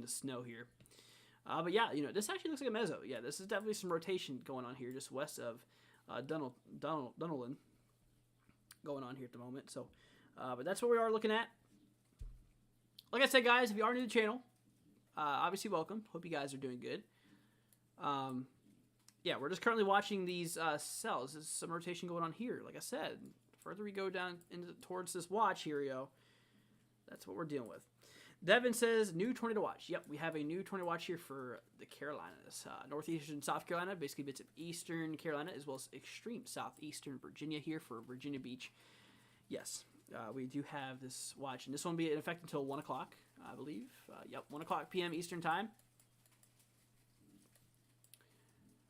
snow here. But yeah, this actually looks like a mezzo. Yeah, this is definitely some rotation going on here, just west of Dunolin going on here at the moment. So, but that's what we are looking at. Like I said, guys, if you are new to the channel, obviously welcome. Hope you guys are doing good. Yeah, we're just currently watching these cells. There's some rotation going on here. Like I said, the further we go down towards this watch, here we go. That's what we're dealing with. Devin says, new tornado watch. Yep, we have a new tornado watch here for the Carolinas. Northeastern South Carolina, basically bits of eastern Carolina, as well as extreme southeastern Virginia here for Virginia Beach. Yes, we do have this watch, and this one will be in effect until 1 o'clock, I believe. Yep, 1 o'clock p.m. Eastern Time.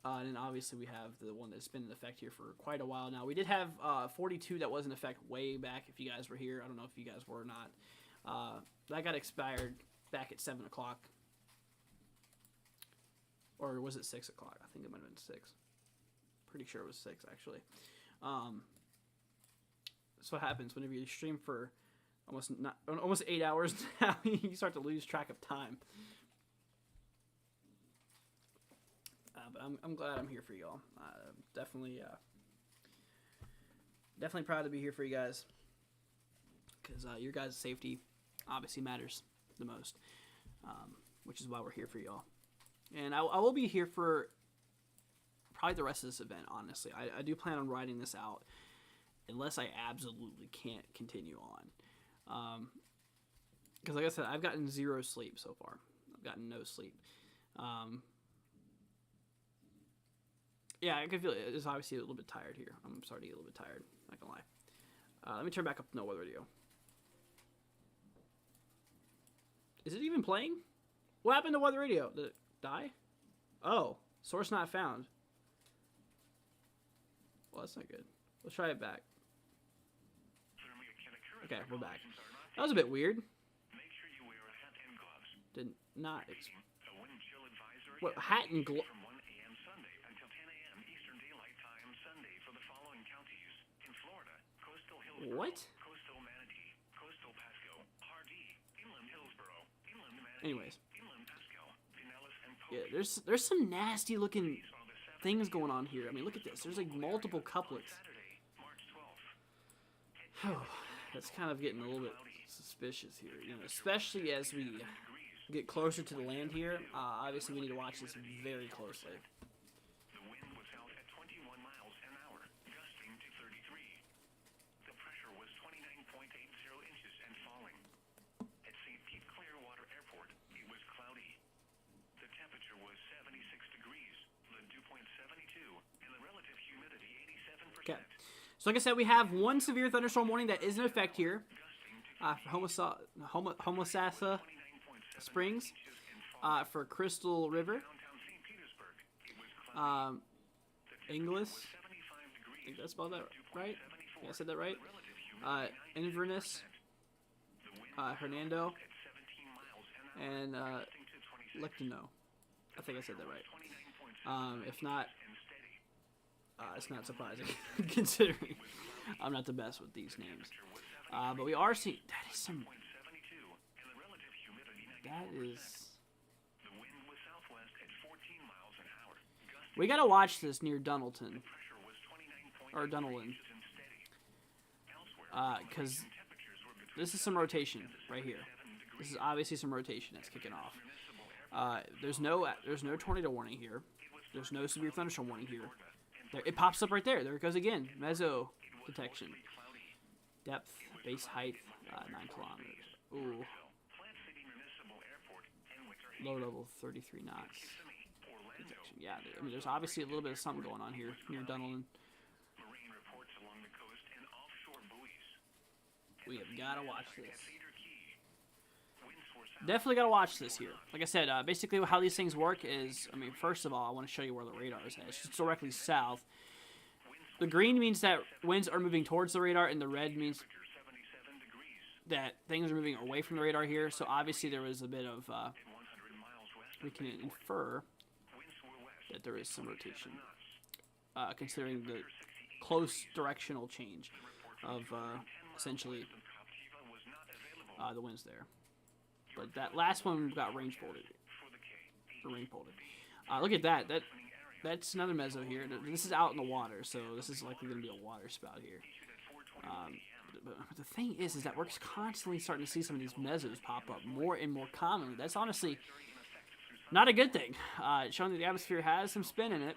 And then obviously we have the one that's been in effect here for quite a while now. We did have 42 that was in effect way back if you guys were here. I don't know if you guys were or not. That got expired back at 7 o'clock. Or was it 6 o'clock? I think it might have been 6. Pretty sure it was 6, actually. That's what happens whenever you stream for almost 8 hours now. You start to lose track of time. But I'm glad I'm here for y'all. Definitely proud to be here for you guys, because your guys' safety obviously matters the most, which is why we're here for y'all. And I will be here for probably the rest of this event, honestly. I do plan on riding this out unless I absolutely can't continue on. Because like I said, I've gotten 0 sleep so far. I've gotten no sleep. Yeah, I can feel it. It's obviously a little bit tired here. I'm starting to get a little bit tired, not gonna lie. Let me turn back up to no weather radio. Is it even playing? What happened to weather radio? Did it die? Oh, source not found. Well, that's not good. Let's try it back. Okay, we're back. That was a bit weird. Did not. What, hat and gloves? What? Anyways. Yeah, there's some nasty looking things going on here. I mean, look at this. There's like multiple couplets. Oh, that's kind of getting a little bit suspicious here, you know, especially as we get closer to the land here. Obviously, we need to watch this very closely. The wind was out at 21 miles an hour, gusting to 33. The pressure was 29.80 inches and falling. At St. Pete Clearwater Airport, it was cloudy. The temperature was 76 degrees, the dew point 72, and the relative humidity 87%. Okay. So like I said, we have one severe thunderstorm warning that is in effect here for Homosassa Springs, for Crystal River, Inglis, I think that's spelled that right? Yeah, I said that right. Inverness, Hernando, and Lectino. I think I said that right. If not, it's not surprising, considering I'm not the best with these names. But we are seeing... That is some... That is... We gotta watch this near Dunelton. Or Dunelin. Because this is some rotation right here. This is obviously some rotation that's kicking off. There's no tornado warning here. There's no severe thunderstorm warning here. There, it pops up right there. There it goes again. Meso detection. Depth, base height, 9 kilometers. Ooh. Low level, 33 knots. Detection. Yeah, I mean, there's obviously a little bit of something going on here near Dunelin. We have got to watch this. Definitely got to watch this here. Like I said, basically how these things work is, I mean, first of all, I want to show you where the radar is at. It's just directly south. The green means that winds are moving towards the radar, and the red means that things are moving away from the radar here. So obviously there was a bit of, we can infer that there is some rotation, considering the close directional change of essentially the winds there. But that last one got range folded. Look at that. That's another meso here. This is out in the water, so this is likely going to be a water spout here. But the thing is that we're constantly starting to see some of these mesos pop up more and more commonly. That's honestly not a good thing. Showing that the atmosphere has some spin in it.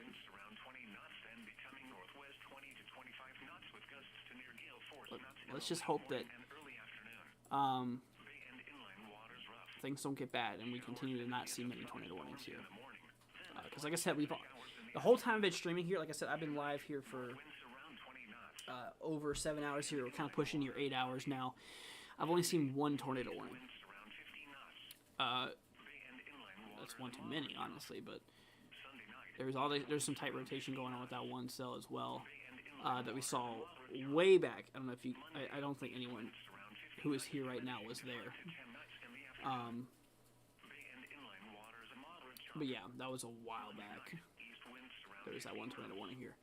Let's just hope that things don't get bad and we continue to not see many tornado warnings here. Because like I said, the whole time I've been streaming here, like I said, I've been live here for over 7 hours here. We're kind of pushing your 8 hours now. I've only seen one tornado warning. That's one too many, honestly, but there's some tight rotation going on with that one cell as well that we saw way back. I don't know if I don't think anyone who is here right now was there. But yeah, that was a while back. There's that one tornado warning here.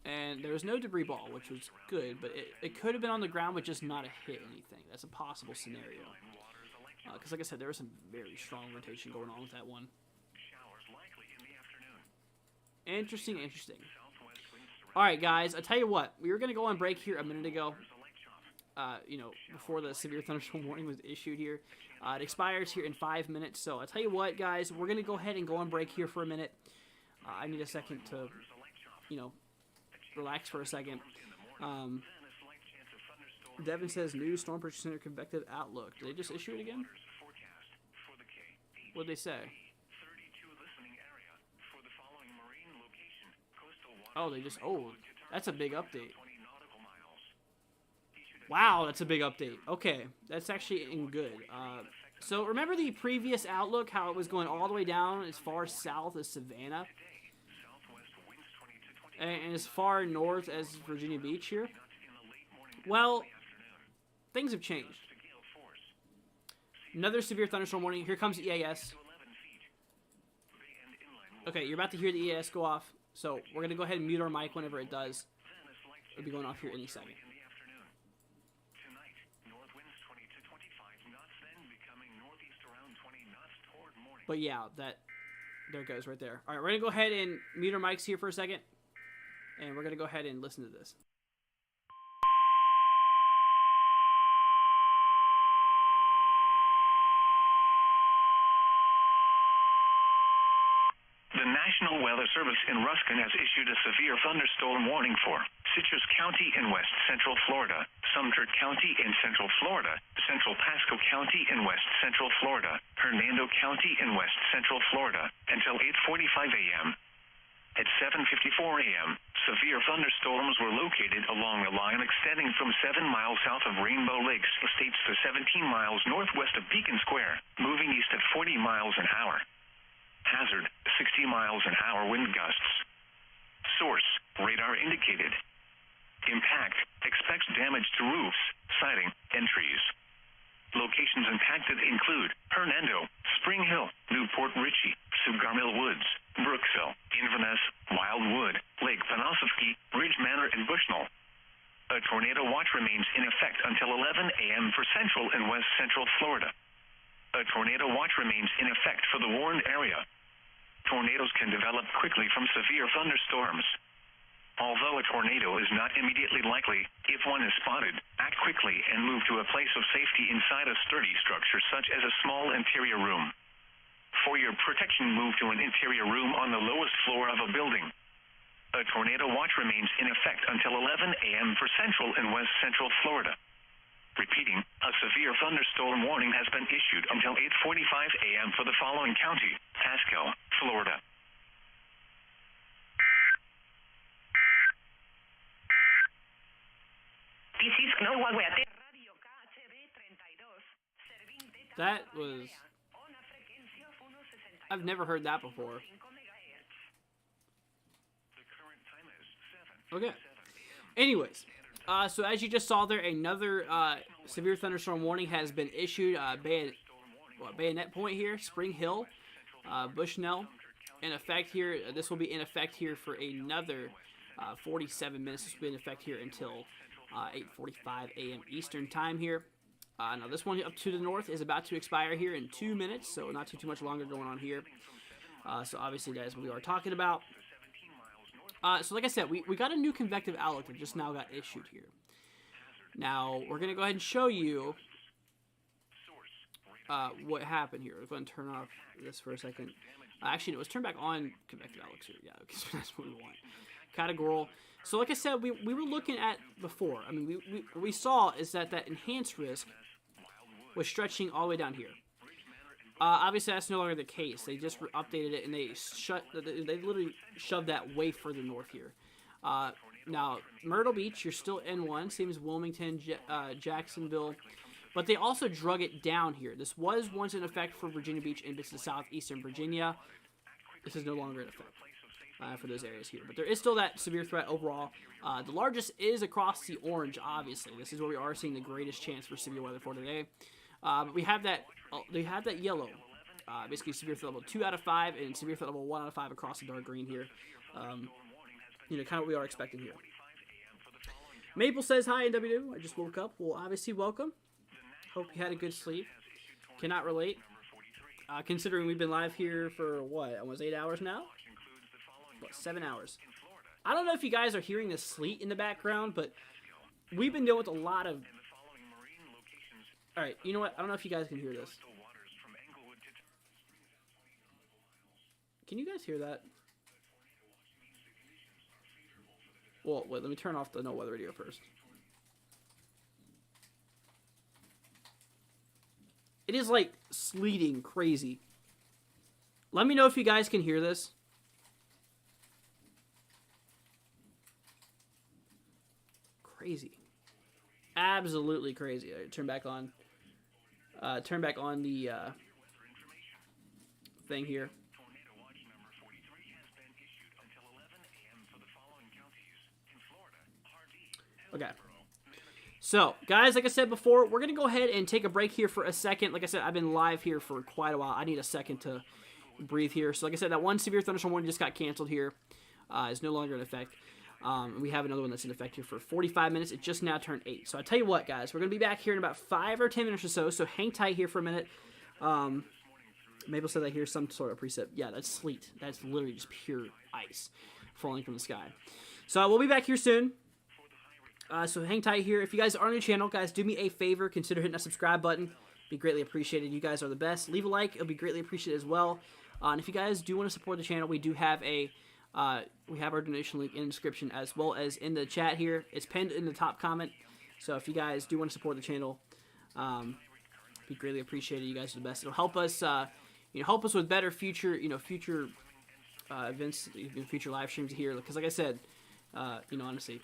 And there was no debris ball, which was good, but it could have been on the ground, but just not hit anything. That's a possible scenario. Because like I said, there was some very strong rotation going on with that one. Interesting. Alright, guys, I tell you what. We were going to go on break here a minute ago. Before the severe thunderstorm warning was issued here. It expires here in 5 minutes. So I tell you what, guys, we're going to go ahead and go on break here for a minute. I need a second to, relax for a second. Devin says, new Storm Prediction Center convective outlook. Did they just issue it again? What did they say? Oh, that's a big update. Wow, that's a big update. Okay, that's actually in good. So remember the previous outlook, how it was going all the way down as far south as Savannah? And as far north as Virginia Beach here? Well, things have changed. Another severe thunderstorm warning. Here comes EAS. Okay, you're about to hear the EAS go off, so we're going to go ahead and mute our mic whenever it does. It'll be going off here any second. But yeah, there it goes right there. All right, we're going to go ahead and mute our mics here for a second, and we're going to go ahead and listen to this. The National Weather Service in Ruskin has issued a severe thunderstorm warning for Citrus County in west central Florida, Sumter County in central Florida, Central Pasco County in west central Florida, Hernando County in west central Florida, until 8:45 a.m. At 7:54 a.m., severe thunderstorms were located along the line extending from 7 miles south of Rainbow Lakes Estates to 17 miles northwest of Beacon Square, moving east at 40 miles an hour. Hazard, 60 miles an hour wind gusts. Source, radar indicated. Impact, expects damage to roofs, siding, and trees. Locations impacted include Hernando, Spring Hill, Newport Richey, Sugarmill Woods, Brooksville, Inverness, Wildwood, Lake Panosofsky, Ridge Manor, and Bushnell. A tornado watch remains in effect until 11 a.m. for central and west central Florida. A tornado watch remains in effect for the warned area. Tornadoes can develop quickly from severe thunderstorms. Although a tornado is not immediately likely, if one is spotted, act quickly and move to a place of safety inside a sturdy structure such as a small interior room. For your protection, move to an interior room on the lowest floor of a building. A tornado watch remains in effect until 11 a.m. for central and west central Florida. Repeating, a severe thunderstorm warning has been issued until 8:45 a.m. for the following county: Pasco, Florida. That was... I've never heard that before. Okay. Anyways, so as you just saw there, another severe thunderstorm warning has been issued. Bayonet Point here, Spring Hill, Bushnell, in effect here. This will be in effect here for another 47 minutes. This will be in effect here until 8:45 a.m. Eastern time here. Now this one up to the north is about to expire here in 2 minutes, so not too much longer going on here. So obviously that is what we are talking about. So like I said, we got a new convective outlook that just now got issued here. Now we're going to go ahead and show you what happened here. We're going to turn off this for a second. Actually, no, let's turn back on convective outlooks here. Yeah, because that's what we want. Categorical. So like I said, we were looking at before. I mean, what we saw is that enhanced risk was stretching all the way down here. Obviously, that's no longer the case. They just updated it, and they literally shoved that way further north here. Now, Myrtle Beach, you're still N1, same as Wilmington, Jacksonville, but they also drug it down here. This was once in effect for Virginia Beach and bits of southeastern Virginia. This is no longer in effect for those areas here, but there is still that severe threat overall. The largest is across the orange, obviously. This is where we are seeing the greatest chance for severe weather for today. But we have that yellow, basically severe threat level 2 out of 5 and severe threat level 1 out of 5 across the dark green here. Kind of what we are expecting here. Maple says hi, NW. I just woke up. Well, obviously, welcome. Hope you had a good sleep. Cannot relate. Considering we've been live here for, what, almost 8 hours now? What, 7 hours? I don't know if you guys are hearing the sleet in the background, but we've been dealing with a lot of... Alright, you know what? I don't know if you guys can hear this. Can you guys hear that? Well, wait, let me turn off the no weather radio first. It is like sleeting crazy. Let me know if you guys can hear this. Crazy. absolutely crazy. Turn back on the thing here. Okay. So, guys, like I said before, we're going to go ahead and take a break here for a second. Like I said, I've been live here for quite a while. I need a second to breathe here. So, like I said, that one severe thunderstorm warning just got canceled here. Is no longer in effect. We have another one that's in effect here for 45 minutes. It just now turned 8. So, I tell you what, guys, we're going to be back here in about 5 or 10 minutes or so. So, hang tight here for a minute. Mabel said I hear some sort of precip. Yeah, that's sleet. That's literally just pure ice falling from the sky. So, we'll be back here soon. So hang tight here. If you guys are on the channel, guys, do me a favor. Consider hitting that subscribe button. Be greatly appreciated. You guys are the best. Leave a like. It'll be greatly appreciated as well. And if you guys do want to support the channel, we do have our donation link in the description as well as in the chat here. It's pinned in the top comment. So if you guys do want to support the channel, be greatly appreciated. You guys are the best. It'll help us, help us with better future events, future live streams here. Because like I said, honestly.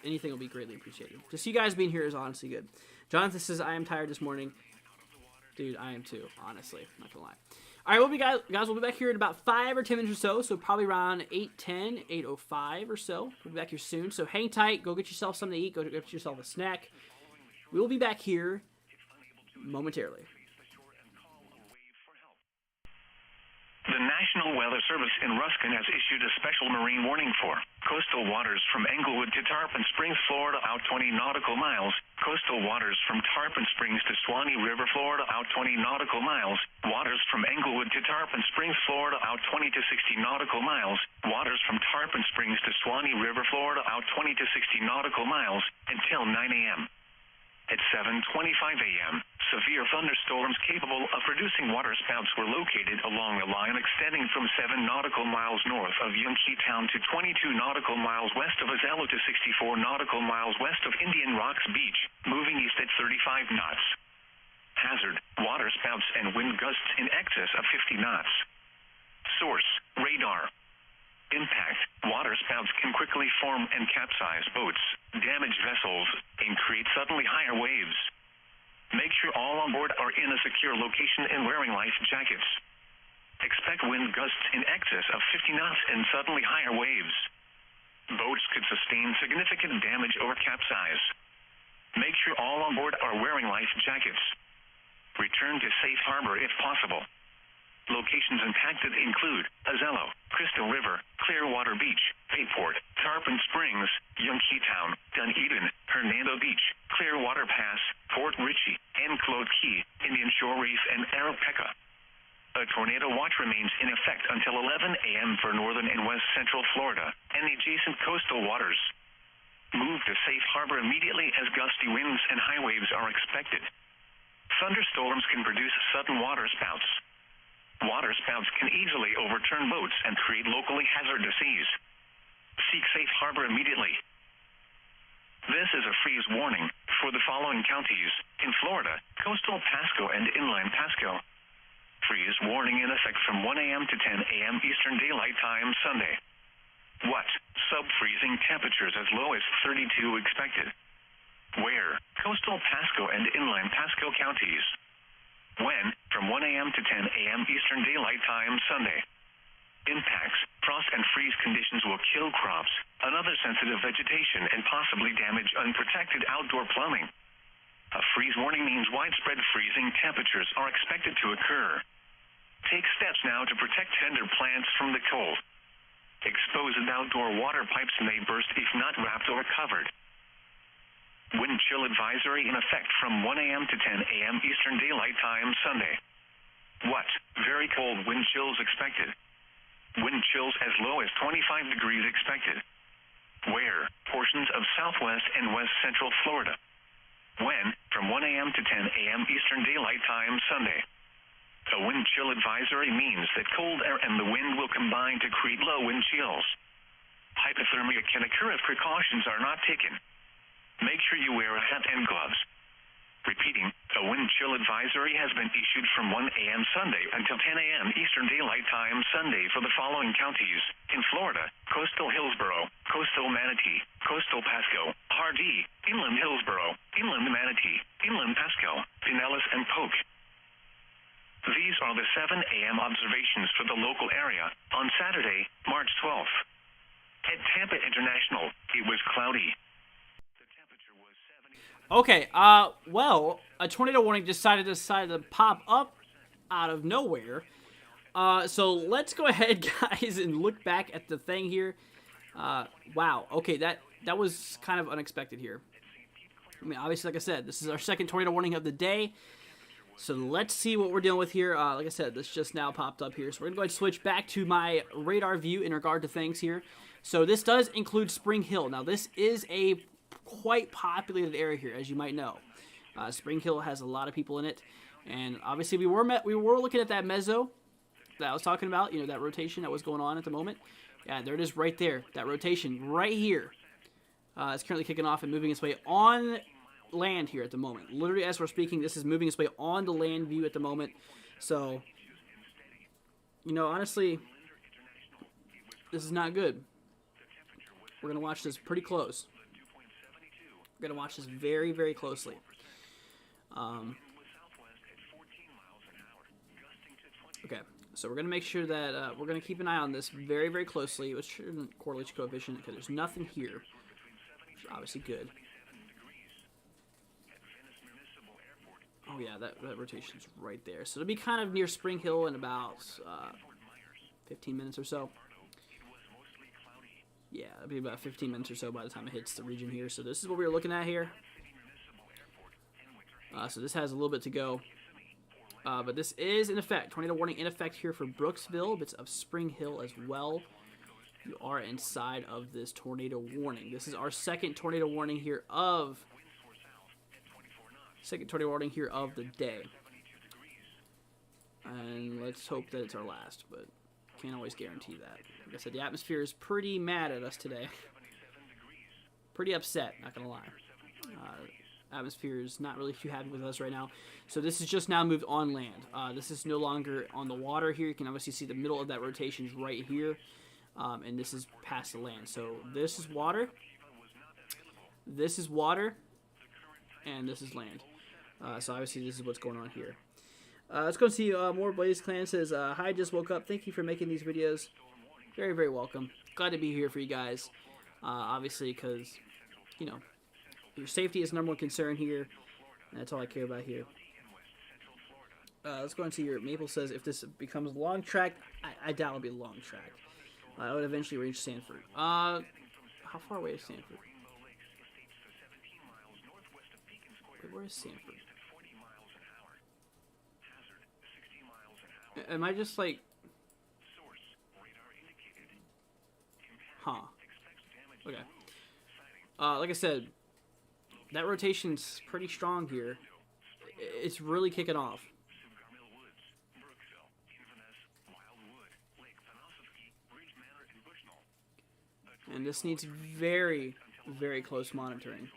Anything will be greatly appreciated. Just you guys being here is honestly good. Jonathan says, I am tired this morning. Dude, I am too, honestly. Not gonna lie. Alright, we'll be back here in about 5 or 10 minutes or so. So probably around 8:10, 8:05 or so. We'll be back here soon. So hang tight. Go get yourself something to eat. Go get yourself a snack. We will be back here momentarily. The National Weather Service in Ruskin has issued a special marine warning for coastal waters from Englewood to Tarpon Springs, Florida, out 20 nautical miles. Coastal waters from Tarpon Springs to Suwannee River, Florida, out 20 nautical miles. Waters from Englewood to Tarpon Springs, Florida, out 20 to 60 nautical miles. Waters from Tarpon Springs to Suwannee River, Florida, out 20 to 60 nautical miles until 9 a.m. At 7:25 a.m., severe thunderstorms capable of producing waterspouts were located along a line extending from 7 nautical miles north of Yunkee-town to 22 nautical miles west of Azelo to 64 nautical miles west of Indian Rocks Beach, moving east at 35 knots. Hazard, waterspouts and wind gusts in excess of 50 knots. Source, radar. Impact, waterspouts can quickly form and capsize boats, damage vessels, and create suddenly higher waves. Make sure all on board are in a secure location and wearing life jackets. Expect wind gusts in excess of 50 knots and suddenly higher waves. Boats could sustain significant damage or capsize. Make sure all on board are wearing life jackets. Return to safe harbor if possible. Locations impacted include Azelo, Crystal River, Clearwater Beach, Bayport, Tarpon Springs, Yunkee-town, Dunedin, Hernando Beach, Clearwater Pass, Fort Ritchie, Enclosed Key, Indian Shore Reef, and Arapaca. A tornado watch remains in effect until 11 a.m. for northern and west central Florida and the adjacent coastal waters. Move to safe harbor immediately as gusty winds and high waves are expected. Thunderstorms can produce sudden waterspouts. Waterspouts can easily overturn boats and create locally hazardous seas. Seek safe harbor immediately. This is a freeze warning for the following counties in Florida: coastal Pasco and inland Pasco. Freeze warning in effect from 1 a.m. to 10 a.m. Eastern Daylight Time Sunday. What? Sub-freezing temperatures as low as 32 expected. Where? Coastal Pasco and inland Pasco counties. When? From 1 a.m. to 10 a.m. Eastern Daylight Time Sunday. Impacts: frost and freeze conditions will kill crops, another sensitive vegetation, and possibly damage unprotected outdoor plumbing. A freeze warning means widespread freezing temperatures are expected to occur. Take steps now to protect tender plants from the cold. Exposed outdoor water pipes may burst if not wrapped or covered. Wind chill advisory in effect from 1 a.m. to 10 a.m. Eastern Daylight Time Sunday. What? Very cold wind chills expected. Wind chills as low as 25 degrees expected. Where? Portions of southwest and west central Florida. When? From 1 a.m. to 10 a.m. Eastern Daylight Time Sunday. A wind chill advisory means that cold air and the wind will combine to create low wind chills. Hypothermia can occur if precautions are not taken. Make sure you wear a hat and gloves. Repeating, a wind chill advisory has been issued from 1 a.m. Sunday until 10 a.m. Eastern Daylight Time Sunday for the following counties in Florida: coastal Hillsborough, coastal Manatee, coastal Pasco, Hardee, inland Hillsborough, inland Manatee, inland Pasco, Pinellas, and Polk. These are the 7 a.m. observations for the local area on Saturday, March 12th. At Tampa International, it was cloudy. The temperature was 70. Okay, well, a tornado warning decided to pop up out of nowhere. So let's go ahead, guys, and look back at the thing here. Wow, okay, that was kind of unexpected here. I mean, obviously, like I said, this is our second tornado warning of the day. So let's see what we're dealing with here. Like I said, this just now popped up here. So we're going to go ahead and switch back to my radar view in regard to things here. So this does include Spring Hill. Now, this is a quite populated area here, as you might know. Spring Hill has a lot of people in it. And obviously, we were looking at that mezzo that I was talking about, that rotation that was going on at the moment. Yeah, there it is right there. That rotation right here. It's currently kicking off and moving its way on land here at the moment. Literally, as we're speaking, this is moving its way on the land view at the moment. So, honestly, this is not good. We're going to watch this pretty close. We're going to watch this very, very closely. Okay, so we're going to make sure that we're going to keep an eye on this very, very closely. It shouldn't correlation coefficient because there's nothing here. Which is obviously good. Oh yeah, that rotation's right there. So it'll be kind of near Spring Hill in about 15 minutes or so. Yeah, it'll be about 15 minutes or so by the time it hits the region here. So this is what we were looking at here. So this has a little bit to go. But this is in effect. Tornado warning in effect here for Brooksville, bits of Spring Hill as well. You are inside of this tornado warning. This is our second tornado warning here of the day. And let's hope that it's our last, but can't always guarantee that. Like I said, the atmosphere is pretty mad at us today. Pretty upset, not gonna lie. Atmosphere is not really too happy with us right now. So this is just now moved on land. This is no longer on the water here. You can obviously see the middle of that rotation is right here. And this is past the land. So this is water. This is water. And this is land. So obviously this is what's going on here. Let's go see more Blaze Clan says, hi, just woke up. Thank you for making these videos. Very, very welcome. Glad to be here for you guys. Obviously, because, your safety is number one concern here. And that's all I care about here. Let's go and see here. Maple says, if this becomes a long track, I doubt it'll be a long track. I would eventually reach Sanford. How far away is Sanford? Wait, where is Sanford? Am I just like... Huh. Okay. Like I said, that rotation's pretty strong here. It's really kicking off. And this needs very, very close monitoring.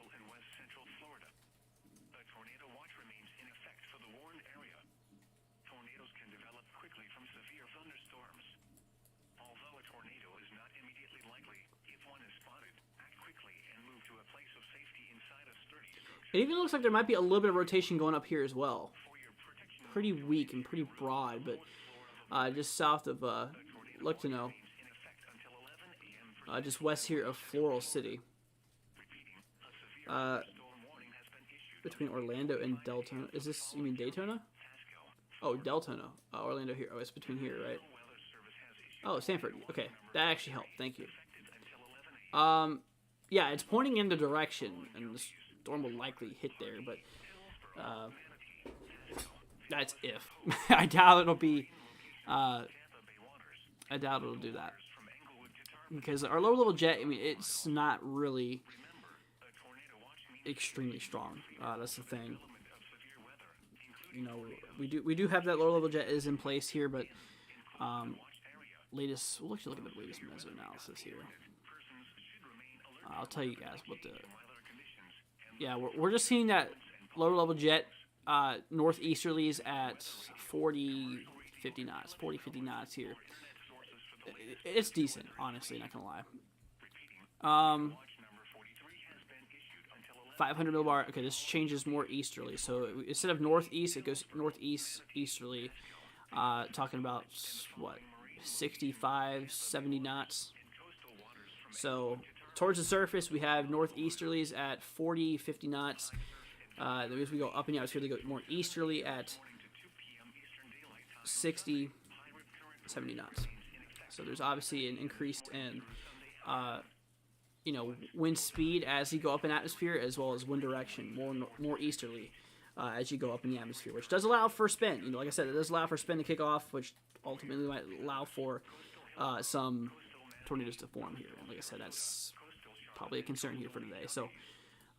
It even looks like there might be a little bit of rotation going up here as well. Pretty weak and pretty broad, but just south of Luctano. Just west here of Floral City. Between Orlando and Deltona. Is this, you mean Daytona? Oh, Deltona. Orlando here. Oh, it's between here, right? Oh, Sanford. Okay, that actually helped. Thank you. Yeah, it's pointing in the direction, and the storm will likely hit there, but that's if. I doubt it'll be. I doubt it'll do that. Because our lower level jet, I mean, it's not really extremely strong. That's the thing. We do have that lower level jet is in place here, but we'll actually look at the latest meso analysis here. I'll tell you guys what the. Yeah, we're just seeing that lower level jet northeasterlies at 40, 50 knots. 40, 50 knots here. It's decent, honestly, not gonna lie. 500 millibar. Okay, this changes more easterly. So instead of northeast, it goes northeast easterly. Talking about, what, 65, 70 knots. So towards the surface, we have northeasterlies at 40, 50 knots. As we go up in the atmosphere, they go more easterly at 60, 70 knots. So there's obviously an increase in, wind speed as you go up in atmosphere, as well as wind direction, more easterly as you go up in the atmosphere, which does allow for spin. Like I said, it does allow for spin to kick off, which ultimately might allow for some tornadoes to form here. And like I said, that's probably a concern here for today. So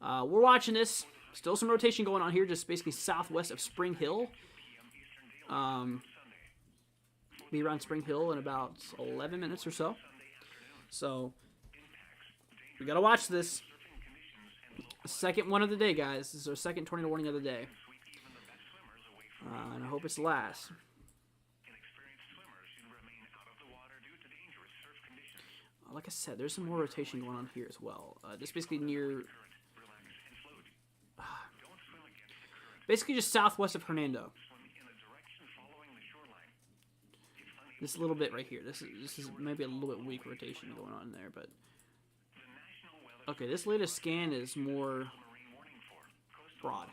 we're watching this. Still some rotation going on here, just basically southwest of Spring Hill. Be around Spring Hill in about 11 minutes or so. So we gotta watch this. Second one of the day, guys. This is our second tornado warning of the day. And I hope it's the last. Like I said, there's some more rotation going on here as well. Just basically near... basically just southwest of Hernando. This little bit right here. This is maybe a little bit weak rotation going on there, but... Okay, this latest scan is more broad.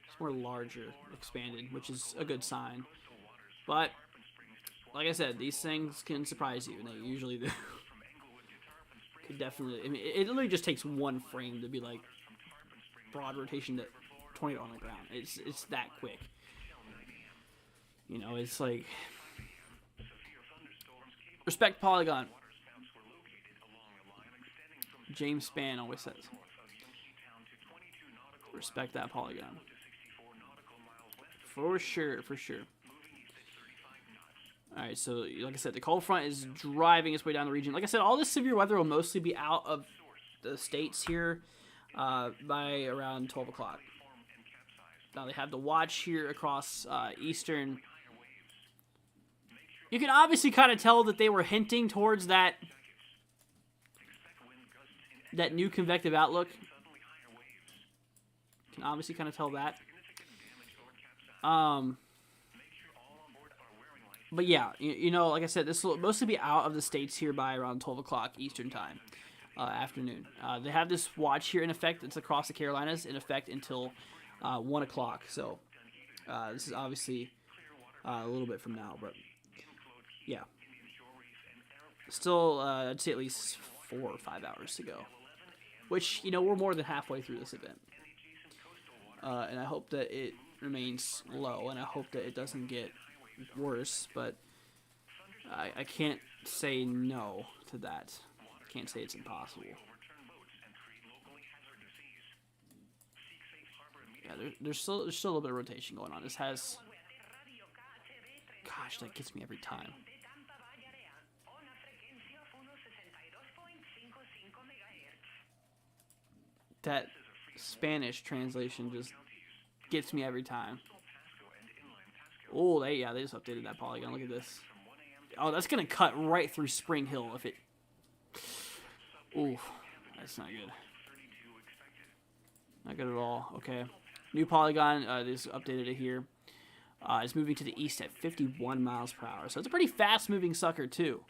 It's more larger, expanded, which is a good sign. But, like I said, these things can surprise you, and they usually do. Could definitely... I mean, it literally just takes one frame to be like broad rotation to tornado on the ground. It's that quick. It's like... Respect Polygon. James Spann always says. Respect that Polygon. For sure, for sure. Alright, so like I said, the cold front is driving its way down the region. Like I said, all this severe weather will mostly be out of the states here by around 12 o'clock. Now they have the watch here across eastern. You can obviously kind of tell that they were hinting towards that new convective outlook. You can obviously kind of tell that. But yeah, like I said, this will mostly be out of the states here by around 12 o'clock Eastern time, afternoon. They have this watch here in effect. It's across the Carolinas in effect until 1 o'clock. So this is obviously a little bit from now, but yeah. Still, I'd say at least 4 or 5 hours to go. Which, we're more than halfway through this event. And I hope that it remains low, and I hope that it doesn't get worse, but I can't say no to that. I can't say it's impossible. Yeah, there's still a little bit of rotation going on. This has... Gosh, that gets me every time. That Spanish translation just gets me every time. Oh, they just updated that polygon. Look at this. Oh, that's going to cut right through Spring Hill if it... Ooh, that's not good. Not good at all. Okay. New polygon, they just updated it here. It's moving to the east at 51 miles per hour. So it's a pretty fast-moving sucker, too.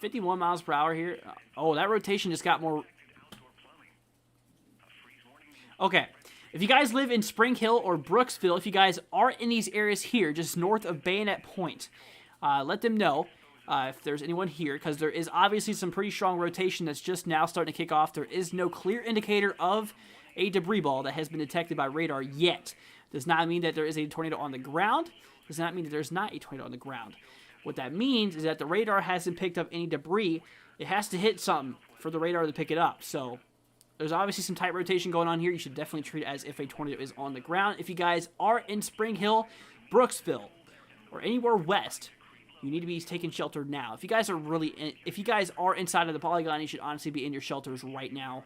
51 miles per hour here. Oh, that rotation just got more... Okay. If you guys live in Spring Hill or Brooksville, if you guys are in these areas here, just north of Bayonet Point, let them know if there's anyone here, because there is obviously some pretty strong rotation that's just now starting to kick off. There is no clear indicator of a debris ball that has been detected by radar yet. Does not mean that there is a tornado on the ground. Does not mean that there's not a tornado on the ground. What that means is that the radar hasn't picked up any debris. It has to hit something for the radar to pick it up. So there's obviously some tight rotation going on here. You should definitely treat it as if a tornado is on the ground. If you guys are in Spring Hill, Brooksville, or anywhere west, you need to be taking shelter now. If you guys are inside of the polygon, you should honestly be in your shelters right now.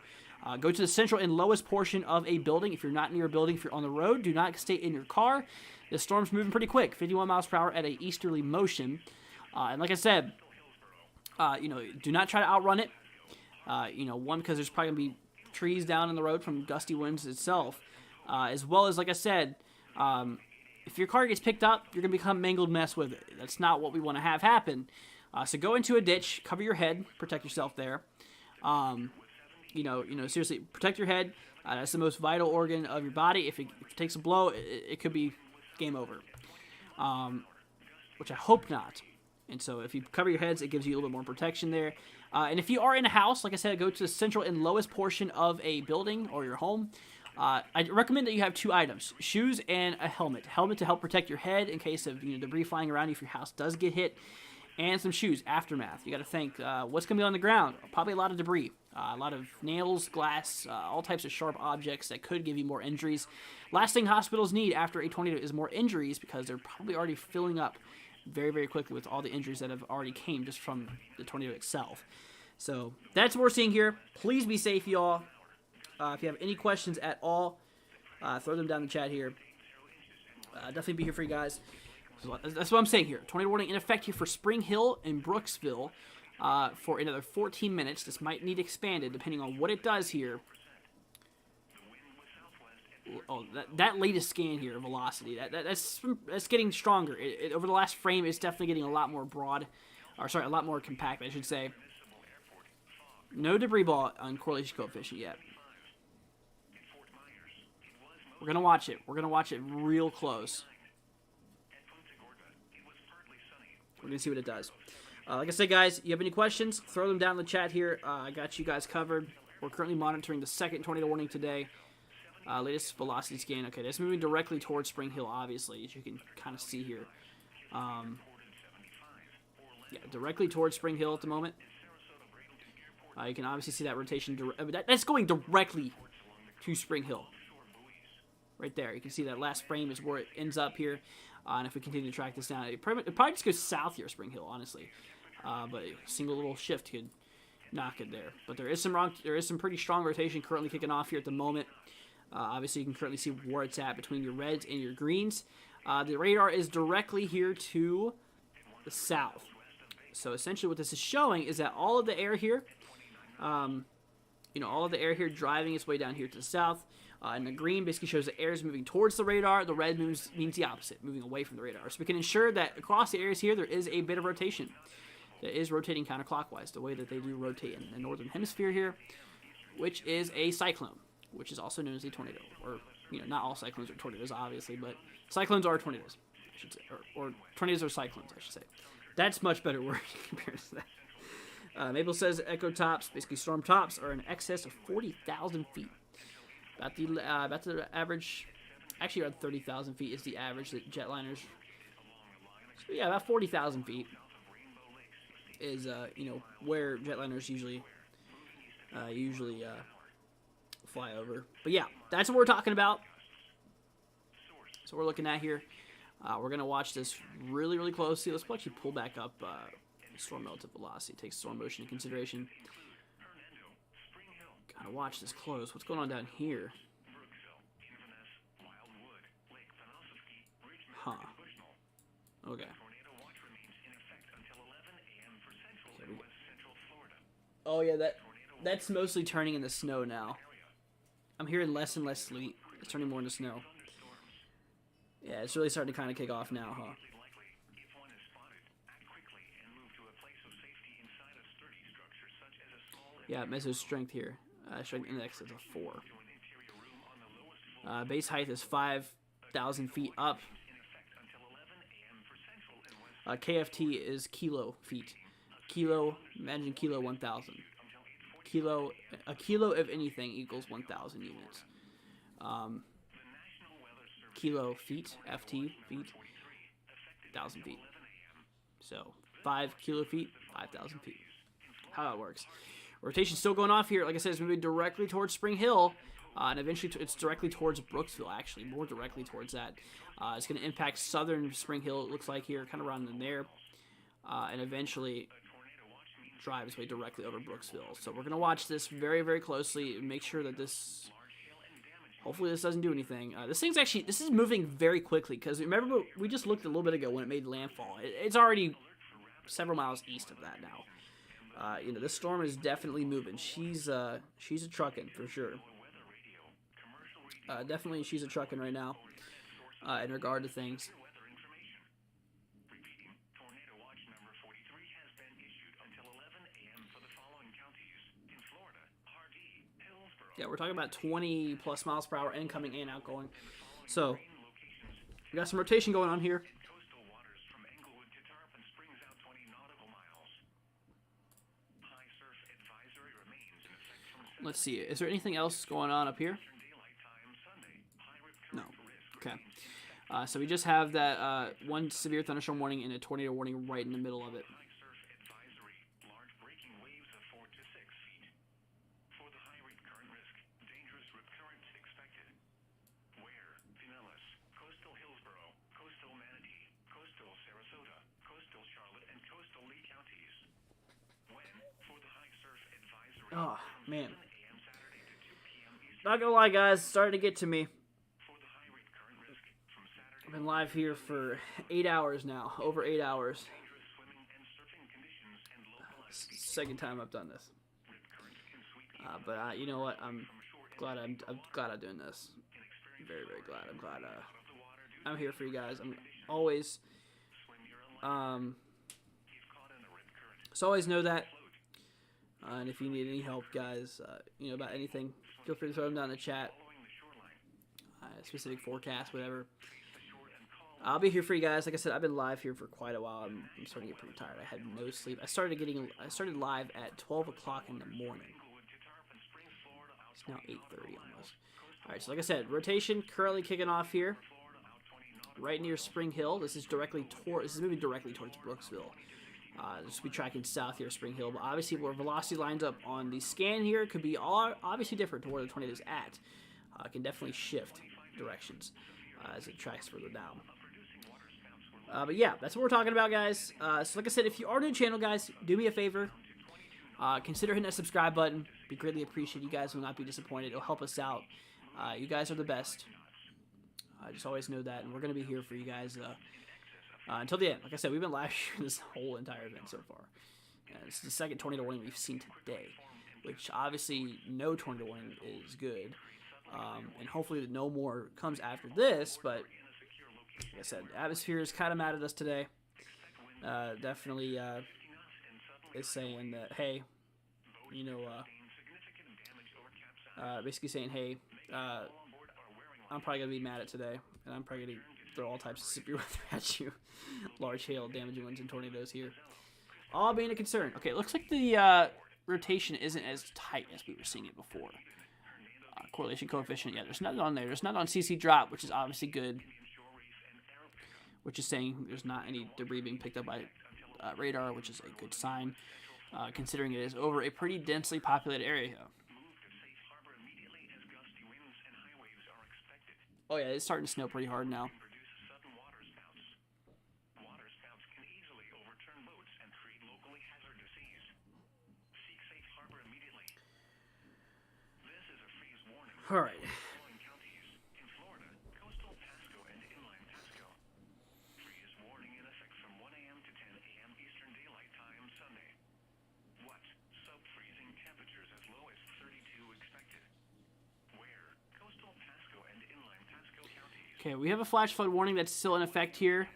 Go to the central and lowest portion of a building. If you're not near a building, if you're on the road, do not stay in your car. The storm's moving pretty quick, 51 miles per hour at an easterly motion. And like I said, do not try to outrun it. One, because there's probably going to be trees down in the road from gusty winds itself, as well as, like I said, if your car gets picked up, you're going to become mangled mess with it. That's not what we want to have happen. So go into a ditch, cover your head, protect yourself there. Seriously, protect your head. That's the most vital organ of your body. If it takes a blow, it could be game over. Which I hope not. And so if you cover your heads, it gives you a little bit more protection there. And if you are in a house, like I said, go to the central and lowest portion of a building or your home. I recommend that you have 2 items, shoes and a helmet. Helmet to help protect your head in case of debris flying around you if your house does get hit. And some shoes, aftermath. You got to think, what's going to be on the ground? Probably a lot of debris. A lot of nails, glass, all types of sharp objects that could give you more injuries. Last thing hospitals need after a tornado is more injuries because they're probably already filling up very, very quickly with all the injuries that have already came just from the tornado itself. So that's what we're seeing here. Please be safe, y'all. If you have any questions at all, throw them down in the chat here. Definitely be here for you guys. So that's what I'm saying here. Tornado warning in effect here for Spring Hill and Brooksville for another 14 minutes. This might need expanded depending on what it does here. Oh, that latest scan here, velocity, that's getting stronger. Over the last frame, it's definitely getting a lot more a lot more compact, I should say. No debris ball on correlation coefficient yet. We're going to watch it. We're going to watch it real close. We're going to see what it does. Like I said, guys, you have any questions, throw them down in the chat here. I got you guys covered. We're currently monitoring the second tornado warning today. Latest velocity scan. Okay, that's moving directly towards Spring Hill, obviously, as you can kind of see here. Directly towards Spring Hill at the moment. You can obviously see that rotation. That's going directly to Spring Hill. Right there. You can see that last frame is where it ends up here. And if we continue to track this down, it probably just goes south here, Spring Hill, honestly. But a single little shift could knock it there. But there is some pretty strong rotation currently kicking off here at the moment. Obviously, you can currently see where it's at between your reds and your greens. The radar is directly here to the south. So essentially what this is showing is that all of the air here, all of the air here driving its way down here to the south. And the green basically shows the air is moving towards the radar. The red means the opposite, moving away from the radar. So we can ensure that across the areas here, there is a bit of rotation. That is rotating counterclockwise, the way that they do rotate in the northern hemisphere here, which is a cyclone, which is also known as a tornado. Or, not all cyclones are tornadoes, obviously, but cyclones are tornadoes, I should say. Or tornadoes are cyclones, I should say. That's much better word compared to that. Mabel says echo tops, basically storm tops, are in excess of 40,000 feet. About the average, actually around 30,000 feet is the average that jetliners. So yeah, about 40,000 feet is where jetliners usually fly over. But yeah, that's what we're talking about. So we're looking at here. We're gonna watch this really, really closely. Let's actually pull back up storm relative velocity. Take storm motion into consideration. Gotta watch this close. What's going on down here? Huh. Okay. Oh yeah, that's mostly turning into snow now. I'm hearing less and less sleet. It's turning more into snow. Yeah, it's really starting to kind of kick off now, huh? Yeah, Meso's strength here. Strength index is a 4. Base height is 5,000 feet up. KFT is kilo feet. Kilo, imagine kilo 1,000. A kilo of anything equals 1,000 units. Kilo feet, FT, feet, 1,000 feet. So, 5 kilo feet, 5,000 feet. How that works. Rotation's still going off here. Like I said, it's moving directly towards Spring Hill. And eventually it's directly towards Brooksville, actually. More directly towards that. It's going to impact southern Spring Hill, it looks like here. Kind of around in there. And eventually drive its way directly over Brooksville. So we're going to watch this very, very closely. And make sure that this... Hopefully this doesn't do anything. This is moving very quickly. Because remember, we just looked a little bit ago when it made landfall. It's already several miles east of that now. You know, this storm is definitely moving. She's a trucking for sure. Definitely, she's a trucking right now in regard to things. Yeah, we're talking about 20 plus miles per hour incoming and outgoing. So, we got some rotation going on here. Let's see. Is there anything else going on up here? No. Okay. So we just have that one severe thunderstorm warning and a tornado warning right in the middle of it. Oh, man. Not gonna lie, guys, it's starting to get to me. I've been live here for 8 hours now, over 8 hours. Second time I've done this. But you know what? I'm glad I'm doing this. Very, very glad. I'm glad I'm here for you guys. I'm always so always know that. And if you need any help, guys, you know, about anything, feel free to throw them down in the chat. Specific forecast, whatever. I'll be here for you guys. Like I said, I've been live here for quite a while. I'm starting to get pretty tired. I had no sleep. I started live at 12 o'clock in the morning. It's now 8:30 almost. All right, so like I said, rotation currently kicking off here, right near Spring Hill. This is moving directly towards Brooksville. This will be tracking south here, Spring Hill. But obviously, where velocity lines up on the scan here could be obviously different to where the tornado is at. It can definitely shift directions as it tracks further down. But yeah, that's what we're talking about, guys. So like I said, if you are new to the channel, guys, do me a favor. Consider hitting that subscribe button. Be greatly appreciated. You guys will not be disappointed. It'll help us out. You guys are the best. Just always know that. And we're going to be here for you guys until the end. Like I said, we've been live streaming this whole entire event so far. It's the second tornado warning we've seen today, which obviously no tornado warning is good. And hopefully no more comes after this, but like I said, the atmosphere is kind of mad at us today. Definitely is saying that, hey, you know, basically saying, hey, I'm probably going to be mad at today, and I'm probably going to throw all types of severe weather at you. Large hail, damaging winds, and tornadoes here. All being a concern. Okay, it looks like the rotation isn't as tight as we were seeing it before. Correlation coefficient, yeah, there's nothing on there. There's nothing on CC drop, which is obviously good. Which is saying there's not any debris being picked up by radar, which is a good sign, considering it is over a pretty densely populated area. Oh yeah, it's starting to snow pretty hard now. All right. Okay, we have a flash flood warning that's still in effect here.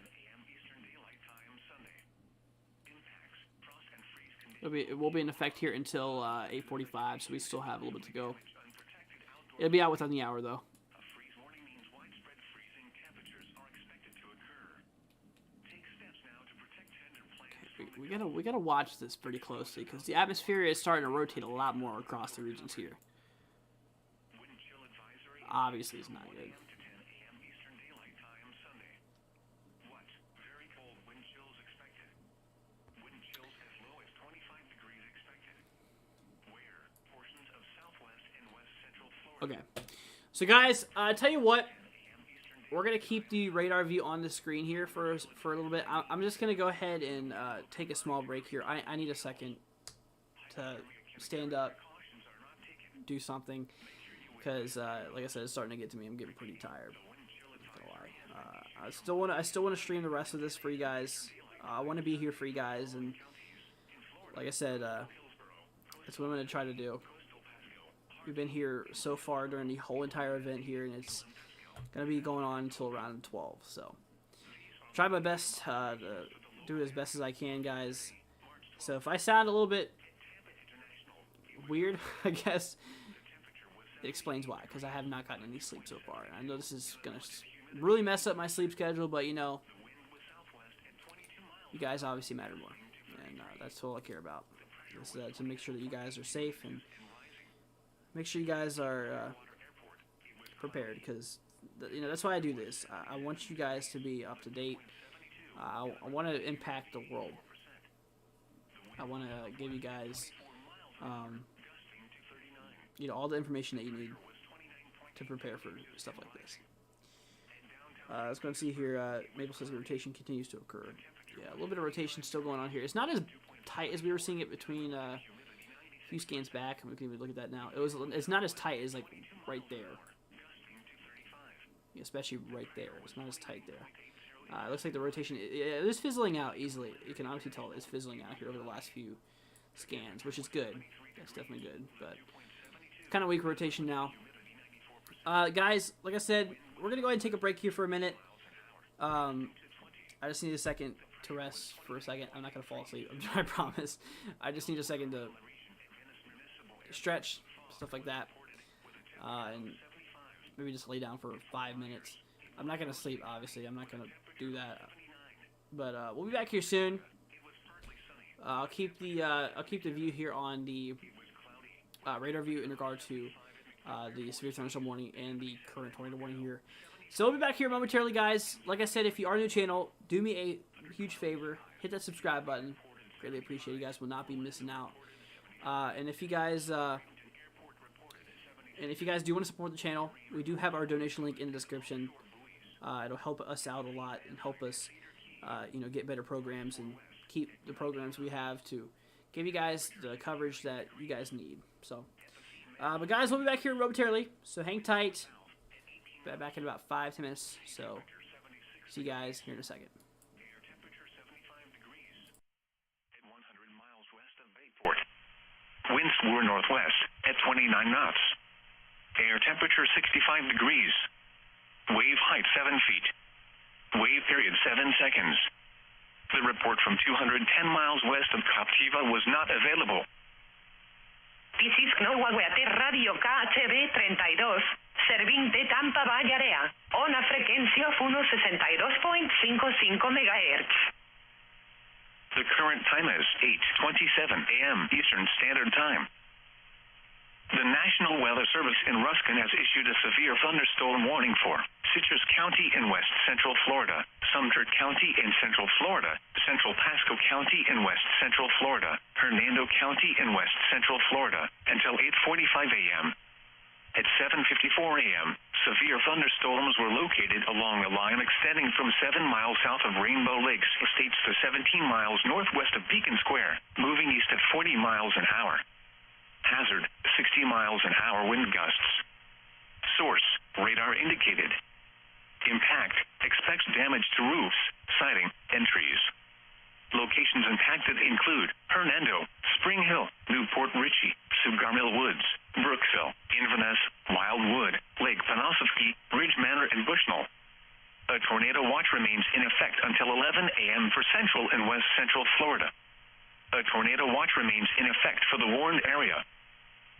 It will be in effect here until 8:45, so we still have a little bit to go. It'll be out within the hour, though. Okay, we gotta watch this pretty closely because the atmosphere is starting to rotate a lot more across the regions here. Obviously, it's not good. Okay, so guys, I tell you what, we're gonna keep the radar view on the screen here for a little bit. I'm just gonna go ahead and take a small break here. I need a second to stand up, do something, because like I said, it's starting to get to me. I'm getting pretty tired. Not gonna lie. I still want to stream the rest of this for you guys. I want to be here for you guys, and like I said, that's what I'm going to try to do. We've been here so far during the whole entire event here, and it's going to be going on until around 12. So, try my best to do it as best as I can, guys. So, if I sound a little bit weird, I guess it explains why, because I have not gotten any sleep so far. And I know this is going to really mess up my sleep schedule, but you know, you guys obviously matter more, and that's all I care about, is to make sure that you guys are safe and make sure you guys are prepared, because you know, that's why I do this. I want you guys to be up to date. I want to impact the world. I want to give you guys you know, all the information that you need to prepare for stuff like this. Let's go and see here. Maple says the rotation continues to occur. Yeah, a little bit of rotation still going on here. It's not as tight as we were seeing it between a few scans back. We can even look at that now. It's not as tight as like right there. Yeah, especially right there. It's not as tight there. It looks like the rotation it is fizzling out easily. You can obviously tell it's fizzling out here over the last few scans, which is good. That's definitely good, but kind of weak rotation now. Guys, like I said, we're going to go ahead and take a break here for a minute. I just need a second to rest for a second. I'm not going to fall asleep. I promise. I just need a second to stretch, stuff like that. And maybe just lay down for 5 minutes. I'm not going to sleep, obviously. I'm not going to do that. But we'll be back here soon. I'll keep the view here on the radar view in regard to the severe thunderstorm warning and the current tornado warning here. So we'll be back here momentarily, guys. Like I said, if you are new to the channel, do me a huge favor. Hit that subscribe button. Greatly appreciate it. You guys will not be missing out. And if you guys do want to support the channel, we do have our donation link in the description. It'll help us out a lot and help us, you know, get better programs and keep the programs we have to give you guys the coverage that you guys need. So, but guys, we'll be back here momentarily. So hang tight. Back in about 5-10 minutes. So, see you guys here in a second. Winds were northwest at 29 knots. Air temperature 65 degrees. Wave height 7 feet. Wave period 7 seconds. The report from 210 miles west of Captiva was not available. This is Knowaguate Radio KHB 32, servint de Tampa Bay Area, on a frecuencia of 162.55 MHz. The current time is 8:27 a.m. Eastern Standard Time. The National Weather Service in Ruskin has issued a severe thunderstorm warning for Citrus County in west central Florida, Sumter County in central Florida, Central Pasco County in west central Florida, Hernando County in west central Florida, until 8:45 a.m. At 7:54 a.m., severe thunderstorms were located along a line extending from 7 miles south of Rainbow Lakes Estates to 17 miles northwest of Beacon Square, moving east at 40 miles an hour. Hazard, 60 miles an hour wind gusts. Source, radar indicated. Impact, expects damage to roofs, siding, and trees. Locations impacted include Hernando, Spring Hill, Newport Richey, Sugarmill Woods, Brooksville, Inverness, Wildwood, Lake Panosovsky, Ridge Manor, and Bushnell. A tornado watch remains in effect until 11 a.m. for central and west central Florida. A tornado watch remains in effect for the warned area.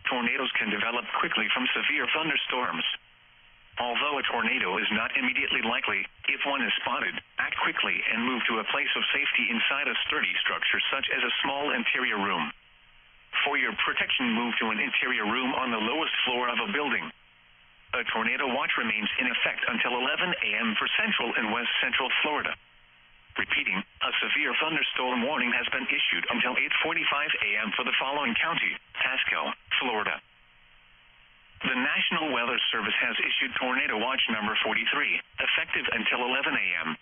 Tornadoes can develop quickly from severe thunderstorms. Although a tornado is not immediately likely, if one is spotted, act quickly and move to a place of safety inside a sturdy structure such as a small interior room. For your protection, move to an interior room on the lowest floor of a building. A tornado watch remains in effect until 11 a.m. for central and west central Florida. Repeating, a severe thunderstorm warning has been issued until 8:45 a.m. for the following county: Pasco, Florida. The National Weather Service has issued Tornado Watch number 43, effective until 11 a.m.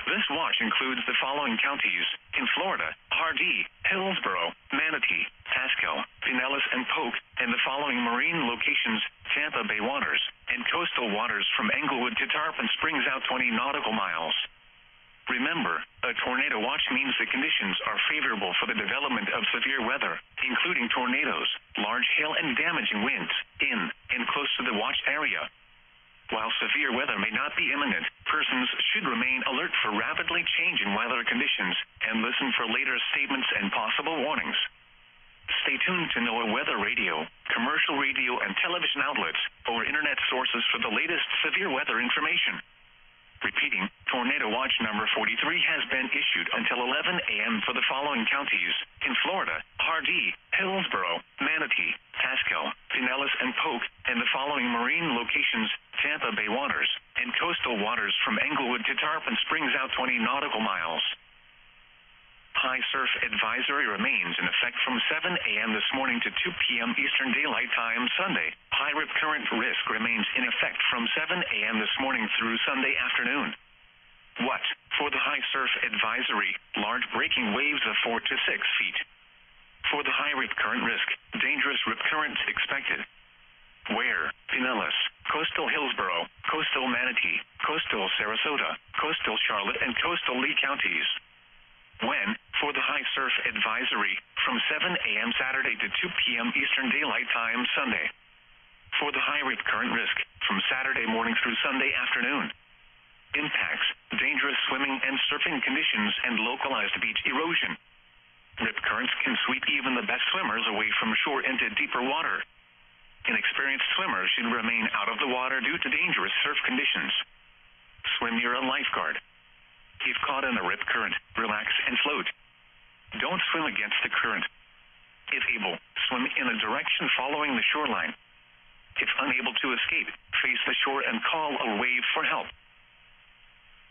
This watch includes the following counties in Florida: Hardee, Hillsborough, Manatee, Pasco, Pinellas, and Polk, and the following marine locations: Tampa Bay waters and coastal waters from Englewood to Tarpon Springs out 20 nautical miles. Remember, a tornado watch means the conditions are favorable for the development of severe weather, including tornadoes, large hail, and damaging winds in and close to the watch area. While severe weather may not be imminent, persons should remain alert for rapidly changing weather conditions and listen for later statements and possible warnings. Stay tuned to NOAA weather radio, commercial radio and television outlets, or internet sources for the latest severe weather information. Repeating, Tornado Watch number 43 has been issued until 11 a.m. for the following counties in Florida: Hardee, Hillsborough, Manatee, Pasco, Pinellas, and Polk, and the following marine locations: Tampa Bay waters and coastal waters from Englewood to Tarpon Springs out 20 nautical miles. High surf advisory remains in effect from 7 a.m. this morning to 2 p.m. Eastern Daylight Time Sunday. High rip current risk remains in effect from 7 a.m. this morning through Sunday afternoon. What? For the high surf advisory, large breaking waves of 4 to 6 feet. For the high rip current risk, dangerous rip currents expected. Where? Pinellas, coastal Hillsborough, coastal Manatee, coastal Sarasota, coastal Charlotte, and coastal Lee counties. When? For the high surf advisory, from 7 a.m. Saturday to 2 p.m. Eastern Daylight Time Sunday. For the high rip current risk, from Saturday morning through Sunday afternoon. Impacts: dangerous swimming and surfing conditions and localized beach erosion. Rip currents can sweep even the best swimmers away from shore into deeper water. Inexperienced swimmers should remain out of the water due to dangerous surf conditions. Swim near a lifeguard. If caught in a rip current, relax and float. Don't swim against the current. If able, swim in a direction following the shoreline. If unable to escape, face the shore and call a wave for help.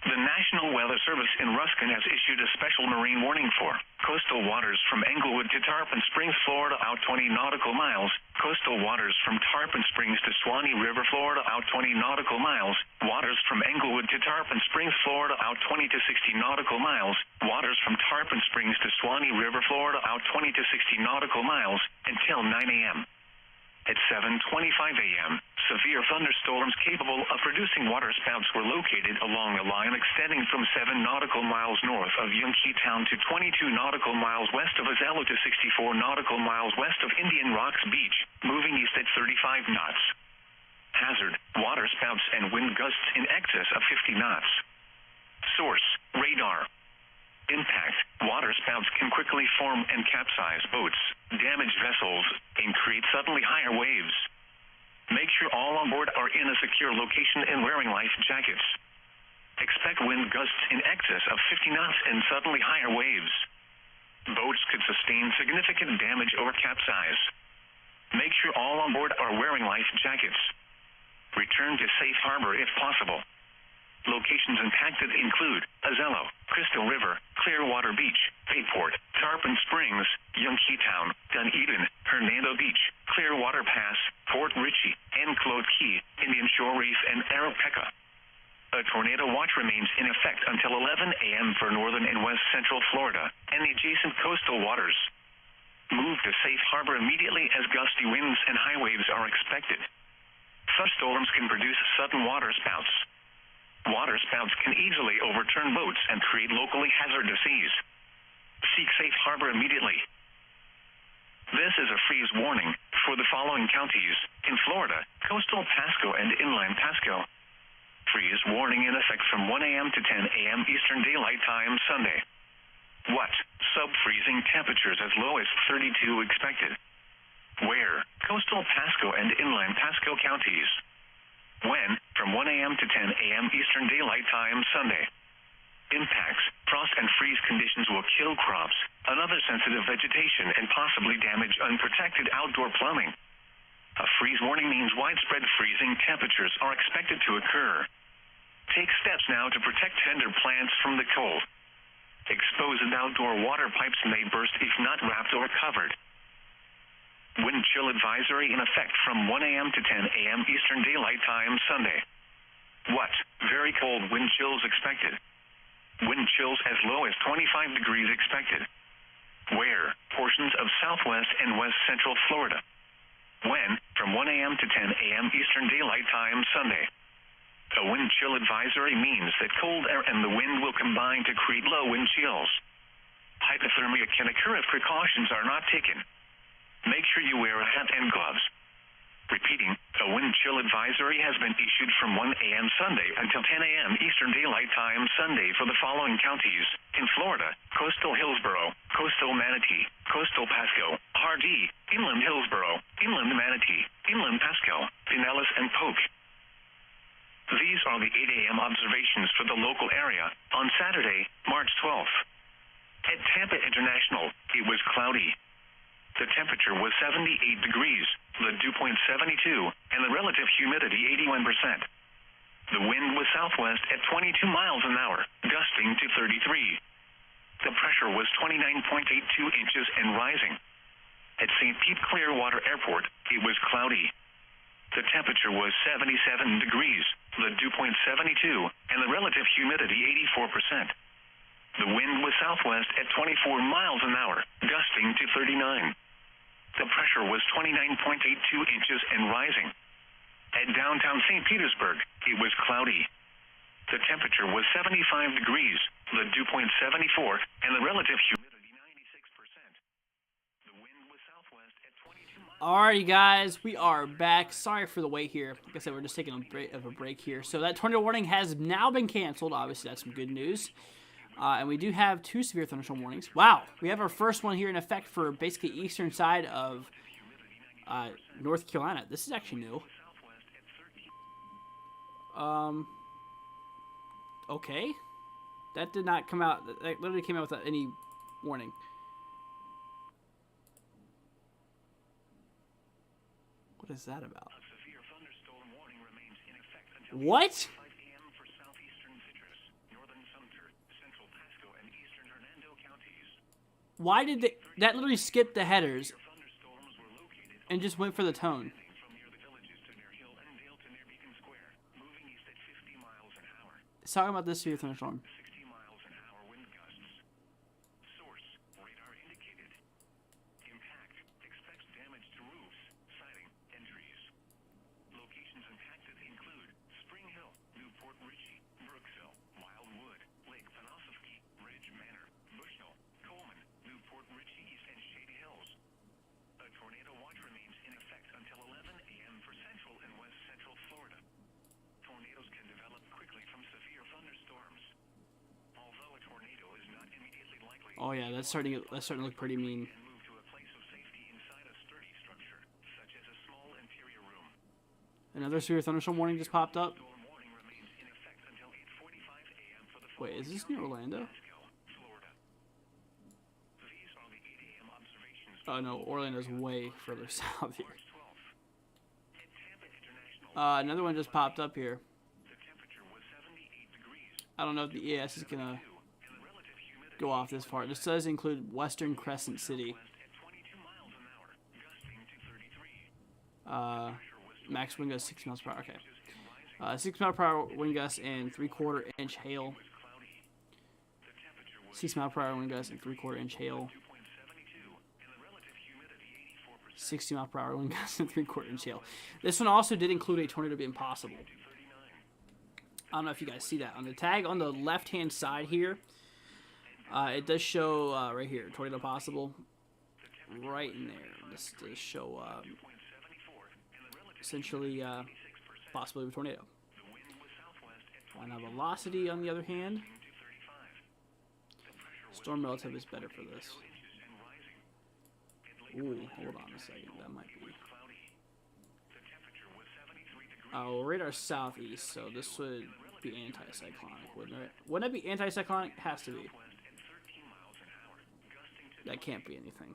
The National Weather Service in Ruskin has issued a special marine warning for coastal waters from Englewood to Tarpon Springs, Florida out 20 nautical miles, coastal waters from Tarpon Springs to Suwannee River, Florida out 20 nautical miles, waters from Englewood to Tarpon Springs, Florida out 20 to 60 nautical miles, waters from Tarpon Springs to Suwannee River, Florida out 20 to 60 nautical miles, until 9 a.m. At 7:25 a.m., severe thunderstorms capable of producing waterspouts were located along a line extending from 7 nautical miles north of Yunkee-Town to 22 nautical miles west of Azelo to 64 nautical miles west of Indian Rocks Beach, moving east at 35 knots. Hazard: waterspouts and wind gusts in excess of 50 knots. Source: radar. Impact: waterspouts can quickly form and capsize boats, damage vessels, and create suddenly higher waves. Make sure all on board are in a secure location and wearing life jackets. Expect wind gusts in excess of 50 knots and suddenly higher waves. Boats could sustain significant damage or capsize. Make sure all on board are wearing life jackets. Return to safe harbor if possible. Locations impacted include Azelo, Crystal River, Clearwater Beach, Bayport, Tarpon Springs, Yunkee-Town, Dunedin, Hernando Beach, Clearwater Pass, Port Richey, Enclosed Key, Indian Shore Reef, and Arapaca. A tornado watch remains in effect until 11 a.m. for northern and west central Florida and the adjacent coastal waters. Move to safe harbor immediately as gusty winds and high waves are expected. Such storms can produce sudden waterspouts. Waterspouts can easily overturn boats and create locally hazardous seas. Seek safe harbor immediately. This is a freeze warning for the following counties in Florida: coastal Pasco and inland Pasco. Freeze warning in effect from 1 a.m. to 10 a.m. Eastern Daylight Time Sunday. What? Sub-freezing temperatures as low as 32 expected. Where? Coastal Pasco and inland Pasco counties. When? From 1 a.m. to 10 a.m. Eastern Daylight Time Sunday. Impacts: frost and freeze conditions will kill crops, another sensitive vegetation, and possibly damage unprotected outdoor plumbing. A freeze warning means widespread freezing temperatures are expected to occur. Take steps now to protect tender plants from the cold. Exposed outdoor water pipes may burst if not wrapped or covered. Wind chill advisory in effect from 1 a.m. to 10 a.m. Eastern Daylight Time Sunday. What? Very cold wind chills expected. Wind chills as low as 25 degrees expected. Where? Portions of southwest and west central Florida. When? From 1 a.m. to 10 a.m. Eastern Daylight Time Sunday. A wind chill advisory means that cold air and the wind will combine to create low wind chills. Hypothermia can occur if precautions are not taken. Make sure you wear a hat and gloves. Repeating, a wind chill advisory has been issued from 1 a.m. Sunday until 10 a.m. Eastern Daylight Time Sunday for the following counties: in Florida, coastal Hillsborough, coastal Manatee, coastal Pasco, Hardee, inland Hillsborough, inland Manatee, inland Pasco, Pinellas, and Polk. These are the 8 a.m. observations for the local area on Saturday, March 12th. At Tampa International, it was cloudy. The temperature was 78 degrees, the dew point 72, and the relative humidity 81%. The wind was southwest at 22 miles an hour, gusting to 33. The pressure was 29.82 inches and rising. At St. Pete Clearwater Airport, it was cloudy. The temperature was 77 degrees, the dew point 72, and the relative humidity 84%. The wind was southwest at 24 miles an hour, gusting to 39. The pressure was 29.82 inches and rising. At downtown St. Petersburg, it was cloudy. The temperature was 75 degrees, the dew point 74, and the relative humidity 96%. The wind was southwest at 22 miles. Alrighty, guys, we are back. Sorry for the wait here. Like I said, we're just taking a break here. So that tornado warning has now been canceled. Obviously, that's some good news. And we do have 2 severe thunderstorm warnings. Wow, we have our first one here in effect for basically eastern side of North Carolina. This is actually new. Okay. That did not come out. That literally came out without any warning. What is that about? What? Why did they... That literally skipped the headers and just went for the tone. It's talking about this severe thunderstorm. Oh yeah, that's starting to look pretty mean. Another severe thunderstorm warning just popped up. Wait, is this near Orlando? Oh no, Orlando's way further south here. Another one just popped up here. I don't know if the EAS is gonna go off this far. This does include Western Crescent City. Max wind gust 6 miles per hour. Okay. 6 mile per hour wind gust and 3/4 inch hail. 6 mile per hour wind gust and 3/4 inch hail. 60 mile per hour wind gust and 3/4 inch hail. This one also did include a tornado being possible. I don't know if you guys see that on the tag on the left hand side here. It does show right here, tornado possible, right in there. This does show essentially possibility of a tornado. And now velocity, on the other hand, storm relative is better for this. Ooh, hold on a second, that might be. Oh, radar southeast, so this would be anticyclonic, wouldn't it? Wouldn't it be anticyclonic? Has to be. That can't be anything.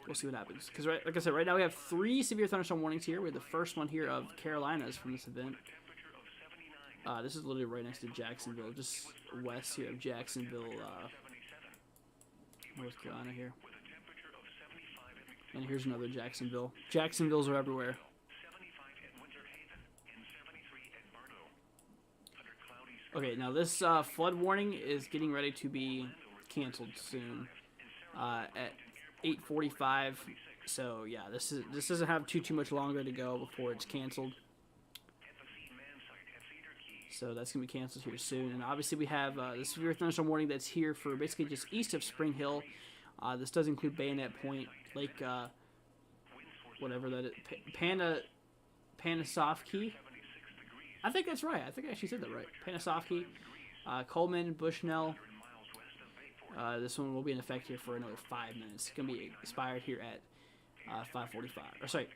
We'll see what happens. Because, like I said, right now we have 3 severe thunderstorm warnings here. We have the first one here of Carolinas from this event. This is literally right next to Jacksonville, just west here of Jacksonville, North Carolina here. And here's another Jacksonville. Jacksonvilles are everywhere. Okay, now this flood warning is getting ready to be canceled soon. At 8:45. So yeah, this doesn't have too much longer to go before it's canceled. So that's gonna be canceled here soon. And obviously we have the severe thunderstorm warning that's here for basically just east of Spring Hill. This does include Bayonet Point, Lake, whatever that is, Panasofkey. I think that's right. I think I actually said that right. Panasofkey, Coleman, Bushnell. This one will be in effect here for another 5 minutes. It's going to be expired here at 5:45. Or sorry,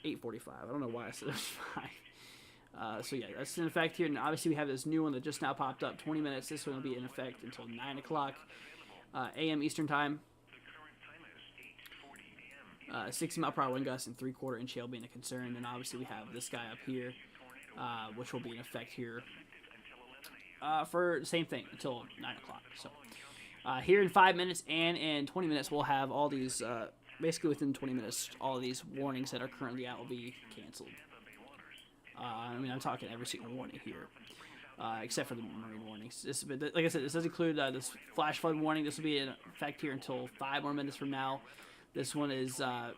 8:45. I don't know why I said it was 5. So yeah, that's in effect here. And obviously we have this new one that just now popped up, 20 minutes. This one will be in effect until 9 o'clock a.m. Eastern Time. 60 mile per hour wind gusts and 3/4 inch hail being a concern. And obviously we have this guy up here, which will be in effect here for the same thing until 9 o'clock. So here in 5 minutes and in 20 minutes, we'll have all these, basically within 20 minutes, all of these warnings that are currently out will be canceled. I mean, I'm talking every single warning here, except for the marine warnings. But like I said, this does include this flash flood warning. This will be in effect here until 5 more minutes from now. This one is, 20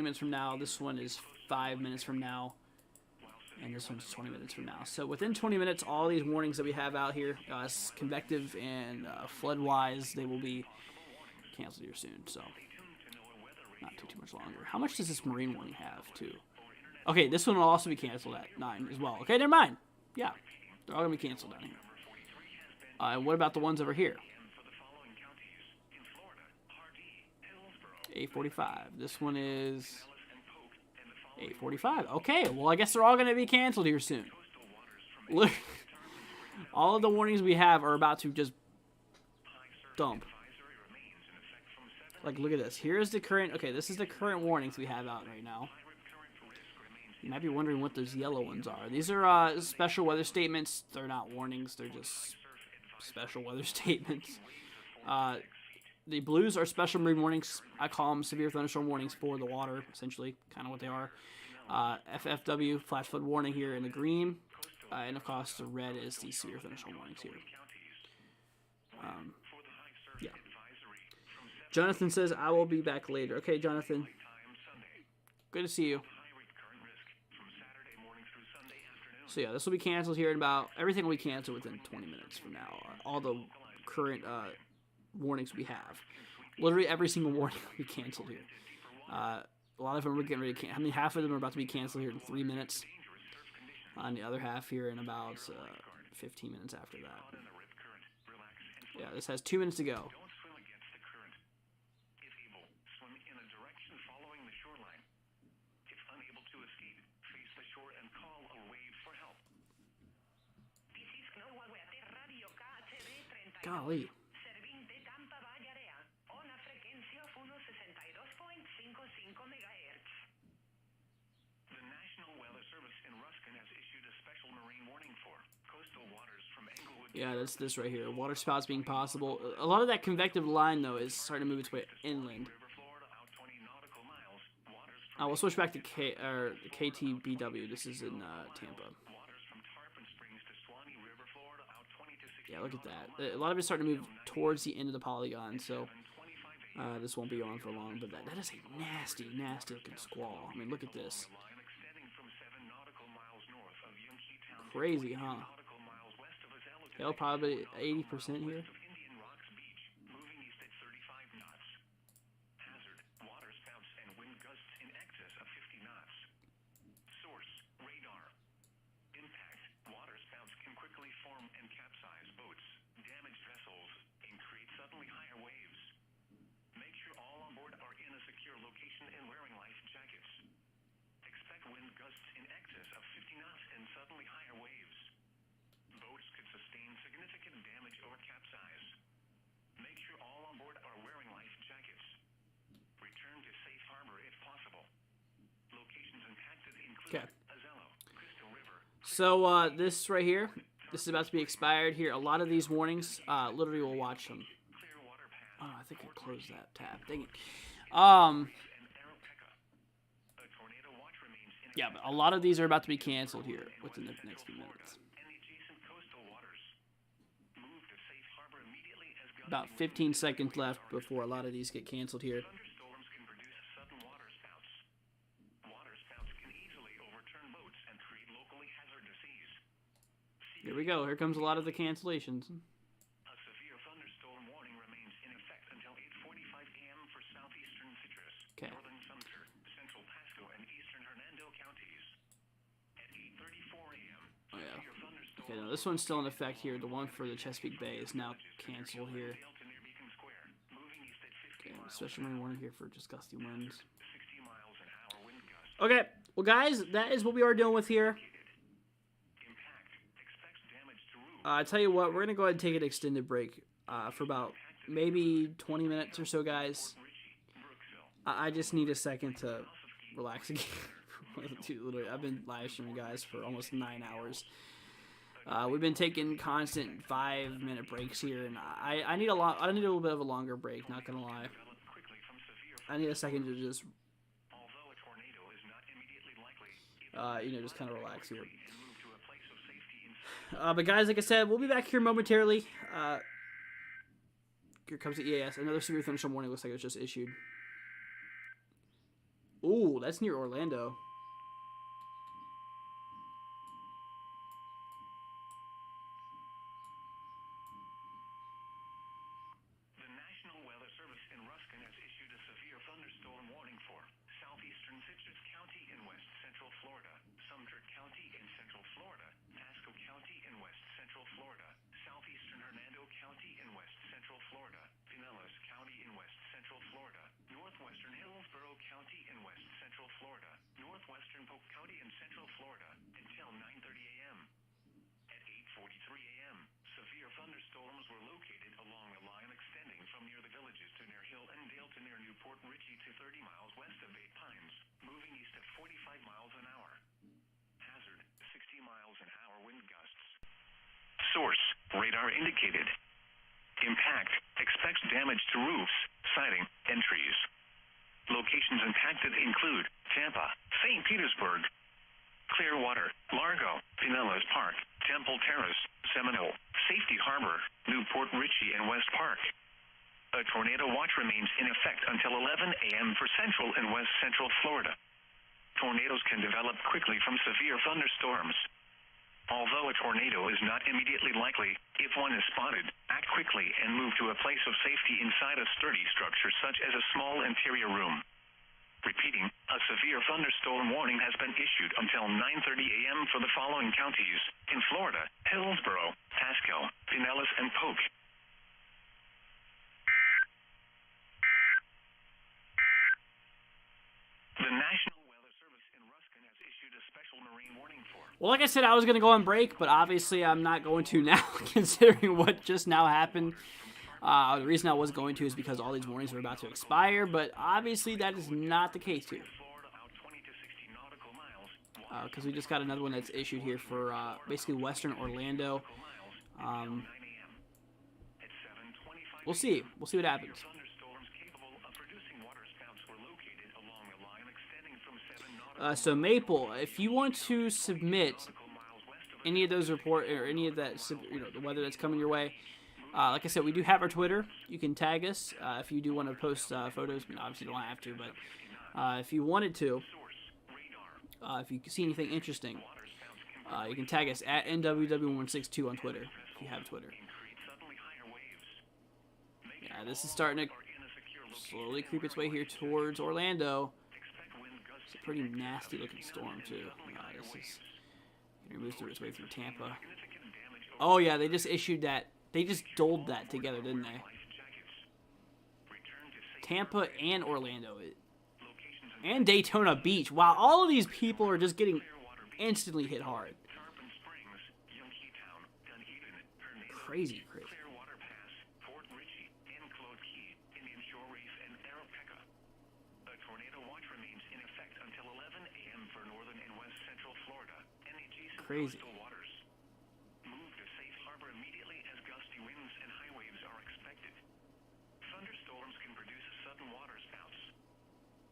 minutes from now. This one is 5 minutes from now. And this one's 20 minutes from now. So within 20 minutes, all these warnings that we have out here, convective and flood-wise, they will be canceled here soon. So not too much longer. How much does this marine warning have, too? Okay, this one will also be canceled at 9 as well. Okay, never mind. Yeah, they're all going to be canceled down here. And what about the ones over here? 8:45. This one is 8:45. Okay, well, I guess they're all going to be canceled here soon. Look, all of the warnings we have are about to just dump. Like, look at this. Here's the current... Okay, this is the current warnings we have out right now. You might be wondering what those yellow ones are. These are special weather statements. They're not warnings. They're just special weather statements. The blues are special marine warnings. I call them severe thunderstorm warnings for the water, essentially, kind of what they are. FFW, flash flood warning here in the green. And, of course, the red is the severe thunderstorm warnings here. Yeah. Jonathan says, I will be back later. Okay, Jonathan. Good to see you. So, yeah, this will be canceled here in about... Everything will be canceled within 20 minutes from now. All the current... warnings we have. Literally every single warning will be canceled here. A lot of them are getting ready to cancel. I mean, half of them are about to be canceled here in 3 minutes. And the other half here in about 15 minutes after that. Yeah, this has 2 minutes to go. Golly. Yeah, that's this right here. Water spouts being possible. A lot of that convective line, though, is starting to move its way inland. We'll switch back to KTBW. This is in Tampa. Yeah, look at that. A lot of it's starting to move towards the end of the polygon, so this won't be on for long. But that is a nasty, nasty looking squall. I mean, look at this. Crazy, huh? Hell, probably 80% here. Okay. So this right here, this is about to be expired here. A lot of these warnings, literally will watch them. Oh, I think I closed that tab. Dang it. Yeah, but a lot of these are about to be canceled here within the next few minutes. about 15 seconds left before a lot of these get canceled here. Thunderstorms can produce sudden waterspouts. Waterspouts can easily overturn boats and create locally hazardous seas. Here we go. Here comes a lot of the cancellations. A severe thunderstorm warning remains in effect until 8:45 a.m. for southeastern Citrus, Okay. northern Sumter, central Pasco, and eastern Hernando counties. At 8:34 a.m., Oh, yeah. severe thunderstorm Okay, now this one's still in effect here. The one for the Chesapeake Bay is now canceled here. sailed to near Beacon Square, moving east at 50 Okay, miles special rain warning here for just gusty winds. 60 miles an hour wind gusts. Okay, well, guys, that is what we are dealing with here. Impact expects damage to roofs. I tell you what, we're gonna go ahead and take an extended break for about maybe 20 minutes or so, guys. I just need a second to relax again. Literally, I've been live streaming, guys, for almost 9 hours. We've been taking constant 5-minute breaks here, and I need a lot. I need a little bit of a longer break. Not gonna lie. I need a second to just, Although a tornado is not immediately likely, just kind of relax here. and move to a place of safety inside. But guys, like I said, we'll be back here momentarily. Here comes the EAS. Another severe thunderstorm warning looks like it was just issued. Ooh, that's near Orlando. The National Weather Service in Ruskin has issued a severe thunderstorm warning for southeastern Citrus County in west central Florida, Sumter County in central Florida, Pasco County in west central Florida, southeastern Hernando County in west central Florida, Pinellas County in west central Florida, northwestern Hillsborough County in west central Florida, northwestern Polk County in central Florida until 9:30 a.m. At 8:43 a.m., severe thunderstorms were located along a line extending from near the villages to near Hill and Dale to near Newport Richey to 30 miles west of Eight Pines, moving east at 45 miles an hour. Hazard, 60 miles an hour wind gusts. Source, radar indicated. Impact, expects damage to roofs, siding, and trees. Locations impacted include Tampa, St. Petersburg, Clearwater, Largo, Pinellas Park, Temple Terrace, Seminole, Safety Harbor, Newport Richey, and West Park. A tornado watch remains in effect until 11 a.m. for central and west central Florida. Tornadoes can develop quickly from severe thunderstorms. Although a tornado is not immediately likely, if one is spotted, act quickly and move to a place of safety inside a sturdy structure such as a small interior room. Repeating, a severe thunderstorm warning has been issued until 9:30 a.m. for the following counties in Florida: Hillsborough, Pasco, Pinellas, and Polk. The National Weather Service in Ruskin has issued a special marine warning for. Well, like I said, I was going to go on break, but obviously I'm not going to now, considering what just now happened. The reason I was going to is because all these warnings are about to expire, but obviously that is not the case here. Because we just got another one that's issued here for basically western Orlando. We'll see. We'll see what happens. So Maple, if you want to submit any of those report or any of that, the weather that's coming your way, like I said, we do have our Twitter. You can tag us if you do want to post photos. I mean, obviously you don't have to, but if you wanted to, if you see anything interesting, you can tag us at NWW162 on Twitter if you have Twitter. Yeah, this is starting to slowly creep its way here towards Orlando. It's a pretty nasty looking storm too. This is gonna move through its way through Tampa. Oh yeah, they just issued that. They just doled that together, didn't they? Tampa and Orlando. And Daytona Beach. Wow, all of these people are just getting instantly hit hard. Crazy, crazy. Crazy. Move to safe harbor immediately as gusty winds and high waves are expected. Thunderstorms can produce sudden waterspouts.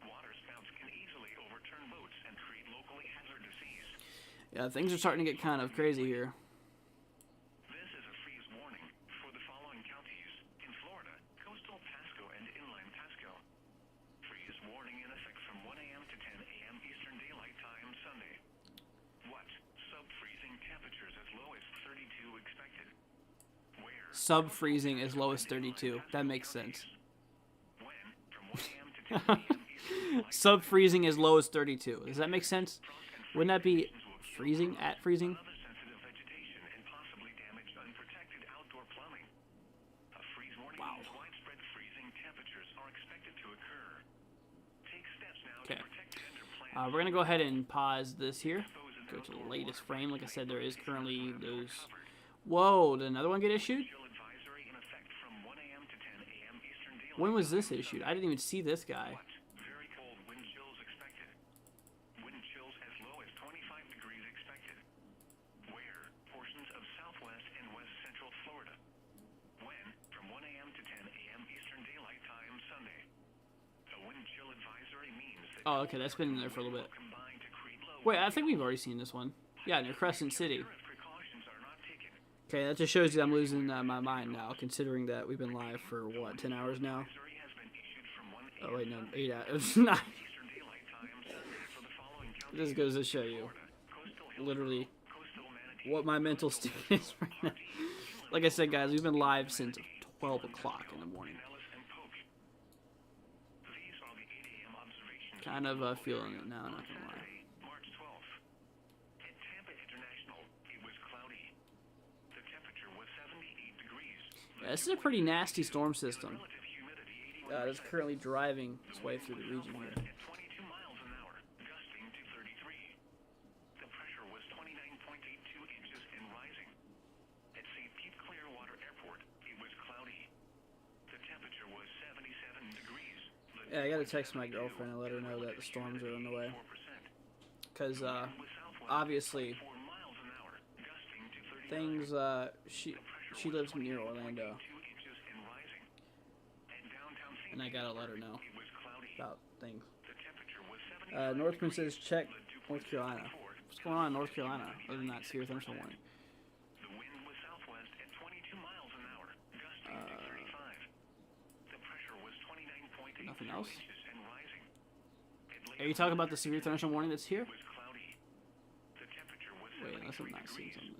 Waterspouts can easily overturn boats and create locally hazardous seas. Yeah, things are starting to get kind of crazy here. This is a freeze warning for the following counties in Florida. Sub-freezing as low as 32. That makes sense. Sub-freezing as low as 32. Does that make sense? Wouldn't that be freezing at freezing? Wow. Okay. We're going to go ahead and pause this here. Go to the latest frame. Like I said, there is currently those... Whoa, did another one get issued? When was this issued? I didn't even see this guy. Oh, okay, that's been in there for a little bit. Wait, I think we've already seen this one. Yeah, near Crescent City. Okay, that just shows you I'm losing my mind now, considering that we've been live for, what, 10 hours now? Oh, wait, no, 8 hours. 9. This goes to show you, literally, what my mental state is right now. Like I said, guys, we've been live since 12 o'clock in the morning. Kind of feeling it now, not gonna lie. Yeah, this is a pretty nasty storm system. It's currently driving its way through the region here. Yeah, I gotta text my girlfriend and let her know that the storms are on the way. Because, obviously, things, she lives near Orlando. And I gotta let her know about things. Northman says, check North Carolina. What's going on in North Carolina, other than that severe thunderstorm warning? Nothing else? Are you talking about the severe thunderstorm warning that's here? Wait, unless I'm not seeing something.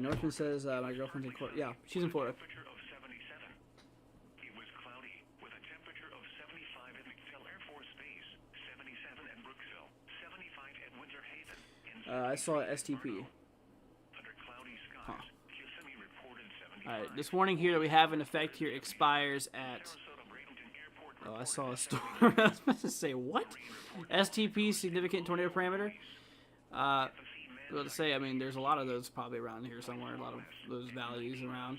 Northman says my girlfriend's in Florida. Yeah, she's in Florida. I saw STP. Huh. Alright, this warning here that we have in effect here expires at... Oh, I saw a storm. I was about to say, what? STP, significant tornado parameter? Well, to say, I mean, there's a lot of those probably around here somewhere, a lot of those values around.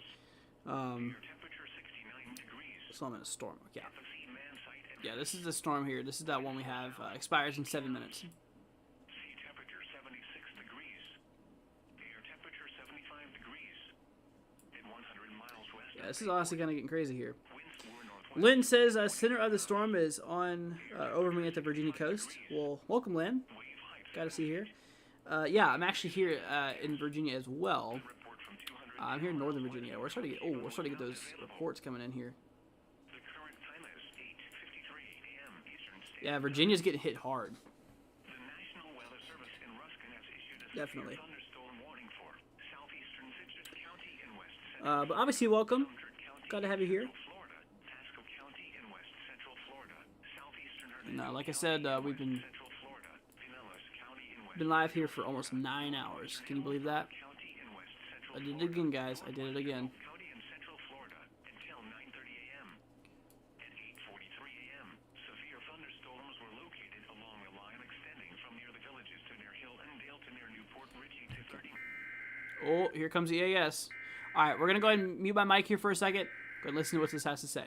So I'm in a storm. Yeah. Yeah, this is the storm here. This is that one we have. Expires in 7 minutes. Yeah, this is honestly kind of getting crazy here. Lynn says, center of the storm is on over me at the Virginia coast. Well, welcome, Lynn. Got to see you here. Yeah, I'm actually here in Virginia as well. I'm here in Northern Virginia. We're starting to get those reports coming in here. Yeah, Virginia's getting hit hard. Definitely. But obviously, welcome. Glad to have you here. And like I said, we've been live here for almost 9 hours. Can you believe that? I did it again, guys. I did it again. Oh, here comes the AS. Alright, we're going to go ahead and mute my mic here for a second. Go ahead and listen to what this has to say.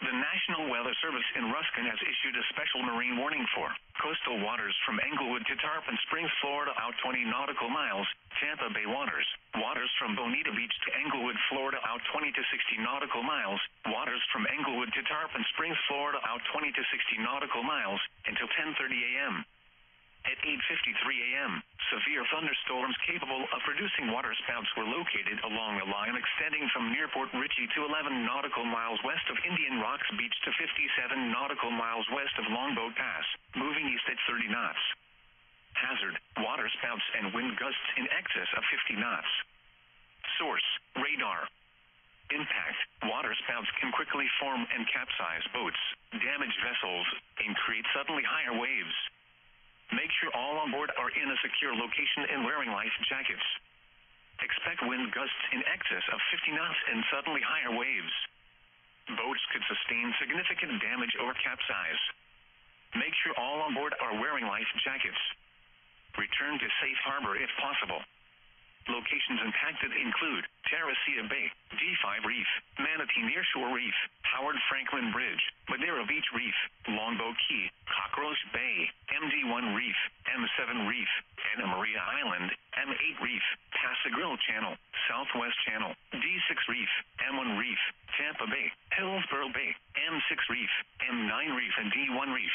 The National Weather Service in Ruskin has issued a special marine warning for coastal waters from Englewood to Tarpon Springs, Florida, out 20 nautical miles, Tampa Bay waters. Waters from Bonita Beach to Englewood, Florida, out 20 to 60 nautical miles. Waters from Englewood to Tarpon Springs, Florida, out 20 to 60 nautical miles, until 10:30 a.m. At 8:53 a.m., severe thunderstorms capable of producing waterspouts were located along a line extending from near Port Richey to 11 nautical miles west of Indian Rocks Beach to 57 nautical miles west of Longboat Pass, moving east at 30 knots. Hazard, waterspouts and wind gusts in excess of 50 knots. Source, radar. Impact, waterspouts can quickly form and capsize boats, damage vessels, and create suddenly higher waves. Make sure all on board are in a secure location and wearing life jackets. Expect wind gusts in excess of 50 knots and suddenly higher waves. Boats could sustain significant damage or capsize. Make sure all on board are wearing life jackets. Return to safe harbor if possible. Locations impacted include Terracea Bay, D5 Reef, Manatee Nearshore Reef, Howard Franklin Bridge, Madeira Beach Reef, Longboat Key, Cockroach Bay, MD1 Reef, M7 Reef, Anna Maria Island, M8 Reef, Passagrille Channel, Southwest Channel, D6 Reef, M1 Reef, Tampa Bay, Hillsborough Bay, M6 Reef, M9 Reef, and D1 Reef.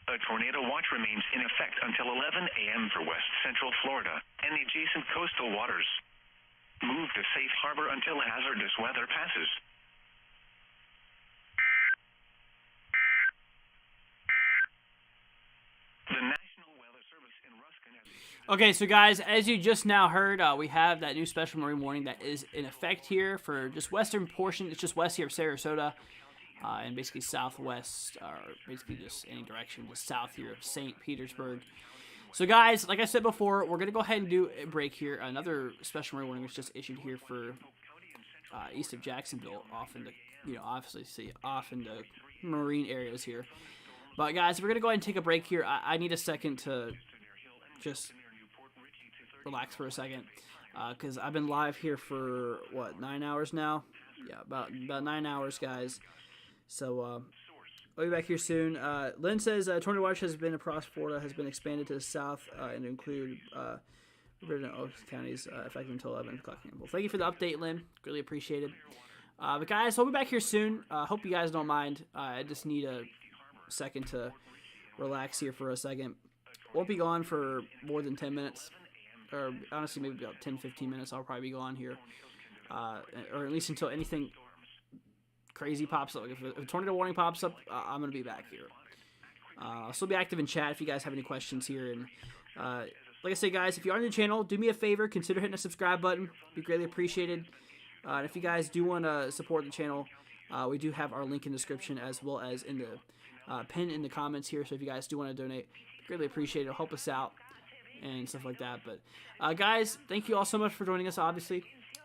A tornado watch remains in effect until 11 a.m. for West Central Florida and the adjacent coastal waters. Move to safe harbor until hazardous weather passes. The National Weather Service in Ruskin has... Okay, so guys, as you just now heard, we have that new special marine warning that is in effect here for just western portion. It's just west here of Sarasota. And basically southwest, or basically just any direction, just south here of St. Petersburg. So guys, like I said before, we're going to go ahead and do a break here. Another special marine warning was just issued here for east of Jacksonville, off into, obviously off into marine areas here. But guys, we're going to go ahead and take a break here. I need a second to just relax for a second. Because I've been live here for, 9 hours now? Yeah, about 9 hours, guys. So, I'll be back here soon. Lynn says tornado watch has been across Florida, has been expanded to the south and include Riverton and Oaks counties effective until 11 o'clock. Well, thank you for the update, Lynn. Greatly appreciated. But guys, I'll be back here soon. Hope you guys don't mind. I just need a second to relax here for a second. Won't be gone for more than 10 minutes. Or honestly, maybe about 10-15 minutes I'll probably be gone here. Or at least until anything crazy pops up. Like if a tornado warning pops up, I'm going to be back here. I'll still be active in chat if you guys have any questions here. And like I say, guys, if you're on the channel, do me a favor, consider hitting the subscribe button. It'd be greatly appreciated. And if you guys do want to support the channel, we do have our link in the description as well as in the pin in the comments here. So if you guys do want to donate, greatly appreciate it. It'll help us out and stuff like that. But guys, thank you all so much for joining us, obviously.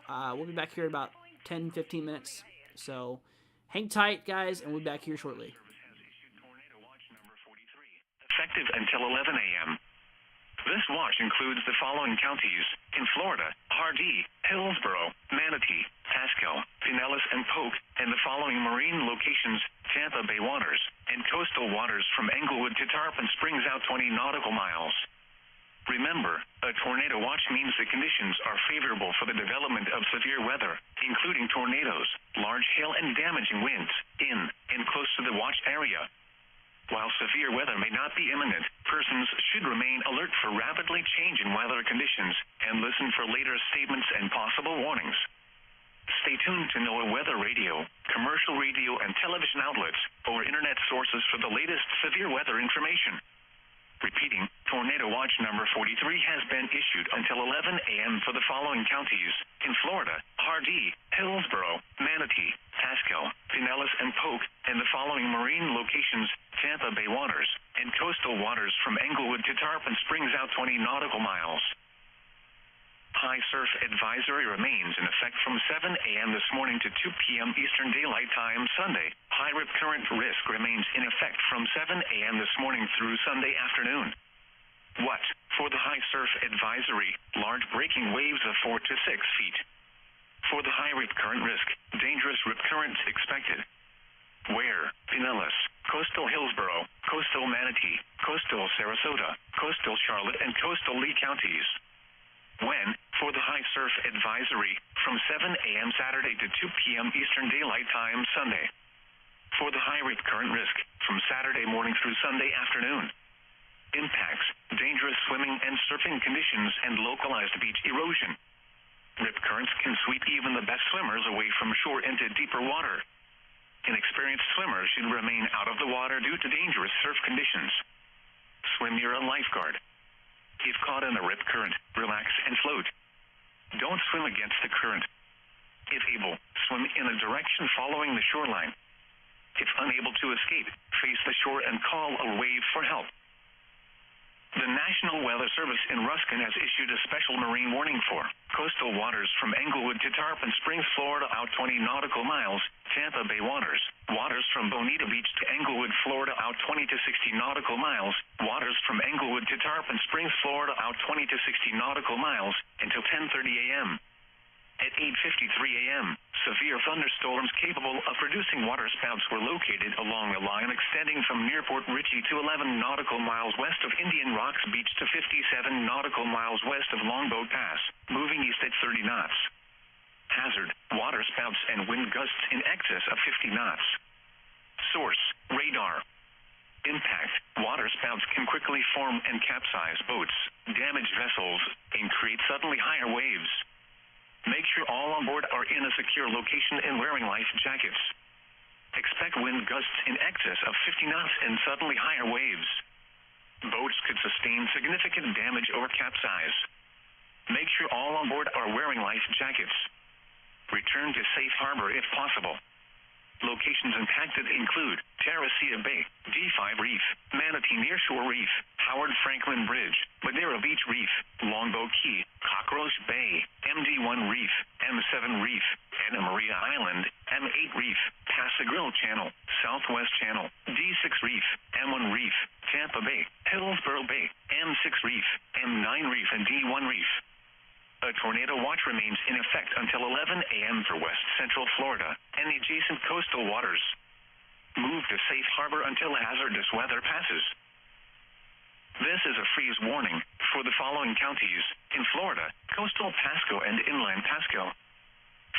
We'll be back here in about 10-15 minutes. So hang tight, guys, and we'll be back here shortly. Effective until 11 a.m. This watch includes the following counties in Florida: Hardee, Hillsborough, Manatee, Pasco, Pinellas, and Polk, and the following marine locations: Tampa Bay waters and coastal waters from Englewood to Tarpon Springs, out 20 nautical miles. Remember, a tornado watch means the conditions are favorable for the development of severe weather, including tornadoes, large hail, and damaging winds in and close to the watch area. While severe weather may not be imminent, persons should remain alert for rapidly changing weather conditions and listen for later statements and possible warnings. Stay tuned to NOAA weather radio, commercial radio and television outlets, or internet sources for the latest severe weather information. Repeating, Tornado Watch number 43 has been issued until 11 a.m. for the following counties in Florida: Hardee, Hillsborough, Manatee, Pasco, Pinellas, and Polk, and the following marine locations: Tampa Bay waters and coastal waters from Englewood to Tarpon Springs, out 20 nautical miles. High surf advisory remains in effect from 7 a.m. this morning to 2 p.m. Eastern Daylight Time Sunday. High rip current risk remains in effect from 7 a.m. this morning through Sunday afternoon. What? For the high surf advisory, large breaking waves of 4 to 6 feet. For the high rip current risk, dangerous rip currents expected. Where? Pinellas, Coastal Hillsborough, Coastal Manatee, Coastal Sarasota, Coastal Charlotte, and Coastal Lee counties. When? For the high surf advisory, from 7 a.m. Saturday to 2 p.m. Eastern Daylight Time Sunday. For the high rip current risk, from Saturday morning through Sunday afternoon. Impacts, dangerous swimming and surfing conditions, and localized beach erosion. Rip currents can sweep even the best swimmers away from shore into deeper water. Inexperienced swimmers should remain out of the water due to dangerous surf conditions. Swim near a lifeguard. If caught in a rip current, relax and float. Don't swim against the current. If able, swim in a direction following the shoreline. If unable to escape, face the shore and call a wave for help. The National Weather Service in Ruskin has issued a special marine warning for coastal waters from Englewood to Tarpon Springs, Florida, out 20 nautical miles, Tampa Bay waters, waters from Bonita Beach to Englewood, Florida, out 20 to 60 nautical miles, waters from Englewood to Tarpon Springs, Florida, out 20 to 60 nautical miles, until 10:30 a.m. At 8:53 a.m., severe thunderstorms capable of producing waterspouts were located along a line extending from near Port Richey to 11 nautical miles west of Indian Rocks Beach to 57 nautical miles west of Longboat Pass, moving east at 30 knots. Hazard, waterspouts and wind gusts in excess of 50 knots. Source, radar. Impact, waterspouts can quickly form and capsize boats, damage vessels, and create suddenly higher waves. Make sure all on board are in a secure location and wearing life jackets. Expect wind gusts in excess of 50 knots and suddenly higher waves. Boats could sustain significant damage or capsize. Make sure all on board are wearing life jackets. Return to safe harbor if possible. Locations impacted include Terracea Bay, D5 Reef, Manatee Nearshore Reef, Howard Franklin Bridge, Madeira Beach Reef, Longboat Key, Cockroach Bay, MD1 Reef, M7 Reef, Anna Maria Island, M8 Reef, Pass-a-Grille Channel, Southwest Channel, D6 Reef, M1 Reef, Tampa Bay, Hillsborough Bay, M6 Reef, M9 Reef, and D1 Reef. A tornado watch remains in effect until 11 a.m. for West Central Florida and the adjacent coastal waters. Move to safe harbor until hazardous weather passes. This is a freeze warning for the following counties in Florida: coastal Pasco and inland Pasco.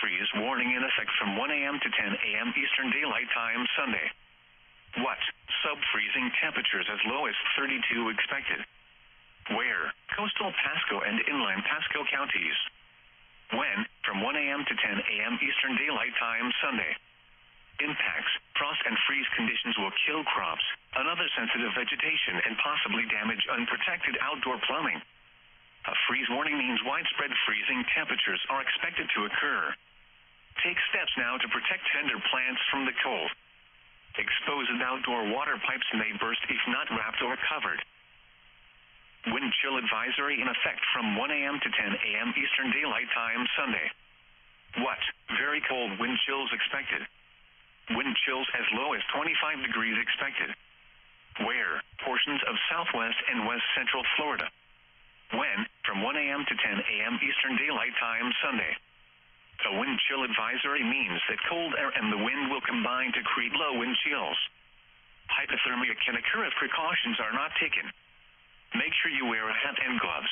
Freeze warning in effect from 1 a.m. to 10 a.m. Eastern Daylight Time Sunday. What? Sub-freezing temperatures as low as 32 expected. Where? Coastal Pasco and inland Pasco counties. When? From 1 a.m. to 10 a.m. Eastern Daylight Time Sunday. Impacts: frost and freeze conditions will kill crops, another sensitive vegetation, and possibly damage unprotected outdoor plumbing. A freeze warning means widespread freezing temperatures are expected to occur. Take steps now to protect tender plants from the cold. Exposed outdoor water pipes may burst if not wrapped or covered. Wind chill advisory in effect from 1 a.m. to 10 a.m. Eastern Daylight Time Sunday. What? Very cold wind chills expected. Wind chills as low as 25 degrees expected. Where? Portions of southwest and west central Florida. When? From 1 a.m. to 10 a.m. Eastern Daylight Time Sunday. A wind chill advisory means that cold air and the wind will combine to create low wind chills. Hypothermia can occur if precautions are not taken. Make sure you wear a hat and gloves.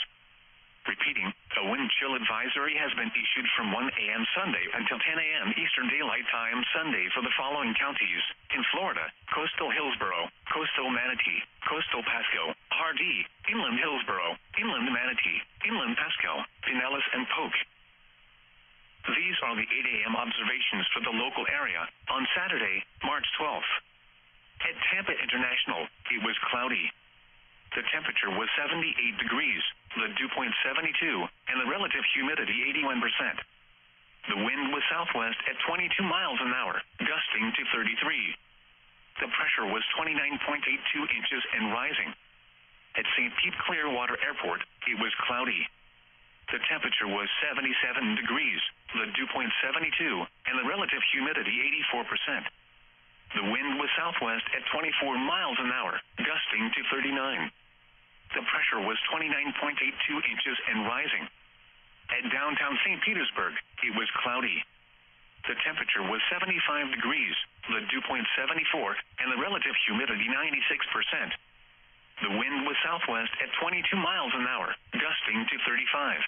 Repeating, a wind chill advisory has been issued from 1 a.m. Sunday until 10 a.m. Eastern Daylight Time Sunday for the following counties in Florida: coastal Hillsborough, coastal Manatee, coastal Pasco, Hardee, inland Hillsborough, inland Manatee, inland Pasco, Pinellas, and Polk. These are the 8 a.m. observations for the local area on Saturday, March 12th. At Tampa International, it was cloudy. The temperature was 78 degrees, the dew point 72, and the relative humidity 81%. The wind was southwest at 22 miles an hour, gusting to 33. The pressure was 29.82 inches and rising. At St. Pete Clearwater Airport, it was cloudy. The temperature was 77 degrees, the dew point 72, and the relative humidity 84%. The wind was southwest at 24 miles an hour, gusting to 39. The pressure was 29.82 inches and rising. At downtown St. Petersburg, it was cloudy. The temperature was 75 degrees, the dew point 74, and the relative humidity 96%. The wind was southwest at 22 miles an hour, gusting to 35.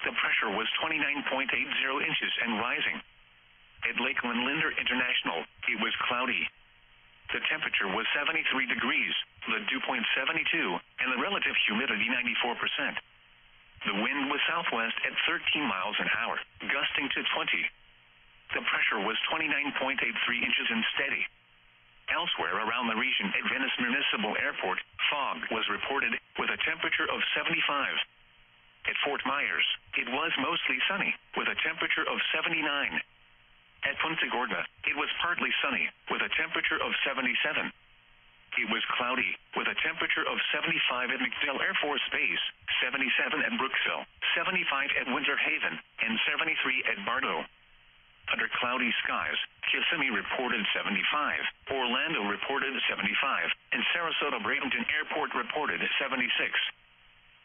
The pressure was 29.80 inches and rising. At Lake Linder International, it was cloudy. The temperature was 73 degrees, the dew point 72, and the relative humidity 94%. The wind was southwest at 13 miles an hour, gusting to 20. The pressure was 29.83 inches and steady. Elsewhere around the region at Venice Municipal Airport, fog was reported with a temperature of 75. At Fort Myers, it was mostly sunny with a temperature of 79. At Punta Gorda, it was partly sunny with a temperature of 77. It was cloudy with a temperature of 75 at MacDill Air Force Base, 77 at Brooksville, 75 at Winter Haven, and 73 at Bartow. Under cloudy skies, Kissimmee reported 75, Orlando reported 75, and Sarasota-Bradenton Airport reported 76.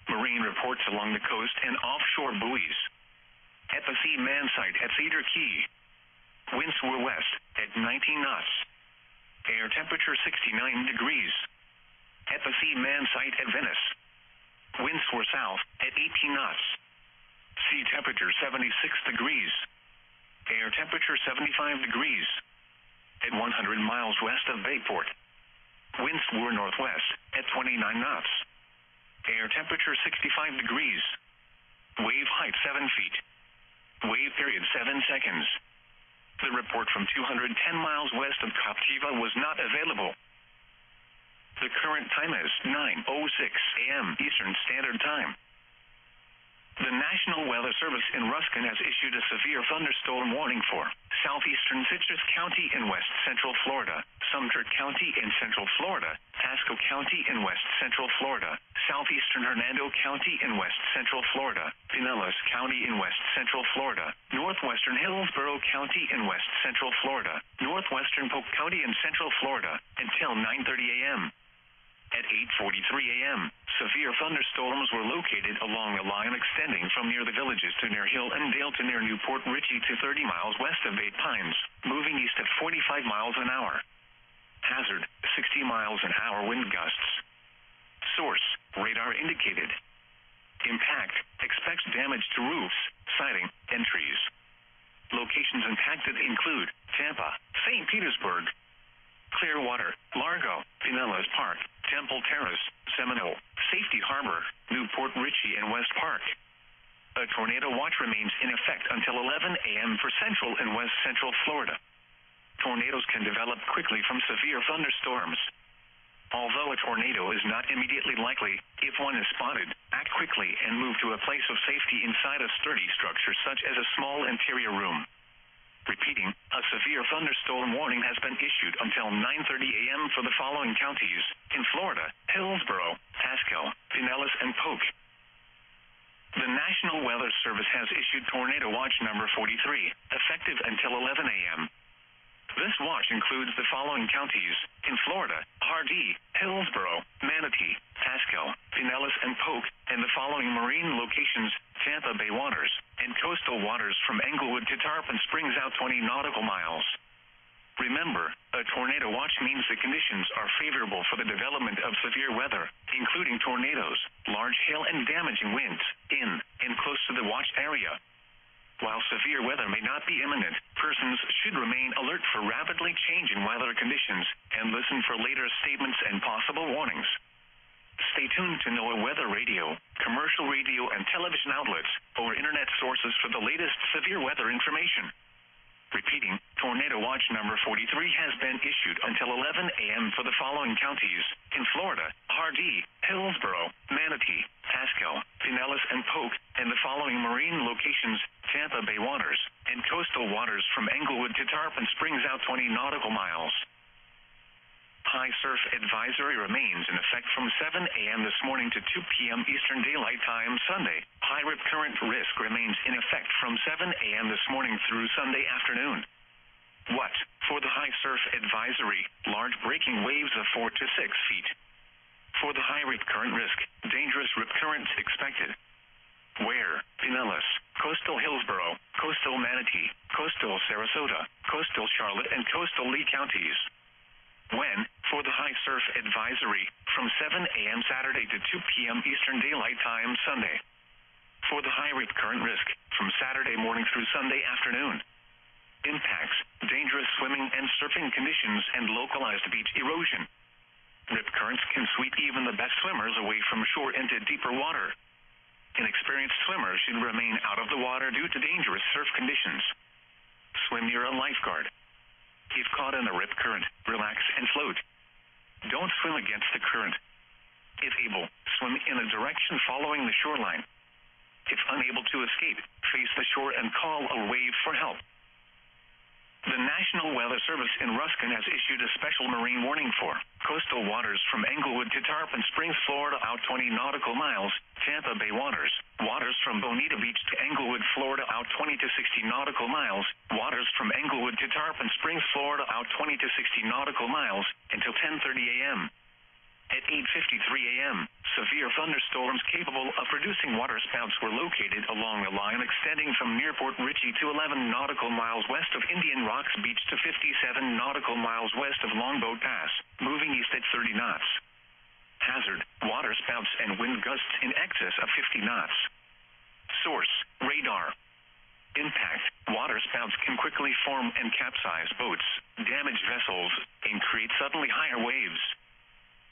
Marine reports along the coast and offshore buoys. At the Seaman site at Cedar Key, winds were west at 19 knots. Air temperature 69 degrees. At the Seaman site at Venice, winds were south at 18 knots. Sea temperature 76 degrees. Air temperature 75 degrees. At 100 miles west of Bayport, winds were northwest at 29 knots. Air temperature 65 degrees. Wave height 7 feet. Wave period 7 seconds. The report from 210 miles west of Captiva was not available. The current time is 9:06 a.m. Eastern Standard Time. The National Weather Service in Ruskin has issued a severe thunderstorm warning for southeastern Citrus County in west central Florida, Sumter County in central Florida, Pasco County in west central Florida, southeastern Hernando County in west central Florida, Pinellas County in west central Florida, northwestern Hillsborough County in west central Florida, northwestern Polk County in central Florida, until 9:30 a.m. At 8:43 a.m., severe thunderstorms were located along a line extending from near the villages to near Hill and Dale to near Newport Richey to 30 miles west of Eight Pines, moving east at 45 miles an hour. Hazard, 60 miles an hour wind gusts. Source, radar indicated. Impact, expects damage to roofs, siding, and trees. Locations impacted include Tampa, St. Petersburg, Clearwater, Largo, Pinellas Park, Temple Terrace, Seminole, Safety Harbor, Newport Richey, and West Park. A tornado watch remains in effect until 11 a.m. for central and west central Florida. Tornadoes can develop quickly from severe thunderstorms. Although a tornado is not immediately likely, if one is spotted, act quickly and move to a place of safety inside a sturdy structure such as a small interior room. Repeating, a severe thunderstorm warning has been issued until 9:30 a.m. for the following counties in Florida: Hillsborough, Pasco, Pinellas, and Polk. The National Weather Service has issued Tornado Watch number 43, effective until 11 a.m. This watch includes the following counties in Florida: Hardee, Hillsborough, Manatee, Pasco, Pinellas, and Polk, and the following marine locations: Tampa Bay waters and coastal waters from Englewood to Tarpon Springs out 20 nautical miles. Remember, a tornado watch means the conditions are favorable for the development of severe weather, including tornadoes, large hail, and damaging winds in and close to the watch area. While severe weather may not be imminent, persons should remain alert for rapidly changing weather conditions and listen for later statements and possible warnings. Stay tuned to NOAA Weather Radio, commercial radio and television outlets, or internet sources for the latest severe weather information. Repeating, Tornado Watch number 43 has been issued until 11 a.m. for the following counties in Florida: Hardee, Hillsborough, Manatee, Pasco, Pinellas, and Polk, and the following marine locations: Tampa Bay waters and coastal waters from Englewood to Tarpon Springs out 20 nautical miles. High surf advisory remains in effect from 7 a.m. this morning to 2 p.m. Eastern Daylight Time Sunday. High rip current risk remains in effect from 7 a.m. this morning through Sunday afternoon. What? For the high surf advisory, large breaking waves of 4 to 6 feet. For the high rip current risk, dangerous rip currents expected. Where? Pinellas, coastal Hillsborough, coastal Manatee, coastal Sarasota, coastal Charlotte, and coastal Lee counties. When, for the high surf advisory, from 7 a.m. Saturday to 2 p.m. Eastern Daylight Time Sunday. For the high rip current risk, from Saturday morning through Sunday afternoon. Impacts, dangerous swimming and surfing conditions, and localized beach erosion. Rip currents can sweep even the best swimmers away from shore into deeper water. Inexperienced swimmers should remain out of the water due to dangerous surf conditions. Swim near a lifeguard. If caught in a rip current, relax and float. Don't swim against the current. If able, swim in a direction following the shoreline. If unable to escape, face the shore and call a wave for help. The National Weather Service in Ruskin has issued a special marine warning for coastal waters from Englewood to Tarpon Springs, Florida, out 20 nautical miles, Tampa Bay waters, waters from Bonita Beach to Englewood, Florida, out 20 to 60 nautical miles, waters from Englewood to Tarpon Springs, Florida, out 20 to 60 nautical miles, until 10:30 a.m. At 8:53 a.m., severe thunderstorms capable of producing waterspouts were located along the line extending from near Port Richey to 11 nautical miles west of Indian Rocks Beach to 57 nautical miles west of Longboat Pass, moving east at 30 knots. Hazard, waterspouts and wind gusts in excess of 50 knots. Source, radar. Impact, waterspouts can quickly form and capsize boats, damage vessels, and create suddenly higher waves.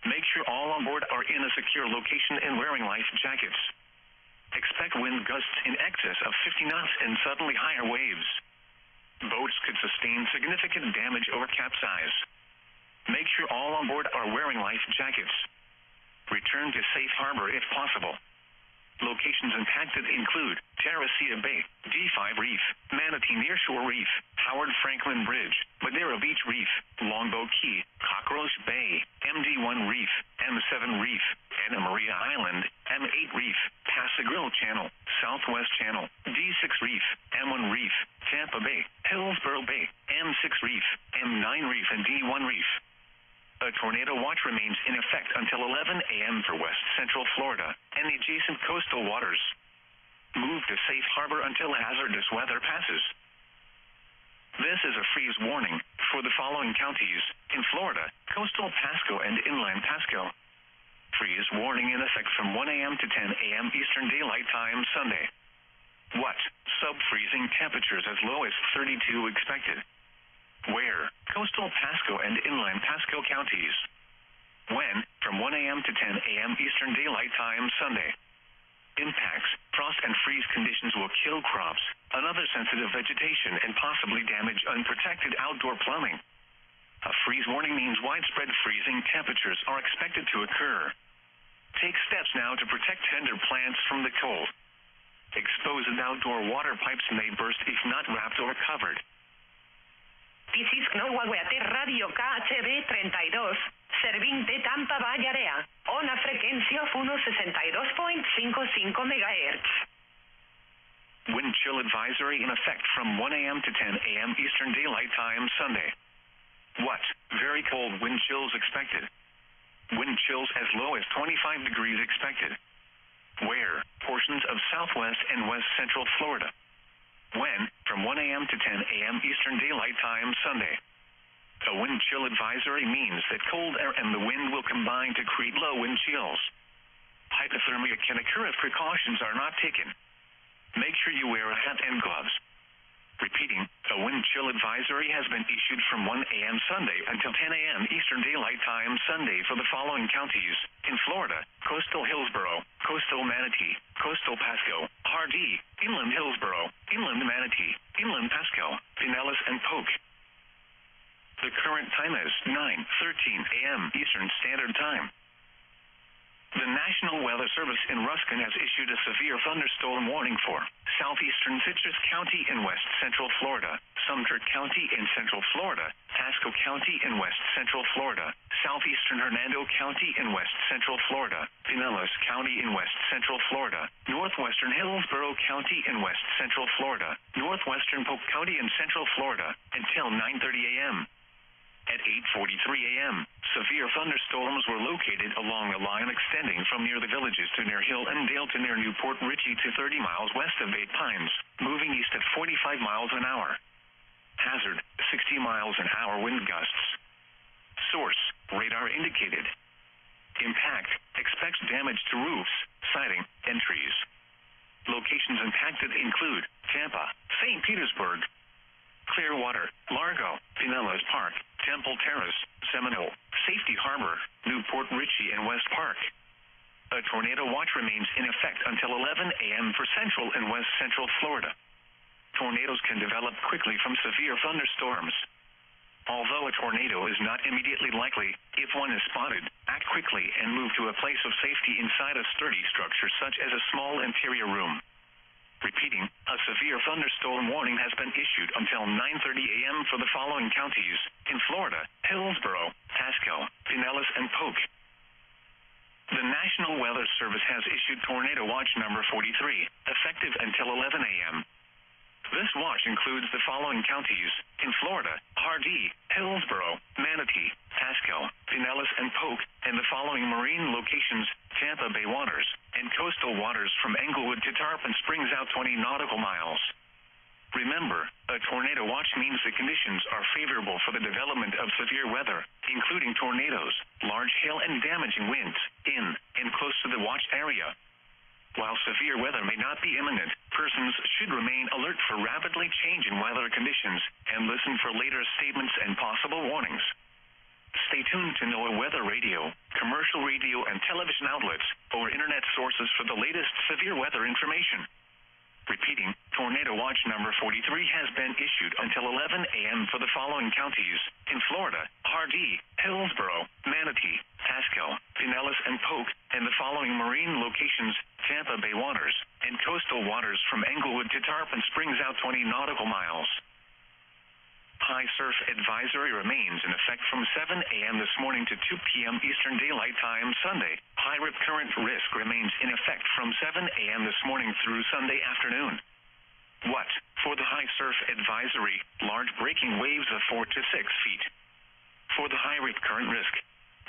Make sure all on board are in a secure location and wearing life jackets. Expect wind gusts in excess of 50 knots and suddenly higher waves. Boats could sustain significant damage or capsize. Make sure all on board are wearing life jackets. Return to safe harbor if possible. Locations impacted include Terracea Bay, D5 Reef, Manatee Nearshore Reef, Howard Franklin Bridge, Madeira Beach Reef, Longboat Key, Cockroach Bay, MD1 Reef, M7 Reef, Anna Maria Island, M8 Reef, Passagrille Channel, Southwest Channel, D6 Reef, M1 Reef, Tampa Bay, Hillsborough Bay, M6 Reef, M9 Reef, and D1 Reef. A tornado watch remains in effect until 11 a.m. for west central Florida and the adjacent coastal waters. Move to safe harbor until hazardous weather passes. This is a freeze warning for the following counties in Florida: coastal Pasco and inland Pasco. Freeze warning in effect from 1 a.m. to 10 a.m. Eastern Daylight Time Sunday. What? Sub-freezing temperatures as low as 32 expected. Where? Coastal Pasco and inland Pasco counties. When? From 1 a.m. to 10 a.m. Eastern Daylight Time Sunday. Impacts: frost and freeze conditions will kill crops, another sensitive vegetation, and possibly damage unprotected outdoor plumbing. A freeze warning means widespread freezing temperatures are expected to occur. Take steps now to protect tender plants from the cold. Exposed outdoor water pipes may burst if not wrapped or covered. This is Knowagueate Radio KHB 32, servint de Tampa Bay Area, una frecuencia of 162.55 MHz. Wind chill advisory in effect from 1 a.m. to 10 a.m. Eastern Daylight Time Sunday. What? Very cold wind chills expected. Wind chills as low as 25 degrees expected. Where? Portions of southwest and west central Florida. When? From 1 a.m. to 10 a.m. Eastern Daylight Time Sunday. A wind chill advisory means that cold air and the wind will combine to create low wind chills. Hypothermia can occur if precautions are not taken. Make sure you wear a hat and gloves. Repeating, a wind chill advisory has been issued from 1 a.m. Sunday until 10 a.m. Eastern Daylight Time Sunday for the following counties in Florida: coastal Hillsborough, coastal Manatee, coastal Pasco, Hardee, inland Hillsborough, inland Manatee, inland Pasco, Pinellas, and Polk. The current time is 9:13 a.m. Eastern Standard Time. The National Weather Service in Ruskin has issued a severe thunderstorm warning for southeastern Citrus County in west central Florida, Sumter County in central Florida, Pasco County in west central Florida, southeastern Hernando County in west central Florida, Pinellas County in west central Florida, northwestern Hillsborough County in west central Florida, northwestern Polk County in central Florida, until 9:30 a.m. At 8:43 a.m., severe thunderstorms were located along the line extending from near the villages to near Hill and Dale to near Newport Richey to 30 miles west of Eight Pines, moving east at 45 miles an hour. miles/hour wind gusts. Source, radar indicated. Impact, expects damage to roofs, siding, and trees. Locations impacted include Tampa, St. Petersburg, Clearwater, Largo, Pinellas Park, Temple Terrace, Seminole, Safety Harbor, Newport Richey, and West Park. A tornado watch remains in effect until 11 a.m. for central and west central Florida. Tornadoes can develop quickly from severe thunderstorms. Although a tornado is not immediately likely, if one is spotted, act quickly and move to a place of safety inside a sturdy structure such as a small interior room. Repeating, a severe thunderstorm warning has been issued until 9:30 a.m. for the following counties in Florida: Hillsborough, Pasco, Pinellas, and Polk. The National Weather Service has issued Tornado Watch number 43, effective until 11 a.m. This watch includes the following counties in Florida: Hardee, Hillsborough, Manatee, Pasco, Pinellas, and Polk, and the following marine locations: Tampa Bay waters and coastal waters from Englewood to Tarpon Springs out 20 nautical miles. Remember, a tornado watch means the conditions are favorable for the development of severe weather, including tornadoes, large hail, and damaging winds in and close to the watch area. While severe weather may not be imminent, persons should remain alert for rapidly changing weather conditions and listen for later statements and possible warnings. Stay tuned to NOAA weather radio, commercial radio and television outlets, or internet sources for the latest severe weather information. Repeating, Tornado Watch number 43 has been issued until 11 a.m. for the following counties in Florida: Hardee, Hillsborough, Manatee, Pasco, Pinellas, and Polk, and the following marine locations: Tampa Bay waters and coastal waters from Englewood to Tarpon Springs out 20 nautical miles. High surf advisory remains in effect from 7 a.m. this morning to 2 p.m. Eastern Daylight Time Sunday. High rip current risk remains in effect from 7 a.m. this morning through Sunday afternoon. What? For the high surf advisory, large breaking waves of 4 to 6 feet. For the high rip current risk.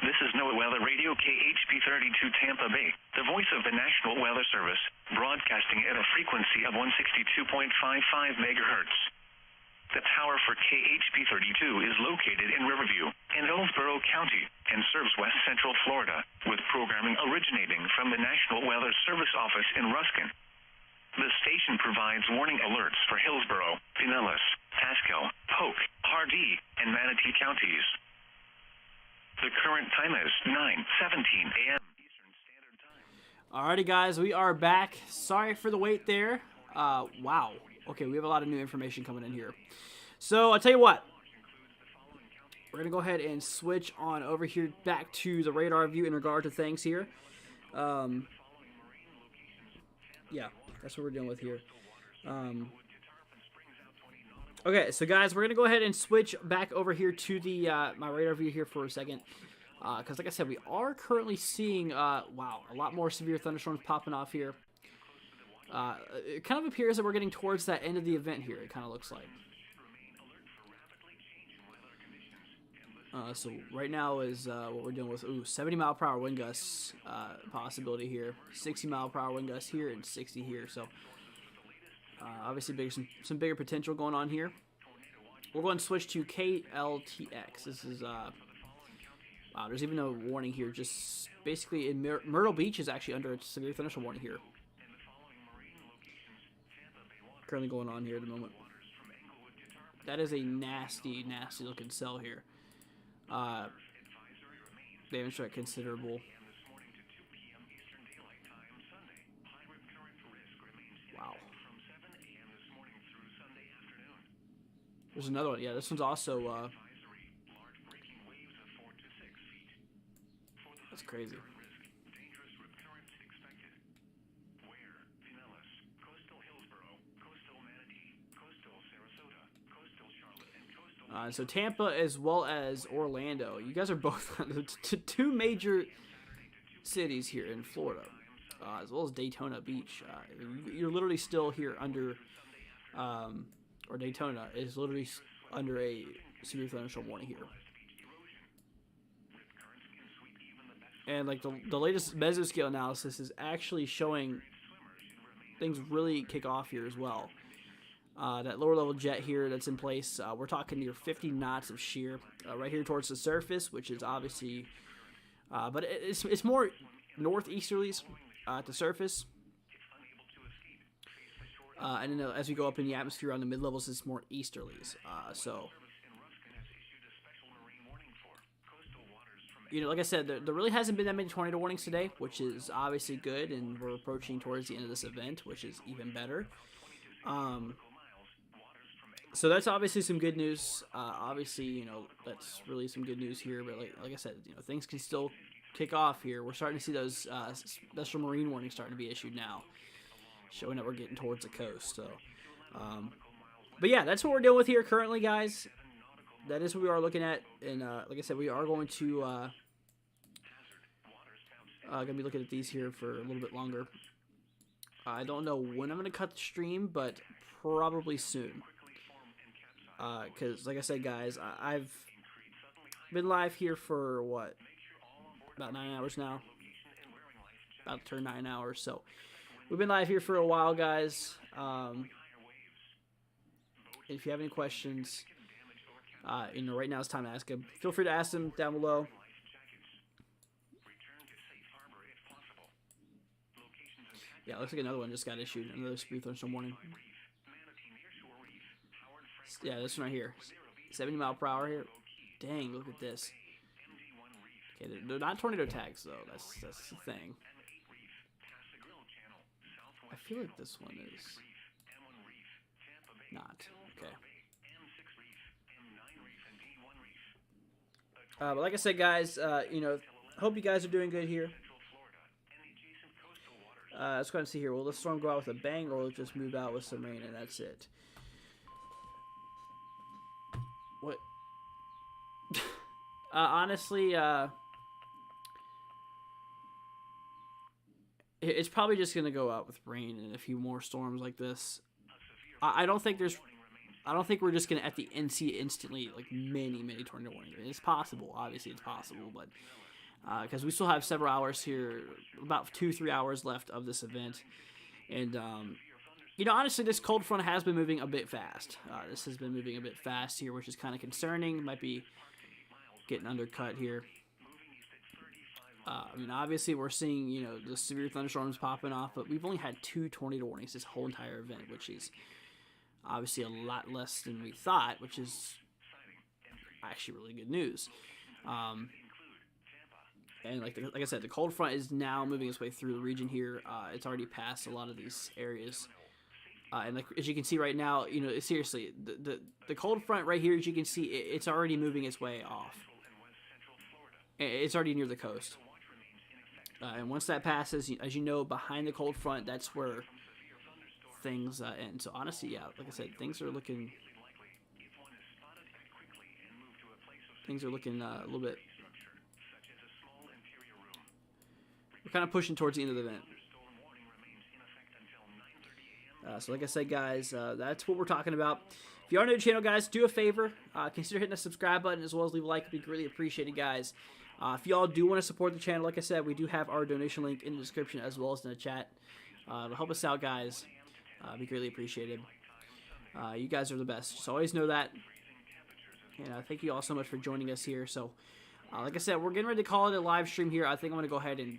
This is NOAA Weather Radio KHP 32 Tampa Bay, the voice of the National Weather Service, broadcasting at a frequency of 162.55 megahertz. The tower for KHP 32 is located in Riverview, in Hillsborough County, and serves west central Florida, with programming originating from the National Weather Service office in Ruskin. The station provides warning alerts for Hillsborough, Pinellas, Pasco, Polk, Hardee, and Manatee counties. The current time is 9:17 a.m. Eastern Standard Time. Alrighty, guys, we are back. Sorry for the wait there. Wow. Okay, we have a lot of new information coming in here. So, I'll tell you what. We're going to go ahead and switch on over here back to the radar view in regard to things here. Yeah, that's what we're dealing with here. Okay, so guys, we're going to go ahead and switch back over here to the my radar view here for a second. Because like I said, we are currently seeing, wow, a lot more severe thunderstorms popping off here. It kind of appears that we're getting towards that end of the event here, it kind of looks like. So right now is what we're dealing with. 70 mile per hour wind gusts possibility here. 60 mile per hour wind gusts here and 60 here. So obviously some bigger potential going on here. We're going to switch to KLTX. This is, wow, there's even no warning here. Just basically in Myrtle Beach is actually under a severe thunderstorm warning here. Currently going on here at the moment. That is a nasty, nasty looking cell here. Damage strike considerable. Wow. There's another one. Yeah, this one's also, that's crazy. So Tampa as well as Orlando. You guys are both two major cities here in Florida, as well as Daytona Beach. You're literally still here under, or Daytona is literally under a severe thunderstorm warning here. And like the latest mesoscale analysis is actually showing things really kick off here as well. that lower level jet here that's in place. We're talking near 50 knots of shear right here towards the surface, which is obviously, but it's more northeasterlies at the surface. And then as we go up in the atmosphere on the mid levels, it's more easterlies. So, like I said, there really hasn't been that many tornado warnings today, which is obviously good, and we're approaching towards the end of this event, which is even better. So that's obviously some good news. Obviously, that's really some good news here. But like I said, things can still kick off here. We're starting to see those special marine warnings starting to be issued now, showing that we're getting towards the coast. So, but yeah, that's what we're dealing with here currently, guys. That is what we are looking at, and like I said, we are going to gonna be looking at these here for a little bit longer. I don't know when I'm gonna cut the stream, but probably soon. Because like I said, guys, I've been live here for what, about 9 hours now. About to turn 9 hours, so we've been live here for a while, guys. If you have any questions, right now it's time to ask them. Feel free to ask them down below. Yeah, looks like another one just got issued. Another speed thunderstorm warning. Yeah, this one right here. 70 mile per hour here. Dang, look at this. Okay, they're not tornado tags though. That's the thing. I feel like this one is not. Okay. But like I said, guys, hope you guys are doing good here. Let's go ahead and see here. Will the storm go out with a bang, or will it just move out with some rain and that's it? What? Honestly, it's probably just gonna go out with rain and a few more storms like this. I don't think we're just gonna at the end see instantly like many tornado warnings. It's possible, obviously it's possible, but because we still have several hours here, about 2-3 hours left of this event, and honestly, this cold front has been moving a bit fast. This has been moving a bit fast here, which is kind of concerning. Might be getting undercut here. Obviously we're seeing the severe thunderstorms popping off, but we've only had 2 tornado warnings this whole entire event, which is obviously a lot less than we thought, which is actually really good news. And like I said, the cold front is now moving its way through the region here. It's already passed a lot of these areas. And as you can see right now, seriously, the cold front right here, as you can see, it's already moving its way off. It's already near the coast. And once that passes, as you know, behind the cold front, that's where things end. So honestly, yeah, like I said, things are looking a little bit. We're kind of pushing towards the end of the event. So like I said, guys, that's what we're talking about. If you are new to the channel, guys, do a favor. Consider hitting the subscribe button as well as leave a like. It would be greatly appreciated, guys. If y'all do want to support the channel, like I said, we do have our donation link in the description as well as in the chat. It'll help us out, guys. It'd be greatly appreciated. You guys are the best. Just always know that. And thank you all so much for joining us here. So, like I said, we're getting ready to call it a live stream here. I think I'm going to go ahead and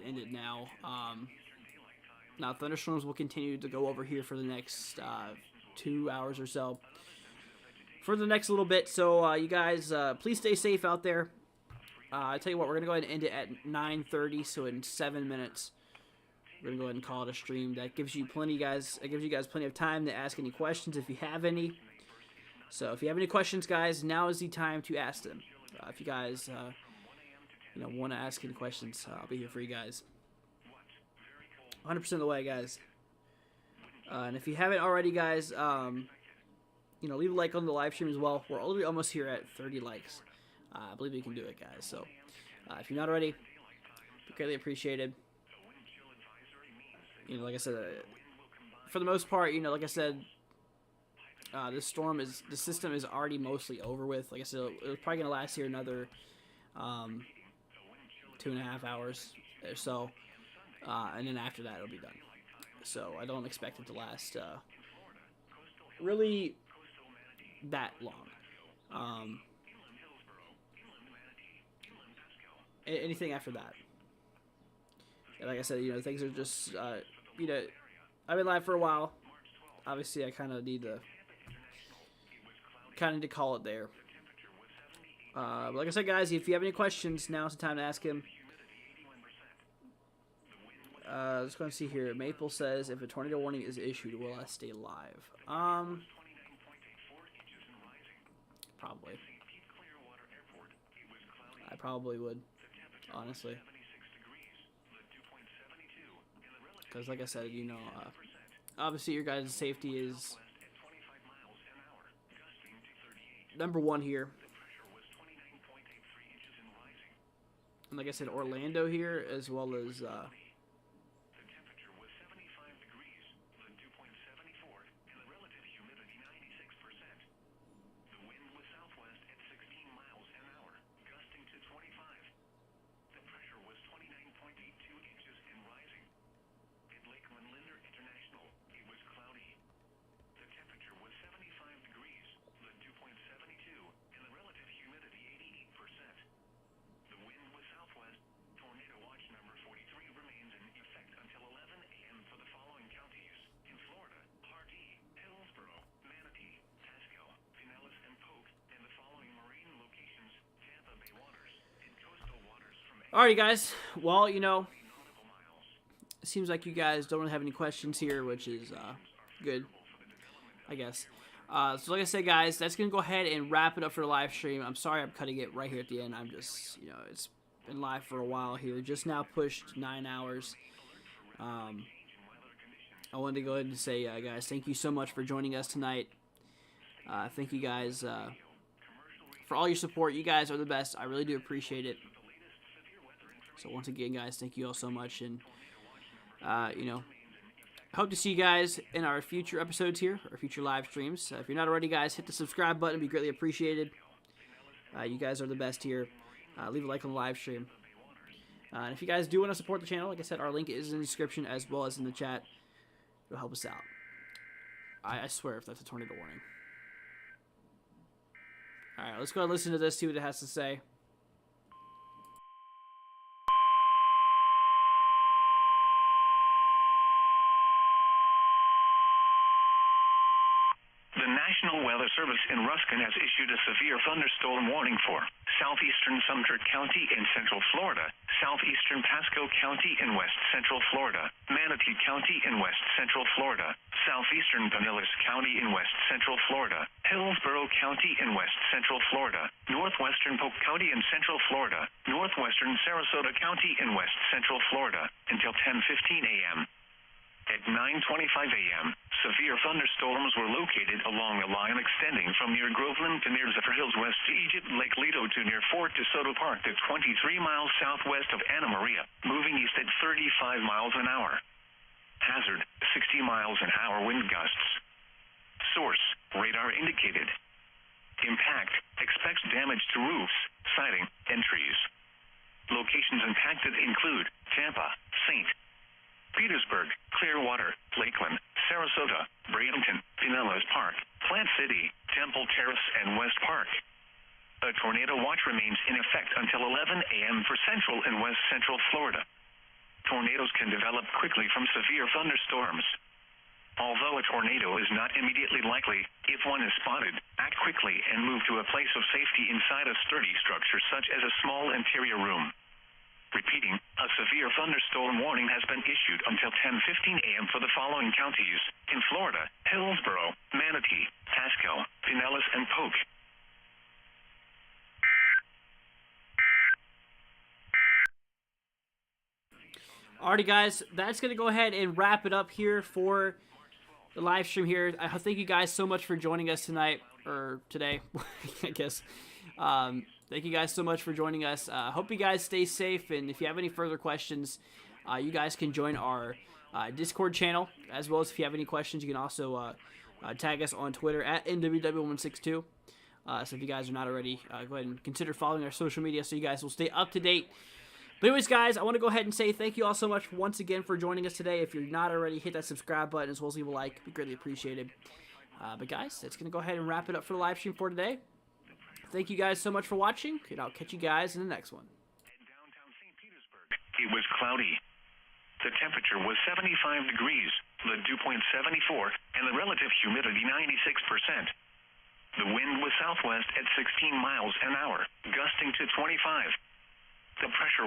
end it now. Now, thunderstorms will continue to go over here for the next 2 hours or so. For the next little bit. So, you guys, please stay safe out there. I tell you what, we're going to go ahead and end it at 9:30, so in 7 minutes. We're going to go ahead and call it a stream. That gives you plenty, guys. It gives you guys plenty of time to ask any questions if you have any. So, if you have any questions, guys, now is the time to ask them. If you guys, want to ask any questions, I'll be here for you guys. 100% of the way, guys. And if you haven't already, guys, leave a like on the live stream as well. We're almost here at 30 likes. I believe we can do it, guys. So, if you're not already, greatly appreciated. Like I said, for the most part, like I said, the system is already mostly over with. Like I said, it's probably going to last here another 2.5 hours or so. And then after that, it'll be done. So I don't expect it to last really that long. Anything after that. And like I said, things are just, I've been live for a while. Obviously, I kind of need to call it there. But like I said, guys, if you have any questions, now's the time to ask him. Let's go and see here. Maple says, if a tornado warning is issued, will I stay live? Probably. I probably would, honestly. Because like I said, obviously your guys' safety is number one here. And like I said, Orlando here, as well as Alrighty, guys. Well, it seems like you guys don't really have any questions here, which is good, I guess. So like I said, guys, that's going to go ahead and wrap it up for the live stream. I'm sorry I'm cutting it right here at the end. I'm just, it's been live for a while here. Just now pushed 9 hours. I wanted to go ahead and say, guys, thank you so much for joining us tonight. Thank you guys for all your support. You guys are the best. I really do appreciate it. So once again, guys, thank you all so much, and I hope to see you guys in our future episodes here, or future live streams. If you're not already, guys, hit the subscribe button; it'd be greatly appreciated. You guys are the best here. Leave a like on the live stream. And if you guys do want to support the channel, like I said, our link is in the description as well as in the chat. It'll help us out. I swear, if that's a tornado warning. All right, let's go and listen to this, see what it has to say. The National Weather Service in Ruskin has issued a severe thunderstorm warning for southeastern Sumter County in central Florida, southeastern Pasco County in west central Florida, Manatee County in west central Florida, southeastern Pinellas County in west central Florida, Hillsborough County in west central Florida, northwestern Polk County in central Florida, northwestern Sarasota County in west central Florida, until 10:15 a.m. At 9:25 a.m., severe thunderstorms were located along a line extending from near Groveland to near Zephyr Hills west to Egypt Lake Lido to near Fort DeSoto Park to 23 miles southwest of Anna Maria, moving east at 35 miles an hour. Hazard, 60 miles an hour wind gusts. Source, radar indicated. Impact, expects damage to roofs, siding, and trees. Locations impacted include Tampa, St. Petersburg, Clearwater, Lakeland, Sarasota, Bradenton, Pinellas Park, Plant City, Temple Terrace, and West Park. A tornado watch remains in effect until 11 a.m. for central and west central Florida. Tornadoes can develop quickly from severe thunderstorms. Although a tornado is not immediately likely, if one is spotted, act quickly and move to a place of safety inside a sturdy structure such as a small interior room. Repeating, a severe thunderstorm warning has been issued until 10:15 a.m. for the following counties in Florida: Hillsborough, Manatee, Pasco, Pinellas, and Polk. Alrighty, guys, that's going to go ahead and wrap it up here for the live stream here. I thank you guys so much for joining us tonight, or today, I guess. Thank you guys so much for joining us. Hope you guys stay safe, and if you have any further questions, you guys can join our Discord channel, as well as if you have any questions, you can also tag us on Twitter at NWW162. So if you guys are not already, go ahead and consider following our social media so you guys will stay up to date. But anyways, guys, I want to go ahead and say thank you all so much once again for joining us today. If you're not already, hit that subscribe button as well as leave a like. It'd be greatly appreciated. But guys, it's going to go ahead and wrap it up for the live stream for today. Thank you guys so much for watching, and I'll catch you guys in the next one. In downtown St. Petersburg, it was cloudy. The temperature was 75 degrees, the dew point 74, and the relative humidity 96%. The wind was southwest at 16 miles an hour, gusting to 25. The pressure